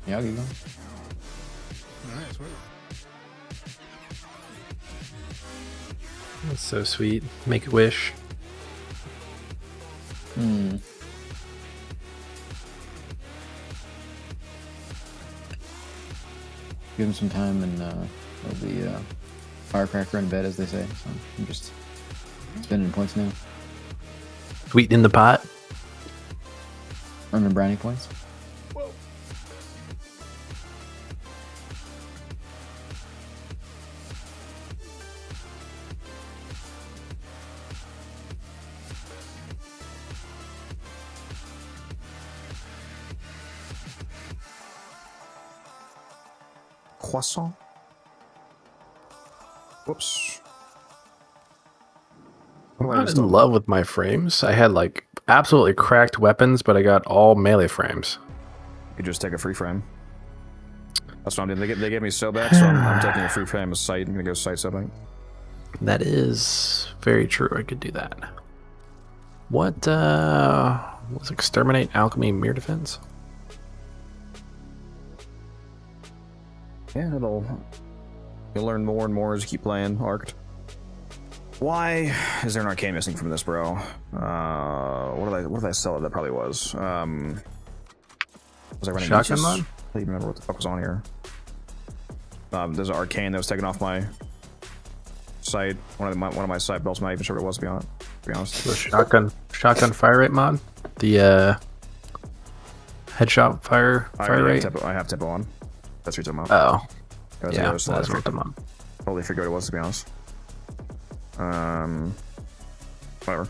Yeah, I'll give you one. Alright, sweet. That's so sweet. Make a wish. Give him some time and it'll be firecracker in bed, as they say. So I'm just spending points now. Sweet in the pot. Earning brownie points. Croissant. Whoops. not in love with my frames. I had like absolutely cracked weapons, but I got all melee frames. You could just take a free frame. That's what I'm doing. They gave me so bad, so I'm taking a free frame as sight. I'm gonna go sight something. That is very true. I could do that. What was exterminate alchemy mirror defense? Yeah, you'll learn more and more as you keep playing Arced. Why is there an arcane missing from this, bro? What did I sell it? That probably was. Was I running shotgun mod? I don't even remember what the fuck was on here. There's an arcane that was taken off my site. One of my site belts. I'm not even sure what it was, to be honest. The shotgun fire rate mod. The headshot fire rate. I have tempo on. That's what you're talking about. Oh, yeah, that's what I'm on. Totally forgot what it was, to be honest. Whatever.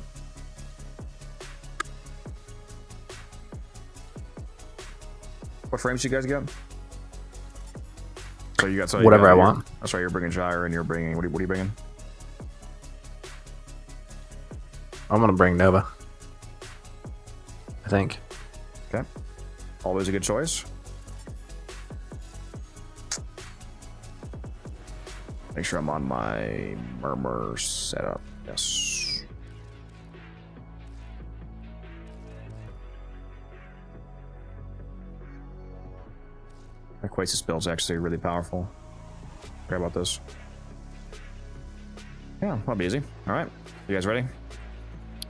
What frames you guys got? So you got whatever I want. That's why you're bringing Gyre and you're bringing. What are you bringing? I'm gonna bring Nova. I think. Okay. Always a good choice. Make sure I'm on my murmur setup. Yes. My Quasis build's actually really powerful. Care about this. Yeah, that'll be easy. All right, you guys ready?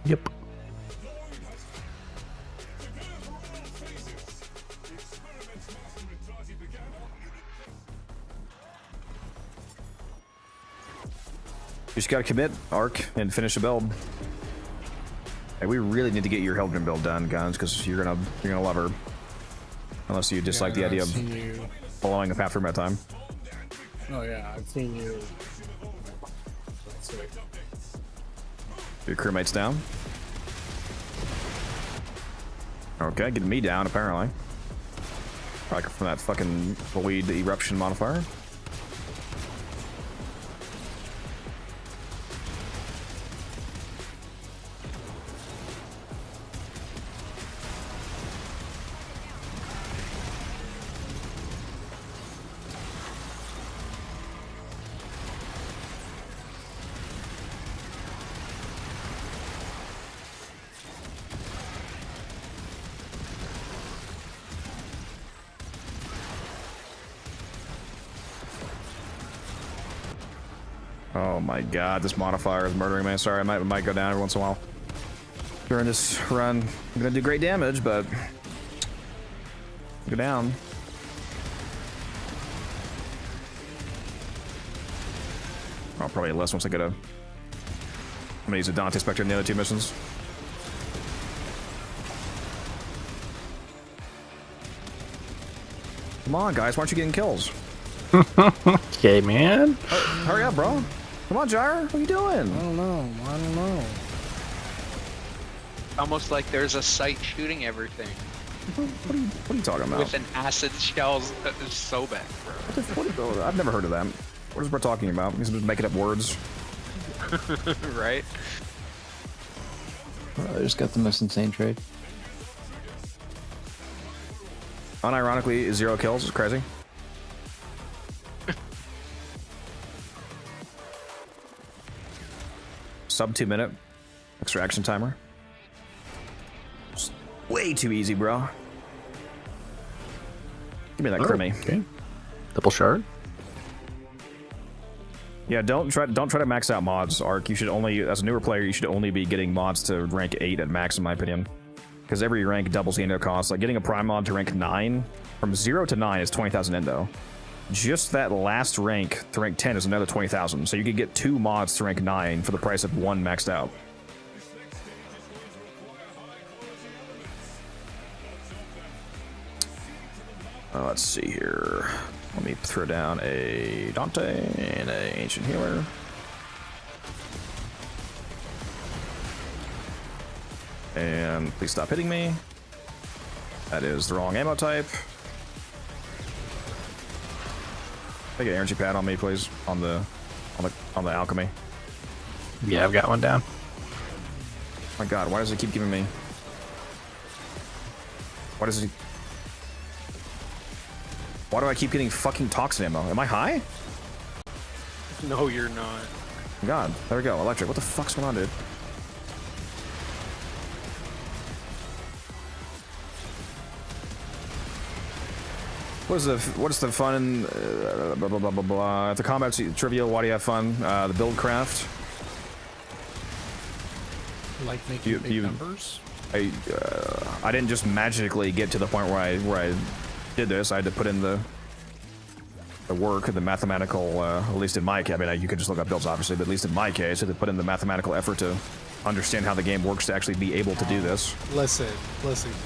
Yep. You just gotta commit, Arc, and finish the build. Hey, we really need to get your Hildren build done, guys, because you're gonna love her. Unless you dislike the idea of following a path through my time. Oh yeah, I've seen you. Your crewmate's down. Okay, getting me down apparently. Probably from that fucking void eruption modifier. Oh my god, this modifier is murdering me. Sorry, I might go down every once in a while. During this run, I'm gonna do great damage, but go down. I'll probably less once I get a. I'm gonna use a Dante Spectre in the other two missions. Come on, guys, why aren't you getting kills? Okay, man. Hurry up, bro. Come on, Gyre. What are you doing? I don't know. Almost like there's a sight shooting everything. What are you talking about? With an acid shells so bad, bro. I've never heard of that. What is bro talking about? He's just making up words. Right? I just got the most insane trade. Unironically, 0 kills is crazy. Sub 2 minute extraction timer. Just way too easy, bro. Give me that Crimmy. Okay. Double shard. Yeah, don't try to max out mods, Arc. You should only, as a newer player, you should only be getting mods to rank 8 at max, in my opinion. Because every rank doubles the endo cost. Like getting a prime mod to rank 9, from 0 to 9 is 20,000 endo. Just that last rank to rank 10 is another 20,000. So you could get 2 mods to rank 9 for the price of 1 maxed out. Let's see here. Let me throw down a Dante and an Ancient Healer. And please stop hitting me. That is the wrong ammo type. Take an energy pad on me, please. On the alchemy. Yeah, I've got one down. My God, why does it keep giving me? Why does it? Why do I keep getting fucking toxin ammo? Am I high? No, you're not. God, there we go. Electric. What the fuck's going on, dude? What is the fun? Blah, blah, blah, blah, blah. At the combat trivia, why do you have fun? The build craft. Like making big numbers. I didn't just magically get to the point where I did this. I had to put in the work, the mathematical, at least in my case. I mean, you could just look up builds, obviously, but at least in my case, I had to put in the mathematical effort to understand how the game works to actually be able to do this. Listen,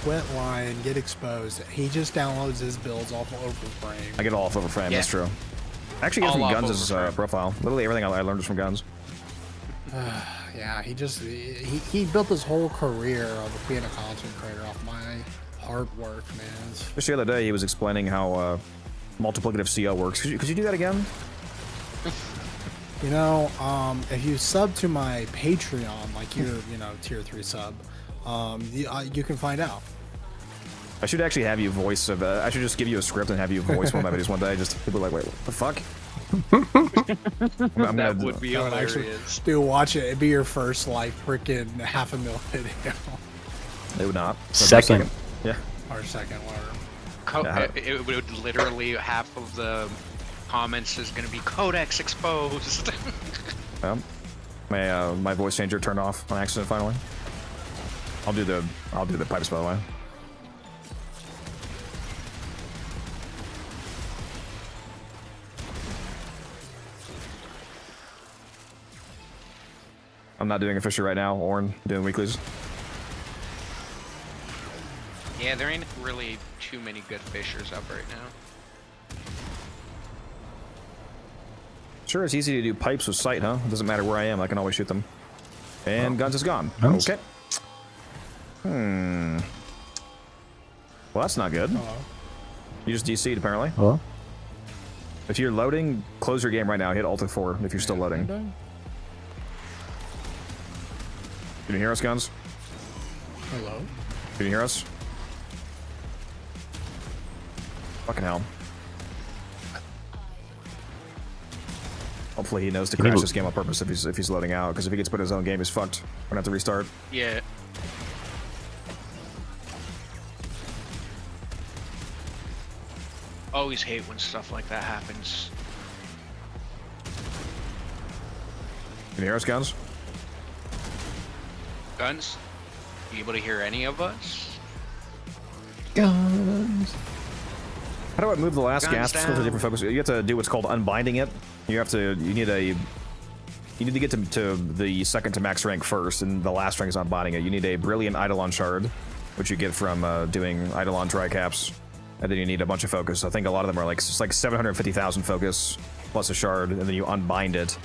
quit lying, get exposed. He just downloads his builds off of Warframe. I get it all off Warframe, that's true. I actually get it from Guns' profile. Literally everything I learned is from Guns. Yeah, he built his whole career of being a content creator off my hard work, man. Just the other day, he was explaining how multiplicative CO works. Could you do that again? You know, if you sub to my Patreon, like you're, tier 3 sub, you can find out. I should actually have you voice of. I should just give you a script and have you voice one of my videos one day. Just people are like, wait, what the fuck? That would be hilarious. Dude, watch it. It'd be your first like freaking 500,000 video. It would not. Second. Yeah. Or second, whatever. It would literally half of the comments is going to be Codex exposed. My voice changer turned off on accident finally. I'll do the pipes, by the way. I'm not doing a fisher right now. Orn doing weeklies. Yeah, there ain't really too many good fishers up right now. Sure, it's easy to do pipes with sight, huh? It doesn't matter where I am, I can always shoot them. And Guns is gone. Guns? Okay. Well, that's not good. Hello. You just DC'd, apparently. Hello? If you're loading, close your game right now. Hit Alt F4 if you're still loading. Can you hear us, Guns? Hello? Can you hear us? Fucking hell. Hopefully he knows to crash this game on purpose if he's loading out, because if he gets put in his own game, he's fucked. We're gonna have to restart. Yeah. Always hate when stuff like that happens. Can you hear us, Guns? Guns? You able to hear any of us? Guns. How do I move the last Guns gasp? For different focus. You have to do what's called unbinding it. You need to get to the second to max rank first, and the last rank is unbinding it. You need a brilliant Eidolon shard, which you get from doing Eidolon dry caps, and then you need a bunch of focus. I think a lot of them are like 750,000 focus plus a shard, and then you unbind it.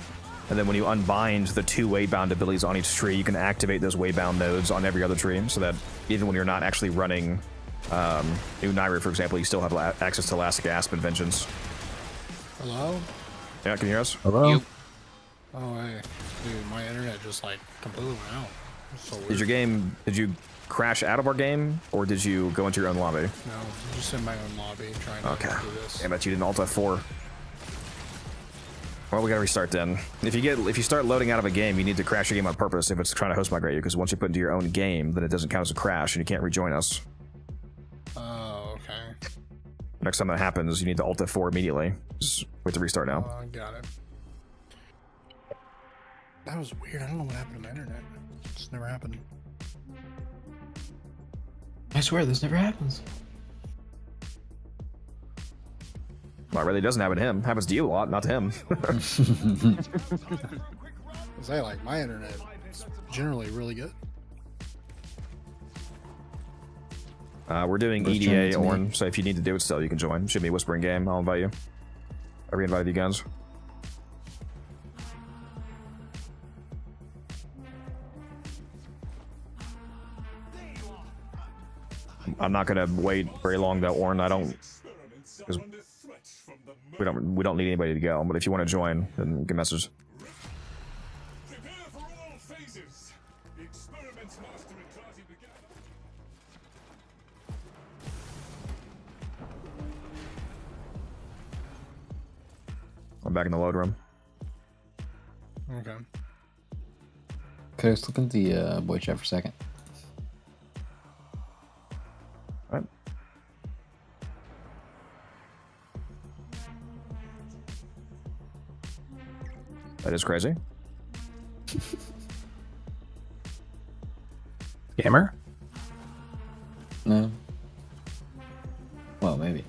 And then when you unbind the 2 weight-bound abilities on each tree, you can activate those weight-bound nodes on every other tree, so that even when you're not actually running New Naira, for example, you still have access to Last Gasp and Vengeance. Hello? Yeah, can you hear us? Hello? Oh, hey. Dude, my internet just like completely went out. So weird. Did you crash out of our game, or did you go into your own lobby? No, just in my own lobby trying to do this. Damn it, you didn't Alt F4. Well, we gotta restart then. If you start loading out of a game, you need to crash your game on purpose if it's trying to host migrate you, because once you put into your own game, then it doesn't count as a crash and you can't rejoin us. Oh, okay. Next time that happens, you need to Alt F4 immediately. Just wait to restart now. I got it. That was weird. I don't know what happened to my internet. It's never happened. I swear this never happens. Well, it really doesn't happen to him. It happens to you a lot, not to him. I say, like, my internet is generally really good. We're doing EDA, Orn, so if you need to do it still, you can join. Should be a whispering game. I'll invite you. I re-invited you guys. I'm not gonna wait very long though, Orn. I don't, because we don't need anybody to go. But if you want to join, then you can message. I'm back in the load room. Okay. Okay, let's look at the boy chat for a second. All right. That is crazy. Gamer? No. Well, maybe.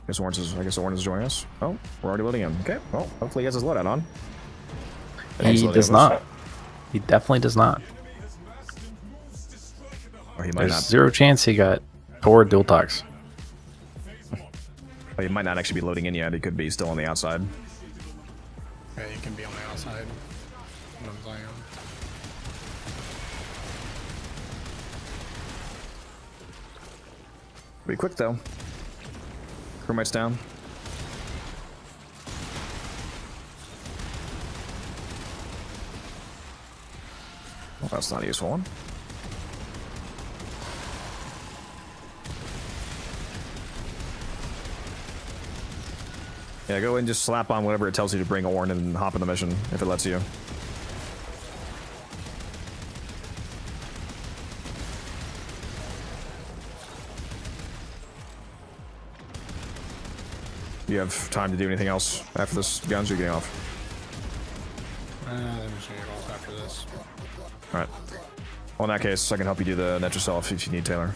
I guess Orange is joining us. Oh, we're already loading in. Okay, well, hopefully he has his loadout on. He does not. He definitely does not. Or he might There's not. zero chance he got Tor dual talks. He might not actually be loading in yet. He could be still on the outside. Yeah, you can be on the outside. What I'm saying. Be quick though. Crewmates down. Well, that's not a useful one. Yeah, go and just slap on whatever it tells you to bring Orn and hop in the mission, if it lets you. Do you have time to do anything else after this, Guns? Or are you getting off? I'm just gonna get off after this. Alright. Well, in that case, I can help you do the net yourself if you need, Taylor.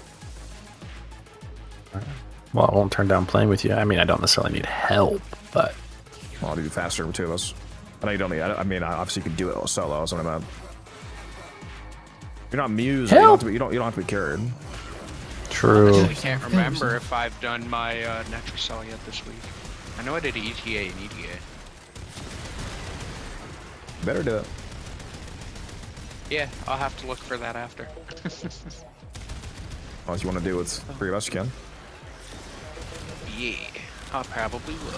Well, I won't turn down playing with you. I mean, I don't necessarily need help, but... Well, I'll do faster with two of us. I know you don't need... I mean, obviously you can do it solo. That's what I'm about. You're not Muse. You don't have to be carried. True. I can't remember if I've done my Netracell yet this week. I know I did ETA and EDA. Better do it. Yeah, I'll have to look for that after. Unless you want to do it with three of us, you can. Yeah, I probably will.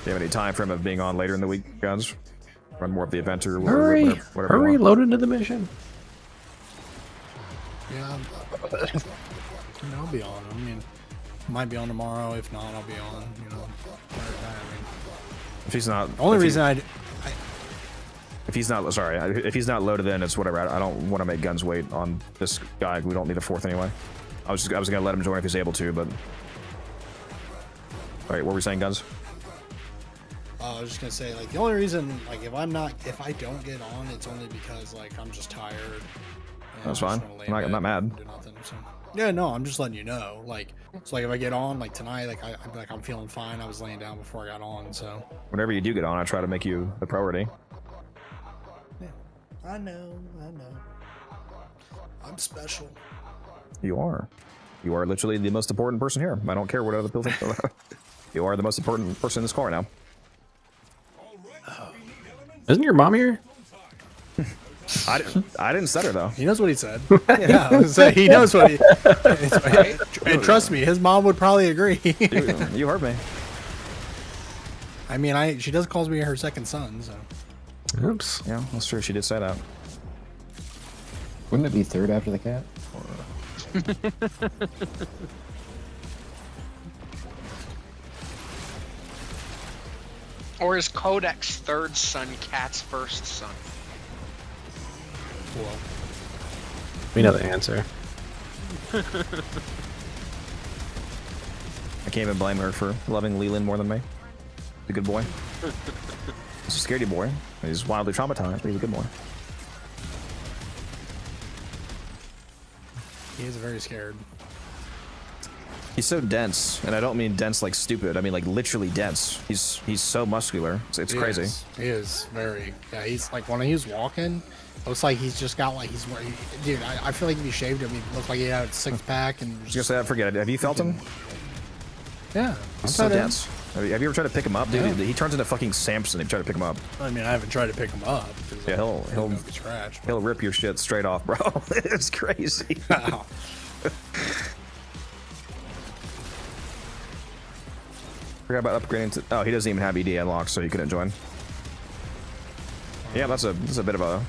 Do you have any time frame of being on later in the week, Guns? Run more of the event or Hurry! whatever Hurry, you want. load into the mission. Yeah, I'll be on. I mean, might be on tomorrow. If not, I'll be on. You know, If he's not... only reason If he's not... Sorry. If he's not loaded in, it's whatever. I don't want to make Guns wait on this guy. We don't need a fourth anyway. I was going to let him join if he's able to, but... Alright, what were we saying, Guns? I was just gonna say, like, the only reason, like, if I don't get on, it's only because, like, I'm just tired. That's fine. I'm not mad. Do nothing, so. Yeah, no, I'm just letting you know. Like, so, like, if I get on, like, tonight, like, I'm feeling fine. I was laying down before I got on, so. Whenever you do get on, I try to make you the priority. Yeah, I know. I'm special. You are. You are literally the most important person here. I don't care what other people think. You are the most important person in this car now. Isn't your mom here? I didn't stutter though. He knows what he said. Yeah, I was saying, he knows what he. And trust me, his mom would probably agree. You heard me. I mean, she does calls me her second son, so. Oops. Yeah, that's true. She did say that. Wouldn't it be third after the cat? Or is Kodak's third son Cat's first son? Well, We know the answer. I can't even blame her for loving Leland more than me. He's a good boy. He's a scaredy boy. He's wildly traumatized, but he's a good boy. he is very scared. He's so dense, and I don't mean dense like stupid. I mean like literally dense. He's so muscular. It's crazy. He is very. Yeah, he's like when he's walking, it looks like he's just got like dude. I feel like if he shaved him, he looked like he had a six pack and. Just say that. Forget it. Have you felt him? Yeah, He's so dense. Have you ever tried to pick him up, dude? Yeah. He turns into fucking Samson if you try to pick him up. I mean, I haven't tried to pick him up. Yeah, he'll rip your shit straight off, bro. It's crazy. Forgot about upgrading to... Oh, he doesn't even have ED unlocked, so he couldn't join. Yeah, that's a bit of a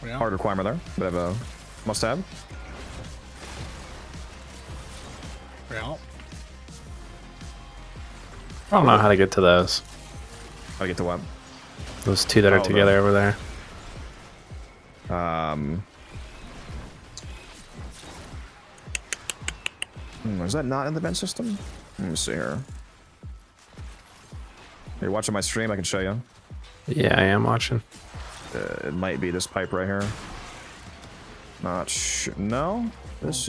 Yeah. hard requirement there. Bit of a must-have. Yeah. I don't know how to get to those. How to get to what? Those two that are together over there. Is that not in the vent system? Let me see here. You're watching my stream, I can show you. Yeah, I am watching. It might be this pipe right here. Not sure. No, this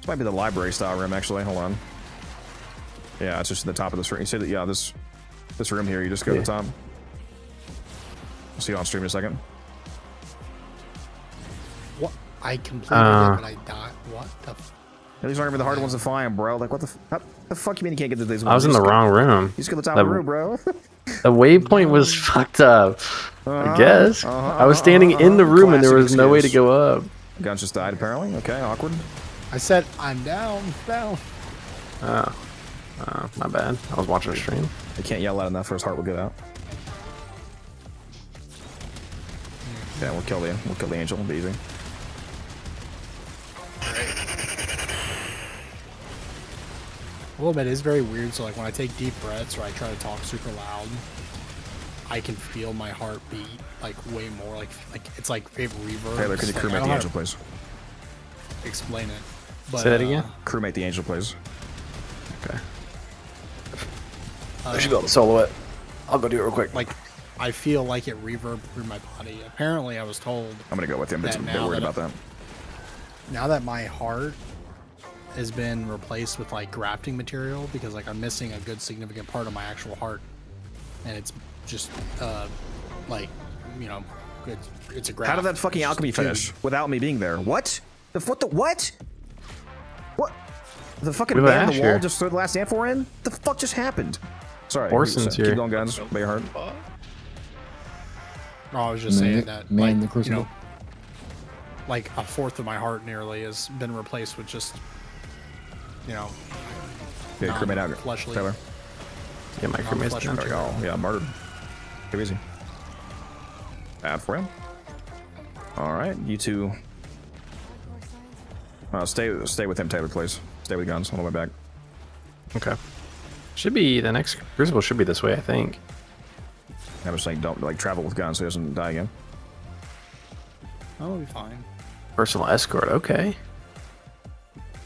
might be the library style room actually. Hold on. Yeah, it's just at the top of this room. You see that? Yeah, this room here. You just go to the top. I'll see you on stream in a second. What? I completed it, but I died. What the? These aren't even the hard ones to find, bro. Like, what the fuck you mean you can't get to these ones? I was in the wrong room. You just go to the top of the room, bro. The waypoint was fucked up. I guess. I was standing in the room and there was no way to go up. Guns just died, apparently. Okay, awkward. I said I'm down. Oh, my bad. I was watching a stream. You can't yell loud enough or his heart will get out. Yeah, we'll kill the angel. It'll be easy. A little bit is very weird. So like when I take deep breaths or I try to talk super loud, I can feel my heart beat like way more. Like it's like it reverbs. Taylor, could you like, crewmate the angel, please? Explain it. But, say that again. Crewmate the angel, please. Okay. I should be able to solo it. I'll go do it real quick. Like I feel like it reverbed through my body. Apparently, I was told. I'm gonna go with him. I'm a bit worried about that. Now that my heart has been replaced with like grafting material because like I'm missing a good significant part of my actual heart, and it's just like it's a graft. How did that fucking alchemy finish without me being there? What? What? What? The fucking man on the wall just threw the last amphora in? The fuck just happened? Sorry. Orson's here. Keep going, guns. Bay heart. No, I was just saying that. Man, like, the crucible. Like a fourth of my heart nearly has been replaced with just, Yeah, crewmate out. fleshly. Taylor. Yeah, my crewmate's non-flesh down. material. Oh, yeah, murdered. Too easy. Add for him. All right, you two. Stay with him, Taylor, please. Stay with guns on the way back. Okay. Should be the next crucible should be this way, I think. I was saying don't like travel with guns so he doesn't die again. That'll be fine. Personal escort. Okay.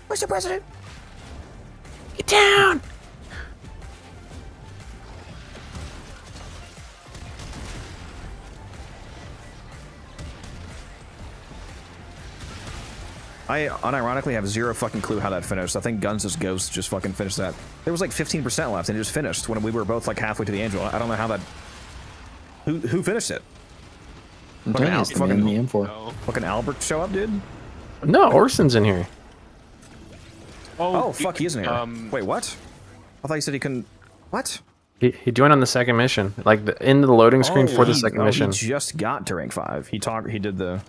Mr. President, get down. I unironically have zero fucking clue how that finished. I think Guns' Ghost just fucking finished that. There was like 15% left and it just finished when we were both like halfway to the angel. I don't know how that... Who finished it? Fucking Albert show up, dude? No, Orson's in here. Oh fuck, he is in here. Wait, what? I thought you said he couldn't... What? He joined on the second mission, like in the loading screen for the second mission. He just got to rank 5. He did the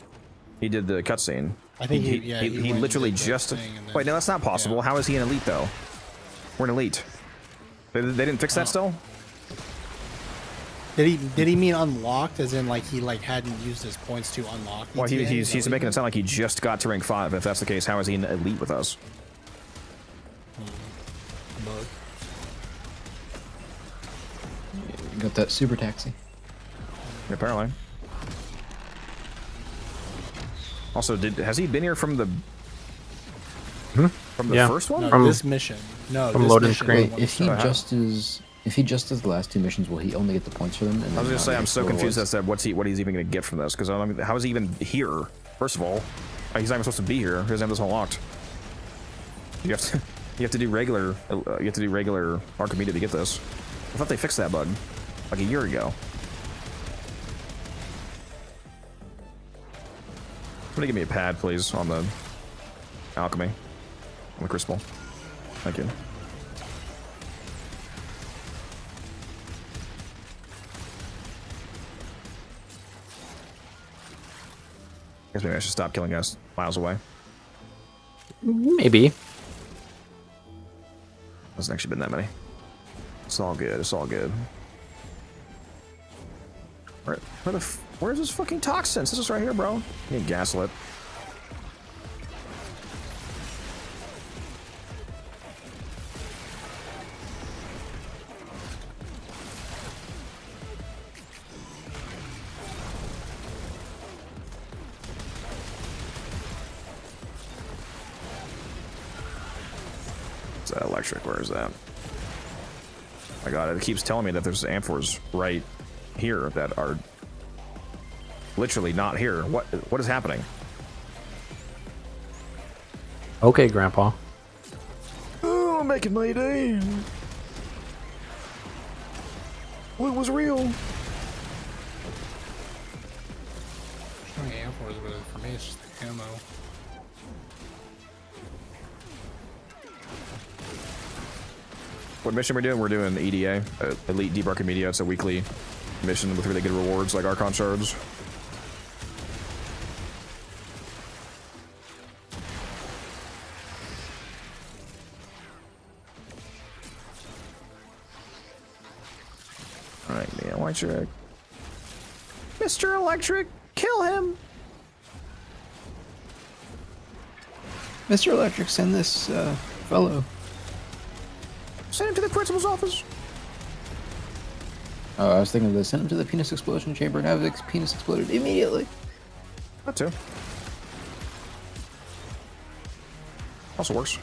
cutscene. I think he literally just. Wait, no, that's not possible. How is he an elite though? We're an elite. They didn't fix that still. Did he mean unlocked, as in like he like hadn't used his points to unlock? Well, he's making it sound like he just got to rank 5. If that's the case, how is he an elite with us? You got that super taxi. Apparently. Also, has he been here from the first one? No, from this mission. No, from this loading mission screen. Wait, if he just does the last 2 missions, will he only get the points for them? And I was gonna say I'm so confused as as to what he's even gonna get from this because how is he even here? First of all, he's not even supposed to be here. He doesn't have this unlocked. You have to do regular Archimede to get this. I thought they fixed that bug like a year ago. Somebody give me a pad, please, on the alchemy, on the crucible. Thank you. Guess maybe I should stop killing guys miles away. Maybe. Hasn't actually been that many. It's all good. It's all good. Where's this fucking toxins? This is right here, bro. You need gaslit. Is that electric? Where is that? My god, it keeps telling me that there's amphors right here that are literally not here. What is happening? Okay, Grandpa. Oh, I'm making my day. What was real? Amphors, but for me, it's just the ammo. What mission we're doing? We're doing EDA, Elite Debarking Media. It's a weekly mission with really good rewards like Archon shards. Alright, man, Electric. Mr. Electric, kill him! Mr. Electric, send this fellow. Send him to the principal's office. Oh, I was thinking of this. Send him to the penis explosion chamber and have his penis exploded immediately. That too. Also works.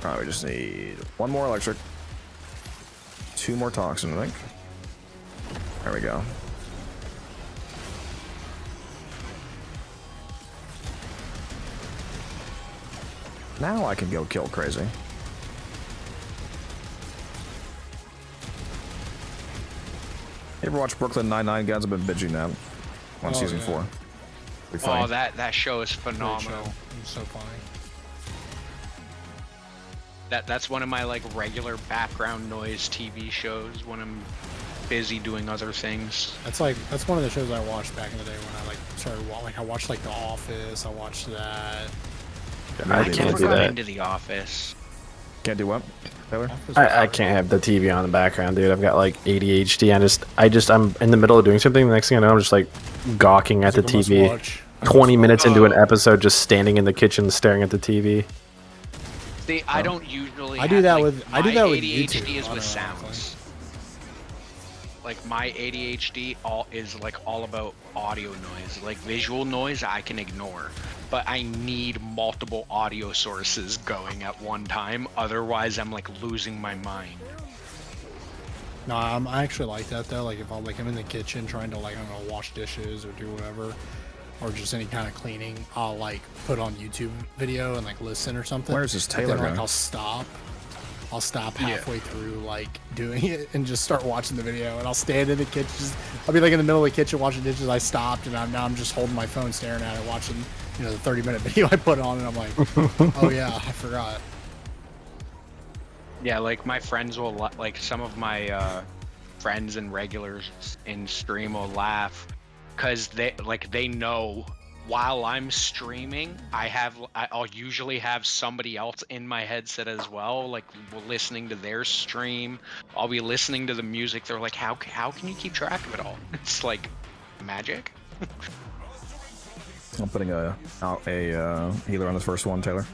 Alright, we just need one more electric. 2 more toxin, I think. There we go. Now I can go kill crazy. You ever watch Brooklyn Nine-Nine, guys? I've been binging that on season 4. Oh, that show is phenomenal. It's so funny. That's one of my like regular background noise TV shows when I'm busy doing other things. That's one of the shows I watched back in the day when I like started I watched like The Office. I watched that. I can't do that. Into The Office. Can't do what, Taylor? I can't have the TV on in the background, dude. I've got like ADHD. I'm in the middle of doing something. The next thing I know, I'm just like gawking at the TV. 20 minutes into an episode, just standing in the kitchen staring at the TV. See, I don't usually. I do that like, with ADHD YouTube, is with sounds. Like my ADHD is like all about audio noise. Like visual noise, I can ignore, but I need multiple audio sources going at one time. Otherwise, I'm like losing my mind. No, I actually like that though. Like if I'm in the kitchen trying to like wash dishes or do whatever, or just any kind of cleaning, I'll like put on YouTube video and like listen or something. Where's this Taylor Then, like guy? I'll stop halfway through like doing it and just start watching the video, and I'll stand in the kitchen. I'll be like in the middle of the kitchen washing dishes. I stopped and I'm just holding my phone staring at it, watching the 30-minute video I put on, and I'm like, oh yeah, I forgot. Yeah, like my friends will like some of my friends and regulars in stream will laugh because they know while I'm streaming, I'll usually have somebody else in my headset as well, like listening to their stream. I'll be listening to the music. They're like, how can you keep track of it all? It's like magic. I'm putting a healer on this first one, Taylor.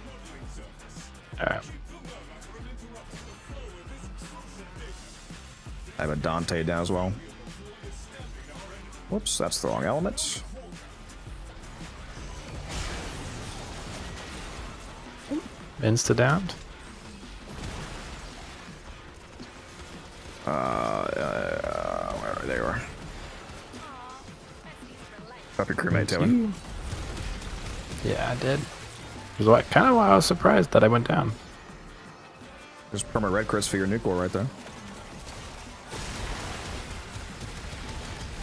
All right. I have a Dante down as well. Whoops, that's the wrong element. Insta down. Where they were. Drop your crewmate, Taylor. Yeah, I did. Which is kind of why I was surprised that I went down. There's perma red crits for your nuke wall right there.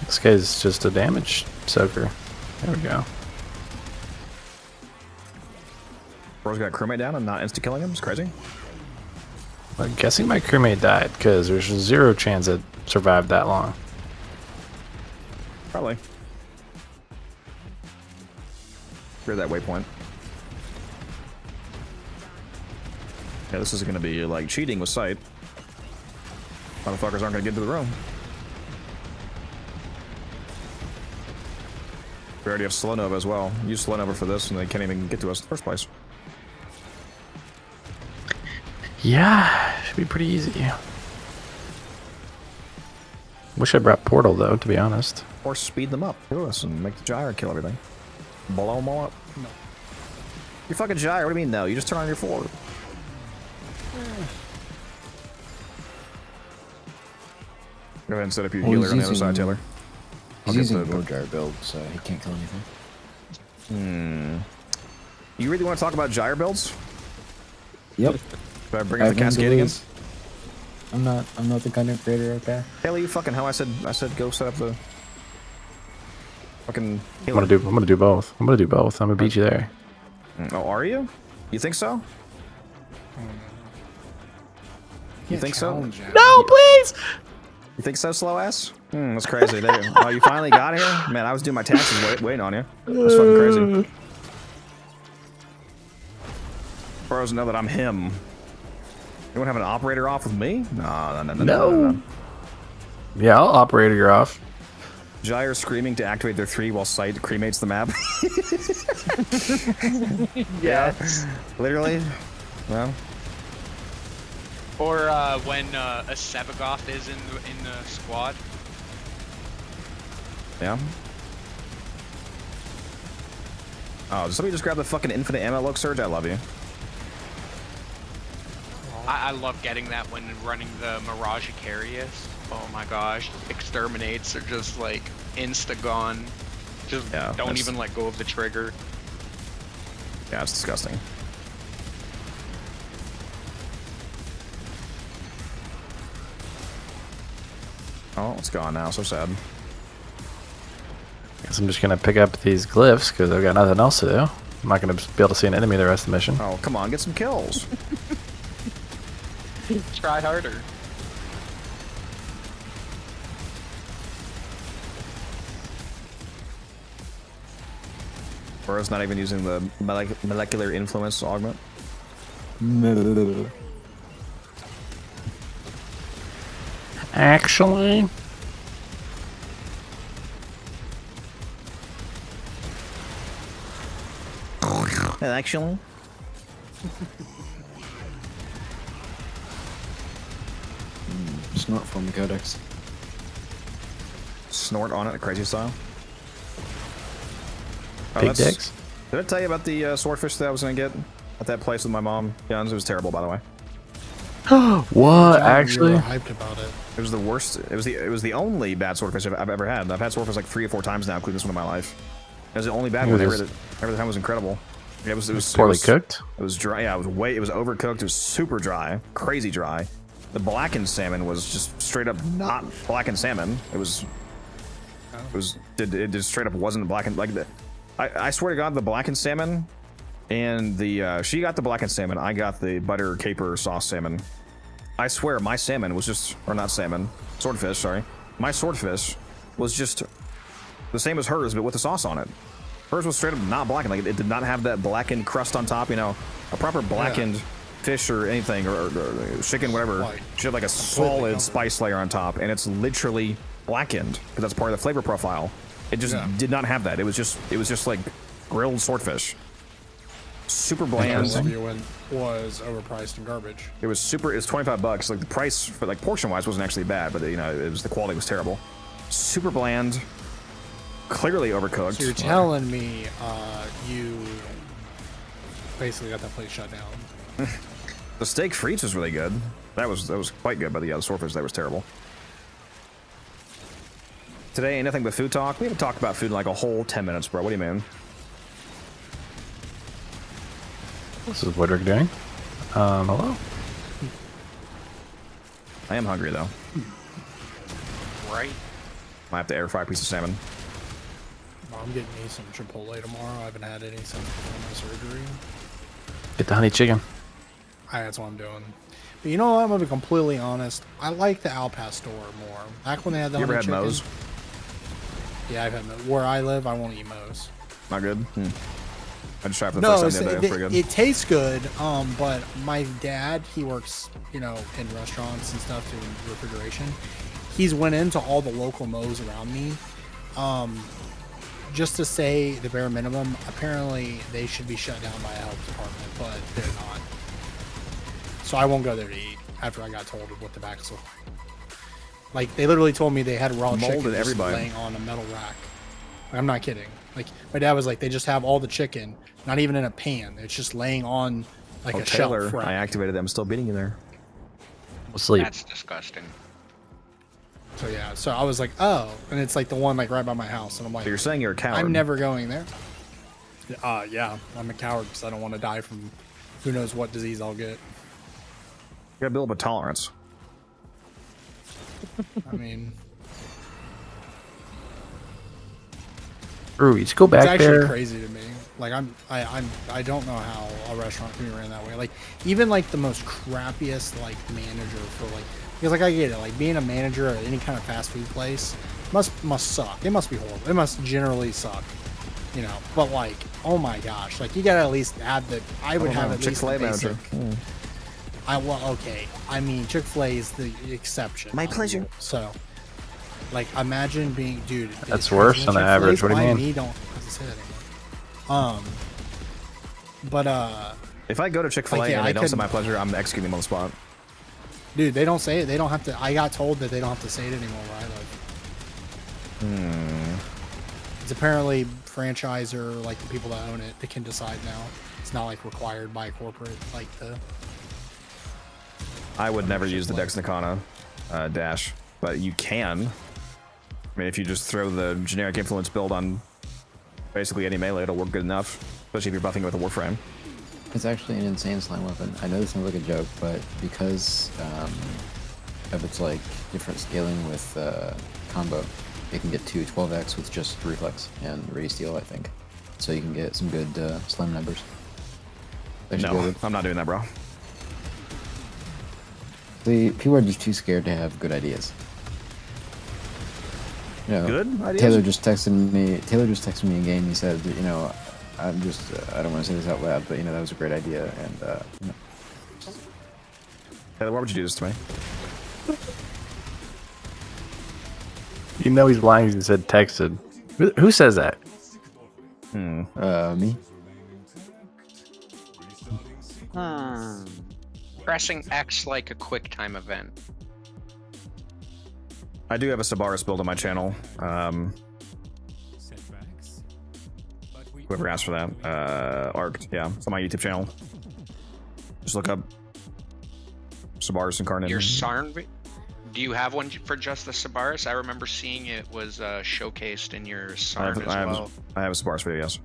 This guy's just a damage soaker. There we go. Bro's got crewmate down and not insta-killing him. It's crazy. I'm guessing my crewmate died because there's 0 chance it survived that long. Probably. Clear that waypoint. Yeah, this is gonna be like cheating with sight. Motherfuckers aren't gonna get into the room. We already have Slow Nova as well. Use Slow Nova for this and they can't even get to us in the first place. Yeah, should be pretty easy. Wish I brought Portal though, to be honest. Or speed them up to us and make the gyre kill everything. Blow them all up. No. You fucking gyre, what do you mean no? You just turn on your forward. Go ahead and set up your healer on the other side, Taylor. He's using a gyre build, so he can't kill anything. You really want to talk about gyre builds? Yep. Should I bring up the cascade again? I'm not the content creator, okay? Taylor, you fucking how I said go set up the fucking I'm gonna do both. I'm gonna beat you there. Oh, are you? You think so? You think so? No, please! You think so, slow ass? That's crazy. Oh, you finally got here? Man, I was doing my taxes waiting on you. That's fucking crazy. Bros know that I'm him. You want to have an operator off with me? No. Yeah, I'll operator you off. Gyre screaming to activate their 3 while sight cremates the map. Yes. Literally. Well. Or when a Sevagoth is in the squad. Yeah. Oh, did somebody just grab the fucking infinite ammo look, Surge? I love you. I love getting that when running the Mirage Icarius. Oh my gosh, exterminates are just like insta-gone. Just don't even let go of the trigger. Yeah, it's disgusting. Oh, it's gone now. So sad. Guess I'm just gonna pick up these glyphs because I've got nothing else to do. I'm not gonna be able to see an enemy the rest of the mission. Oh, come on, get some kills. Try harder. Whereas not even using the molecular influence augment. Actually. Actually. Snort from the codex. Snort on it, crazy style. Oh, Big dicks. Did I tell you about the swordfish that I was gonna get at that place with my mom? Guns. It was terrible, by the way. What? Actually? You were hyped about it. It was the worst. It was the only bad swordfish I've ever had. I've had swordfish like 3 or 4 times now, including this one in my life. It was the only bad one. Every time was incredible. It was poorly cooked. It was dry. Yeah, it was overcooked. It was super dry, crazy dry. The blackened salmon was just straight up not blackened salmon. It just straight up wasn't blackened. Like I swear to God, the blackened salmon and the she got the blackened salmon. I got the butter caper sauce salmon. I swear my salmon was just, or not salmon, swordfish. Sorry, my swordfish was just the same as hers, but with the sauce on it. Hers was straight up not blackened. Like it did not have that blackened crust on top. You know, a proper blackened fish or anything or chicken, whatever, should have like a solid spice layer on top, and it's literally blackened because that's part of the flavor profile. It just did not have that. It was just like grilled swordfish. Super bland. Was overpriced and garbage. It was super. It was $25. Like the price for like portion wise wasn't actually bad, but you know it was the quality was terrible. Super bland. Clearly overcooked. So you're telling me you basically got that place shut down? The steak frites was really good. That was quite good, but the swordfish that was terrible. Today, anything but food talk. We haven't talked about food in like a whole 10 minutes, bro. What do you mean? This is what we're doing. Hello? I am hungry, though. Right. Might have to air fry a piece of salmon. I'm getting me some Chipotle tomorrow. I haven't had any since my surgery. Get the honey chicken. That's what I'm doing. But you know what? I'm going to be completely honest. I like the Al Pastor more. Back when they had the you ever honey had chicken. Moe's? Yeah, I've had where I live. I won't eat Moe's. Not good. I just tried for the No, first time the other day. It's pretty good. it tastes good. But my dad, he works, in restaurants and stuff doing refrigeration. He's went into all the local Moe's around me, just to say the bare minimum. Apparently, they should be shut down by a health department, but they're not. So I won't go there to eat after I got told what the backs look like. They literally told me they had raw chicken just everybody. laying on a metal rack. I'm not kidding. Like, my dad was like, they just have all the chicken, not even in a pan. It's just laying on like a Taylor, shelf. Rack. I activated them. I'm still beating you there. We'll sleep. That's disgusting. So yeah, so I was like, oh, and it's like the one like right by my house, and I'm like, So you're saying you're a coward? I'm never going there. Yeah, I'm a coward because I don't want to die from who knows what disease I'll get. You gotta build up a tolerance. I mean, Ruiz, go back it's actually there. crazy to me. Like I don't know how a restaurant can be ran that way. Like even like the most crappiest like manager for like, because like I get it, like being a manager at any kind of fast food place must suck. It must be horrible. It must generally suck. But like, oh my gosh, like you gotta at least add the. I would have at least the Chick-fil-A basic. manager. Okay. I mean, Chick-fil-A is the exception. My pleasure. So, like, imagine being, dude. That's worse than the average. What do you mean? Don't have to say that anymore. If I go to Chick-fil-A Like, yeah, and they I don't say couldn't- my pleasure, I'm executing them on the spot. Dude, they don't say it. They don't have to. I got told that they don't have to say it anymore where I live. It's apparently franchisor, like the people that own it, they can decide now. It's not like required by corporate, like the. I would never use the Dex Nikana dash, but you can. I mean, if you just throw the generic influence build on basically any melee, it'll work good enough, especially if you're buffing it with a Warframe. It's actually an insane slime weapon. I know this sounds like a joke, but because of its like different scaling with combo, it can get to 12x with just reflex and raise steel, I think. So you can get some good slime numbers. No, I'm not doing that, bro. See, people are just too scared to have good ideas. Good ideas? Taylor just texted me in game. He said, I don't want to say this out loud, but that was a great idea, and Taylor, why would you do this to me? You know he's lying. He said texted. Who says that? Me. Pressing X like a quick time event. I do have a Sabaris build on my channel. Whoever asked for that. Arc, yeah. It's on my YouTube channel. Just look up Sabaris Incarnate. Your Sarn. Do you have one for just the Sabaris? I remember seeing it was showcased in your Sarn as well. I have a Sabaris video, yes.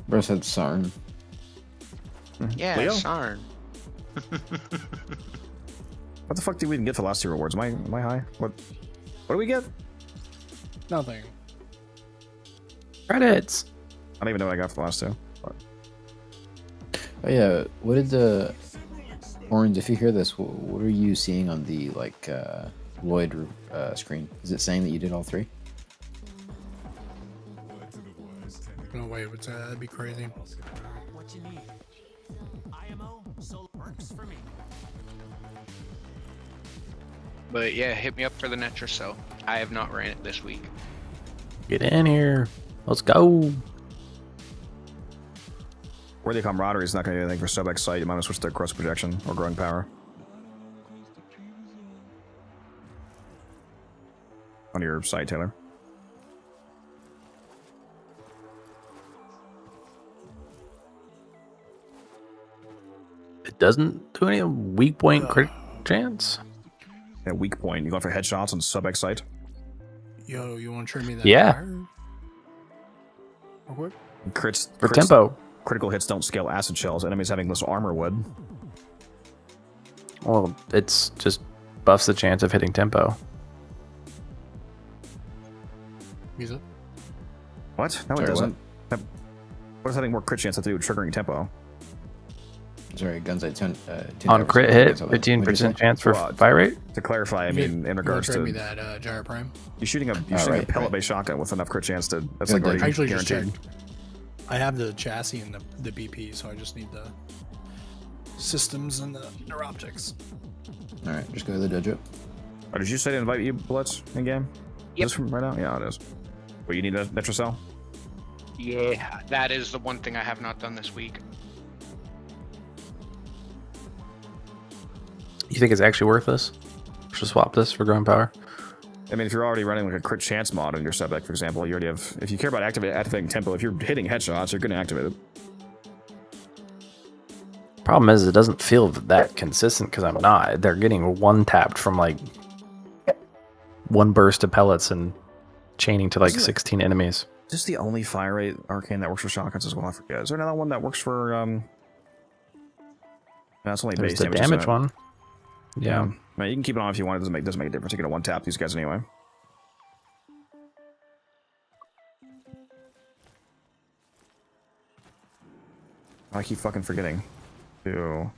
Bro said Sarn. Yeah, Leo? Sarn. What the fuck did we even get for the last two rewards? Am I high? What do we get? Nothing. Credits. I don't even know what I got for the last two. Oh yeah, what did the Orange? If you hear this, what are you seeing on the Lloyd screen? Is it saying that you did all three? No way, that'd be crazy. What you need. IMO, so works for me. But yeah, hit me up for the Netracell. I have not ran it this week. Get in here. Let's go. Worthy camaraderie is not going to do anything for sub-X sight. You might want to switch to cross projection or growing power. On your site, Taylor. It doesn't do any weak point crit chance. Yeah, weak point. You going for headshots on sub-X sight? Yo, you want to trade me that? Yeah. fire? Real quick? For tempo. Critical hits don't scale acid shells. Enemies having less armor would. Well, it's just buffs the chance of hitting tempo. Use it. What? No, it Sorry, doesn't. What does having more crit chance have to do with triggering tempo? Sorry, guns I tuned On crit hit, What'd you 15% say? chance for Well, fire rate. To clarify, I mean, in regards trade to me that Gyro Prime. you're shooting a right, pellet-based shotgun with enough crit chance to that's Good, like already I actually just guaranteed. checked. I have the chassis and the BP, so I just need the systems and the neuroptics. All right, just go to the dojo. Oh, did you say to invite you, Blitz, in game? Yep. Is this from right now? Yeah, it is. Well, you need a Nitrocell? Yeah, that is the one thing I have not done this week. You think it's actually worth this? Should swap this for growing power. I mean, if you're already running like a crit chance mod on your sub deck, for example, you already have. If you care about activating tempo, if you're hitting headshots, you're going to activate it. Problem is, it doesn't feel that consistent because I'm not. They're getting one tapped from like one burst of pellets and chaining to like Isn't it- 16 enemies. Is this the only fire rate arcane that works for shotguns as well? I forget. Is there another one that works for? That's only There's base the damage. damage isn't it? one. Yeah. I mean, you can keep it on if you want. It doesn't make a difference. You're gonna one tap these guys anyway. I keep fucking forgetting. To...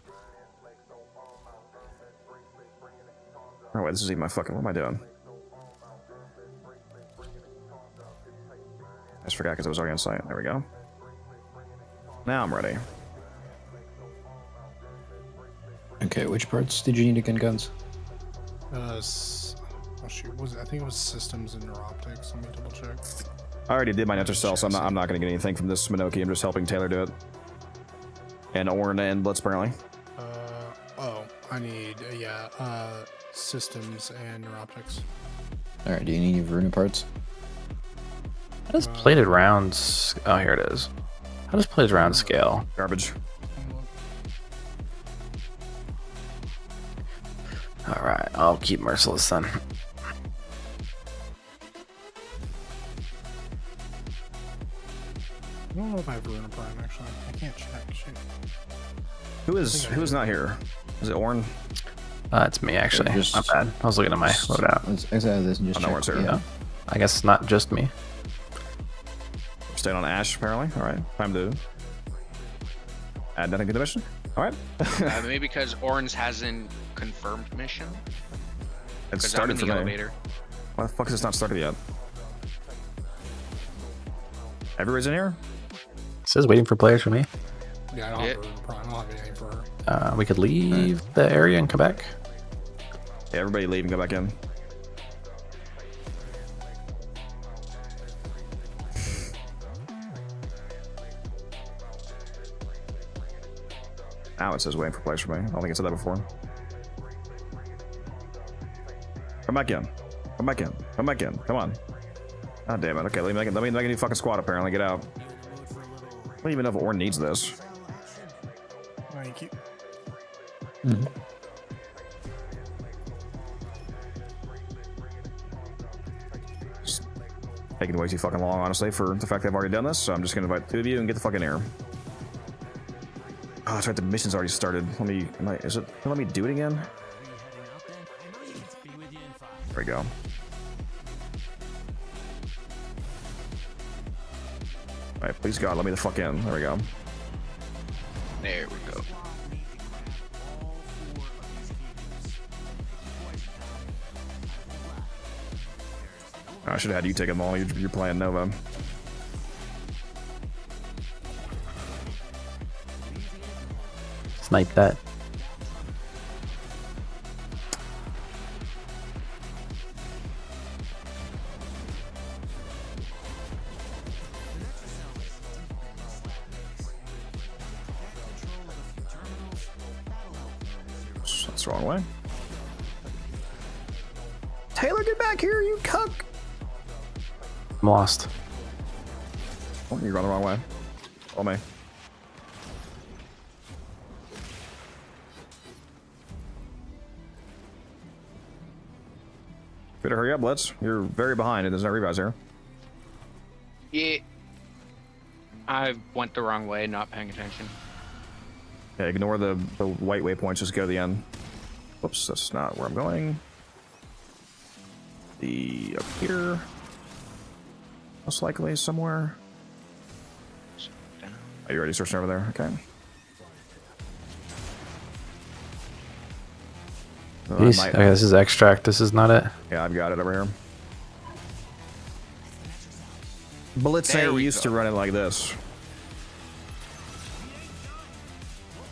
Oh wait, this is even my fucking. What am I doing? I just forgot because I was already on site. There we go. Now I'm ready. Okay, which parts did you need to get guns? Oh shoot, I think it was systems and neuroptics. Let me double check. I already did my Nitrocell, so I'm not gonna get anything from this Minoki. I'm just helping Taylor do it. And Orn and Blitz apparently. I need systems and neuroptics. All right, do you need any Veruna parts? How does plated rounds? Oh, here it is. How does plated round scale? Garbage. All right, I'll keep merciless then. I don't know if I have Veruna Prime actually. I can't check. Shit. Who is not here? Is it Orn? It's me actually. Not bad. I was looking at my loadout. Let's exit out of this and just Oh, no, check. it's here. Yeah. I guess it's not just me. Staying on Ash apparently. All right, time to add nothing to the mission. All right. Maybe because Orange hasn't confirmed mission. It 'Cause I'm started in for the me. elevator. Why the fuck is this not started yet? Everybody's in here? It says waiting for players for me. Yeah, I don't have Veruna Prime. I don't have anything for her. We could leave the area and come back. Yeah, everybody leave and go back in. Now it says waiting for players for me. I don't think it said that before. Come back in. Come back in. Come back in. Come on. God damn it. Okay, let me make a new fucking squad apparently. Get out. I don't even know if Orn needs this. Thank you. Just taking way too fucking long, honestly, for the fact that I've already done this. So I'm just gonna invite two of you and get the fuck in here. Oh, that's right. The mission's already started. Let me. Let me do it again? There we go. Alright, please God, let me the fuck in. There we go. There we go. I should have had you take them all. You're playing Nova. Snipe that. That's the wrong way. Taylor, get back here, you cuck! I'm lost. Oh, you're going the wrong way. Oh, me. Better hurry up, Blitz. You're very behind and there's no revives here. Yeah. I went the wrong way, not paying attention. Yeah, ignore the white waypoints, just go to the end. Whoops, that's not where I'm going. Up here. Most likely somewhere. Are you ready searching over there? Okay. Jeez. Okay, this is extract. This is not it. Yeah, I've got it over here. Blitz There ain't we used go. to running like this.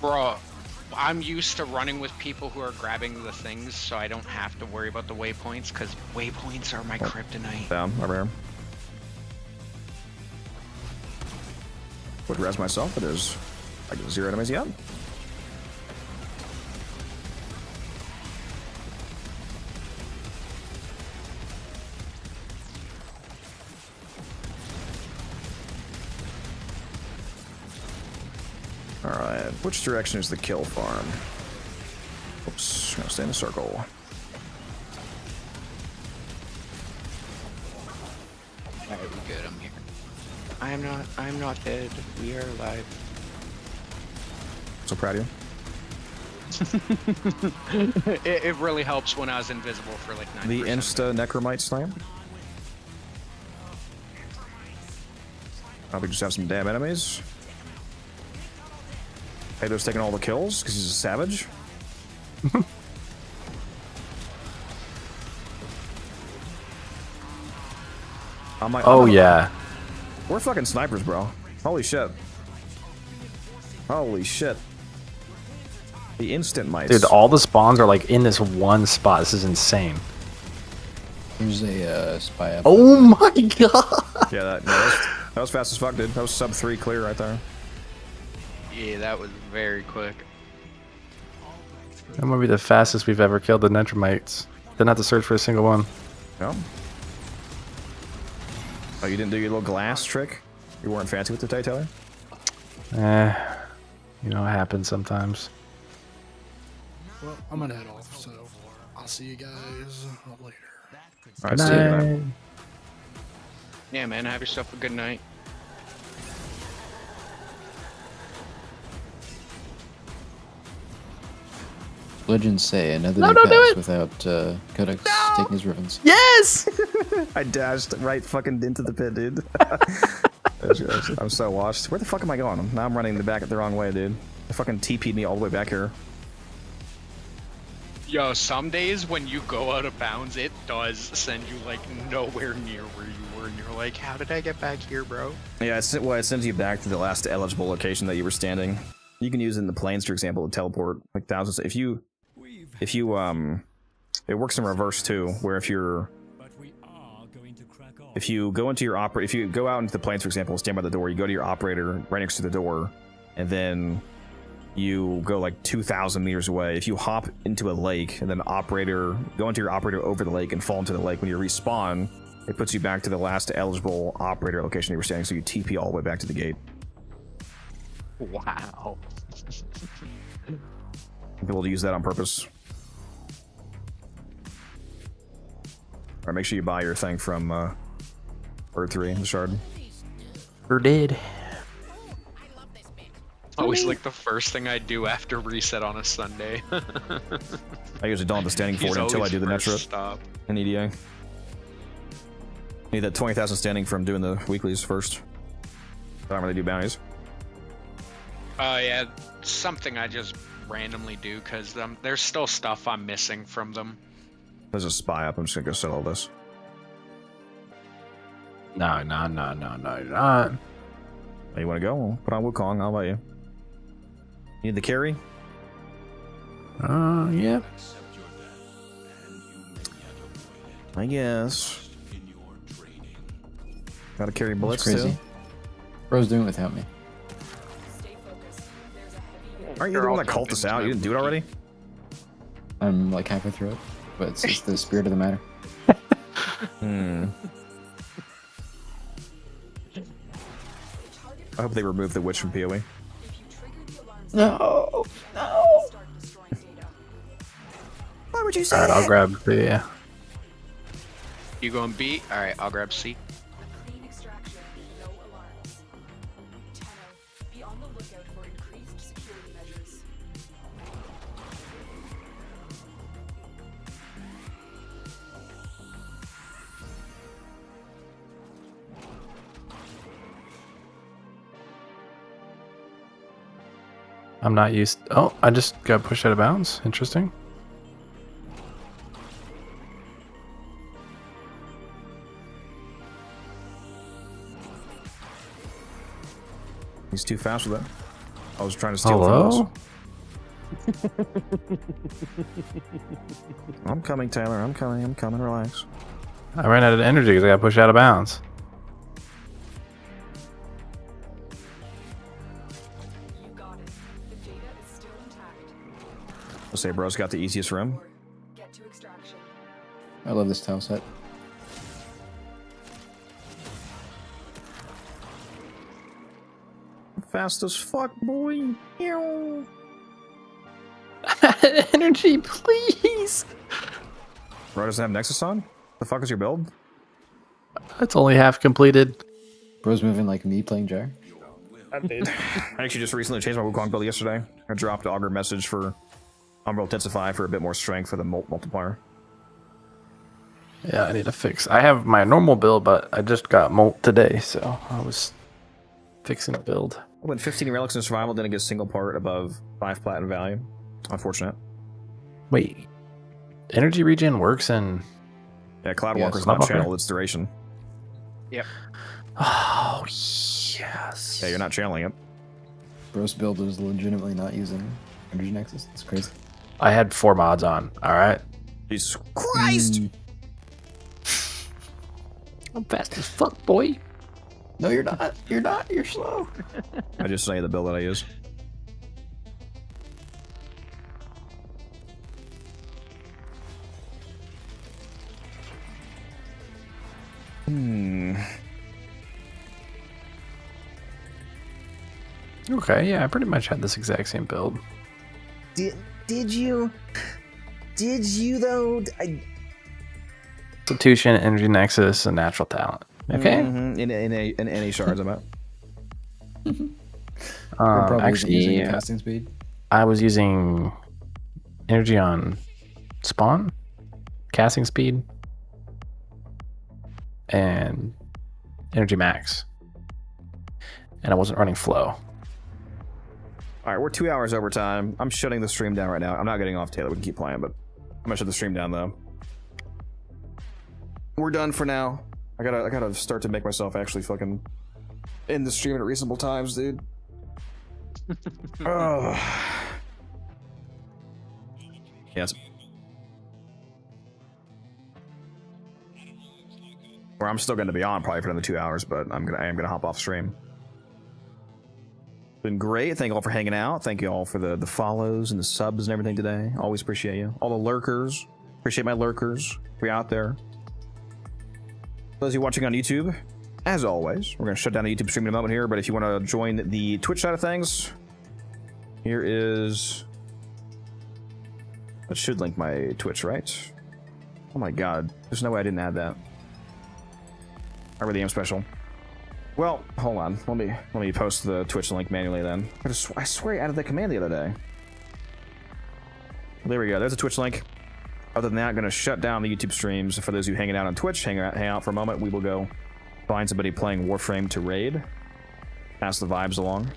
Bro, I'm used to running with people who are grabbing the things, so I don't have to worry about the waypoints, because waypoints are my kryptonite. Down, over here. Would res myself, it is. I get 0 enemies yet. Alright, which direction is the kill farm? Oops, gonna stay in a circle. Alright, we're good, I'm here. I'm not dead. We are alive. So proud of you. It really helps when I was invisible for like 9%. The insta necromite slam. Probably just have some damn enemies. Hado's taking all the kills because he's a savage. Oh yeah. We're fucking snipers, bro. Holy shit. Holy shit. The instant mites. Dude, all the spawns are like in this one spot. This is insane. There's a spy up. Oh my god. Yeah, that was fast as fuck, dude. That was sub 3 clear right there. Yeah, that was very quick. That might be the fastest we've ever killed the Netromites. Didn't have to search for a single one. No. Oh, you didn't do your little glass trick? You weren't fancy with the today, Taylor? You know, it happens sometimes. Well, I'm gonna head off, so I'll see you guys later. Alright, see you. Good night. Yeah, man, have yourself a good night. Legends say another No, day don't do passed it! without Codex taking his ribbons. Yes! I dashed right fucking into the pit, dude. I'm so washed. Where the fuck am I going? Now I'm running the back the wrong way, dude. They fucking TP'd me all the way back here. Yo, some days when you go out of bounds, it does send you like nowhere near where you were, and you're like, how did I get back here, bro? Yeah, it sends you back to the last eligible location that you were standing. You can use it in the planes, for example, to teleport like thousands. If you it works in reverse too, where if you go into your if you go out into the planes, for example, stand by the door, you go to your operator right next to the door, and then you go like 2,000 meters away. If you hop into a lake and then go into your operator over the lake and fall into the lake, when you respawn, it puts you back to the last eligible operator location you were standing, so you TP all the way back to the gate. Wow. People to use that on purpose. Alright, make sure you buy your thing from Bird 3, the shard. Sure did. Always like the first thing I do after reset on a Sunday. I usually don't have the standing for it until I do the net rip in EDA. Need that 20,000 standing from doing the weeklies first. I don't really do bounties. Yeah, something I just randomly do because there's still stuff I'm missing from them. There's a spy up. I'm just gonna go sell all this. No, you're not. Oh, you want to go? Well, put on Wukong. I'll let you. You need the carry? Yeah. I guess. Gotta carry bullets crazy. too. Bro's doing it without me. Aren't you the one that called us out? You didn't do it already? I'm like halfway through it, but it's the spirit of the matter. I hope they remove the witch from PoE. No. Why would you say Alright, that? I'll grab the. You going B? Alright, I'll grab C. Clean extraction, no alarms. Tenno, be on the lookout for increased security measures. I'm not used. Oh, I just got pushed out of bounds. Interesting. He's too fast with it. I was trying to steal Hello? it from us. I'm coming, Taylor. I'm coming. Relax. I ran out of energy because I got pushed out of bounds. You got it. The data is still intact. I'll say bro's got the easiest room. Get to extraction. I love this tile set. Fast as fuck, boy. Ew. Energy, please. Bro doesn't have Nexus on? The fuck is your build? It's only half completed. Bro's moving like me playing Jar. I actually just recently changed my Wukong build yesterday. I dropped Augur message for Umbral Intensify for a bit more strength for the multiplier. Yeah, I need to fix. I have my normal build, but I just got molt today, so I was fixing the build. I went 15 relics in survival, didn't get a single part above 5 platinum value. Unfortunate. Wait, energy regen works in... Yeah, Cloud Yes. Walker's not Okay. channeled, it's duration. Yep. Oh, yes. Yeah, you're not channeling it. Bro's build is legitimately not using Energy Nexus. It's crazy. I had 4 mods on, alright? Jesus Christ! I'm fast as fuck, boy. No, you're not. You're not. You're slow. I just say the build that I use. Okay, yeah, I pretty much had this exact same build. Did you? Did you though? Substitution, energy nexus, and natural talent. Okay. In any shards I'm at. You're probably Actually, using casting speed. I was using energy on spawn, casting speed, and energy max. And I wasn't running flow. All right, we're 2 hours over time. I'm shutting the stream down right now. I'm not getting off, Taylor. We can keep playing, but I'm gonna shut the stream down though. We're done for now. I gotta start to make myself actually fucking end the stream at reasonable times, dude. Oh. Yes. Or I'm still gonna be on probably for another 2 hours, but I am gonna hop off stream. Been great. Thank you all for hanging out. Thank you all for the follows and the subs and everything today. Always appreciate you. All the lurkers. Appreciate my lurkers. If you're out there. Those of you watching on YouTube, as always, we're going to shut down the YouTube stream in a moment here, but if you want to join the Twitch side of things, here is... That should link my Twitch, right? Oh my god. There's no way I didn't add that. I really am special. Well, hold on. Let me post the Twitch link manually then. I swear I added that command the other day. There we go. There's a Twitch link. Other than that, I'm going to shut down the YouTube streams. For those of you hanging out on Twitch, hang out for a moment. We will go find somebody playing Warframe to raid. Pass the vibes along.